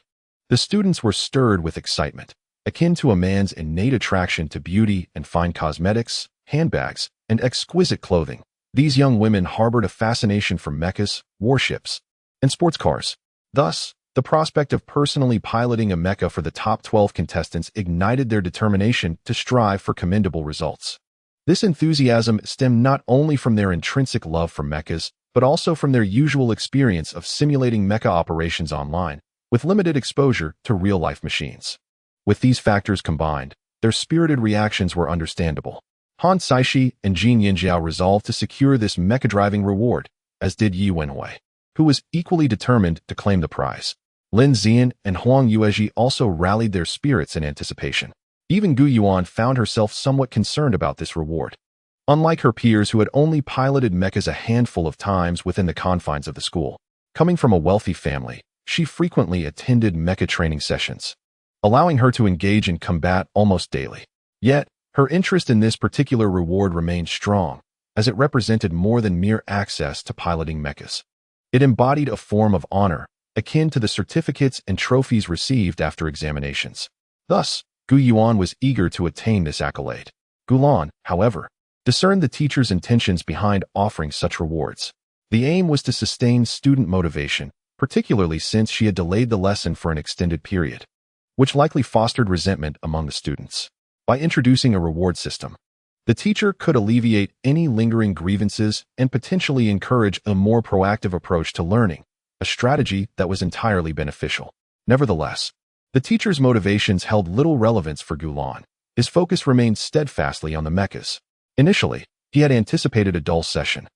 the students were stirred with excitement, akin to a man's innate attraction to beauty and fine cosmetics, handbags, and exquisite clothing. These young women harbored a fascination for mechas, warships, and sports cars. Thus, the prospect of personally piloting a mecha for the top 12 contestants ignited their determination to strive for commendable results. This enthusiasm stemmed not only from their intrinsic love for mechas, but also from their usual experience of simulating mecha operations online, with limited exposure to real-life machines. With these factors combined, their spirited reactions were understandable. Han Saishi and Jin Yinjiao resolved to secure this mecha-driving reward, as did Yi Wenhui, who was equally determined to claim the prize. Lin Zian and Huang Yuezhi also rallied their spirits in anticipation. Even Gu Yuan found herself somewhat concerned about this reward. Unlike her peers who had only piloted mechas a handful of times within the confines of the school, coming from a wealthy family, she frequently attended mecha training sessions, allowing her to engage in combat almost daily. Yet, her interest in this particular reward remained strong, as it represented more than mere access to piloting mechas. It embodied a form of honor, akin to the certificates and trophies received after examinations. Thus, Gu Yuan was eager to attain this accolade. Gulan, however, discerned the teacher's intentions behind offering such rewards. The aim was to sustain student motivation, particularly since she had delayed the lesson for an extended period, which likely fostered resentment among the students. By introducing a reward system, the teacher could alleviate any lingering grievances and potentially encourage a more proactive approach to learning, a strategy that was entirely beneficial. Nevertheless, the teacher's motivations held little relevance for Gulan. His focus remained steadfastly on the mechas. Initially, he had anticipated a dull session,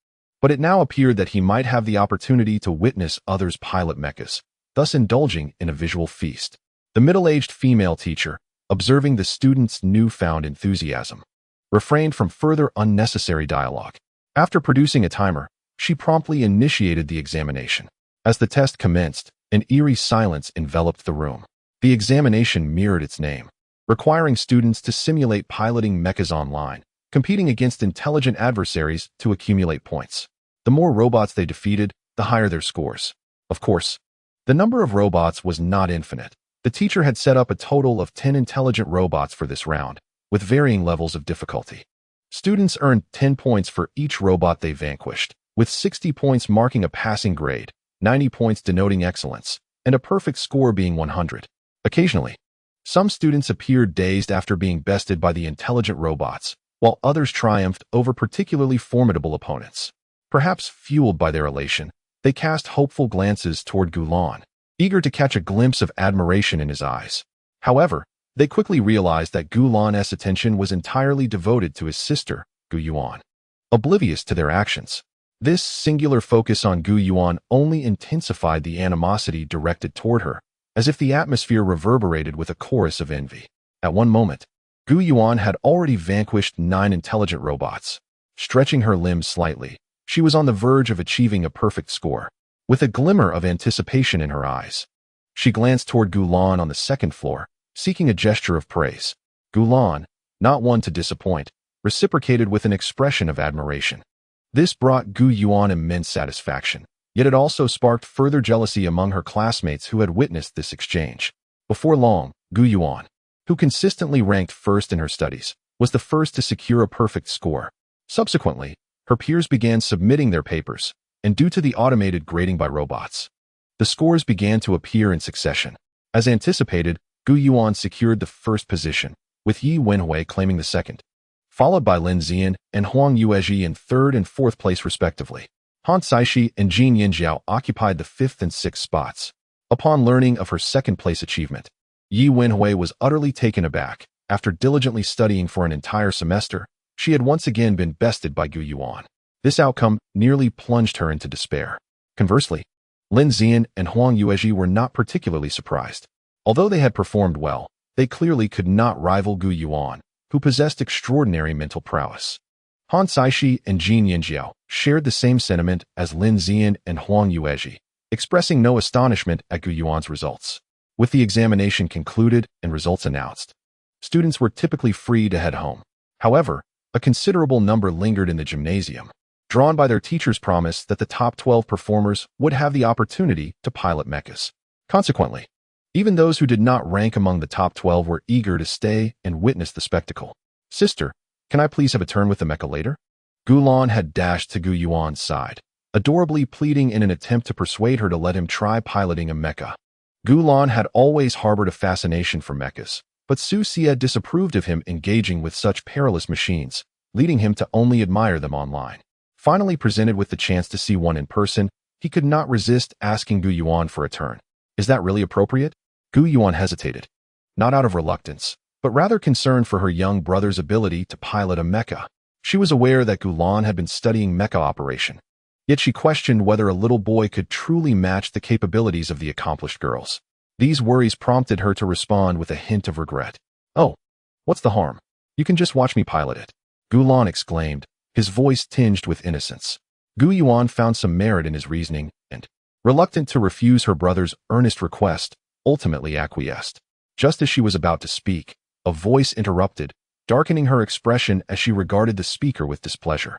but it now appeared that he might have the opportunity to witness others pilot mechas, thus indulging in a visual feast. The middle-aged female teacher, observing the students' newfound enthusiasm, refrained from further unnecessary dialogue. After producing a timer, she promptly initiated the examination. As the test commenced, an eerie silence enveloped the room. The examination mirrored its name, requiring students to simulate piloting mechas online, competing against intelligent adversaries to accumulate points. The more robots they defeated, the higher their scores. Of course, the number of robots was not infinite. The teacher had set up a total of 10 intelligent robots for this round, with varying levels of difficulty. Students earned 10 points for each robot they vanquished, with 60 points marking a passing grade, 90 points denoting excellence, and a perfect score being 100. Occasionally, some students appeared dazed after being bested by the intelligent robots, while others triumphed over particularly formidable opponents. Perhaps fueled by their elation, they cast hopeful glances toward Gulan, eager to catch a glimpse of admiration in his eyes. However, they quickly realized that Gulan's attention was entirely devoted to his sister, Gu Yuan. Oblivious to their actions, this singular focus on Gu Yuan only intensified the animosity directed toward her, as if the atmosphere reverberated with a chorus of envy. At one moment, Gu Yuan had already vanquished 9 intelligent robots. Stretching her limbs slightly, she was on the verge of achieving a perfect score. With a glimmer of anticipation in her eyes, she glanced toward Gulan on the second floor, seeking a gesture of praise. Gulan, not one to disappoint, reciprocated with an expression of admiration. This brought Gu Yuan immense satisfaction, yet it also sparked further jealousy among her classmates who had witnessed this exchange. Before long, Gu Yuan, who consistently ranked first in her studies, was the first to secure a perfect score. Subsequently, her peers began submitting their papers, and due to the automated grading by robots, the scores began to appear in succession. As anticipated, Gu Yuan secured the first position, with Yi Wenhui claiming the second, followed by Lin Zian and Huang Yuezhi in third and fourth place respectively. Han Caishi and Jin Yinjiao occupied the fifth and sixth spots. Upon learning of her second-place achievement, Yi Wenhui was utterly taken aback. After diligently studying for an entire semester, she had once again been bested by Gu Yuan. This outcome nearly plunged her into despair. Conversely, Lin Zian and Huang Yuezhi were not particularly surprised. Although they had performed well, they clearly could not rival Gu Yuan, who possessed extraordinary mental prowess. Han Caishi and Jin Yinjiao shared the same sentiment as Lin Zian and Huang Yuezhi, expressing no astonishment at Gu Yuan's results. With the examination concluded and results announced, students were typically free to head home. However, a considerable number lingered in the gymnasium, drawn by their teacher's promise that the top 12 performers would have the opportunity to pilot mechas. Consequently, even those who did not rank among the top 12 were eager to stay and witness the spectacle. "Sister, can I please have a turn with the mecha later?" Gulan had dashed to Gu Yuan's side, adorably pleading in an attempt to persuade her to let him try piloting a mecha. Gulan had always harbored a fascination for mechas, but Su Xie disapproved of him engaging with such perilous machines, leading him to only admire them online. Finally presented with the chance to see one in person, he could not resist asking Gu Yuan for a turn. "Is that really appropriate?" Gu Yuan hesitated, not out of reluctance, but rather concern for her young brother's ability to pilot a mecha. She was aware that Gulan had been studying mecha operation, yet she questioned whether a little boy could truly match the capabilities of the accomplished girls. These worries prompted her to respond with a hint of regret. "Oh, what's the harm? You can just watch me pilot it," Gulan exclaimed, his voice tinged with innocence. Gu Yuan found some merit in his reasoning and, reluctant to refuse her brother's earnest request, ultimately acquiesced. Just as she was about to speak, a voice interrupted, darkening her expression as she regarded the speaker with displeasure.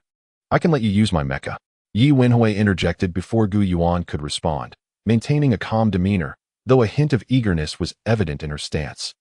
"I can let you use my mecha," Yi Wenhui interjected before Gu Yuan could respond, maintaining a calm demeanor, though a hint of eagerness was evident in her stance,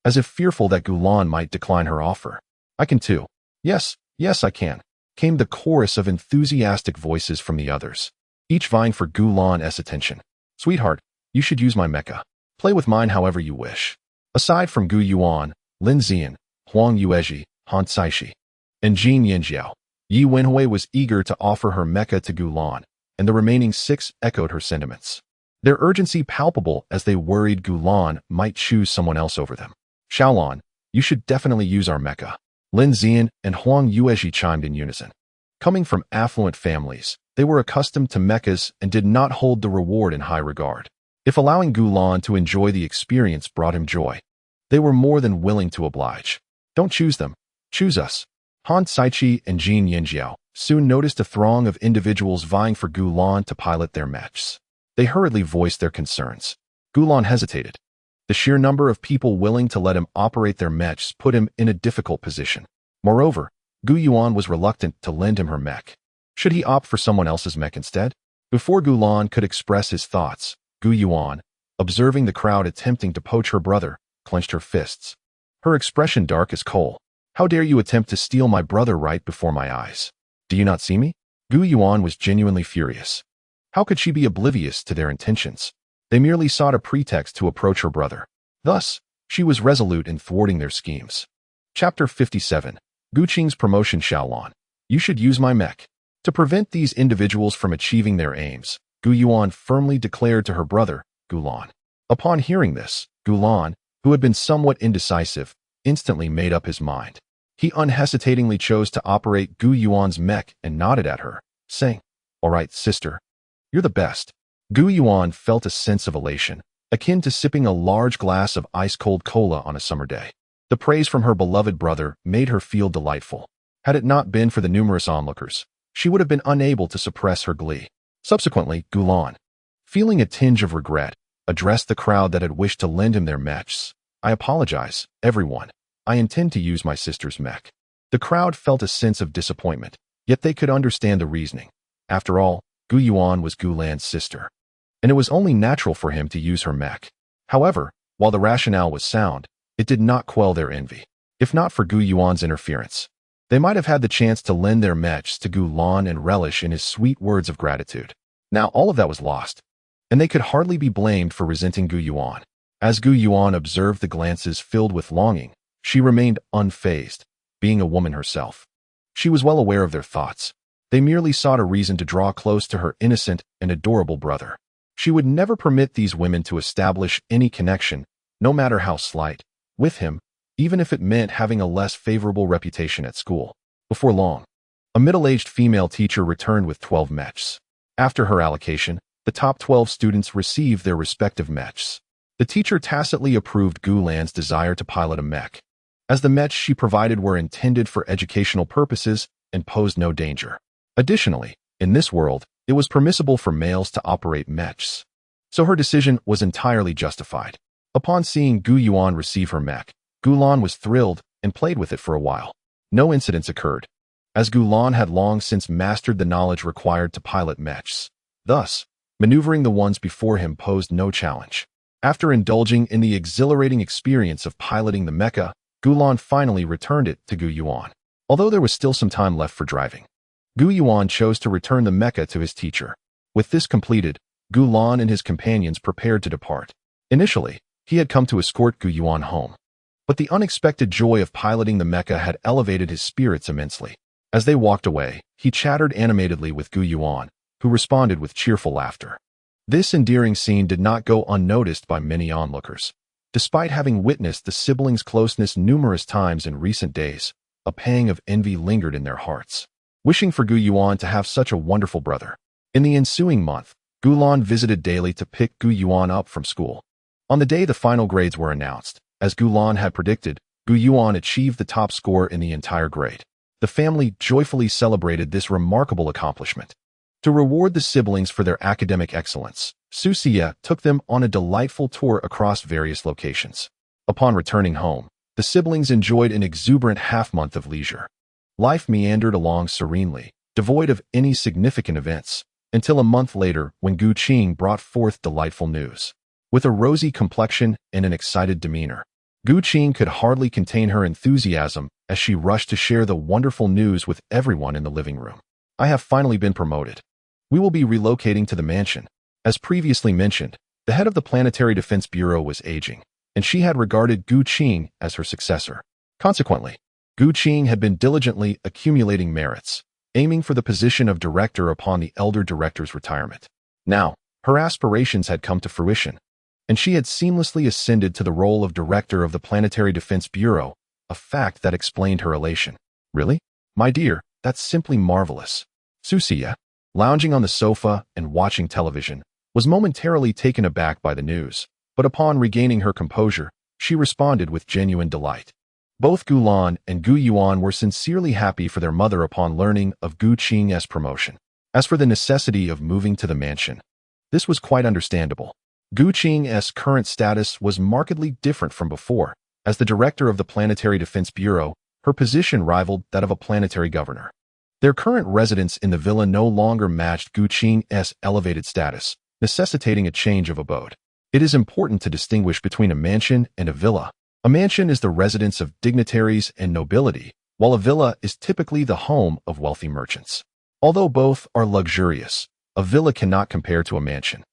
as if fearful that Gulan might decline her offer. "I can too." Yes, I can," came the chorus of enthusiastic voices from the others, each vying for Gulan's attention. "Sweetheart, you should use my mecha. Play with mine however you wish." Aside from Gu Yuan, Lin Zian, Huang Yuezhi, Han Caishi, and Jin Yinjiao, Yi Wenhui was eager to offer her mecha to Gulan, and the remaining 6 echoed her sentiments, their urgency palpable as they worried Gulan might choose someone else over them. "Xiaolan, you should definitely use our mecha," Lin Zian and Huang Yuezhi chimed in unison. Coming from affluent families, they were accustomed to mechas and did not hold the reward in high regard. If allowing Gulan to enjoy the experience brought him joy, they were more than willing to oblige. "Don't choose them, choose us." Han Caichi and Jin Yinjiao soon noticed a throng of individuals vying for Gulan to pilot their mechs. They hurriedly voiced their concerns. Gulan hesitated. The sheer number of people willing to let him operate their mechs put him in a difficult position. Moreover, Gu Yuan was reluctant to lend him her mech. Should he opt for someone else's mech instead? Before Gulan could express his thoughts, Gu Yuan, observing the crowd attempting to poach her brother, clenched her fists, her expression dark as coal. How dare you attempt to steal my brother right before my eyes? Do you not see me? Gu Yuan was genuinely furious. How could she be oblivious to their intentions? They merely sought a pretext to approach her brother. Thus, she was resolute in thwarting their schemes. Chapter 57. Gu Qing's promotion. Xiaolon. You should use my mech. To prevent these individuals from achieving their aims, Gu Yuan firmly declared to her brother, Gulan. Upon hearing this, Gulan, who had been somewhat indecisive, instantly made up his mind. He unhesitatingly chose to operate Gu Yuan's mech and nodded at her, saying, "All right, sister. You're the best." Gu Yuan felt a sense of elation, akin to sipping a large glass of ice-cold cola on a summer day. The praise from her beloved brother made her feel delightful. Had it not been for the numerous onlookers, she would have been unable to suppress her glee. Subsequently, Gulan, feeling a tinge of regret, addressed the crowd that had wished to lend him their mechs. "I apologize, everyone. I intend to use my sister's mech." The crowd felt a sense of disappointment, yet they could understand the reasoning. After all, Gu Yuan was Gulan's sister, and it was only natural for him to use her mech. However, while the rationale was sound, it did not quell their envy. If not for Gu Yuan's interference, they might have had the chance to lend their mechs to Gulan and relish in his sweet words of gratitude. Now all of that was lost, and they could hardly be blamed for resenting Gu Yuan. As Gu Yuan observed the glances filled with longing, she remained unfazed, being a woman herself. She was well aware of their thoughts. They merely sought a reason to draw close to her innocent and adorable brother. She would never permit these women to establish any connection, no matter how slight, with him, even if it meant having a less favorable reputation at school. Before long, a middle-aged female teacher returned with 12 mechs. After her allocation, the top 12 students received their respective mechs. The teacher tacitly approved Gulan's desire to pilot a mech, as the mechs she provided were intended for educational purposes and posed no danger. Additionally, in this world, it was permissible for males to operate mechs, so her decision was entirely justified. Upon seeing Gu Yuan receive her mech, Gulan was thrilled and played with it for a while. No incidents occurred, as Gulan had long since mastered the knowledge required to pilot mechs. Thus, maneuvering the ones before him posed no challenge. After indulging in the exhilarating experience of piloting the mecha, Gulan finally returned it to Gu Yuan. Although there was still some time left for driving, Gu Yuan chose to return the mecha to his teacher. With this completed, Gulan and his companions prepared to depart. Initially, he had come to escort Gu Yuan home, but the unexpected joy of piloting the mecha had elevated his spirits immensely. As they walked away, he chattered animatedly with Gu Yuan, who responded with cheerful laughter. This endearing scene did not go unnoticed by many onlookers. Despite having witnessed the siblings' closeness numerous times in recent days, a pang of envy lingered in their hearts, wishing for Gu Yuan to have such a wonderful brother. In the ensuing month, Gulan visited daily to pick Gu Yuan up from school. On the day the final grades were announced, as Gulan had predicted, Gu Yuan achieved the top score in the entire grade. The family joyfully celebrated this remarkable accomplishment. To reward the siblings for their academic excellence, Su Xia took them on a delightful tour across various locations. Upon returning home, the siblings enjoyed an exuberant half-month of leisure. Life meandered along serenely, devoid of any significant events, until a month later when Gu Qing brought forth delightful news. With a rosy complexion and an excited demeanor, Gu Qing could hardly contain her enthusiasm as she rushed to share the wonderful news with everyone in the living room. "I have finally been promoted. We will be relocating to the mansion." As previously mentioned, the head of the Planetary Defense Bureau was aging, and she had regarded Gu Qing as her successor. Consequently, Gu Qing had been diligently accumulating merits, aiming for the position of director upon the elder director's retirement. Now, her aspirations had come to fruition, and she had seamlessly ascended to the role of director of the Planetary Defense Bureau, a fact that explained her elation. "Really? My dear, that's simply marvelous." Su Xia, lounging on the sofa and watching television, was momentarily taken aback by the news, but upon regaining her composure, she responded with genuine delight. Both Gulan and Gu Yuan were sincerely happy for their mother upon learning of Gu Qing's promotion. As for the necessity of moving to the mansion, this was quite understandable. Gu Qing's current status was markedly different from before. As the director of the Planetary Defense Bureau, her position rivaled that of a planetary governor. Their current residence in the villa no longer matched Gu Qing's elevated status, necessitating a change of abode. It is important to distinguish between a mansion and a villa. A mansion is the residence of dignitaries and nobility, while a villa is typically the home of wealthy merchants. Although both are luxurious, a villa cannot compare to a mansion.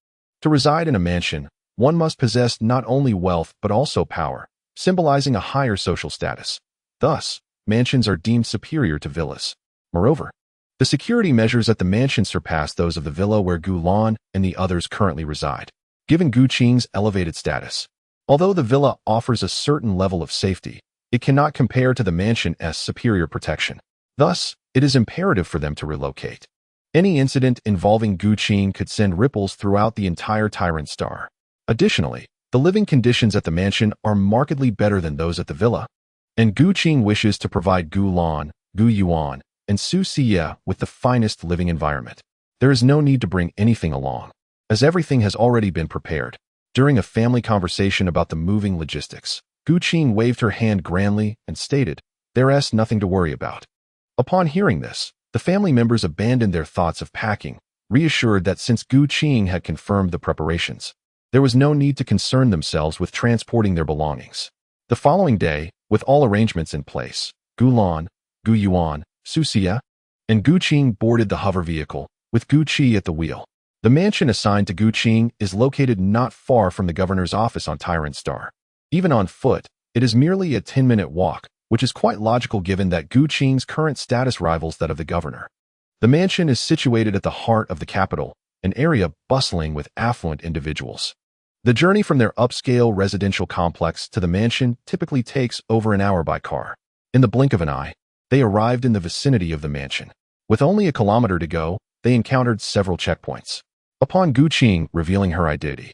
To reside in a mansion, one must possess not only wealth but also power, symbolizing a higher social status. Thus, mansions are deemed superior to villas. Moreover, the security measures at the mansion surpass those of the villa where Gu Lan and the others currently reside, given Gu Qing's elevated status. Although the villa offers a certain level of safety, it cannot compare to the mansion's superior protection. Thus, it is imperative for them to relocate. Any incident involving Gu Qing could send ripples throughout the entire Tyrant Star. Additionally, the living conditions at the mansion are markedly better than those at the villa, and Gu Qing wishes to provide Gu Lan, Gu Yuan, and Su Xie with the finest living environment. There is no need to bring anything along, as everything has already been prepared. During a family conversation about the moving logistics, Gu Qing waved her hand grandly and stated, "There's nothing to worry about." Upon hearing this, the family members abandoned their thoughts of packing, reassured that since Gu Qing had confirmed the preparations, there was no need to concern themselves with transporting their belongings. The following day, with all arrangements in place, Gu Lan, Gu Yuan, Su Xie, and Gu Qing boarded the hover vehicle, with Gu Qi at the wheel. The mansion assigned to Gu Qing is located not far from the governor's office on Tyrant Star. Even on foot, it is merely a 10-minute walk, which is quite logical given that Gu Qing's current status rivals that of the governor. The mansion is situated at the heart of the capital, an area bustling with affluent individuals. The journey from their upscale residential complex to the mansion typically takes over an hour by car. In the blink of an eye, they arrived in the vicinity of the mansion. With only a kilometer to go, they encountered several checkpoints. Upon Gu Qing revealing her identity,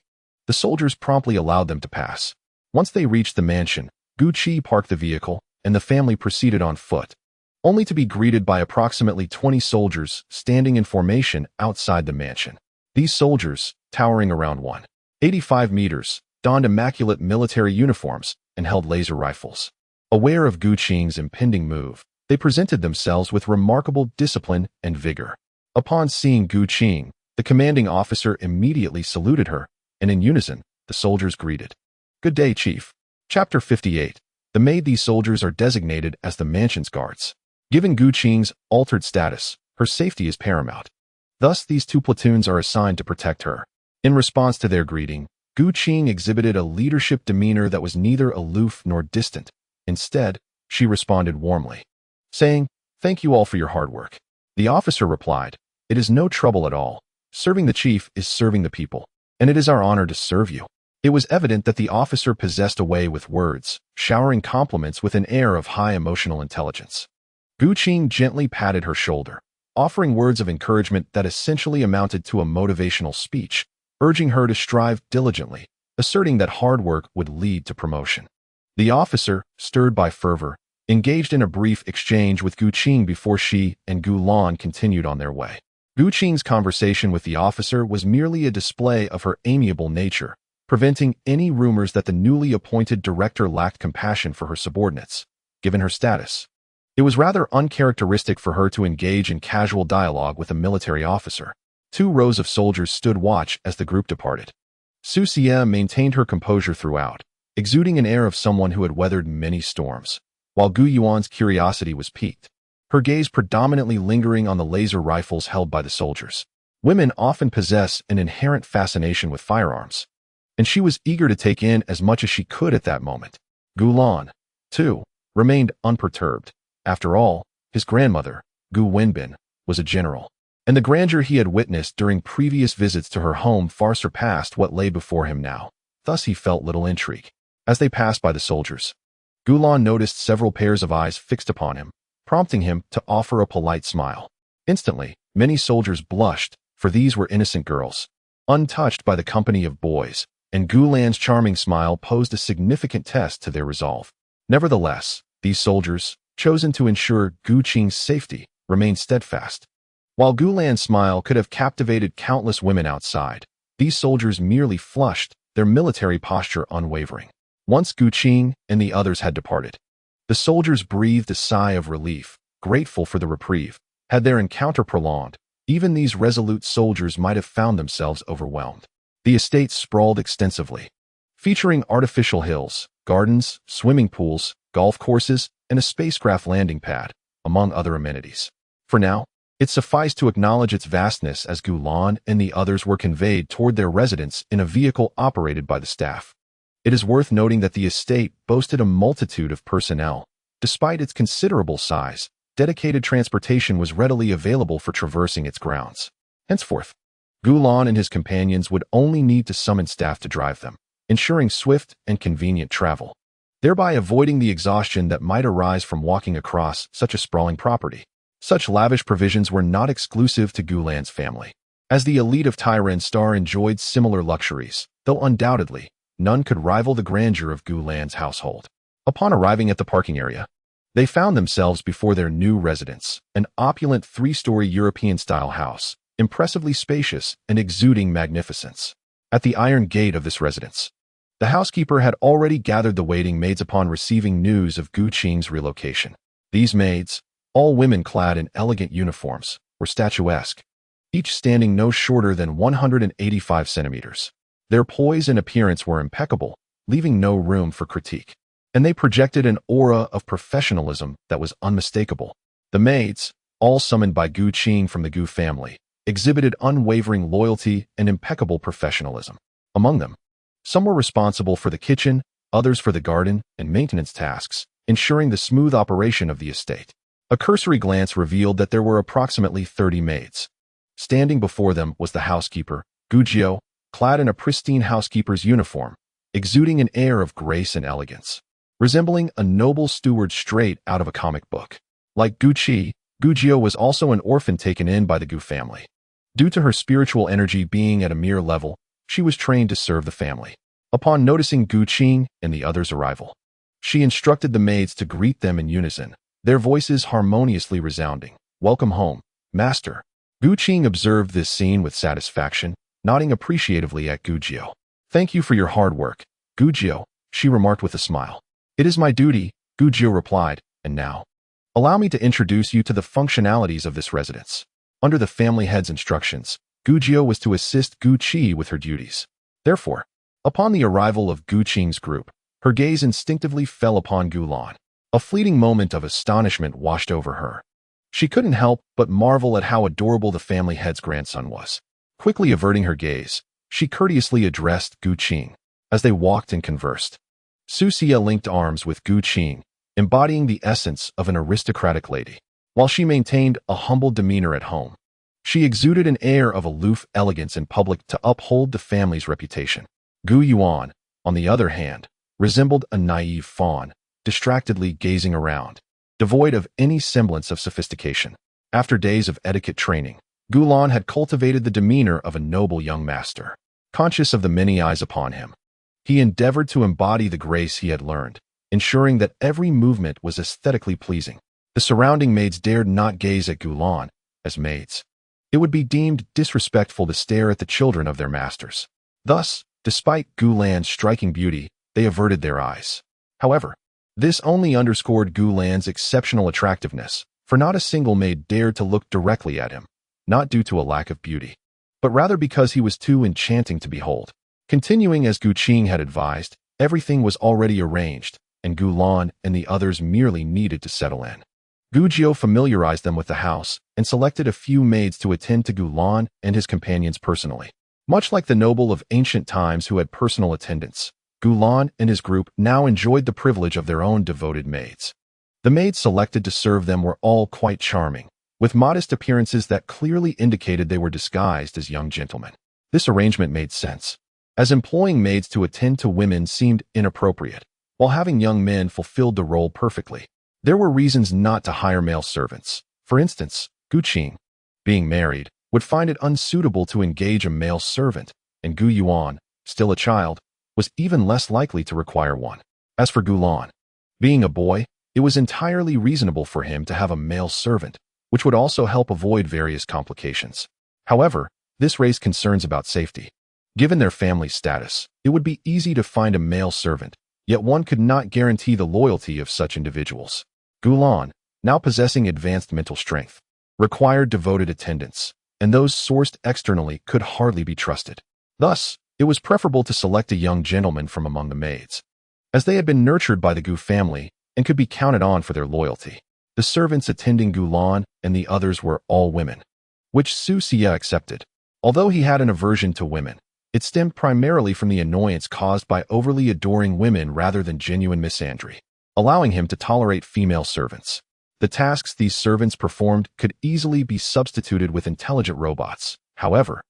the soldiers promptly allowed them to pass. Once they reached the mansion, Gu Qi parked the vehicle, and the family proceeded on foot, only to be greeted by approximately 20 soldiers standing in formation outside the mansion. These soldiers, towering around 185 meters, donned immaculate military uniforms and held laser rifles. Aware of Gu Qing's impending move, they presented themselves with remarkable discipline and vigor. Upon seeing Gu Qing, the commanding officer immediately saluted her, and in unison, the soldiers greeted. "Good day, Chief." Chapter 58. The maid. These soldiers are designated as the mansion's guards. Given Gu Qing's altered status, her safety is paramount. Thus, these two platoons are assigned to protect her. In response to their greeting, Gu Qing exhibited a leadership demeanor that was neither aloof nor distant. Instead, she responded warmly, saying, "Thank you all for your hard work." The officer replied, "It is no trouble at all. Serving the chief is serving the people, and it is our honor to serve you." It was evident that the officer possessed a way with words, showering compliments with an air of high emotional intelligence. Gu Qing gently patted her shoulder, offering words of encouragement that essentially amounted to a motivational speech, urging her to strive diligently, asserting that hard work would lead to promotion. The officer, stirred by fervor, engaged in a brief exchange with Gu Qing before she and Gu Lan continued on their way. Gu Qing's conversation with the officer was merely a display of her amiable nature, preventing any rumors that the newly appointed director lacked compassion for her subordinates, given her status. It was rather uncharacteristic for her to engage in casual dialogue with a military officer. 2 rows of soldiers stood watch as the group departed. Su Xie maintained her composure throughout, exuding an air of someone who had weathered many storms, while Gu Yuan's curiosity was piqued, her gaze predominantly lingering on the laser rifles held by the soldiers. Women often possess an inherent fascination with firearms, and she was eager to take in as much as she could at that moment. Gu Lan, too, remained unperturbed. After all, his grandmother, Gu Wenbin, was a general, and the grandeur he had witnessed during previous visits to her home far surpassed what lay before him now. Thus he felt little intrigue. As they passed by the soldiers, Gu Lan noticed several pairs of eyes fixed upon him, prompting him to offer a polite smile. Instantly, many soldiers blushed, for these were innocent girls, untouched by the company of boys, and Gu Lan's charming smile posed a significant test to their resolve. Nevertheless, these soldiers, chosen to ensure Gu Qing's safety, remained steadfast. While Gu Lan's smile could have captivated countless women outside, these soldiers merely flushed, their military posture unwavering. Once Gu Qing and the others had departed, the soldiers breathed a sigh of relief, grateful for the reprieve. Had their encounter prolonged, even these resolute soldiers might have found themselves overwhelmed. The estate sprawled extensively, featuring artificial hills, gardens, swimming pools, golf courses, and a spacecraft landing pad, among other amenities. For now, it sufficed to acknowledge its vastness as Gulan and the others were conveyed toward their residence in a vehicle operated by the staff. It is worth noting that the estate boasted a multitude of personnel. Despite its considerable size, dedicated transportation was readily available for traversing its grounds. Henceforth, Gulan and his companions would only need to summon staff to drive them, ensuring swift and convenient travel, thereby avoiding the exhaustion that might arise from walking across such a sprawling property. Such lavish provisions were not exclusive to Gulan's family, as the elite of Tycoons enjoyed similar luxuries, though undoubtedly, none could rival the grandeur of Gulan's household. Upon arriving at the parking area, they found themselves before their new residence, an opulent 3-story European-style house, impressively spacious and exuding magnificence. At the iron gate of this residence, the housekeeper had already gathered the waiting maids upon receiving news of Gu Qing's relocation. These maids, all women clad in elegant uniforms, were statuesque, each standing no shorter than 185 centimeters. Their poise and appearance were impeccable, leaving no room for critique, and they projected an aura of professionalism that was unmistakable. The maids, all summoned by Gu Qing from the Gu family, exhibited unwavering loyalty and impeccable professionalism. Among them, some were responsible for the kitchen, others for the garden and maintenance tasks, ensuring the smooth operation of the estate. A cursory glance revealed that there were approximately 30 maids. Standing before them was the housekeeper, Gu Jiao, clad in a pristine housekeeper's uniform, exuding an air of grace and elegance, resembling a noble steward straight out of a comic book. Like Gu Qi, Gu Jiao was also an orphan taken in by the Gu family. Due to her spiritual energy being at a mere level, she was trained to serve the family. Upon noticing Gu Qing and the others' arrival, she instructed the maids to greet them in unison, their voices harmoniously resounding. "Welcome home, master." Gu Qing observed this scene with satisfaction, nodding appreciatively at Gu Jiao. "Thank you for your hard work, Gu Jiao," she remarked with a smile. "It is my duty," Gu Jiao replied, "and now, allow me to introduce you to the functionalities of this residence." Under the family head's instructions, Gu Jiao was to assist Gu Qi with her duties. Therefore, upon the arrival of Gu Qing's group, her gaze instinctively fell upon Gulan. A fleeting moment of astonishment washed over her. She couldn't help but marvel at how adorable the family head's grandson was. Quickly averting her gaze, she courteously addressed Gu Qing. As they walked and conversed, Su Xia linked arms with Gu Qing, embodying the essence of an aristocratic lady. While she maintained a humble demeanor at home, she exuded an air of aloof elegance in public to uphold the family's reputation. Gu Yuan, on the other hand, resembled a naive fawn, distractedly gazing around, devoid of any semblance of sophistication. After days of etiquette training, Gulan had cultivated the demeanor of a noble young master. Conscious of the many eyes upon him, he endeavored to embody the grace he had learned, ensuring that every movement was aesthetically pleasing. The surrounding maids dared not gaze at Gulan as maids. It would be deemed disrespectful to stare at the children of their masters. Thus, despite Gulan's striking beauty, they averted their eyes. However, this only underscored Gulan's exceptional attractiveness, for not a single maid dared to look directly at him, not due to a lack of beauty, but rather because he was too enchanting to behold. Continuing as Gu Qing had advised, everything was already arranged, and Gulan and the others merely needed to settle in. Gu Jiao familiarized them with the house and selected a few maids to attend to Gulan and his companions personally. Much like the noble of ancient times who had personal attendants, Gulan and his group now enjoyed the privilege of their own devoted maids. The maids selected to serve them were all quite charming, with modest appearances that clearly indicated they were disguised as young gentlemen. This arrangement made sense, as employing maids to attend to women seemed inappropriate, while having young men fulfilled the role perfectly. There were reasons not to hire male servants. For instance, Gu Qing, being married, would find it unsuitable to engage a male servant, and Gu Yuan, still a child, was even less likely to require one. As for Gulan, being a boy, it was entirely reasonable for him to have a male servant, which would also help avoid various complications. However, this raised concerns about safety. Given their family's status, it would be easy to find a male servant, yet one could not guarantee the loyalty of such individuals. Gulan, now possessing advanced mental strength, required devoted attendance, and those sourced externally could hardly be trusted. Thus, it was preferable to select a young gentleman from among the maids. as they had been nurtured by the Gu family and could be counted on for their loyalty. The servants attending Gulan and the others were all women, which Su Xia accepted. Although he had an aversion to women, it stemmed primarily from the annoyance caused by overly adoring women rather than genuine misandry, allowing him to tolerate female servants. The tasks these servants performed could easily be substituted with intelligent robots. However,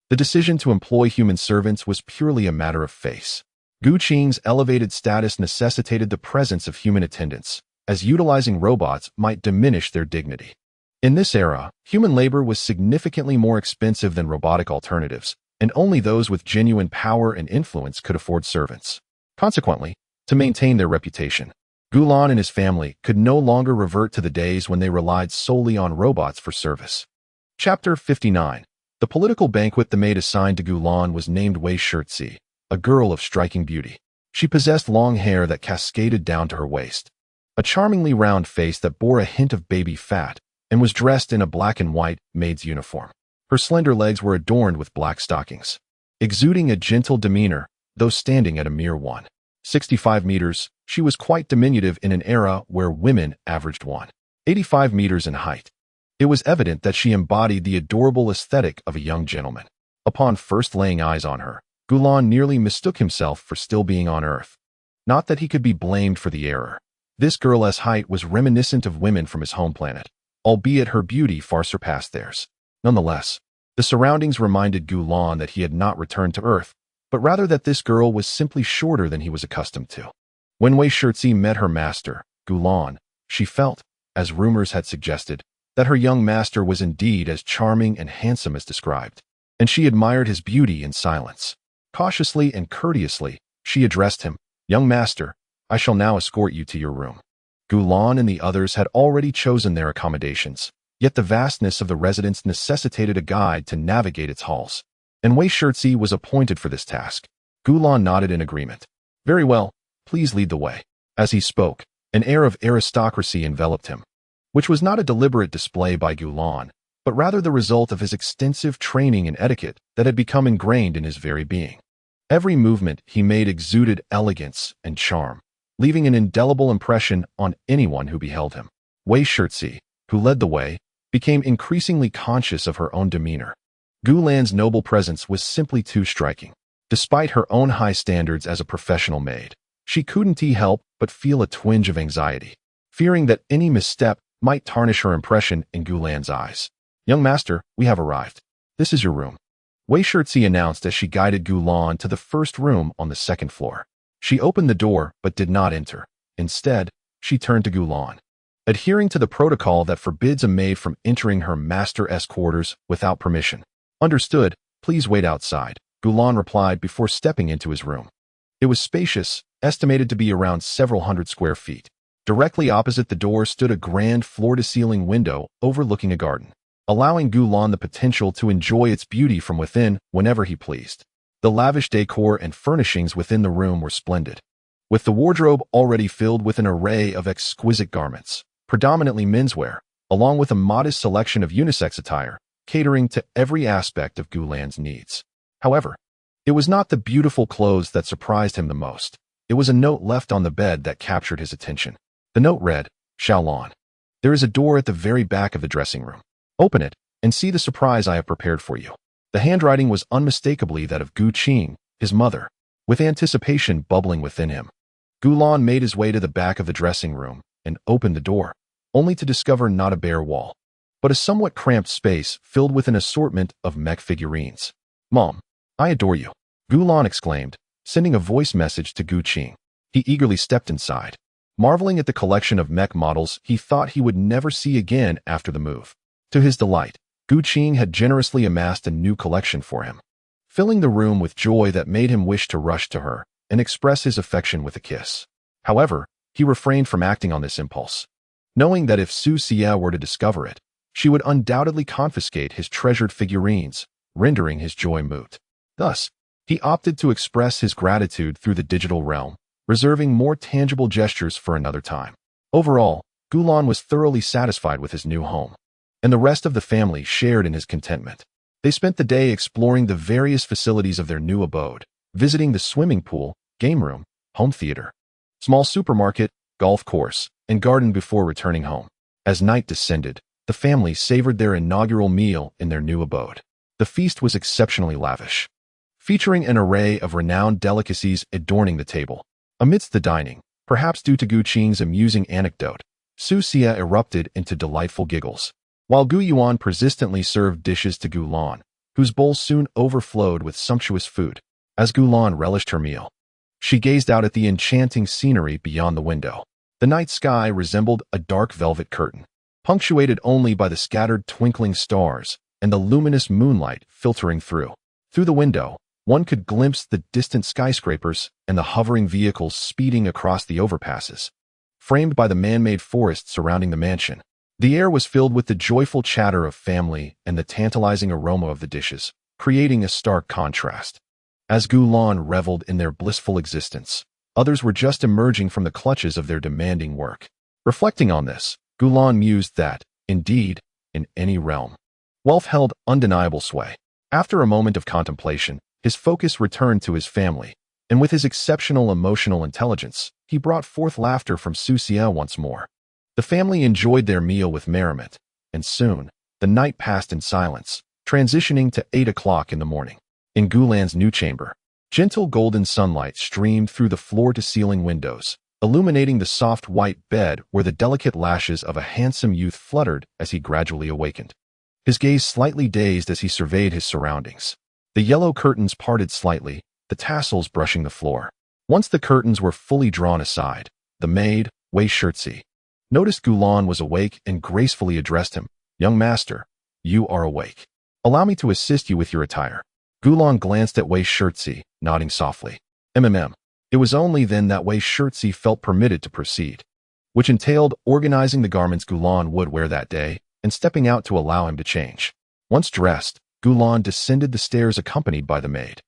the decision to employ human servants was purely a matter of face. Gu Qing's elevated status necessitated the presence of human attendants, as utilizing robots might diminish their dignity. In this era, human labor was significantly more expensive than robotic alternatives, and only those with genuine power and influence could afford servants. Consequently, to maintain their reputation, Gulan and his family could no longer revert to the days when they relied solely on robots for service. Chapter 59. The political banquet the maid assigned to Gulan was named Wei Shirtzi, a girl of striking beauty. She possessed long hair that cascaded down to her waist, a charmingly round face that bore a hint of baby fat, and was dressed in a black and white maid's uniform. Her slender legs were adorned with black stockings, exuding a gentle demeanor, though standing at a mere 1.65 meters, she was quite diminutive in an era where women averaged 1.85 meters in height. It was evident that she embodied the adorable aesthetic of a young gentleman. Upon first laying eyes on her, Gulan nearly mistook himself for still being on Earth. Not that he could be blamed for the error. This girl's height was reminiscent of women from his home planet, albeit her beauty far surpassed theirs. Nonetheless, the surroundings reminded Gulan that he had not returned to Earth, but rather that this girl was simply shorter than he was accustomed to. When Wei Shirtzi met her master, Gulan, she felt, as rumors had suggested, that her young master was indeed as charming and handsome as described, and she admired his beauty in silence. Cautiously and courteously, she addressed him, "Young master, I shall now escort you to your room." Gulan and the others had already chosen their accommodations, yet the vastness of the residence necessitated a guide to navigate its halls, and Wei Shirtzi was appointed for this task. Gulan nodded in agreement. "Very well, please lead the way." As he spoke, an air of aristocracy enveloped him, which was not a deliberate display by Gulan, but rather the result of his extensive training in etiquette that had become ingrained in his very being. Every movement he made exuded elegance and charm, leaving an indelible impression on anyone who beheld him. Wei Shirtzi, who led the way, became increasingly conscious of her own demeanor. Gulan's noble presence was simply too striking. Despite her own high standards as a professional maid, she couldn't help but feel a twinge of anxiety, fearing that any misstep might tarnish her impression in Gulan's eyes. "Young master, we have arrived. This is your room," Wei Shirtzi announced as she guided Gulan to the first room on the second floor. She opened the door but did not enter. Instead, she turned to Gulan. "Adhering to the protocol that forbids a maid from entering her master's quarters without permission." "Understood, please wait outside," Gulan replied before stepping into his room. It was spacious, estimated to be around several hundred square feet. Directly opposite the door stood a grand floor-to-ceiling window overlooking a garden, allowing Gulan the potential to enjoy its beauty from within whenever he pleased. The lavish decor and furnishings within the room were splendid, with the wardrobe already filled with an array of exquisite garments, predominantly menswear, along with a modest selection of unisex attire, catering to every aspect of Gulan's needs. However, it was not the beautiful clothes that surprised him the most. It was a note left on the bed that captured his attention. The note read, "Xiaolon, there is a door at the very back of the dressing room. Open it and see the surprise I have prepared for you." The handwriting was unmistakably that of Gu Qing, his mother, with anticipation bubbling within him. Gulan made his way to the back of the dressing room and opened the door, only to discover not a bare wall, but a somewhat cramped space filled with an assortment of mech figurines. "Mom, I adore you," Gulan exclaimed, sending a voice message to Gu Qing. He eagerly stepped inside, marveling at the collection of mech models he thought he would never see again after the move. To his delight, Gu Qing had generously amassed a new collection for him, filling the room with joy that made him wish to rush to her and express his affection with a kiss. However, he refrained from acting on this impulse, knowing that if Su Xia were to discover it, she would undoubtedly confiscate his treasured figurines, rendering his joy moot. Thus, he opted to express his gratitude through the digital realm, reserving more tangible gestures for another time. Overall, Gulan was thoroughly satisfied with his new home, and the rest of the family shared in his contentment. They spent the day exploring the various facilities of their new abode, visiting the swimming pool, game room, home theater, small supermarket, golf course, and garden before returning home. As night descended, the family savored their inaugural meal in their new abode. The feast was exceptionally lavish, featuring an array of renowned delicacies adorning the table. Amidst the dining, perhaps due to Gu Qing's amusing anecdote, Su Xia erupted into delightful giggles, while Gu Yuan persistently served dishes to Gu Lan, whose bowl soon overflowed with sumptuous food. As Gu Lan relished her meal, she gazed out at the enchanting scenery beyond the window. The night sky resembled a dark velvet curtain, punctuated only by the scattered twinkling stars and the luminous moonlight filtering through. Through the window, one could glimpse the distant skyscrapers and the hovering vehicles speeding across the overpasses, framed by the man-made forest surrounding the mansion. The air was filled with the joyful chatter of family and the tantalizing aroma of the dishes, creating a stark contrast. As Gu Lan reveled in their blissful existence, others were just emerging from the clutches of their demanding work. Reflecting on this, Gu Lan mused that, indeed, in any realm, wealth held undeniable sway. After a moment of contemplation, his focus returned to his family, and with his exceptional emotional intelligence, he brought forth laughter from Su Xia once more. The family enjoyed their meal with merriment, and soon, the night passed in silence, transitioning to 8 o'clock in the morning. In Gu Lan's new chamber, gentle golden sunlight streamed through the floor-to-ceiling windows, illuminating the soft white bed where the delicate lashes of a handsome youth fluttered as he gradually awakened. His gaze slightly dazed as he surveyed his surroundings. The yellow curtains parted slightly, the tassels brushing the floor. Once the curtains were fully drawn aside, the maid, Wei Shirtzi, noticed Gu Lan was awake and gracefully addressed him. "Young master, you are awake. Allow me to assist you with your attire." Gu Lan glanced at Wei Shirtzi, nodding softly. It was only then that Wei Shirtzi felt permitted to proceed, which entailed organizing the garments Gu Lan would wear that day and stepping out to allow him to change. Once dressed, Gu Lan descended the stairs accompanied by the maid.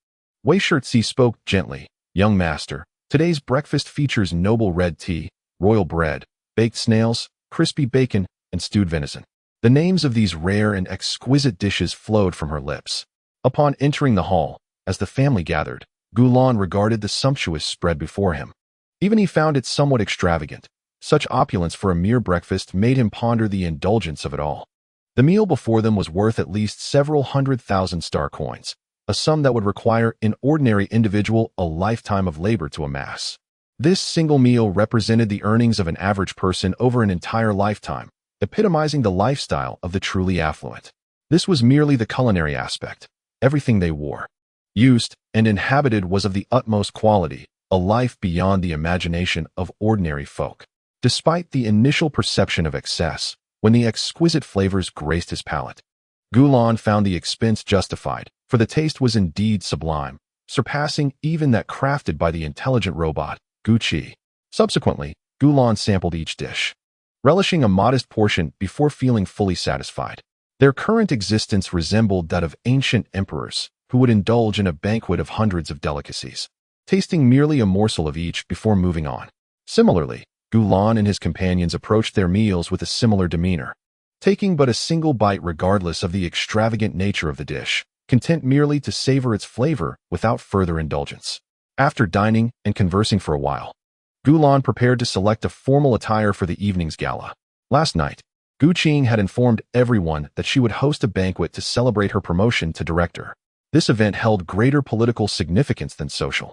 Wei Shirtzi spoke gently. "Young master, today's breakfast features noble red tea, royal bread, baked snails, crispy bacon, and stewed venison." The names of these rare and exquisite dishes flowed from her lips. Upon entering the hall, as the family gathered, Gu Lan regarded the sumptuous spread before him. Even he found it somewhat extravagant. Such opulence for a mere breakfast made him ponder the indulgence of it all. The meal before them was worth at least several 100,000 star coins, a sum that would require an ordinary individual a lifetime of labor to amass. This single meal represented the earnings of an average person over an entire lifetime, epitomizing the lifestyle of the truly affluent. This was merely the culinary aspect. Everything they wore, used, and inhabited was of the utmost quality, a life beyond the imagination of ordinary folk. Despite the initial perception of excess, when the exquisite flavors graced his palate, Gu Lan found the expense justified, for the taste was indeed sublime, surpassing even that crafted by the intelligent robot, Gu Qi. Subsequently, Gu Lan sampled each dish, relishing a modest portion before feeling fully satisfied. Their current existence resembled that of ancient emperors, who would indulge in a banquet of hundreds of delicacies, tasting merely a morsel of each before moving on. Similarly, Gu Lan and his companions approached their meals with a similar demeanor, taking but a single bite regardless of the extravagant nature of the dish, content merely to savor its flavor without further indulgence. After dining and conversing for a while, Gu Lan prepared to select a formal attire for the evening's gala. Last night, Gu Qing had informed everyone that she would host a banquet to celebrate her promotion to director. This event held greater political significance than social,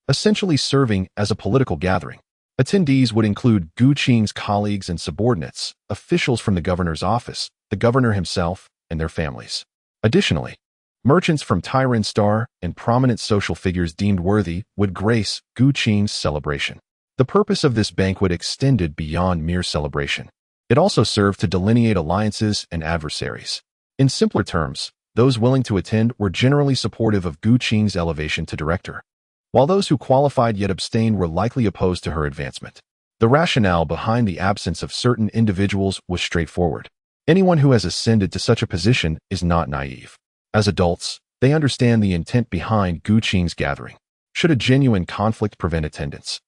essentially serving as a political gathering. Attendees would include Gu Qing's colleagues and subordinates, officials from the governor's office, the governor himself, and their families. Additionally, merchants from Tycoon Star and prominent social figures deemed worthy would grace Gu Qing's celebration. The purpose of this banquet extended beyond mere celebration. It also served to delineate alliances and adversaries. In simpler terms, those willing to attend were generally supportive of Gu Qing's elevation to director, while those who qualified yet abstained were likely opposed to her advancement. The rationale behind the absence of certain individuals was straightforward. Anyone who has ascended to such a position is not naive. As adults, they understand the intent behind Gu Qing's gathering. Should a genuine conflict prevent attendance,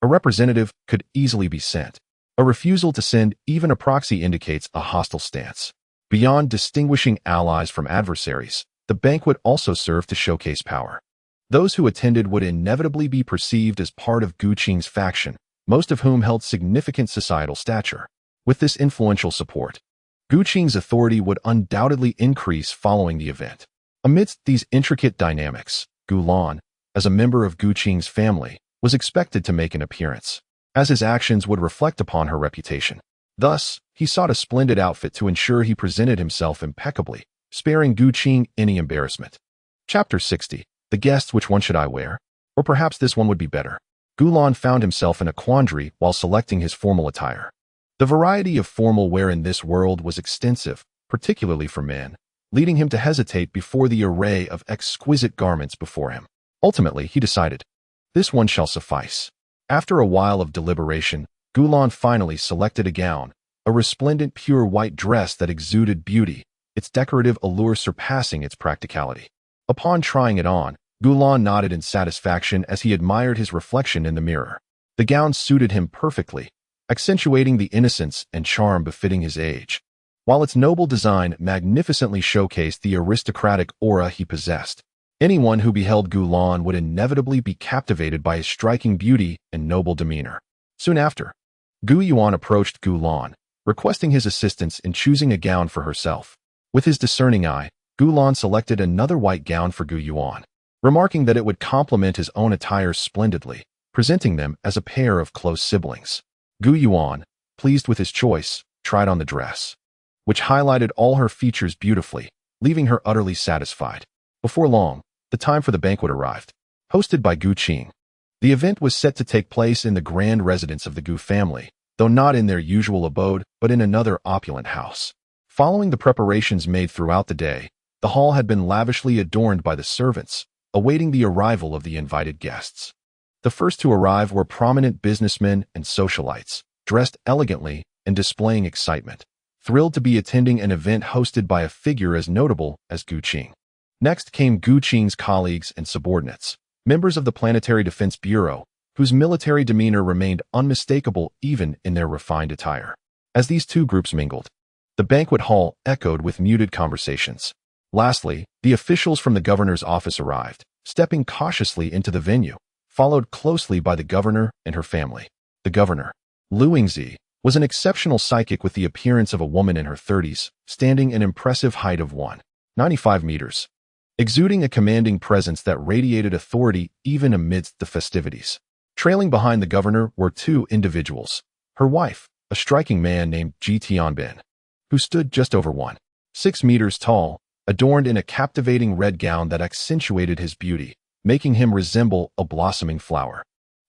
a representative could easily be sent. A refusal to send even a proxy indicates a hostile stance. Beyond distinguishing allies from adversaries, the banquet also served to showcase power. Those who attended would inevitably be perceived as part of Gu Qing's faction, most of whom held significant societal stature. With this influential support, Gu Qing's authority would undoubtedly increase following the event. Amidst these intricate dynamics, Gu Lan, as a member of Gu Qing's family, was expected to make an appearance, as his actions would reflect upon her reputation. Thus, he sought a splendid outfit to ensure he presented himself impeccably, sparing Gu Qing any embarrassment. Chapter 60. The guests, which one should I wear? Or perhaps this one would be better. Gu Lan found himself in a quandary while selecting his formal attire. The variety of formal wear in this world was extensive, particularly for men, leading him to hesitate before the array of exquisite garments before him. Ultimately, he decided, this one shall suffice. After a while of deliberation, Gu Lan finally selected a gown, a resplendent pure white dress that exuded beauty, its decorative allure surpassing its practicality. Upon trying it on, Gu Lan nodded in satisfaction as he admired his reflection in the mirror. The gown suited him perfectly, accentuating the innocence and charm befitting his age, while its noble design magnificently showcased the aristocratic aura he possessed. Anyone who beheld Gu Lan would inevitably be captivated by his striking beauty and noble demeanor. Soon after, Gu Yuan approached Gu Lan, requesting his assistance in choosing a gown for herself. With his discerning eye, Gu Lan selected another white gown for Gu Yuan, remarking that it would complement his own attire splendidly, presenting them as a pair of close siblings. Gu Yuan, pleased with his choice, tried on the dress, which highlighted all her features beautifully, leaving her utterly satisfied. Before long, the time for the banquet arrived. Hosted by Gu Qing, the event was set to take place in the grand residence of the Gu family, though not in their usual abode, but in another opulent house. Following the preparations made throughout the day, the hall had been lavishly adorned by the servants, awaiting the arrival of the invited guests. The first to arrive were prominent businessmen and socialites, dressed elegantly and displaying excitement, thrilled to be attending an event hosted by a figure as notable as Gu Qing. Next came Gu Qing's colleagues and subordinates, members of the Planetary Defense Bureau, whose military demeanor remained unmistakable even in their refined attire. As these two groups mingled, the banquet hall echoed with muted conversations. Lastly, the officials from the governor's office arrived, stepping cautiously into the venue, followed closely by the governor and her family. The governor, Lu Yingzi, was an exceptional psychic with the appearance of a woman in her 30s, standing an impressive height of 1.95 meters, exuding a commanding presence that radiated authority even amidst the festivities. Trailing behind the governor were two individuals, her wife, a striking man named Ji Tianbin, who stood just over 1.6 meters tall, adorned in a captivating red gown that accentuated his beauty, making him resemble a blossoming flower,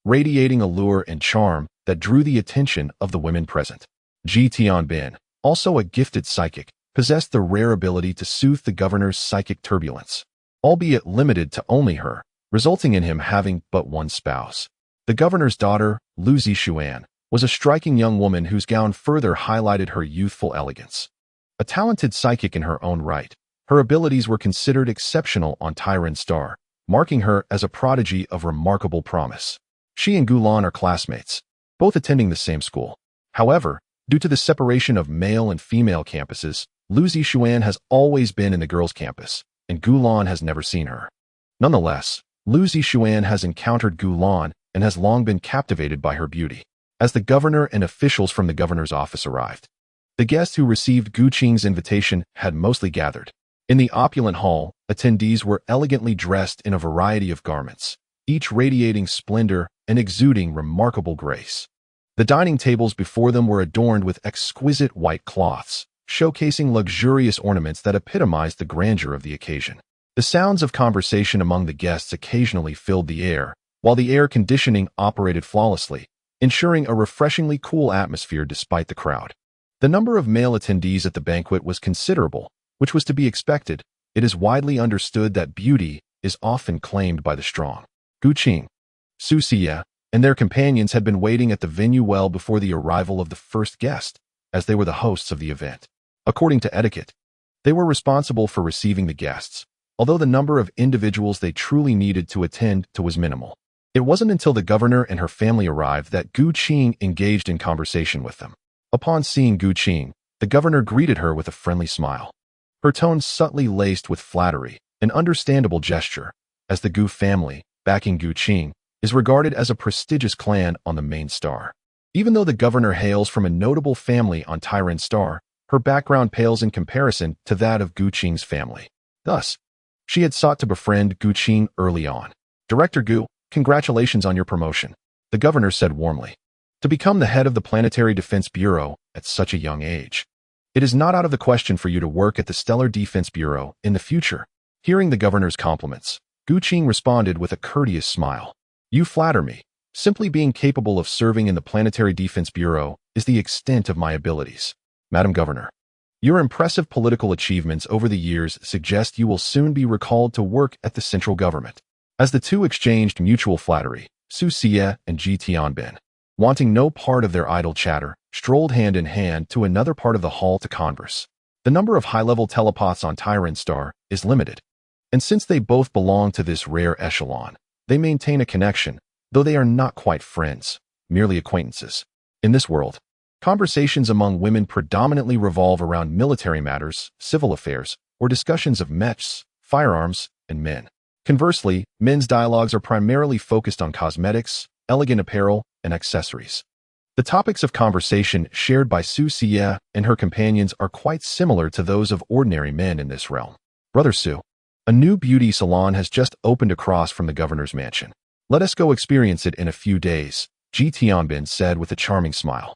radiating allure and charm that drew the attention of the women present. Ji Tianbin, also a gifted psychic, possessed the rare ability to soothe the governor's psychic turbulence, albeit limited to only her, resulting in him having but one spouse. The governor's daughter, Lu Zixuan, was a striking young woman whose gown further highlighted her youthful elegance. A talented psychic in her own right, her abilities were considered exceptional on Tycoons Star, marking her as a prodigy of remarkable promise. She and Gu Lan are classmates, both attending the same school. However, due to the separation of male and female campuses, Lu Zixuan has always been in the girls' campus, and Gu Lan has never seen her. Nonetheless, Lu Zixuan has encountered Gu Lan and has long been captivated by her beauty. As the governor and officials from the governor's office arrived, the guests who received Gu Qing's invitation had mostly gathered. In the opulent hall, attendees were elegantly dressed in a variety of garments, each radiating splendor and exuding remarkable grace. The dining tables before them were adorned with exquisite white cloths, showcasing luxurious ornaments that epitomized the grandeur of the occasion. The sounds of conversation among the guests occasionally filled the air, while the air conditioning operated flawlessly, ensuring a refreshingly cool atmosphere despite the crowd. The number of male attendees at the banquet was considerable, which was to be expected. It is widely understood that beauty is often claimed by the strong. Gu Qing, Su Xie, and their companions had been waiting at the venue well before the arrival of the first guest, as they were the hosts of the event. According to etiquette, they were responsible for receiving the guests, although the number of individuals they truly needed to attend to was minimal. It wasn't until the governor and her family arrived that Gu Qing engaged in conversation with them. Upon seeing Gu Qing, the governor greeted her with a friendly smile, her tone subtly laced with flattery, an understandable gesture, as the Gu family, backing Gu Qing, is regarded as a prestigious clan on the main star. Even though the governor hails from a notable family on Tyran Star, her background pales in comparison to that of Gu Qing's family. Thus, she had sought to befriend Gu Qing early on. "Director Gu, congratulations on your promotion," the governor said warmly. "To become the head of the Planetary Defense Bureau at such a young age. It is not out of the question for you to work at the Stellar Defense Bureau in the future." Hearing the governor's compliments, Gu Qing responded with a courteous smile. "You flatter me. Simply being capable of serving in the Planetary Defense Bureau is the extent of my abilities. Madam Governor, your impressive political achievements over the years suggest you will soon be recalled to work at the central government." As the two exchanged mutual flattery, Su Xie and Ji Tianbin, wanting no part of their idle chatter, strolled hand in hand to another part of the hall to converse. The number of high-level telepaths on Tyran Star is limited, and since they both belong to this rare echelon, they maintain a connection, though they are not quite friends, merely acquaintances. In this world, conversations among women predominantly revolve around military matters, civil affairs, or discussions of mechs, firearms, and men. Conversely, men's dialogues are primarily focused on cosmetics, elegant apparel, and accessories. The topics of conversation shared by Su Xie and her companions are quite similar to those of ordinary men in this realm. "Brother Su, a new beauty salon has just opened across from the governor's mansion. Let us go experience it in a few days," Ji Tianbin said with a charming smile,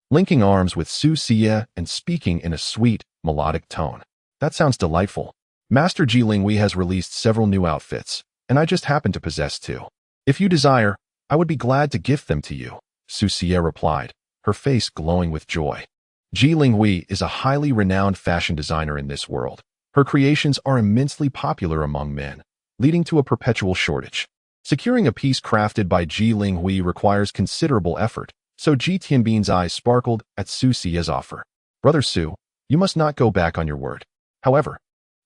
linking arms with Su Xie and speaking in a sweet, melodic tone. "That sounds delightful. Master Ji Linghui has released several new outfits, and I just happen to possess two. If you desire, I would be glad to gift them to you," Su Xie replied, her face glowing with joy. Ji Linghui is a highly renowned fashion designer in this world. Her creations are immensely popular among men, leading to a perpetual shortage. Securing a piece crafted by Ji Linghui requires considerable effort, so Ji Tianbin's eyes sparkled at Su Xie's offer. "Brother Su, you must not go back on your word. However,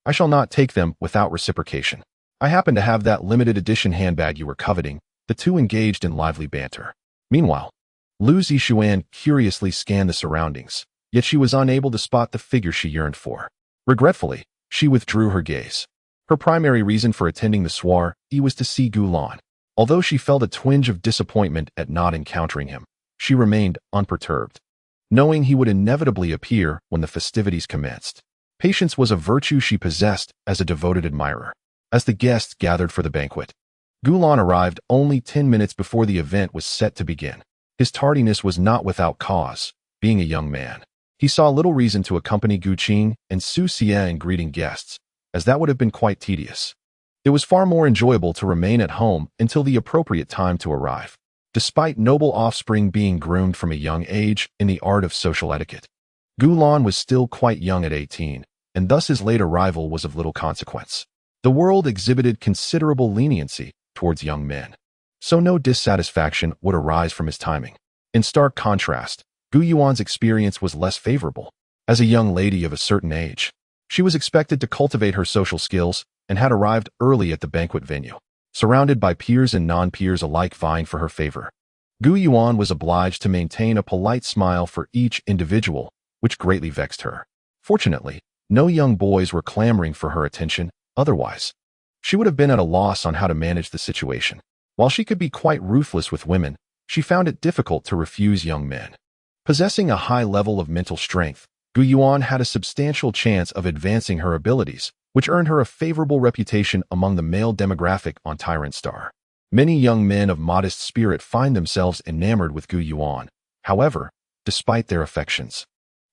I shall not take them without reciprocation. I happen to have that limited edition handbag you were coveting." The two engaged in lively banter. Meanwhile, Lu Zixuan curiously scanned the surroundings, yet she was unable to spot the figure she yearned for. Regretfully, she withdrew her gaze. Her primary reason for attending the soiree was to see Gulan. Although she felt a twinge of disappointment at not encountering him, she remained unperturbed, knowing he would inevitably appear when the festivities commenced. Patience was a virtue she possessed as a devoted admirer. As the guests gathered for the banquet, Gulan arrived only 10 minutes before the event was set to begin. His tardiness was not without cause. Being a young man, he saw little reason to accompany Gu Qing and Su Xie in greeting guests, as that would have been quite tedious. It was far more enjoyable to remain at home until the appropriate time to arrive. Despite noble offspring being groomed from a young age in the art of social etiquette, Gulan was still quite young at 18, and thus his late arrival was of little consequence. The world exhibited considerable leniency towards young men, so no dissatisfaction would arise from his timing. In stark contrast, Gu Yuan's experience was less favorable. As a young lady of a certain age, she was expected to cultivate her social skills and had arrived early at the banquet venue, surrounded by peers and non-peers alike vying for her favor. Gu Yuan was obliged to maintain a polite smile for each individual, which greatly vexed her. Fortunately, no young boys were clamoring for her attention, otherwise, she would have been at a loss on how to manage the situation. While she could be quite ruthless with women, she found it difficult to refuse young men. Possessing a high level of mental strength, Gu Yuan had a substantial chance of advancing her abilities, which earned her a favorable reputation among the male demographic on Tyrant Star. Many young men of modest spirit find themselves enamored with Gu Yuan. However, despite their affections,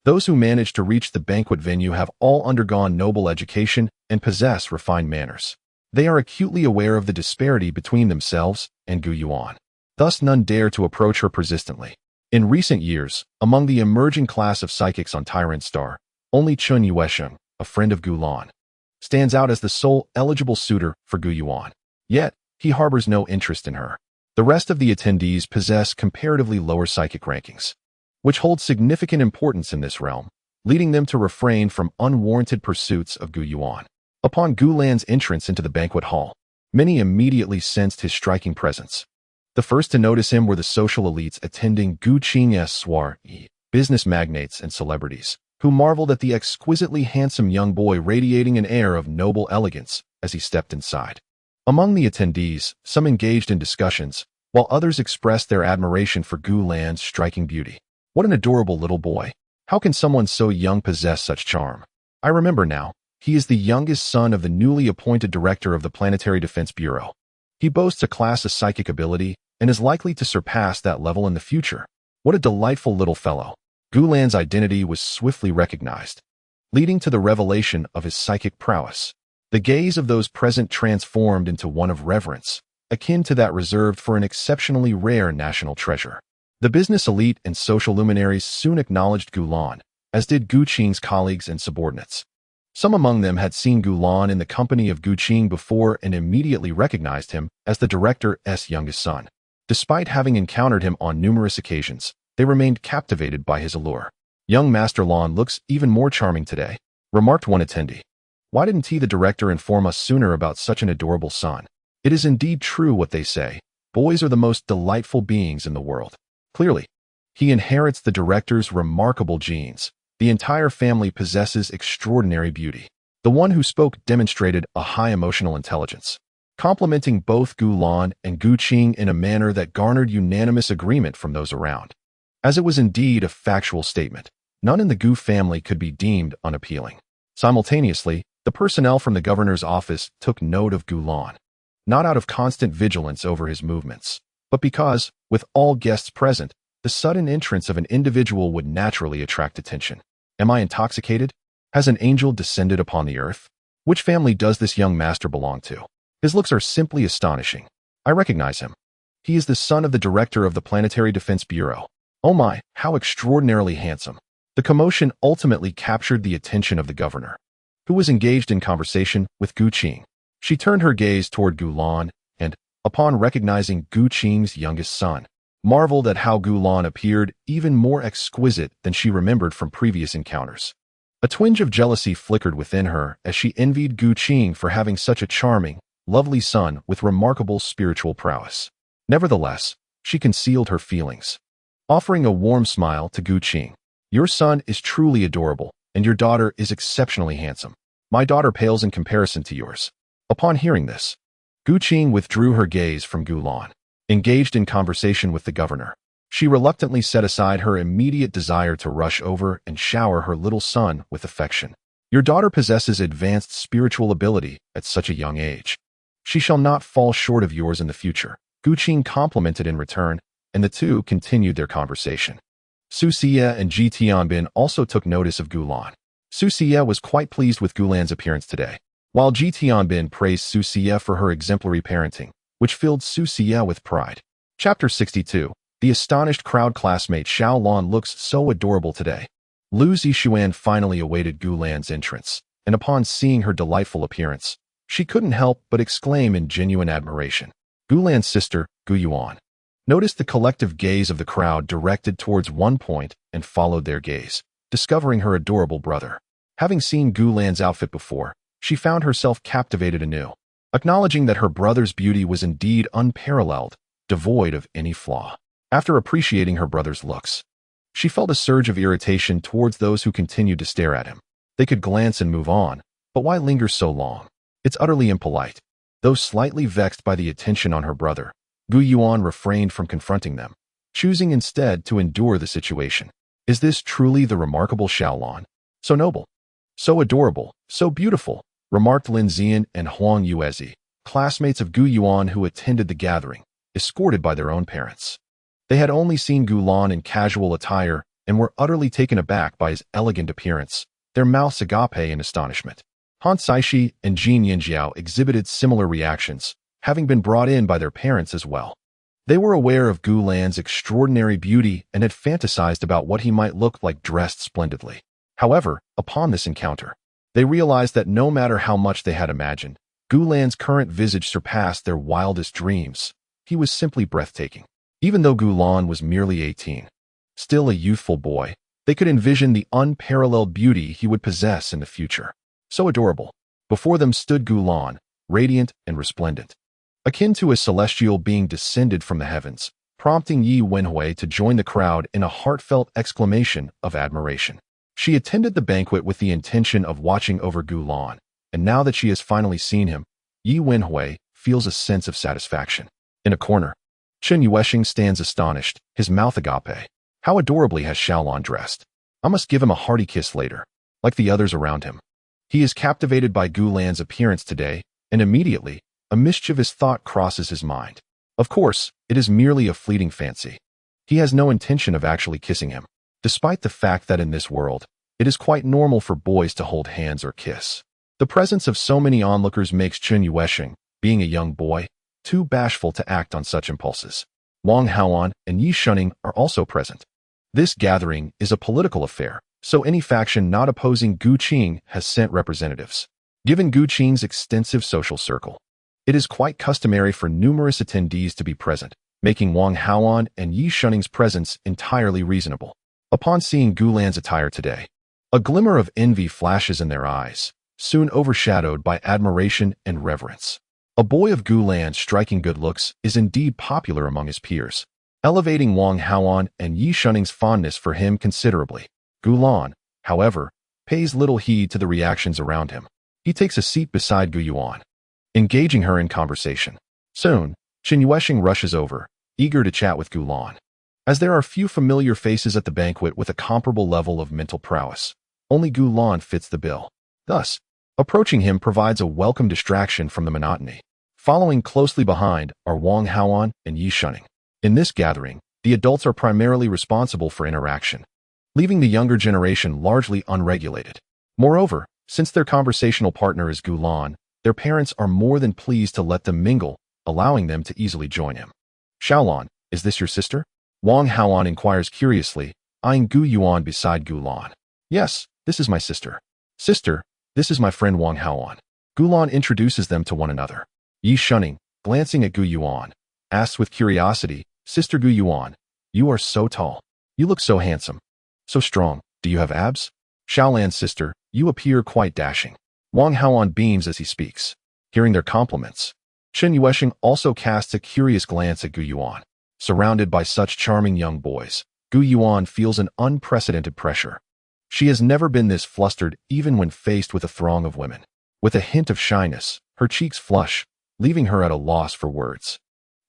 those who manage to reach the banquet venue have all undergone noble education and possess refined manners. They are acutely aware of the disparity between themselves and Gu Yuan. Thus none dare to approach her persistently. In recent years, among the emerging class of psychics on Tyrant Star, only Chun Yuesheng, a friend of Gulan, stands out as the sole eligible suitor for Gu Yuan. Yet, he harbors no interest in her. The rest of the attendees possess comparatively lower psychic rankings, which hold significant importance in this realm, leading them to refrain from unwarranted pursuits of Gu Yuan. Upon Gulan's entrance into the banquet hall, many immediately sensed his striking presence. The first to notice him were the social elites attending Gu Qing's soiree, business magnates and celebrities, who marveled at the exquisitely handsome young boy radiating an air of noble elegance as he stepped inside. Among the attendees, some engaged in discussions, while others expressed their admiration for Gu Lan's striking beauty. What an adorable little boy. How can someone so young possess such charm? I remember now. He is the youngest son of the newly appointed director of the Planetary Defense Bureau. He boasts a class of psychic ability and is likely to surpass that level in the future. What a delightful little fellow. Gu Lan's identity was swiftly recognized, leading to the revelation of his psychic prowess. The gaze of those present transformed into one of reverence, akin to that reserved for an exceptionally rare national treasure. The business elite and social luminaries soon acknowledged Gu Lan, as did Gu Qing's colleagues and subordinates. Some among them had seen Gu Lan in the company of Gu Qing before and immediately recognized him as the director's youngest son. Despite having encountered him on numerous occasions, they remained captivated by his allure. "Young Master Lan looks even more charming today," remarked one attendee. "Why didn't the director inform us sooner about such an adorable son?" It is indeed true what they say. Boys are the most delightful beings in the world. Clearly, he inherits the director's remarkable genes. The entire family possesses extraordinary beauty. The one who spoke demonstrated a high emotional intelligence, complimenting both Gu Lan and Gu Qing in a manner that garnered unanimous agreement from those around. As it was indeed a factual statement, none in the Gu family could be deemed unappealing. Simultaneously, the personnel from the governor's office took note of Gu Lan, not out of constant vigilance over his movements, but because, with all guests present, the sudden entrance of an individual would naturally attract attention. Am I intoxicated? Has an angel descended upon the earth? Which family does this young master belong to? His looks are simply astonishing. I recognize him. He is the son of the director of the Planetary Defense Bureau. Oh my, how extraordinarily handsome. The commotion ultimately captured the attention of the governor, who was engaged in conversation with Gu Qing. She turned her gaze toward Gu Lan and, upon recognizing Gu Qing's youngest son, marveled at how Gu Lan appeared even more exquisite than she remembered from previous encounters. A twinge of jealousy flickered within her as she envied Gu Qing for having such a charming, lovely son with remarkable spiritual prowess. Nevertheless, she concealed her feelings, offering a warm smile to Gu Qing. "Your son is truly adorable, and your daughter is exceptionally handsome. My daughter pales in comparison to yours." Upon hearing this, Gu Qing withdrew her gaze from Gu Lan, engaged in conversation with the governor. She reluctantly set aside her immediate desire to rush over and shower her little son with affection. "Your daughter possesses advanced spiritual ability at such a young age. She shall not fall short of yours in the future," Gu Qing complimented in return, and the two continued their conversation. Su Xie and Ji Tianbin also took notice of Gu Lan. Su Xie was quite pleased with Gu Lan's appearance today, while Ji Tianbin praised Su Xie for her exemplary parenting, which filled Su Xie with pride. Chapter 62. The astonished crowd. Classmate Xiao Lan looks so adorable today. Lu Zixuan finally awaited Gu Lan's entrance, and upon seeing her delightful appearance, she couldn't help but exclaim in genuine admiration. Gu Lan's sister, Gu Yuan, noticed the collective gaze of the crowd directed towards one point and followed their gaze, discovering her adorable brother. Having seen Gu Lan's outfit before, she found herself captivated anew, acknowledging that her brother's beauty was indeed unparalleled, devoid of any flaw. After appreciating her brother's looks, she felt a surge of irritation towards those who continued to stare at him. They could glance and move on, but why linger so long? It's utterly impolite. Though slightly vexed by the attention on her brother, Gu Yuan refrained from confronting them, choosing instead to endure the situation. Is this truly the remarkable Xiao Lan? So noble, so adorable, so beautiful, remarked Lin Zian and Huang Yuezi, classmates of Gu Yuan who attended the gathering, escorted by their own parents. They had only seen Gu Lan in casual attire and were utterly taken aback by his elegant appearance, their mouths agape in astonishment. Han Saishi and Jin Yinjiao exhibited similar reactions, having been brought in by their parents as well. They were aware of Gu Lan's extraordinary beauty and had fantasized about what he might look like dressed splendidly. However, upon this encounter, they realized that no matter how much they had imagined, Gu Lan's current visage surpassed their wildest dreams. He was simply breathtaking. Even though Gu Lan was merely 18, still a youthful boy, they could envision the unparalleled beauty he would possess in the future. So adorable. Before them stood Gu Lan, radiant and resplendent, akin to a celestial being descended from the heavens, prompting Yi Wenhui to join the crowd in a heartfelt exclamation of admiration. She attended the banquet with the intention of watching over Gu Lan, and now that she has finally seen him, Yi Wenhui feels a sense of satisfaction. In a corner, Chen Yueshing stands astonished, his mouth agape. How adorably has Xiaolon dressed. I must give him a hearty kiss later, like the others around him. He is captivated by Gu Lan's appearance today, and immediately, a mischievous thought crosses his mind. Of course, it is merely a fleeting fancy. He has no intention of actually kissing him, despite the fact that in this world, it is quite normal for boys to hold hands or kiss. The presence of so many onlookers makes Chen Yueshing, being a young boy, too bashful to act on such impulses. Wang Haoan and Yi Shunning are also present. This gathering is a political affair, so any faction not opposing Gu Qing has sent representatives. Given Gu Qing's extensive social circle, it is quite customary for numerous attendees to be present, making Wang Haoan and Yi Shunning's presence entirely reasonable. Upon seeing Gu Lan's attire today, a glimmer of envy flashes in their eyes, soon overshadowed by admiration and reverence. A boy of Gu Lan's striking good looks is indeed popular among his peers, elevating Wang Haoan and Yi Shunning's fondness for him considerably. Gu Lan, however, pays little heed to the reactions around him. He takes a seat beside Gu Yuan, engaging her in conversation. Soon, Chen Yueshing rushes over, eager to chat with Gu Lan. As there are few familiar faces at the banquet with a comparable level of mental prowess, only Gu Lan fits the bill. Thus, approaching him provides a welcome distraction from the monotony. Following closely behind are Wang Haoan and Yi Shunning. In this gathering, the adults are primarily responsible for interaction, leaving the younger generation largely unregulated. Moreover, since their conversational partner is Gu Lan, their parents are more than pleased to let them mingle, allowing them to easily join him. Xiaolon, is this your sister? Wang Haoan inquires curiously, eyeing Gu Yuan beside Gu Lan. Yes, this is my sister. Sister, this is my friend Wang Haoan. Gu Lan introduces them to one another. Yi Shunning, glancing at Gu Yuan, asks with curiosity, Sister Gu Yuan, you are so tall. You look so handsome. So strong. Do you have abs? Xiaolan's sister, you appear quite dashing. Wang Haoan beams as he speaks. Hearing their compliments, Chen Yueshing also casts a curious glance at Gu Yuan. Surrounded by such charming young boys, Gu Yuan feels an unprecedented pressure. She has never been this flustered even when faced with a throng of women. With a hint of shyness, her cheeks flush, leaving her at a loss for words.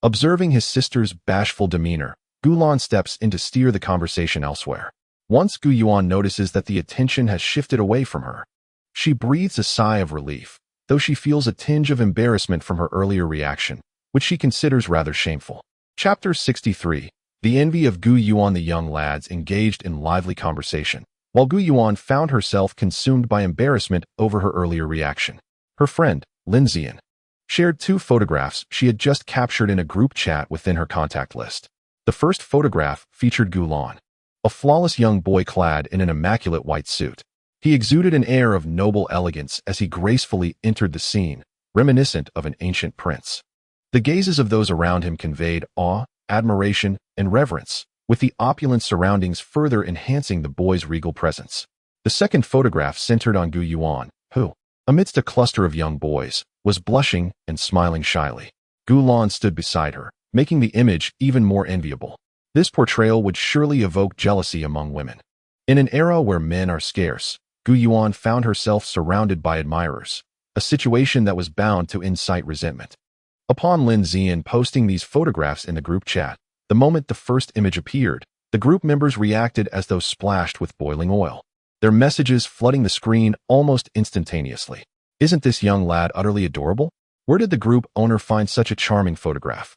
Observing his sister's bashful demeanor, Gu Lan steps in to steer the conversation elsewhere. Once Gu Yuan notices that the attention has shifted away from her, she breathes a sigh of relief, though she feels a tinge of embarrassment from her earlier reaction, which she considers rather shameful. Chapter 63. The envy of Gu Yuan. The young lads engaged in lively conversation, while Gu Yuan found herself consumed by embarrassment over her earlier reaction. Her friend, Lin Zian, shared 2 photographs she had just captured in a group chat within her contact list. The first photograph featured Gu Lan, a flawless young boy clad in an immaculate white suit. He exuded an air of noble elegance as he gracefully entered the scene, reminiscent of an ancient prince. The gazes of those around him conveyed awe, admiration, and reverence, with the opulent surroundings further enhancing the boy's regal presence. The second photograph centered on Gu Yuan, who, amidst a cluster of young boys, was blushing and smiling shyly. Gu Lan stood beside her, making the image even more enviable. This portrayal would surely evoke jealousy among women. In an era where men are scarce, Gu Yuan found herself surrounded by admirers, a situation that was bound to incite resentment. Upon Lin Zian posting these photographs in the group chat, the moment the first image appeared, the group members reacted as though splashed with boiling oil, their messages flooding the screen almost instantaneously. Isn't this young lad utterly adorable? Where did the group owner find such a charming photograph?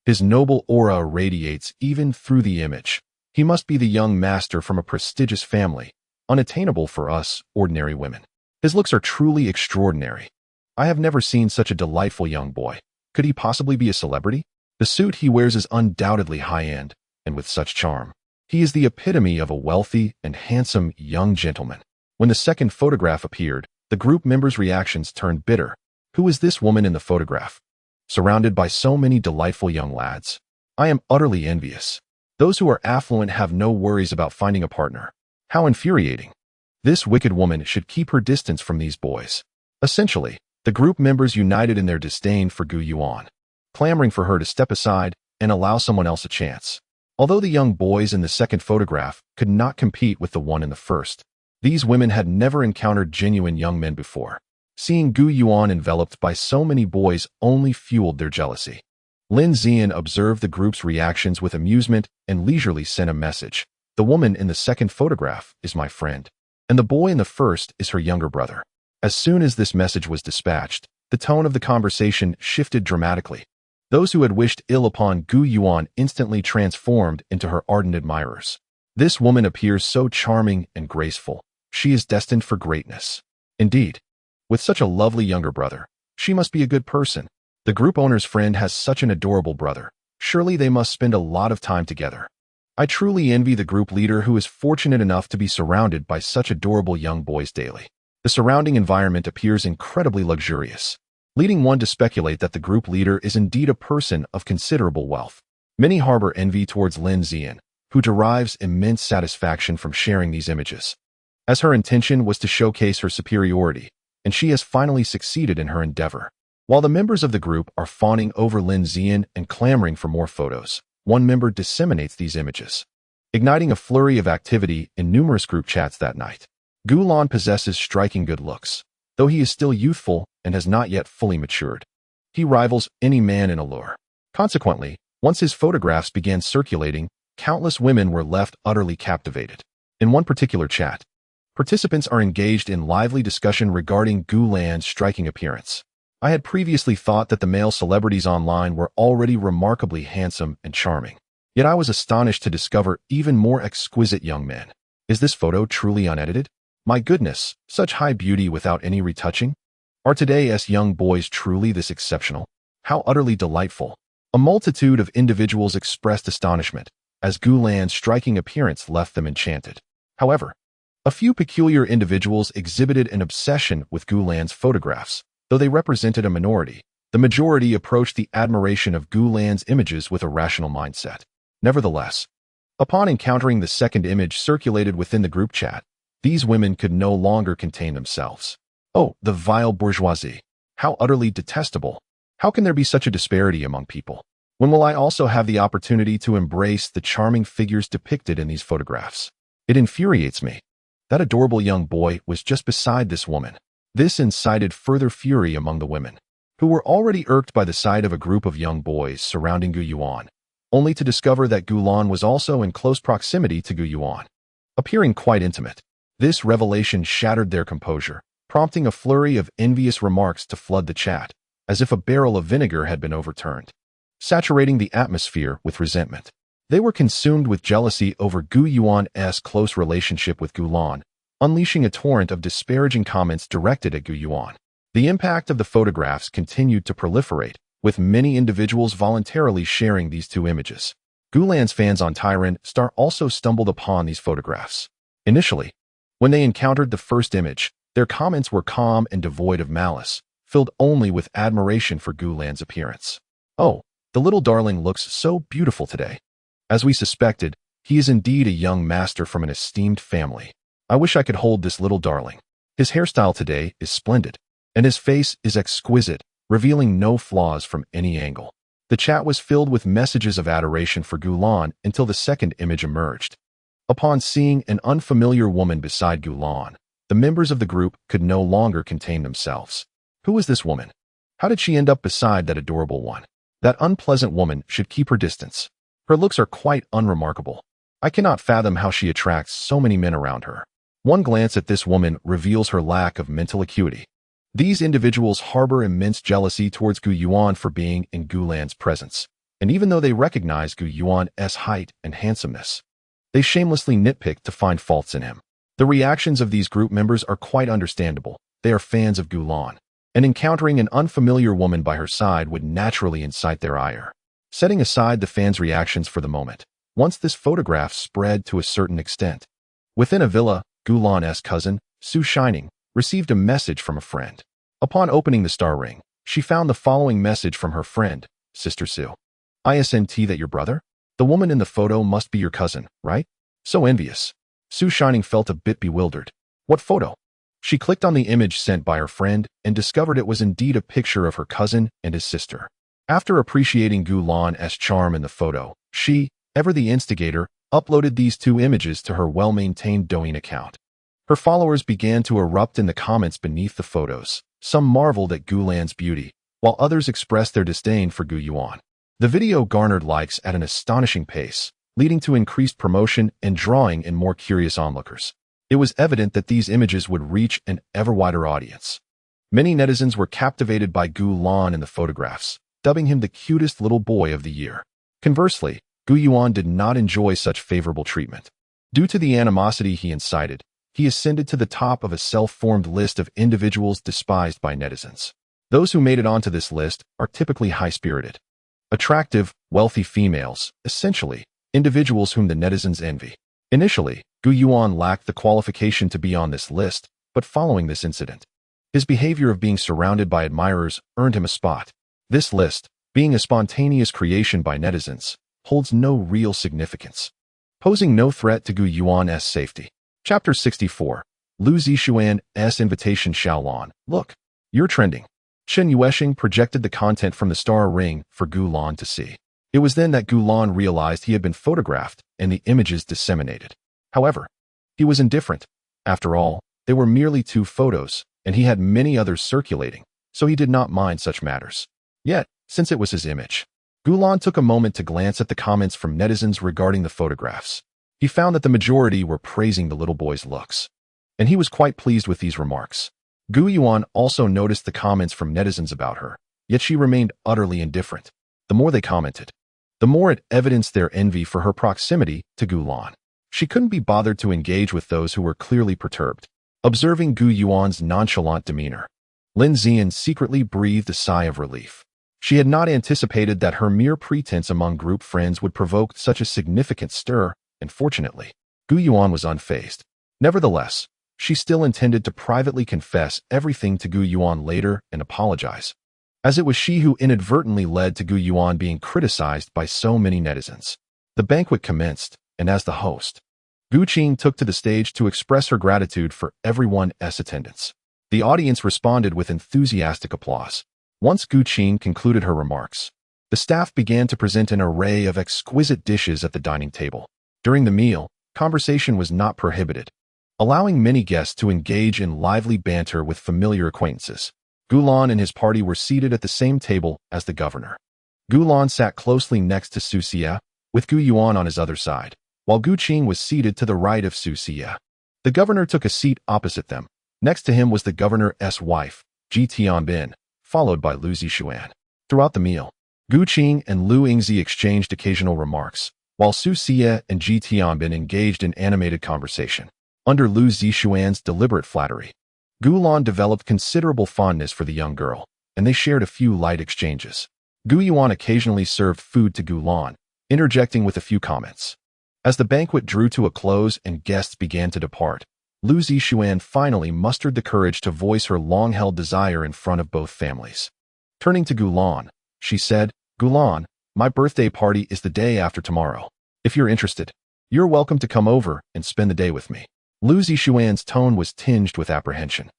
His noble aura radiates even through the image. He must be the young master from a prestigious family, unattainable for us ordinary women. His looks are truly extraordinary. I have never seen such a delightful young boy. Could he possibly be a celebrity? The suit he wears is undoubtedly high-end, and with such charm. He is the epitome of a wealthy and handsome young gentleman. When the second photograph appeared, the group members' reactions turned bitter. Who is this woman in the photograph? Surrounded by so many delightful young lads, I am utterly envious. Those who are affluent have no worries about finding a partner. How infuriating. This wicked woman should keep her distance from these boys. Essentially, the group members united in their disdain for Gu Yuan, clamoring for her to step aside and allow someone else a chance. Although the young boys in the second photograph could not compete with the one in the first, these women had never encountered genuine young men before. Seeing Gu Yuan enveloped by so many boys only fueled their jealousy. Lin Zian observed the group's reactions with amusement and leisurely sent a message. The woman in the second photograph is my friend, and the boy in the first is her younger brother. As soon as this message was dispatched, the tone of the conversation shifted dramatically. Those who had wished ill upon Gu Yuan instantly transformed into her ardent admirers. This woman appears so charming and graceful. She is destined for greatness. Indeed, with such a lovely younger brother, she must be a good person. The group owner's friend has such an adorable brother. Surely they must spend a lot of time together. I truly envy the group leader who is fortunate enough to be surrounded by such adorable young boys daily. The surrounding environment appears incredibly luxurious, leading one to speculate that the group leader is indeed a person of considerable wealth. Many harbor envy towards Lin Zian, who derives immense satisfaction from sharing these images, as her intention was to showcase her superiority, and she has finally succeeded in her endeavor. While the members of the group are fawning over Lin Zian and clamoring for more photos, one member disseminates these images, igniting a flurry of activity in numerous group chats that night. Gulan possesses striking good looks, though he is still youthful and has not yet fully matured. He rivals any man in allure. Consequently, once his photographs began circulating, countless women were left utterly captivated. In one particular chat, participants are engaged in lively discussion regarding Gulan's striking appearance. I had previously thought that the male celebrities online were already remarkably handsome and charming. Yet I was astonished to discover even more exquisite young men. Is this photo truly unedited? My goodness, such high beauty without any retouching? Are today's young boys truly this exceptional? How utterly delightful. A multitude of individuals expressed astonishment, as Gulan's striking appearance left them enchanted. However, a few peculiar individuals exhibited an obsession with Gulan's photographs. Though they represented a minority, the majority approached the admiration of Gulan's images with a rational mindset. Nevertheless, upon encountering the second image circulated within the group chat, these women could no longer contain themselves. Oh, the vile bourgeoisie! How utterly detestable! How can there be such a disparity among people? When will I also have the opportunity to embrace the charming figures depicted in these photographs? It infuriates me. That adorable young boy was just beside this woman. This incited further fury among the women, who were already irked by the sight of a group of young boys surrounding Gu Yuan, only to discover that Gulan was also in close proximity to Gu Yuan, appearing quite intimate. This revelation shattered their composure, prompting a flurry of envious remarks to flood the chat, as if a barrel of vinegar had been overturned, saturating the atmosphere with resentment. They were consumed with jealousy over Gu Yuan's close relationship with Gulan, unleashing a torrent of disparaging comments directed at Gu Yuan. The impact of the photographs continued to proliferate, with many individuals voluntarily sharing these two images. Gulan's fans on Tycoons also stumbled upon these photographs. Initially, when they encountered the first image, their comments were calm and devoid of malice, filled only with admiration for Gulan's appearance. Oh, the little darling looks so beautiful today. As we suspected, he is indeed a young master from an esteemed family. I wish I could hold this little darling. His hairstyle today is splendid, and his face is exquisite, revealing no flaws from any angle. The chat was filled with messages of adoration for Gulan until the second image emerged. Upon seeing an unfamiliar woman beside Gulan, the members of the group could no longer contain themselves. Who is this woman? How did she end up beside that adorable one? That unpleasant woman should keep her distance. Her looks are quite unremarkable. I cannot fathom how she attracts so many men around her. One glance at this woman reveals her lack of mental acuity. These individuals harbor immense jealousy towards Gu Yuan for being in Gulan's presence, and even though they recognize Gu Yuan's height and handsomeness, they shamelessly nitpick to find faults in him. The reactions of these group members are quite understandable. They are fans of Gulan, and encountering an unfamiliar woman by her side would naturally incite their ire. Setting aside the fans' reactions for the moment, once this photograph spread to a certain extent, within a villa, Gulan's cousin, Su Shining, received a message from a friend. Upon opening the star ring, she found the following message from her friend, Sister Su. Isn't that your brother? The woman in the photo must be your cousin, right? So envious. Su Shining felt a bit bewildered. What photo? She clicked on the image sent by her friend and discovered it was indeed a picture of her cousin and his sister. After appreciating Gulan's charm in the photo, she, ever the instigator, uploaded these two images to her well-maintained Douyin account. Her followers began to erupt in the comments beneath the photos. Some marveled at Gulan's beauty, while others expressed their disdain for Gu Yuan. The video garnered likes at an astonishing pace, leading to increased promotion and drawing in more curious onlookers. It was evident that these images would reach an ever wider audience. Many netizens were captivated by Gu Lan in the photographs, dubbing him the cutest little boy of the year. Conversely, Gu Yuan did not enjoy such favorable treatment. Due to the animosity he incited, he ascended to the top of a self-formed list of individuals despised by netizens. Those who made it onto this list are typically high-spirited, attractive, wealthy females, essentially, individuals whom the netizens envy. Initially, Gu Yuan lacked the qualification to be on this list, but following this incident, his behavior of being surrounded by admirers earned him a spot. This list, being a spontaneous creation by netizens, holds no real significance, posing no threat to Gu Yuan's safety. Chapter 64. Lu Zixuan's Invitation Xiaolan. Look, you're trending. Shen Yuesheng projected the content from the star ring for Gu Lan to see. It was then that Gu Lan realized he had been photographed and the images disseminated. However, he was indifferent. After all, they were merely 2 photos, and he had many others circulating, so he did not mind such matters. Yet, since it was his image, Gu Lan took a moment to glance at the comments from netizens regarding the photographs. He found that the majority were praising the little boy's looks, and he was quite pleased with these remarks. Gu Yuan also noticed the comments from netizens about her, yet she remained utterly indifferent. The more they commented, the more it evidenced their envy for her proximity to Gu Lan. She couldn't be bothered to engage with those who were clearly perturbed. Observing Gu Yuan's nonchalant demeanor, Lin Zian secretly breathed a sigh of relief. She had not anticipated that her mere pretense among group friends would provoke such a significant stir, and fortunately, Gu Yuan was unfazed. Nevertheless, she still intended to privately confess everything to Gu Yuan later and apologize, as it was she who inadvertently led to Gu Yuan being criticized by so many netizens. The banquet commenced, and as the host, Gu Qing took to the stage to express her gratitude for everyone's attendance. The audience responded with enthusiastic applause. Once Gu Qing concluded her remarks, the staff began to present an array of exquisite dishes at the dining table. During the meal, conversation was not prohibited, allowing many guests to engage in lively banter with familiar acquaintances. Gu Lan and his party were seated at the same table as the governor. Gu Lan sat closely next to Su Xia, with Gu Yuan on his other side, while Gu Qing was seated to the right of Su Xia. The governor took a seat opposite them. Next to him was the governor's wife, Ji Tianbin, followed by Lu Zixuan. Throughout the meal, Gu Qing and Lu Yingzi exchanged occasional remarks, while Su Xia and Ji Tianbin engaged in animated conversation. Under Lu Zixuan's deliberate flattery, Gu Lan developed considerable fondness for the young girl, and they shared a few light exchanges. Gu Yuan occasionally served food to Gu Lan, interjecting with a few comments. As the banquet drew to a close and guests began to depart, Lu Zixuan finally mustered the courage to voice her long-held desire in front of both families. Turning to Gu Lan, she said, "Gu Lan, my birthday party is the day after tomorrow. If you're interested, you're welcome to come over and spend the day with me." Lu Zixuan's tone was tinged with apprehension.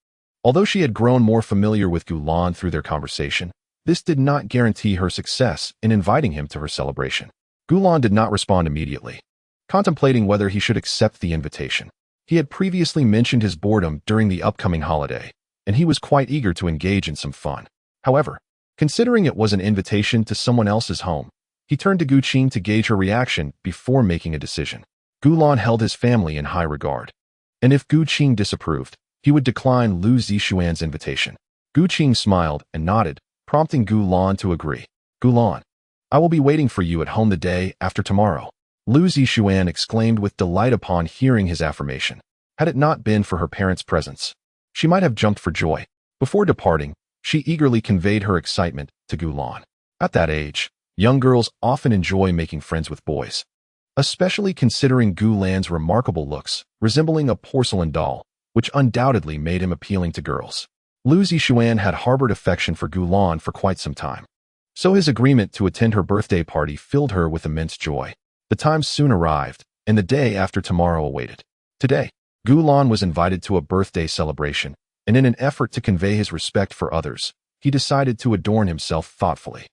Although she had grown more familiar with Gu Lan through their conversation, this did not guarantee her success in inviting him to her celebration. Gu Lan did not respond immediately, contemplating whether he should accept the invitation. He had previously mentioned his boredom during the upcoming holiday, and he was quite eager to engage in some fun. However, considering it was an invitation to someone else's home, he turned to Gu Qing to gauge her reaction before making a decision. Gu Lan held his family in high regard, and if Gu Qing disapproved, he would decline Lu Zixuan's invitation. Gu Qing smiled and nodded, prompting Gu Lan to agree. "Gu Lan, I will be waiting for you at home the day after tomorrow." Lu Zixuan exclaimed with delight upon hearing his affirmation. Had it not been for her parents' presence, she might have jumped for joy. Before departing, she eagerly conveyed her excitement to Gu Lan. At that age, young girls often enjoy making friends with boys, especially considering Gu Lan's remarkable looks, resembling a porcelain doll, which undoubtedly made him appealing to girls. Lu Zixuan had harbored affection for Gu Lan for quite some time, so his agreement to attend her birthday party filled her with immense joy. The time soon arrived, and the day after tomorrow awaited. Today, Gu Lan was invited to a birthday celebration, and in an effort to convey his respect for others, he decided to adorn himself thoughtfully.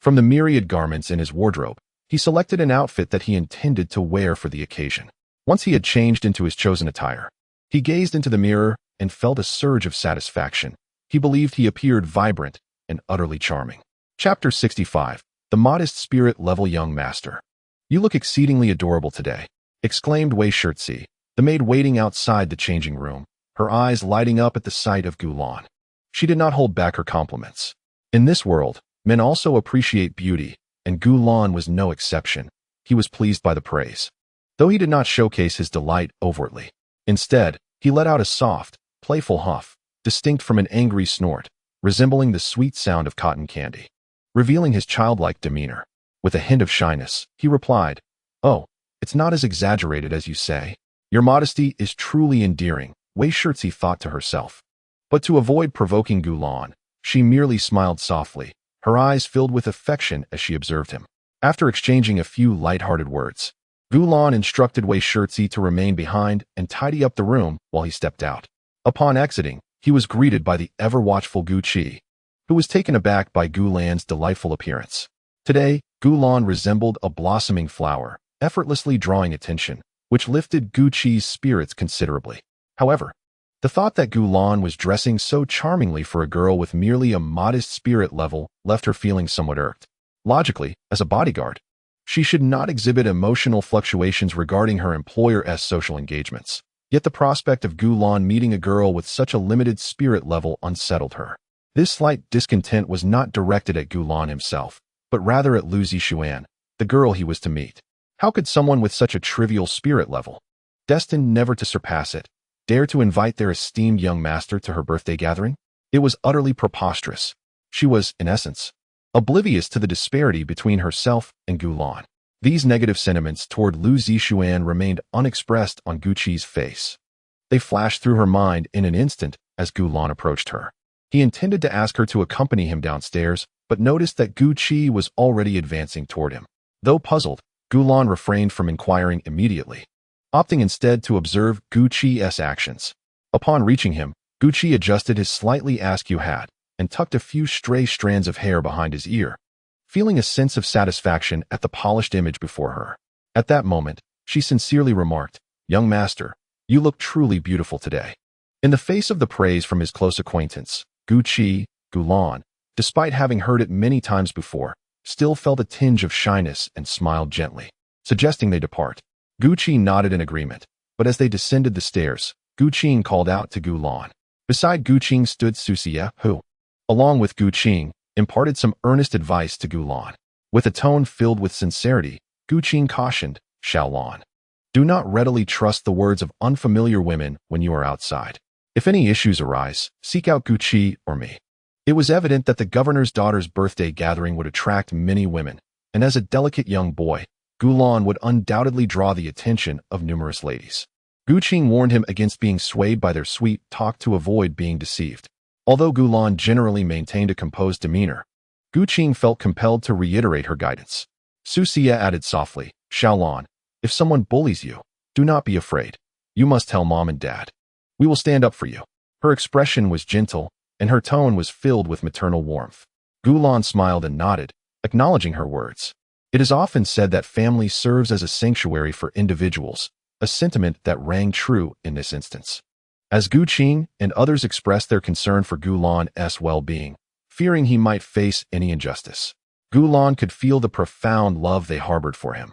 From the myriad garments in his wardrobe, he selected an outfit that he intended to wear for the occasion. Once he had changed into his chosen attire, he gazed into the mirror and felt a surge of satisfaction. He believed he appeared vibrant and utterly charming. Chapter 65. The modest spirit-level young master. You look exceedingly adorable today, exclaimed Wei Shirtzi, the maid waiting outside the changing room, her eyes lighting up at the sight of Gulan. She did not hold back her compliments. In this world, men also appreciate beauty, and Gulan was no exception. He was pleased by the praise, though he did not showcase his delight overtly. Instead, he let out a soft, playful huff, distinct from an angry snort, resembling the sweet sound of cotton candy. Revealing his childlike demeanor, with a hint of shyness, he replied, "Oh, it's not as exaggerated as you say. Your modesty is truly endearing," Wei Shirtzi thought to herself. But to avoid provoking Gulan, she merely smiled softly, her eyes filled with affection as she observed him. After exchanging a few light-hearted words, Gulan instructed Wei Shirtzi to remain behind and tidy up the room while he stepped out. Upon exiting, he was greeted by the ever-watchful Gu Qi, who was taken aback by Gulan's delightful appearance. Today, Gulan resembled a blossoming flower, effortlessly drawing attention, which lifted Gu Qi's spirits considerably. However, the thought that Gulan was dressing so charmingly for a girl with merely a modest spirit level left her feeling somewhat irked. Logically, as a bodyguard, she should not exhibit emotional fluctuations regarding her employer's social engagements. Yet the prospect of Gulan meeting a girl with such a limited spirit level unsettled her. This slight discontent was not directed at Gulan himself, but rather at Lu Zixuan, the girl he was to meet. How could someone with such a trivial spirit level, destined never to surpass it, dare to invite their esteemed young master to her birthday gathering? It was utterly preposterous. She was, in essence, oblivious to the disparity between herself and Gulan. These negative sentiments toward Lu Zixuan remained unexpressed on Gu Qi's face. They flashed through her mind in an instant as Gulan approached her. He intended to ask her to accompany him downstairs, but noticed that Gu Qi was already advancing toward him. Though puzzled, Gulan refrained from inquiring immediately, opting instead to observe Gu Qi's actions. Upon reaching him, Gu Qi adjusted his slightly askew hat and tucked a few stray strands of hair behind his ear, feeling a sense of satisfaction at the polished image before her. At that moment, she sincerely remarked, "Young master, you look truly beautiful today." In the face of the praise from his close acquaintance, Gu Qi, Gulan, despite having heard it many times before, still felt a tinge of shyness and smiled gently, suggesting they depart. Gu Qi nodded in agreement, but as they descended the stairs, Gu Qing called out to Gulan. Beside Gu Qing stood Susia, who, along with Gu Qing, imparted some earnest advice to Gulan. With a tone filled with sincerity, Gu Qing cautioned, "Xiaolan, do not readily trust the words of unfamiliar women when you are outside. If any issues arise, seek out Gu Qi or me." It was evident that the governor's daughter's birthday gathering would attract many women, and as a delicate young boy, Gulan would undoubtedly draw the attention of numerous ladies. Gu Qing warned him against being swayed by their sweet talk to avoid being deceived. Although Gulan generally maintained a composed demeanor, Gu Qing felt compelled to reiterate her guidance. Susia added softly, "Xiaolan, if someone bullies you, do not be afraid. You must tell mom and dad. We will stand up for you." Her expression was gentle, and her tone was filled with maternal warmth. Gulan smiled and nodded, acknowledging her words. It is often said that family serves as a sanctuary for individuals, a sentiment that rang true in this instance. As Gu Qing and others expressed their concern for Gulan's well-being, fearing he might face any injustice, Gulan could feel the profound love they harbored for him.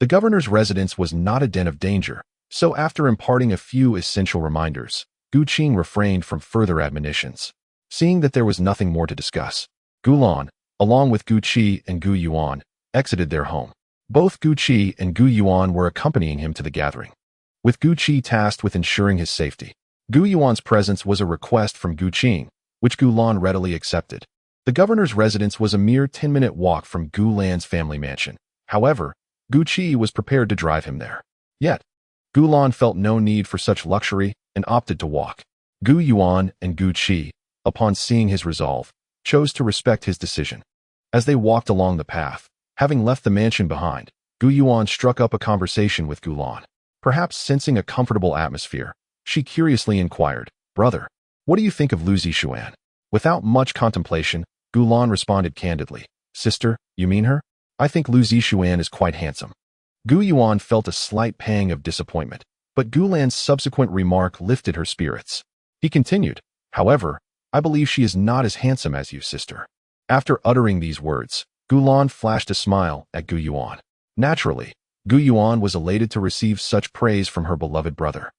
The governor's residence was not a den of danger, so after imparting a few essential reminders, Gu Qing refrained from further admonitions. Seeing that there was nothing more to discuss, Gulan, along with Gu Qi and Gu Yuan, exited their home. Both Gu Qi and Gu Yuan were accompanying him to the gathering, with Gu Qi tasked with ensuring his safety. Gu Yuan's presence was a request from Gu Qing, which Gulan readily accepted. The governor's residence was a mere 10-minute walk from Gulan's family mansion. However, Gu Qi was prepared to drive him there. Yet, Gulan felt no need for such luxury and opted to walk. Gu Yuan and Gu Qi, upon seeing his resolve, chose to respect his decision. As they walked along the path, having left the mansion behind, Gu Yuan struck up a conversation with Gulan. Perhaps sensing a comfortable atmosphere, she curiously inquired, "Brother, what do you think of Lu Zixuan?" Without much contemplation, Gulan responded candidly, "Sister, you mean her? I think Lu Zixuan is quite handsome." Gu Yuan felt a slight pang of disappointment, but Gulan's subsequent remark lifted her spirits. He continued, "However, I believe she is not as handsome as you, sister." After uttering these words, Gu Lan flashed a smile at Gu Yuan. Naturally, Gu Yuan was elated to receive such praise from her beloved brother.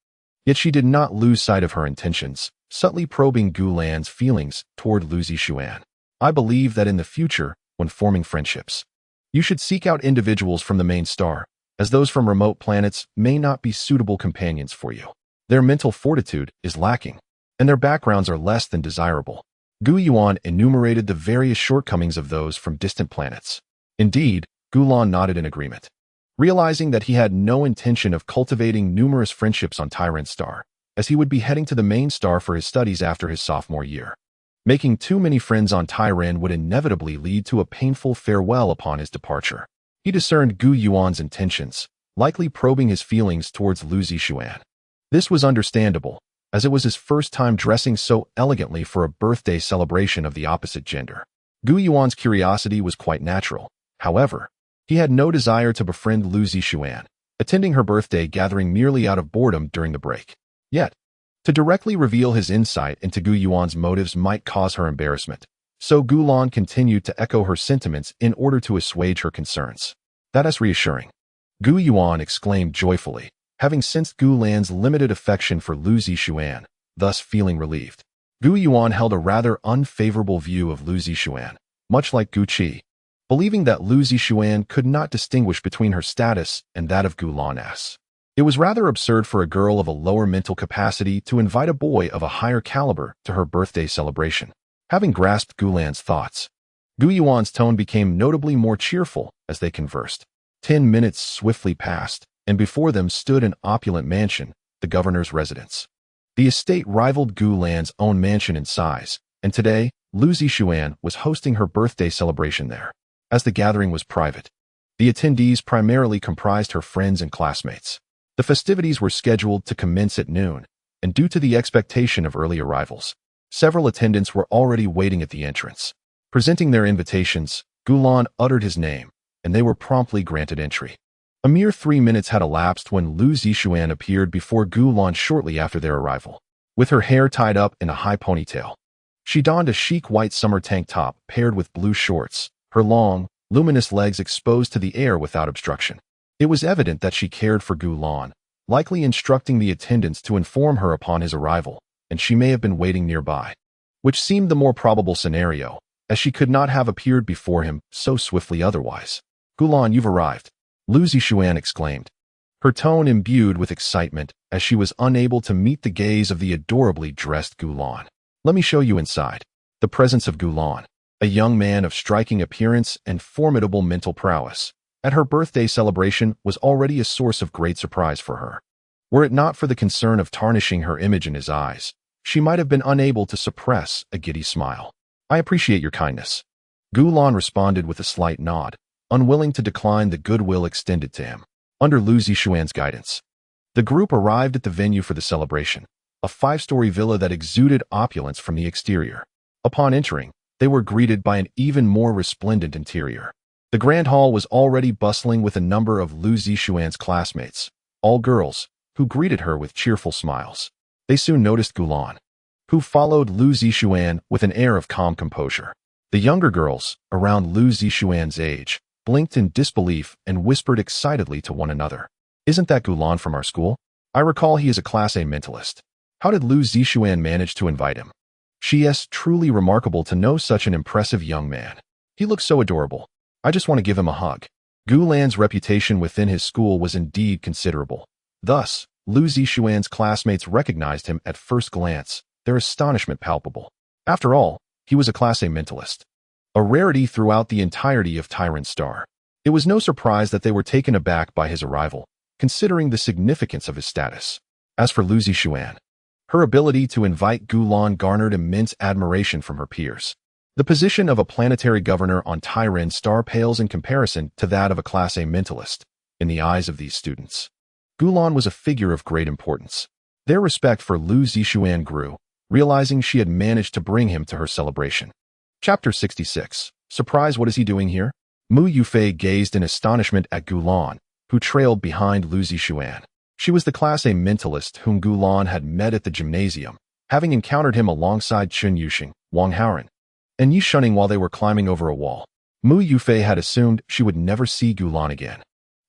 Yet she did not lose sight of her intentions, subtly probing Gu Lan's feelings toward Lu Zixuan. I believe that in the future, when forming friendships, you should seek out individuals from the main star, as those from remote planets may not be suitable companions for you. Their mental fortitude is lacking, and their backgrounds are less than desirable. Gu Yuan enumerated the various shortcomings of those from distant planets. Indeed, Gu Lan nodded in agreement. Realizing that he had no intention of cultivating numerous friendships on Tyrant Star, as he would be heading to the main star for his studies after his sophomore year. Making too many friends on Tyran would inevitably lead to a painful farewell upon his departure. He discerned Gu Yuan's intentions, likely probing his feelings towards Lu Zixuan. This was understandable, as it was his first time dressing so elegantly for a birthday celebration of the opposite gender. Gu Yuan's curiosity was quite natural. However, he had no desire to befriend Lu Zixuan, attending her birthday gathering merely out of boredom during the break. Yet, to directly reveal his insight into Gu Yuan's motives might cause her embarrassment, so Gu Lan continued to echo her sentiments in order to assuage her concerns. That is reassuring. Gu Yuan exclaimed joyfully, having sensed Gu Lan's limited affection for Lu Zixuan, thus feeling relieved. Gu Yuan held a rather unfavorable view of Lu Zixuan, much like Gu Qi, believing that Lu Zixuan could not distinguish between her status and that of Gu Lan's. It was rather absurd for a girl of a lower mental capacity to invite a boy of a higher caliber to her birthday celebration. Having grasped Gu Lan's thoughts, Gu Yuan's tone became notably more cheerful as they conversed. 10 minutes swiftly passed, and before them stood an opulent mansion, the governor's residence. The estate rivaled Gu Lan's own mansion in size, and today, Lu Zixuan was hosting her birthday celebration there. As the gathering was private, the attendees primarily comprised her friends and classmates. The festivities were scheduled to commence at noon, and due to the expectation of early arrivals, several attendants were already waiting at the entrance. Presenting their invitations, Gu Lan uttered his name, and they were promptly granted entry. A mere 3 minutes had elapsed when Lu Zixuan appeared before Gu Lan shortly after their arrival. With her hair tied up in a high ponytail, she donned a chic white summer tank top paired with blue shorts, her long, luminous legs exposed to the air without obstruction. It was evident that she cared for Gu Lan, likely instructing the attendants to inform her upon his arrival, and she may have been waiting nearby, which seemed the more probable scenario, as she could not have appeared before him so swiftly otherwise. "Gu Lan, you've arrived," Lu Zixuan exclaimed, her tone imbued with excitement as she was unable to meet the gaze of the adorably dressed Gu Lan. "Let me show you inside." The presence of Gu Lan, a young man of striking appearance and formidable mental prowess, at her birthday celebration was already a source of great surprise for her. Were it not for the concern of tarnishing her image in his eyes, she might have been unable to suppress a giddy smile. "I appreciate your kindness." Gu Lan responded with a slight nod, unwilling to decline the goodwill extended to him. Under Lu Zixuan's guidance, the group arrived at the venue for the celebration, a 5-story villa that exuded opulence from the exterior. Upon entering, they were greeted by an even more resplendent interior. The grand hall was already bustling with a number of Lu Zixuan's classmates, all girls, who greeted her with cheerful smiles. They soon noticed Gu Lan, who followed Lu Zixuan with an air of calm composure. The younger girls, around Lu Zixuan's age, blinked in disbelief and whispered excitedly to one another. "Isn't that Gu Lan from our school? I recall he is a Class A mentalist. How did Lu Zixuan manage to invite him? She is truly remarkable to know such an impressive young man. He looks so adorable. I just want to give him a hug." Gu Lan's reputation within his school was indeed considerable. Thus, Lu Zixuan's classmates recognized him at first glance, their astonishment palpable. After all, he was a Class A mentalist, a rarity throughout the entirety of Tyrant Star. It was no surprise that they were taken aback by his arrival, considering the significance of his status. As for Lu Zixuan, her ability to invite Gu Lan garnered immense admiration from her peers. The position of a planetary governor on Tyrant Star pales in comparison to that of a Class A mentalist, in the eyes of these students. Gu Lan was a figure of great importance. Their respect for Lu Zixuan grew, realizing she had managed to bring him to her celebration. Chapter 66. Surprise, what is he doing here? Mu Yufei gazed in astonishment at Gu Lan, who trailed behind Lu Zixuan. She was the Class A mentalist whom Gu Lan had met at the gymnasium, having encountered him alongside Chun Yuxing, Wang Haoren, and Yi Shunning while they were climbing over a wall. Mu Yufei had assumed she would never see Gulan again.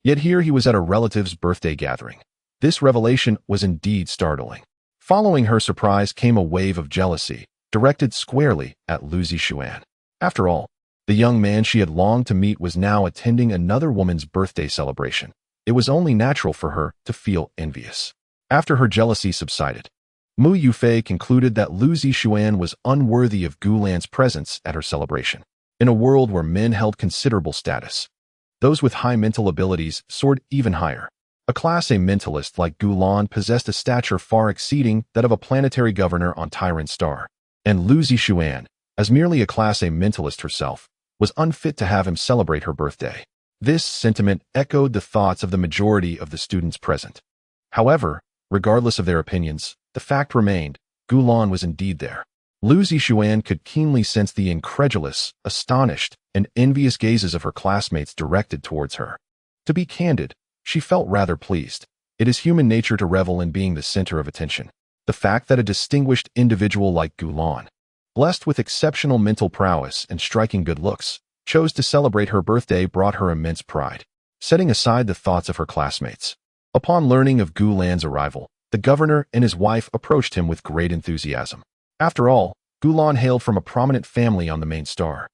Yet here he was at a relative's birthday gathering. This revelation was indeed startling. Following her surprise came a wave of jealousy, directed squarely at Lu Zixuan. After all, the young man she had longed to meet was now attending another woman's birthday celebration. It was only natural for her to feel envious. After her jealousy subsided, Mu Yufei concluded that Lu Zixuan was unworthy of Gulan's presence at her celebration. In a world where men held considerable status, those with high mental abilities soared even higher. A Class A mentalist like Gulan possessed a stature far exceeding that of a planetary governor on Tyran Star, and Lu Zixuan, as merely a Class A mentalist herself, was unfit to have him celebrate her birthday. This sentiment echoed the thoughts of the majority of the students present. However, regardless of their opinions, the fact remained, Gulan was indeed there. Lu Zixuan could keenly sense the incredulous, astonished, and envious gazes of her classmates directed towards her. To be candid, she felt rather pleased. It is human nature to revel in being the center of attention. The fact that a distinguished individual like Gulan, blessed with exceptional mental prowess and striking good looks, chose to celebrate her birthday brought her immense pride. Setting aside the thoughts of her classmates, upon learning of Gulan's arrival, the governor and his wife approached him with great enthusiasm. After all, Gulan hailed from a prominent family on the main star,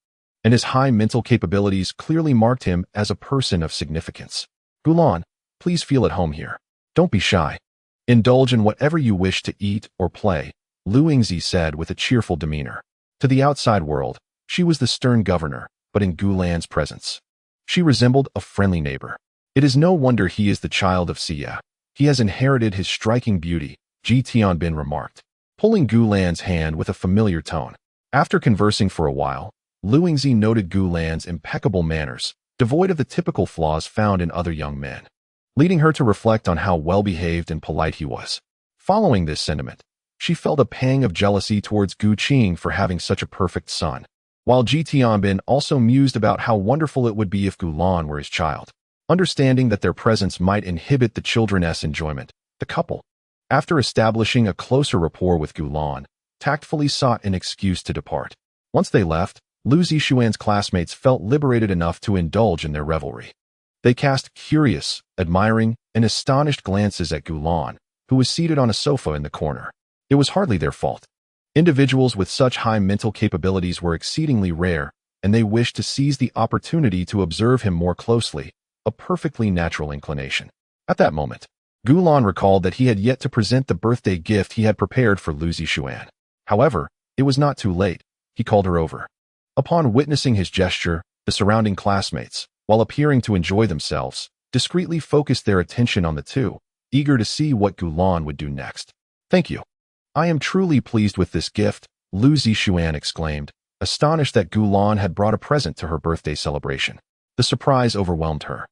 and his high mental capabilities clearly marked him as a person of significance. Gulan, please feel at home here. Don't be shy. Indulge in whatever you wish to eat or play, Lu Yingzi said with a cheerful demeanor. To the outside world, she was the stern governor, but in Gulan's presence, she resembled a friendly neighbor. It is no wonder he is the child of Xia. He has inherited his striking beauty, Ji Tianbin remarked, pulling Gulan's hand with a familiar tone. After conversing for a while, Lu Yingzi noted Gulan's impeccable manners, devoid of the typical flaws found in other young men, leading her to reflect on how well-behaved and polite he was. Following this sentiment, she felt a pang of jealousy towards Gu Qing for having such a perfect son, while Ji Tianbin also mused about how wonderful it would be if Gulan were his child. Understanding that their presence might inhibit the children's enjoyment, the couple, after establishing a closer rapport with Gulan, tactfully sought an excuse to depart. Once they left, Lu Zixuan's classmates felt liberated enough to indulge in their revelry. They cast curious, admiring, and astonished glances at Gulan, who was seated on a sofa in the corner. It was hardly their fault. Individuals with such high mental capabilities were exceedingly rare, and they wished to seize the opportunity to observe him more closely, a perfectly natural inclination. At that moment, Gulan recalled that he had yet to present the birthday gift he had prepared for Lu Zixuan. However, it was not too late. He called her over. Upon witnessing his gesture, the surrounding classmates, while appearing to enjoy themselves, discreetly focused their attention on the two, eager to see what Gulan would do next. "Thank you. I am truly pleased with this gift," Lu Zixuan exclaimed, astonished that Gulan had brought a present to her birthday celebration. The surprise overwhelmed her,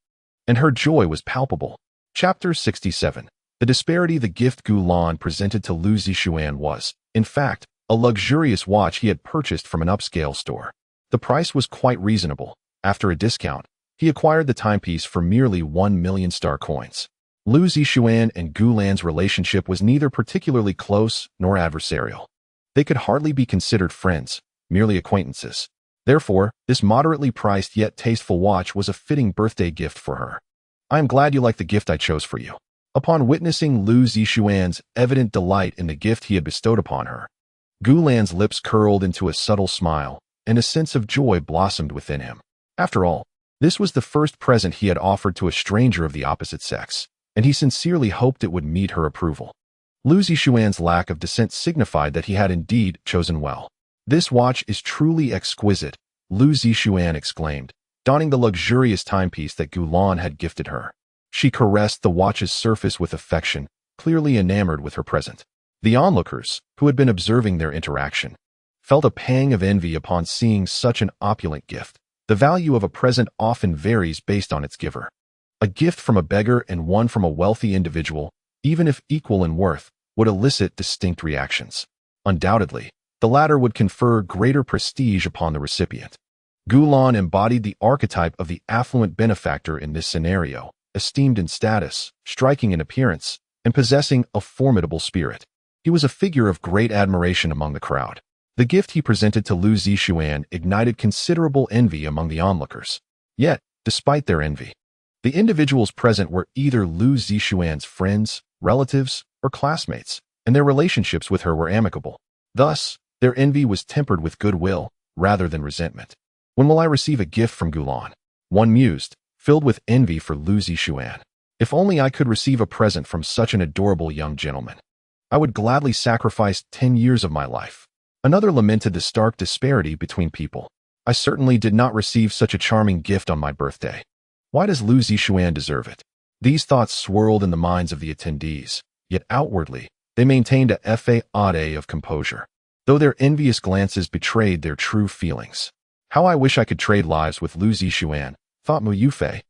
and her joy was palpable. Chapter 67. The disparity. The gift Gulan presented to Lu Zixuan was, in fact, a luxurious watch he had purchased from an upscale store. The price was quite reasonable. After a discount, he acquired the timepiece for merely 1 million star coins. Lu Zixuan and Gulan's relationship was neither particularly close nor adversarial. They could hardly be considered friends, merely acquaintances. Therefore, this moderately priced yet tasteful watch was a fitting birthday gift for her. "I am glad you like the gift I chose for you." Upon witnessing Lu Zixuan's evident delight in the gift he had bestowed upon her, Gulan's lips curled into a subtle smile, and a sense of joy blossomed within him. After all, this was the first present he had offered to a stranger of the opposite sex, and he sincerely hoped it would meet her approval. Lu Zixuan's lack of dissent signified that he had indeed chosen well. "This watch is truly exquisite," Lu Zixuan exclaimed, donning the luxurious timepiece that Gulan had gifted her. She caressed the watch's surface with affection, clearly enamored with her present. The onlookers, who had been observing their interaction, felt a pang of envy upon seeing such an opulent gift. The value of a present often varies based on its giver. A gift from a beggar and one from a wealthy individual, even if equal in worth, would elicit distinct reactions. Undoubtedly, the latter would confer greater prestige upon the recipient. Gulan embodied the archetype of the affluent benefactor in this scenario, esteemed in status, striking in appearance, and possessing a formidable spirit. He was a figure of great admiration among the crowd. The gift he presented to Lu Zixuan ignited considerable envy among the onlookers. Yet, despite their envy, the individuals present were either Lu Zixuan's friends, relatives, or classmates, and their relationships with her were amicable. Thus, their envy was tempered with goodwill rather than resentment. When will I receive a gift from Gulan? One mused, filled with envy for Lu Zixuan. If only I could receive a present from such an adorable young gentleman. I would gladly sacrifice 10 years of my life. Another lamented the stark disparity between people. I certainly did not receive such a charming gift on my birthday. Why does Lu Zixuan deserve it? These thoughts swirled in the minds of the attendees, yet outwardly, they maintained a facade of composure, though their envious glances betrayed their true feelings. How I wish I could trade lives with Lu Zixuan, thought Mu Yufei,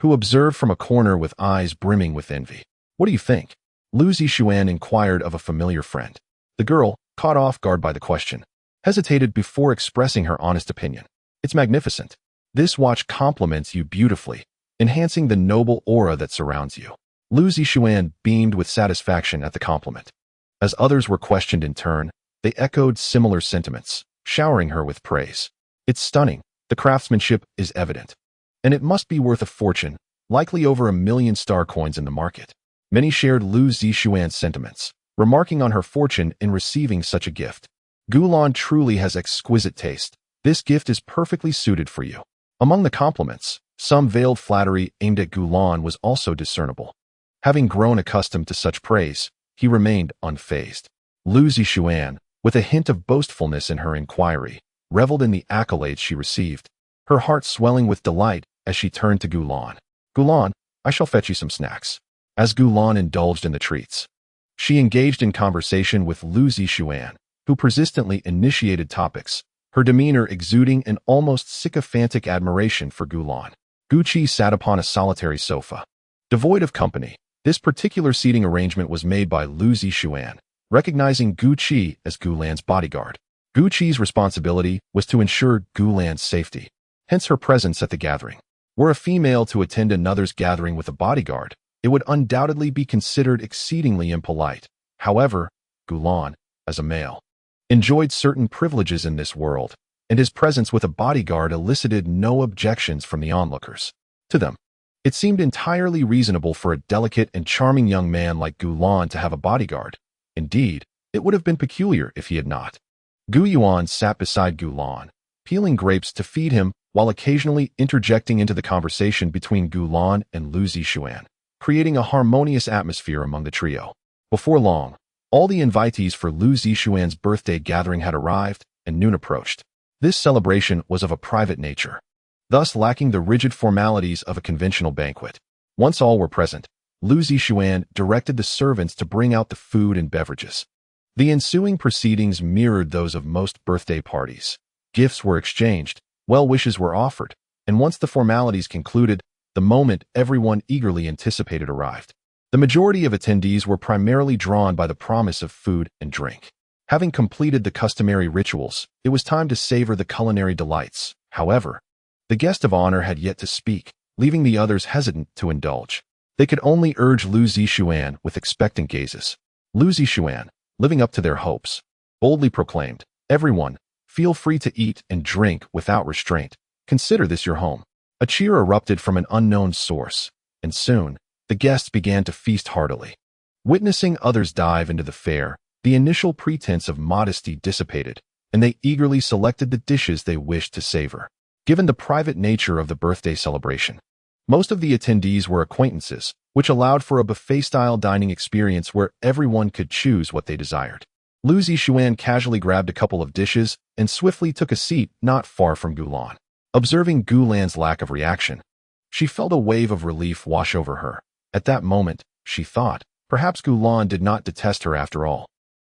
who observed from a corner with eyes brimming with envy. What do you think? Lu Zixuan inquired of a familiar friend. The girl, caught off guard by the question, hesitated before expressing her honest opinion. It's magnificent. This watch complements you beautifully, enhancing the noble aura that surrounds you. Lu Zixuan beamed with satisfaction at the compliment. As others were questioned in turn, they echoed similar sentiments, showering her with praise. It's stunning, the craftsmanship is evident. And it must be worth a fortune, likely over 1 million star coins in the market. Many shared Lu Zixuan's sentiments, remarking on her fortune in receiving such a gift. Gulan truly has exquisite taste. This gift is perfectly suited for you. Among the compliments, some veiled flattery aimed at Gulan was also discernible. Having grown accustomed to such praise, he remained unfazed. Lu Zixuan, with a hint of boastfulness in her inquiry, reveled in the accolades she received, her heart swelling with delight as she turned to Gulan. Gulan, I shall fetch you some snacks. As Gulan indulged in the treats, she engaged in conversation with Lu Zixuan, who persistently initiated topics, her demeanor exuding an almost sycophantic admiration for Gulan. Guqi sat upon a solitary sofa. Devoid of company, this particular seating arrangement was made by Lu Zixuan, recognizing Guqi as Gulan's bodyguard. Guqi's responsibility was to ensure Gulan's safety, hence her presence at the gathering. Were a female to attend another's gathering with a bodyguard, it would undoubtedly be considered exceedingly impolite. However, Gulan, as a male, enjoyed certain privileges in this world, and his presence with a bodyguard elicited no objections from the onlookers. To them, it seemed entirely reasonable for a delicate and charming young man like Gulan to have a bodyguard. Indeed, it would have been peculiar if he had not. Gu Yuan sat beside Gulan, peeling grapes to feed him while occasionally interjecting into the conversation between Gulan and Lu Zixuan, creating a harmonious atmosphere among the trio. Before long, all the invitees for Lu Zixuan's birthday gathering had arrived, and noon approached. This celebration was of a private nature, thus lacking the rigid formalities of a conventional banquet. Once all were present, Lu Zixuan directed the servants to bring out the food and beverages. The ensuing proceedings mirrored those of most birthday parties. Gifts were exchanged, well wishes were offered, and once the formalities concluded, the moment everyone eagerly anticipated arrived. The majority of attendees were primarily drawn by the promise of food and drink. Having completed the customary rituals, it was time to savor the culinary delights. However, the guest of honor had yet to speak, leaving the others hesitant to indulge. They could only urge Lu Zixuan with expectant gazes. Lu Zixuan, living up to their hopes, boldly proclaimed, "Everyone, feel free to eat and drink without restraint. Consider this your home." A cheer erupted from an unknown source, and soon, the guests began to feast heartily. Witnessing others dive into the fare, the initial pretense of modesty dissipated, and they eagerly selected the dishes they wished to savor. Given the private nature of the birthday celebration, most of the attendees were acquaintances, which allowed for a buffet-style dining experience where everyone could choose what they desired. Lu Zixuan casually grabbed a couple of dishes and swiftly took a seat not far from Gulan. Observing Gulan's lack of reaction, she felt a wave of relief wash over her. At that moment, she thought, perhaps Gulan did not detest her after all,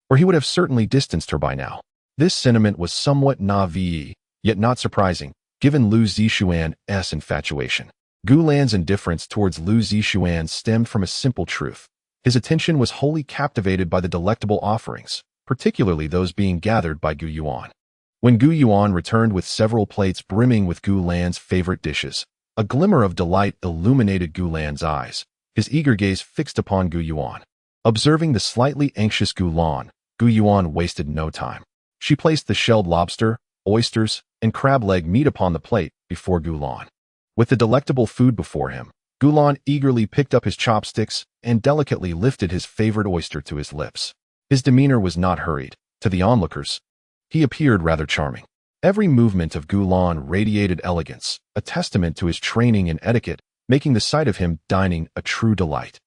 or he would have certainly distanced her by now. This sentiment was somewhat naïve, yet not surprising, given Lu Zixuan's infatuation. Gulan's indifference towards Lu Zixuan stemmed from a simple truth. His attention was wholly captivated by the delectable offerings, particularly those being gathered by Gu Yuan. When Gu Yuan returned with several plates brimming with Gulan's favorite dishes, a glimmer of delight illuminated Gulan's eyes, his eager gaze fixed upon Gu Yuan. Observing the slightly anxious Gulan, Gu Yuan wasted no time. She placed the shelled lobster, oysters, and crab leg meat upon the plate before Gulan. With the delectable food before him, Gulan eagerly picked up his chopsticks and delicately lifted his favorite oyster to his lips. His demeanor was not hurried. To the onlookers, he appeared rather charming. Every movement of Gulan radiated elegance, a testament to his training in etiquette, making the sight of him dining a true delight.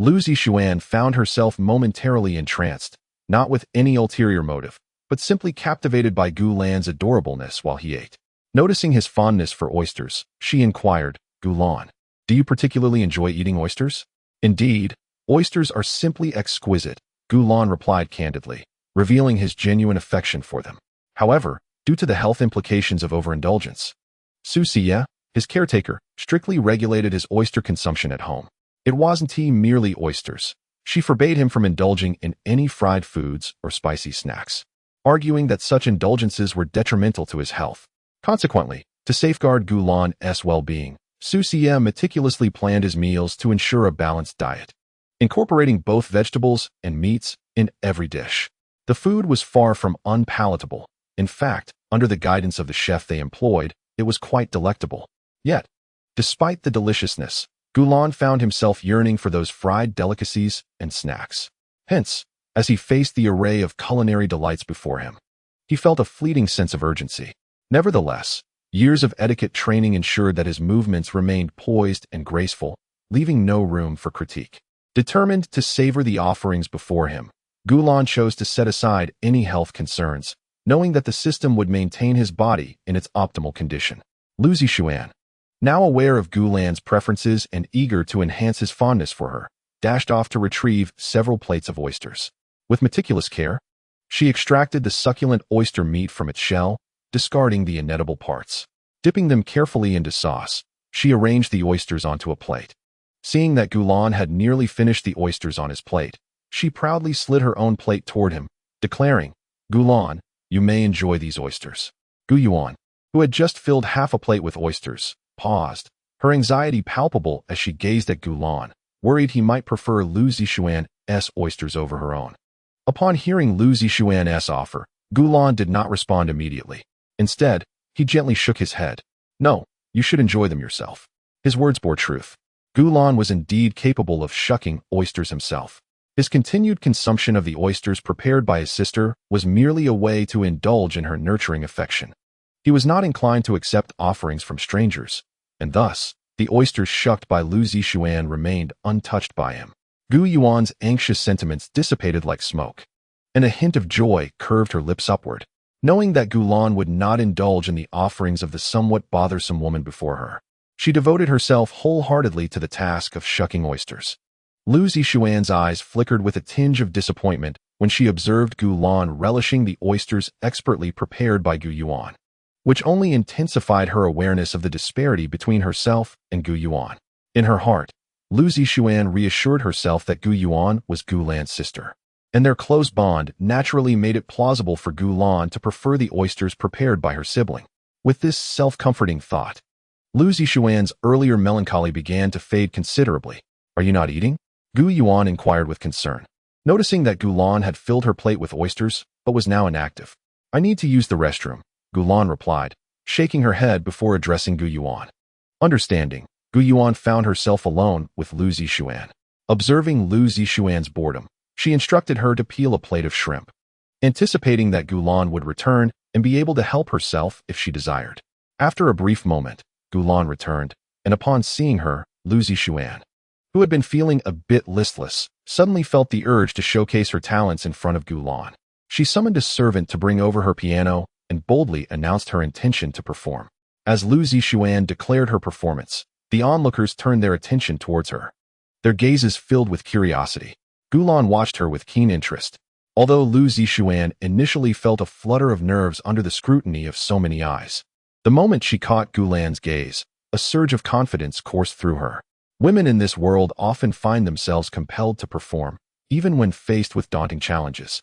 Lu Zixuan found herself momentarily entranced, not with any ulterior motive, but simply captivated by Gulan's adorableness while he ate. Noticing his fondness for oysters, she inquired, "Gulan, do you particularly enjoy eating oysters?" "Indeed, oysters are simply exquisite," Gulan replied candidly, revealing his genuine affection for them. However, due to the health implications of overindulgence, Su Xie, his caretaker, strictly regulated his oyster consumption at home. It wasn't merely oysters. She forbade him from indulging in any fried foods or spicy snacks, arguing that such indulgences were detrimental to his health. Consequently, to safeguard Gulan's well-being, Su Xie meticulously planned his meals to ensure a balanced diet, incorporating both vegetables and meats in every dish. The food was far from unpalatable. In fact, under the guidance of the chef they employed, it was quite delectable. Yet, despite the deliciousness, Gulan found himself yearning for those fried delicacies and snacks. Hence, as he faced the array of culinary delights before him, he felt a fleeting sense of urgency. Nevertheless, years of etiquette training ensured that his movements remained poised and graceful, leaving no room for critique. Determined to savor the offerings before him, Gulan chose to set aside any health concerns, knowing that the system would maintain his body in its optimal condition. Lu Zixuan, now aware of Gulan's preferences and eager to enhance his fondness for her, dashed off to retrieve several plates of oysters. With meticulous care, she extracted the succulent oyster meat from its shell, discarding the inedible parts. Dipping them carefully into sauce, she arranged the oysters onto a plate. Seeing that Gulan had nearly finished the oysters on his plate, she proudly slid her own plate toward him, declaring, "Gulan, you may enjoy these oysters." Gu Yuan, who had just filled half a plate with oysters, paused, her anxiety palpable as she gazed at Gulan, worried he might prefer Lu Zixuan's oysters over her own. Upon hearing Lu Zixuan's offer, Gulan did not respond immediately. Instead, he gently shook his head. "No, you should enjoy them yourself." His words bore truth. Gulan was indeed capable of shucking oysters himself. His continued consumption of the oysters prepared by his sister was merely a way to indulge in her nurturing affection. He was not inclined to accept offerings from strangers, and thus, the oysters shucked by Lu Zixuan remained untouched by him. Gu Yuan's anxious sentiments dissipated like smoke, and a hint of joy curved her lips upward. Knowing that Gulan would not indulge in the offerings of the somewhat bothersome woman before her, she devoted herself wholeheartedly to the task of shucking oysters. Lu Zixuan's eyes flickered with a tinge of disappointment when she observed Gulan relishing the oysters expertly prepared by Gu Yuan, which only intensified her awareness of the disparity between herself and Gu Yuan. In her heart, Lu Zixuan reassured herself that Gu Yuan was Gulan's sister, and their close bond naturally made it plausible for Gulan to prefer the oysters prepared by her sibling. With this self-comforting thought, Lu Zixuan's earlier melancholy began to fade considerably. "Are you not eating?" Gu Yuan inquired with concern, noticing that Gulan had filled her plate with oysters, but was now inactive. "I need to use the restroom," Gulan replied, shaking her head before addressing Gu Yuan. Understanding, Gu Yuan found herself alone with Lu Zixuan. Observing Lu Zixuan's boredom, she instructed her to peel a plate of shrimp, anticipating that Gulan would return and be able to help herself if she desired. After a brief moment, Gulan returned, and upon seeing her, Lu Zixuan, who had been feeling a bit listless, suddenly felt the urge to showcase her talents in front of Gulan. She summoned a servant to bring over her piano and boldly announced her intention to perform. As Lu Zixuan declared her performance, the onlookers turned their attention towards her, their gazes filled with curiosity. Gulan watched her with keen interest, although Lu Zixuan initially felt a flutter of nerves under the scrutiny of so many eyes. The moment she caught Gulan's gaze, a surge of confidence coursed through her. Women in this world often find themselves compelled to perform, even when faced with daunting challenges.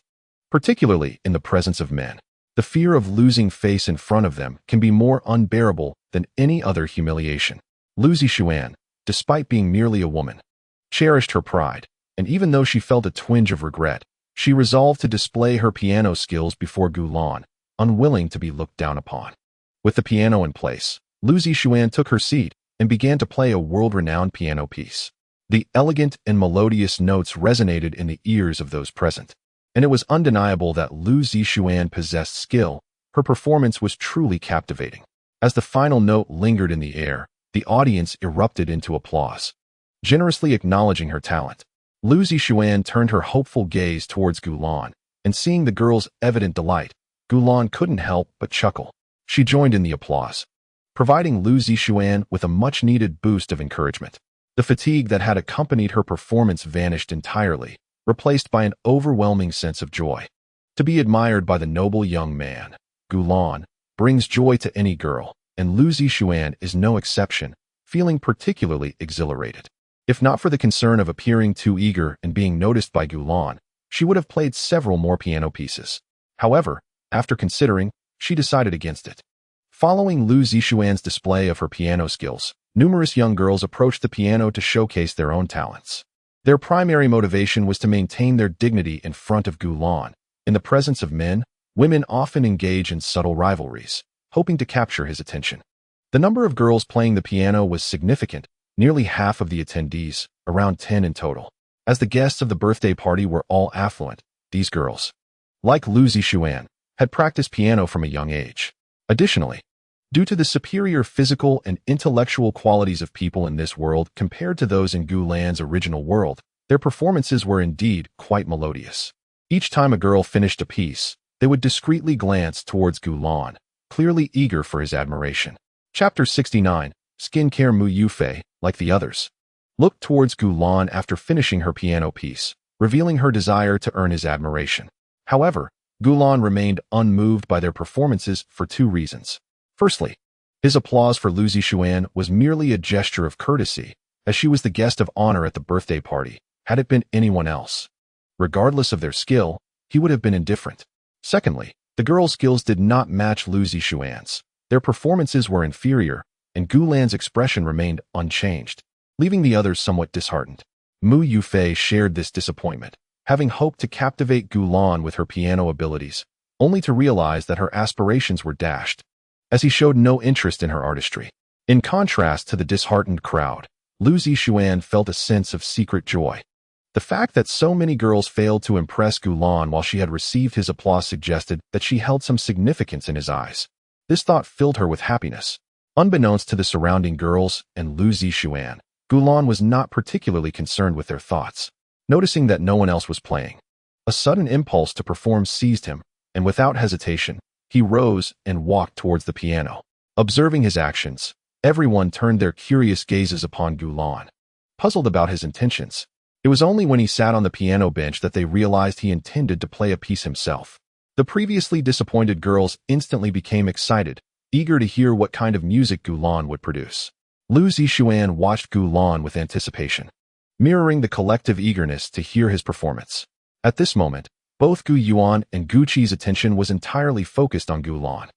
Particularly in the presence of men, the fear of losing face in front of them can be more unbearable than any other humiliation. Lu Zixuan, despite being merely a woman, cherished her pride, and even though she felt a twinge of regret, She resolved to display her piano skills before Gulan, unwilling to be looked down upon. With the piano in place, Lu Zixuan took her seat and began to play a world-renowned piano piece. The elegant and melodious notes resonated in the ears of those present, and it was undeniable that Lu Zixuan possessed skill. Her performance was truly captivating. As the final note lingered in the air, the audience erupted into applause. Generously acknowledging her talent, Lu Zixuan turned her hopeful gaze towards Gulan, and seeing the girl's evident delight, Gulan couldn't help but chuckle. She joined in the applause, providing Lu Zixuan with a much-needed boost of encouragement. The fatigue that had accompanied her performance vanished entirely, replaced by an overwhelming sense of joy. To be admired by the noble young man, Gulan, brings joy to any girl, and Lu Zixuan is no exception, feeling particularly exhilarated. If not for the concern of appearing too eager and being noticed by Gulan, she would have played several more piano pieces. However, after considering, she decided against it. Following Lu Zixuan's display of her piano skills, numerous young girls approached the piano to showcase their own talents. Their primary motivation was to maintain their dignity in front of Gulan. In the presence of men, women often engage in subtle rivalries, hoping to capture his attention. The number of girls playing the piano was significant, nearly half of the attendees, around 10 in total. As the guests of the birthday party were all affluent, these girls, like Lu Zixuan, had practiced piano from a young age. Additionally, due to the superior physical and intellectual qualities of people in this world compared to those in Gulan's original world, their performances were indeed quite melodious. Each time a girl finished a piece, they would discreetly glance towards Gulan, clearly eager for his admiration. Chapter 69, Skincare. Mu Yufei, like the others, looked towards Gulan after finishing her piano piece, revealing her desire to earn his admiration. However, Gulan remained unmoved by their performances for two reasons. Firstly, his applause for Lu Zixuan was merely a gesture of courtesy, as she was the guest of honor at the birthday party. Had it been anyone else, regardless of their skill, he would have been indifferent. Secondly, the girls' skills did not match Lu Zixuan's. Their performances were inferior, and Gulan's expression remained unchanged, leaving the others somewhat disheartened. Mu Yufei shared this disappointment, having hoped to captivate Gulan with her piano abilities, only to realize that her aspirations were dashed, as he showed no interest in her artistry. In contrast to the disheartened crowd, Lu Zixuan felt a sense of secret joy. The fact that so many girls failed to impress Gulan while she had received his applause suggested that she held some significance in his eyes. This thought filled her with happiness. Unbeknownst to the surrounding girls and Lu Zixuan, Gulan was not particularly concerned with their thoughts. Noticing that no one else was playing, a sudden impulse to perform seized him, and without hesitation, he rose and walked towards the piano. Observing his actions, everyone turned their curious gazes upon Gulan, puzzled about his intentions. It was only when he sat on the piano bench that they realized he intended to play a piece himself. The previously disappointed girls instantly became excited, eager to hear what kind of music Gulan would produce. Lu Zixuan watched Gulan with anticipation, mirroring the collective eagerness to hear his performance. At this moment, both Gu Yuan and Gu Qi's attention was entirely focused on Gulan.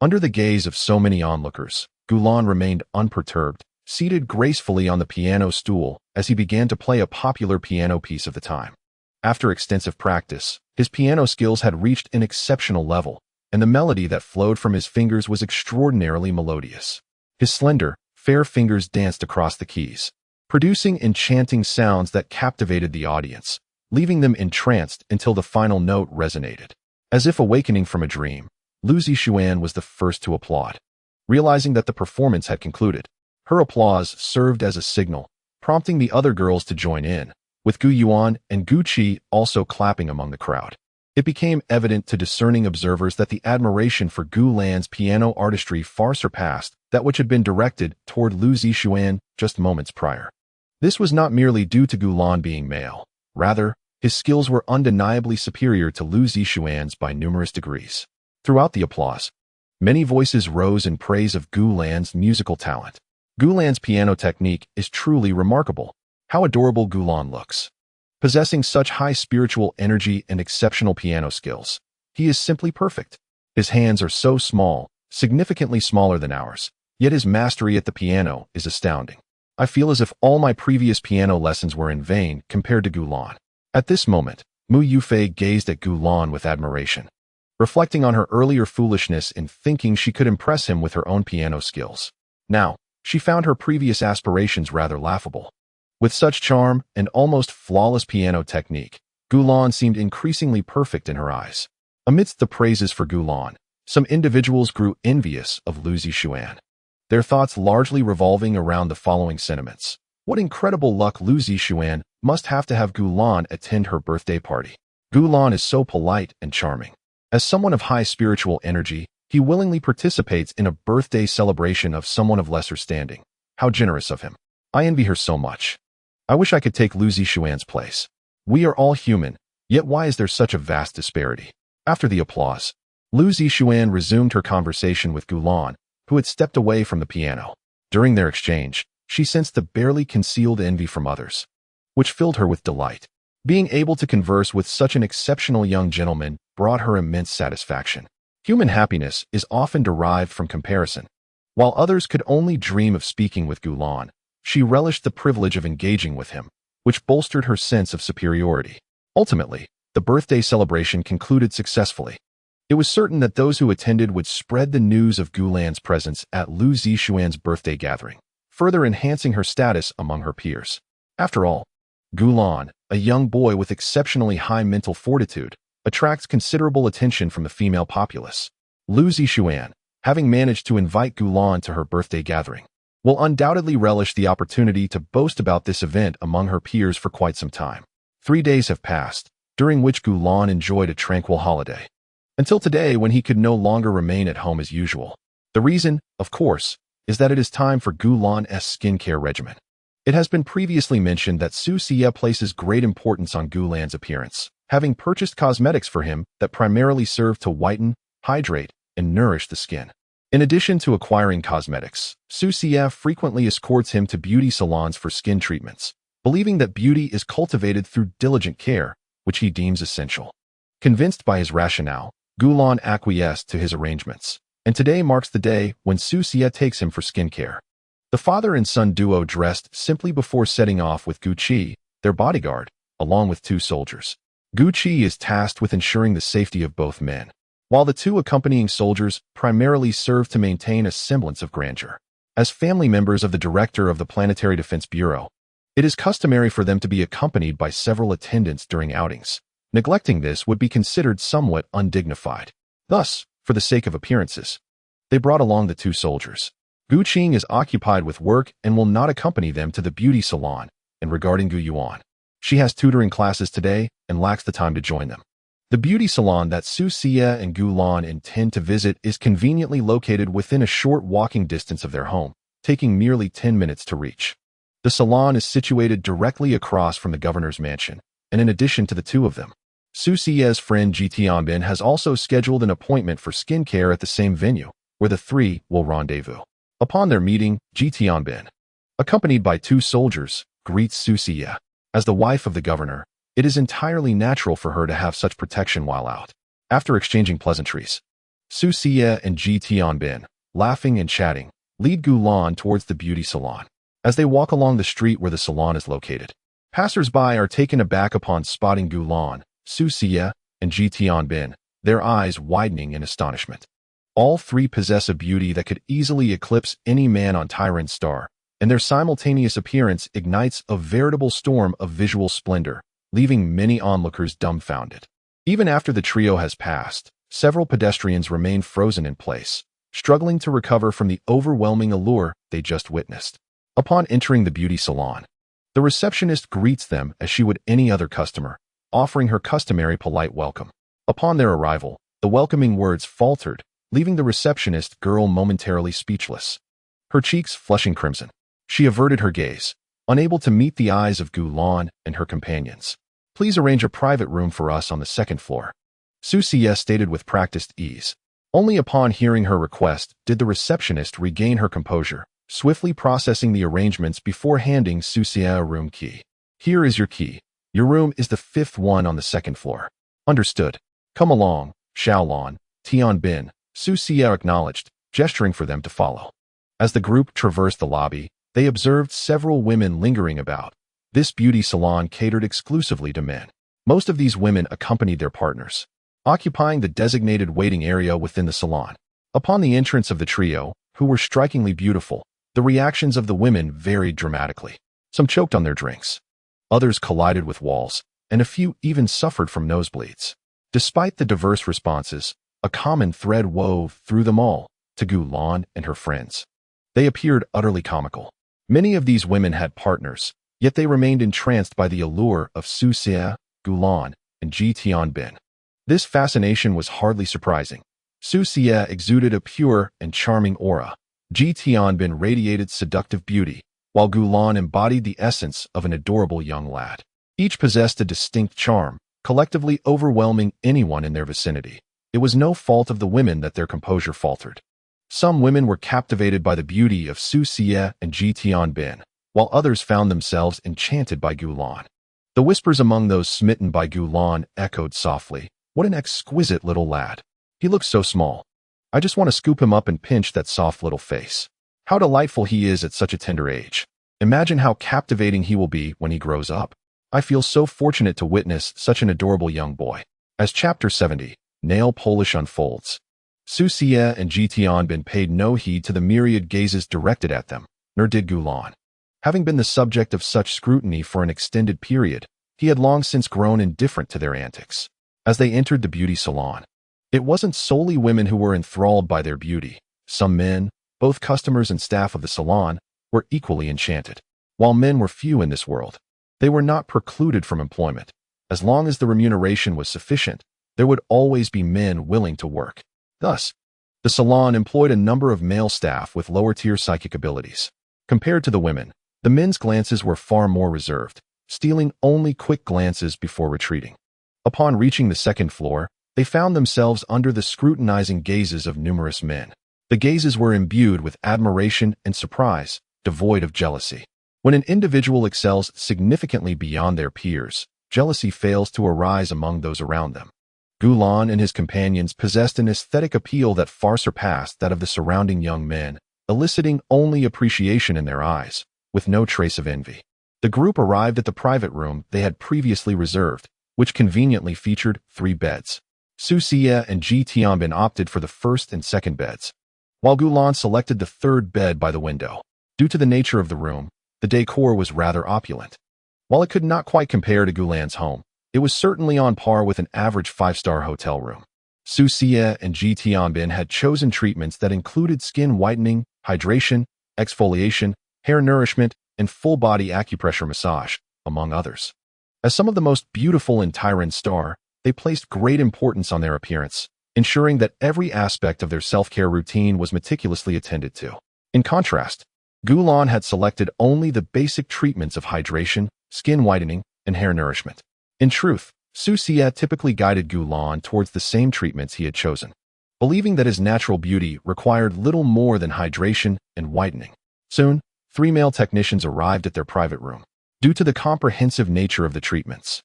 Under the gaze of so many onlookers, Gulan remained unperturbed, seated gracefully on the piano stool as he began to play a popular piano piece of the time. After extensive practice, his piano skills had reached an exceptional level, and the melody that flowed from his fingers was extraordinarily melodious. His slender, fair fingers danced across the keys, producing enchanting sounds that captivated the audience, leaving them entranced until the final note resonated. As if awakening from a dream, Lu Zixuan was the first to applaud. Realizing that the performance had concluded, her applause served as a signal, prompting the other girls to join in, with Gu Yuan and Gu Qi also clapping among the crowd. It became evident to discerning observers that the admiration for Gulan's piano artistry far surpassed that which had been directed toward Lu Zixuan just moments prior. This was not merely due to Gulan being male. Rather, his skills were undeniably superior to Lu Zixuan's by numerous degrees. Throughout the applause, many voices rose in praise of Gulan's musical talent. Gulan's piano technique is truly remarkable. How adorable Gulan looks. Possessing such high spiritual energy and exceptional piano skills, he is simply perfect. His hands are so small, significantly smaller than ours, yet his mastery at the piano is astounding. I feel as if all my previous piano lessons were in vain compared to Gulan. At this moment, Mu Yufei gazed at Gulan with admiration, reflecting on her earlier foolishness in thinking she could impress him with her own piano skills. Now, she found her previous aspirations rather laughable. With such charm and almost flawless piano technique, Gulan seemed increasingly perfect in her eyes. Amidst the praises for Gulan, some individuals grew envious of Lu Zixuan, their thoughts largely revolving around the following sentiments. What incredible luck Lu Zixuan must have to have Gulan attend her birthday party. Gulan is so polite and charming. As someone of high spiritual energy, he willingly participates in a birthday celebration of someone of lesser standing. How generous of him. I envy her so much. I wish I could take Lu Zixuan's place. We are all human, yet why is there such a vast disparity? After the applause, Lu Zixuan resumed her conversation with Gulan, who had stepped away from the piano. During their exchange, she sensed the barely concealed envy from others, which filled her with delight. Being able to converse with such an exceptional young gentleman brought her immense satisfaction. Human happiness is often derived from comparison. While others could only dream of speaking with Gulan, she relished the privilege of engaging with him, which bolstered her sense of superiority. Ultimately, the birthday celebration concluded successfully. It was certain that those who attended would spread the news of Gulan's presence at Lu Zixuan's birthday gathering, further enhancing her status among her peers. After all, Gulan, a young boy with exceptionally high mental fortitude, attracts considerable attention from the female populace. Lu Zixuan, having managed to invite Gulan to her birthday gathering, will undoubtedly relish the opportunity to boast about this event among her peers for quite some time. 3 days have passed, during which Gulan enjoyed a tranquil holiday. Until today, when he could no longer remain at home as usual. The reason, of course, is that it is time for Gulan's skincare regimen. It has been previously mentioned that Su Xia places great importance on Gulan's appearance, having purchased cosmetics for him that primarily serve to whiten, hydrate, and nourish the skin. In addition to acquiring cosmetics, Su Xia frequently escorts him to beauty salons for skin treatments, believing that beauty is cultivated through diligent care, which he deems essential. Convinced by his rationale, Gulan acquiesced to his arrangements, and today marks the day when Su Xia takes him for skincare. The father and son duo dressed simply before setting off with Gu Qi, their bodyguard, along with 2 soldiers. Gu Qi is tasked with ensuring the safety of both men, while the 2 accompanying soldiers primarily serve to maintain a semblance of grandeur. As family members of the director of the Planetary Defense Bureau, it is customary for them to be accompanied by several attendants during outings. Neglecting this would be considered somewhat undignified. Thus, for the sake of appearances, they brought along the 2 soldiers. Gu Qing is occupied with work and will not accompany them to the beauty salon, and regarding Gu Yuan, she has tutoring classes today and lacks the time to join them. The beauty salon that Su Xia and Gulan intend to visit is conveniently located within a short walking distance of their home, taking merely 10 minutes to reach. The salon is situated directly across from the governor's mansion, and in addition to the 2 of them, Su Xia's friend Ji Tianbin has also scheduled an appointment for skincare at the same venue, where the 3 will rendezvous. Upon their meeting, Ji Tianbin, accompanied by 2 soldiers, greets Su Xia. As the wife of the governor, it is entirely natural for her to have such protection while out. After exchanging pleasantries, Su Xia and Ji Tianbin, laughing and chatting, lead Gulan towards the beauty salon. As they walk along the street where the salon is located, passers-by are taken aback upon spotting Gulan, Su Xia, and Ji Tianbin, their eyes widening in astonishment. All 3 possess a beauty that could easily eclipse any man on Tyron Star, and their simultaneous appearance ignites a veritable storm of visual splendor, leaving many onlookers dumbfounded. Even after the trio has passed, several pedestrians remain frozen in place, struggling to recover from the overwhelming allure they just witnessed. Upon entering the beauty salon, the receptionist greets them as she would any other customer, offering her customary polite welcome. Upon their arrival, the welcoming words faltered, leaving the receptionist girl momentarily speechless, her cheeks flushing crimson. She averted her gaze, unable to meet the eyes of Gulan and her companions. Please arrange a private room for us on the 2nd floor, Su Xia stated with practiced ease. Only upon hearing her request did the receptionist regain her composure, swiftly processing the arrangements before handing Su Xia a room key. Here is your key. Your room is the 5th one on the 2nd floor. Understood. Come along, Xiaolon, Tianbin, Su Xia acknowledged, gesturing for them to follow. As the group traversed the lobby, they observed several women lingering about. This beauty salon catered exclusively to men. Most of these women accompanied their partners, occupying the designated waiting area within the salon. Upon the entrance of the trio, who were strikingly beautiful, the reactions of the women varied dramatically. Some choked on their drinks. Others collided with walls, and a few even suffered from nosebleeds. Despite the diverse responses, a common thread wove through them all, to Gulan and her friends. They appeared utterly comical. Many of these women had partners, yet they remained entranced by the allure of Su Xie, Gulan, and Ji Tianbin. This fascination was hardly surprising. Su Xie exuded a pure and charming aura. Ji Tianbin radiated seductive beauty, while Gulan embodied the essence of an adorable young lad. Each possessed a distinct charm, collectively overwhelming anyone in their vicinity. It was no fault of the women that their composure faltered. Some women were captivated by the beauty of Su Xie and Ji Tianbin, while others found themselves enchanted by Gulan. The whispers among those smitten by Gulan echoed softly, "What an exquisite little lad. He looks so small. I just want to scoop him up and pinch that soft little face. How delightful he is at such a tender age. Imagine how captivating he will be when he grows up. I feel so fortunate to witness such an adorable young boy." As Chapter 70, Nail Polish unfolds, Su Xie and Ji Tianbin paid no heed to the myriad gazes directed at them, nor did Gulan. Having been the subject of such scrutiny for an extended period, he had long since grown indifferent to their antics. As they entered the beauty salon, it wasn't solely women who were enthralled by their beauty. Some men, both customers and staff of the salon, were equally enchanted. While men were few in this world, they were not precluded from employment. As long as the remuneration was sufficient, there would always be men willing to work. Thus, the salon employed a number of male staff with lower-tier psychic abilities. Compared to the women, the men's glances were far more reserved, stealing only quick glances before retreating. Upon reaching the second floor, they found themselves under the scrutinizing gazes of numerous men. The gazes were imbued with admiration and surprise, devoid of jealousy. When an individual excels significantly beyond their peers, jealousy fails to arise among those around them. Gulan and his companions possessed an aesthetic appeal that far surpassed that of the surrounding young men, eliciting only appreciation in their eyes, with no trace of envy. The group arrived at the private room they had previously reserved, which conveniently featured 3 beds. Su Xie and Ji Tianbin opted for the first and second beds, while Gulan selected the third bed by the window. Due to the nature of the room, the decor was rather opulent. While it could not quite compare to Gulan's home, it was certainly on par with an average 5-star hotel room. Su Xie and Ji Tianbin had chosen treatments that included skin whitening, hydration, exfoliation, hair nourishment, and full-body acupressure massage, among others. As some of the most beautiful in Tycoons, they placed great importance on their appearance, ensuring that every aspect of their self-care routine was meticulously attended to. In contrast, Gulan had selected only the basic treatments of hydration, skin whitening, and hair nourishment. In truth, Su Xie typically guided Gulan towards the same treatments he had chosen, believing that his natural beauty required little more than hydration and whitening. Soon, 3 male technicians arrived at their private room. Due to the comprehensive nature of the treatments,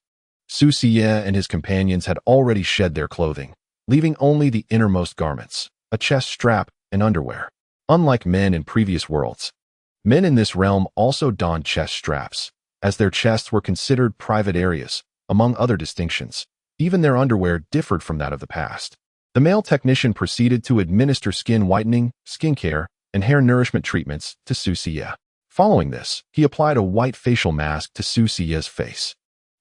Su Xie and his companions had already shed their clothing, leaving only the innermost garments, a chest strap, and underwear. Unlike men in previous worlds, men in this realm also donned chest straps, as their chests were considered private areas. Among other distinctions, even their underwear differed from that of the past. The male technician proceeded to administer skin whitening, skincare, and hair nourishment treatments to Su Xie. Following this, he applied a white facial mask to Su Xie's face.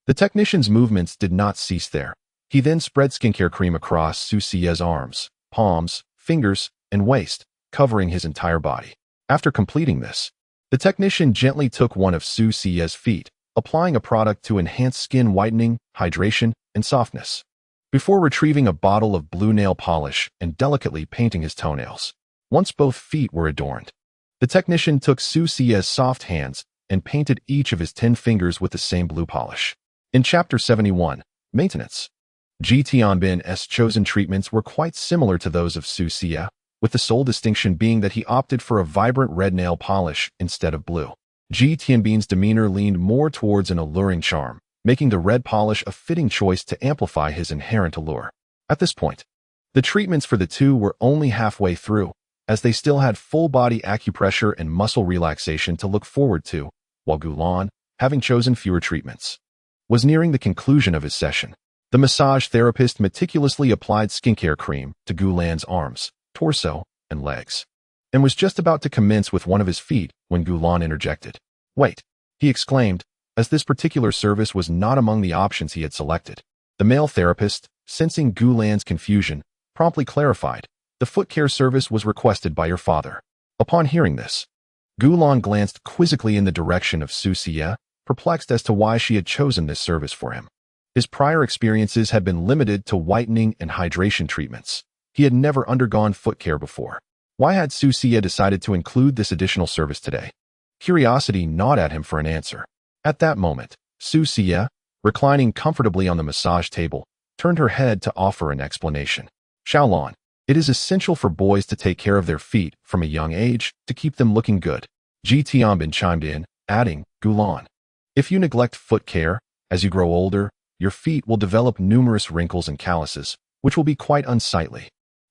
The technician's movements did not cease there. He then spread skincare cream across Su Xie's arms, palms, fingers, and waist, covering his entire body. After completing this, the technician gently took one of Su Xie's feet, applying a product to enhance skin whitening, hydration, and softness, before retrieving a bottle of blue nail polish and delicately painting his toenails. Once both feet were adorned, the technician took Su Xie's soft hands and painted each of his 10 fingers with the same blue polish. In Chapter 71, Maintenance, Ji Tianbin's chosen treatments were quite similar to those of Su Xie, with the sole distinction being that he opted for a vibrant red nail polish instead of blue. Ji Tianbin's demeanor leaned more towards an alluring charm, making the red polish a fitting choice to amplify his inherent allure. At this point, the treatments for the two were only halfway through, as they still had full-body acupressure and muscle relaxation to look forward to, while Gulan, having chosen fewer treatments, was nearing the conclusion of his session. The massage therapist meticulously applied skincare cream to Gulan's arms, torso, and legs, and was just about to commence with one of his feet when Gulan interjected. "Wait," he exclaimed, as this particular service was not among the options he had selected. The male therapist, sensing Gulan's confusion, promptly clarified, "The foot care service was requested by your father." Upon hearing this, Gulan glanced quizzically in the direction of Susia, perplexed as to why she had chosen this service for him. His prior experiences had been limited to whitening and hydration treatments. He had never undergone foot care before. Why had Susia decided to include this additional service today? Curiosity gnawed at him for an answer. At that moment, Susia, reclining comfortably on the massage table, turned her head to offer an explanation. "Xiaolon, it is essential for boys to take care of their feet from a young age to keep them looking good." Ji Tianbin chimed in, adding, "Gulan, if you neglect foot care, as you grow older, your feet will develop numerous wrinkles and calluses, which will be quite unsightly."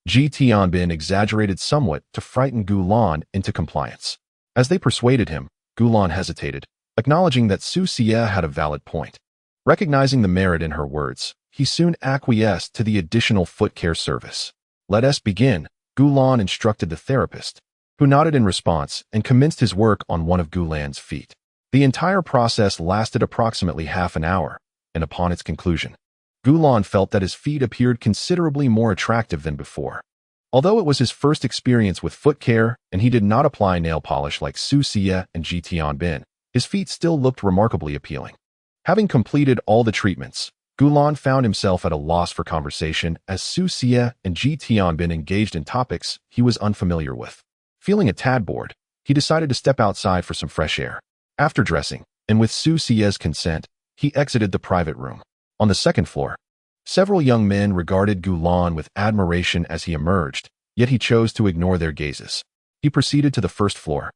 Ji Tianbin exaggerated somewhat to frighten Gulan into compliance. As they persuaded him, Gulan hesitated, acknowledging that Susia had a valid point. Recognizing the merit in her words, he soon acquiesced to the additional foot care service. "Let us begin," Gulan instructed the therapist, who nodded in response and commenced his work on one of Gulan's feet. The entire process lasted approximately half an hour, and upon its conclusion, Gulan felt that his feet appeared considerably more attractive than before. Although it was his first experience with foot care and he did not apply nail polish like Susia and Ji Tianbin, his feet still looked remarkably appealing. Having completed all the treatments, Gulan found himself at a loss for conversation as Susia and Ji Tianbin engaged in topics he was unfamiliar with. Feeling a tad bored, he decided to step outside for some fresh air. After dressing, and with Susia's consent, he exited the private room. On the second floor, several young men regarded Gulan with admiration as he emerged, yet he chose to ignore their gazes. He proceeded to the first floor,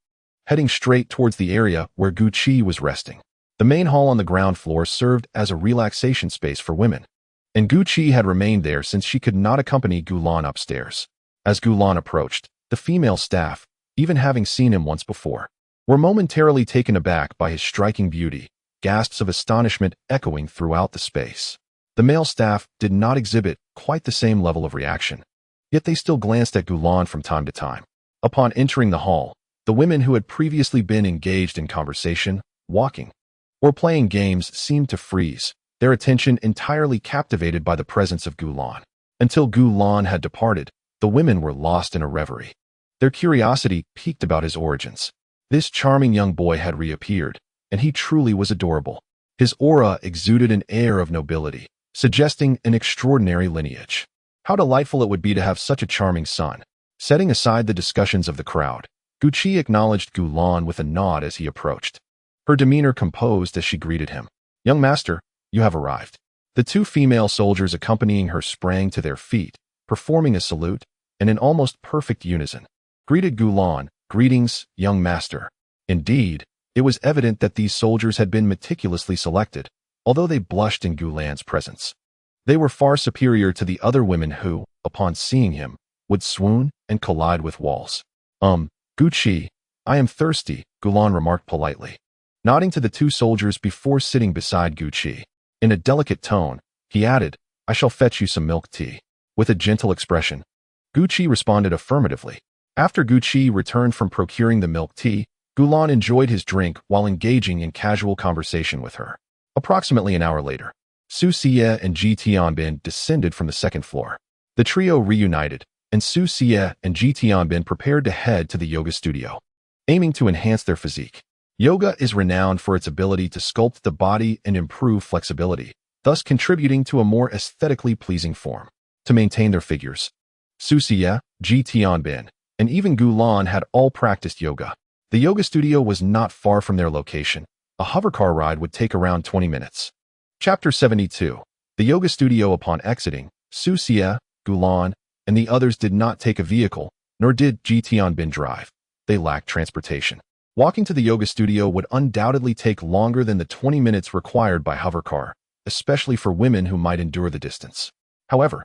heading straight towards the area where Guqi was resting. The main hall on the ground floor served as a relaxation space for women, and Guqi had remained there since she could not accompany Gulan upstairs. As Gulan approached, the female staff, even having seen him once before, were momentarily taken aback by his striking beauty, gasps of astonishment echoing throughout the space. The male staff did not exhibit quite the same level of reaction, yet they still glanced at Gulan from time to time. Upon entering the hall, the women who had previously been engaged in conversation, walking, or playing games seemed to freeze, their attention entirely captivated by the presence of Gulan. Until Gulan had departed, the women were lost in a reverie. Their curiosity piqued about his origins. This charming young boy had reappeared, and he truly was adorable. His aura exuded an air of nobility, suggesting an extraordinary lineage. How delightful it would be to have such a charming son. Setting aside the discussions of the crowd, Guqi acknowledged Gulan with a nod as he approached. Her demeanor composed as she greeted him. "Young master, you have arrived." The two female soldiers accompanying her sprang to their feet, performing a salute, and in almost perfect unison, greeted Gulan, "Greetings, young master." Indeed, it was evident that these soldiers had been meticulously selected, although they blushed in Gulan's presence. They were far superior to the other women who, upon seeing him, would swoon and collide with walls. Guqi, I am thirsty," Gulan remarked politely, nodding to the two soldiers before sitting beside Guqi. In a delicate tone, he added, "I shall fetch you some milk tea." With a gentle expression, Guqi responded affirmatively. After Guqi returned from procuring the milk tea, Gulan enjoyed his drink while engaging in casual conversation with her. Approximately an hour later, Susia and Ji Tianbin descended from the second floor. The trio reunited, and Susia and Ji Tianbin prepared to head to the yoga studio, aiming to enhance their physique. Yoga is renowned for its ability to sculpt the body and improve flexibility, thus contributing to a more aesthetically pleasing form. To maintain their figures, Susia, Ji Tianbin, and even Gulan had all practiced yoga. The yoga studio was not far from their location. A hovercar ride would take around 20 minutes. Chapter 72. The yoga studio. Upon exiting, Susia, Gulan, and the others did not take a vehicle, nor did Ji Tianbin drive. They lacked transportation. Walking to the yoga studio would undoubtedly take longer than the 20 minutes required by hovercar, especially for women who might endure the distance. However,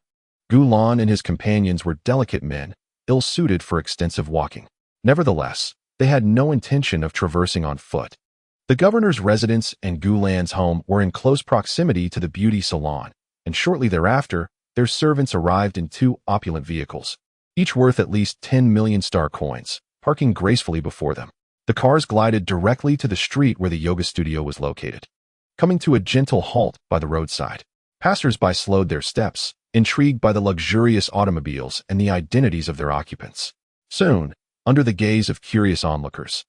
Gulan and his companions were delicate men, ill-suited for extensive walking. Nevertheless, they had no intention of traversing on foot. The governor's residence and Gulan's home were in close proximity to the beauty salon, and shortly thereafter, their servants arrived in two opulent vehicles, each worth at least 10 million star coins, parking gracefully before them. The cars glided directly to the street where the yoga studio was located. Coming to a gentle halt by the roadside, passers-by slowed their steps, intrigued by the luxurious automobiles and the identities of their occupants. Soon, under the gaze of curious onlookers,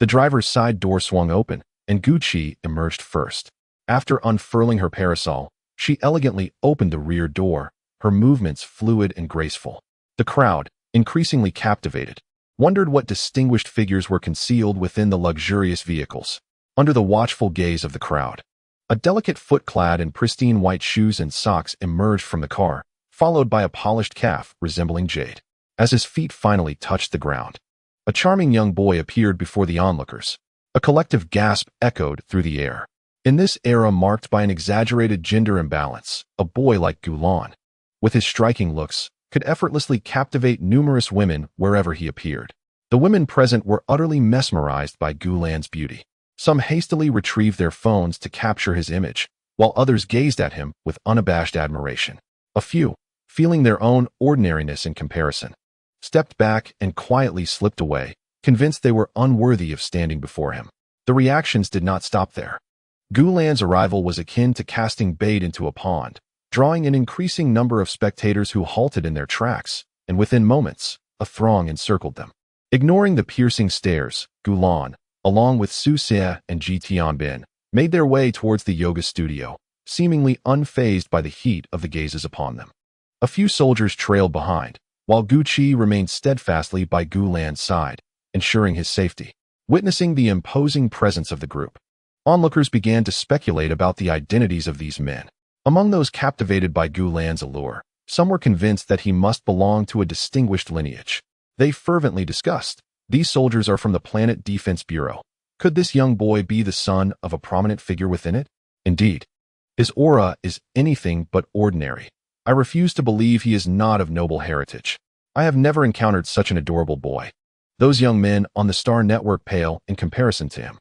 the driver's side door swung open, and Gucci emerged first. After unfurling her parasol, she elegantly opened the rear door, her movements fluid and graceful. The crowd, increasingly captivated, wondered what distinguished figures were concealed within the luxurious vehicles. Under the watchful gaze of the crowd, a delicate foot clad in pristine white shoes and socks emerged from the car, followed by a polished calf resembling jade. As his feet finally touched the ground, a charming young boy appeared before the onlookers. A collective gasp echoed through the air. In this era marked by an exaggerated gender imbalance, a boy like Gulan, with his striking looks, could effortlessly captivate numerous women wherever he appeared. The women present were utterly mesmerized by Gulan's beauty. Some hastily retrieved their phones to capture his image, while others gazed at him with unabashed admiration. A few, feeling their own ordinariness in comparison, stepped back and quietly slipped away, convinced they were unworthy of standing before him. The reactions did not stop there. Gulan's arrival was akin to casting bait into a pond, drawing an increasing number of spectators who halted in their tracks, and within moments, a throng encircled them. Ignoring the piercing stares, Gulan, along with Su Xie and Ji Tianbin, made their way towards the yoga studio, seemingly unfazed by the heat of the gazes upon them. A few soldiers trailed behind, while Gucci remained steadfastly by Gulan's side, ensuring his safety. Witnessing the imposing presence of the group, onlookers began to speculate about the identities of these men. Among those captivated by Gulan's allure, some were convinced that he must belong to a distinguished lineage. They fervently discussed, "These soldiers are from the Planet Defense Bureau. Could this young boy be the son of a prominent figure within it? Indeed, his aura is anything but ordinary. I refuse to believe he is not of noble heritage. I have never encountered such an adorable boy." Those young men on the Star Network pale in comparison to him.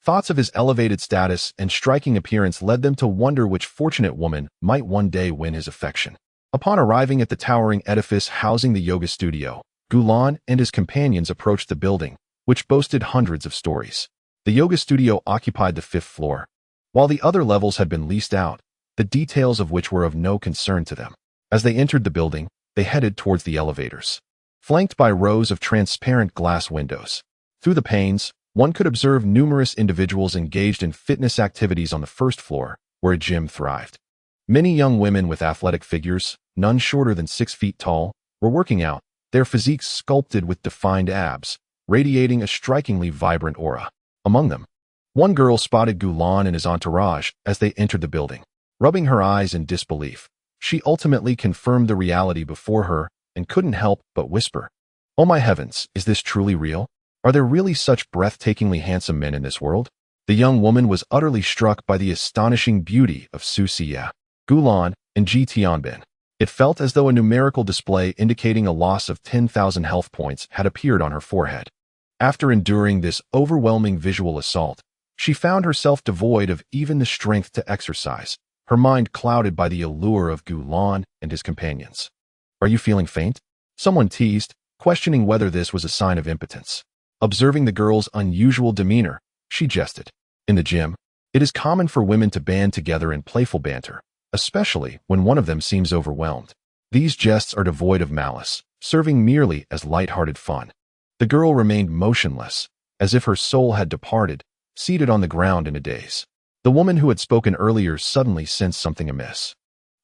Thoughts of his elevated status and striking appearance led them to wonder which fortunate woman might one day win his affection. Upon arriving at the towering edifice housing the yoga studio, Gulan and his companions approached the building, which boasted hundreds of stories. The yoga studio occupied the 5th floor, while the other levels had been leased out, the details of which were of no concern to them. As they entered the building, they headed towards the elevators, flanked by rows of transparent glass windows. Through the panes, one could observe numerous individuals engaged in fitness activities on the 1st floor, where a gym thrived. Many young women with athletic figures, none shorter than 6 feet tall, were working out, their physiques sculpted with defined abs, radiating a strikingly vibrant aura. Among them, one girl spotted Gulan and his entourage as they entered the building. Rubbing her eyes in disbelief, she ultimately confirmed the reality before her and couldn't help but whisper, "Oh my heavens, is this truly real? Are there really such breathtakingly handsome men in this world?" The young woman was utterly struck by the astonishing beauty of Su Xie, Gulan, and Ji Tianbin. It felt as though a numerical display indicating a loss of 10,000 health points had appeared on her forehead. After enduring this overwhelming visual assault, she found herself devoid of even the strength to exercise, her mind clouded by the allure of Gulan and his companions. "Are you feeling faint?" someone teased, questioning whether this was a sign of impotence. Observing the girl's unusual demeanor, she jested. In the gym, it is common for women to band together in playful banter, especially when one of them seems overwhelmed. These jests are devoid of malice, serving merely as light-hearted fun. The girl remained motionless, as if her soul had departed, seated on the ground in a daze. The woman who had spoken earlier suddenly sensed something amiss.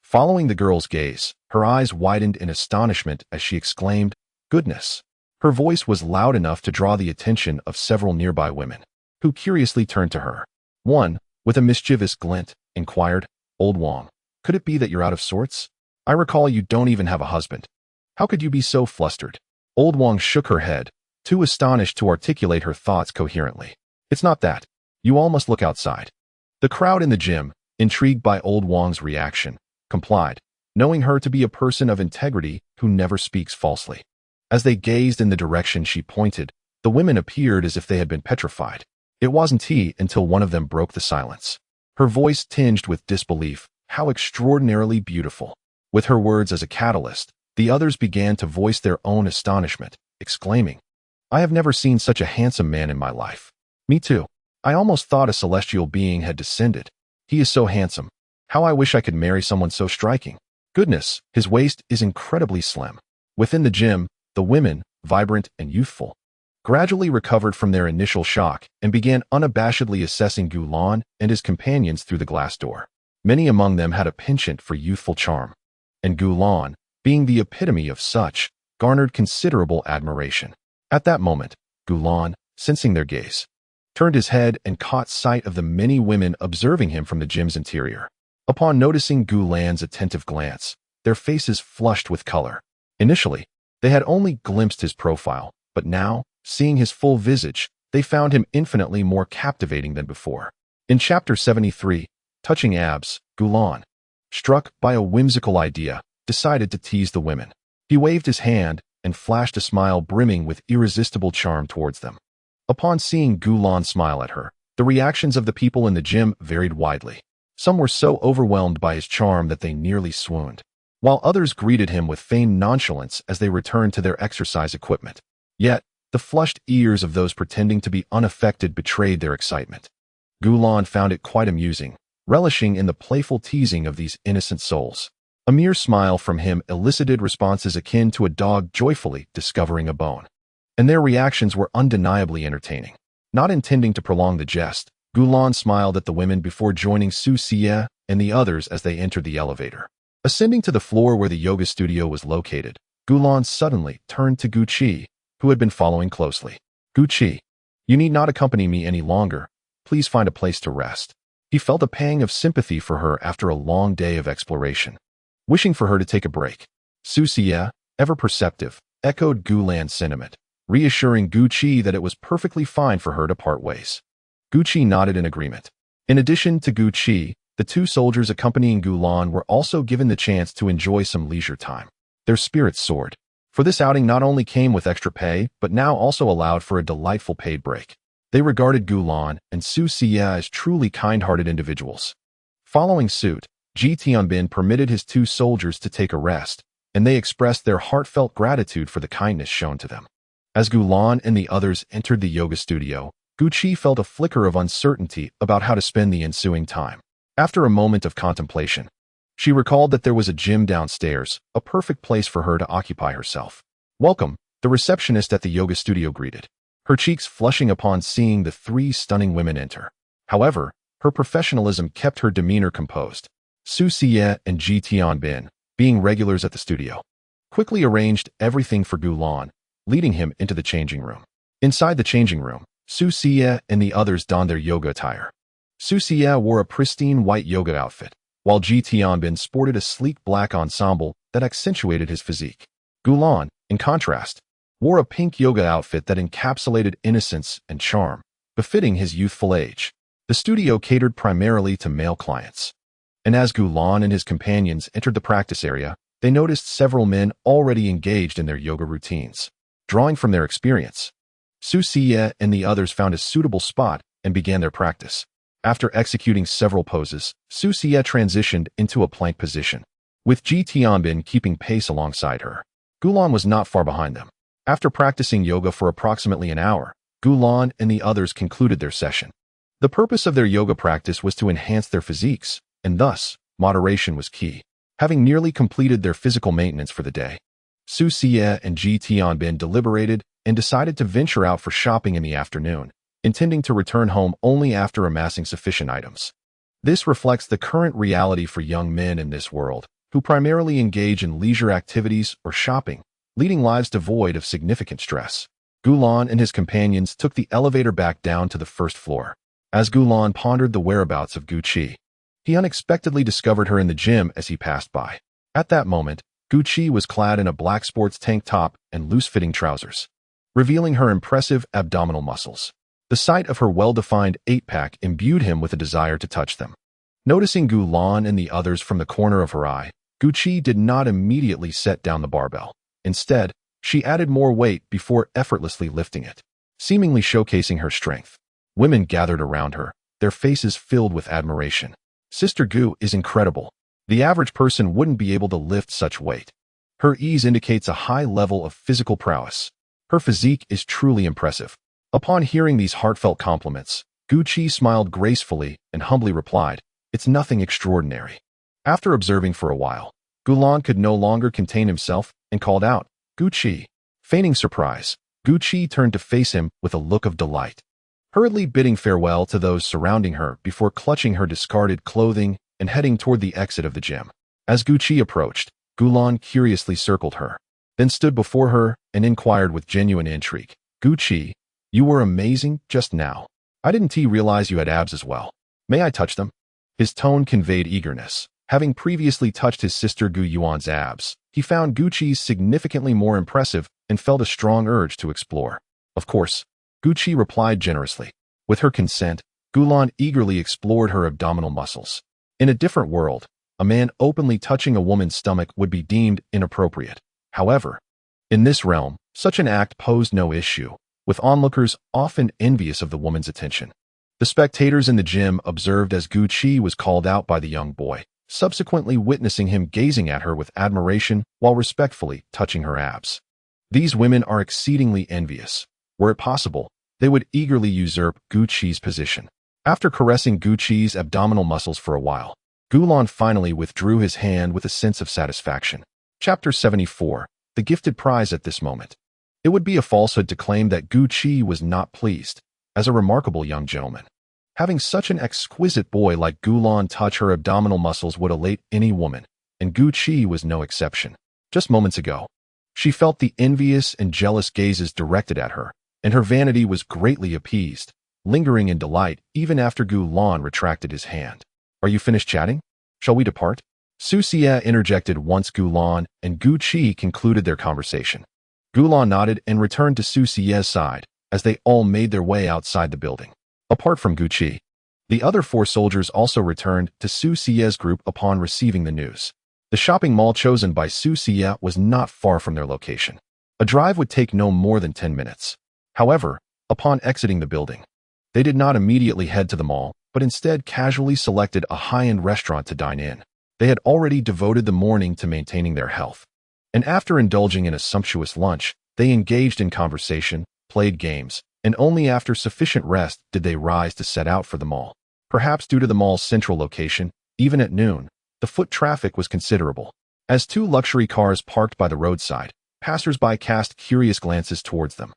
Following the girl's gaze, her eyes widened in astonishment as she exclaimed, "Goodness!" Her voice was loud enough to draw the attention of several nearby women, who curiously turned to her. One, with a mischievous glint, inquired, "Old Wang, could it be that you're out of sorts? I recall you don't even have a husband. How could you be so flustered?" Old Wang shook her head, too astonished to articulate her thoughts coherently. "It's not that. You all must look outside." The crowd in the gym, intrigued by Old Wang's reaction, complied, knowing her to be a person of integrity who never speaks falsely. As they gazed in the direction she pointed, the women appeared as if they had been petrified. It wasn't he until one of them broke the silence. Her voice tinged with disbelief. How extraordinarily beautiful. With her words as a catalyst, the others began to voice their own astonishment, exclaiming, I have never seen such a handsome man in my life. Me too. I almost thought a celestial being had descended. He is so handsome. How I wish I could marry someone so striking. Goodness, his waist is incredibly slim. Within the gym, the women, vibrant and youthful, gradually recovered from their initial shock and began unabashedly assessing Gulan and his companions through the glass door. Many among them had a penchant for youthful charm, and Gulan, being the epitome of such, garnered considerable admiration. At that moment, Gulan, sensing their gaze, turned his head and caught sight of the many women observing him from the gym's interior. Upon noticing Gulan's attentive glance, their faces flushed with color. Initially, they had only glimpsed his profile, but now, seeing his full visage, they found him infinitely more captivating than before. In Chapter 73, Touching Abs, Gulan, struck by a whimsical idea, decided to tease the women. He waved his hand and flashed a smile brimming with irresistible charm towards them. Upon seeing Gulan smile at her, the reactions of the people in the gym varied widely. Some were so overwhelmed by his charm that they nearly swooned, while others greeted him with feigned nonchalance as they returned to their exercise equipment. Yet, the flushed ears of those pretending to be unaffected betrayed their excitement. Gulan found it quite amusing, relishing in the playful teasing of these innocent souls. A mere smile from him elicited responses akin to a dog joyfully discovering a bone, and their reactions were undeniably entertaining. Not intending to prolong the jest, Gulan smiled at the women before joining Su Xie and the others as they entered the elevator. Ascending to the floor where the yoga studio was located, Gulan suddenly turned to Gu Qi, who had been following closely. Gu Qi, you need not accompany me any longer. Please find a place to rest. He felt a pang of sympathy for her after a long day of exploration, wishing for her to take a break. Su Xie, ever perceptive, echoed Gulan's sentiment, reassuring Gu Qi that it was perfectly fine for her to part ways. Gu Qi nodded in agreement. In addition to Gu Qi, the two soldiers accompanying Gulan were also given the chance to enjoy some leisure time. Their spirits soared, for this outing not only came with extra pay, but now also allowed for a delightful paid break. They regarded Gulan and Su Xie as truly kind-hearted individuals. Following suit, Ji Tianbin permitted his two soldiers to take a rest, and they expressed their heartfelt gratitude for the kindness shown to them. As Gulan and the others entered the yoga studio, Gu Qi felt a flicker of uncertainty about how to spend the ensuing time. After a moment of contemplation, she recalled that there was a gym downstairs, a perfect place for her to occupy herself. Welcome, the receptionist at the yoga studio greeted, her cheeks flushing upon seeing the three stunning women enter. However, her professionalism kept her demeanor composed. Su Xie and Ji Tianbin, being regulars at the studio, quickly arranged everything for Gulan, leading him into the changing room. Inside the changing room, Su Xie and the others donned their yoga attire. Su Xie wore a pristine white yoga outfit, while Ji Tianbin sported a sleek black ensemble that accentuated his physique. Gulan, in contrast, wore a pink yoga outfit that encapsulated innocence and charm, befitting his youthful age. The studio catered primarily to male clients, and as Gulan and his companions entered the practice area, they noticed several men already engaged in their yoga routines. Drawing from their experience, Su Xie and the others found a suitable spot and began their practice. After executing several poses, Su Xie transitioned into a plank position, with Ji Tianbin keeping pace alongside her. Gulan was not far behind them. After practicing yoga for approximately an hour, Gulan and the others concluded their session. The purpose of their yoga practice was to enhance their physiques, and thus, moderation was key. Having nearly completed their physical maintenance for the day, Su Xie and Ji Tianbin deliberated and decided to venture out for shopping in the afternoon, intending to return home only after amassing sufficient items. This reflects the current reality for young men in this world, who primarily engage in leisure activities or shopping, leading lives devoid of significant stress. Gulan and his companions took the elevator back down to the first floor. As Gulan pondered the whereabouts of Gu Qi, he unexpectedly discovered her in the gym as he passed by. At that moment, Gu Qi was clad in a black sports tank top and loose-fitting trousers, revealing her impressive abdominal muscles. The sight of her well-defined eight-pack imbued him with a desire to touch them. Noticing Gulan and the others from the corner of her eye, Gu Qi did not immediately set down the barbell. Instead, she added more weight before effortlessly lifting it, seemingly showcasing her strength. Women gathered around her, their faces filled with admiration. Sister Gu is incredible. The average person wouldn't be able to lift such weight. Her ease indicates a high level of physical prowess. Her physique is truly impressive. Upon hearing these heartfelt compliments, Gu Qi smiled gracefully and humbly replied, "It's nothing extraordinary." After observing for a while, Gulan could no longer contain himself and called out, "Gu Qi." Feigning surprise, Gu Qi turned to face him with a look of delight, hurriedly bidding farewell to those surrounding her before clutching her discarded clothing and heading toward the exit of the gym. As Gu Qi approached, Gulan curiously circled her, then stood before her and inquired with genuine intrigue, "Gu Qi, you were amazing just now. I didn't realize you had abs as well. May I touch them?" His tone conveyed eagerness. Having previously touched his sister Gu Yuan's abs, he found Gu Qi's significantly more impressive and felt a strong urge to explore. Of course, Gu Qi replied generously. With her consent, Gulan eagerly explored her abdominal muscles. In a different world, a man openly touching a woman's stomach would be deemed inappropriate. However, in this realm, such an act posed no issue, with onlookers often envious of the woman's attention. The spectators in the gym observed as Gu Qi was called out by the young boy, subsequently witnessing him gazing at her with admiration while respectfully touching her abs. These women are exceedingly envious. Were it possible, they would eagerly usurp Gu Qi's position. After caressing Gu Qi's abdominal muscles for a while, Gulan finally withdrew his hand with a sense of satisfaction. Chapter 74. The Gifted Prize. At this moment, it would be a falsehood to claim that Gu Qi was not pleased. As a remarkable young gentleman, having such an exquisite boy like Gulan touch her abdominal muscles would elate any woman, and Gu Qi was no exception. Just moments ago, she felt the envious and jealous gazes directed at her, and her vanity was greatly appeased, lingering in delight even after Gulan retracted his hand. "Are you finished chatting? Shall we depart?" Su Xie interjected once Gulan and Gu Qi concluded their conversation. Gulan nodded and returned to Su Xie's side as they all made their way outside the building. Apart from Gu Qi, the other 4 soldiers also returned to Su Xie's group upon receiving the news. The shopping mall chosen by Su Xie was not far from their location. A drive would take no more than 10 minutes. However, upon exiting the building, they did not immediately head to the mall, but instead casually selected a high-end restaurant to dine in. They had already devoted the morning to maintaining their health, and after indulging in a sumptuous lunch, they engaged in conversation, played games, and only after sufficient rest did they rise to set out for the mall. Perhaps due to the mall's central location, even at noon, the foot traffic was considerable. As 2 luxury cars parked by the roadside, passers-by cast curious glances towards them.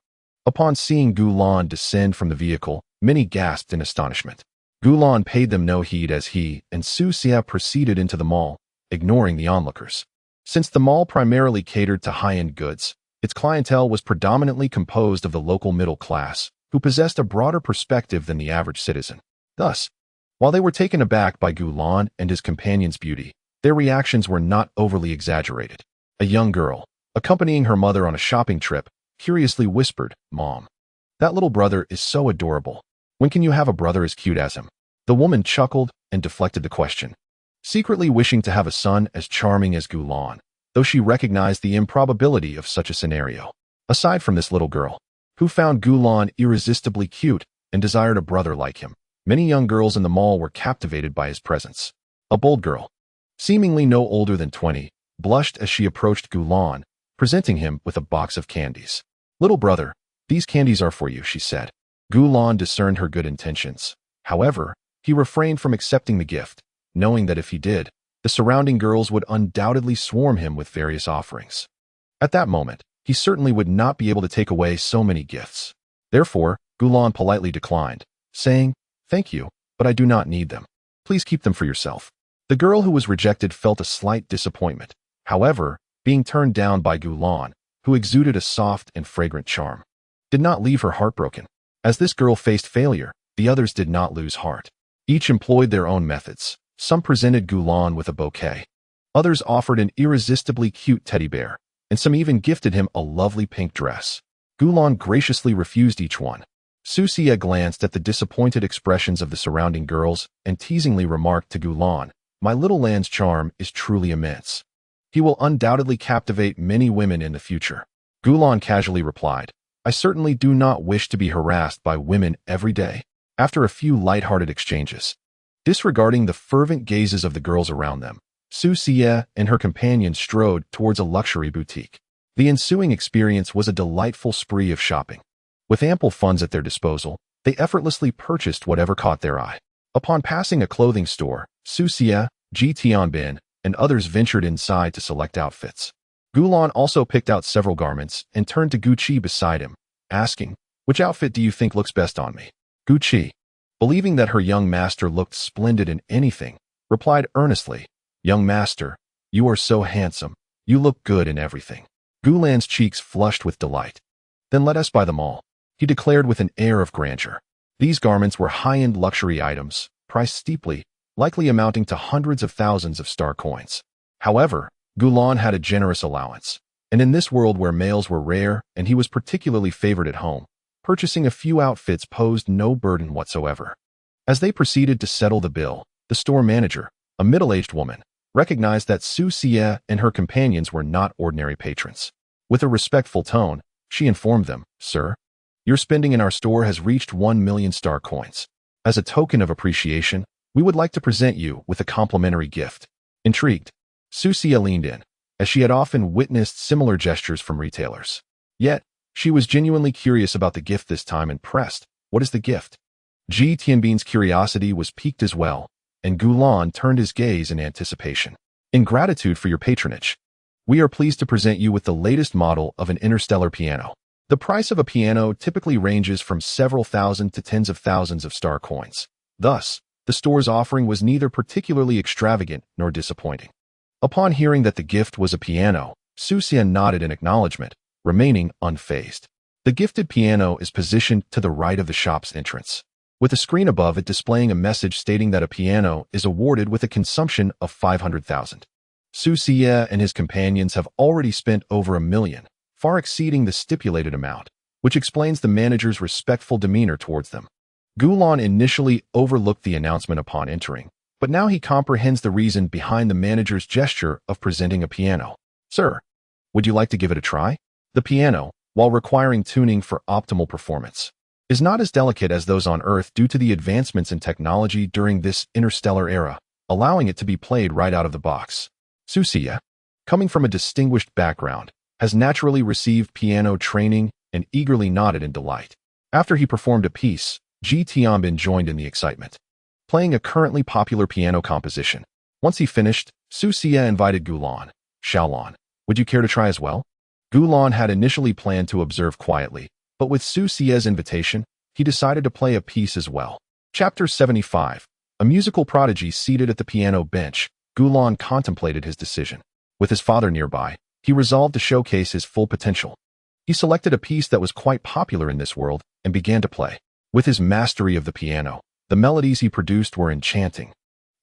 Upon seeing Gulan descend from the vehicle, many gasped in astonishment. Gulan paid them no heed as he and Su Xie proceeded into the mall, ignoring the onlookers. Since the mall primarily catered to high-end goods, its clientele was predominantly composed of the local middle class, who possessed a broader perspective than the average citizen. Thus, while they were taken aback by Gulan and his companion's beauty, their reactions were not overly exaggerated. A young girl, accompanying her mother on a shopping trip, curiously whispered, "Mom, that little brother is so adorable. When can you have a brother as cute as him?" The woman chuckled and deflected the question, secretly wishing to have a son as charming as Gulan, though she recognized the improbability of such a scenario. Aside from this little girl, who found Gulan irresistibly cute and desired a brother like him, many young girls in the mall were captivated by his presence. A bold girl, seemingly no older than 20, blushed as she approached Gulan, presenting him with a box of candies. "Little brother, these candies are for you," she said. Gulan discerned her good intentions. However, he refrained from accepting the gift, knowing that if he did, the surrounding girls would undoubtedly swarm him with various offerings. At that moment, he certainly would not be able to take away so many gifts. Therefore, Gulan politely declined, saying, "Thank you, but I do not need them. Please keep them for yourself." The girl who was rejected felt a slight disappointment. However, being turned down by Gulan, who exuded a soft and fragrant charm, did not leave her heartbroken. As this girl faced failure, the others did not lose heart. Each employed their own methods. Some presented Gulan with a bouquet. Others offered an irresistibly cute teddy bear, and some even gifted him a lovely pink dress. Gulan graciously refused each one. Su Xie glanced at the disappointed expressions of the surrounding girls and teasingly remarked to Gulan, "My little land's charm is truly immense. He will undoubtedly captivate many women in the future." Gulan casually replied, "I certainly do not wish to be harassed by women every day." After a few light-hearted exchanges, disregarding the fervent gazes of the girls around them, Susia and her companion strode towards a luxury boutique. The ensuing experience was a delightful spree of shopping. With ample funds at their disposal, they effortlessly purchased whatever caught their eye. Upon passing a clothing store, Susia, Ji Tianbin, and others ventured inside to select outfits. Gulan also picked out several garments and turned to Gucci beside him, asking, "Which outfit do you think looks best on me?" Gucci, believing that her young master looked splendid in anything, replied earnestly, "Young master, you are so handsome. You look good in everything." Gulan's cheeks flushed with delight. "Then let us buy them all," he declared with an air of grandeur. These garments were high-end luxury items, priced steeply, likely amounting to hundreds of thousands of star coins. However, Gulan had a generous allowance, and in this world where males were rare and he was particularly favored at home, purchasing a few outfits posed no burden whatsoever. As they proceeded to settle the bill, the store manager, a middle-aged woman, recognized that Susia and her companions were not ordinary patrons. With a respectful tone, she informed them, "Sir, your spending in our store has reached 1 million star coins. As a token of appreciation, we would like to present you with a complimentary gift." Intrigued, Susia leaned in, as she had often witnessed similar gestures from retailers. Yet, she was genuinely curious about the gift this time and pressed, "What is the gift?" Ji Tianbin's curiosity was piqued as well, and Gulan turned his gaze in anticipation. "In gratitude for your patronage, we are pleased to present you with the latest model of an interstellar piano. The price of a piano typically ranges from several thousand to tens of thousands of star coins. Thus, the store's offering was neither particularly extravagant nor disappointing." Upon hearing that the gift was a piano, Susia nodded in acknowledgement, remaining unfazed. The gifted piano is positioned to the right of the shop's entrance, with a screen above it displaying a message stating that a piano is awarded with a consumption of 500,000. Susia and his companions have already spent over 1 million, far exceeding the stipulated amount, which explains the manager's respectful demeanor towards them. Gulan initially overlooked the announcement upon entering, but now he comprehends the reason behind the manager's gesture of presenting a piano. "Sir, would you like to give it a try?" The piano, while requiring tuning for optimal performance, is not as delicate as those on Earth due to the advancements in technology during this interstellar era, allowing it to be played right out of the box. Susia, coming from a distinguished background, has naturally received piano training and eagerly nodded in delight. After he performed a piece, Ji Tianbin joined in the excitement, playing a currently popular piano composition. Once he finished, Susia invited Gulan, "Xiaolon, would you care to try as well?" Gulan had initially planned to observe quietly, but with Susia's invitation, he decided to play a piece as well. Chapter 75. A musical prodigy seated at the piano bench, Gulan contemplated his decision. With his father nearby, he resolved to showcase his full potential. He selected a piece that was quite popular in this world and began to play. With his mastery of the piano, the melodies he produced were enchanting,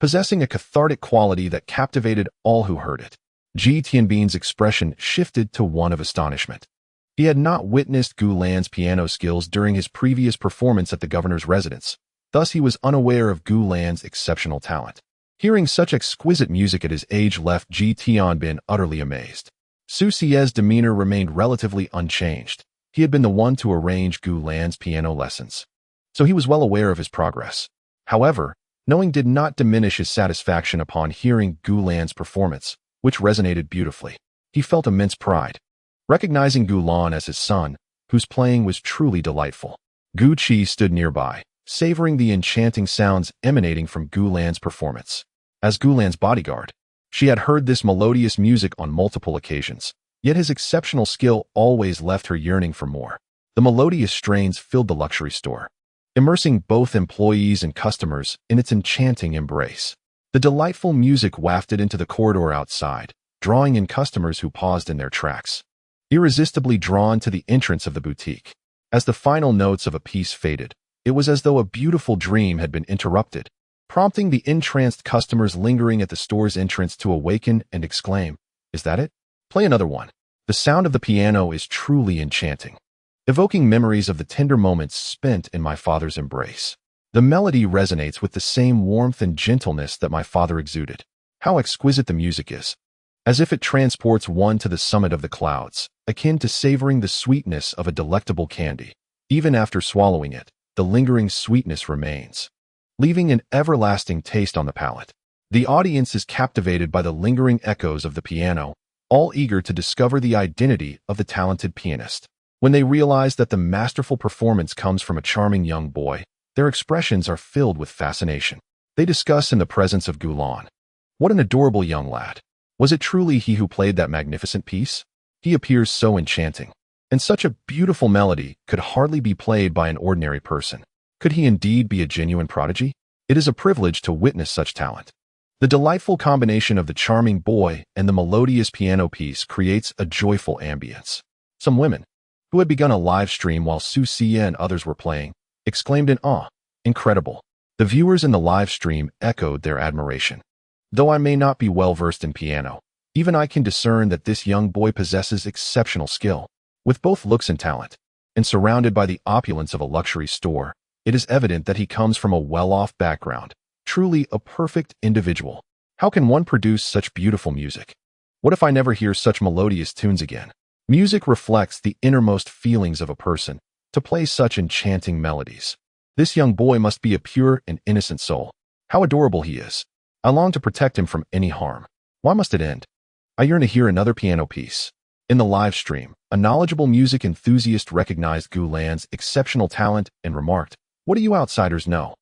possessing a cathartic quality that captivated all who heard it. Ji Tianbin's expression shifted to one of astonishment. He had not witnessed Gulan's piano skills during his previous performance at the governor's residence, thus he was unaware of Gulan's exceptional talent. Hearing such exquisite music at his age left Ji Tianbin utterly amazed. Susia's demeanor remained relatively unchanged. He had been the one to arrange Gulan's piano lessons, so he was well aware of his progress. However, knowing did not diminish his satisfaction upon hearing Gulan's performance, which resonated beautifully. He felt immense pride, recognizing Gulan as his son, whose playing was truly delightful. Gu Qi stood nearby, savoring the enchanting sounds emanating from Gulan's performance. As Gulan's bodyguard, she had heard this melodious music on multiple occasions, yet his exceptional skill always left her yearning for more. The melodious strains filled the luxury store, immersing both employees and customers in its enchanting embrace. The delightful music wafted into the corridor outside, drawing in customers who paused in their tracks, irresistibly drawn to the entrance of the boutique. As the final notes of a piece faded, it was as though a beautiful dream had been interrupted, prompting the entranced customers lingering at the store's entrance to awaken and exclaim, "Is that it? Play another one." The sound of the piano is truly enchanting, evoking memories of the tender moments spent in my father's embrace. The melody resonates with the same warmth and gentleness that my father exuded. How exquisite the music is, as if it transports one to the summit of the clouds, akin to savoring the sweetness of a delectable candy. Even after swallowing it, the lingering sweetness remains, leaving an everlasting taste on the palate. The audience is captivated by the lingering echoes of the piano, all eager to discover the identity of the talented pianist. When they realize that the masterful performance comes from a charming young boy, their expressions are filled with fascination. They discuss in the presence of Gulan. What an adorable young lad. Was it truly he who played that magnificent piece? He appears so enchanting. And such a beautiful melody could hardly be played by an ordinary person. Could he indeed be a genuine prodigy? It is a privilege to witness such talent. The delightful combination of the charming boy and the melodious piano piece creates a joyful ambience. Some women, who had begun a live stream while Susia and others were playing, exclaimed in awe, "Incredible." The viewers in the live stream echoed their admiration. Though I may not be well versed in piano, even I can discern that this young boy possesses exceptional skill. With both looks and talent, and surrounded by the opulence of a luxury store, it is evident that he comes from a well-off background, truly a perfect individual. How can one produce such beautiful music? What if I never hear such melodious tunes again? Music reflects the innermost feelings of a person. To play such enchanting melodies, this young boy must be a pure and innocent soul. How adorable he is. I long to protect him from any harm. Why must it end? I yearn to hear another piano piece. In the live stream, a knowledgeable music enthusiast recognized Gulan's exceptional talent and remarked, "What do you outsiders know?"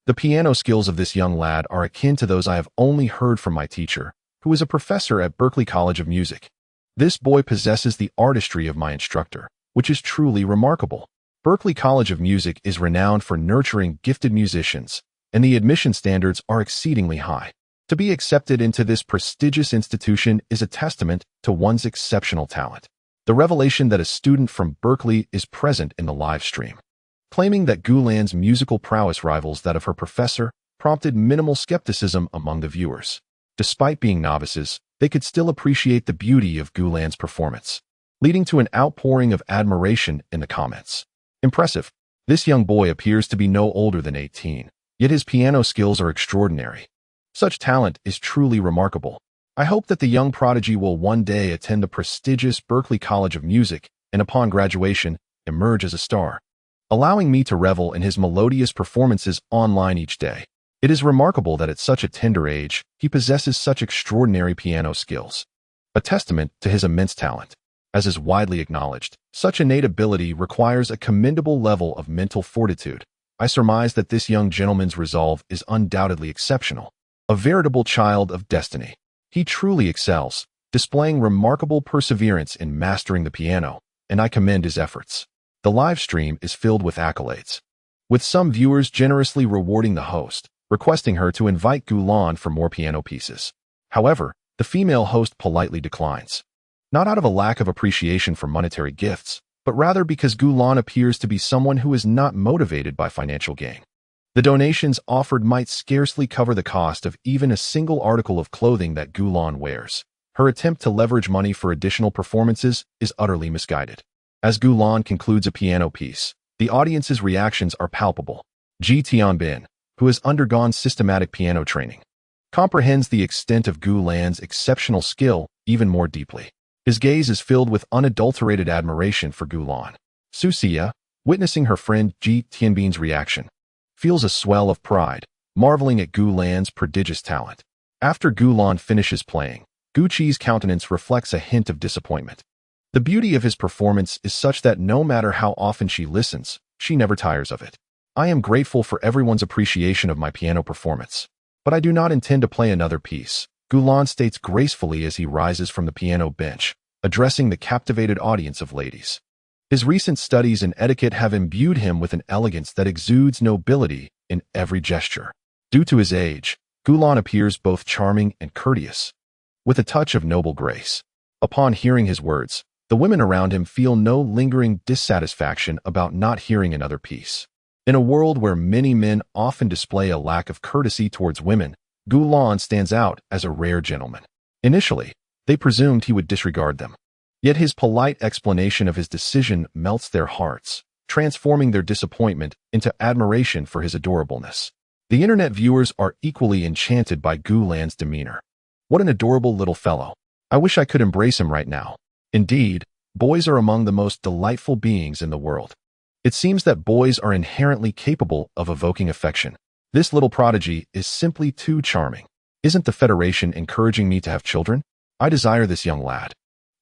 The piano skills of this young lad are akin to those I have only heard from my teacher, who is a professor at Berklee College of Music. This boy possesses the artistry of my instructor, which is truly remarkable. Berklee College of Music is renowned for nurturing gifted musicians, and the admission standards are exceedingly high. To be accepted into this prestigious institution is a testament to one's exceptional talent. The revelation that a student from Berklee is present in the live stream, claiming that Gulan's musical prowess rivals that of her professor, prompted minimal skepticism among the viewers. Despite being novices, they could still appreciate the beauty of Gulan's performance, leading to an outpouring of admiration in the comments. Impressive. This young boy appears to be no older than 18, yet his piano skills are extraordinary. Such talent is truly remarkable. I hope that the young prodigy will one day attend the prestigious Berklee College of Music and upon graduation, emerge as a star, allowing me to revel in his melodious performances online each day. It is remarkable that at such a tender age, he possesses such extraordinary piano skills, a testament to his immense talent. As is widely acknowledged, such innate ability requires a commendable level of mental fortitude. I surmise that this young gentleman's resolve is undoubtedly exceptional. A veritable child of destiny. He truly excels, displaying remarkable perseverance in mastering the piano, and I commend his efforts. The live stream is filled with accolades, with some viewers generously rewarding the host, requesting her to invite Gulan for more piano pieces. However, the female host politely declines, not out of a lack of appreciation for monetary gifts, but rather because Gulan appears to be someone who is not motivated by financial gain. The donations offered might scarcely cover the cost of even a single article of clothing that Gulan wears. Her attempt to leverage money for additional performances is utterly misguided. As Gulan concludes a piano piece, the audience's reactions are palpable. Ji Tianbin, who has undergone systematic piano training, comprehends the extent of Gulan's exceptional skill even more deeply. His gaze is filled with unadulterated admiration for Gulan. Susia, witnessing her friend Ji Tianbin's reaction, feels a swell of pride, marveling at Gulan's prodigious talent. After Gulan finishes playing, Gucci's countenance reflects a hint of disappointment. The beauty of his performance is such that no matter how often she listens, she never tires of it. I am grateful for everyone's appreciation of my piano performance, but I do not intend to play another piece, Gulan states gracefully as he rises from the piano bench, addressing the captivated audience of ladies. His recent studies in etiquette have imbued him with an elegance that exudes nobility in every gesture. Due to his age, Gulan appears both charming and courteous, with a touch of noble grace. Upon hearing his words, the women around him feel no lingering dissatisfaction about not hearing another piece. In a world where many men often display a lack of courtesy towards women, Gulan stands out as a rare gentleman. Initially, they presumed he would disregard them. Yet his polite explanation of his decision melts their hearts, transforming their disappointment into admiration for his adorableness. The internet viewers are equally enchanted by Gulan's demeanor. What an adorable little fellow. I wish I could embrace him right now. Indeed, boys are among the most delightful beings in the world. It seems that boys are inherently capable of evoking affection. This little prodigy is simply too charming. Isn't the Federation encouraging me to have children? I desire this young lad.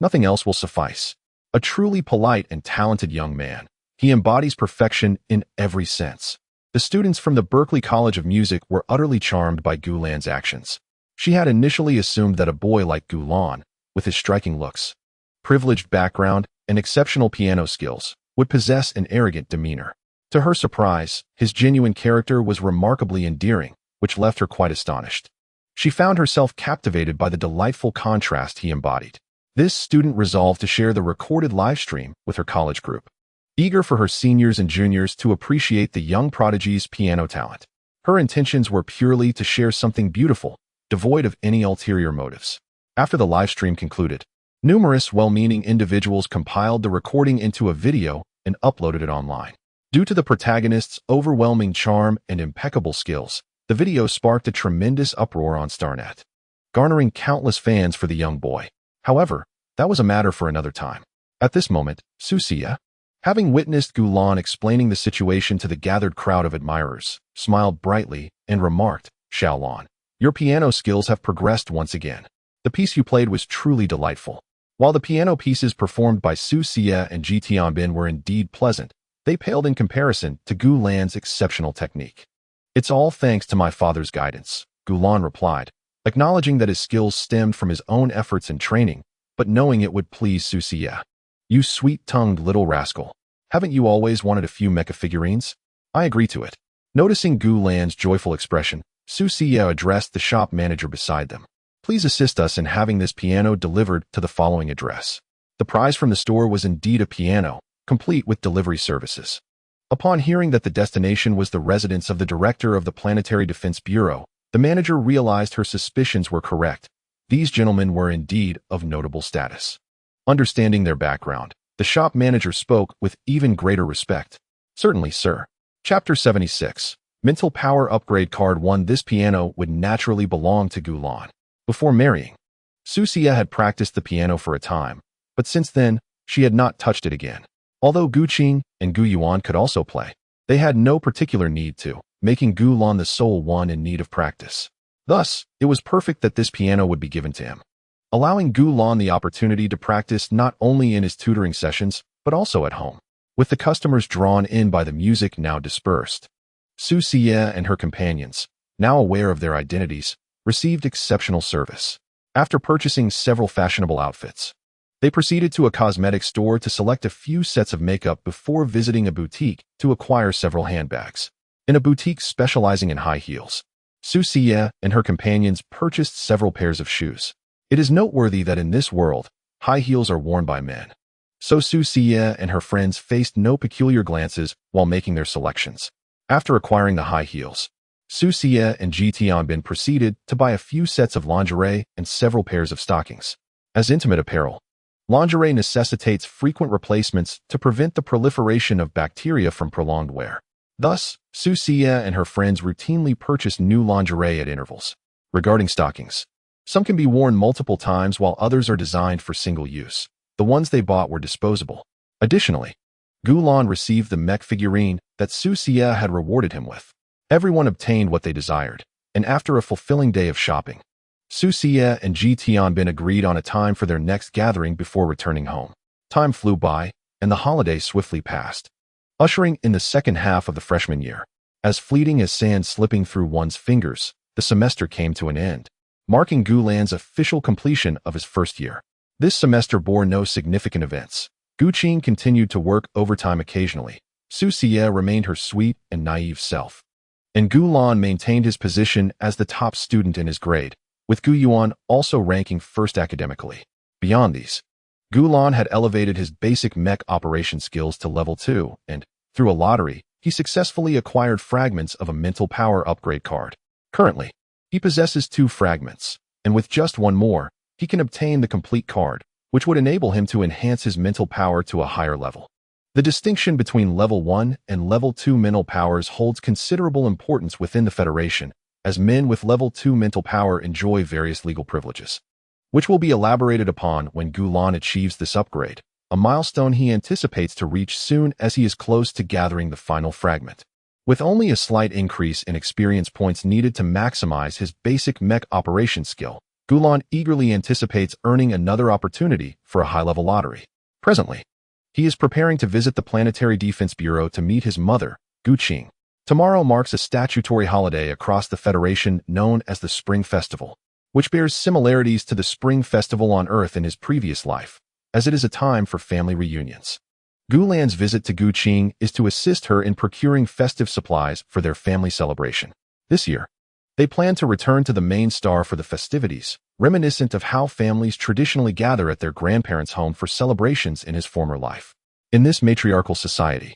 Nothing else will suffice. A truly polite and talented young man. He embodies perfection in every sense. The students from the Berklee College of Music were utterly charmed by Gulan's actions. She had initially assumed that a boy like Gulan, with his striking looks, privileged background, and exceptional piano skills, would possess an arrogant demeanor. To her surprise, his genuine character was remarkably endearing, which left her quite astonished. She found herself captivated by the delightful contrast he embodied. This student resolved to share the recorded live stream with her college group, eager for her seniors and juniors to appreciate the young prodigy's piano talent. Her intentions were purely to share something beautiful, devoid of any ulterior motives. After the live stream concluded, numerous well-meaning individuals compiled the recording into a video and uploaded it online. Due to the protagonist's overwhelming charm and impeccable skills, the video sparked a tremendous uproar on Starnet, garnering countless fans for the young boy. However, that was a matter for another time. At this moment, Susia, having witnessed Gulan explaining the situation to the gathered crowd of admirers, smiled brightly and remarked, "Xiaolon, your piano skills have progressed once again. The piece you played was truly delightful." While the piano pieces performed by Susia and Ji Tianbin were indeed pleasant, they paled in comparison to Gulan's exceptional technique. "It's all thanks to my father's guidance," Gulan replied, acknowledging that his skills stemmed from his own efforts and training, but knowing it would please Susia. "You sweet-tongued little rascal. Haven't you always wanted a few mecha figurines? I agree to it." Noticing Gulan's joyful expression, Susia addressed the shop manager beside them. "Please assist us in having this piano delivered to the following address." The prize from the store was indeed a piano, complete with delivery services. Upon hearing that the destination was the residence of the director of the Planetary Defense Bureau, the manager realized her suspicions were correct. These gentlemen were indeed of notable status. Understanding their background, the shop manager spoke with even greater respect. "Certainly, sir." Chapter 76. Mental Power Upgrade Card 1. This piano would naturally belong to Gulan. Before marrying, Susia had practiced the piano for a time, but since then, she had not touched it again. Although Gu Qing and Gu Yuan could also play, they had no particular need to, making Gulan the sole one in need of practice. Thus, it was perfect that this piano would be given to him, allowing Gulan the opportunity to practice not only in his tutoring sessions, but also at home. With the customers drawn in by the music now dispersed, Susia and her companions, now aware of their identities, received exceptional service. After purchasing several fashionable outfits, they proceeded to a cosmetic store to select a few sets of makeup before visiting a boutique to acquire several handbags. In a boutique specializing in high heels, Susia and her companions purchased several pairs of shoes. It is noteworthy that in this world, high heels are worn by men. So Susia and her friends faced no peculiar glances while making their selections. After acquiring the high heels, Susia and Ji Tianbin proceeded to buy a few sets of lingerie and several pairs of stockings. As intimate apparel, lingerie necessitates frequent replacements to prevent the proliferation of bacteria from prolonged wear. Thus, Susia and her friends routinely purchased new lingerie at intervals. Regarding stockings, some can be worn multiple times while others are designed for single use. The ones they bought were disposable. Additionally, Gulan received the mech figurine that Susia had rewarded him with. Everyone obtained what they desired, and after a fulfilling day of shopping, Susia and Ji Tianbin agreed on a time for their next gathering before returning home. Time flew by, and the holiday swiftly passed, ushering in the second half of the freshman year. As fleeting as sand slipping through one's fingers, the semester came to an end, marking Gulan's official completion of his first year. This semester bore no significant events. Gu Qing continued to work overtime occasionally. Susia remained her sweet and naive self, and Gulan maintained his position as the top student in his grade, with Gu Yuan also ranking first academically. Beyond these, Gulan had elevated his basic mech operation skills to level 2, and, through a lottery, he successfully acquired fragments of a mental power upgrade card. Currently, he possesses 2 fragments, and with just one more, he can obtain the complete card, which would enable him to enhance his mental power to a higher level. The distinction between level 1 and level 2 mental powers holds considerable importance within the Federation, as men with level 2 mental power enjoy various legal privileges, which will be elaborated upon when Gulan achieves this upgrade. a milestone he anticipates to reach soon as he is close to gathering the final fragment. With only a slight increase in experience points needed to maximize his basic mech operation skill, Gulan eagerly anticipates earning another opportunity for a high-level lottery. Presently, he is preparing to visit the Planetary Defense Bureau to meet his mother, Gu Qing. Tomorrow marks a statutory holiday across the Federation known as the Spring Festival, which bears similarities to the Spring Festival on Earth in his previous life, as it is a time for family reunions. Gulan's visit to Gu Qing is to assist her in procuring festive supplies for their family celebration. This year, they plan to return to the main star for the festivities, reminiscent of how families traditionally gather at their grandparents' home for celebrations in his former life. In this matriarchal society,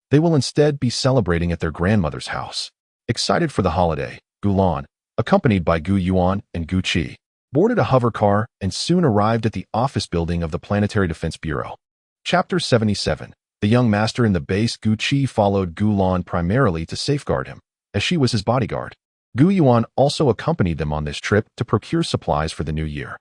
they will instead be celebrating at their grandmother's house. Excited for the holiday, Gulan, accompanied by Gu Yuan and Gu Qi, boarded a hover car and soon arrived at the office building of the Planetary Defense Bureau. Chapter 77. The young master in the base Gu Qi followed Gulan primarily to safeguard him, as she was his bodyguard. Gu Yuan also accompanied them on this trip to procure supplies for the new year.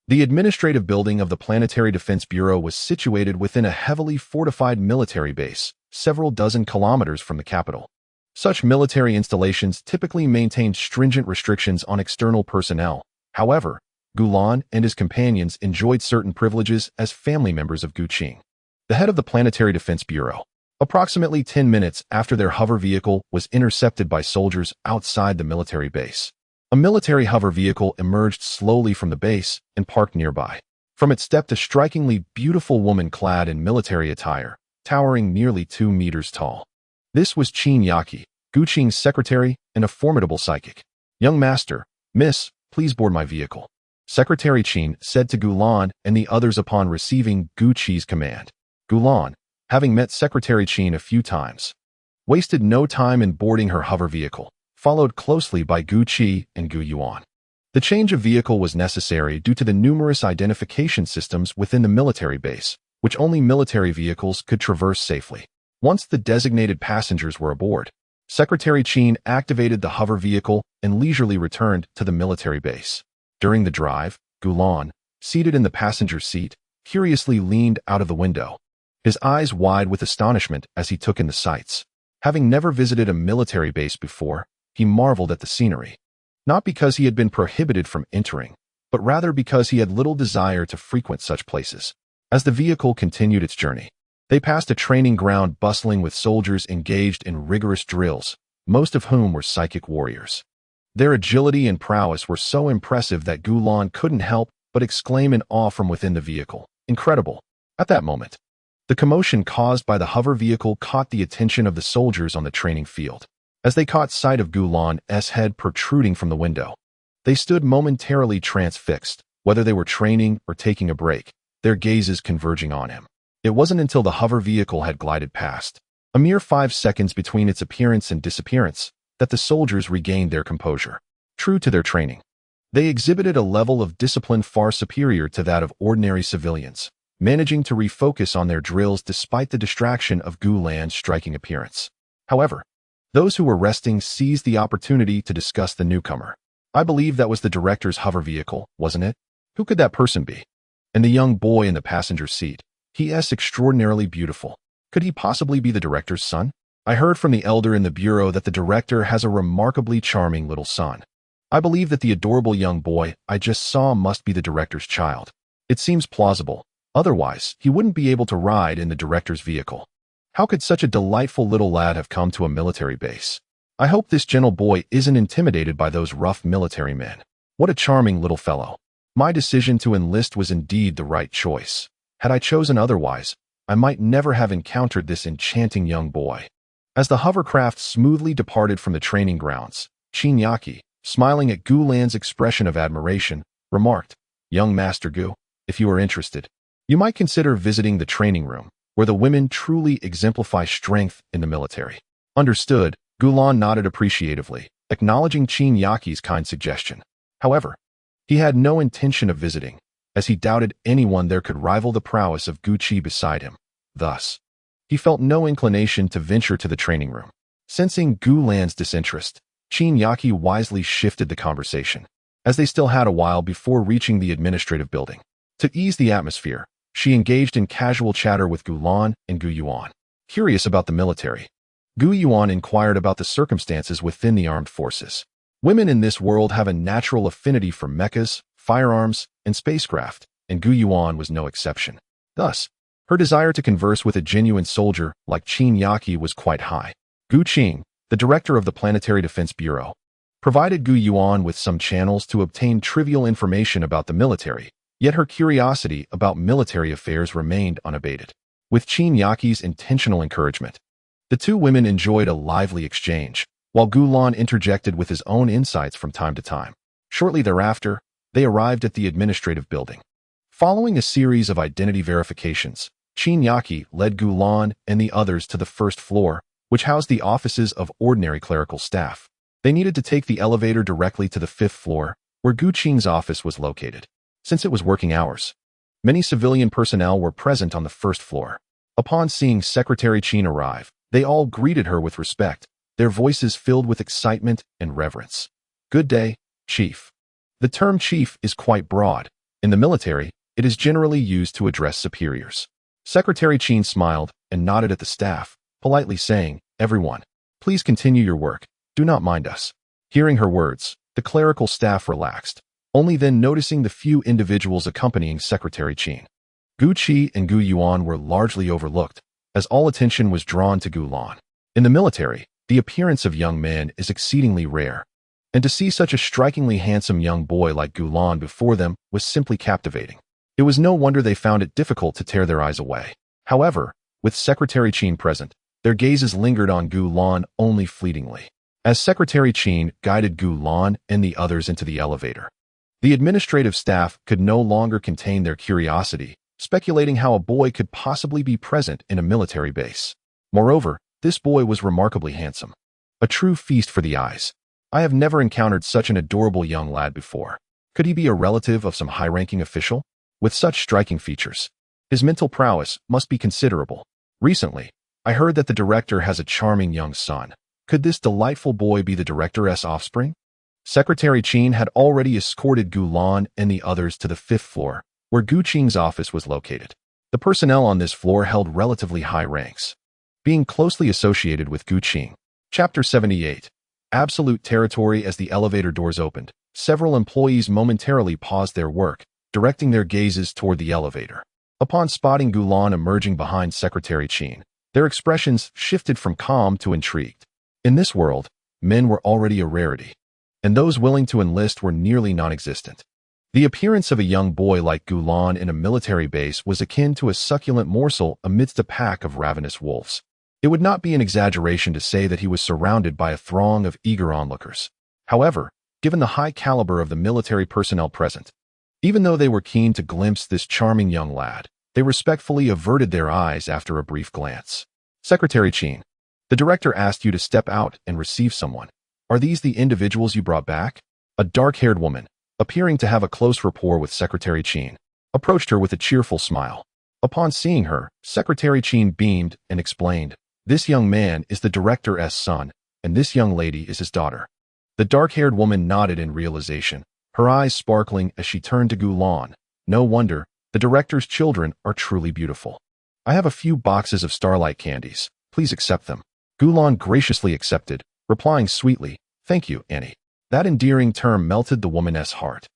The administrative building of the Planetary Defense Bureau was situated within a heavily fortified military base, several dozen kilometers from the capital. Such military installations typically maintained stringent restrictions on external personnel. However, Gulan and his companions enjoyed certain privileges as family members of Gu Qing, the head of the Planetary Defense Bureau. Approximately 10 minutes after their hover vehicle was intercepted by soldiers outside the military base, a military hover vehicle emerged slowly from the base and parked nearby. From it stepped a strikingly beautiful woman clad in military attire, towering nearly 2 meters tall. This was Qin Yaqi, Gu Qing's secretary and a formidable psychic. "Young master, miss, please board my vehicle," Secretary Qin said to Gulan and the others upon receiving Gu Qi's command. Gulan, having met Secretary Qin a few times, wasted no time in boarding her hover vehicle, followed closely by Gu Qi and Gu Yuan. The change of vehicle was necessary due to the numerous identification systems within the military base, which only military vehicles could traverse safely. Once the designated passengers were aboard, Secretary Qin activated the hover vehicle and leisurely returned to the military base. During the drive, Gulan, seated in the passenger seat, curiously leaned out of the window, his eyes wide with astonishment as he took in the sights. Having never visited a military base before, he marveled at the scenery, not because he had been prohibited from entering, but rather because he had little desire to frequent such places. As the vehicle continued its journey, they passed a training ground bustling with soldiers engaged in rigorous drills, most of whom were psychic warriors. Their agility and prowess were so impressive that Gulan couldn't help but exclaim in awe from within the vehicle. Incredible! At that moment, the commotion caused by the hover vehicle caught the attention of the soldiers on the training field. As they caught sight of Gulan's head protruding from the window, they stood momentarily transfixed, whether they were training or taking a break, their gazes converging on him. It wasn't until the hover vehicle had glided past, a mere 5 seconds between its appearance and disappearance, that the soldiers regained their composure. True to their training, they exhibited a level of discipline far superior to that of ordinary civilians, managing to refocus on their drills despite the distraction of Gulan's striking appearance. However, those who were resting seized the opportunity to discuss the newcomer. "I believe that was the director's hover vehicle, wasn't it? Who could that person be? And the young boy in the passenger seat, he is extraordinarily beautiful. Could he possibly be the director's son? I heard from the elder in the bureau that the director has a remarkably charming little son. I believe that the adorable young boy I just saw must be the director's child. It seems plausible. Otherwise, he wouldn't be able to ride in the director's vehicle. How could such a delightful little lad have come to a military base? I hope this gentle boy isn't intimidated by those rough military men. What a charming little fellow. My decision to enlist was indeed the right choice. Had I chosen otherwise, I might never have encountered this enchanting young boy." As the hovercraft smoothly departed from the training grounds, Qin Yaqi, smiling at Gulan's expression of admiration, remarked, "Young Master Gu, if you are interested, you might consider visiting the training room, where the women truly exemplify strength in the military." Understood, Gulan nodded appreciatively, acknowledging Qin Yaqi's kind suggestion. However, he had no intention of visiting, as he doubted anyone there could rival the prowess of Gu Qi beside him. Thus, he felt no inclination to venture to the training room. Sensing Gulan's disinterest, Qin Yaqi wisely shifted the conversation, as they still had a while before reaching the administrative building. To ease the atmosphere, she engaged in casual chatter with Gu Lan and Gu Yuan. Curious about the military, Gu Yuan inquired about the circumstances within the armed forces. Women in this world have a natural affinity for mechas, firearms, and spacecraft, and Gu Yuan was no exception. Thus, her desire to converse with a genuine soldier like Qin Yaqi was quite high. Gu Qing, the director of the Planetary Defense Bureau, provided Gu Yuan with some channels to obtain trivial information about the military, yet her curiosity about military affairs remained unabated. With Qin Yaqi's intentional encouragement, the two women enjoyed a lively exchange, while Gu Lan interjected with his own insights from time to time. Shortly thereafter, they arrived at the administrative building. Following a series of identity verifications, Qin Yaqi led Gu Lan and the others to the first floor, which housed the offices of ordinary clerical staff. They needed to take the elevator directly to the 5th floor, where Gu Qing's office was located. Since it was working hours, many civilian personnel were present on the 1st floor. Upon seeing Secretary Qin arrive, they all greeted her with respect, their voices filled with excitement and reverence. Good day, Chief. The term chief is quite broad. In the military, it is generally used to address superiors. Secretary Qin smiled and nodded at the staff, politely saying, "Everyone, please continue your work. Do not mind us." Hearing her words, the clerical staff relaxed, only then noticing the few individuals accompanying Secretary Qin. Gu Qi and Gu Yuan were largely overlooked, as all attention was drawn to Gu Lan. In the military, the appearance of young men is exceedingly rare, and to see such a strikingly handsome young boy like Gu Lan before them was simply captivating. It was no wonder they found it difficult to tear their eyes away. However, with Secretary Qin present, their gazes lingered on Gu Lan only fleetingly. As Secretary Qin guided Gu Lan and the others into the elevator, the administrative staff could no longer contain their curiosity, speculating how a boy could possibly be present in a military base. Moreover, this boy was remarkably handsome. A true feast for the eyes. I have never encountered such an adorable young lad before. Could he be a relative of some high-ranking official? With such striking features, his mental prowess must be considerable. Recently, I heard that the director has a charming young son. Could this delightful boy be the director's offspring? Secretary Qin had already escorted Gu Lan and the others to the 5th floor, where Gu Qing's office was located. The personnel on this floor held relatively high ranks, being closely associated with Gu Qing. Chapter 78. Absolute territory. As the elevator doors opened, several employees momentarily paused their work, directing their gazes toward the elevator. Upon spotting Gu Lan emerging behind Secretary Qin, their expressions shifted from calm to intrigued. In this world, men were already a rarity, and those willing to enlist were nearly non-existent. The appearance of a young boy like Gu Lan in a military base was akin to a succulent morsel amidst a pack of ravenous wolves. It would not be an exaggeration to say that he was surrounded by a throng of eager onlookers. However, given the high caliber of the military personnel present, even though they were keen to glimpse this charming young lad, they respectfully averted their eyes after a brief glance. Secretary Qin, the director asked you to step out and receive someone. Are these the individuals you brought back? A dark-haired woman, appearing to have a close rapport with Secretary Qin, approached her with a cheerful smile. Upon seeing her, Secretary Qin beamed and explained, "This young man is the director's son, and this young lady is his daughter." The dark-haired woman nodded in realization, her eyes sparkling as she turned to Gu Lan. No wonder, the director's children are truly beautiful. I have a few boxes of starlight candies. Please accept them. Gu Lan graciously accepted, replying sweetly, "Thank you, Annie." That endearing term melted the woman's heart,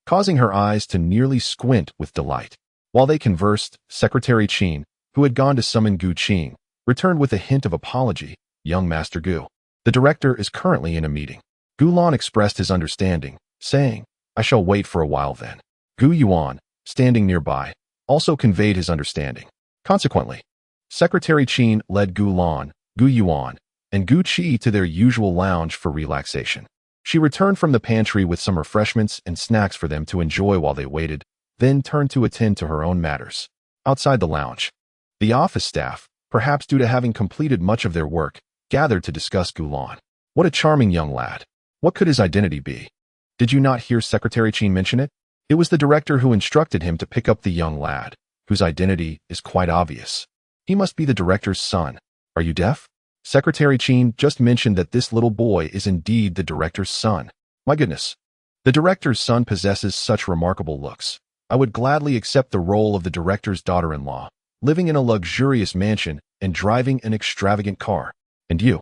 causing her eyes to nearly squint with delight. While they conversed, Secretary Qin, who had gone to summon Gu Qing, returned with a hint of apology. "Young Master Gu, the director is currently in a meeting." Gu Lan expressed his understanding, saying, "I shall wait for a while then." Gu Yuan, standing nearby, also conveyed his understanding. Consequently, Secretary Qin led Gu Lan, Gu Yuan, and Gu Qi to their usual lounge for relaxation. She returned from the pantry with some refreshments and snacks for them to enjoy while they waited, then turned to attend to her own matters. Outside the lounge, the office staff, perhaps due to having completed much of their work, gathered to discuss Gu Lan. What a charming young lad. What could his identity be? Did you not hear Secretary Qin mention it? It was the director who instructed him to pick up the young lad, whose identity is quite obvious. He must be the director's son. Are you deaf? Secretary Qin just mentioned that this little boy is indeed the director's son. My goodness. The director's son possesses such remarkable looks. I would gladly accept the role of the director's daughter-in-law, living in a luxurious mansion and driving an extravagant car. And you,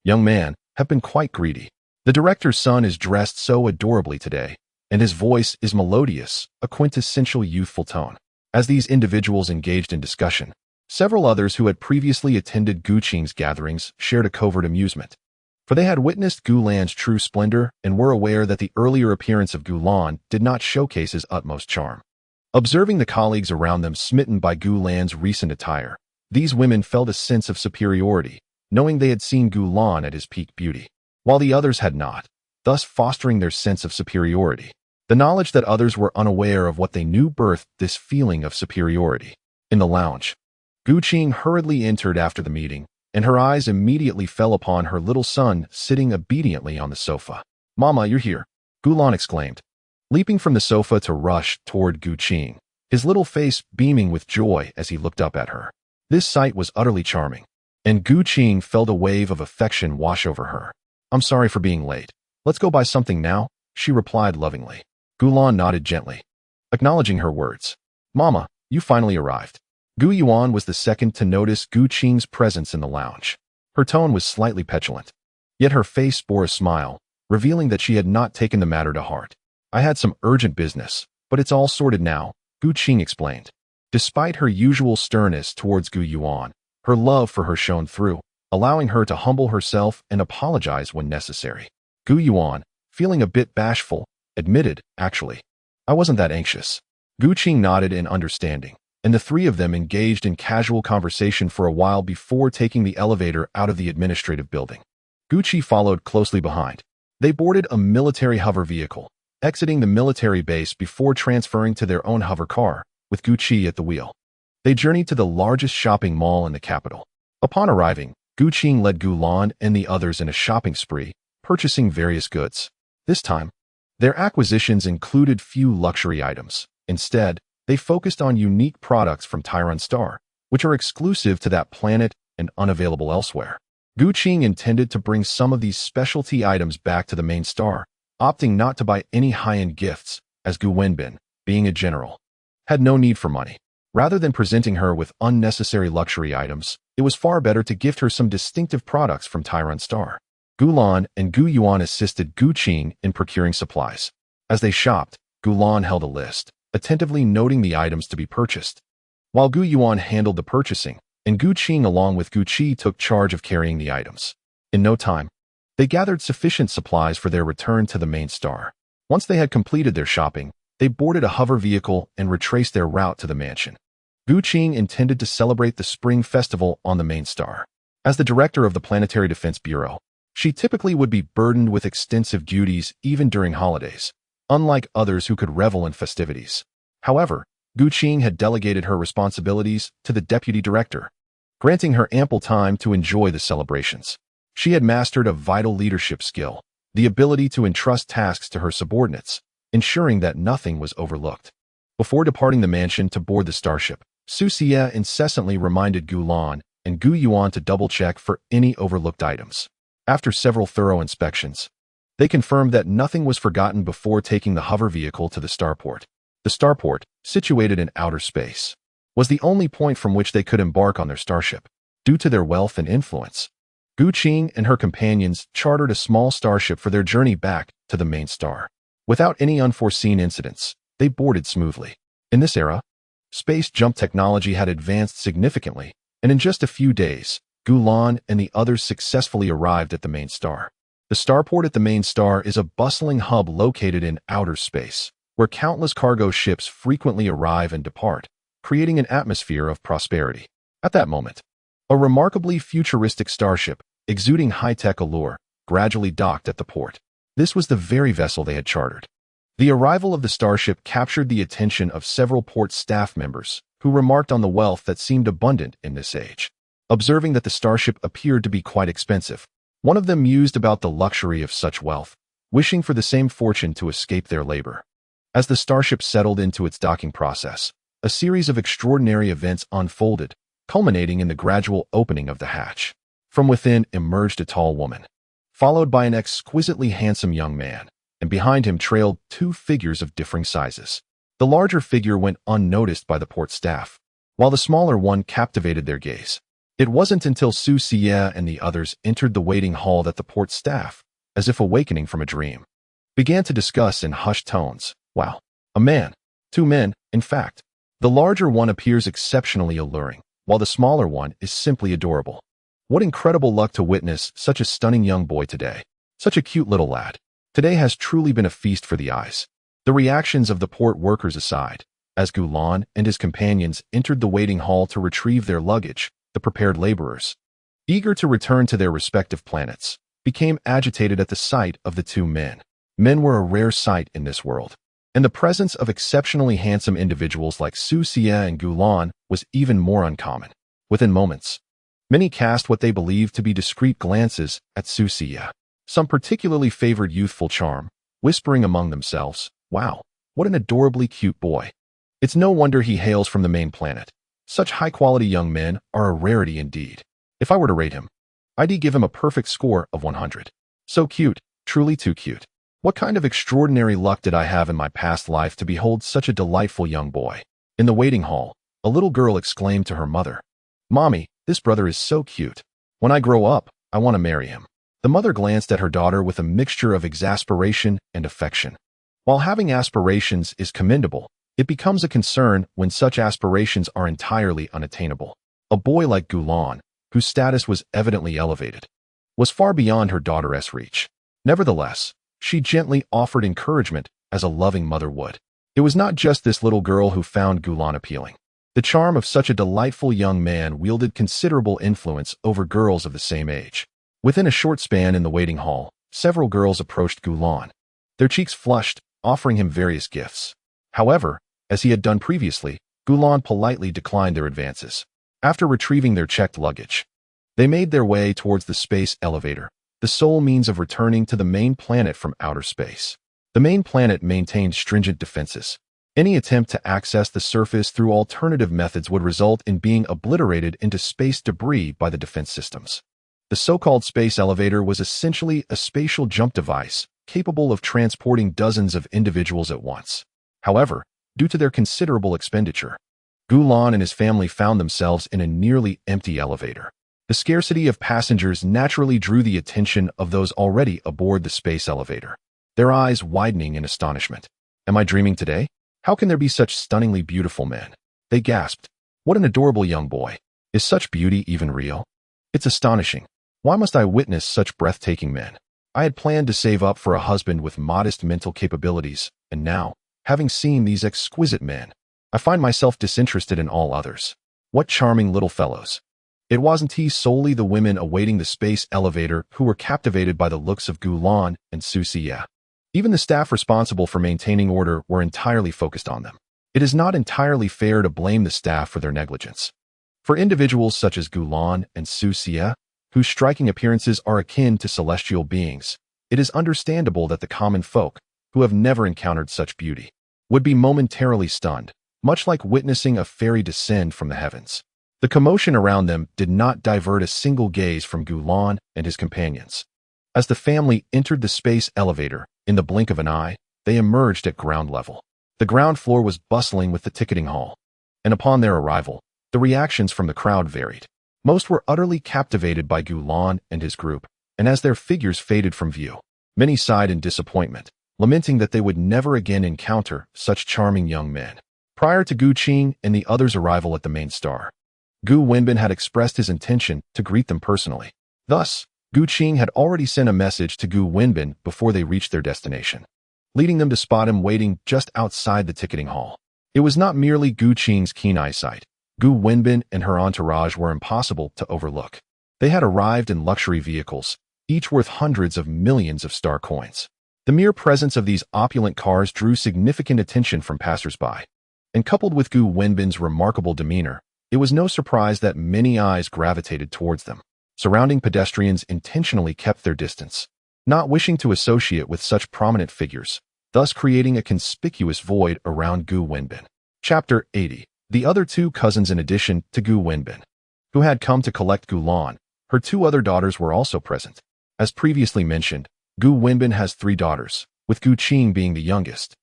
young man, have been quite greedy. The director's son is dressed so adorably today, and his voice is melodious, a quintessential youthful tone. As these individuals engaged in discussion, several others who had previously attended Gu Qing's gatherings shared a covert amusement, for they had witnessed Gu Lan's true splendor and were aware that the earlier appearance of Gu Lan did not showcase his utmost charm. Observing the colleagues around them smitten by Gu Lan's recent attire, these women felt a sense of superiority, knowing they had seen Gu Lan at his peak beauty, while the others had not, thus fostering their sense of superiority. The knowledge that others were unaware of what they knew birthed this feeling of superiority. In the lounge, Gu Qing hurriedly entered after the meeting, and her eyes immediately fell upon her little son sitting obediently on the sofa. "Mama, you're here," Gu Lan exclaimed, leaping from the sofa to rush toward Gu Qing, his little face beaming with joy as he looked up at her. This sight was utterly charming, and Gu Qing felt a wave of affection wash over her. "I'm sorry for being late. Let's go buy something now," she replied lovingly. Gu Lan nodded gently, acknowledging her words. "Mama, you finally arrived." Gu Yuan was the second to notice Gu Qing's presence in the lounge. Her tone was slightly petulant, yet her face bore a smile, revealing that she had not taken the matter to heart. "I had some urgent business, but it's all sorted now," Gu Qing explained. Despite her usual sternness towards Gu Yuan, her love for her shone through, allowing her to humble herself and apologize when necessary. Gu Yuan, feeling a bit bashful, admitted, "Actually, I wasn't that anxious." Gu Qing nodded in understanding, and the three of them engaged in casual conversation for a while before taking the elevator out of the administrative building. Gu Qi followed closely behind. They boarded a military hover vehicle, exiting the military base before transferring to their own hover car, with Gu Qi at the wheel. They journeyed to the largest shopping mall in the capital. Upon arriving, Gu Qing led Gu Lan and the others in a shopping spree, purchasing various goods. This time, their acquisitions included few luxury items. Instead, they focused on unique products from Tycoon Star, which are exclusive to that planet and unavailable elsewhere. Gu Qing intended to bring some of these specialty items back to the main star, opting not to buy any high-end gifts, as Gu Wenbin, being a general, had no need for money. Rather than presenting her with unnecessary luxury items, it was far better to gift her some distinctive products from Tycoon Star. Gu Lan and Gu Yuan assisted Gu Qing in procuring supplies. As they shopped, Gu Lan held a list, attentively noting the items to be purchased, while Gu Yuan handled the purchasing, and Gu Qing along with Gu Qi took charge of carrying the items. In no time, they gathered sufficient supplies for their return to the main star. Once they had completed their shopping, they boarded a hover vehicle and retraced their route to the mansion. Gu Qing intended to celebrate the Spring Festival on the main star. As the director of the Planetary Defense Bureau, she typically would be burdened with extensive duties even during holidays, unlike others who could revel in festivities. However, Gu Qing had delegated her responsibilities to the deputy director, granting her ample time to enjoy the celebrations. She had mastered a vital leadership skill, the ability to entrust tasks to her subordinates, ensuring that nothing was overlooked. Before departing the mansion to board the starship, Su Xie incessantly reminded Gu Lan and Gu Yuan to double-check for any overlooked items. After several thorough inspections, they confirmed that nothing was forgotten before taking the hover vehicle to the starport. The starport, situated in outer space, was the only point from which they could embark on their starship. Due to their wealth and influence, Gu Qing and her companions chartered a small starship for their journey back to the main star. Without any unforeseen incidents, they boarded smoothly. In this era, space jump technology had advanced significantly, and in just a few days, Gu Lan and the others successfully arrived at the main star. The starport at the main star is a bustling hub located in outer space, where countless cargo ships frequently arrive and depart, creating an atmosphere of prosperity. At that moment, a remarkably futuristic starship, exuding high-tech allure, gradually docked at the port. This was the very vessel they had chartered. The arrival of the starship captured the attention of several port staff members, who remarked on the wealth that seemed abundant in this age. Observing that the starship appeared to be quite expensive, one of them mused about the luxury of such wealth, wishing for the same fortune to escape their labor. As the starship settled into its docking process, a series of extraordinary events unfolded, culminating in the gradual opening of the hatch. From within emerged a tall woman, followed by an exquisitely handsome young man, and behind him trailed two figures of differing sizes. The larger figure went unnoticed by the port staff, while the smaller one captivated their gaze. It wasn't until Su Xie and the others entered the waiting hall that the port staff, as if awakening from a dream, began to discuss in hushed tones. Wow. A man. 2 men, in fact. The larger one appears exceptionally alluring, while the smaller one is simply adorable. What incredible luck to witness such a stunning young boy today. Such a cute little lad. Today has truly been a feast for the eyes. The reactions of the port workers aside, as Gulan and his companions entered the waiting hall to retrieve their luggage, the prepared laborers, eager to return to their respective planets, became agitated at the sight of the 2 men. Men were a rare sight in this world, and the presence of exceptionally handsome individuals like Su Xie and Gulan was even more uncommon. Within moments, many cast what they believed to be discreet glances at Su Xie. Some particularly favored youthful charm, whispering among themselves, "Wow, what an adorably cute boy. It's no wonder he hails from the main planet. Such high-quality young men are a rarity indeed. If I were to rate him, I'd give him a perfect score of 100. So cute, truly too cute. What kind of extraordinary luck did I have in my past life to behold such a delightful young boy?" In the waiting hall, a little girl exclaimed to her mother, "Mommy, this brother is so cute. When I grow up, I want to marry him." The mother glanced at her daughter with a mixture of exasperation and affection. While having aspirations is commendable, it becomes a concern when such aspirations are entirely unattainable. A boy like Gulan, whose status was evidently elevated, was far beyond her daughter's reach. Nevertheless, she gently offered encouragement as a loving mother would. It was not just this little girl who found Gulan appealing. The charm of such a delightful young man wielded considerable influence over girls of the same age. Within a short span in the waiting hall, several girls approached Gulan. Their cheeks flushed, offering him various gifts. However, as he had done previously, Gulan politely declined their advances. After retrieving their checked luggage, they made their way towards the space elevator, the sole means of returning to the main planet from outer space. The main planet maintained stringent defenses. Any attempt to access the surface through alternative methods would result in being obliterated into space debris by the defense systems. The so-called space elevator was essentially a spatial jump device, capable of transporting dozens of individuals at once. However, due to their considerable expenditure, Gulan and his family found themselves in a nearly empty elevator. The scarcity of passengers naturally drew the attention of those already aboard the space elevator, their eyes widening in astonishment. "Am I dreaming today? How can there be such stunningly beautiful men?" they gasped. "What an adorable young boy. Is such beauty even real? It's astonishing. Why must I witness such breathtaking men? I had planned to save up for a husband with modest mental capabilities, and now, having seen these exquisite men, I find myself disinterested in all others. What charming little fellows." It wasn't solely the women awaiting the space elevator who were captivated by the looks of Gulan and Su Xie. Even the staff responsible for maintaining order were entirely focused on them. It is not entirely fair to blame the staff for their negligence. For individuals such as Gulan and Su Xie, whose striking appearances are akin to celestial beings, it is understandable that the common folk, who have never encountered such beauty, would be momentarily stunned, much like witnessing a fairy descend from the heavens. The commotion around them did not divert a single gaze from Gulan and his companions. As the family entered the space elevator, in the blink of an eye, they emerged at ground level. The ground floor was bustling with the ticketing hall, and upon their arrival, the reactions from the crowd varied. Most were utterly captivated by Gulan and his group, and as their figures faded from view, many sighed in disappointment, lamenting that they would never again encounter such charming young men. Prior to Gu Qing and the others' arrival at the main star, Gu Wenbin had expressed his intention to greet them personally. Thus, Gu Qing had already sent a message to Gu Wenbin before they reached their destination, leading them to spot him waiting just outside the ticketing hall. It was not merely Gu Qing's keen eyesight. Gu Wenbin and her entourage were impossible to overlook. They had arrived in luxury vehicles, each worth hundreds of millions of star coins. The mere presence of these opulent cars drew significant attention from passers-by, and coupled with Gu Wenbin's remarkable demeanor, it was no surprise that many eyes gravitated towards them. Surrounding pedestrians intentionally kept their distance, not wishing to associate with such prominent figures, thus creating a conspicuous void around Gu Wenbin. Chapter 80. The other 2 cousins. In addition to Gu Wenbin, who had come to collect Gulan, her 2 other daughters were also present. As previously mentioned, Gu Wenbin has 3 daughters, with Gu Qing being the youngest.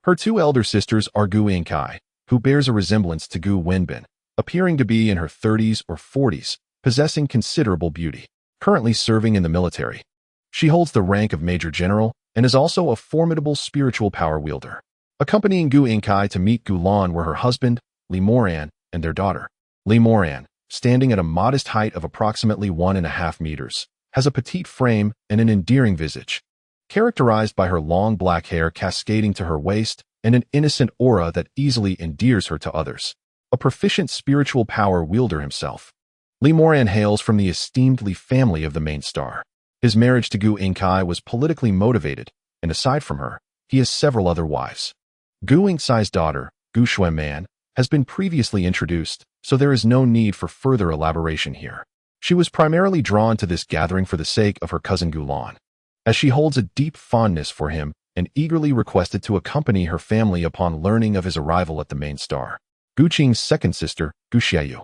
Her two elder sisters are Gu Inkai, who bears a resemblance to Gu Wenbin, appearing to be in her 30s or 40s, possessing considerable beauty, currently serving in the military. She holds the rank of Major General and is also a formidable spiritual power wielder. Accompanying Gu Inkai to meet Gu Lan were her husband, Li Moran, and their daughter. Li Moran, standing at a modest height of approximately 1.5 meters, has a petite frame and an endearing visage, characterized by her long black hair cascading to her waist and an innocent aura that easily endears her to others. A proficient spiritual power wielder himself, Li Moran hails from the esteemed Li family of the main star. His marriage to Gu Inkai was politically motivated, and aside from her, he has several other wives. Gu Inkai's daughter, Gu Xueman, has been previously introduced, so there is no need for further elaboration here. She was primarily drawn to this gathering for the sake of her cousin Gu Lan, as she holds a deep fondness for him and eagerly requested to accompany her family upon learning of his arrival at the main star. Gu Qing's second sister, Gu Xiaoyu,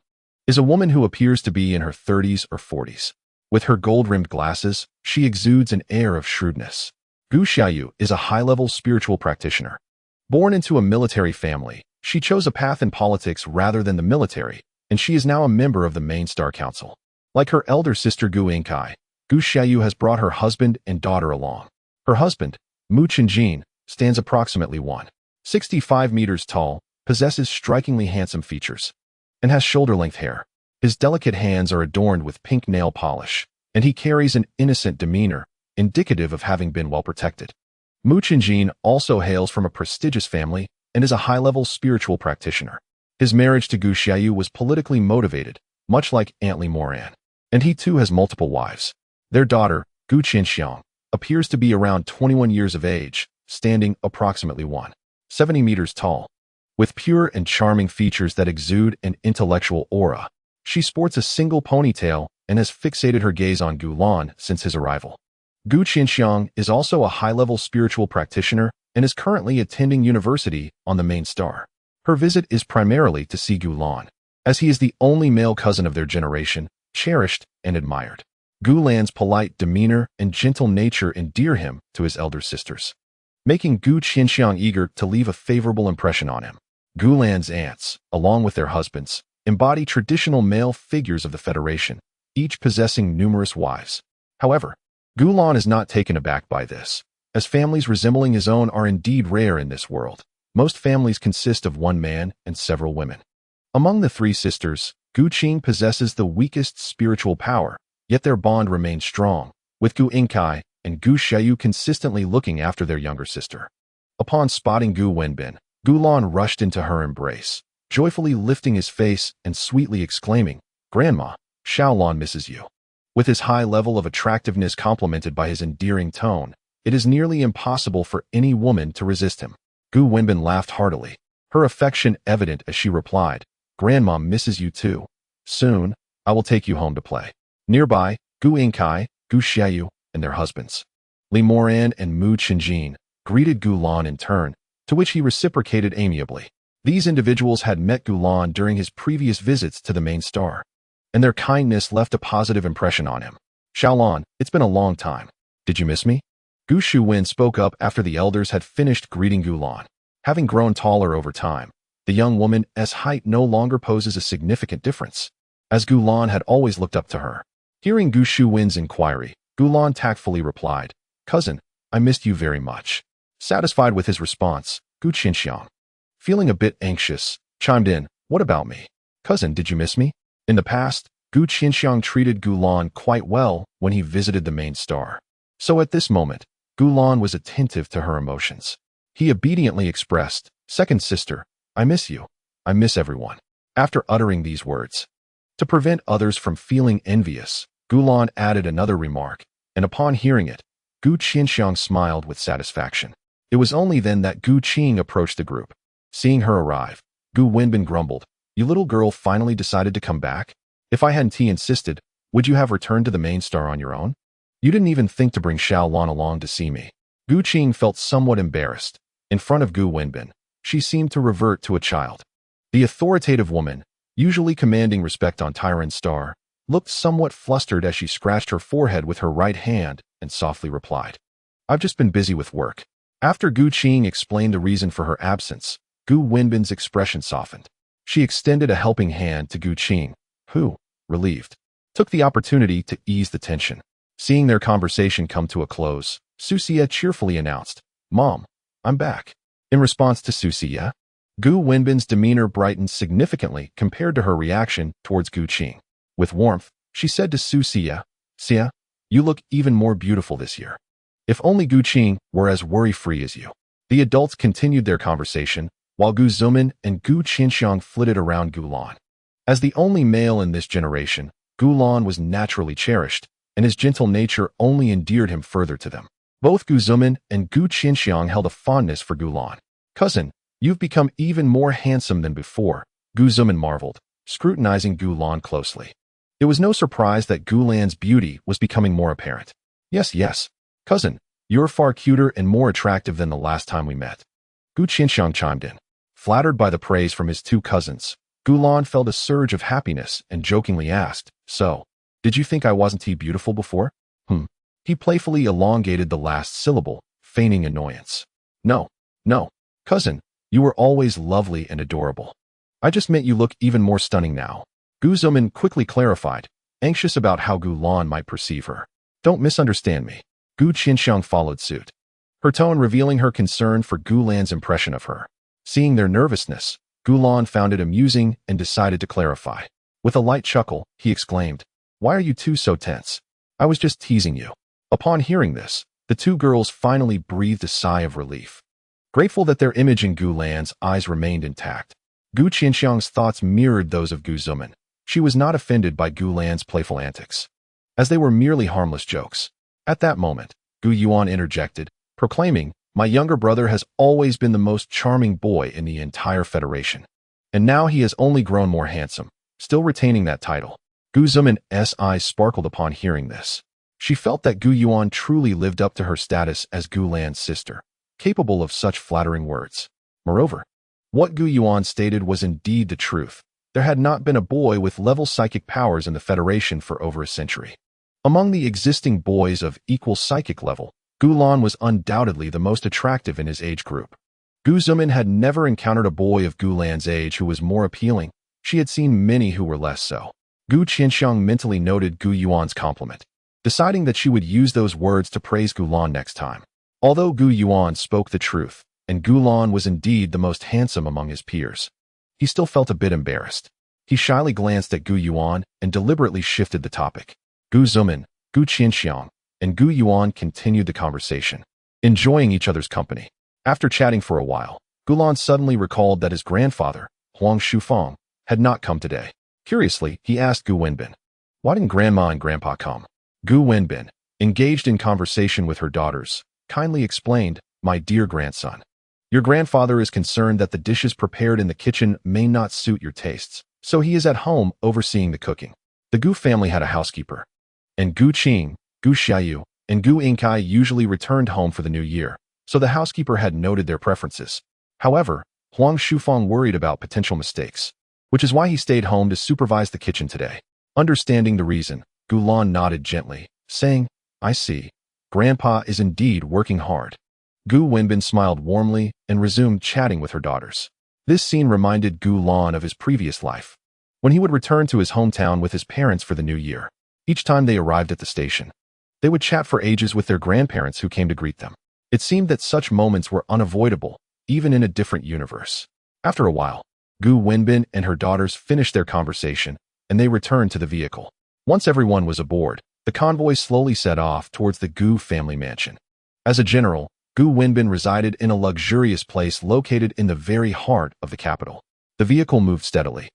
is a woman who appears to be in her 30s or 40s. With her gold-rimmed glasses, she exudes an air of shrewdness. Gu Xiaoyu is a high-level spiritual practitioner. Born into a military family, she chose a path in politics rather than the military, and she is now a member of the main star council. Like her elder sister Gu Inkai, Gu Xiaoyu has brought her husband and daughter along. Her husband, Mu Chenjin, stands approximately 1.65 meters tall, possesses strikingly handsome features, and has shoulder-length hair. His delicate hands are adorned with pink nail polish, and he carries an innocent demeanor, indicative of having been well protected. Mu Chenjin also hails from a prestigious family and is a high-level spiritual practitioner. His marriage to Gu Xiaoyu was politically motivated, much like Aunt Li Moran, and he too has multiple wives. Their daughter, Gu Qinxiang, appears to be around 21 years of age, standing approximately 1.70 meters tall. With pure and charming features that exude an intellectual aura, she sports a single ponytail and has fixated her gaze on Gu Lan since his arrival. Gu Qinxiang is also a high-level spiritual practitioner and is currently attending university on the main star. Her visit is primarily to see Gu Lan, as he is the only male cousin of their generation, cherished and admired. Gu Lan's polite demeanor and gentle nature endear him to his elder sisters, making Gu Qinxiang eager to leave a favorable impression on him. Gu Lan's aunts, along with their husbands, embody traditional male figures of the Federation, each possessing numerous wives. However, Gu Lan is not taken aback by this, as families resembling his own are indeed rare in this world. Most families consist of one man and several women. Among the three sisters, Gu Qing possesses the weakest spiritual power, yet their bond remains strong, with Gu Inkai and Gu Xiaoyu consistently looking after their younger sister. Upon spotting Gu Wenbin, Gu Lan rushed into her embrace, joyfully lifting his face and sweetly exclaiming, "Grandma, Xiaolan misses you." With his high level of attractiveness complemented by his endearing tone, it is nearly impossible for any woman to resist him. Gu Wenbin laughed heartily, her affection evident as she replied, "Grandma misses you too. Soon, I will take you home to play." Nearby, Gu Inkai, Gu Xiaoyu, and their husbands, Li Moran and Mu Chenjin, greeted Gu Lan in turn, to which he reciprocated amiably. These individuals had met Gu Lan during his previous visits to the main star, and their kindness left a positive impression on him. "Xiaolan, it's been a long time. Did you miss me?" Gu Shuwen spoke up after the elders had finished greeting Gu Lan. Having grown taller over time, the young woman's height no longer poses a significant difference, as Gu Lan had always looked up to her. Hearing Gu Shuwen's inquiry, Gu Lan tactfully replied, "Cousin, I missed you very much." Satisfied with his response, Gu Qinxiang, feeling a bit anxious, chimed in, "What about me? Cousin, did you miss me?" In the past, Gu Qinxiang treated Gu Lan quite well when he visited the main star. So at this moment, Gu Lan was attentive to her emotions. He obediently expressed, "Second sister, I miss you. I miss everyone." After uttering these words, to prevent others from feeling envious, Gu Lan added another remark, and upon hearing it, Gu Qinxiang smiled with satisfaction. It was only then that Gu Qing approached the group. Seeing her arrive, Gu Wenbin grumbled, "You little girl finally decided to come back? If I hadn't insisted, would you have returned to the main star on your own? You didn't even think to bring Xiaolan along to see me." Gu Qing felt somewhat embarrassed. In front of Gu Wenbin, she seemed to revert to a child. The authoritative woman, usually commanding respect on Tyron Star, looked somewhat flustered as she scratched her forehead with her right hand and softly replied, "I've just been busy with work. After Gu Qing explained the reason for her absence, Gu Wenbin's expression softened. She extended a helping hand to Gu Qing, who, relieved, took the opportunity to ease the tension. Seeing their conversation come to a close, Susia cheerfully announced, "Mom, I'm back." In response to Susia, Gu Wenbin's demeanor brightened significantly compared to her reaction towards Gu Qing. With warmth, she said to Susia, "Sia, you look even more beautiful this year. If only Gu Qing were as worry-free as you." The adults continued their conversation, while Gu Zumin and Gu Qianxiang flitted around Gu Lan. As the only male in this generation, Gu Lan was naturally cherished, and his gentle nature only endeared him further to them. Both Gu Zumin and Gu Qianxiang held a fondness for Gu Lan. "Cousin, you've become even more handsome than before," Gu Zumin marveled, scrutinizing Gu Lan closely. It was no surprise that Gu Lan's beauty was becoming more apparent. Yes, cousin, you're far cuter and more attractive than the last time we met," Gu Qianxiang chimed in. Flattered by the praise from his two cousins, Gu Lan felt a surge of happiness and jokingly asked, "So, did you think I wasn't beautiful before?" He playfully elongated the last syllable, feigning annoyance. No, cousin, you were always lovely and adorable. I just meant you look even more stunning now," Gu Zumin quickly clarified, anxious about how Gu Lan might perceive her. "Don't misunderstand me." Gu Qianxiang followed suit, her tone revealing her concern for Gu Lan's impression of her. Seeing their nervousness, Gu Lan found it amusing and decided to clarify. With a light chuckle, he exclaimed, "Why are you two so tense? I was just teasing you." Upon hearing this, the two girls finally breathed a sigh of relief. Grateful that their image in Gu Lan's eyes remained intact, Gu Qianxiang's thoughts mirrored those of Gu Zumin. She was not offended by Gu Lan's playful antics, as they were merely harmless jokes. At that moment, Gu Yuan interjected, proclaiming, "My younger brother has always been the most charming boy in the entire Federation. And now he has only grown more handsome, still retaining that title." Gu Zumin's eyes sparkled upon hearing this. She felt that Gu Yuan truly lived up to her status as Gu Lan's sister, capable of such flattering words. Moreover, what Gu Yuan stated was indeed the truth. There had not been a boy with level psychic powers in the Federation for over a century. Among the existing boys of equal psychic level, Gu Lan was undoubtedly the most attractive in his age group. Gu Zumin had never encountered a boy of Gu Lan's age who was more appealing. She had seen many who were less so. Gu Qianxiang mentally noted Gu Yuan's compliment, deciding that she would use those words to praise Gu Lan next time. Although Gu Yuan spoke the truth, and Gu Lan was indeed the most handsome among his peers, he still felt a bit embarrassed. He shyly glanced at Gu Yuan and deliberately shifted the topic. Gu Zumin, Gu Qianxiang, and Gu Yuan continued the conversation, enjoying each other's company. After chatting for a while, Gu Lan suddenly recalled that his grandfather, Huang Shufeng, had not come today. Curiously, he asked Gu Wenbin, "Why didn't Grandma and Grandpa come?" Gu Wenbin, engaged in conversation with her daughters, kindly explained, "My dear grandson, your grandfather is concerned that the dishes prepared in the kitchen may not suit your tastes, so he is at home overseeing the cooking." The Gu family had a housekeeper, and Gu Qing, Gu Xiaoyu, and Gu Yingkai usually returned home for the new year, so the housekeeper had noted their preferences. However, Huang Shufeng worried about potential mistakes, which is why he stayed home to supervise the kitchen today. Understanding the reason, Gu Lan nodded gently, saying, "I see. Grandpa is indeed working hard." Gu Wenbin smiled warmly and resumed chatting with her daughters. This scene reminded Gu Lan of his previous life, when he would return to his hometown with his parents for the new year. Each time they arrived at the station, they would chat for ages with their grandparents who came to greet them. It seemed that such moments were unavoidable, even in a different universe. After a while, Gu Wenbin and her daughters finished their conversation, and they returned to the vehicle. Once everyone was aboard, the convoy slowly set off towards the Gu family mansion. As a general, Gu Wenbin resided in a luxurious place located in the very heart of the capital. The vehicle moved steadily,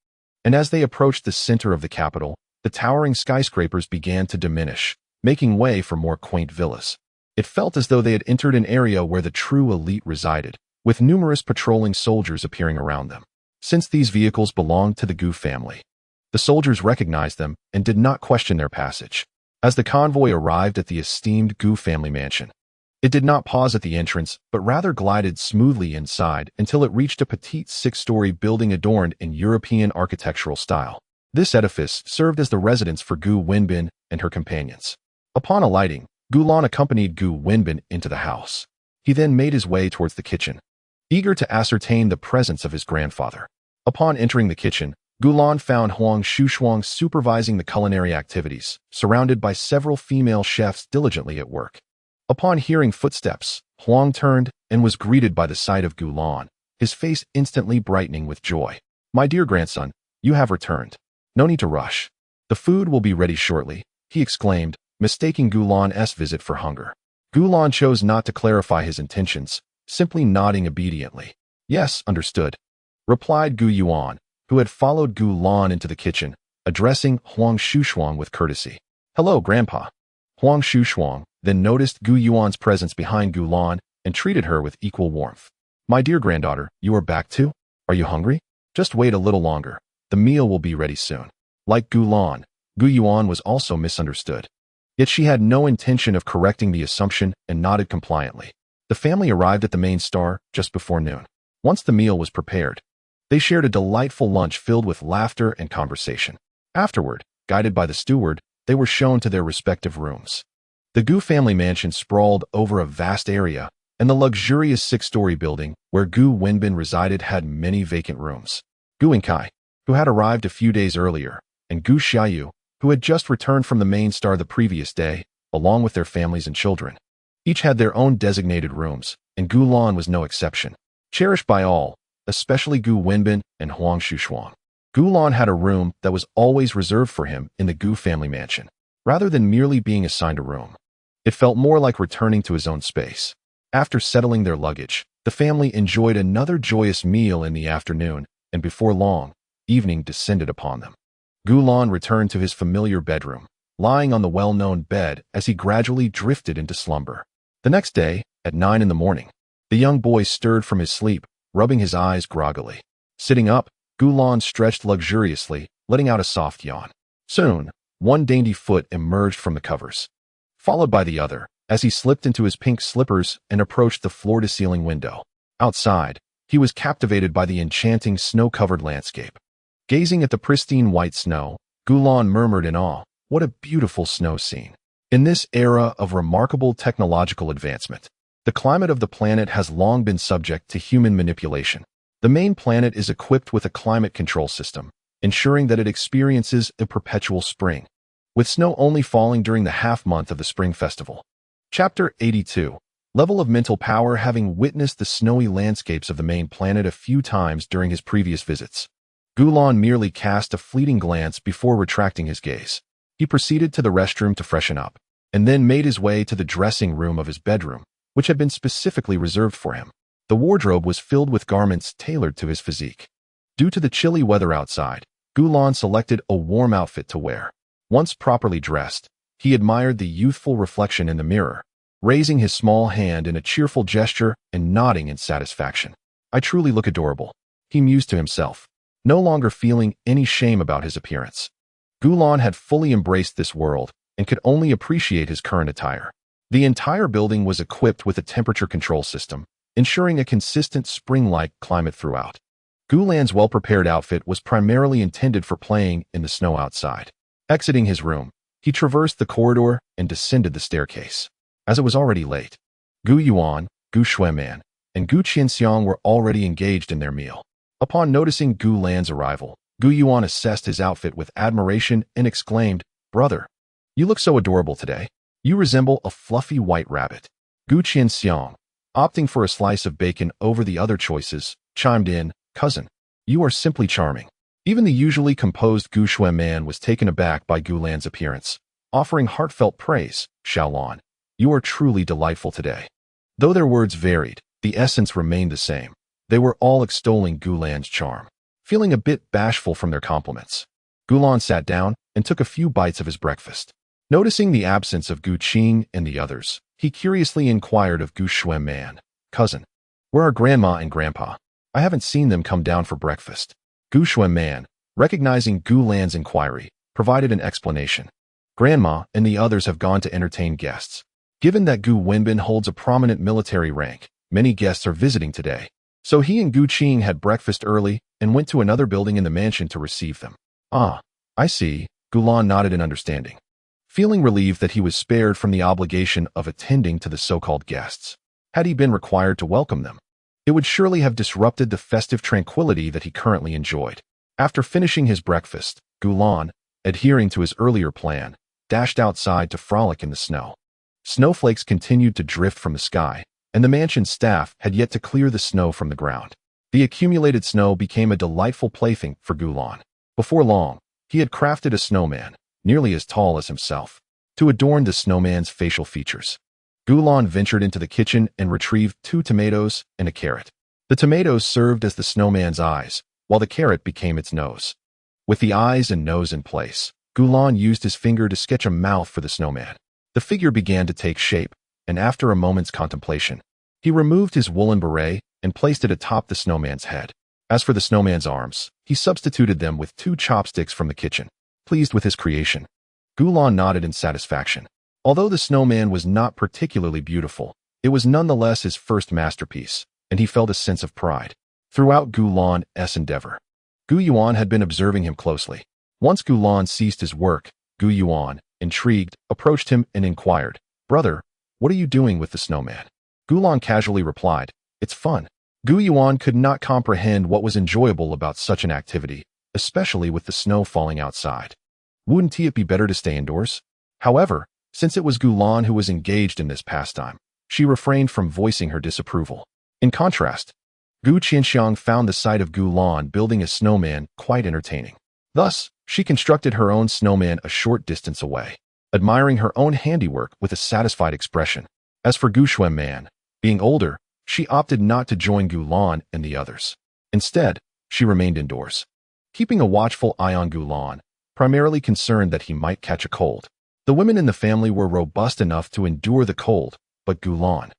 and as they approached the center of the capital, the towering skyscrapers began to diminish, making way for more quaint villas. It felt as though they had entered an area where the true elite resided, with numerous patrolling soldiers appearing around them. Since these vehicles belonged to the Gu family, the soldiers recognized them and did not question their passage. As the convoy arrived at the esteemed Gu family mansion, it did not pause at the entrance, but rather glided smoothly inside until it reached a petite six-story building adorned in European architectural style. This edifice served as the residence for Gu Wenbin and her companions. Upon alighting, Gu Lan accompanied Gu Wenbin into the house. He then made his way towards the kitchen, eager to ascertain the presence of his grandfather. Upon entering the kitchen, Gulan found Huang Shushuang supervising the culinary activities, surrounded by several female chefs diligently at work. Upon hearing footsteps, Huang turned and was greeted by the sight of Gulan, his face instantly brightening with joy. "My dear grandson, you have returned. No need to rush. The food will be ready shortly," he exclaimed, mistaking Gulan's visit for hunger. Gulan chose not to clarify his intentions, simply nodding obediently. "Yes, understood," replied Gu Yuan, who had followed Gulan into the kitchen, addressing Huang Shushuang with courtesy. "Hello, Grandpa." Huang Shushuang then noticed Gu Yuan's presence behind Gulan and treated her with equal warmth. "My dear granddaughter, you are back too? Are you hungry? Just wait a little longer. The meal will be ready soon." Like Gulan, Gu Yuan was also misunderstood. Yet she had no intention of correcting the assumption and nodded compliantly. The family arrived at the main star just before noon. Once the meal was prepared, they shared a delightful lunch filled with laughter and conversation. Afterward, guided by the steward, they were shown to their respective rooms. The Gu family mansion sprawled over a vast area, and the luxurious six-story building where Gu Wenbin resided had many vacant rooms. Gu Enkai, who had arrived a few days earlier, and Gu Xiaoyu, who had just returned from the main star the previous day, along with their families and children. Each had their own designated rooms, and Gulan was no exception. Cherished by all, especially Gu Wenbin and Huang Shushuang, Gulan had a room that was always reserved for him in the Gu family mansion. Rather than merely being assigned a room, it felt more like returning to his own space. After settling their luggage, the family enjoyed another joyous meal in the afternoon, and before long, evening descended upon them. Gulan returned to his familiar bedroom, lying on the well-known bed as he gradually drifted into slumber. The next day, at 9 in the morning, the young boy stirred from his sleep, rubbing his eyes groggily. Sitting up, Gulan stretched luxuriously, letting out a soft yawn. Soon, one dainty foot emerged from the covers, followed by the other, as he slipped into his pink slippers and approached the floor-to-ceiling window. Outside, he was captivated by the enchanting snow-covered landscape. Gazing at the pristine white snow, Gulan murmured in awe, "What a beautiful snow scene." In this era of remarkable technological advancement, the climate of the planet has long been subject to human manipulation. The main planet is equipped with a climate control system, ensuring that it experiences a perpetual spring, with snow only falling during the half-month of the Spring Festival. Chapter 82. Level of mental power. Having witnessed the snowy landscapes of the main planet a few times during his previous visits, Gulan merely cast a fleeting glance before retracting his gaze. He proceeded to the restroom to freshen up, and then made his way to the dressing room of his bedroom, which had been specifically reserved for him. The wardrobe was filled with garments tailored to his physique. Due to the chilly weather outside, Gulan selected a warm outfit to wear. Once properly dressed, he admired the youthful reflection in the mirror, raising his small hand in a cheerful gesture and nodding in satisfaction. "I truly look adorable," he mused to himself, no longer feeling any shame about his appearance. Gulan had fully embraced this world and could only appreciate his current attire. The entire building was equipped with a temperature control system, ensuring a consistent spring-like climate throughout. Gulan's well-prepared outfit was primarily intended for playing in the snow outside. Exiting his room, he traversed the corridor and descended the staircase. As it was already late, Gu Yuan, Gu Shueman, and Gu Qianxiang were already engaged in their meal. Upon noticing Gu Lan's arrival, Gu Yuan assessed his outfit with admiration and exclaimed, "Brother, you look so adorable today. You resemble a fluffy white rabbit." Gu Qianxiang, opting for a slice of bacon over the other choices, chimed in, "Cousin, you are simply charming." Even the usually composed Gu Shueman was taken aback by Gu Lan's appearance, offering heartfelt praise. "Xiaolan, you are truly delightful today." Though their words varied, the essence remained the same. They were all extolling Gu Lan's charm. Feeling a bit bashful from their compliments, Gulan sat down and took a few bites of his breakfast. Noticing the absence of Gu Qing and the others, he curiously inquired of Gu Shueman, "Cousin, where are Grandma and Grandpa? I haven't seen them come down for breakfast." Gu Shueman, recognizing Gu Lan's inquiry, provided an explanation. "Grandma and the others have gone to entertain guests. Given that Gu Wenbin holds a prominent military rank, many guests are visiting today. So he and Gu Qing had breakfast early and went to another building in the mansion to receive them." "Ah, I see." Gulan nodded in understanding, feeling relieved that he was spared from the obligation of attending to the so-called guests. had he been required to welcome them. It would surely have disrupted the festive tranquility that he currently enjoyed. After finishing his breakfast, Gulan, adhering to his earlier plan, dashed outside to frolic in the snow. Snowflakes continued to drift from the sky, and the mansion's staff had yet to clear the snow from the ground. The accumulated snow became a delightful plaything for Gulan. Before long, he had crafted a snowman, nearly as tall as himself, to adorn the snowman's facial features. Gulan ventured into the kitchen and retrieved 2 tomatoes and a carrot. The tomatoes served as the snowman's eyes, while the carrot became its nose. With the eyes and nose in place, Gulan used his finger to sketch a mouth for the snowman. The figure began to take shape, and after a moment's contemplation, he removed his woolen beret and placed it atop the snowman's head. As for the snowman's arms, he substituted them with 2 chopsticks from the kitchen. Pleased with his creation, Gulan nodded in satisfaction. Although the snowman was not particularly beautiful, it was nonetheless his first masterpiece, and he felt a sense of pride. Throughout Gulan's endeavor, Gu Yuan had been observing him closely. Once Gulan ceased his work, Gu Yuan, intrigued, approached him and inquired, "Brother, what are you doing with the snowman?" Gulan casually replied, "It's fun." Gu Yuan could not comprehend what was enjoyable about such an activity, especially with the snow falling outside. Wouldn't it be better to stay indoors? However, since it was Gulan who was engaged in this pastime, she refrained from voicing her disapproval. In contrast, Gu Qianxiang found the sight of Gulan building a snowman quite entertaining. Thus, she constructed her own snowman a short distance away, admiring her own handiwork with a satisfied expression. As for Gu Xuanman, being older, she opted not to join Gulan and the others. Instead, she remained indoors, keeping a watchful eye on Gulan, primarily concerned that he might catch a cold. The women in the family were robust enough to endure the cold, but Gulan,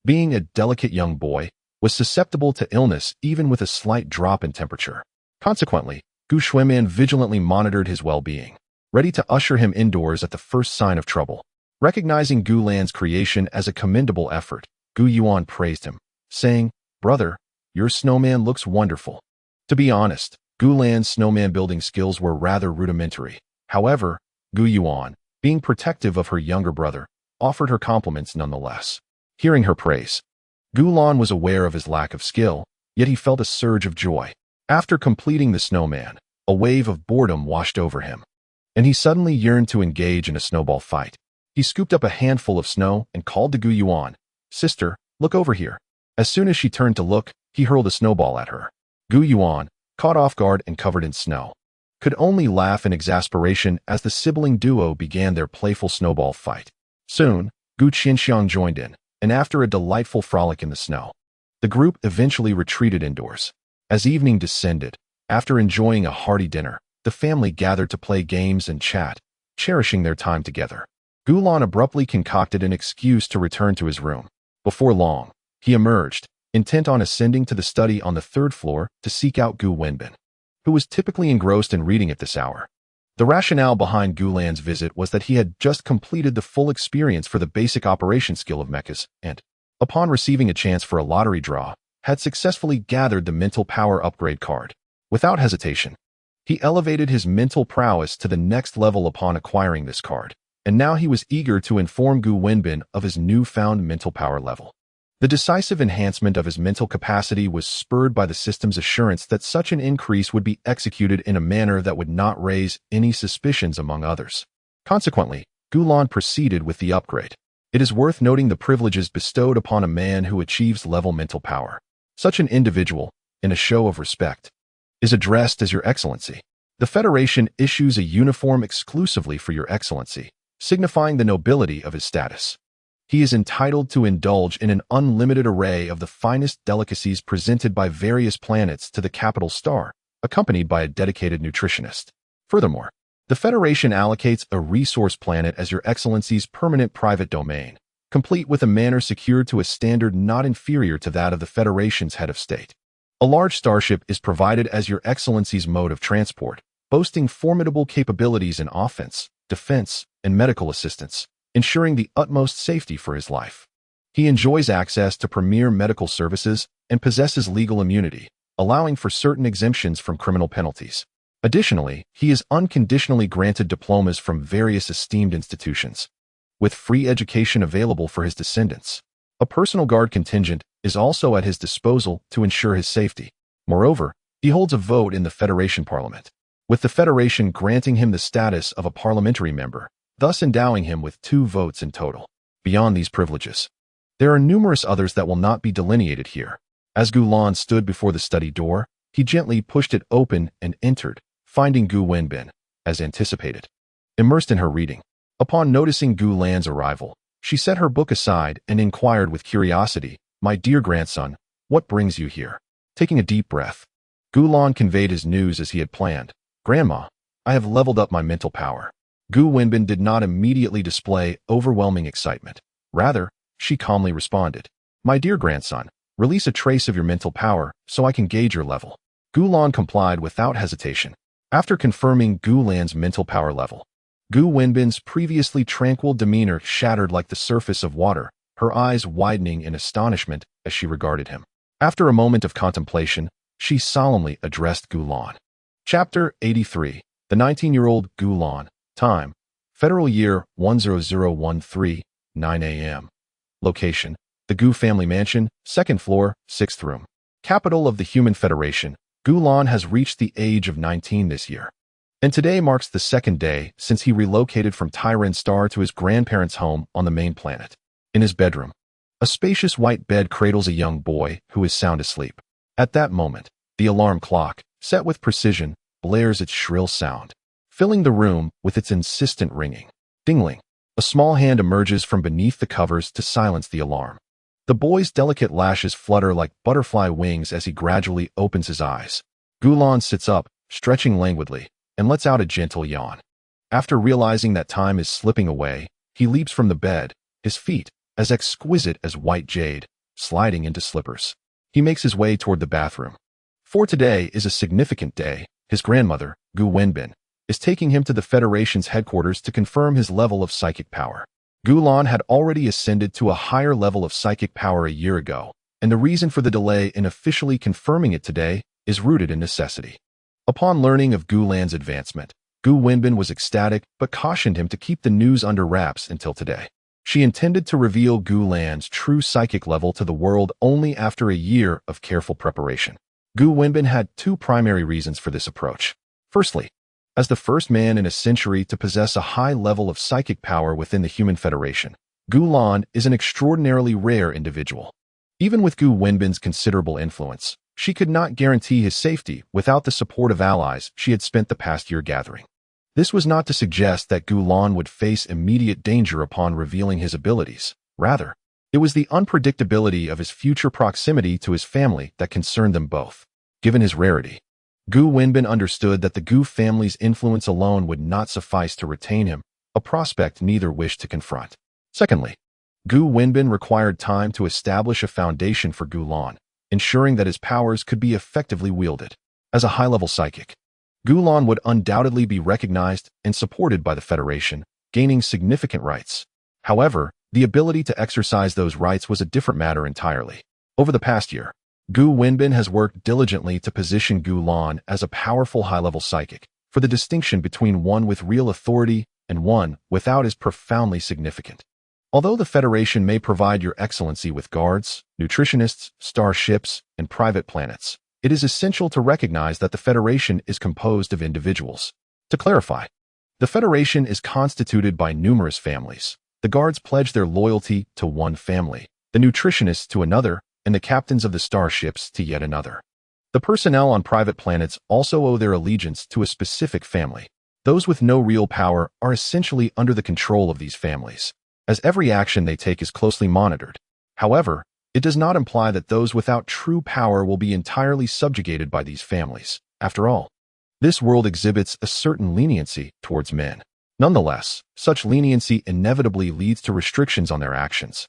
being a delicate young boy, was susceptible to illness even with a slight drop in temperature. Consequently, Gu Xuanman vigilantly monitored his well-being, ready to usher him indoors at the first sign of trouble. Recognizing Gulan's creation as a commendable effort, Gu Yuan praised him, saying, "Brother, your snowman looks wonderful." To be honest, Gulan's snowman building skills were rather rudimentary. However, Gu Yuan, being protective of her younger brother, offered her compliments nonetheless. Hearing her praise, Gulan was aware of his lack of skill, yet he felt a surge of joy. After completing the snowman, a wave of boredom washed over him, and he suddenly yearned to engage in a snowball fight. He scooped up a handful of snow and called to Gu Yuan, "Sister, look over here." As soon as she turned to look, he hurled a snowball at her. Gu Yuan, caught off guard and covered in snow, could only laugh in exasperation as the sibling duo began their playful snowball fight. Soon, Gu Qianxiang joined in, and after a delightful frolic in the snow, the group eventually retreated indoors. As evening descended, after enjoying a hearty dinner, the family gathered to play games and chat, cherishing their time together. Gulan abruptly concocted an excuse to return to his room. Before long, he emerged, intent on ascending to the study on the 3rd floor to seek out Gu Wenbin, who was typically engrossed in reading at this hour. The rationale behind Gulan's visit was that he had just completed the full experience for the basic operation skill of mechas and, upon receiving a chance for a lottery draw, had successfully gathered the mental power upgrade card. Without hesitation, he elevated his mental prowess to the next level upon acquiring this card, and now he was eager to inform Gu Wenbin of his newfound mental power level. The decisive enhancement of his mental capacity was spurred by the system's assurance that such an increase would be executed in a manner that would not raise any suspicions among others. Consequently, Gulan proceeded with the upgrade. It is worth noting the privileges bestowed upon a man who achieves level mental power. Such an individual, in a show of respect, is addressed as Your Excellency. The Federation issues a uniform exclusively for Your Excellency, signifying the nobility of his status. He is entitled to indulge in an unlimited array of the finest delicacies presented by various planets to the capital star, accompanied by a dedicated nutritionist. Furthermore, the Federation allocates a resource planet as Your Excellency's permanent private domain, complete with a manor secured to a standard not inferior to that of the Federation's head of state. A large starship is provided as Your Excellency's mode of transport, boasting formidable capabilities in offense, defense, and medical assistance, ensuring the utmost safety for his life. He enjoys access to premier medical services and possesses legal immunity, allowing for certain exemptions from criminal penalties. Additionally, he is unconditionally granted diplomas from various esteemed institutions, with free education available for his descendants. A personal guard contingent is also at his disposal to ensure his safety. Moreover, he holds a vote in the Federation Parliament, with the Federation granting him the status of a parliamentary member, thus endowing him with 2 votes in total. Beyond these privileges, there are numerous others that will not be delineated here. As Gulan stood before the study door, he gently pushed it open and entered, finding Gu Wenbin, as anticipated, immersed in her reading. Upon noticing Gu Lan's arrival, she set her book aside and inquired with curiosity, "My dear grandson, what brings you here?" Taking a deep breath, Gu Lan conveyed his news as he had planned. "Grandma, I have leveled up my mental power." Gu Wenbin did not immediately display overwhelming excitement. Rather, she calmly responded, "My dear grandson, release a trace of your mental power so I can gauge your level." Gu Lan complied without hesitation. After confirming Gu Lan's mental power level, Gu Wenbin's previously tranquil demeanor shattered like the surface of water, her eyes widening in astonishment as she regarded him. After a moment of contemplation, she solemnly addressed Gu Lan. Chapter 83. The 19-year-old Gu Lan. Time: Federal Year 10013, 9 a.m. Location: the Gu family mansion, 2nd floor, 6th room. Capital of the Human Federation. Gu Lan has reached the age of 19 this year, and today marks the 2nd day since he relocated from Tycoons to his grandparents' home on the main planet. In his bedroom, a spacious white bed cradles a young boy who is sound asleep. At that moment, the alarm clock, set with precision, blares its shrill sound, filling the room with its insistent ringing. Dingling. A small hand emerges from beneath the covers to silence the alarm. The boy's delicate lashes flutter like butterfly wings as he gradually opens his eyes. Gu Lan sits up, stretching languidly, and lets out a gentle yawn. After realizing that time is slipping away, he leaps from the bed, his feet, as exquisite as white jade, sliding into slippers. He makes his way toward the bathroom. For today is a significant day. His grandmother, Gu Wenbin, is taking him to the Federation's headquarters to confirm his level of psychic power. Gu Lan had already ascended to a higher level of psychic power a year ago, and the reason for the delay in officially confirming it today is rooted in necessity. Upon learning of Gu Lan's advancement, Gu Wenbin was ecstatic but cautioned him to keep the news under wraps until today. She intended to reveal Gu Lan's true psychic level to the world only after a year of careful preparation. Gu Wenbin had 2 primary reasons for this approach. Firstly, as the first man in a century to possess a high level of psychic power within the Human Federation, Gu Lan is an extraordinarily rare individual. Even with Gu Wenbin's considerable influence, she could not guarantee his safety without the support of allies she had spent the past year gathering. This was not to suggest that Gu Lan would face immediate danger upon revealing his abilities. Rather, it was the unpredictability of his future proximity to his family that concerned them both. Given his rarity, Gu Wenbin understood that the Gu family's influence alone would not suffice to retain him, a prospect neither wished to confront. Secondly, Gu Wenbin required time to establish a foundation for Gu Lan, ensuring that his powers could be effectively wielded. As a high-level psychic, Gu Lan would undoubtedly be recognized and supported by the Federation, gaining significant rights. However, the ability to exercise those rights was a different matter entirely. Over the past year, Gu Wenbin has worked diligently to position Gu Lan as a powerful high-level psychic, for the distinction between one with real authority and one without is profoundly significant. Although the Federation may provide your excellency with guards, nutritionists, starships, and private planets, it is essential to recognize that the Federation is composed of individuals. To clarify, the Federation is constituted by numerous families. The guards pledge their loyalty to one family, the nutritionists to another, and the captains of the starships to yet another. The personnel on private planets also owe their allegiance to a specific family. Those with no real power are essentially under the control of these families, as every action they take is closely monitored. However, it does not imply that those without true power will be entirely subjugated by these families. After all, this world exhibits a certain leniency towards men. Nonetheless, such leniency inevitably leads to restrictions on their actions,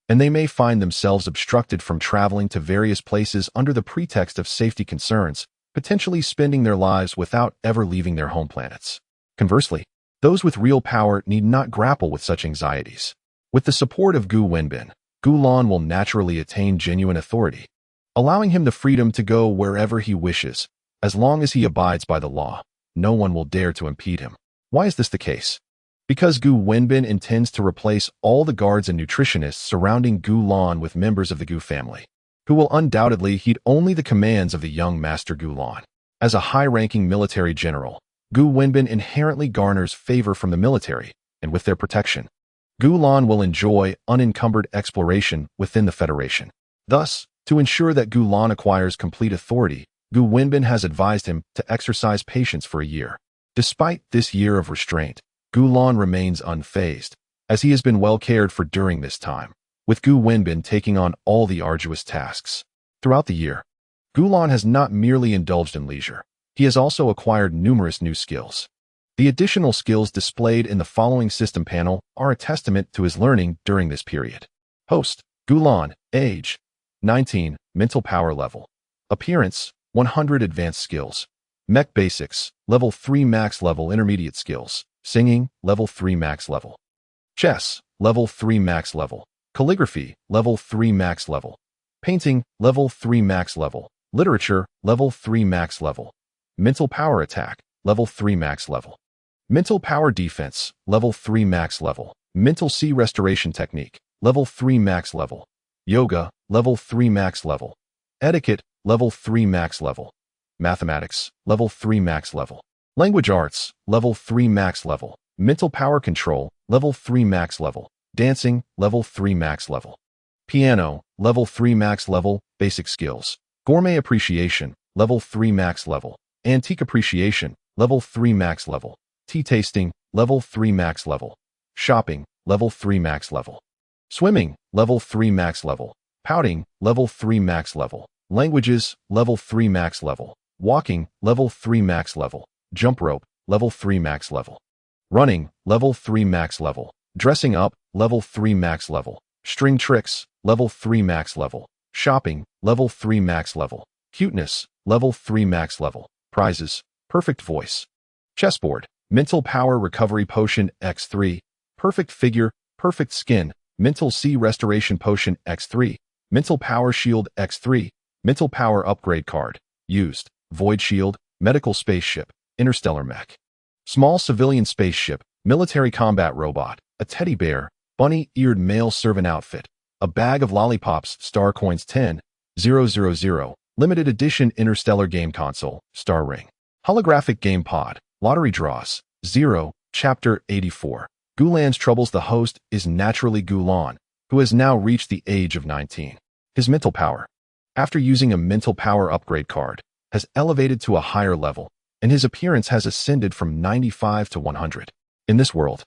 and they may find themselves obstructed from traveling to various places under the pretext of safety concerns, potentially spending their lives without ever leaving their home planets. Conversely, those with real power need not grapple with such anxieties. With the support of Gu Wenbin, Gu Lan will naturally attain genuine authority, allowing him the freedom to go wherever he wishes. As long as he abides by the law, no one will dare to impede him. Why is this the case? Because Gu Wenbin intends to replace all the guards and nutritionists surrounding Gu Lan with members of the Gu family, who will undoubtedly heed only the commands of the young Master Gu Lan. As a high-ranking military general, Gu Wenbin inherently garners favor from the military, and with their protection, Gu Lan will enjoy unencumbered exploration within the Federation. Thus, to ensure that Gu Lan acquires complete authority, Gu Wenbin has advised him to exercise patience for a year. Despite this year of restraint, Gu Lan remains unfazed, as he has been well cared for during this time, with Gu Wenbin taking on all the arduous tasks. Throughout the year, Gu Lan has not merely indulged in leisure, he has also acquired numerous new skills. The additional skills displayed in the following system panel are a testament to his learning during this period. Host, Gu Lan, age, 19, mental power level. Appearance, 100 advanced skills. Mech basics, level 3 max level intermediate skills. Singing, level 3 max level. Chess, level 3 max level. Calligraphy, level 3 max level. Painting, level 3 max level. Literature, level 3 max level. Mental power attack, level 3 max level. Mental power defense, level 3 max level. Mental C restoration technique, level 3 max level. Yoga, level 3 max level. Etiquette, level 3 max level. Mathematics, level 3 max level. Language arts, level 3 max level. Mental power control, level 3 max level. Dancing, level 3 max level. Piano, level 3 max level. Basic skills. Gourmet appreciation, level 3 max level. Antique appreciation, level 3 max level. Tea tasting, level 3 max level. Shopping, level 3 max level. Swimming, level 3 max level. Pouting, level 3 max level. Languages, level 3 max level. Walking, level 3 max level. Jump rope, level 3 max level. Running, level 3 max level. Dressing up, level 3 max level. String tricks, level 3 max level. Shopping, level 3 max level. Cuteness, level 3 max level. Prizes, perfect voice. Chessboard, mental power recovery potion X3. Perfect figure, perfect skin. Mental C restoration potion X3. Mental power shield X3. Mental power upgrade card. Used, void shield, medical spaceship. Interstellar mech. Small civilian spaceship, military combat robot, a teddy bear, bunny-eared male servant outfit, a bag of lollipops, star coins 10,000, limited edition interstellar game console, star ring. Holographic game pod, lottery draws, 0, chapter 84. Gu Lan's troubles. The host is naturally Gu Lan, who has now reached the age of 19. His mental power, after using a mental power upgrade card, has elevated to a higher level, and his appearance has ascended from 95 to 100. In this world,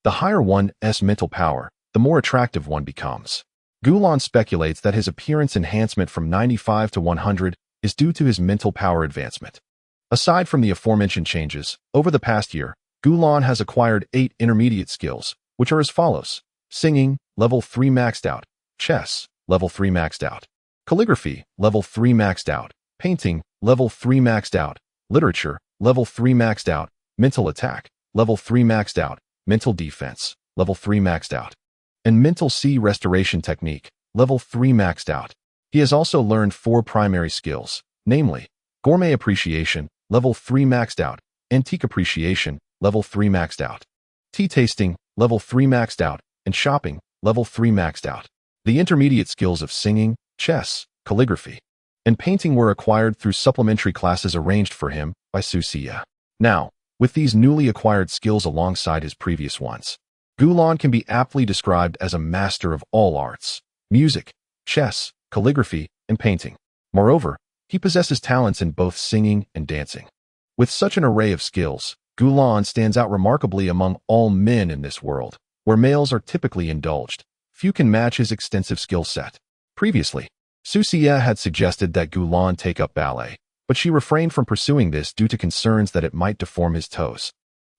the higher one's mental power, the more attractive one becomes. Gu Lan speculates that his appearance enhancement from 95 to 100 is due to his mental power advancement. Aside from the aforementioned changes, over the past year, Gu Lan has acquired 8 intermediate skills, which are as follows. Singing, level 3 maxed out. Chess, level 3 maxed out. Calligraphy, level 3 maxed out. Painting, level 3 maxed out. Literature, level 3 maxed out. Mental attack, level 3 maxed out. Mental defense, level 3 maxed out. And mental C restoration technique, level 3 maxed out. He has also learned 4 primary skills, namely, gourmet appreciation, level 3 maxed out. Antique appreciation, level 3 maxed out. Tea tasting, level 3 maxed out. And shopping, level 3 maxed out. The intermediate skills of singing, chess, calligraphy, and painting were acquired through supplementary classes arranged for him by Su Xia. Now, with these newly acquired skills alongside his previous ones, Gu Lan can be aptly described as a master of all arts, music, chess, calligraphy, and painting. Moreover, he possesses talents in both singing and dancing. With such an array of skills, Gu Lan stands out remarkably among all men in this world, where males are typically indulged. Few can match his extensive skill set. Previously, Su Xia had suggested that Gu Lan take up ballet, but she refrained from pursuing this due to concerns that it might deform his toes,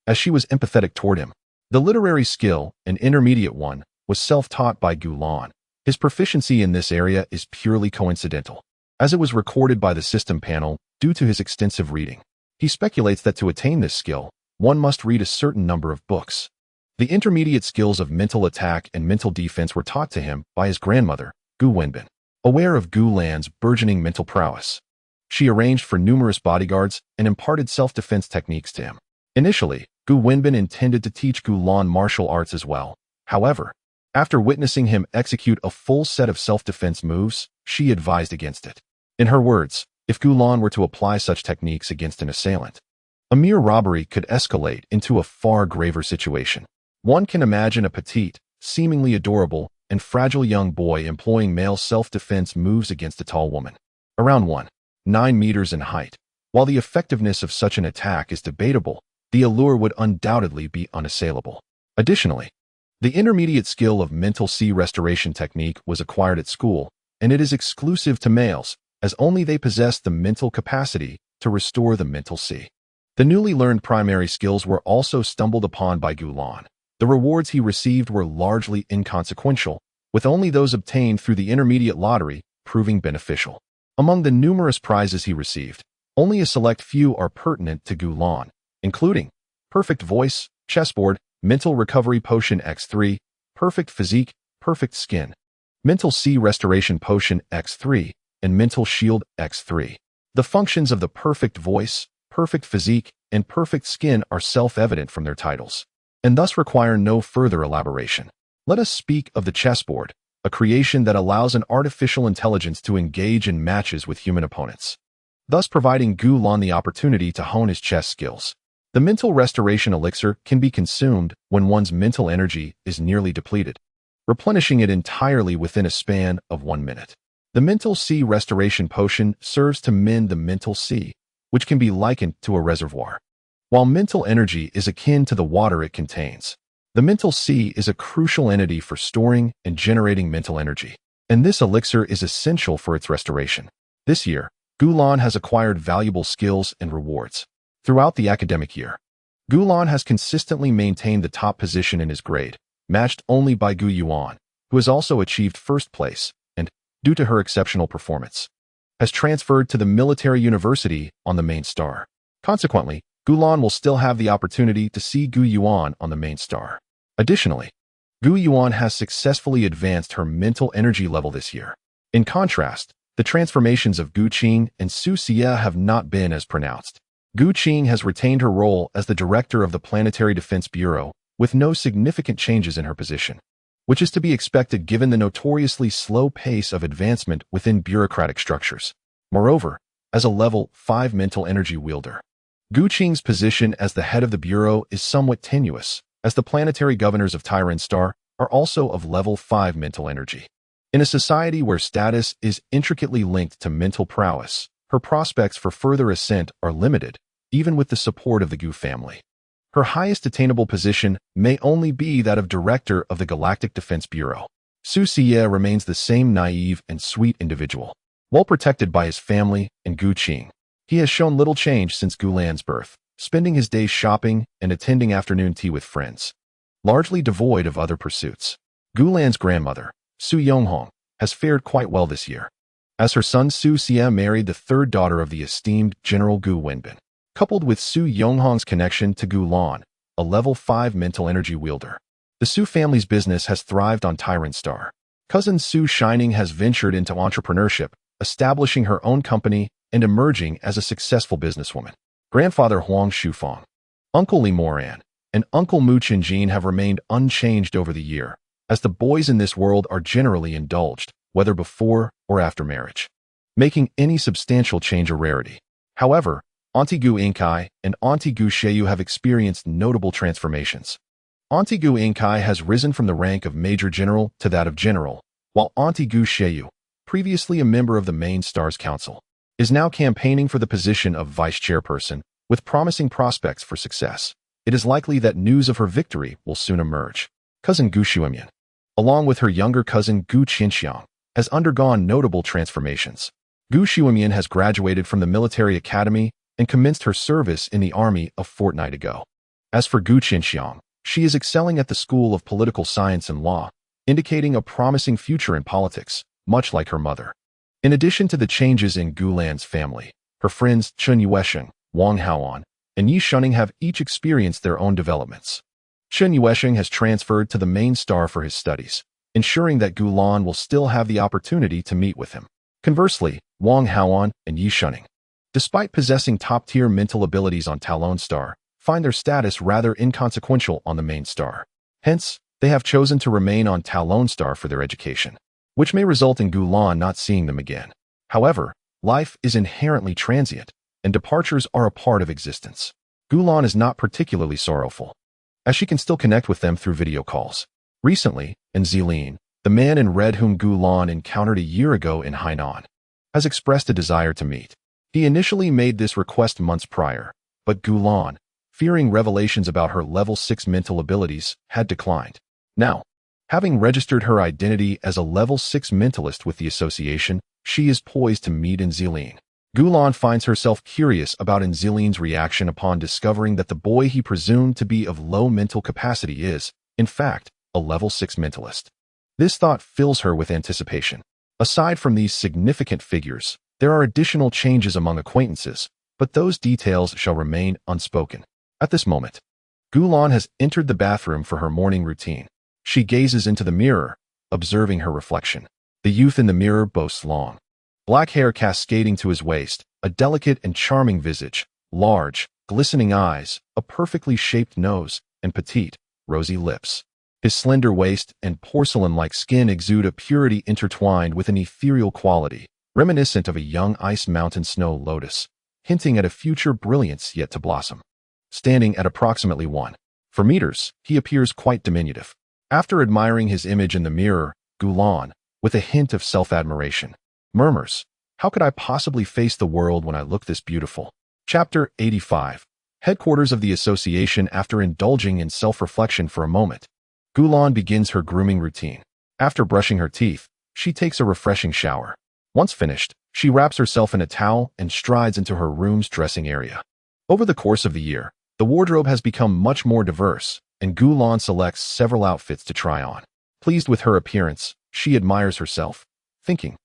as she was empathetic toward him. The literary skill, an intermediate one, was self-taught by Gu Lan. His proficiency in this area is purely coincidental, as it was recorded by the system panel due to his extensive reading. He speculates that to attain this skill, one must read a certain number of books. The intermediate skills of mental attack and mental defense were taught to him by his grandmother, Gu Wenbin. Aware of Gu Lan's burgeoning mental prowess, she arranged for numerous bodyguards and imparted self-defense techniques to him. Initially, Gu Wenbin intended to teach Gu Lan martial arts as well. However, after witnessing him execute a full set of self-defense moves, she advised against it. In her words, if Gu Lan were to apply such techniques against an assailant, a mere robbery could escalate into a far graver situation. One can imagine a petite, seemingly adorable, and fragile young boy employing male self-defense moves against a tall woman, around 9 meters in height. While the effectiveness of such an attack is debatable, the allure would undoubtedly be unassailable. Additionally, the intermediate skill of mental C restoration technique was acquired at school, and it is exclusive to males, as only they possess the mental capacity to restore the mental C. The newly learned primary skills were also stumbled upon by Gu Lan. The rewards he received were largely inconsequential, with only those obtained through the intermediate lottery proving beneficial. Among the numerous prizes he received, only a select few are pertinent to Gu Lan, including Perfect Voice, Chessboard, Mental Recovery Potion X3, Perfect Physique, Perfect Skin, Mental C Restoration Potion X3, and Mental Shield X3. The functions of the Perfect Voice, Perfect Physique, and Perfect Skin are self-evident from their titles, and thus require no further elaboration. Let us speak of the chessboard, a creation that allows an artificial intelligence to engage in matches with human opponents, thus providing Gu Lan the opportunity to hone his chess skills. The mental restoration elixir can be consumed when one's mental energy is nearly depleted, replenishing it entirely within a span of 1 minute. The mental C restoration potion serves to mend the mental C, which can be likened to a reservoir. While mental energy is akin to the water it contains, the mental C is a crucial entity for storing and generating mental energy, and this elixir is essential for its restoration. This year, Gu Lan has acquired valuable skills and rewards. Throughout the academic year, Gu Lan has consistently maintained the top position in his grade, matched only by Gu Yuan, who has also achieved first place and, due to her exceptional performance, has transferred to the military university on the main star. Consequently, Gu Lan will still have the opportunity to see Gu Yuan on the main star. Additionally, Gu Yuan has successfully advanced her mental energy level this year. In contrast, the transformations of Gu Qing and Su Xie have not been as pronounced. Gu Qing has retained her role as the director of the Planetary Defense Bureau with no significant changes in her position, which is to be expected given the notoriously slow pace of advancement within bureaucratic structures. Moreover, as a level 5 mental energy wielder, Gu Qing's position as the head of the bureau is somewhat tenuous, as the planetary governors of Tycoon Star are also of level 5 mental energy. In a society where status is intricately linked to mental prowess, her prospects for further ascent are limited, even with the support of the Gu family. Her highest attainable position may only be that of director of the Galactic Defense Bureau. Su Xie remains the same naive and sweet individual. Well protected by his family and Gu Qing, he has shown little change since Gu Lan's birth, spending his days shopping and attending afternoon tea with friends, largely devoid of other pursuits. Gu Lan's grandmother, Su Yonghong, has fared quite well this year, as her son Su Xie married the third daughter of the esteemed General Gu Wenbin. Coupled with Su Yonghong's connection to Gu Lan, a level 5 mental energy wielder, the Su family's business has thrived on Tycoon Star. Cousin Su Shining has ventured into entrepreneurship, establishing her own company and emerging as a successful businesswoman. Grandfather Huang Shufang, Uncle Li Moran, and Uncle Mu Qinjin have remained unchanged over the year, as the boys in this world are generally indulged, whether before or after marriage, making any substantial change a rarity. However, Auntie Gu Inkai and Auntie Gu Sheyu have experienced notable transformations. Auntie Gu Inkai has risen from the rank of Major General to that of General, while Auntie Gu Sheyu, previously a member of the Main Stars Council, is now campaigning for the position of Vice Chairperson, with promising prospects for success. It is likely that news of her victory will soon emerge. Cousin Gu Shuimian, along with her younger cousin Gu Qinxiang, has undergone notable transformations. Gu Shuimian has graduated from the military academy and commenced her service in the army a fortnight ago. As for Gu Qinxiang, she is excelling at the School of Political Science and Law, indicating a promising future in politics, much like her mother. In addition to the changes in Gu Lan's family, her friends Chen Yuesheng, Wang Haoan, and Yi Shunning have each experienced their own developments. Chen Yuesheng has transferred to the main star for his studies, ensuring that Gu Lan will still have the opportunity to meet with him. Conversely, Wang Haoan and Yi Shunning, despite possessing top-tier mental abilities on Talon Star, find their status rather inconsequential on the main star. Hence, they have chosen to remain on Talon Star for their education, which may result in Gulan not seeing them again. However, life is inherently transient, and departures are a part of existence. Gulan is not particularly sorrowful, as she can still connect with them through video calls. Recently, in Zilin, the man in red whom Gulan encountered a year ago in Hainan has expressed a desire to meet. He initially made this request months prior, but Gulan, fearing revelations about her level 6 mental abilities, had declined. Now, having registered her identity as a level 6 mentalist with the association, she is poised to meet Zilin. Gulan finds herself curious about Zilin's reaction upon discovering that the boy he presumed to be of low mental capacity is, in fact, a level 6 mentalist. This thought fills her with anticipation. Aside from these significant figures, there are additional changes among acquaintances, but those details shall remain unspoken. At this moment, Gulan has entered the bathroom for her morning routine. She gazes into the mirror, observing her reflection. The youth in the mirror boasts long, black hair cascading to his waist, a delicate and charming visage, large, glistening eyes, a perfectly shaped nose, and petite, rosy lips. His slender waist and porcelain-like skin exude a purity intertwined with an ethereal quality, reminiscent of a young ice mountain snow lotus, hinting at a future brilliance yet to blossom. Standing at approximately 1.4 meters, he appears quite diminutive. After admiring his image in the mirror, Gulan, with a hint of self-admiration, murmurs, "How could I possibly face the world when I look this beautiful?" Chapter 85. Headquarters of the association. After indulging in self-reflection for a moment, Gulan begins her grooming routine. After brushing her teeth, she takes a refreshing shower. Once finished, she wraps herself in a towel and strides into her room's dressing area. Over the course of the year, the wardrobe has become much more diverse, and Gulan selects several outfits to try on. Pleased with her appearance, she admires herself, thinking,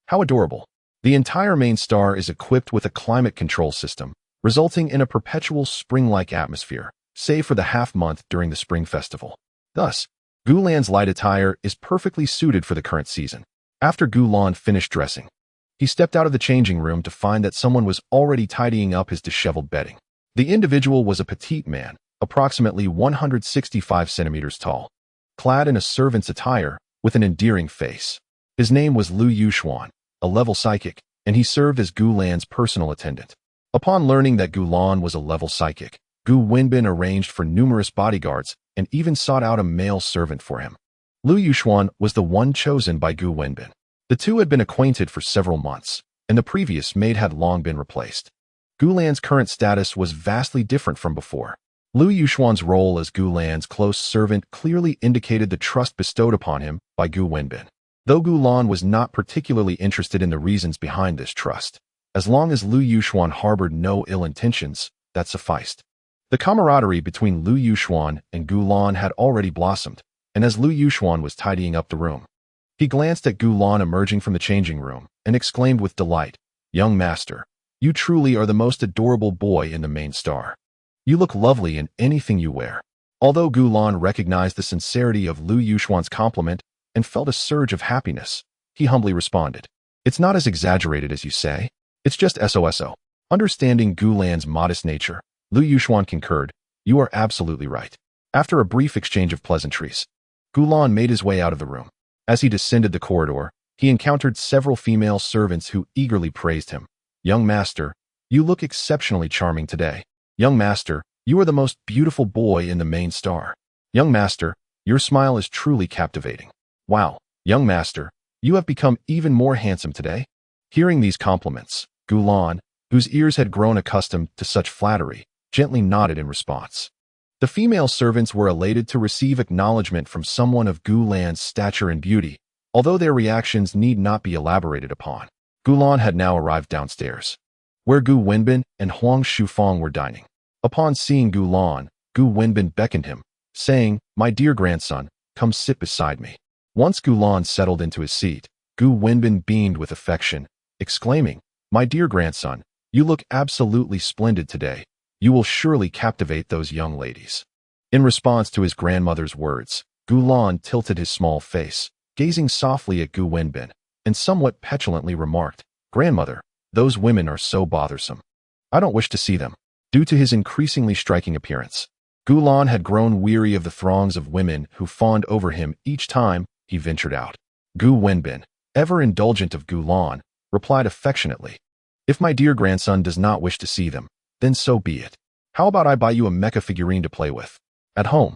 "How adorable." The entire main star is equipped with a climate control system, resulting in a perpetual spring-like atmosphere, save for the half-month during the spring festival. Thus, Gulan's light attire is perfectly suited for the current season. After Gulan finished dressing, he stepped out of the changing room to find that someone was already tidying up his disheveled bedding. The individual was a petite man, approximately 165 centimeters tall, clad in a servant's attire with an endearing face. His name was Lu Yuxuan, a level psychic, and he served as Gulan's personal attendant. Upon learning that Gulan was a level psychic, Gu Wenbin arranged for numerous bodyguards and even sought out a male servant for him. Lu Yuxuan was the one chosen by Gu Wenbin. The two had been acquainted for several months, and the previous maid had long been replaced. Gulan's current status was vastly different from before. Lu Yuxuan's role as Gulan's close servant clearly indicated the trust bestowed upon him by Gu Wenbin. Though Gulan was not particularly interested in the reasons behind this trust, as long as Lu Yuxuan harbored no ill intentions, that sufficed. The camaraderie between Lu Yuxuan and Gulan had already blossomed, and as Lu Yuxuan was tidying up the room, he glanced at Gulan emerging from the changing room and exclaimed with delight, "Young master, you truly are the most adorable boy in the main star. You look lovely in anything you wear." Although Gulan recognized the sincerity of Lu Yuxuan's compliment and felt a surge of happiness, he humbly responded, "It's not as exaggerated as you say. It's just SOSO." Understanding Gulan's modest nature, Lu Yuxuan concurred, "You are absolutely right." After a brief exchange of pleasantries, Gulan made his way out of the room. As he descended the corridor, he encountered several female servants who eagerly praised him. "Young master, you look exceptionally charming today. Young master, you are the most beautiful boy in the main star. Young master, your smile is truly captivating. Wow, young master, you have become even more handsome today." Hearing these compliments, Gulan, whose ears had grown accustomed to such flattery, gently nodded in response. The female servants were elated to receive acknowledgement from someone of Gulan's stature and beauty, although their reactions need not be elaborated upon. Gulan had now arrived downstairs, where Gu Wenbin and Huang Shufang were dining. Upon seeing Gulan, Gu Wenbin beckoned him, saying, "My dear grandson, come sit beside me." Once Gulan settled into his seat, Gu Wenbin beamed with affection, exclaiming, "My dear grandson, you look absolutely splendid today. You will surely captivate those young ladies." In response to his grandmother's words, Gulan tilted his small face, gazing softly at Gu Wenbin, and somewhat petulantly remarked, "Grandmother, those women are so bothersome. I don't wish to see them." due to his increasingly striking appearance. Gu Lan had grown weary of the throngs of women who fawned over him each time he ventured out. Gu Wenbin, ever indulgent of Gu Lan, replied affectionately, "If my dear grandson does not wish to see them, then so be it. How about I buy you a mecha figurine to play with at home?"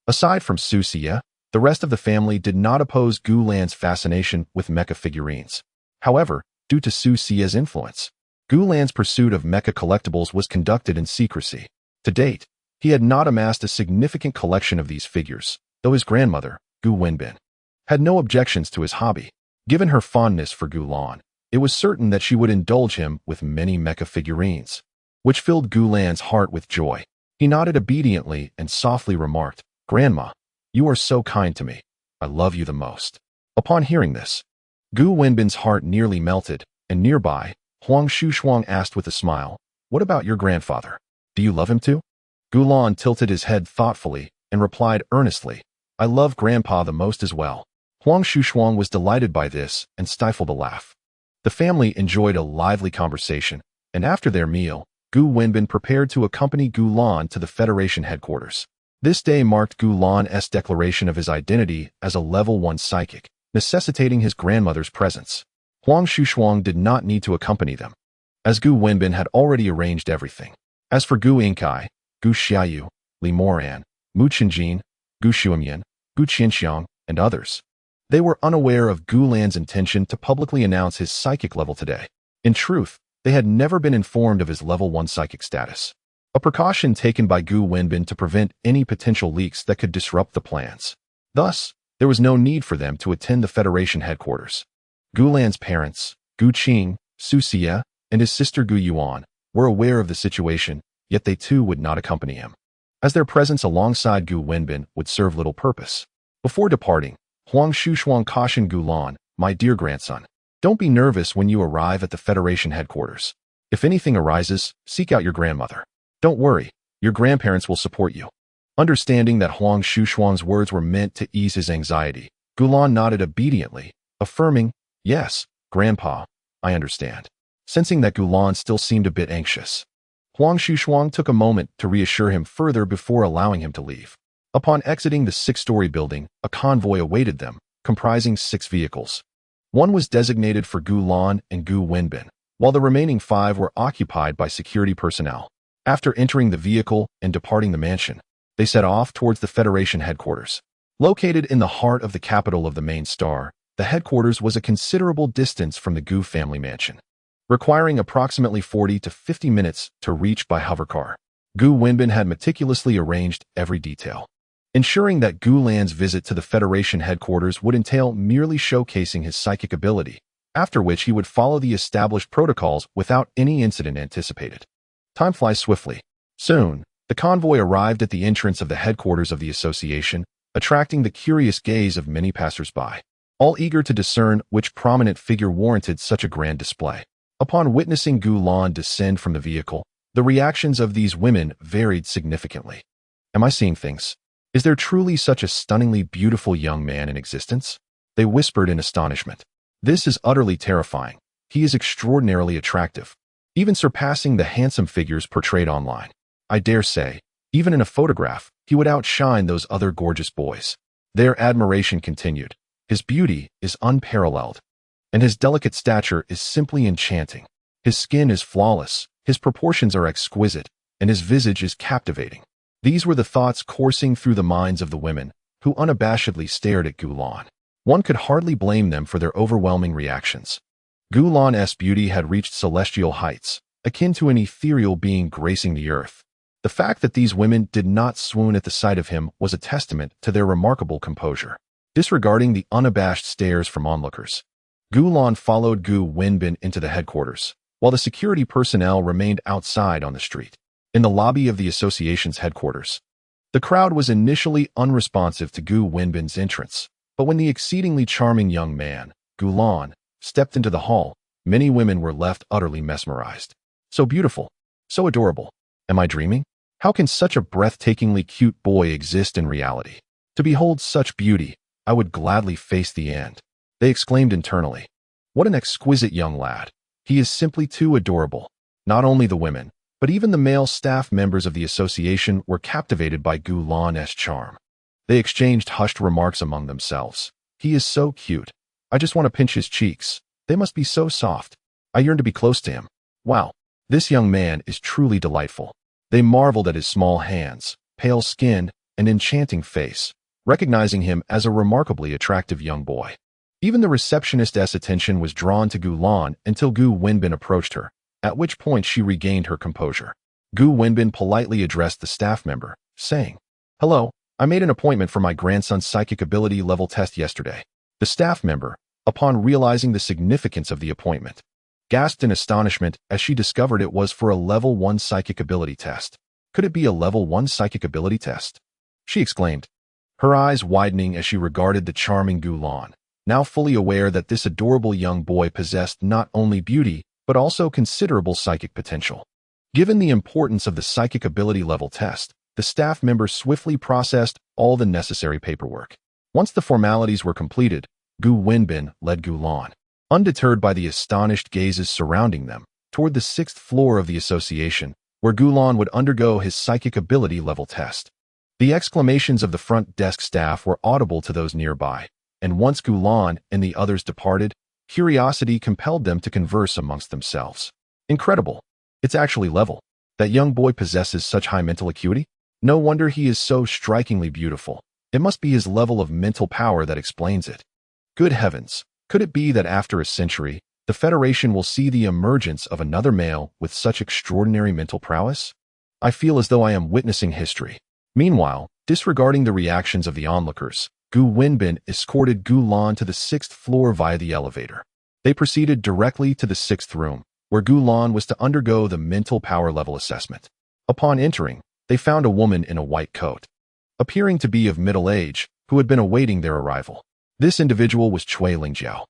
Aside from Su Xie, the rest of the family did not oppose Gu Lan's fascination with mecha figurines. However, due to Su Xie's influence, Gu Lan's pursuit of mecha collectibles was conducted in secrecy. To date, he had not amassed a significant collection of these figures, though his grandmother, Gu Wenbin, had no objections to his hobby. Given her fondness for Gu Lan, it was certain that she would indulge him with many mecha figurines, which filled Gu Lan's heart with joy. He nodded obediently and softly remarked, "Grandma, you are so kind to me. I love you the most." Upon hearing this, Gu Wenbin's heart nearly melted, and nearby, Huang Shushuang asked with a smile, "What about your grandfather? Do you love him too?" Gu Lan tilted his head thoughtfully and replied earnestly, "I love Grandpa the most as well." Huang Shushuang was delighted by this and stifled a laugh. The family enjoyed a lively conversation, and after their meal, Gu Wenbin prepared to accompany Gu Lan to the Federation headquarters. This day marked Gu Lan's declaration of his identity as a level 1 psychic, necessitating his grandmother's presence. Huang Shushuang did not need to accompany them, as Gu Wenbin had already arranged everything. As for Gu Yingkai, Gu Xiaoyu, Li Moran, Mu Qinjin, Gu Xuemyan, Gu Qianxiang, and others, they were unaware of Gu Lan's intention to publicly announce his psychic level today. In truth, they had never been informed of his level 1 psychic status, a precaution taken by Gu Wenbin to prevent any potential leaks that could disrupt the plans. Thus, there was no need for them to attend the Federation headquarters. Gu Lan's parents, Gu Qing, Su Xie, and his sister Gu Yuan, were aware of the situation, yet they too would not accompany him, as their presence alongside Gu Wenbin would serve little purpose. Before departing, Huang Shushuang cautioned Gu Lan, "My dear grandson, don't be nervous when you arrive at the Federation headquarters. If anything arises, seek out your grandmother. Don't worry, your grandparents will support you." Understanding that Huang Shushuang's words were meant to ease his anxiety, Gu Lan nodded obediently, affirming, "Yes, Grandpa, I understand." Sensing that Gu Lan still seemed a bit anxious, Huang Shushuang took a moment to reassure him further before allowing him to leave. Upon exiting the 6-story building, a convoy awaited them, comprising 6 vehicles. One was designated for Gu Lan and Gu Wenbin, while the remaining 5 were occupied by security personnel. After entering the vehicle and departing the mansion, they set off towards the Federation headquarters. Located in the heart of the capital of the main star, the headquarters was a considerable distance from the Gu family mansion, requiring approximately 40 to 50 minutes to reach by hovercar. Gu Wenbin had meticulously arranged every detail, ensuring that Gu Lan's visit to the Federation headquarters would entail merely showcasing his psychic ability, after which he would follow the established protocols without any incident anticipated. Time flies swiftly. Soon, the convoy arrived at the entrance of the headquarters of the association, attracting the curious gaze of many passers-by, all eager to discern which prominent figure warranted such a grand display. Upon witnessing Gu Lan descend from the vehicle, the reactions of these women varied significantly. "Am I seeing things? Is there truly such a stunningly beautiful young man in existence?" they whispered in astonishment. "This is utterly terrifying. He is extraordinarily attractive, even surpassing the handsome figures portrayed online. I dare say, even in a photograph, he would outshine those other gorgeous boys." Their admiration continued. "His beauty is unparalleled, and his delicate stature is simply enchanting. His skin is flawless, his proportions are exquisite, and his visage is captivating." These were the thoughts coursing through the minds of the women, who unabashedly stared at Gu Lan. One could hardly blame them for their overwhelming reactions. Gu Lan's beauty had reached celestial heights, akin to an ethereal being gracing the earth. The fact that these women did not swoon at the sight of him was a testament to their remarkable composure. Disregarding the unabashed stares from onlookers, Gu Lan followed Gu Wenbin into the headquarters, while the security personnel remained outside on the street. In the lobby of the association's headquarters, the crowd was initially unresponsive to Gu Wenbin's entrance, but when the exceedingly charming young man, Gu Lan, stepped into the hall, many women were left utterly mesmerized. "So beautiful, so adorable. Am I dreaming? How can such a breathtakingly cute boy exist in reality? To behold such beauty, I would gladly face the end," they exclaimed internally. "What an exquisite young lad. He is simply too adorable." Not only the women, But even the male staff members of the association were captivated by Gu Lan's charm. They exchanged hushed remarks among themselves. He is so cute. I just want to pinch his cheeks. They must be so soft. I yearn to be close to him. Wow, this young man is truly delightful. They marveled at his small hands, pale skin, and enchanting face, recognizing him as a remarkably attractive young boy. Even the receptionist's attention was drawn to Gu Lan until Gu Wenbin approached her, at which point she regained her composure. Gu Wenbin politely addressed the staff member, saying, "Hello, I made an appointment for my grandson's psychic ability level test yesterday." The staff member, upon realizing the significance of the appointment, gasped in astonishment as she discovered it was for a level 1 psychic ability test. Could it be a level 1 psychic ability test? She exclaimed, her eyes widening as she regarded the charming Gu Lan, now fully aware that this adorable young boy possessed not only beauty, but also considerable psychic potential. Given the importance of the psychic ability level test, the staff member swiftly processed all the necessary paperwork. Once the formalities were completed, Gu Wenbin led Gu Lan, undeterred by the astonished gazes surrounding them, toward the 6th floor of the association, where Gu Lan would undergo his psychic ability level test. The exclamations of the front desk staff were audible to those nearby, and once Gu Lan and the others departed, curiosity compelled them to converse amongst themselves. Incredible. It's actually level. That young boy possesses such high mental acuity? No wonder he is so strikingly beautiful. It must be his level of mental power that explains it. Good heavens, could it be that after a century, the Federation will see the emergence of another male with such extraordinary mental prowess? I feel as though I am witnessing history. Meanwhile, disregarding the reactions of the onlookers, Gu Wenbin escorted Gu Lan to the 6th floor via the elevator. They proceeded directly to the 6th room, where Gu Lan was to undergo the mental power level assessment. Upon entering, they found a woman in a white coat, appearing to be of middle age, who had been awaiting their arrival. This individual was Cui Lingjiao,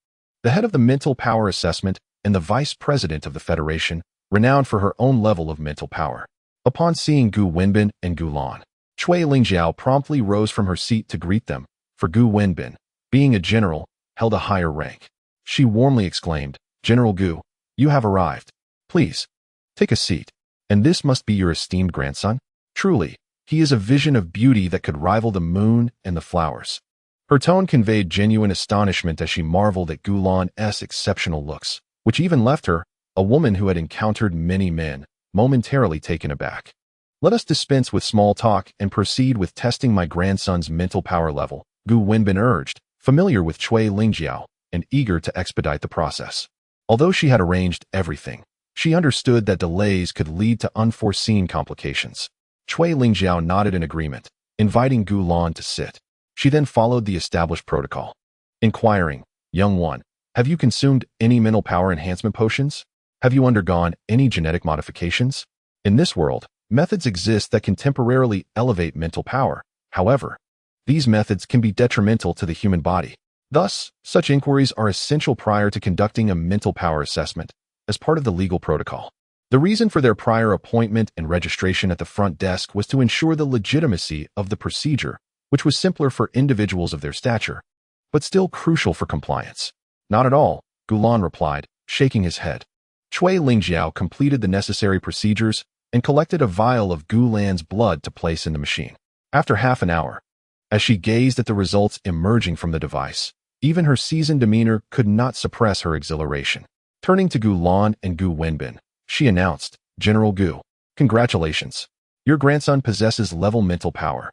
the head of the mental power assessment and the vice president of the Federation, renowned for her own level of mental power. Upon seeing Gu Wenbin and Gu Lan, Cui Lingjiao promptly rose from her seat to greet them, for Gu Wenbin, being a general, held a higher rank. She warmly exclaimed, "General Gu, you have arrived. Please, take a seat. And this must be your esteemed grandson? Truly, he is a vision of beauty that could rival the moon and the flowers." Her tone conveyed genuine astonishment as she marveled at Gu Lan's exceptional looks, which even left her, a woman who had encountered many men, momentarily taken aback. "Let us dispense with small talk and proceed with testing my grandson's mental power level," Gu Wenbin urged, familiar with Cui Lingjiao and eager to expedite the process. Although she had arranged everything, she understood that delays could lead to unforeseen complications. Cui Lingjiao nodded in agreement, inviting Gu Lan to sit. She then followed the established protocol, inquiring, "Young one, have you consumed any mental power enhancement potions? Have you undergone any genetic modifications?" In this world, methods exist that can temporarily elevate mental power. However, these methods can be detrimental to the human body. Thus, such inquiries are essential prior to conducting a mental power assessment as part of the legal protocol. The reason for their prior appointment and registration at the front desk was to ensure the legitimacy of the procedure, which was simpler for individuals of their stature, but still crucial for compliance. "Not at all," Gu Lan replied, shaking his head. Cui Lingjiao completed the necessary procedures and collected a vial of Gu Lan's blood to place in the machine. After half an hour, as she gazed at the results emerging from the device, even her seasoned demeanor could not suppress her exhilaration. Turning to Gu Lan and Gu Wenbin, she announced, "General Gu, congratulations. Your grandson possesses level mental power.